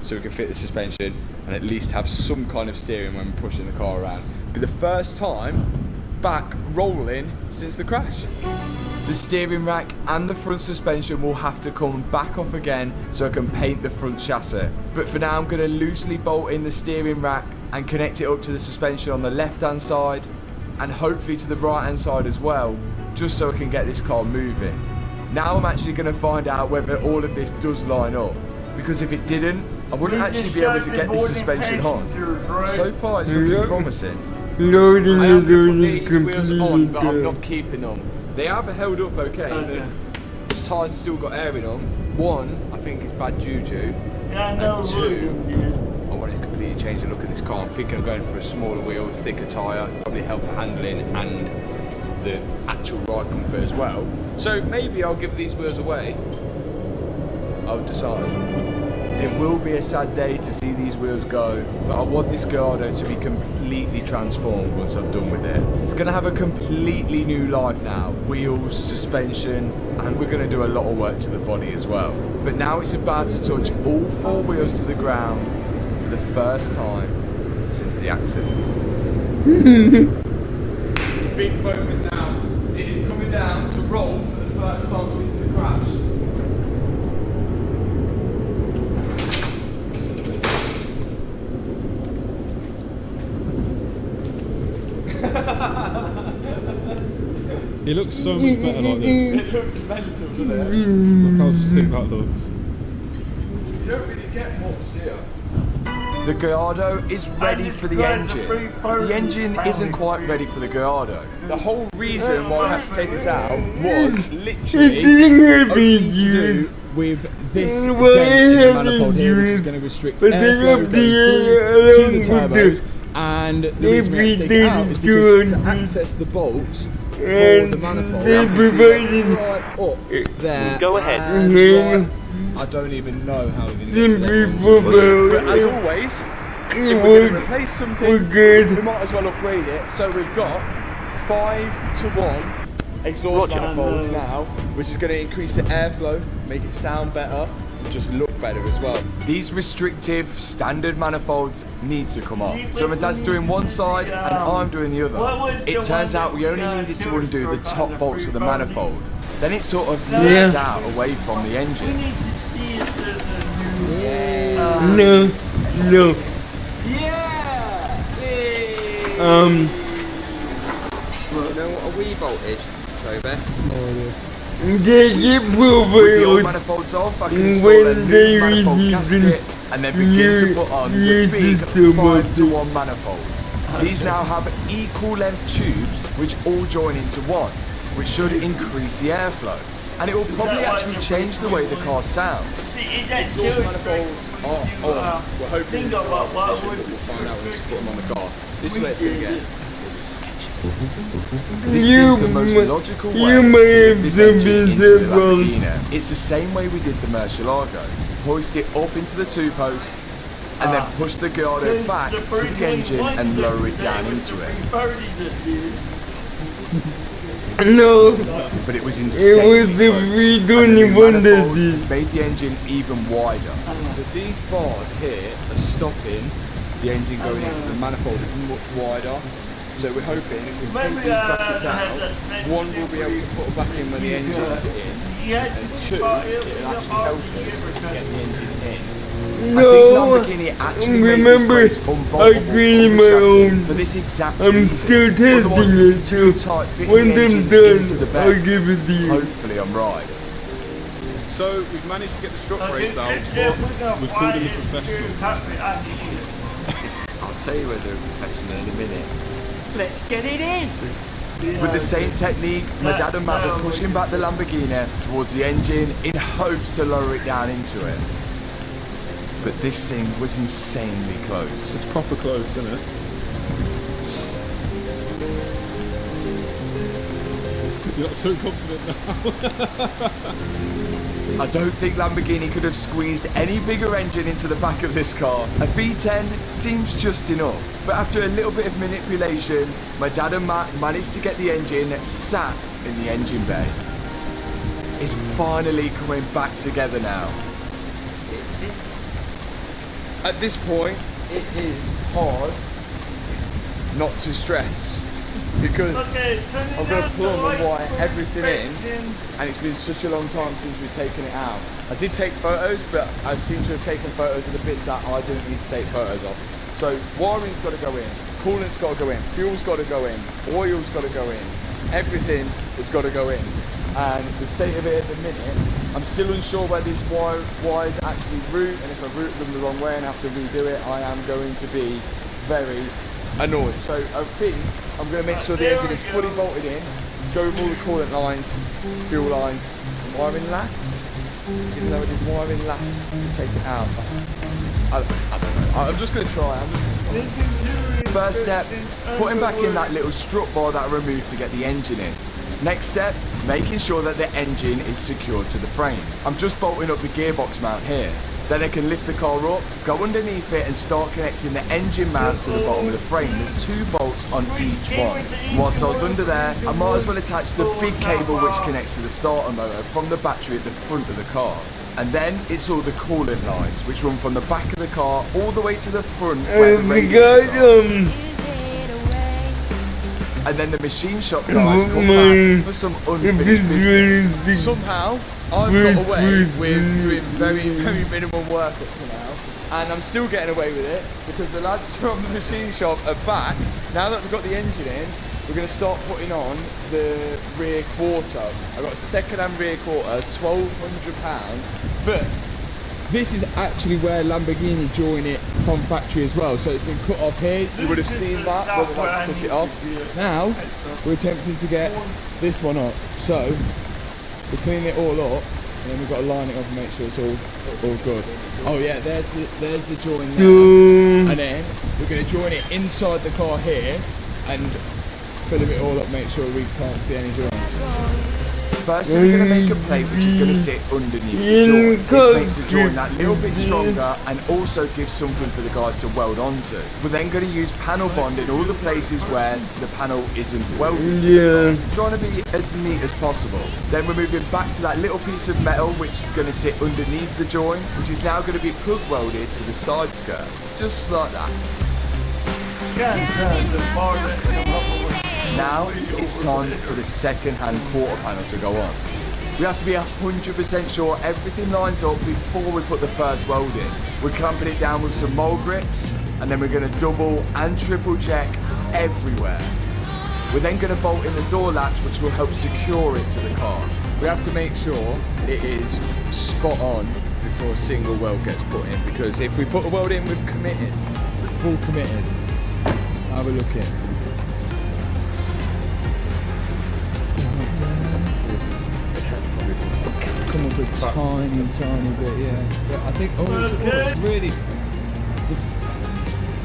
so we can fit the suspension and at least have some kind of steering when we're pushing the car around. It'll be the first time back rolling since the crash. The steering rack and the front suspension will have to come back off again so I can paint the front chassis. But for now I'm going to loosely bolt in the steering rack and connect it up to the suspension on the left hand side and hopefully to the right hand side as well, just so I can get this car moving. Now I'm actually going to find out whether all of this does line up, because if it didn't, I wouldn't actually be able to get this suspension on. So far it's looking promising. Loading I is am only putting these wheels on, but I'm completed. not keeping them. They have held up okay. The tyres have still got air in them. One, I think it's bad juju. And two, I want to completely change the look of this car. I'm thinking of going for a smaller wheel, thicker tyre, probably help for handling and the actual ride comfort as well. So maybe I'll give these wheels away. I'll decide. It will be a sad day to see these wheels go, but I want this girder to be completely transformed once I'm done with it. It's going to have a completely new life now. Wheels, suspension, and we're going to do a lot of work to the body as well. But now it's about to touch all four wheels to the ground for the first time since the accident. Big moment now. It is coming down to roll for the first time since the crash. It looks so much better like this. It looks mental, doesn't it? Look how sick that looks. You don't really get much here. The Gallardo is ready for the engine. The engine isn't quite ready for the Gallardo. The whole reason why I had to take this out was literally It to do with this dent in the manifold here, which is going to restrict airflow going through to the turbos. And the reason we had to take it out is because to access the bolts for the manifold, right up there. Go ahead. Right, I don't even know how we're going to get to but as always, if we're going to replace something, we might as well upgrade it. So we've got 5-to-1 exhaust manifolds now, which is going to increase the airflow, make it sound better, and just look better as well. These restrictive standard manifolds need to come off. So my dad's doing one side and I'm doing the other. It turns out we only needed to undo the top bolts of the manifold. Then it sort of moves out away from the engine. No. You know what a wee bolt is, Toby? They get With the old manifolds off, I can install a new manifold gasket and then begin to put on the big 5-to-1 manifold. These now have equal length tubes which all join into one, which should increase the airflow. And it will probably actually change the way the car sounds. Exhaust manifolds are on. We're hoping that we'll find out when we put them on the car. This is where it's going to get. This seems the most logical way to get this engine into the Lamborghini. It's the same way we did the Murcielago. Hoist it up into the two posts and then push the Gallardo back to the engine and lower it down into it. No, but it was insane. It was the V21 that did. It's made the engine even wider. So these bars here are stopping the engine going into the manifold is much wider. So we're hoping if we take these brackets out, one will be able to put them back in when the engine's in, and two, it'll actually help us get the engine in. No, remember, I created my own. For this exact I'm still testing it, so when I'm done, I'll give it to you. Hopefully I'm right. So we've managed to get the strut brace out, but we've called him a professional. I'll tell you whether they're professional in a minute. Let's get it in! With the same technique, my dad and Matt were pushing back the Lamborghini towards the engine in hopes to lower it down into it. But this thing was insanely close. It's proper close, isn't it? You're not so confident now. I don't think Lamborghini could have squeezed any bigger engine into the back of this car. A V10 seems just enough, but after a little bit of manipulation, my dad and Matt managed to get the engine sat in the engine bay. It's finally coming back together now. At this point, it is hard not to stress because I'm going to plumb and wire everything in, and it's been such a long time since we've taken it out. I did take photos, but I seem to have taken photos of the bits that I didn't need to take photos of. So wiring's got to go in, coolant's got to go in, fuel's got to go in, oil's got to go in, everything has got to go in. And the state of it at the minute, I'm still unsure where these wires actually route, and if I route them the wrong way and have to redo it, I am going to be very annoyed. So I think I'm going to make sure the engine is fully bolted in, go with all the coolant lines, fuel lines, wiring last, even though I did wiring last to take it out. I don't know, I'm just going to try. First step, putting back in that little strut bar that I removed to get the engine in. Next step, making sure that the engine is secured to the frame. I'm just bolting up the gearbox mount here. Then I can lift the car up, go underneath it and start connecting the engine mounts to the bottom of the frame. There's 2 bolts on each one. Whilst I was under there, I might as well attach the big cable which connects to the starter motor from the battery at the front of the car. And then it's all the coolant lines which run from the back of the car all the way to the front where the radiators are. and then the machine shop guys come back for some unfinished business. Somehow, I've got away with doing very, very minimum work up to now, and I'm still getting away with it because the lads from the machine shop are back. Now that we've got the engine in, we're going to start putting on the rear quarter. I've got a second-hand rear quarter, £1,200, but this is actually where Lamborghini join it from factory as well. So it's been cut off here. You would have seen that, whether that's cut it off. Now, we're attempting to get this one up. So, we're cleaning it all up, and then we've got to line it up and make sure it's all good. Oh yeah, there's the join there. And then, we're going to join it inside the car here, and fill it all up, make sure we can't see any joints. First, we're going to make a plate which is going to sit underneath the joint. This makes the joint that little bit stronger and also gives something for the guys to weld onto. We're then going to use panel bond in all the places where the panel isn't welded. Trying to be as neat as possible. Then we're moving back to that little piece of metal which is going to sit underneath the joint, which is now going to be plug welded to the side skirt, just like that. Now it's time for the second-hand quarter panel to go on. We have to be 100% sure everything lines up before we put the first weld in. We're clamping it down with some mole grips, and then we're going to double and triple check everywhere. We're then going to bolt in the door latch, which will help secure it to the car. We have to make sure it is spot on before a single weld gets put in, because if we put a weld in, we've committed, full committed. Have a look in. Come up with a tiny bit, yeah. But I think, it's really,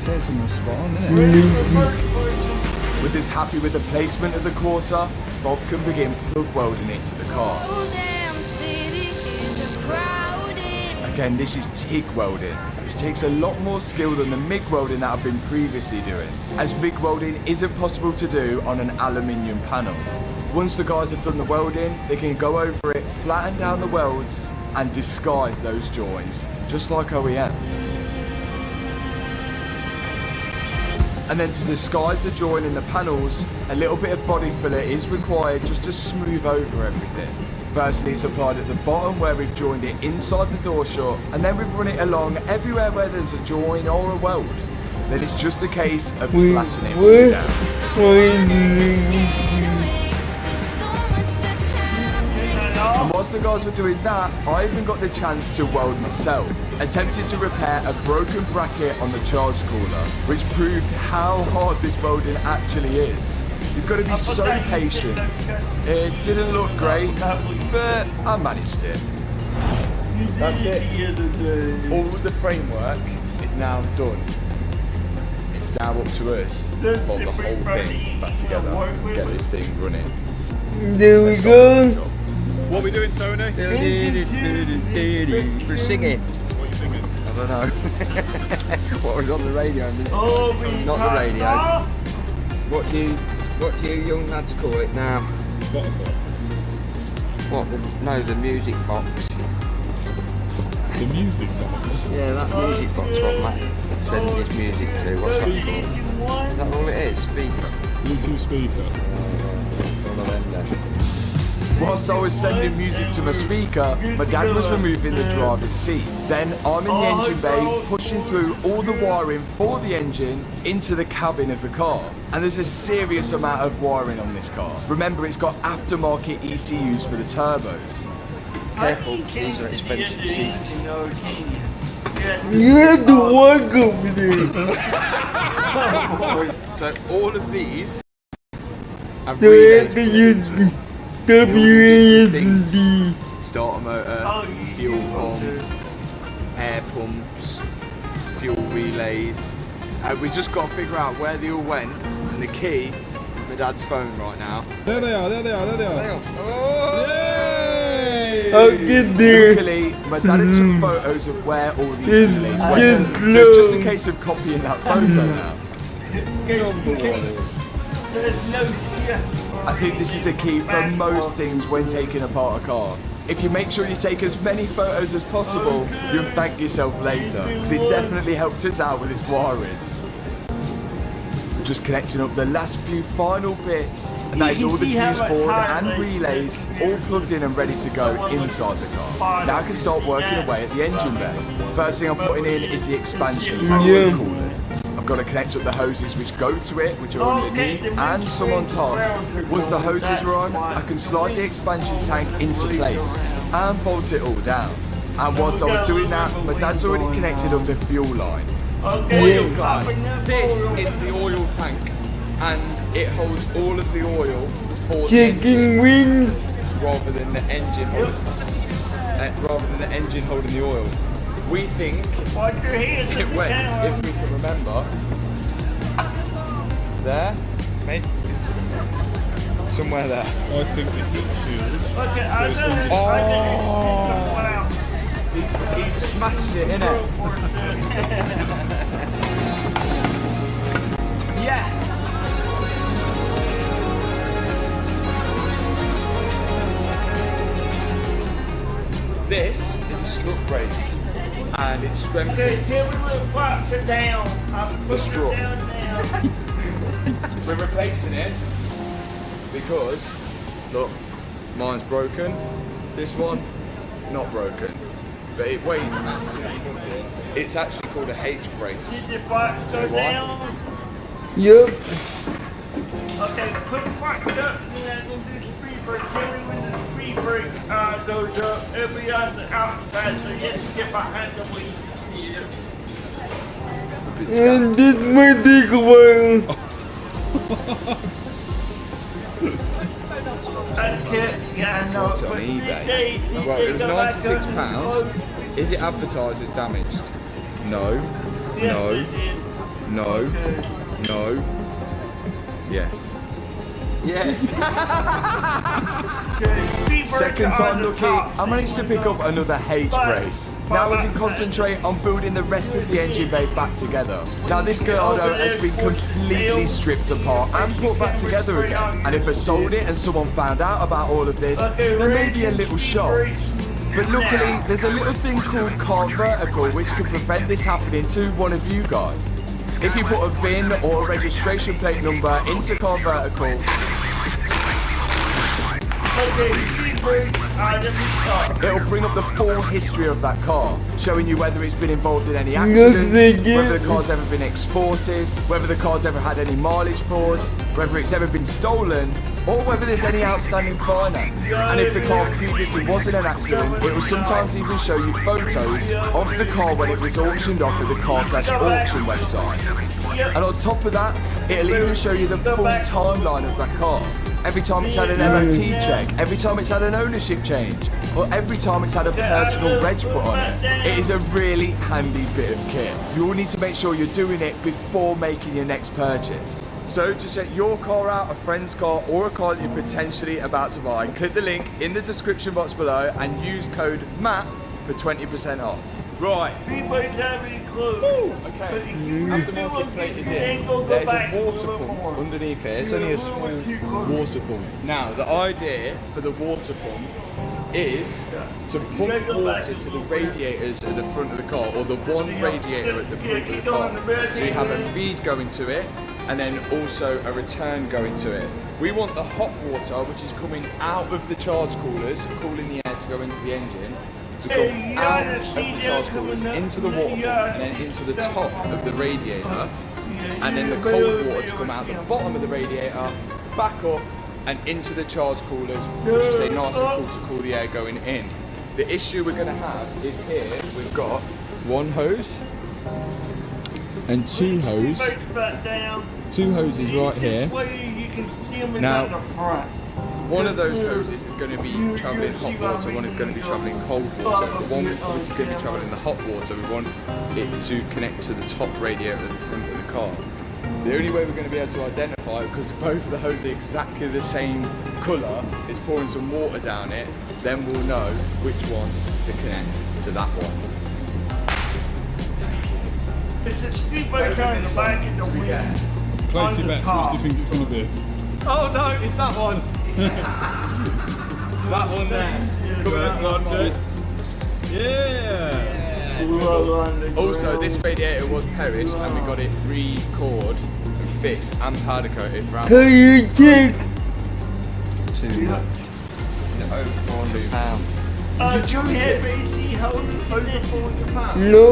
says something spot on, isn't it? With us happy with the placement of the quarter, Bob can begin plug welding it to the car. Again, this is TIG welding, which takes a lot more skill than the MIG welding that I've been previously doing, as MIG welding isn't possible to do on an aluminium panel. Once the guys have done the welding, they can go over it, flatten down the welds, and disguise those joints, just like OEM. And then to disguise the joint in the panels, a little bit of body filler is required just to smooth over everything. Firstly, it's applied at the bottom where we've joined it inside the door shut, and then we've run it along everywhere where there's a join or a weld. Then it's just a case of flattening it down. And whilst the guys were doing that, I even got the chance to weld myself. Attempted to repair a broken bracket on the charge cooler, which proved how hard this welding actually is. You've got to be so patient. It didn't look great, but I managed it. That's it. All the framework is now done. It's now up to us to bolt the whole thing back together and get this thing running. There we go. What are we doing, Tony? We're singing. What are you singing? I don't know. What was on the radio? Not the radio. What do you young lads call it now? Spotify. No, the music box. The music box? Yeah, that music box what Matt sends his music to. What's that called? Is that all it is? Speaker? Bluetooth speaker. One of them then. Whilst I was sending music to my speaker, my dad was removing the driver's seat. Then I'm in the engine bay, pushing through all the wiring for the engine into the cabin of the car. And there's a serious amount of wiring on this car. Remember, it's got aftermarket ECUs for the turbos. Careful, these are expensive seats. You had to walk over there. So all of these have relays. WASD. Starter motor, fuel pump, air pumps, fuel relays. We just got to figure out where they all went, and the key is my dad's phone right now. There they are. Oh! Yay! I'll get there. Luckily, my dad had some photos of where all these relays went, so it's just a case of copying that photo now. There's no fear. I think this is the key for most things when taking apart a car. If you make sure you take as many photos as possible, you'll thank yourself later, because it definitely helped us out with this wiring. just connecting up the last few final bits, and that is all the fuse board and relays all plugged in and ready to go inside the car. Now I can start working away at the engine bay. First thing I'm putting in is the expansion tank, we call it. I've got to connect up the hoses which go to it, which are underneath, and some on top. Once the hoses are on, I can slide the expansion tank into place and bolt it all down. And whilst I was doing that, my dad's already connected up the fuel line. Oil, guys. This is the oil tank, and it holds all of the oil for Chicken wings. rather than the engine holding the oil. We think it went, if we can remember, there, mate, somewhere there. I think it's Oh, he smashed it, innit? Yes! This is a strut brace, and it's strengthened the strut. We're replacing it because, look, mine's broken, this one, not broken. But it weighs absolutely nothing. It's actually called a H brace. Did the flat go down? Yep. Okay, put the flat up and then we'll do speed brake. Tell me when the speed brake goes up. It'll be on the outside so you have to get behind the wheel to see it. And this might take a while. Yeah, no, What's on eBay? Well, it was £96. Is it advertised as damaged? No. No. No. No. Yes. Yes. Second time lucky, I managed to pick up another H brace. Now we can concentrate on building the rest of the engine bay back together. Now this Gerardo has been completely stripped apart and put back together again. And if I sold it and someone found out about all of this, there may be a little shock. But luckily, there's a little thing called car vertical which could prevent this happening to one of you guys. If you put a VIN or a registration plate number into car vertical, it'll bring up the full history of that car, showing you whether it's been involved in any accidents, whether the car's ever been exported, whether the car's ever had any mileage fraud, whether it's ever been stolen, or whether there's any outstanding finance. And if the car previously was in an accident, it will sometimes even show you photos of the car when it was auctioned off at the Car Crash auction website. And on top of that, it'll even show you the full timeline of that car. Every time it's had an MOT check, every time it's had an ownership change, or every time it's had a personal reg put on it. It is a really handy bit of kit. You will need to make sure you're doing it before making your next purchase. So to check your car out, a friend's car, or a car that you're potentially about to buy, click the link in the description box below and use code MAP for 20% off. Right. Everybody's having clothes. Okay. Aftermarket plate is in. There's a water pump underneath here. It's only a small water pump. Now, the idea for the water pump is to pump water to the radiators at the front of the car, or the one radiator at the front of the car. So you have a feed going to it, and then also a return going to it. We want the hot water, which is coming out of the charge coolers, cooling the air to go into the engine, to come out of the charge coolers into the water pump and then into the top of the radiator, and then the cold water to come out the bottom of the radiator, back up and into the charge coolers, which is a nice and cool to cool the air going in. The issue we're going to have is here we've got one hose and two hoses right here. Now, one of those hoses is going to be travelling hot water, one is going to be travelling cold water. The one which is going to be travelling the hot water, we want it to connect to the top radiator at the front of the car. The only way we're going to be able to identify it, because both of the hoses are exactly the same colour, is pouring some water down it, then we'll know which one to connect to that one. It's a speedboat on the back of the wheel. Place your bet, what do you think it's going to be? Oh no, it's that one! That one there. Yeah! Yeah. Also, this radiator was perished and we got it re-cored and fixed and powder coated for Can you check? Over £400. You're joking? Over £400? No.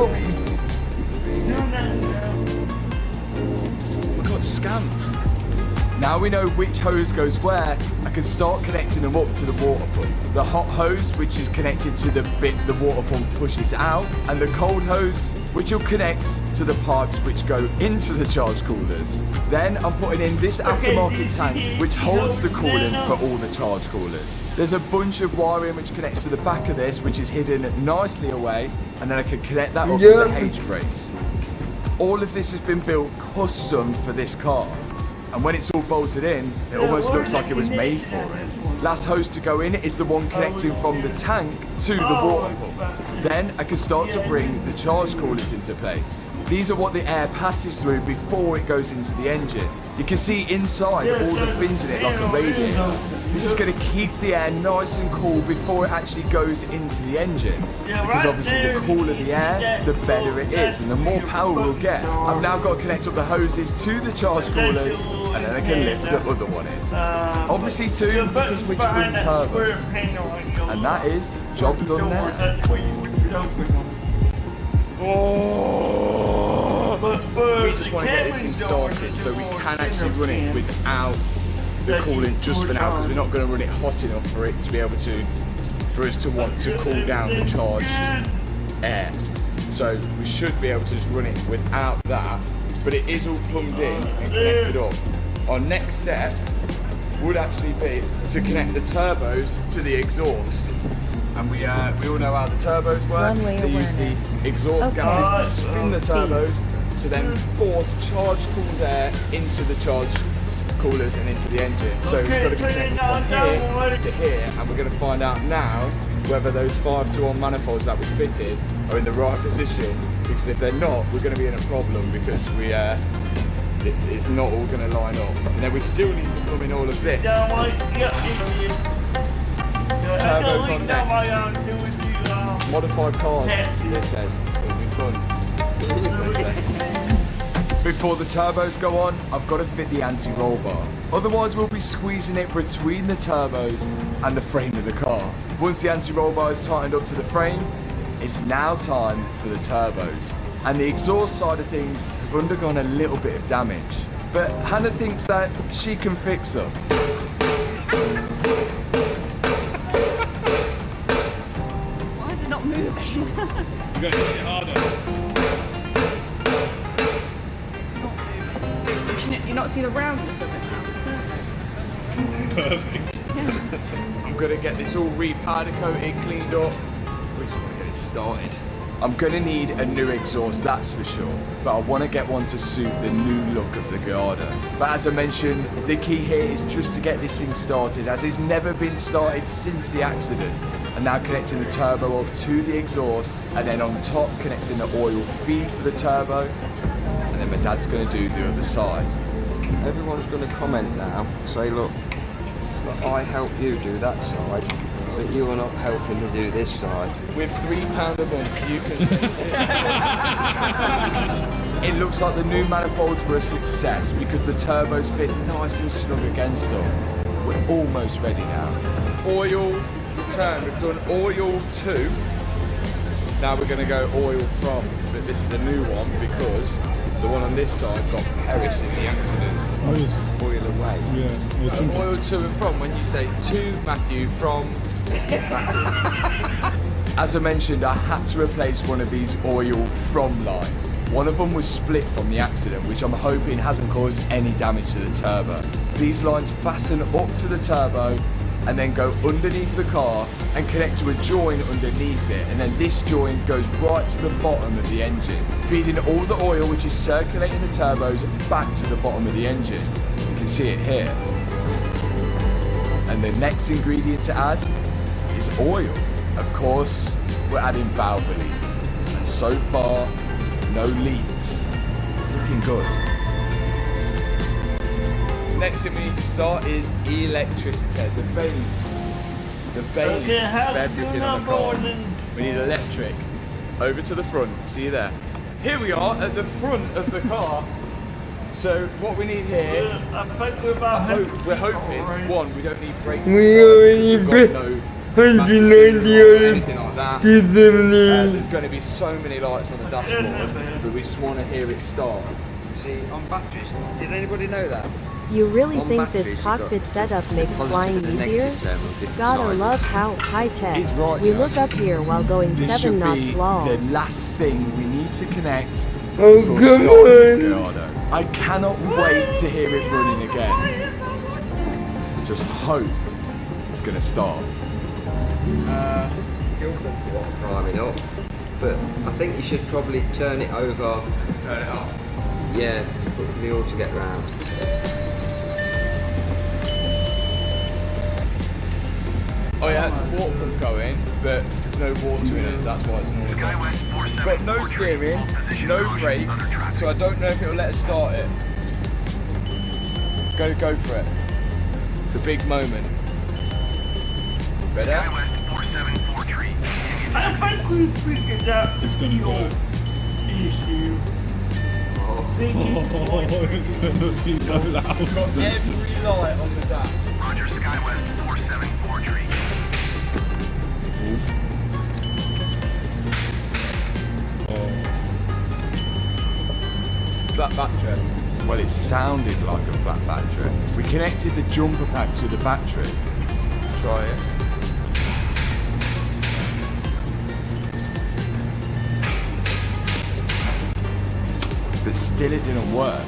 We got scammed. Now we know which hose goes where, I can start connecting them up to the water pump. The hot hose, which is connected to the bit the water pump pushes out, and the cold hose, which will connect to the pipes which go into the charge coolers. Then I'm putting in this aftermarket tank, which holds the coolant for all the charge coolers. There's a bunch of wiring which connects to the back of this, which is hidden nicely away, and then I can connect that up to the H brace. All of this has been built custom for this car. And when it's all bolted in, it almost looks like it was made for it. Last hose to go in is the one connecting from the tank to the water pump. Then I can start to bring the charge coolers into place. These are what the air passes through before it goes into the engine. You can see inside all the fins in it like a radiator. This is going to keep the air nice and cool before it actually goes into the engine. Because obviously the cooler the air, the better it is and the more power we'll get. I've now got to connect up the hoses to the charge coolers and then I can lift the other one in. Obviously too, because we're twin turbo. And that is job done there. We just want to get this thing started so we can actually run it without the coolant just for now, because we're not going to run it hot enough for it to be able to, for us to want to cool down the charged air. So we should be able to just run it without that, but it is all plumbed in and connected up. Our next step would actually be to connect the turbos to the exhaust. And we all know how the turbos work. They use the exhaust gases to spin the turbos to then force charged cooled air into the charge coolers and into the engine. So it's got to be connected from here to here, and we're going to find out now whether those 5-to-1 manifolds that we fitted are in the right position, because if they're not, we're going to be in a problem, because it's not all going to line up. And then we still need to plumb in all of this. Turbos on next. Modified cars, it says. It'll be fun. Before the turbos go on, I've got to fit the anti-roll bar. Otherwise we'll be squeezing it between the turbos and the frame of the car. Once the anti-roll bar is tightened up to the frame, it's now time for the turbos. And the exhaust side of things have undergone a little bit of damage. But Hannah thinks that she can fix them. Why is it not moving? You got to hit it harder. You not see the roundness of it now? It's Perfect. Yeah. I'm going to get this all re-powder coated, cleaned up. We just want to get it started. I'm going to need a new exhaust, that's for sure. But I want to get one to suit the new look of the Garda. But as I mentioned, the key here is just to get this thing started, as it's never been started since the accident. And now connecting the turbo up to the exhaust, and then on top connecting the oil feed for the turbo. And then my dad's going to do the other side. Everyone's going to comment now, say look, I help you do that side, but you are not helping me do this side. With £3 a month, you can say this. It looks like the new manifolds were a success because the turbos fit nice and snug against them. We're almost ready now. Oil return, we've done oil 2. Now we're going to go oil from, but this is a new one because the one on this side got perished in the accident. Oil away. Yeah. So oil to and from, when you say to Matthew, from As I mentioned, I had to replace one of these oil from lines. One of them was split from the accident, which I'm hoping hasn't caused any damage to the turbo. These lines fasten up to the turbo and then go underneath the car and connect to a joint underneath it, and then this joint goes right to the bottom of the engine, feeding all the oil which is circulating the turbos back to the bottom of the engine. You can see it here. And the next ingredient to add is oil. Of course, we're adding valve relief, and so far, no leaks. It's looking good. Next thing we need to start is electricity, the base of everything on the car. We need electric. Over to the front, see you there. Here we are at the front of the car. So what we need here, we're hoping, one, we don't need brakes. We already we've got put no 190 or anything like that. 270. There's going to be so many lights on the dashboard, but we just want to hear it start. See, on batteries, did anybody know that? You really On think batteries, this you've cockpit got setup the makes positive flying and the easier? negative terminal, different Gotta sizes. love how high-tech. He's right, We yeah. look up here while going This 7 should knots be long. the last thing we need to connect Oh, before come starting this on. Gallardo. I cannot wait to hear it running again. Just hope it's going to start. Climbing up, but I think you should probably turn it over. Turn it up. Yeah, for the all to get round. Oh yeah, it's a water pump going, but there's no water in it, that's why it's annoying. It's got no steering, no brakes, so I don't know if it'll let us start it. Go for it. It's a big moment. Ready? I think we figured out It's gonna go. issue. Singing It's gonna be so loud. Got every light on the dash. Roger, Skywest 474 Flat battery. Well, it sounded like a flat battery. We connected the jumper pack to the battery. Try it. But still it didn't work.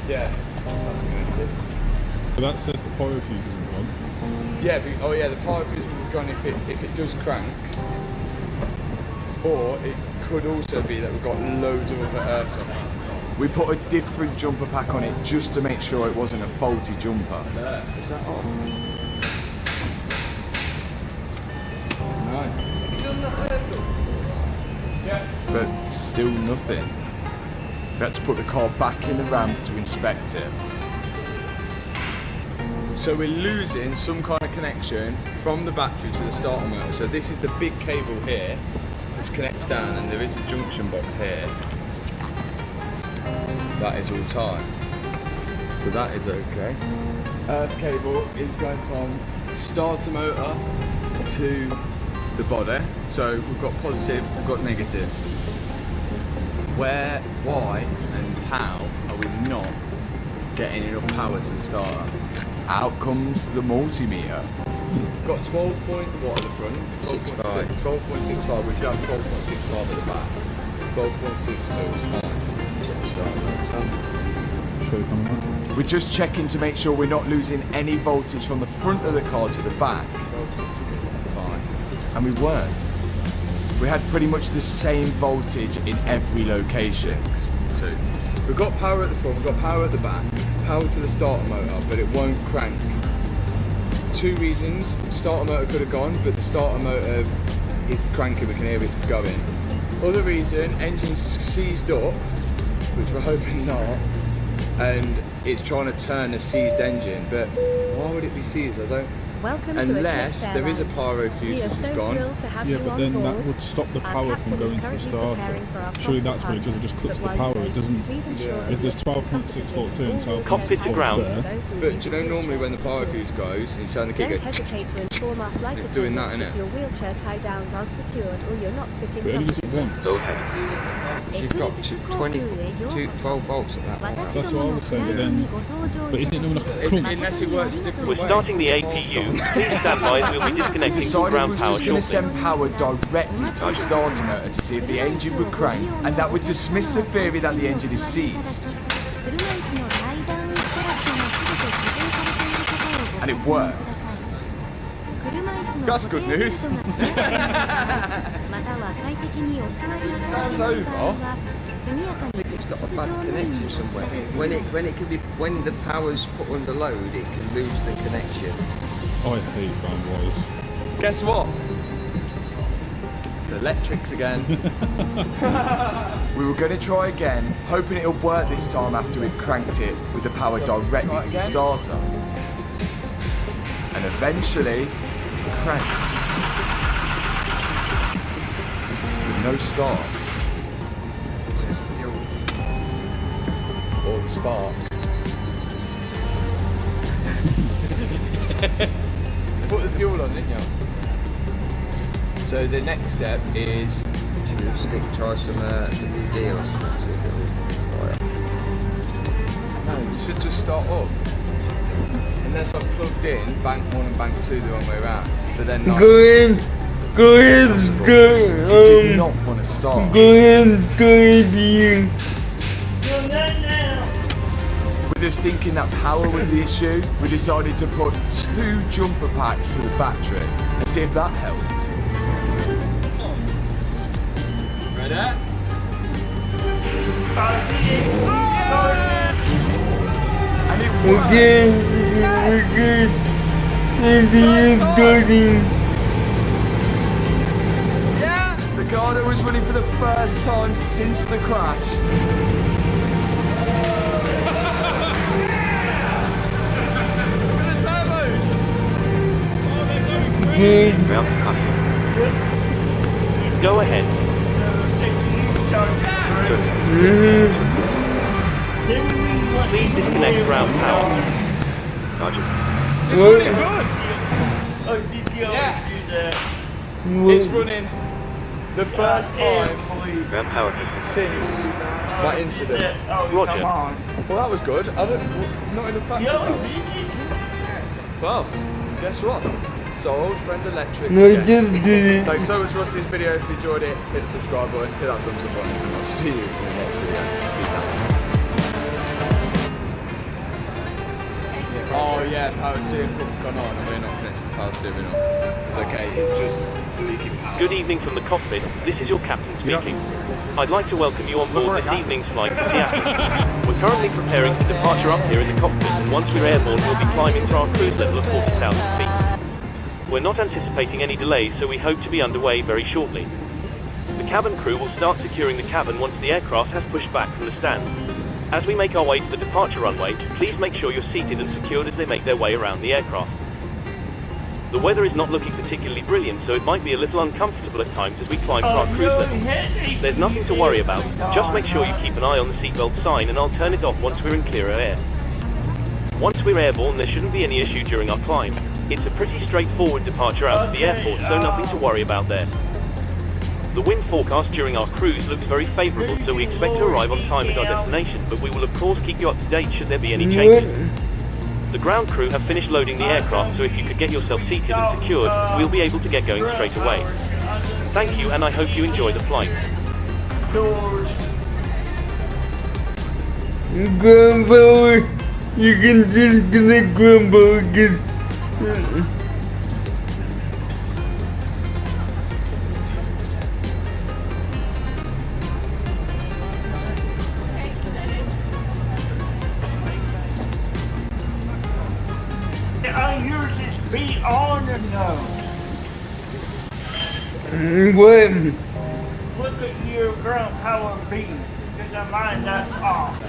Yeah, that's connected. But that says the pyro fuse isn't gone. Yeah, oh yeah, the pyro fuse will be gone if it does crank. Or it could also be that we've got loads of other earths on it. We put a different jumper pack on it just to make sure it wasn't a faulty jumper. Is that on? Yeah. But still nothing. We had to put the car back in the ramp to inspect it. So we're losing some kind of connection from the battery to the starter motor. So this is the big cable here, which connects down, and there is a junction box here. That is all tight. So that is okay. Earth cable is going from starter motor to the body. So we've got positive, we've got negative. Where, why, and how are we not getting enough power to the starter? Out comes the multimeter. We've got 12 point, what at the front? 12.65, we should have 12.65 at the back. 12.62 is fine. We're just checking to make sure we're not losing any voltage from the front of the car to the back. Fine. And we weren't. We had pretty much the same voltage in every location. So we've got power at the front, we've got power at the back, power to the starter motor, but it won't crank. Two reasons: starter motor could have gone, but the starter motor is cranking, we can hear it going. Other reason, engine's seized up, which we're hoping not, and it's trying to turn a seized engine, but why would it be seized? I don't. Welcome Unless to there is a pyro fuse we are that's so gone. thrilled to have Yeah, you but on then board. that would stop the Our power captain from is going to the currently starter. preparing for our Surely flight that's what it does, it just cuts but the while power. you It doesn't. please ensure If there's 12.6 volts in, so Cockpit to ground. But do you know normally when the pyro fuse goes, and you turn the key, Don't go, hesitate to inform our flight It's doing that, attendants if innit? your wheelchair tie downs aren't secured or you're not sitting But only does it comfortably. once. You've got 12 volts at that point. That's what I was saying, but then. But isn't it normally like a crunch? unless it works a different We're way. starting the APU. Please stand by as we'll be disconnecting from Decided ground was power just going to shortly. send power directly to the starter motor to see if the engine would crank, and that would dismiss the theory that the engine is seized. And it worked. That's good news. Time's over. It's got a bad connection somewhere. When the power's put under load, it can lose the connection. I hate phone wires. Guess what? It's electrics again. We were going to try again, hoping it'll work this time after we'd cranked it with the power directly to the starter. And eventually, it cranked. With no start. or the spark. Put the fuel on, didn't you? So the next step is try some WD or something. No, you should just start up. Unless I've plugged in bank 1 and bank 2 the wrong way around. But then not. Go ahead, go. You did not want to start. Go ahead, you. With us thinking that power was the issue, we decided to put 2 jumper packs to the battery and see if that helped. Ready? And it worked. Okay. Maybe it's going. Yeah! The Garda was running for the first time since the crash. Go ahead. Please disconnect ground power. Roger. It's running good! Yes! It's running the first time Ground power. since that incident. Roger. Well, that was good. Not enough battery power. Well, guess what? It's our old friend Electric. No, just did it. Thanks so much for watching this video. If you enjoyed it, hit the subscribe button, hit that thumbs up button, and I'll see you in the next video. Peace out. Oh yeah, power steering pump's gone on and we're not connected to the power steering up. It's okay, it's just leaking power. Good evening from the cockpit. This is your captain speaking. I'd like to welcome you on board this evening's flight to Seattle. We're currently preparing for departure up here in the cockpit, and once we're airborne, we'll be climbing to our cruise level of 40,000 feet. We're not anticipating any delays, so we hope to be underway very shortly. The cabin crew will start securing the cabin once the aircraft has pushed back from the stand. As we make our way to the departure runway, please make sure you're seated and secured as they make their way around the aircraft. The weather is not looking particularly brilliant, so it might be a little uncomfortable at times as we climb to our cruise level. There's nothing to worry about, just make sure you keep an eye on the seatbelt sign and I'll turn it off once we're in clearer air. Once we're airborne, there shouldn't be any issue during our climb. It's a pretty straightforward departure out of the airport, so nothing to worry about there. The wind forecast during our cruise looks very favourable, so we expect to arrive on time at our destination, but we will of course keep you up to date should there be any changes. The ground crew have finished loading the aircraft, so if you could get yourself seated and secured, we'll be able to get going straight away. Thank you, and I hope you enjoy the flight. Ground power, you can disconnect ground power because I use this beat on and no. what? Look at your ground power beam, because I mind that's off.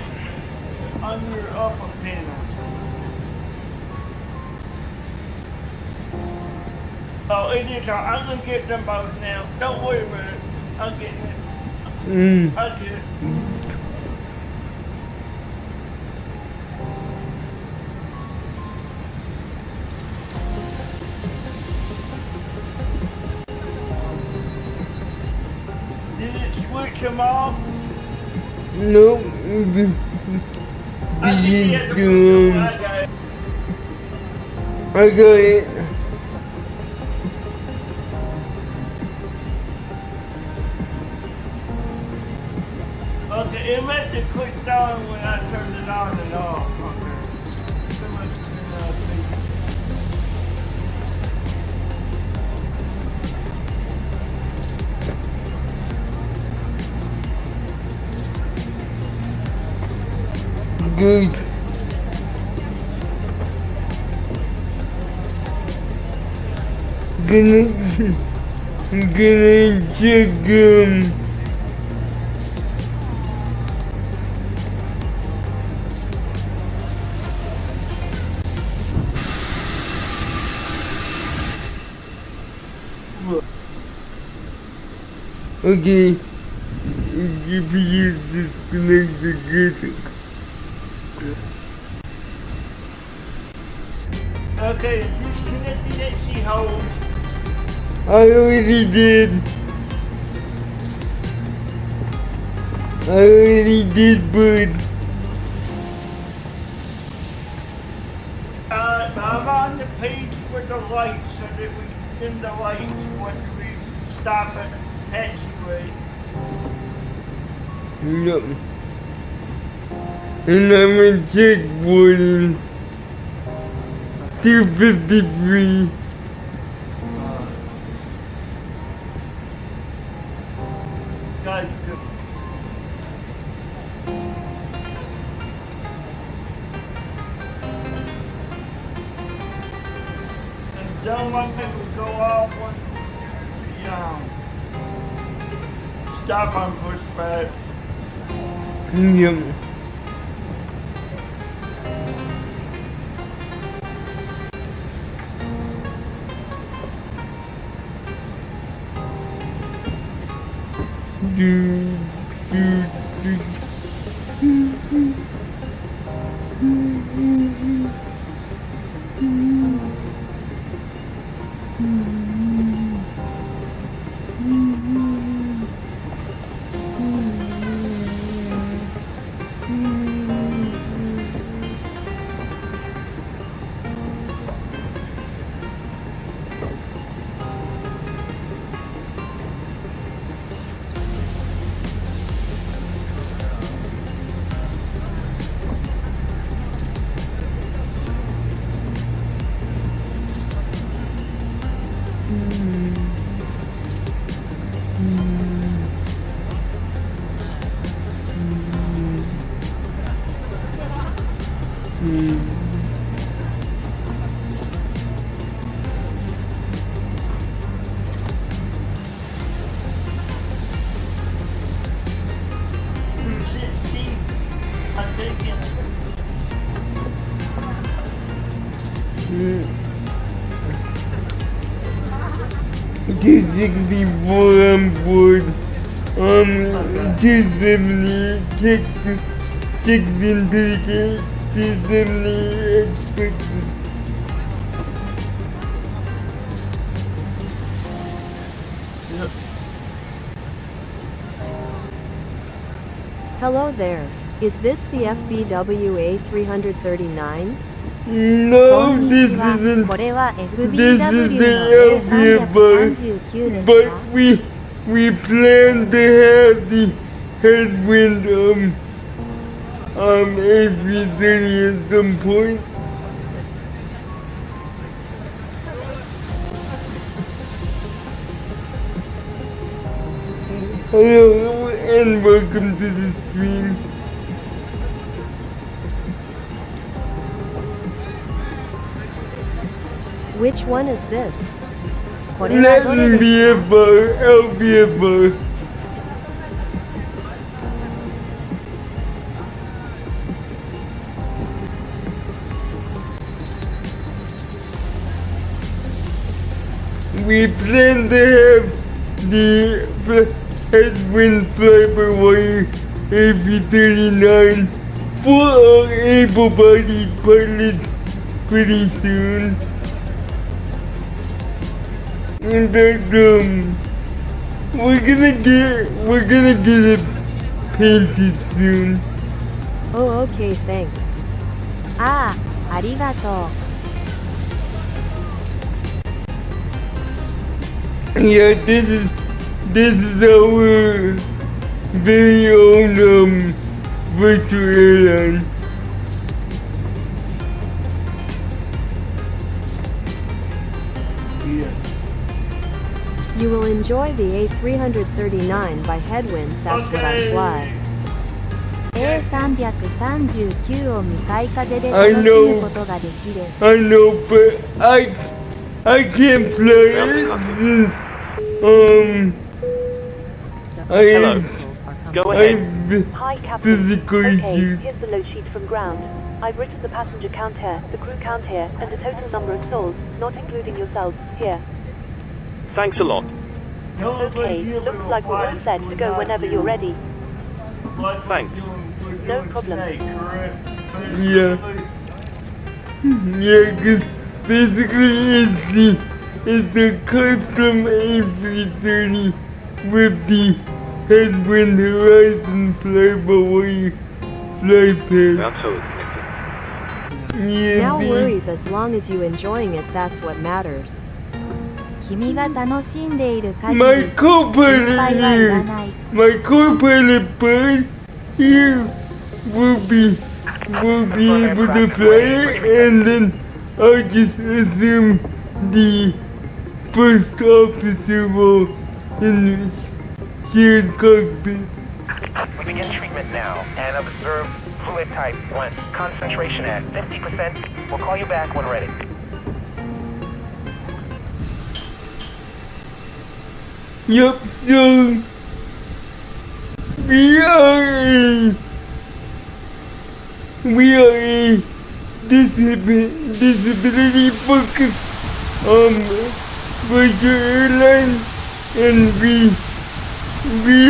On your upper panel. Oh, it is. I'm gonna get them both now. Don't worry about it. I'll get it. I'll get it. Did it switch them off? No. I got it. Okay, it must have clicked on when I turned it on and off. Okay. It must have Good. Gonna check Okay. If you disconnect the gate. Okay, disconnect the Etsy hose. I already did. Byrd. I'm on the page with the lights so that we can dim the lights when we stop at the taxiway. Yep. And I'm in checkpoint 253. Guys, and don't let me go off once we stop on pushback. Yep. T64 on board. 270 checked into the gate. 270 expected. Hello there. Is this the FBWA 339? No, this isn't. This is the LVFR, but we plan to have the headwind AP30 at some point. Hello and welcome to the stream. Which one is this? LVFR. We plan to have the headwind flyby wire AP39 for our able-bodied pilots pretty soon. In fact, we're gonna get it painted soon. Oh, okay, thanks. ああ、ありがとう。Yeah, this is our very own virtual airline. You will enjoy the A339 by Headwind, that's what I fly. A339 を向かい風で楽しむことができる。I know, but I can't fly it. Hello. Go ahead. Hi, Captain. Physical Okay, issues. here's the load sheet from ground. I've written the passenger count here, the crew count here, and the total number of souls, not including yourselves, here. Thanks a lot. Okay, looks like we're all set to go whenever you're ready. Thanks. No problem. Yeah. Yeah, cause basically it's a custom A330 with the headwind horizon fly-by-wire fly pad. Yeah, No worries, as long as you enjoying it, that's what matters. 君が楽しんでいる限り My 心 co-pilot 配はいら here, ない my co-pilot Byrd here will be able to fly it, and then I'll just assume the first officer role in the shared cockpit. We begin treatment now and observe fluid type 1. Concentration at 50%. We'll call you back when ready. Yup, so we are a disability focused virtual airline, and we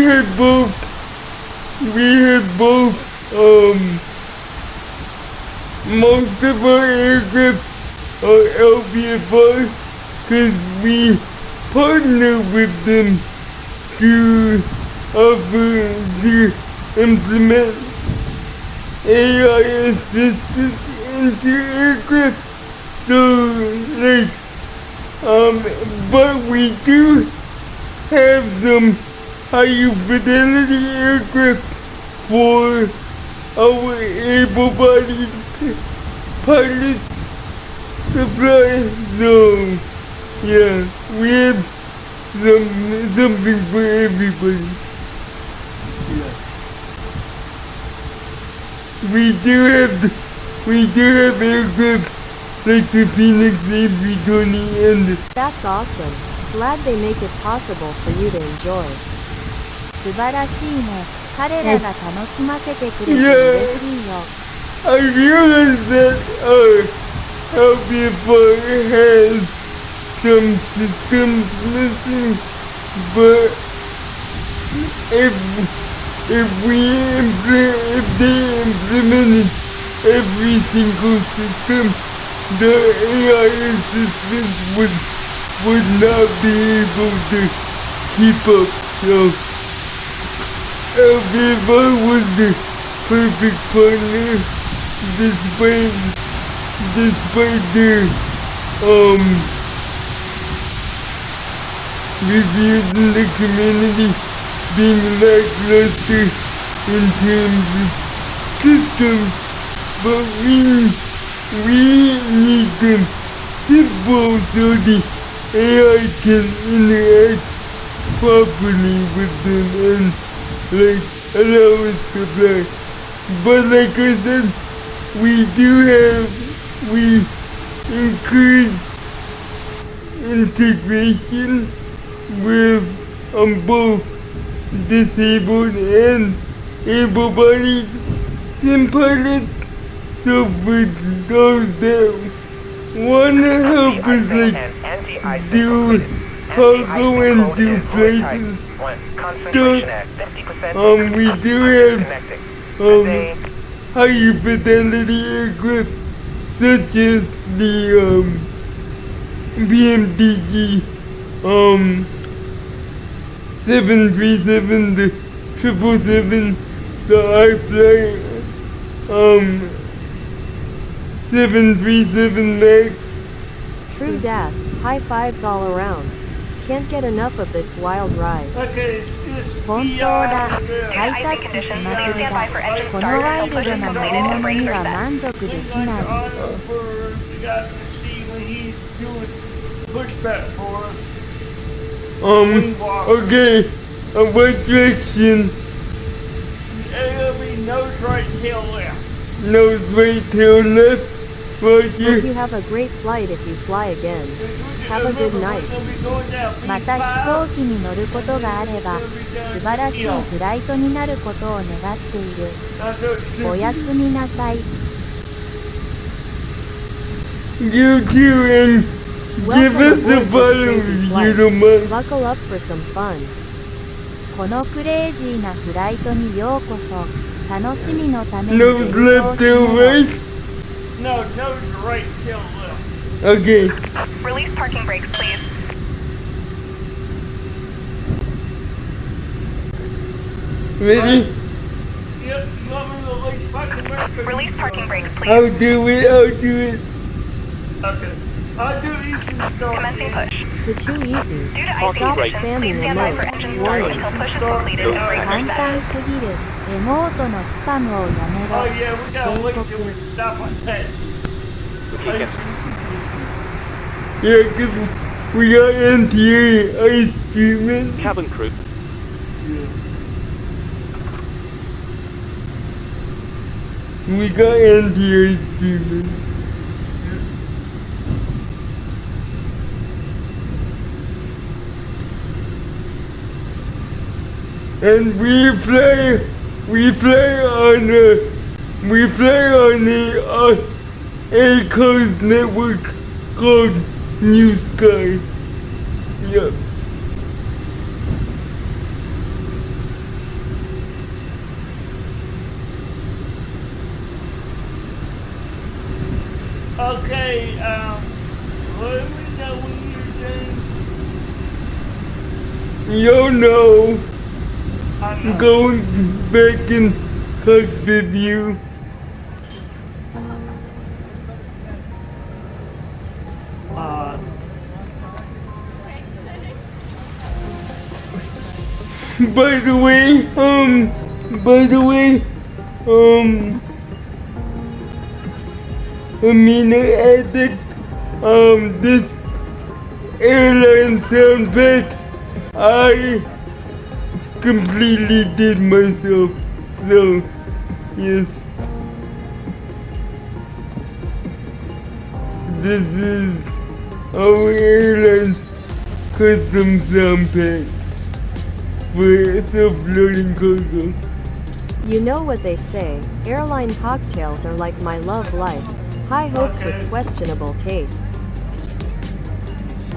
had both most of our aircraft are LVFR because we partner with them to offer to implement AI assistance into aircraft. So, like, but we do have some higher fidelity aircraft for our able-bodied pilots to fly. So, yeah, we have something for everybody. Yeah. We do have aircraft like the Phoenix A320 and That's awesome. Glad they make it possible for you to enjoy. 素晴らしいね彼らが楽しませてくれて嬉しいよ I realize that LVFR has some systems missing, but if they implemented every single system, the AI assistants would not be able to keep up. So LVFR was the perfect partner despite their reviews in the community being lackluster in terms of systems, but we need them simple so the AI can interact properly with them and like allow us to fly. But like I said, we encourage integration with both disabled and able-bodied sim pilots. So for those that want to help us like do cargo and do flights stuff, we do have higher fidelity aircraft such as the BMDG 737, the 777, the iFly 737 Max. True death, high fives all around. Can't get enough of this wild ride. 本当だハイタッチしまくりだこのワイルドな乗り物には満足できない Okay, what direction? It'll be nose right, tail left. Nose right, tail left. Right Hope here. you have a great flight if you fly again. Have a good night. また飛行機に乗ることがあれば素晴らしいフライトになることを願っているおやすみなさい You too, and give us a follow, you don't mind. Buckle up for some fun. このクレイジーなフライトにようこそ楽しみのために Nose ベルトを left 締 till めろ right? No, nose right till left. Okay. Release parking brakes, please. Ready? Yep, you want me to release parking brakes? Release parking brakes, please. I'll do it, I'll do it. Okay. I'll do easy start. Commencing push. To too easy. Due to Stop icing conditions, spamming please stand by for remotes. engine start Warning. until push is completed and brakes are 簡 set. 単すぎる。レモートのスパムをやめ Oh ろ。 yeah, we gotta wait till we stop on that. Yeah, 'cause we got NTA ice treatment. Cabin crew. We got NTA treatment. And we play on the A Coast network called New Sky. Yep. Okay, let me know when you're done. You know, I'm going back in cockpit view. By the way, amino addict, this airline soundtrack, I completely did myself, so, yes. This is our airline's custom soundtrack for self-loading cargo. You know what they say, airline cocktails are like my love life. High hopes with questionable tastes.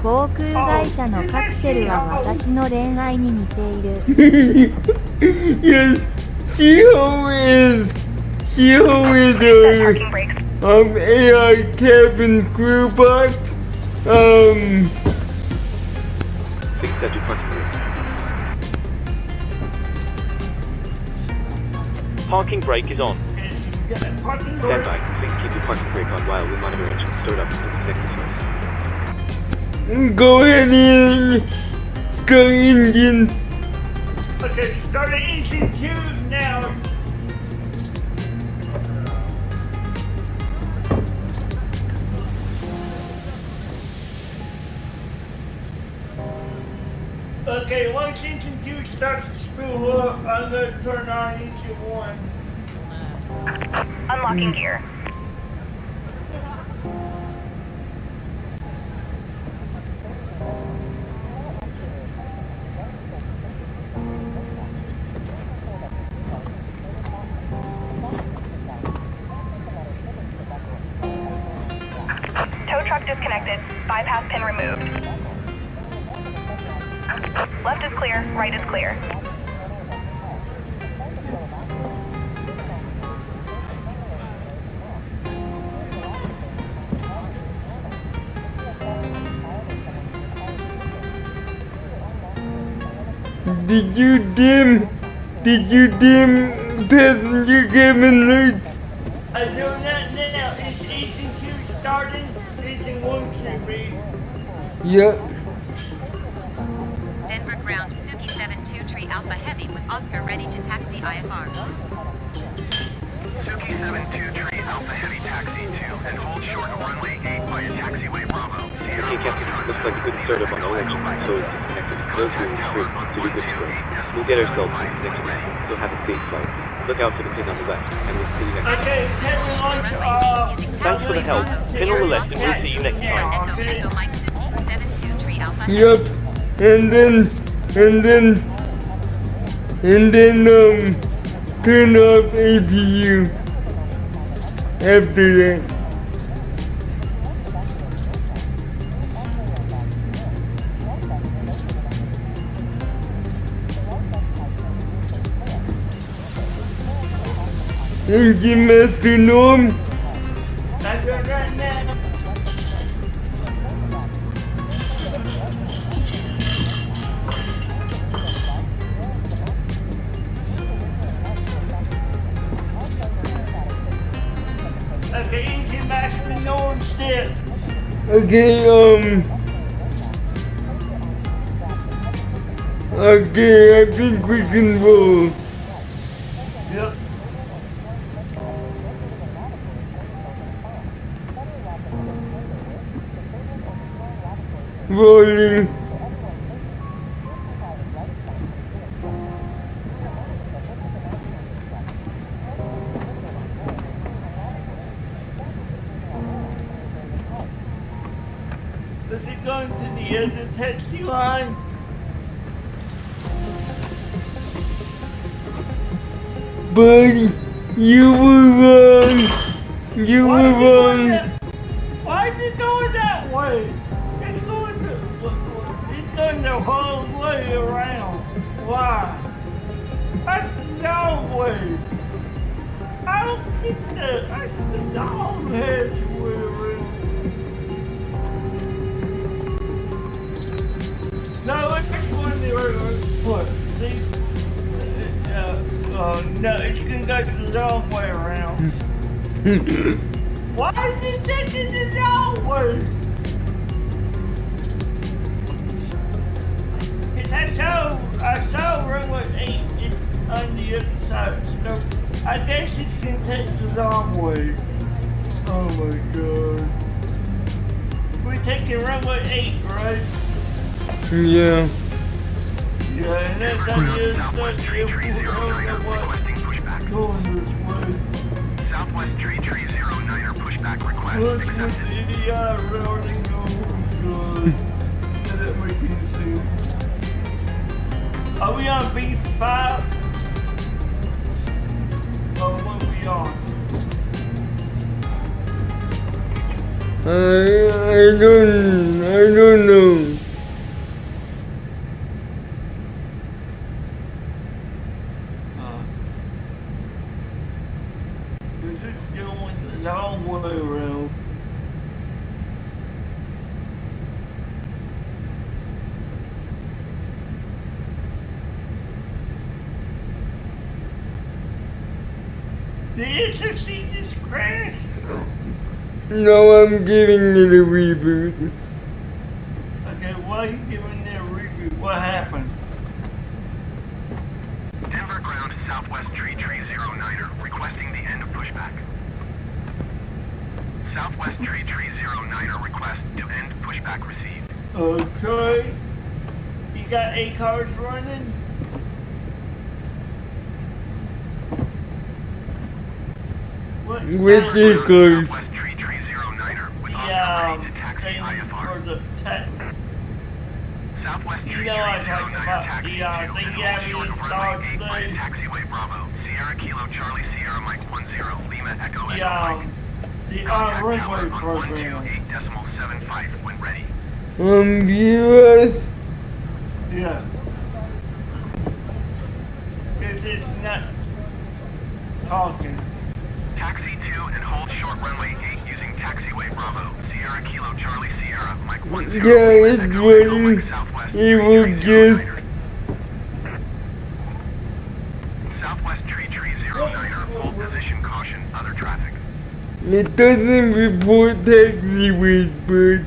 航空会社のカクテルは私の恋愛に似ている。Yes, she always our AI cabin crew bot. Parking brake is on. Stand by. Please keep your parking brake on while we monitor engine start up and connect this one. Go ahead and start engine. Okay, start the engine 2 now. Okay, once engine 2 starts to spool up, I'm gonna turn on engine 1. Unlocking gear. Tow truck disconnected. Bypass pin removed. Left is clear, right is clear. Did you dim passenger cabin lights? I'm doing that now. Is engine 2 starting? Engine 1 should be. Yep. Denver ground, Suki 723 Alpha Heavy with Oscar ready to taxi IFR. Suki 723 Alpha Heavy taxi 2 and hold short of runway 8 via taxiway Bravo. Okay, Captain, looks like a good startup on the engine, so it's connected. Those who are free to be good to go. We'll get ourselves next time. So have a safe flight. Look out for the pin on the left, and we'll see you next time. Okay, can we launch, Thanks for the help. Pin on the left, and we'll see you next time. Yep. And then turn off APU after that. Engine metronome. I got that now. Okay, engine metronome set. Okay, okay, I think we can roll. Yep. Rolling. Is it going to the end of the taxi line? Buddy, you were wrong. You were wrong. Why is it going that way? It's going the whole way around. Why? That's the wrong way. I don't think that's the dog heads way around. No, it's going the right way. See? No, it's gonna go the wrong way around. Why is it taking the wrong way? I saw runway 8 is on the other side, so I guess it's gonna take the wrong way. Oh my god. We're taking runway 8, right? Yeah. Yeah, and that's on the other side. Going this way. Southwest Tree 309er pushback request accepted. Yeah, rolling. Oh god. That doesn't make any sense. Are we on B5? Or what are we on? I don't know. Is it going the long way around? Did you see this crash? No, I'm giving it a reboot. Okay, why are you giving it a reboot? What happened? Denver ground Southwest Tree 309er requesting the end of pushback. Southwest Tree 309er request to end pushback received. Okay. You got 8 cars running? What? Ridiculous. Southwest Tree 309er with Thing for the Southwest you know I'm talking about the ambulance dog thing. Taxiway Bravo, Sierra Kilo Charlie Sierra Mike 10 Lima Echo Echo The runway program. 128.75 when ready. US. Yeah. Cause it's not talking. Taxi 2 and hold short runway 8 using taxiway Bravo, Sierra Kilo Charlie Sierra Mike 10 Yeah, it's running. It will just. Southwest Tree 309er, hold position, caution, other traffic. It doesn't report taxiways, Byrd.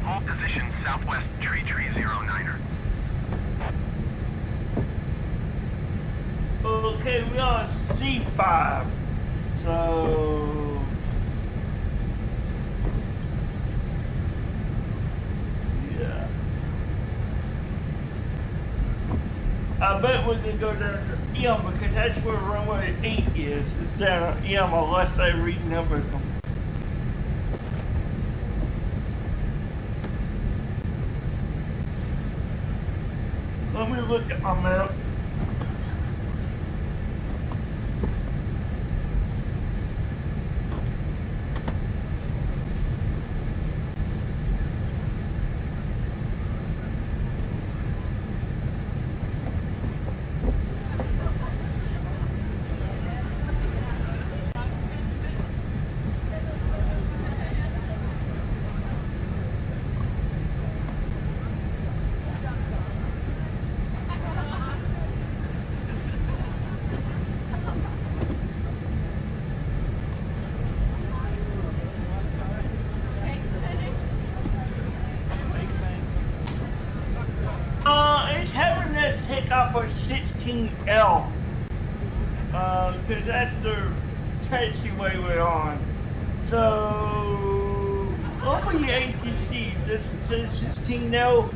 Hold position, Southwest Tree 309er. Okay, we're on C5. So yeah. I bet we can go down to M because that's where runway 8 is. It's down at M unless they renumbered them. Let me look at my map. 18L. Because that's the taxiway we're on. So, over your ATC, does it say 16L?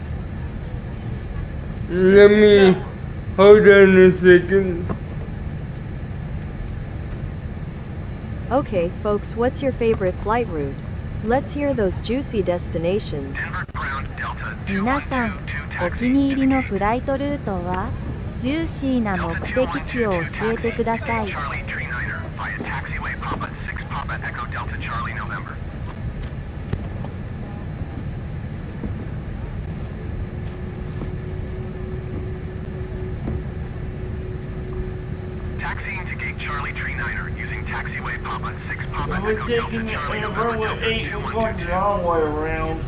Let me hold on a second. Okay, folks, what's your favorite flight route? Let's hear those juicy destinations. 皆さん、お気に入りのフライトルートはジューシーな目的地を教えてください。Taxiing to gate Charlie Tree Niner using taxiway Papa 6 Papa We're Echo Delta taking it Charlie on November runway Delta 8, we're going the long way around.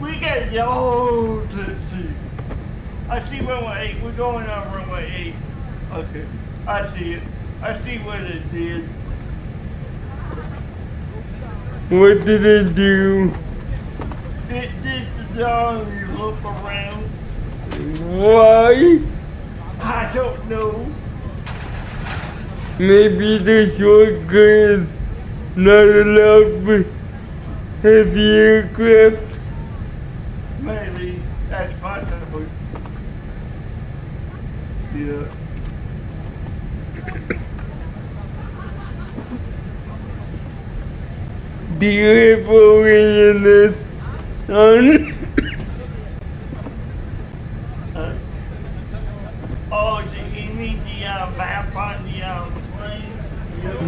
We got yo taxi. I see runway 8. We're going on runway 8. Okay, I see it. I see what it did. What did it do? It did the dog loop around. Why? I don't know. Maybe the shortcut is not allowed for heavy aircraft. Maybe that's possible. Yeah. Do you have awareness on? Oh, you need the map on the plane?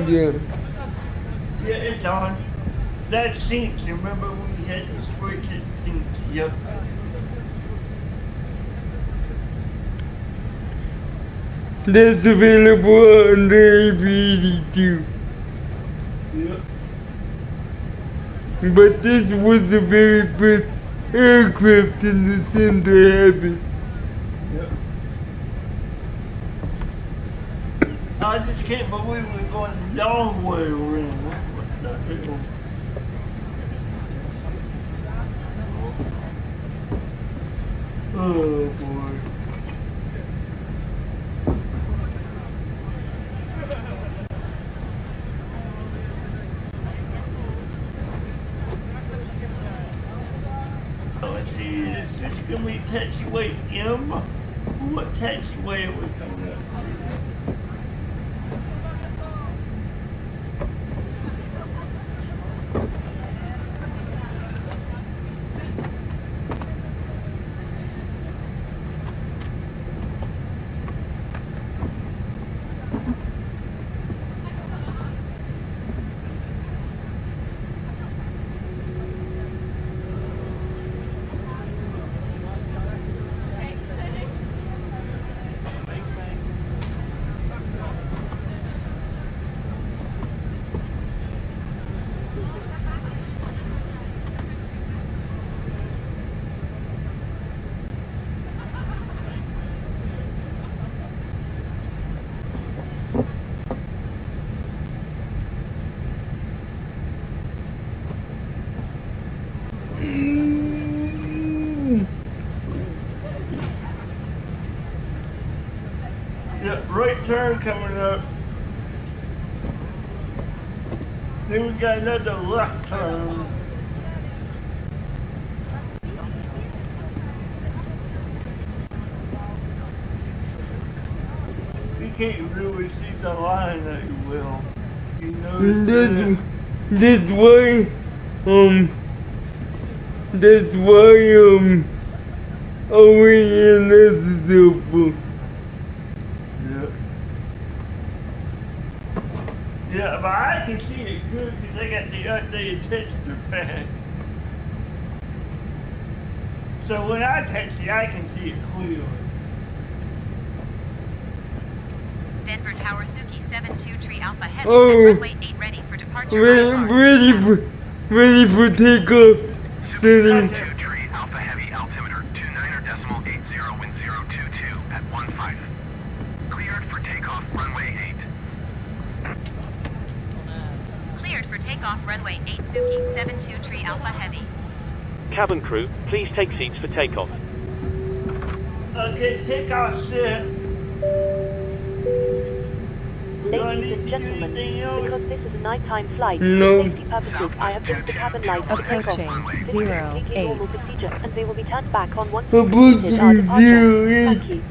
Yeah. Yeah, it's on. That syncs. Remember we had to switch it? Yep. That's available on the AV-82. Yep. But this was the very first aircraft in the center to have it. Yep. I just can't believe we're going the long way around. What the hell? Oh boy. Let's see, is this gonna be taxiway M? What taxiway are we coming up to? Yep, right turn coming up. Then we got another left turn. You can't really see the line that well. You know That's why That's why OEN is helpful. Yeah, but I can see it good because I got the updated texture pack. So when I text it, I can see it clearly. Denver Tower Suki 7-2 Alpha Heavy Oh. at runway 8 ready for departure. Ready for takeoff. Setting. 2 Alpha Heavy altimeter 29.80 wind 022 at 15. Cleared for takeoff runway 8. Cleared for takeoff runway 8 Suki 7-2 Alpha Heavy. Cabin crew, please take seats for takeoff. Okay, takeoff set. Ladies and gentlemen, because this is a nighttime flight, No. for safety purposes, I have turned the cabin lights on takeoff. This is a completely normal procedure, and they will be turned back on once we've completed our departure. Thank you.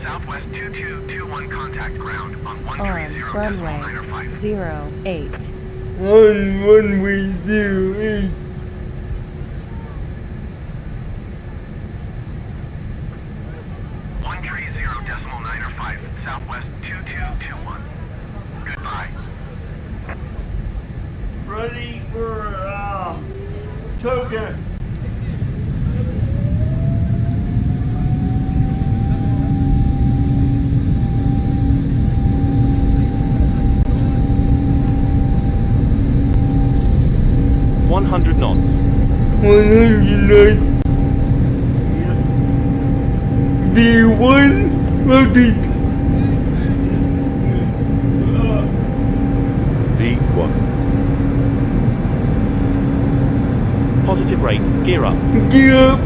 Southwest 2221 contact ground on On runway 08. On runway 08. Southwest 2221. Goodbye. Ready for token. $100 knots. 100 knots. V1 rotate. V1. Positive rate. Gear up. Gear up.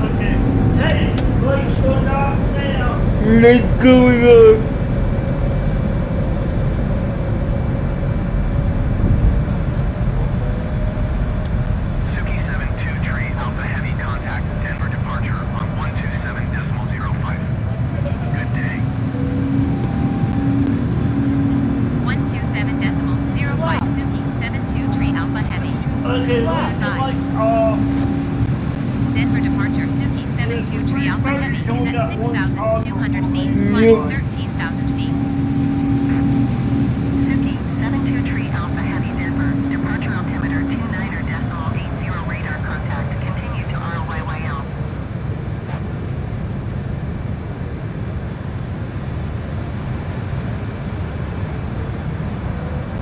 Okay. Hey, lights going off now. Lights going up. Suki 723 Alpha Heavy contact Denver departure on 127.05. Good day. 127.05 Suki 723 Alpha Heavy. Okay, lights off. Denver departure Suki 723 Alpha Heavy is at 6,200 feet, climbing 13,000 feet. Suki 723 Alpha Heavy Denver departure altimeter 29.80 radar contact. Continue to ROYYL.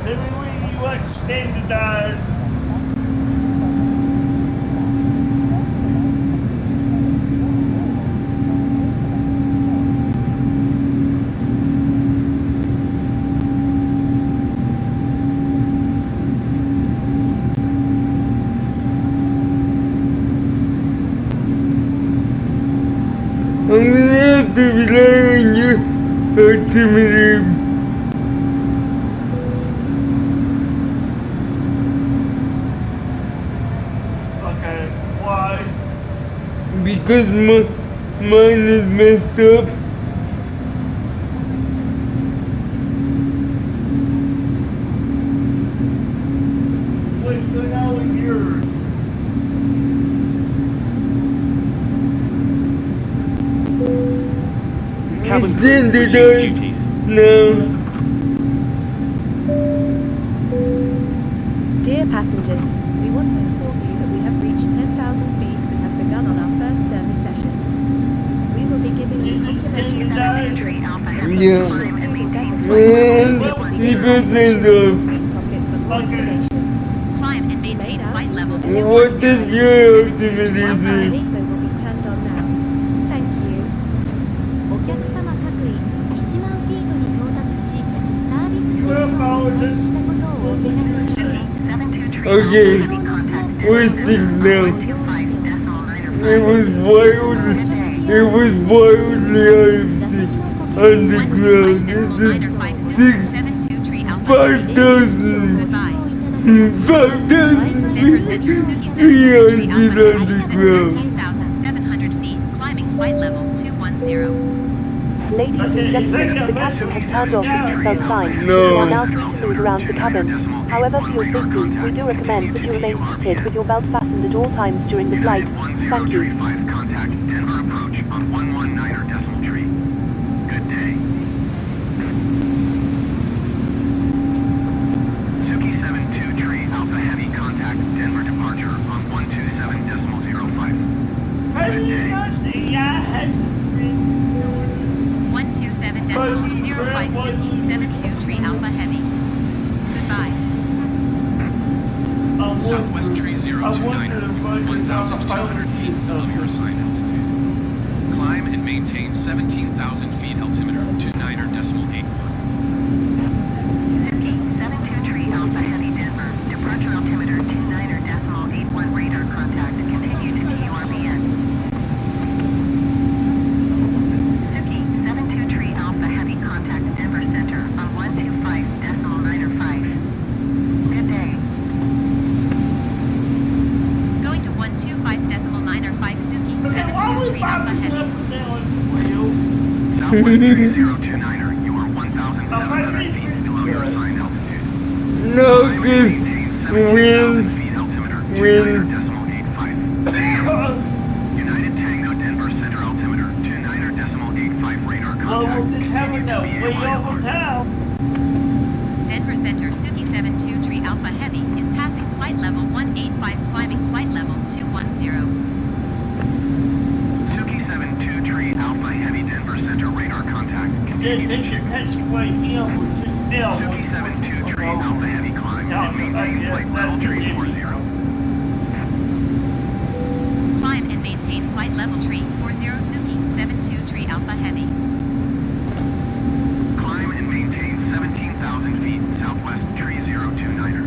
Maybe we want standardized. I'm gonna have to rely on you, altimeter. Okay, why? Because mine is messed up. What's going on with yours? Cabin crew, Standardized resume duties. now. Dear passengers, we want to inform you that we have reached 10,000 feet and have begun on our first service session. We will be giving you complimentary snacks and drinks, Yeah. including beverages, And and will be 3% off. seat pocket for more information. Climb and maintain flight level 2. What does your altimeter And do? also will be turned on now. Thank you. お客様各位1万フィートに到達し、サービスセッションを開始したことをお知らせいたします。 Okay, we're sick now. It was wildly on the ground. It is 5,300 on the ground. 10,700 feet. Ladies and gentlemen, the captain has turned off the seatbelt sign. No. You are now free to move around the cabin. However, for your safety, we do recommend that you remain seated with your belt fastened at all times during the flight. Thank you. Contact Denver approach on 119er decimal tree. Good day. Suki 72 tree Alpha Heavy contact Denver departure on 127 decimal 05. Good day. 127.05 Suki 72 Alpha Heavy. Goodbye. Southwest tree 029er, 1,200 feet below your assigned altitude. Climb and maintain 17,000 feet altimeter to 9er decimal 81. Suki 72 tree Alpha Heavy Denver, departure altimeter to 9er decimal 81 radar contact, continue to TURBN. Suki 72 tree Alpha Heavy contact Denver Center on 125 decimal 9er 5. Good day. Going to 125 decimal 9 or 5 Suki 723 Alpha Heavy. Southwest tree 029er, you are 1,700 feet below your assigned altitude. No good winds. United Tango Denver Center altimeter to 9er decimal 85 radar contact. Denver Center Suki 723 Alpha Heavy is passing flight level 185, climbing flight level 210. Suki 72 Alpha Heavy Denver Center radar contact. Continue to check. Suki 72 Alpha Heavy climb and maintain flight level 340. Climb and maintain flight level 340 Suki 723 Alpha Heavy. Climb and maintain 17,000 feet southwest tree 029er.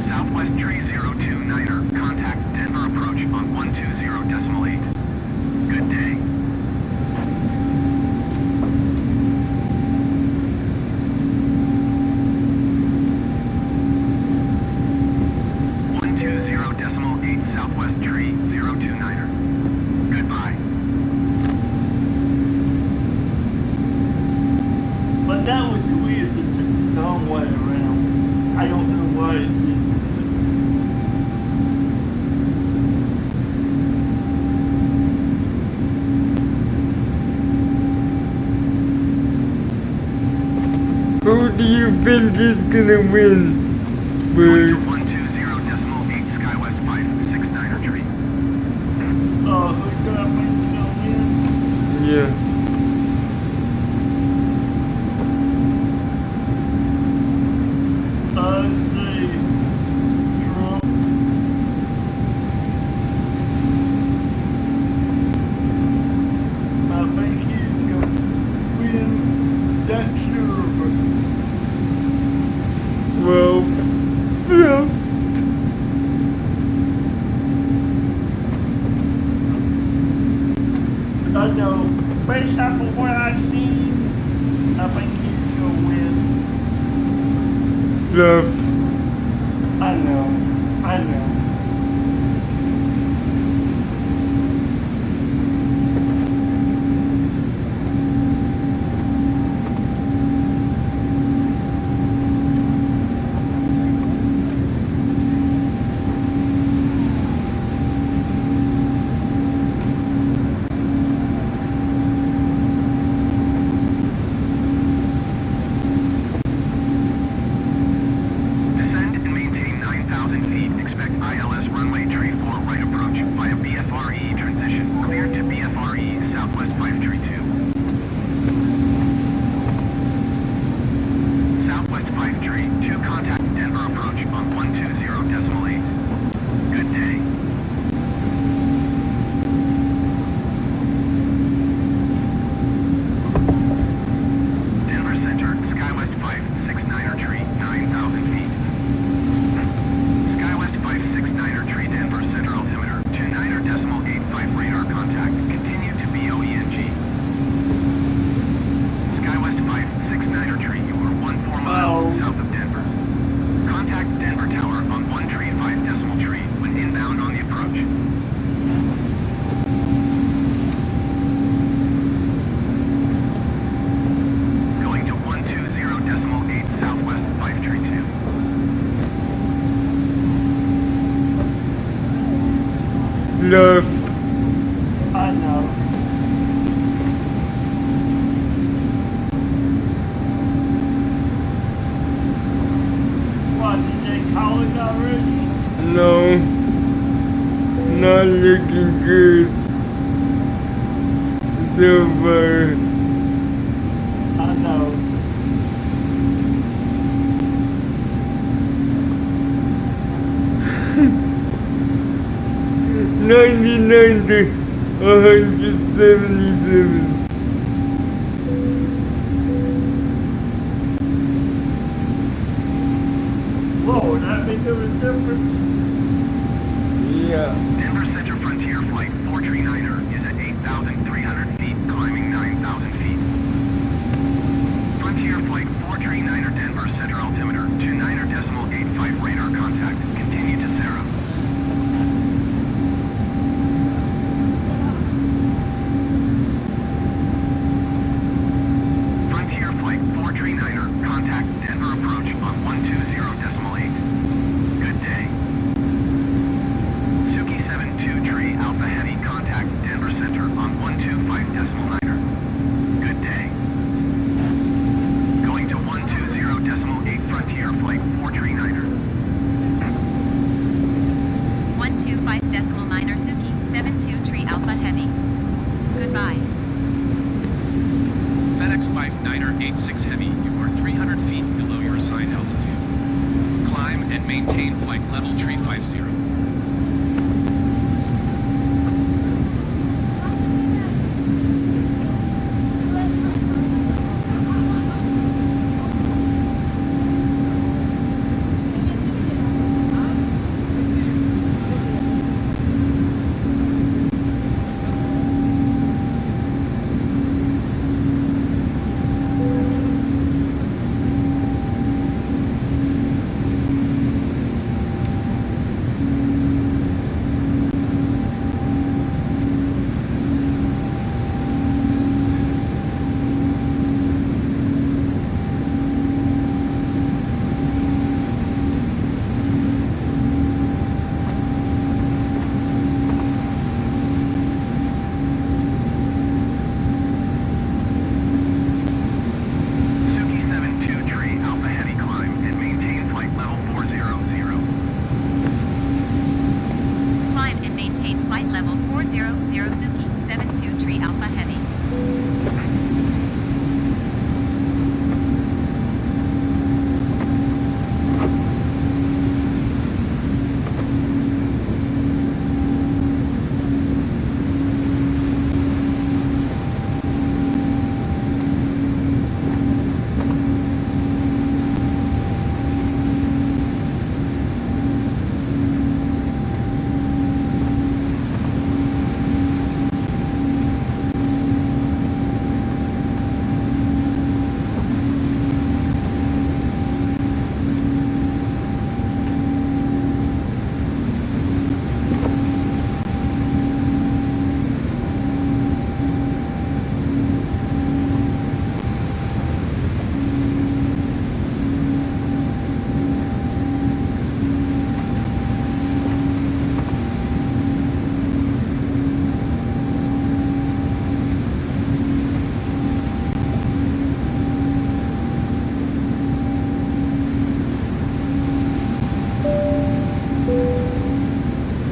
Southwest tree 029er, contact Denver approach on 120 decimal 8. Good day. Southwest tree 029er. Goodbye. But that was weird. It took the long way around. I don't know why it did. Who do you think is gonna win, Byrd? 120 decimal 8 Skywest 569er tree. Oh, who's gonna win? Yeah. Let's see. Trump. I think he's gonna win that server. Well, yeah. I know. Based off of what I've seen, I think he's gonna win. Yeah. I know. Descend and maintain 9,000 feet. Expect not looking good so far. I know. $99 to $177. Whoa, that makes a difference. Yeah. Denver Center Frontier Flight 439er is at 8,300 feet, climbing 9,000 feet. Frontier Flight 439er Denver Center altimeter 29.85 radar contact. Continue to Sarah. Frontier Flight 439er, contact Denver approach on 120.8. Good day. Suki 72 Tree Alpha Heavy, contact Denver Center on 125.9er. Good day. Going to 120.8 Frontier Flight 439er. 125.9er Suki, 72 Tree Alpha Heavy. Goodbye. FedEx 59er 86 Heavy, you are 300 feet below your assigned altitude. Climb and maintain flight level 350. Suki 72 Tree Alpha Heavy, climb and maintain flight level 400. Climb and maintain flight level 400 Suki, 72 Tree Alpha Heavy.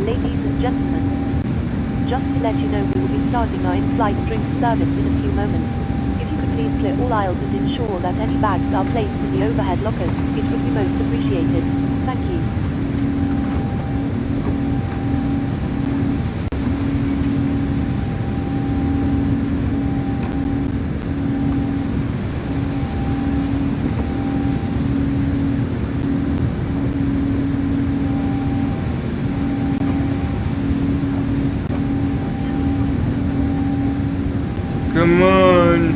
Ladies and gentlemen, just to let you know we will be starting our in-flight drink service in a few moments. If you could please clear all aisles and ensure that any bags are placed in the overhead lockers, it would be most appreciated. Thank you. Come on.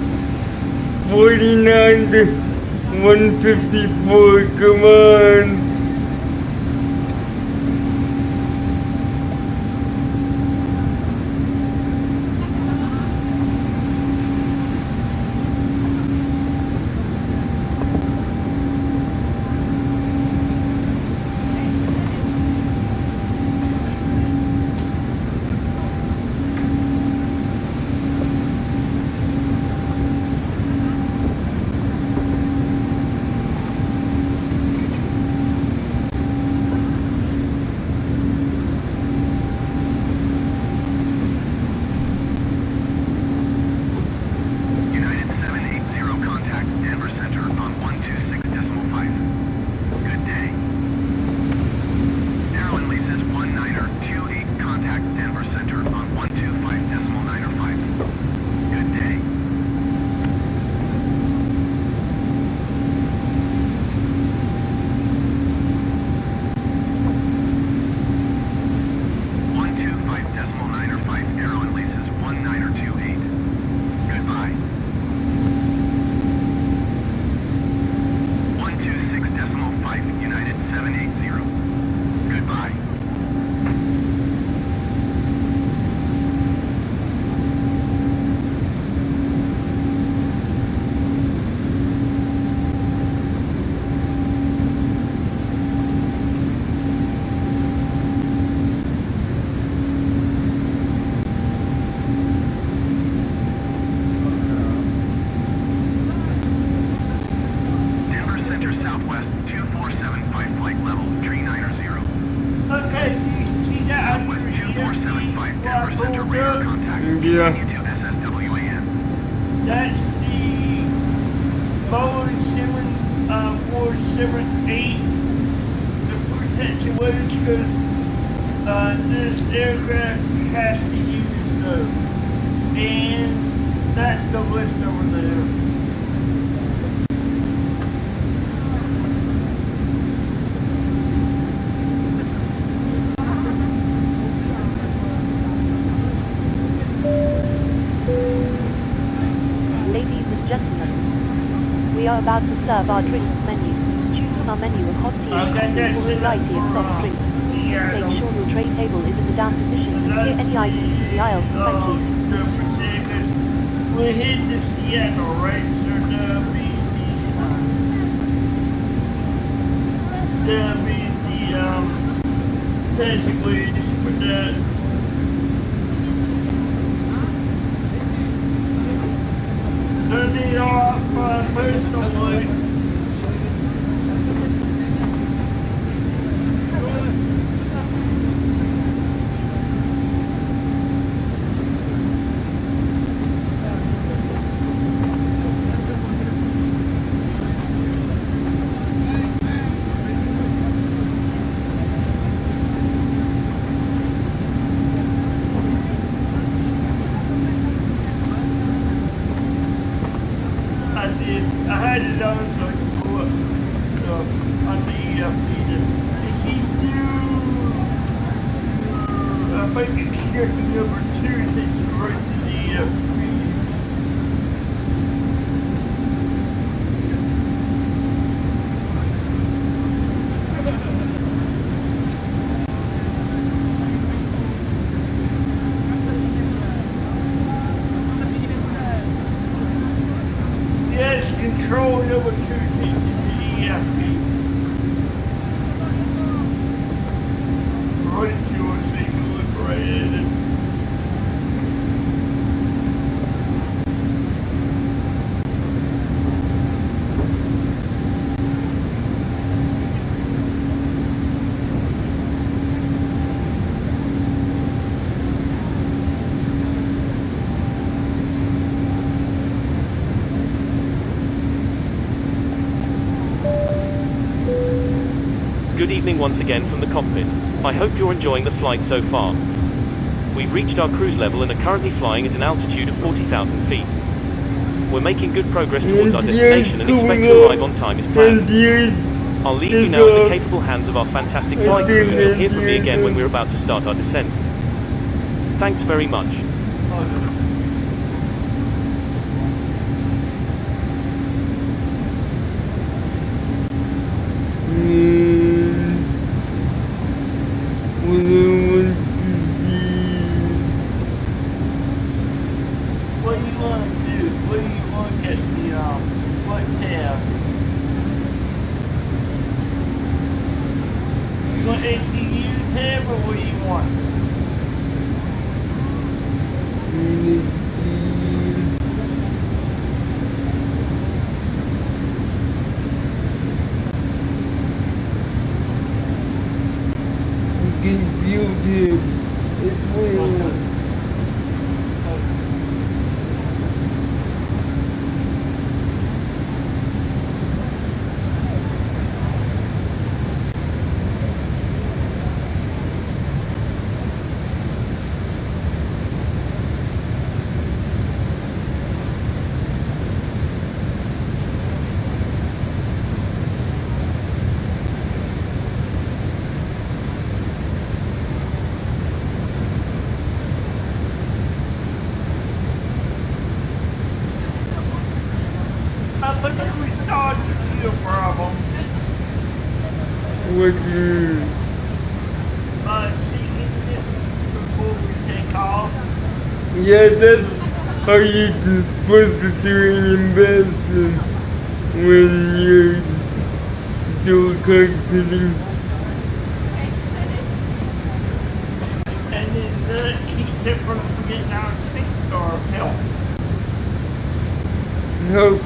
49 to 154. Come on. Yeah. That's the Boeing 747-8. The protection wedge because this aircraft has to use those. And that's the list over there. Ladies and gentlemen, we are about to serve our drinks menu. Choose from our menu of hot tea and coffee or a variety of soft drinks. Make sure your tray table is in the down position and clear any items from the aisles. Thank you. We're heading to Seattle, right? So that'll be basically just put that. Turn it off personally. I had it on so I could go up on the feed. He do, if I can check number 2, it takes you right to the feed. Yes, control number 2 takes you to the EFP. Right to it so you can look right at it. Good evening once again from the cockpit. I hope you're enjoying the flight so far. We've reached our cruise level and are currently flying at an altitude of 40,000 feet. We're making good progress towards our destination and expect to arrive on time as planned. I'll leave you now in the capable hands of our fantastic flight crew, and you'll hear from me again when we're about to start our descent. Thanks very much. What do you want to do? What do you want to get the what tab? You want APU tab or what do you want? Confused. It's weird. But if we start to see a problem, What do you... seeing it before we take off. Yeah, that's how you're supposed to do an investment when you're doing cockpitting. And then that keeps it from getting out of sync or help. Help.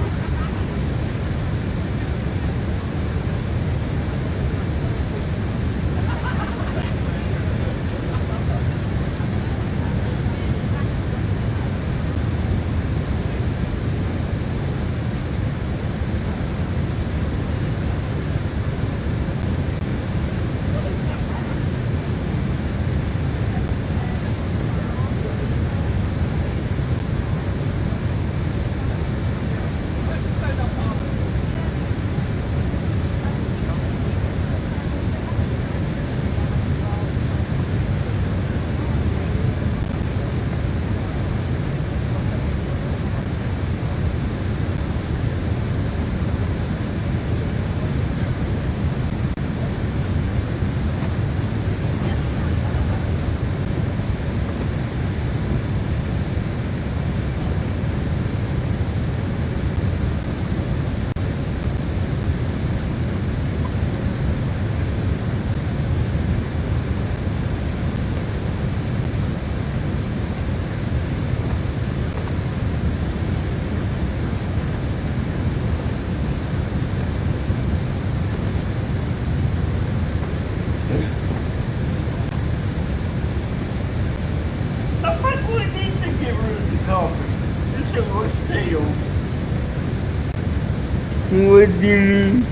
What do you mean?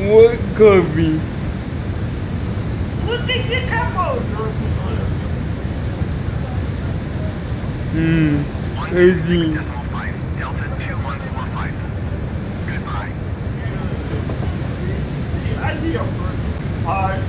What copy? Look at your camera. I see. I need your first part.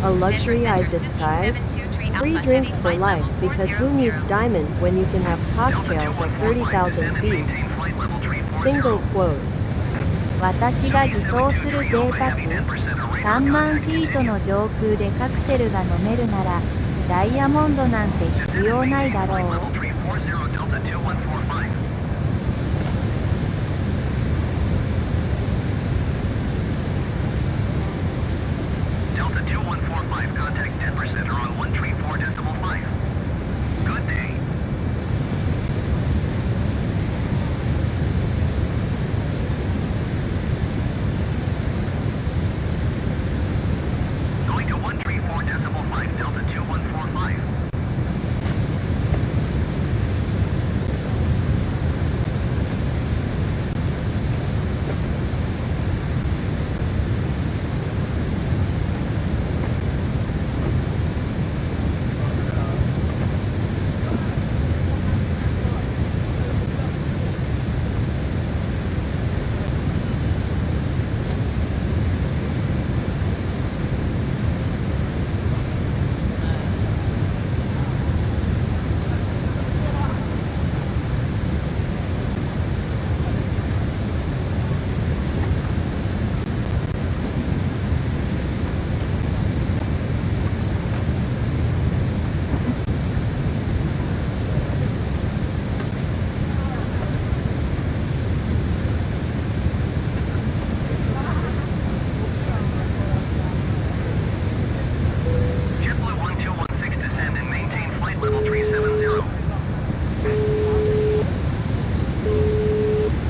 A luxury I've disguised? Free drinks for life, because who needs diamonds when you can have cocktails at 30,000 feet? Single quote. 私が偽装する贅沢3万フィートの上空でカクテルが飲めるならダイヤモンドなんて必要ないだろう。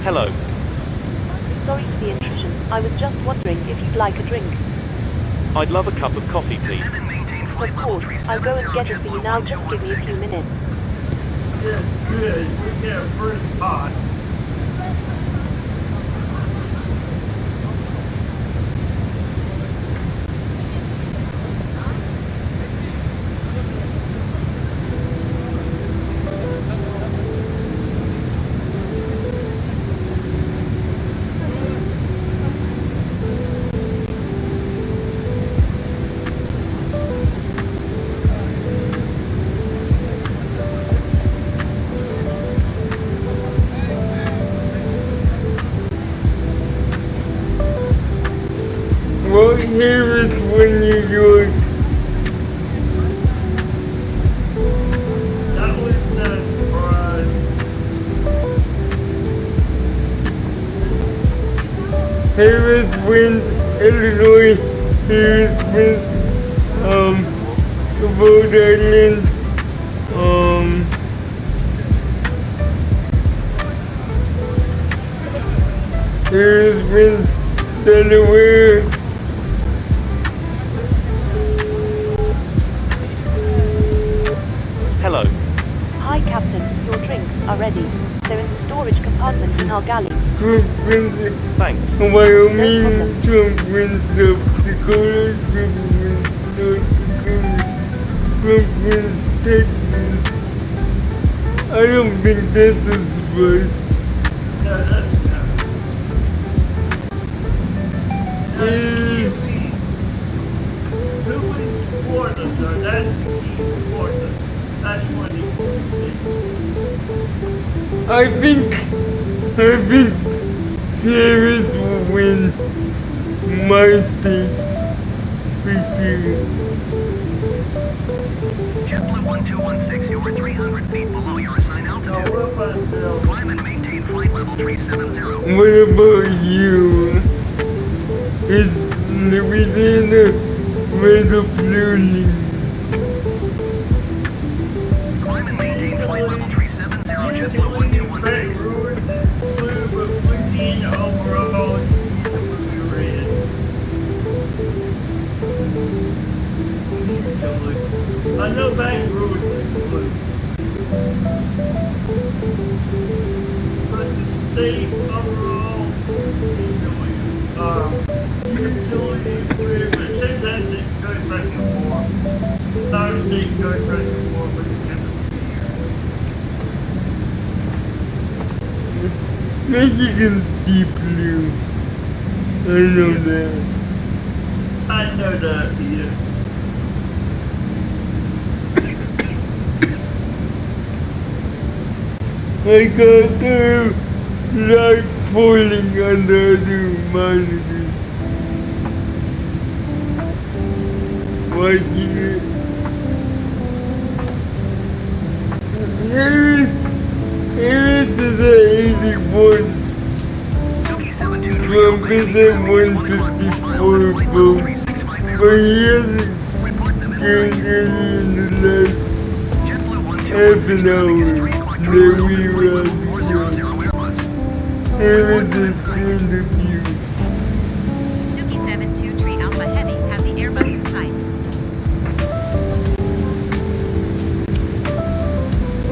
Hello. Sorry for the intrusion. I was just wondering if you'd like a drink. I'd love a cup of coffee, please. Of course, I'll go and get it for you now, just give me a few minutes. Yeah, good. We get our first pot. What here is when New York? That was not a surprise. Here is when Illinois. Here is when Rhode Island. Here is when Delaware. Hello. Hi, Captain. Your drinks are ready. They're in the storage compartment in our galley. Trump wins Thanks. Wyoming, Trump wins South Dakota, Trump wins North Dakota, Trump wins Texas. I don't think that's a surprise. No, that's not. Who wins Florida, though? That's the key to Florida. That's one of the I think Harris will win my state for sure. JetBlue 1216, you are 300 feet below your assigned altitude. Climb and maintain flight level 370. What about you? Is Louisiana red or blue leaf? Climb and maintain flight level 370, JetBlue 1216. overall blue red. I know Baton Rouge is blue. But the state overall usually blue, but sometimes it goes back and forth. Our state goes back and forth with the end of the year. Michigan's deep blue. I know that. I know that, yes. I got the light falling on the other monitor. Watching it. Here is the 81. Trump is at 154 votes. But he hasn't gained any in the last half an hour that we were on the show. Here is the interview. Suki 723 Alpha Heavy has the Airbus in sight.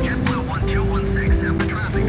JetBlue 1216, after traffic.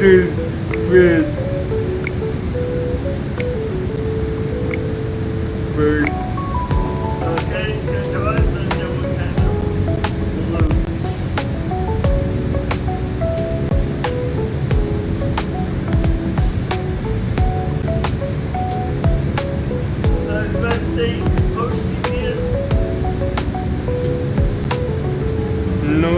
is red. Byrd. Okay, so the rest of them will cancel. Blue. Rusty, posted here. No.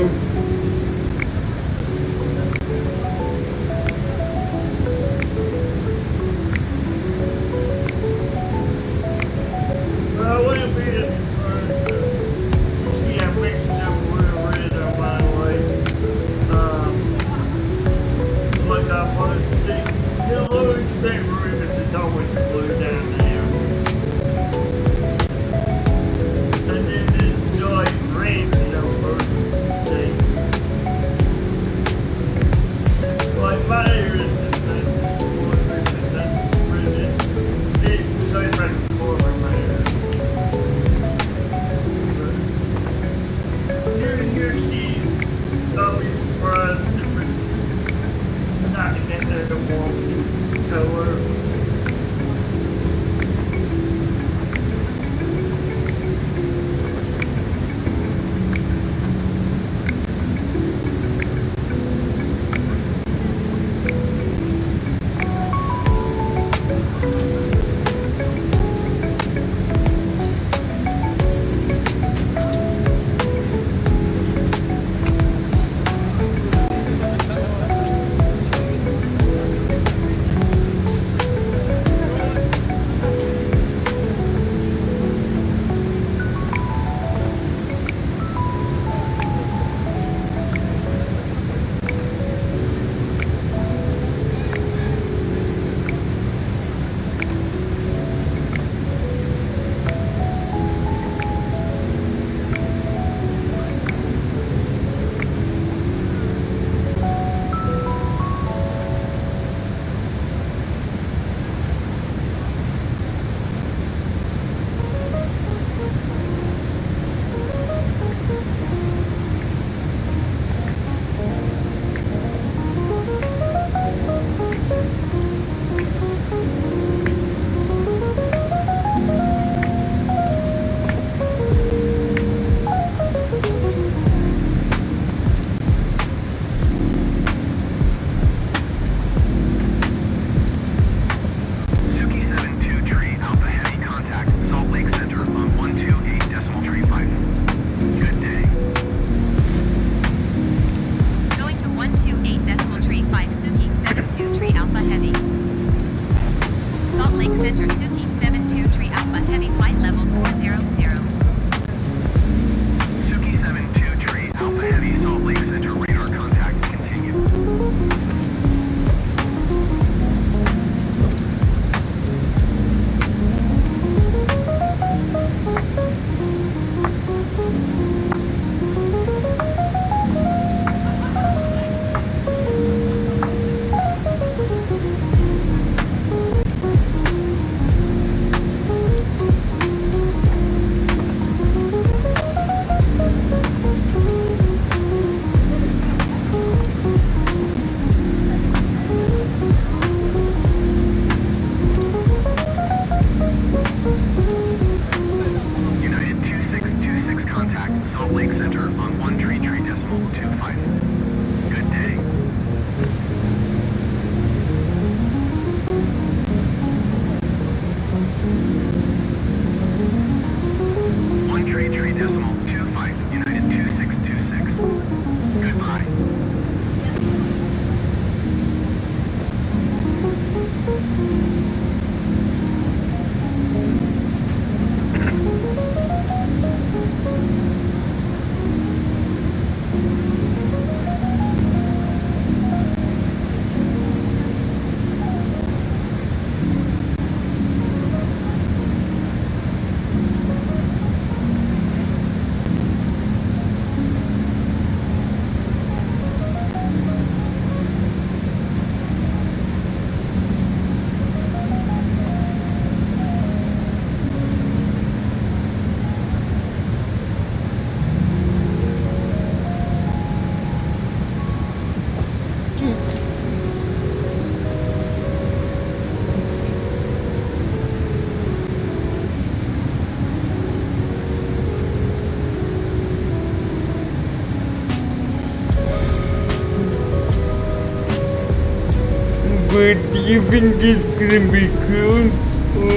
But do you think it's gonna be close, or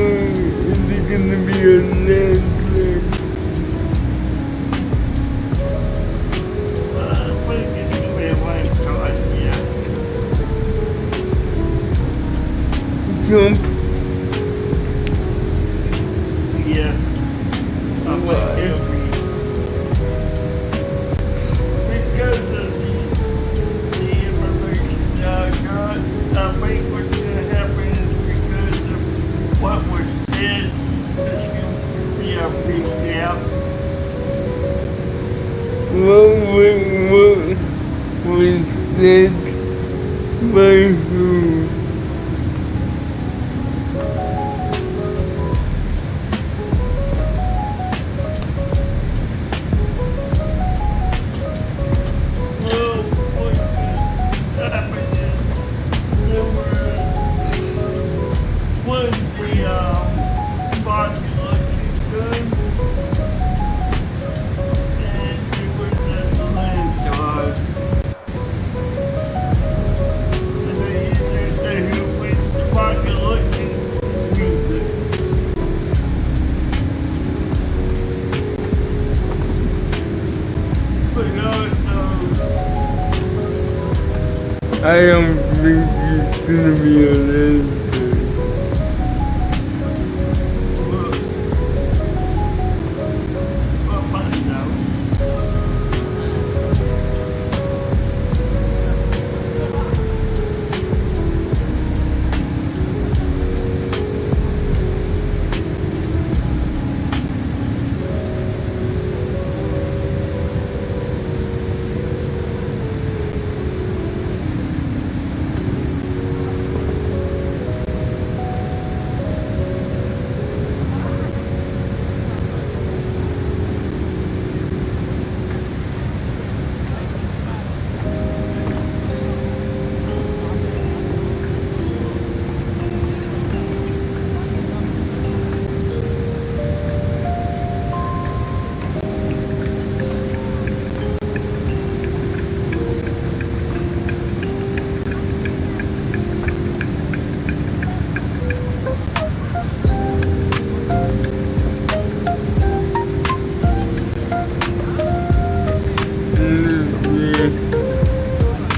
is it gonna be a landslide? I think it's gonna be a landslide, yeah. Jump. Yes. Because of the information I got, I think what's gonna happen is because of what was said, it's gonna be a big gap. What was said by who? Well, what's gonna happen is there was the population done, and there was a landslide. And they either say who wins the population wins it. But also, I don't think it's gonna be a landslide. we'll find out.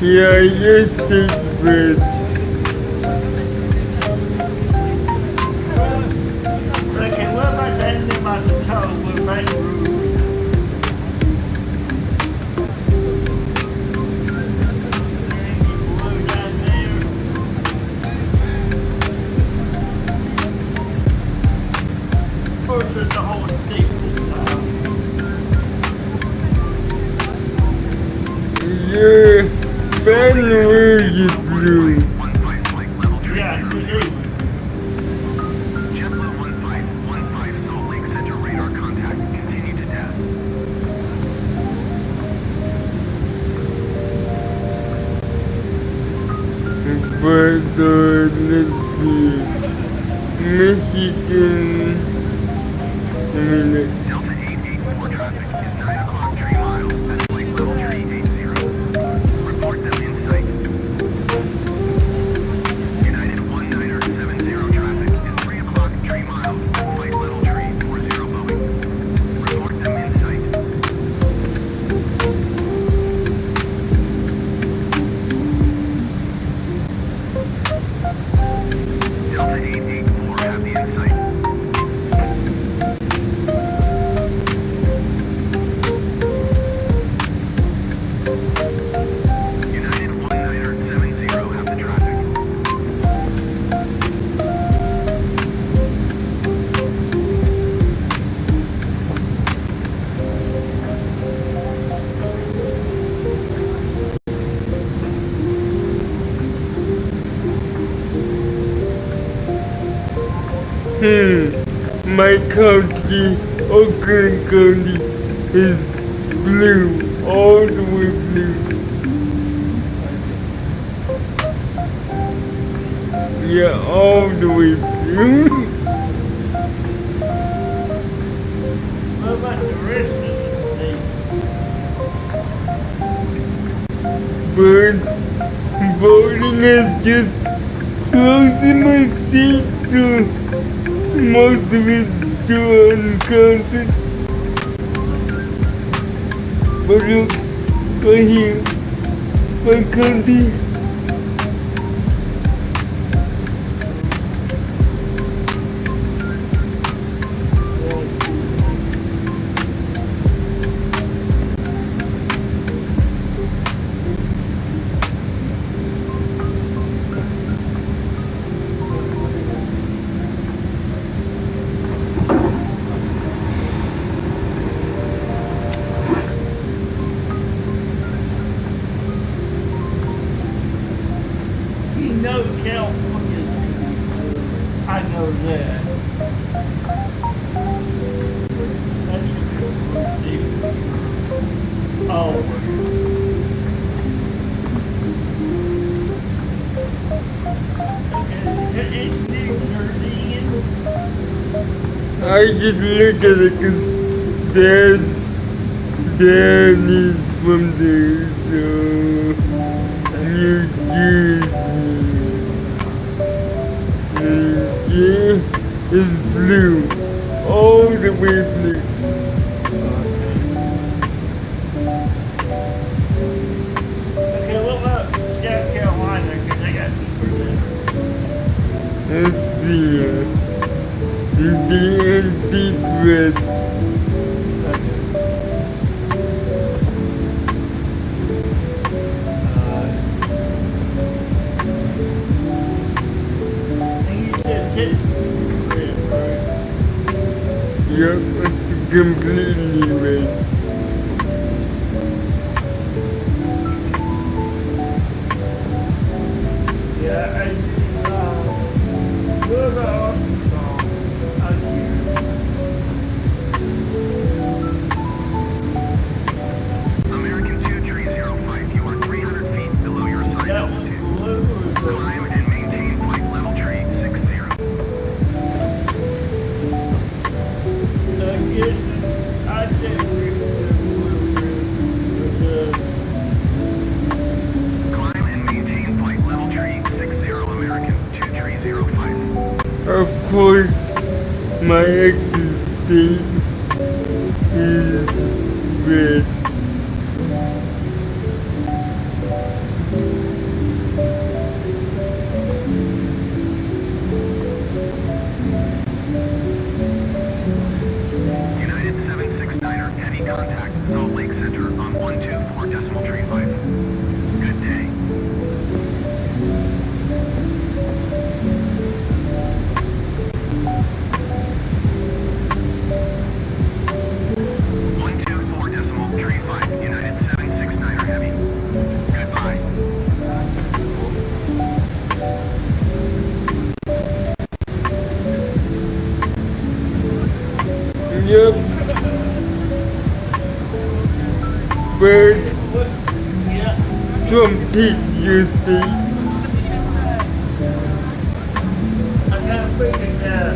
Yeah, yes, it's Byrd. Okay, what about that thing about the toe with Baton Rouge? Is there any blue down there? Or is it the whole state this time? Yeah, Baton Rouge is blue. Yeah, it is. JetBlue 1515 Salt Lake Center radar contact. Continue to death. But let's see, Michigan, I mean, Delta 884 traffic is 9 o'clock 3 miles at Lake Level Tree 80. Report them in sight. United 1970 traffic is 3 o'clock 3 miles at Flight Level Tree 40 Boeing. Report them in sight. Delta 884 have the insight. United 1970 have the traffic. my county, Oakland County, is blue, all the way blue. Yeah, all the way blue. What about the rest of the state? But voting is just closing my seat so most of it's still uncounted. But look, right here, my county. You know California. I know that. That's a good thing. Always. Okay, it's New Jersey. I just look at it because Dad is from there, so New Jersey. And yeah, it's blue, all the way blue. Okay, what about South Carolina? Because I got people there. Let's see. The deep red. Yep, completely red. Yeah, and what about Arkansas? American 2305, you are 300 feet below your assigned altitude. Climb and maintain flight level tree 60. I guess I think we Climb and maintain flight level tree 60, American 2305. Of course, my exit state is red. United 769er, heavy contact, Salt Lake Center on 124.35. Good day. United 769er heavy. Goodbye. Yep. Byrd from PTSD. I kind of figured that.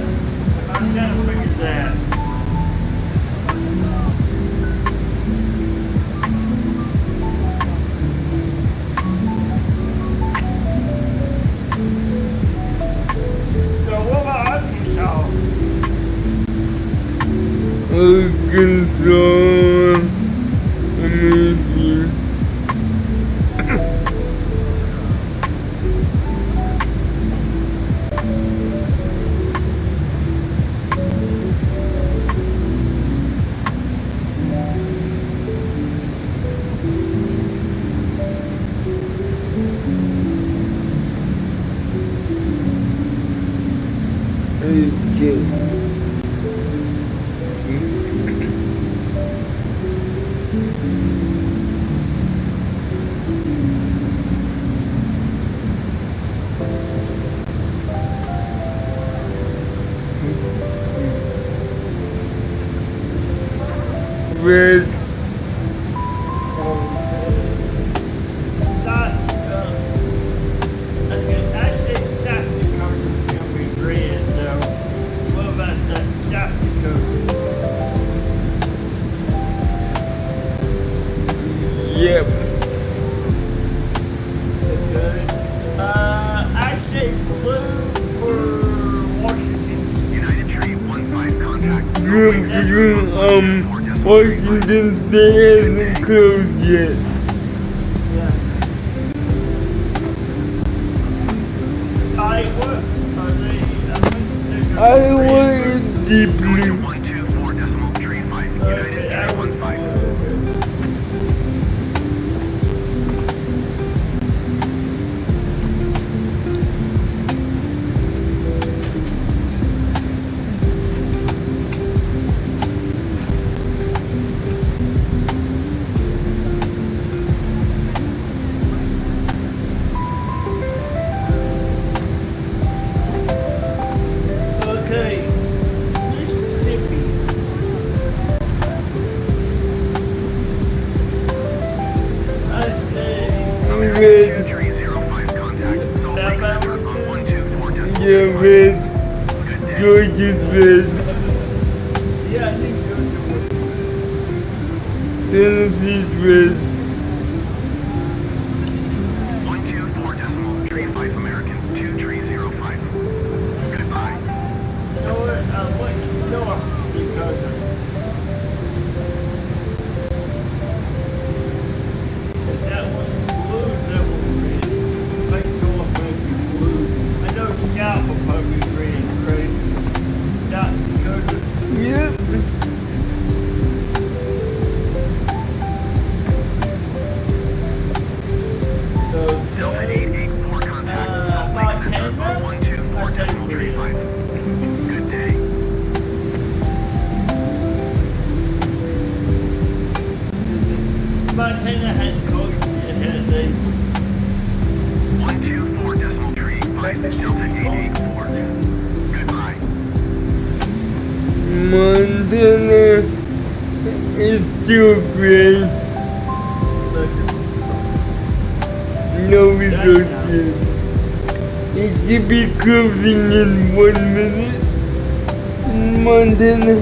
So what about Arkansas? Arkansas, amazing. Okay. Red. Yep. I say blue. Washington State hasn't closed yet. Iowa is deep blue. Yeah, red. Georgia's red. Tennessee's red. 124.35 American 2305. Goodbye. Yeah. Delta 884 contact. Salt Lake Center on 124.35. Good day. Montana hadn't closed yet, had they? 124.35 Delta 884. Goodbye. Montana is still gray. No result yet. It should be closing in 1 minute. Montana.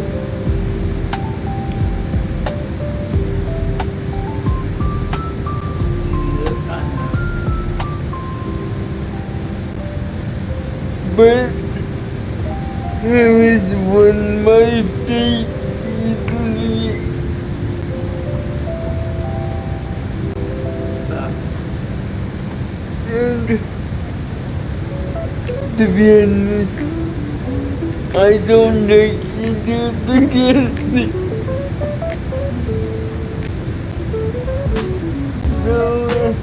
But here is one my state easily. And to be honest, I don't like either spaghetti. So,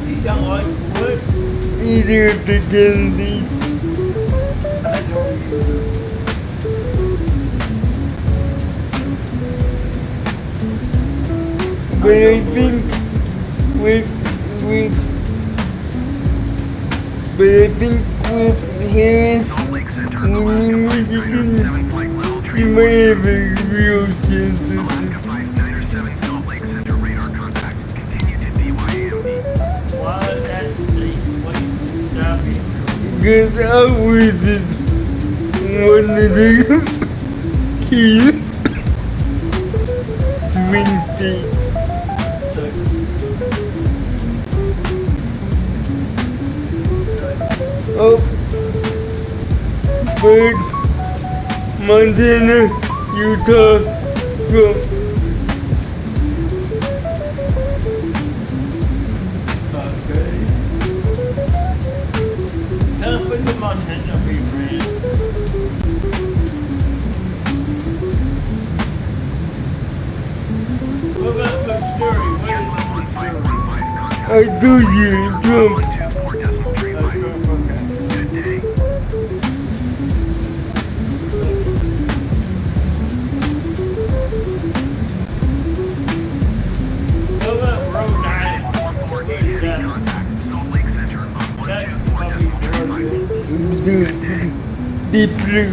You don't like what? either spaghetti. But I think with Harris winning Michigan, she might have a real chance of this. Because I was just one of the key swing states. Oh, Byrd, Montana, Utah, Trump. Tell them the Montana we ran. What about Missouri? What is Missouri? I do you, Trump. Deep blue.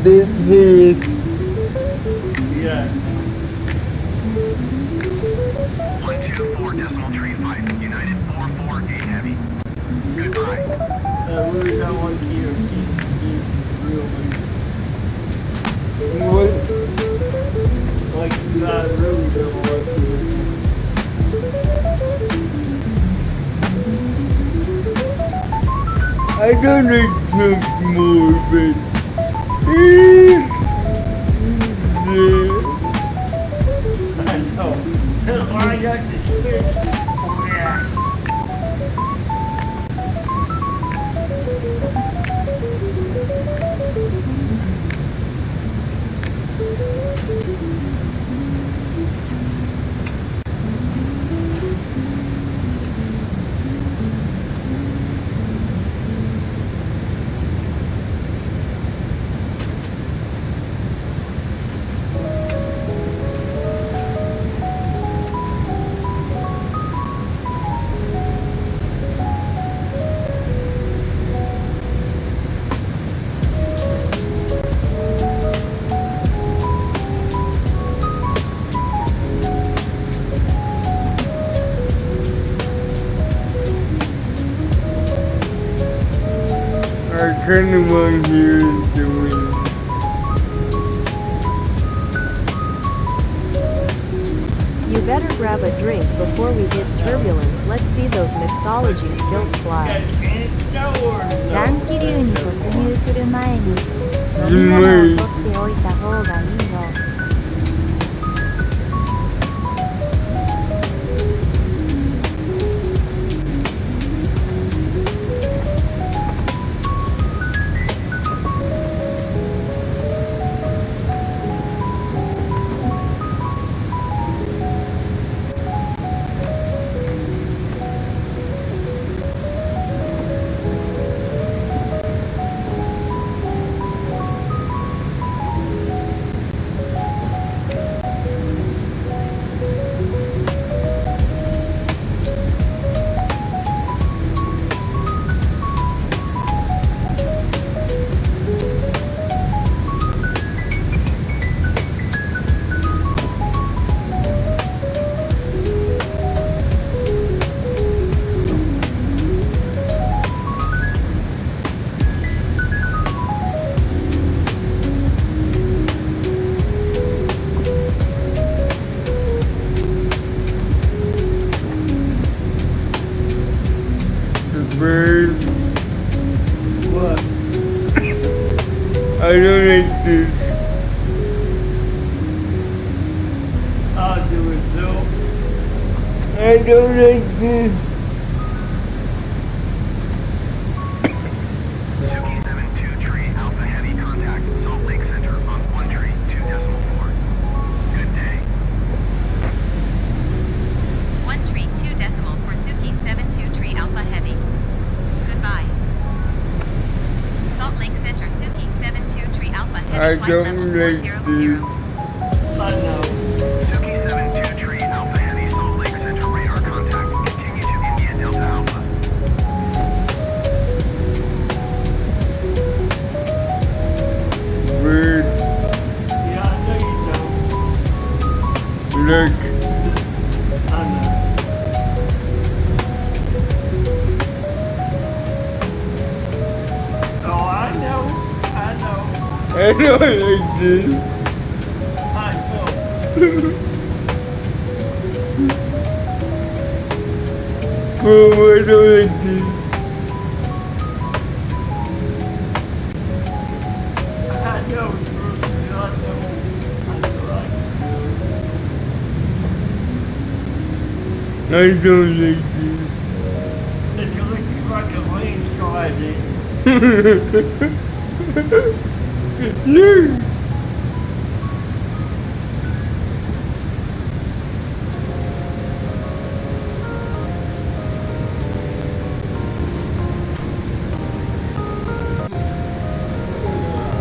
That's Harris. Yeah. 124.35 United 448 Heavy. Goodbye. Really don't want to hear real What? like I really don't want to hear. I don't like Trump more, but I know. That's why I got the switch. Oh, yeah. I kind of want to hear it doing. You better grab a drink before we hit turbulence. Let's see those mixology skills fly. 乱気流に突入する前に飲み物を取っておいた方がいいよ。Byrd. What? I don't like this. I'll do it though. I don't like this. Suki 723 Alpha Heavy contact Salt Lake Center on 132.4. Good day. 132.4 Suki 723 Alpha Heavy. Goodbye. Salt Lake Center Suki 723 Alpha Heavy. I flight don't level like 400. this. I know. Suki 723 Alpha Heavy Salt Lake Center radar contact. Continue to India Delta Alpha. Byrd. Yeah, I know you don't. Look. I know. Oh, I know. I know. I don't like this. I know. Bro, I don't like this. I know, Bruce. I know. I know. I don't like this. It's looking like a landslide. Look.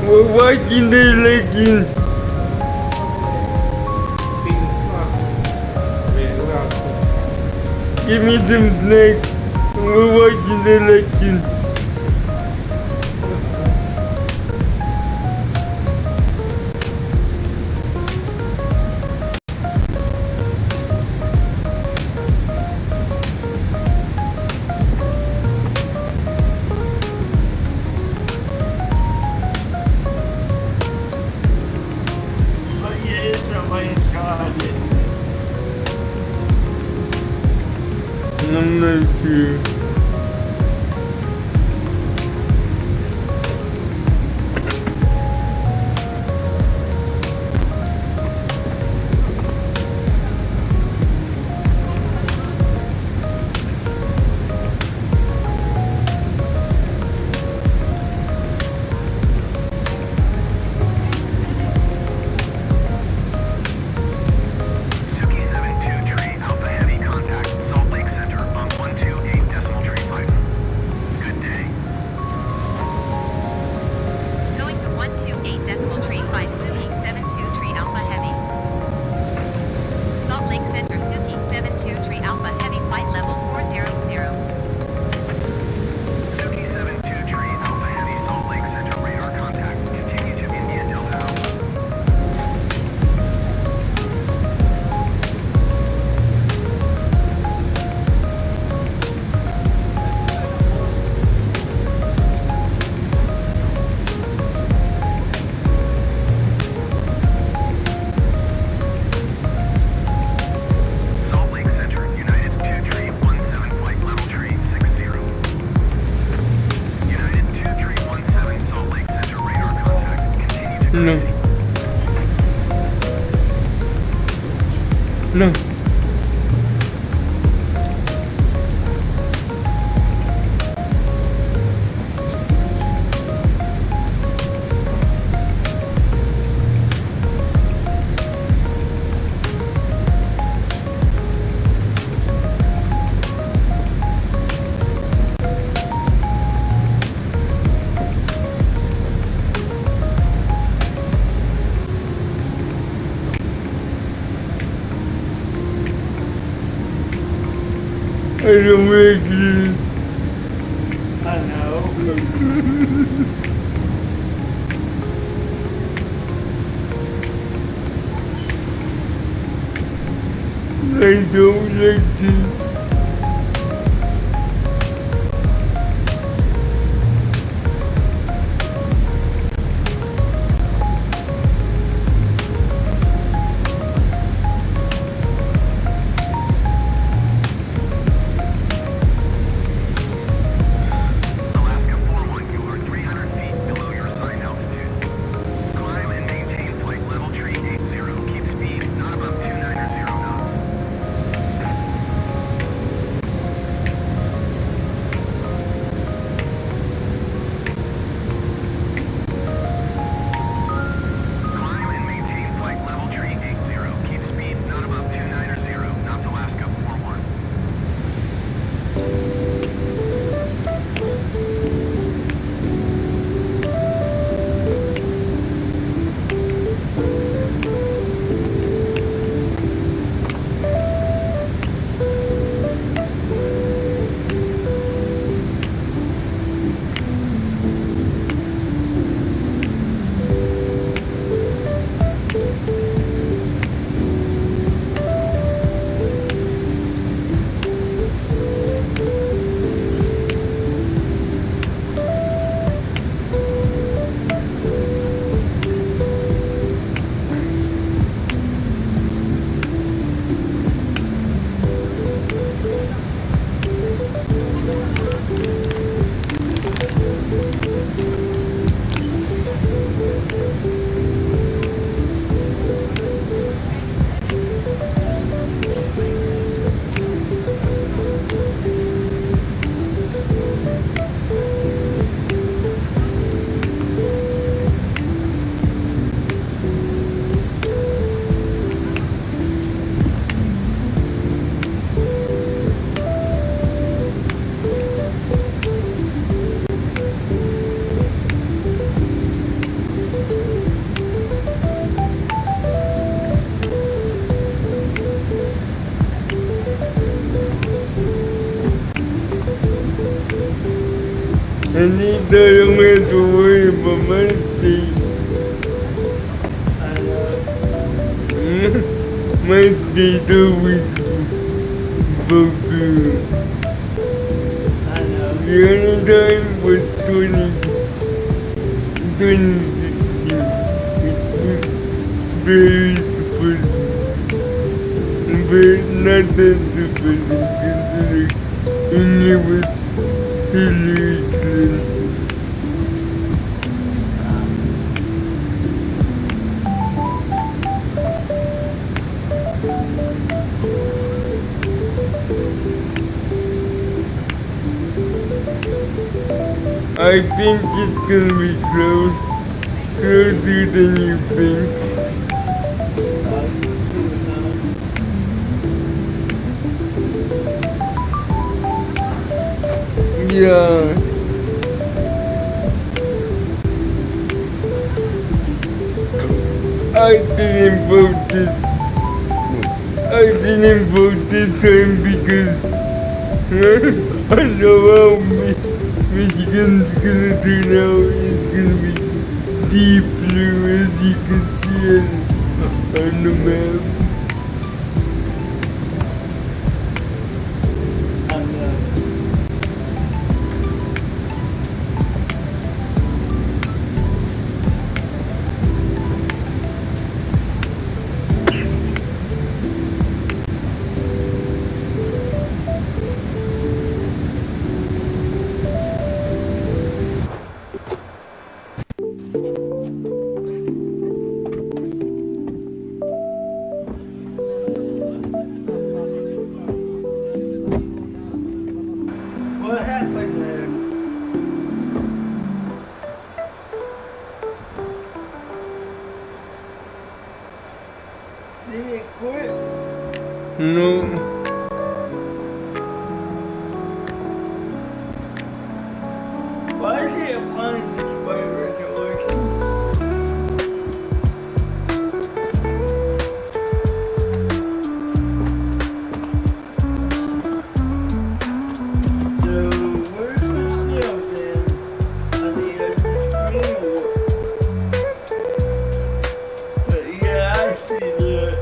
We're watching the legging. Give me some snacks. We're watching the legging. But yeah, it's a landslide. I'm not sure. No. No. I don't like this. I know. I don't like this. And he doesn't have to worry about my state. My state always vote good. The only time was 2016. It was very surprising. But not that surprising considering it was Hillary Clinton. I think it's gonna be close, closer than you think. Yeah. I didn't vote this time because I know how Michigan's gonna turn out. It's gonna be deep blue as you can see it on the map. Did it quit? No. Why is it applying display resolution? So, where's the snow then? On the edge of the screen or what? But yeah, I see that.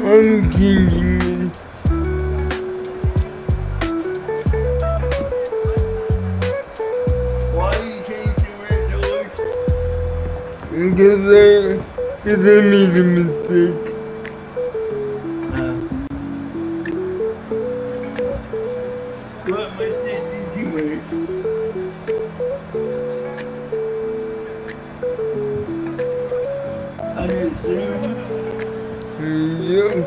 I'm thinking Why do you change the resolution? because I made a mistake. What mistake did you make? I assume. Yeah.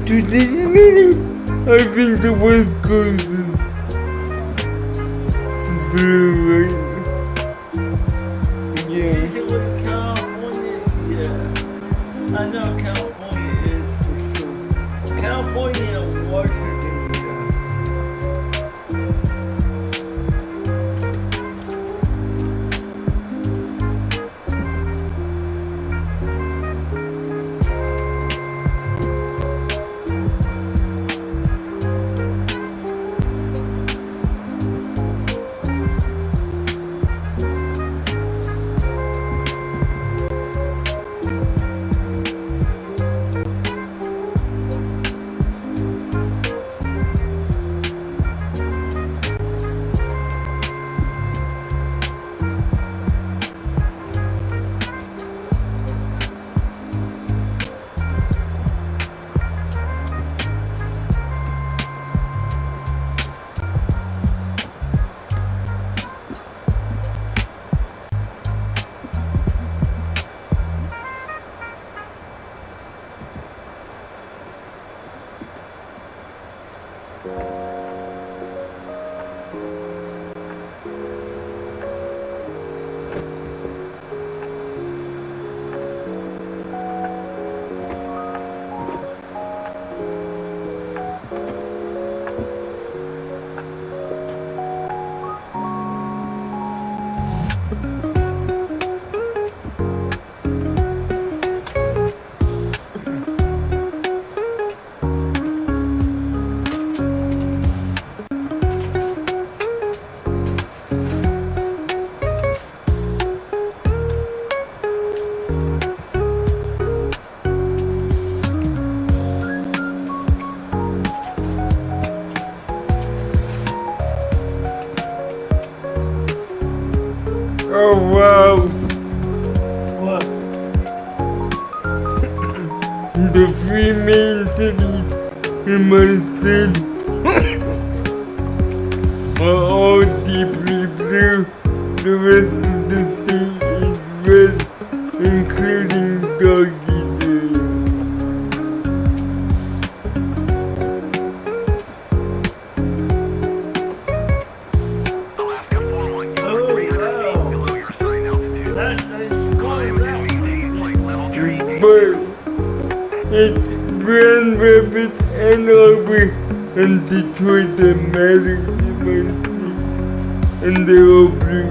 Traditionally, I think the West Coast is blue, right? Yeah. Usually California, yeah. I know California is for sure. California and Washington, yeah. Oh wow! What? The three main cities in my state are all deeply blue. The rest of the state is red, including Doggy's area. But it's Grand Rapids, Ann Arbor, and Detroit that matters in my state, and they're all blue.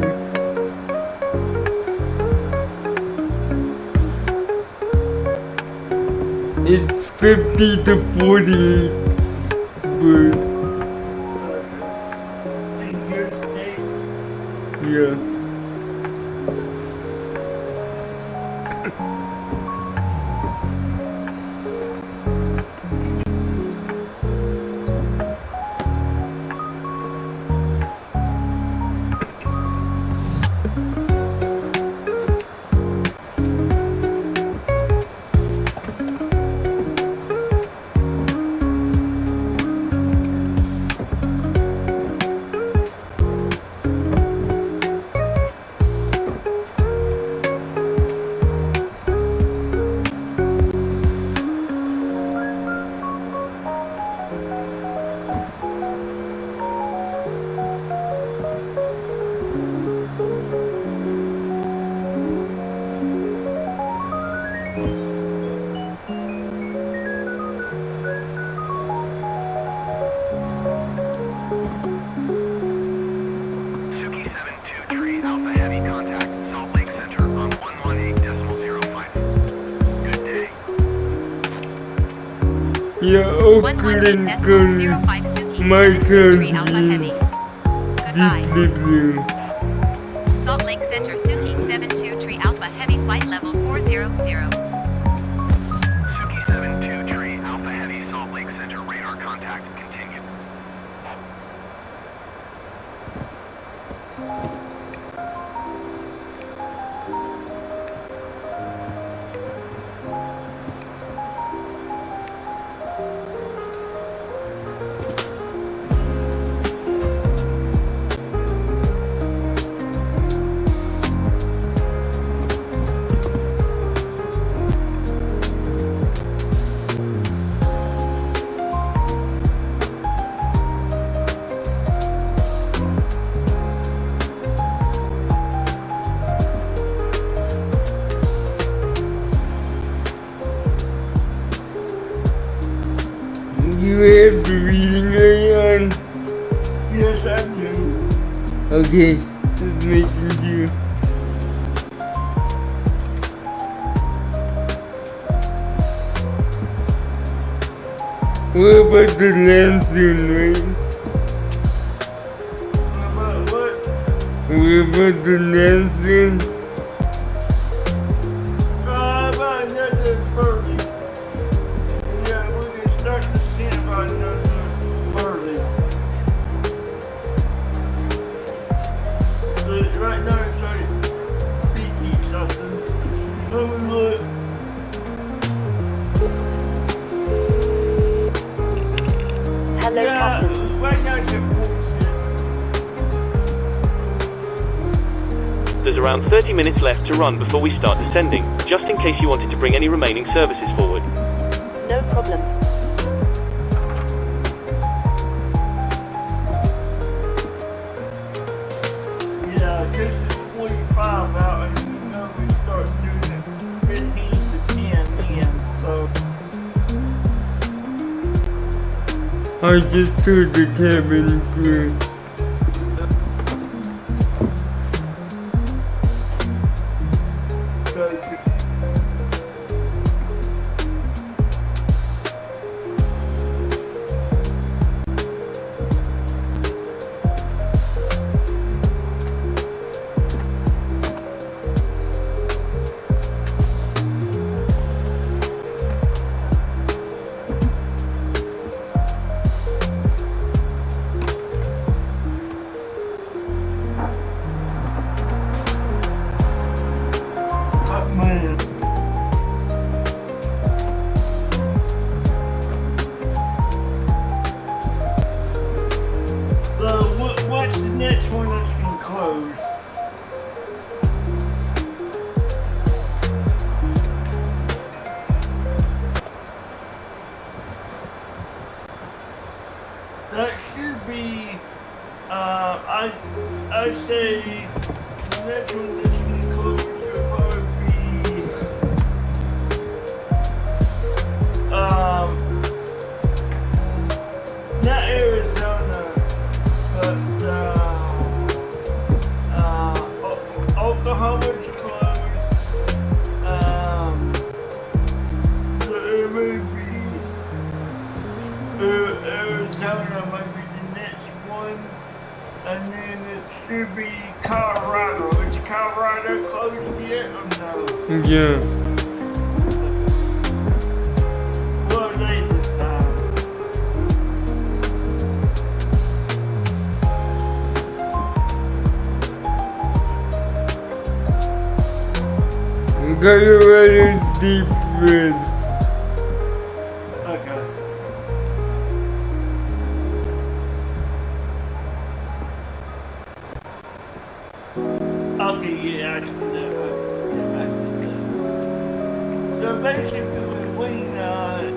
It's 50 to 48, Byrd. Yeah. Yeah, Oakland County, my county is deeply blue. Salt Lake Center, Suki 72 Alpha Heavy Flight Level 400. Suki 72 Alpha Heavy, Salt Lake Center, radar contact, continue. you have the reading light on? Yes, I do. Okay, just making sure. What about the lantern, right? What about the lantern? About another birdie. Yeah, we can start to see about another birdie. But right now it's like beating something. Let me look. Hello, Captain. Right now it's There's around 30 minutes left to run before we start descending, just in case you wanted to bring any remaining services forward. No problem. Yeah, this is 45 out, and you know we start doing it 15 to 10 in, so. I just heard the cabin crew. What's the next one that's been closed? That should be, I'd say the next one that's been closed should probably be, not Arizona, but Oklahoma's closed. So it may be Arizona might be the next one, and then it should be Colorado. Is Colorado closed yet or no? Yeah. What are they this time? Colorado's deep red. Okay. Okay, yeah, I see that. I see that. So basically, between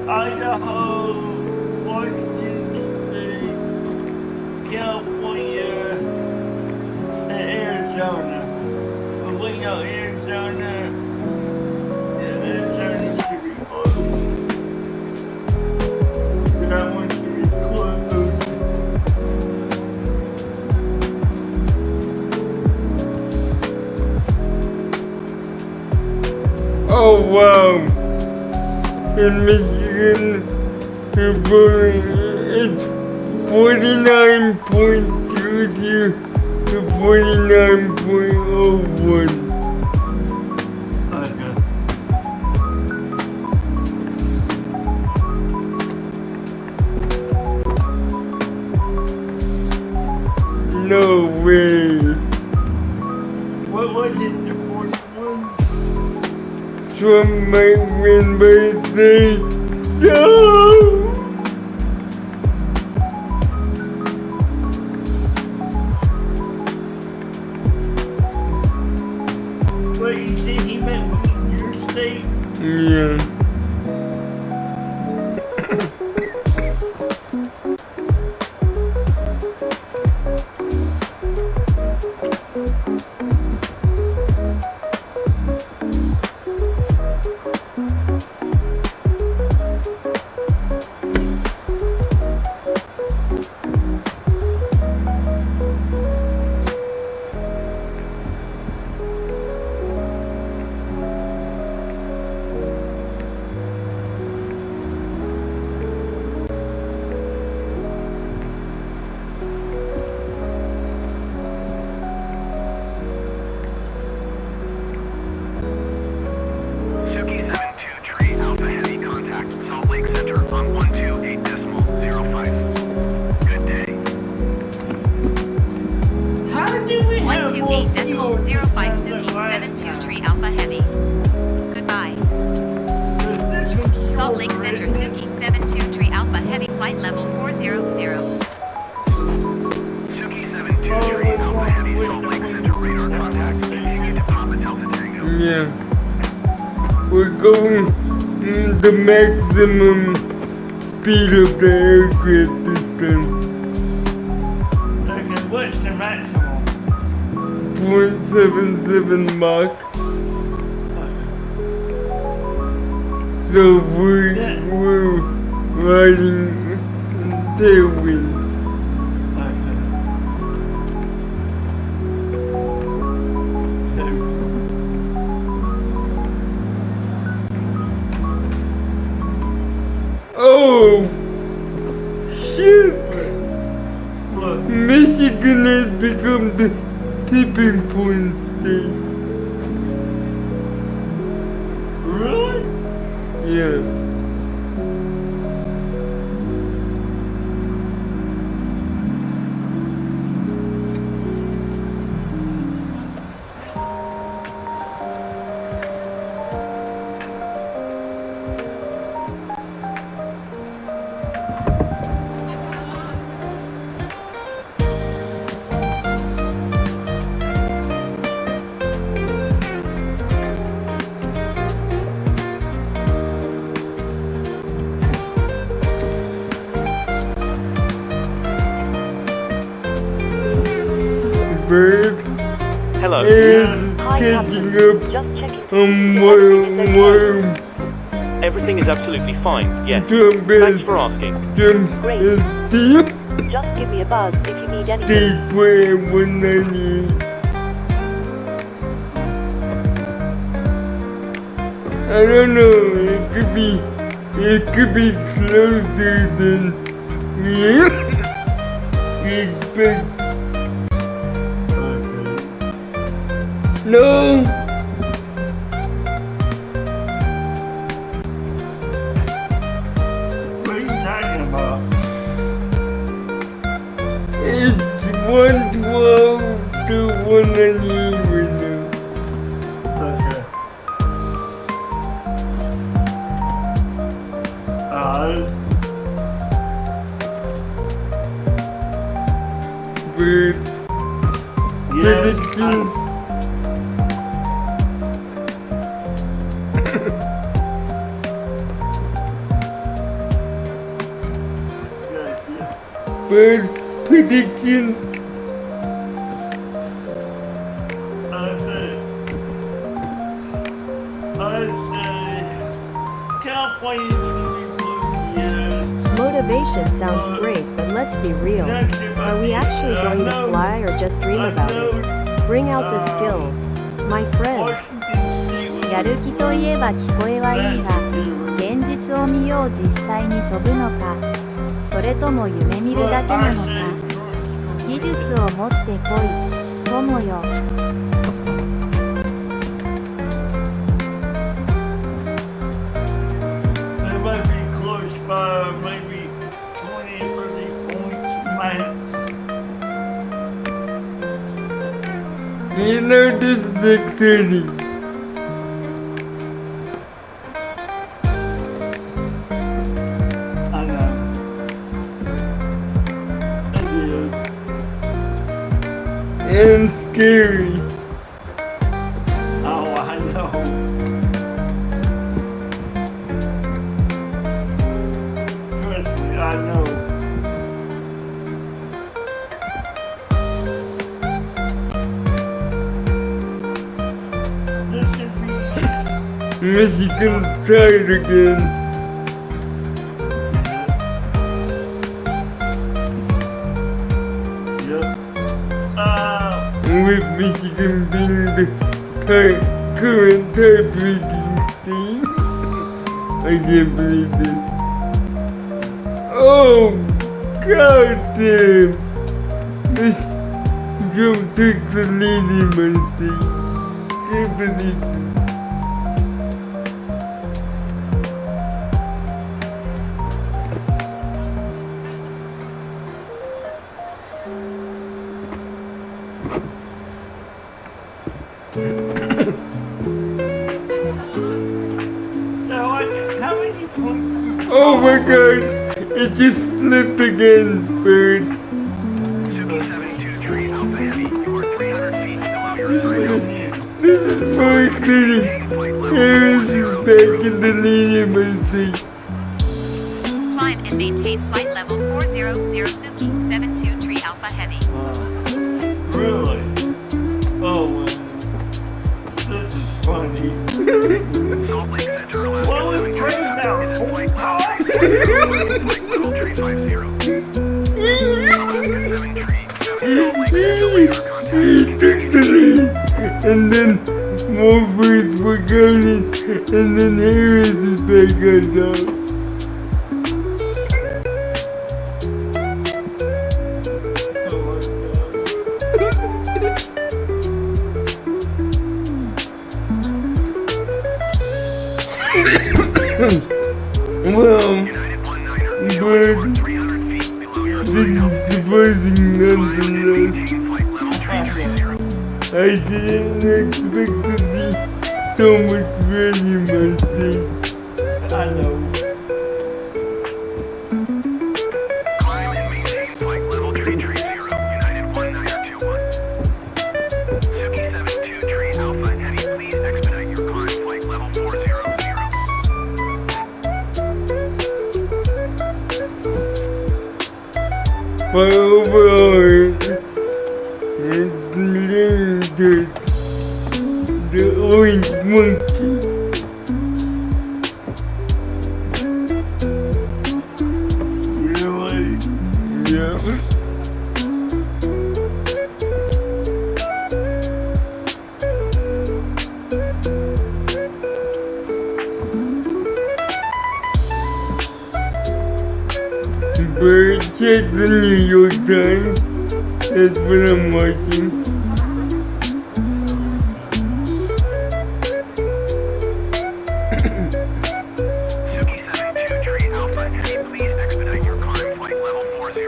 Idaho, Washington State, California, and Arizona. Between Arizona, Arizona should be closed. That one should be closed. Oh wow! In Michigan, it's 49.22 to 49.01. No way! What was it, the fourth one? Trump might win by state. No! What, you said he meant win your state? Yeah. going the maximum speed of the aircraft this time. Okay, what's the maximum? 0.77 Mach. So we're riding tailwind. Oh shit! Michigan has become the tipping point state. Really? Yeah. Byrd Hello. is catching up on worms. Everything is absolutely fine, yes. Jump Thanks for asking. Great. is deep. Just give me a buzz if you need anything. Deep way 198. I don't know, it could be closer than we expect. No! What are you talking about? It's 112 to 198 right now. Okay. Byrd. Predictions. Byrd predictions. California's gonna be blue, yes. Motivation sounds great, but let's be real. Are we actually going to fly or just dream about it? Bring out the skills, my friend. やる気といえば聞こえはいいが、現実を見よう実際に飛ぶのか、それとも夢見るだけなのか。技術を持ってこい、友よ。They might be close by, maybe 20, 30 points max. You know, this is exciting. I know. It is. And scary. Oh, I know. Trust me, I know. This should be Michigan's tired again. With Michigan being the current tie-breaking state. I can't believe this. Oh, god damn! This Trump took the lead in my state. Can't believe this. Oh my god! It just flipped again, Byrd. This is more exciting. This is back in the lead in my seat. Climb and maintain flight level 400 Suki 72 Tree Alpha Heavy. Really? Oh man. This is funny. What was train now? He took the lead, and then more birds were coming, and then Harris is back on top. Well, Byrd, this is surprising nonetheless. I didn't expect to see so much red in my state. I know. Climb and maintain flight level 330, United 1921. Suki 72 Tree Alpha Heavy, please expedite your climb flight level 400. But overall, the orange monkey. Really? Yeah. Byrd, check the New York Times. That's what I'm watching. Suki 72 Tree Alpha Heavy, please expedite your climb flight level 400.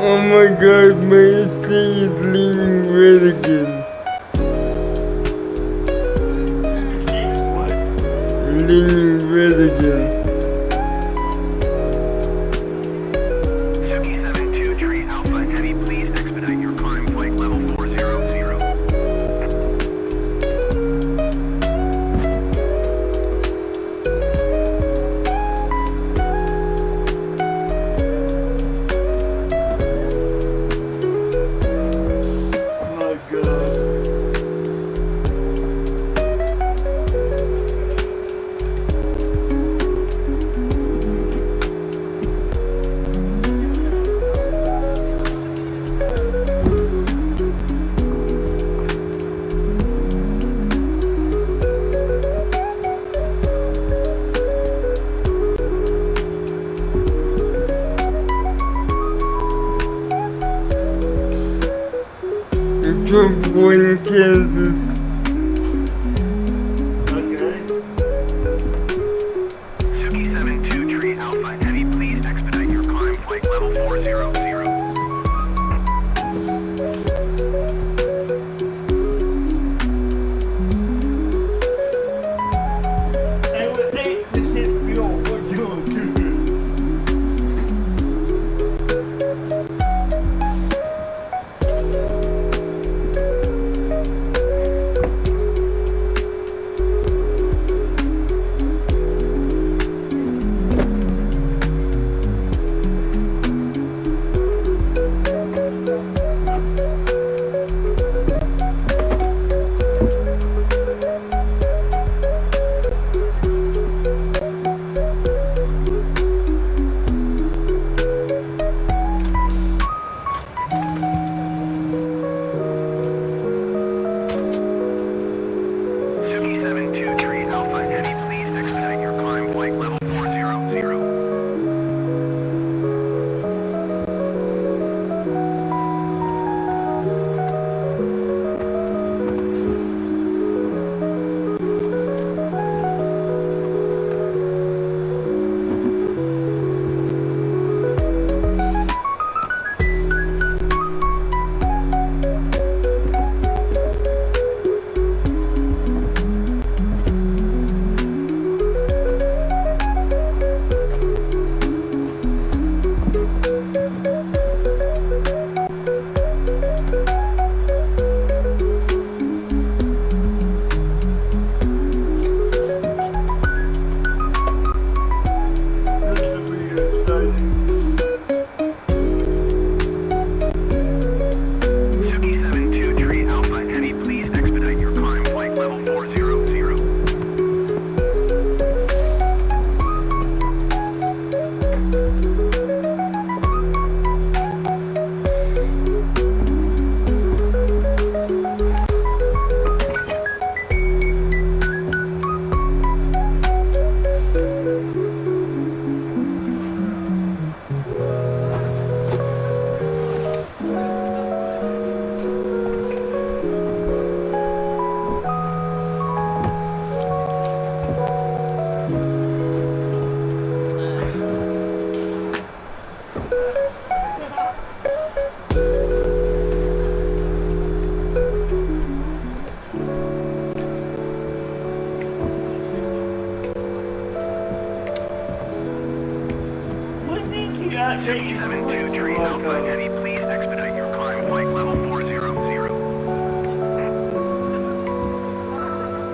Oh my god, my thing is leaning red again. Leaning red again. Suki 72 Tree Alpha Heavy, please expedite your climb flight level 400. My God. Trump won Kansas. Suki 72 Tree Alpha Heavy, please expedite your climb flight level 400. And with 8% fuel, we're doing good.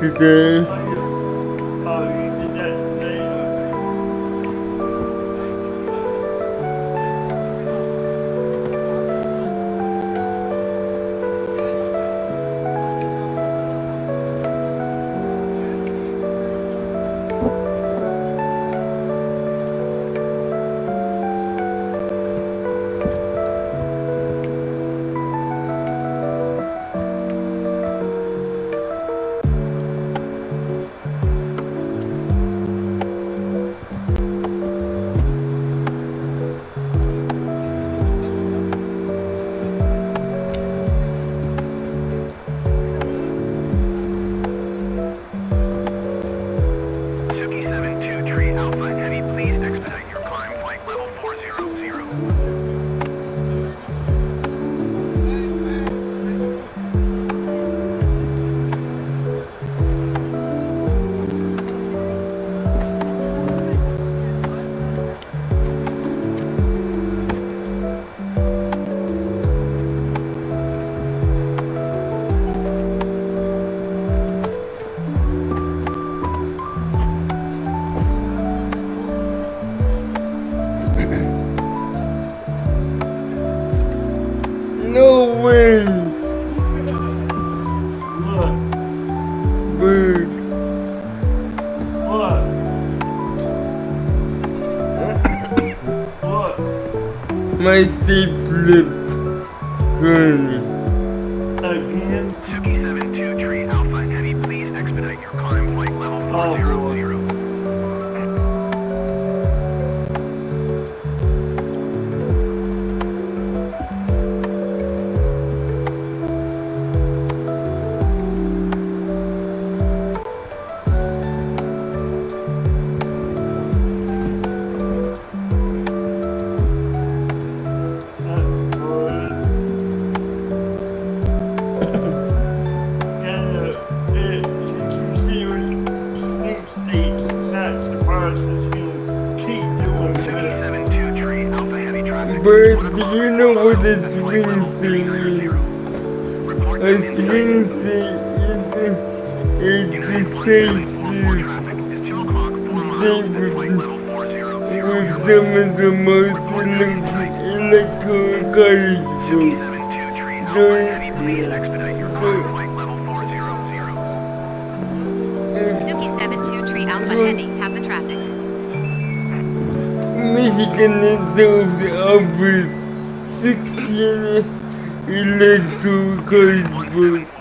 today. Oh, you did that today? Suki 72 Tree Alpha Heavy, please expedite your climb flight level 400. No way! What? Byrd. What? What? My seat flipped. Currently. Again? Suki 72 Tree Alpha Heavy, please expedite your climb flight level 400. Byrd, do you know what a swing state is? A swing state is the safe state with some of the most electrical Suki 72 Tree Alpha Heavy, have the traffic. Michigan itself offers 16 electrical votes.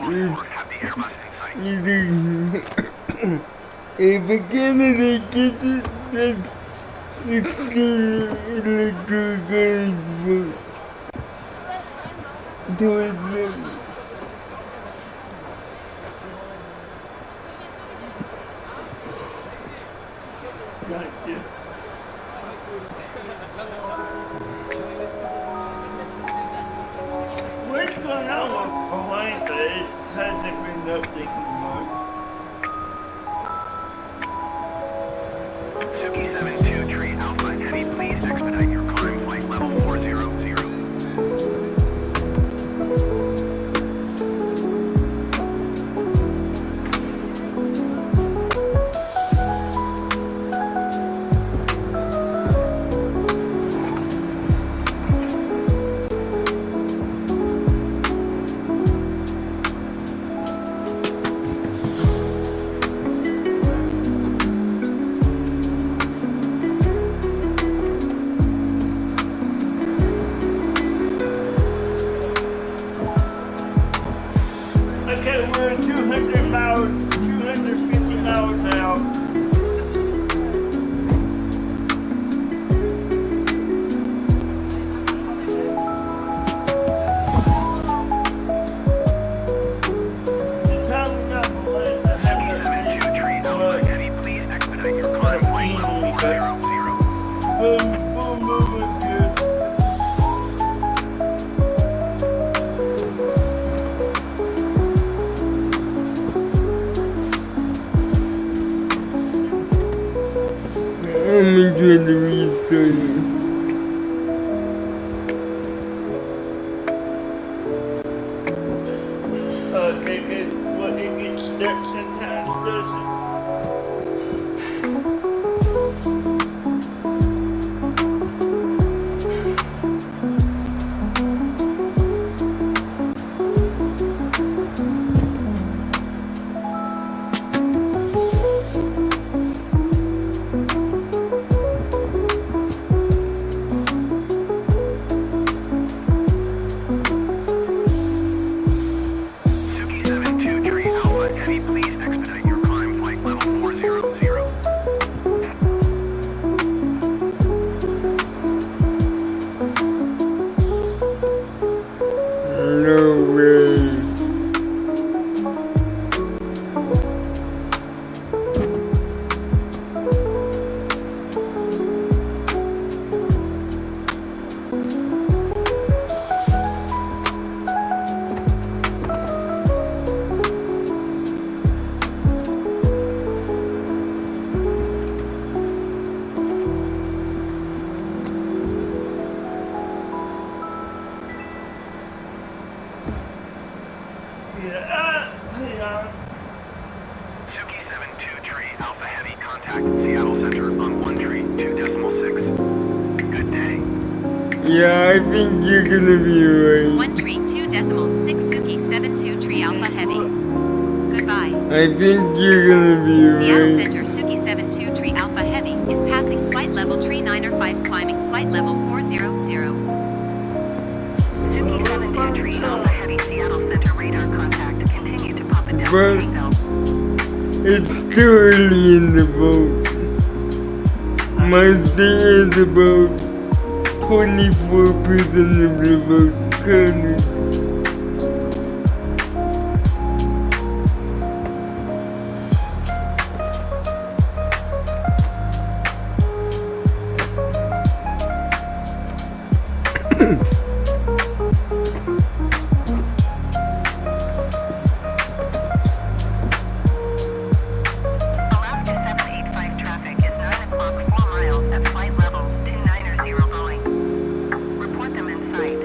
If a candidate gets it, that's 16 electrical votes towards them. Gotcha. What's going on with Atlanta? It hasn't been updated much. Suki 72 Tree Alpha Heavy, please expedite your climb flight level 400. Okay, we're 200 miles, 250 miles out. The time enough for Atlanta hasn't been Please expedite your climb flight level 400. boom, moving good. I'm enjoying the restart. Okay, good. Well, it gets steps sometimes. does it. No way. Suki 7-2 tree, Alpha Heavy, contact Seattle Center on 1 tree, 2.6. Good day. Yeah, I think you're gonna be right. 1 tree 2.6 Suki 7-2 tree Alpha Heavy. Goodbye. I think you're gonna be Seattle right. Center Suki 7-2 tree Alpha Heavy is passing flight level tree 905 climbing flight level 400. Suki 7-2 tree, Alpha Heavy, Seattle Center radar contact. Continue to pump it down But yourself. it's too early in the boat. My stay is about 24% of the boat counted. Alaska 785 traffic is 9 o'clock 4 miles at flight level 290 Boeing. Report them in sight.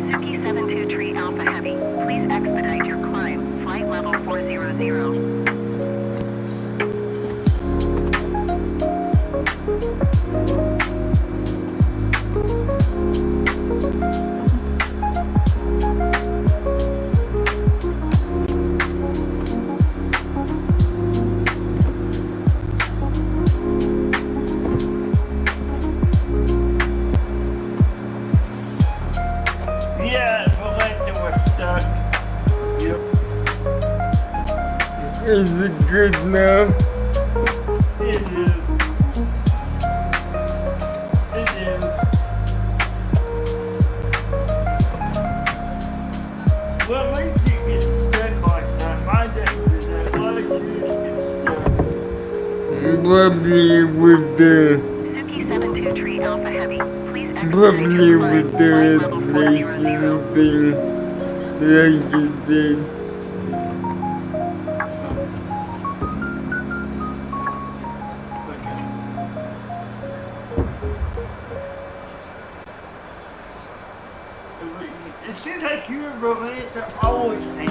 Suki 72 tree Alpha Heavy, please expedite your climb. Flight level 400. Yeah, the lantern was stuck. Yep. Is it good now? It is. It is. What makes you get stuck like that? My dad did that. A lot of kids get stuck. Probably with the Suki 72 tree Alpha Heavy, please expedite probably your with climb. the Flight level 400. inflation thing, like you said. It seems like you and Rolanda always hang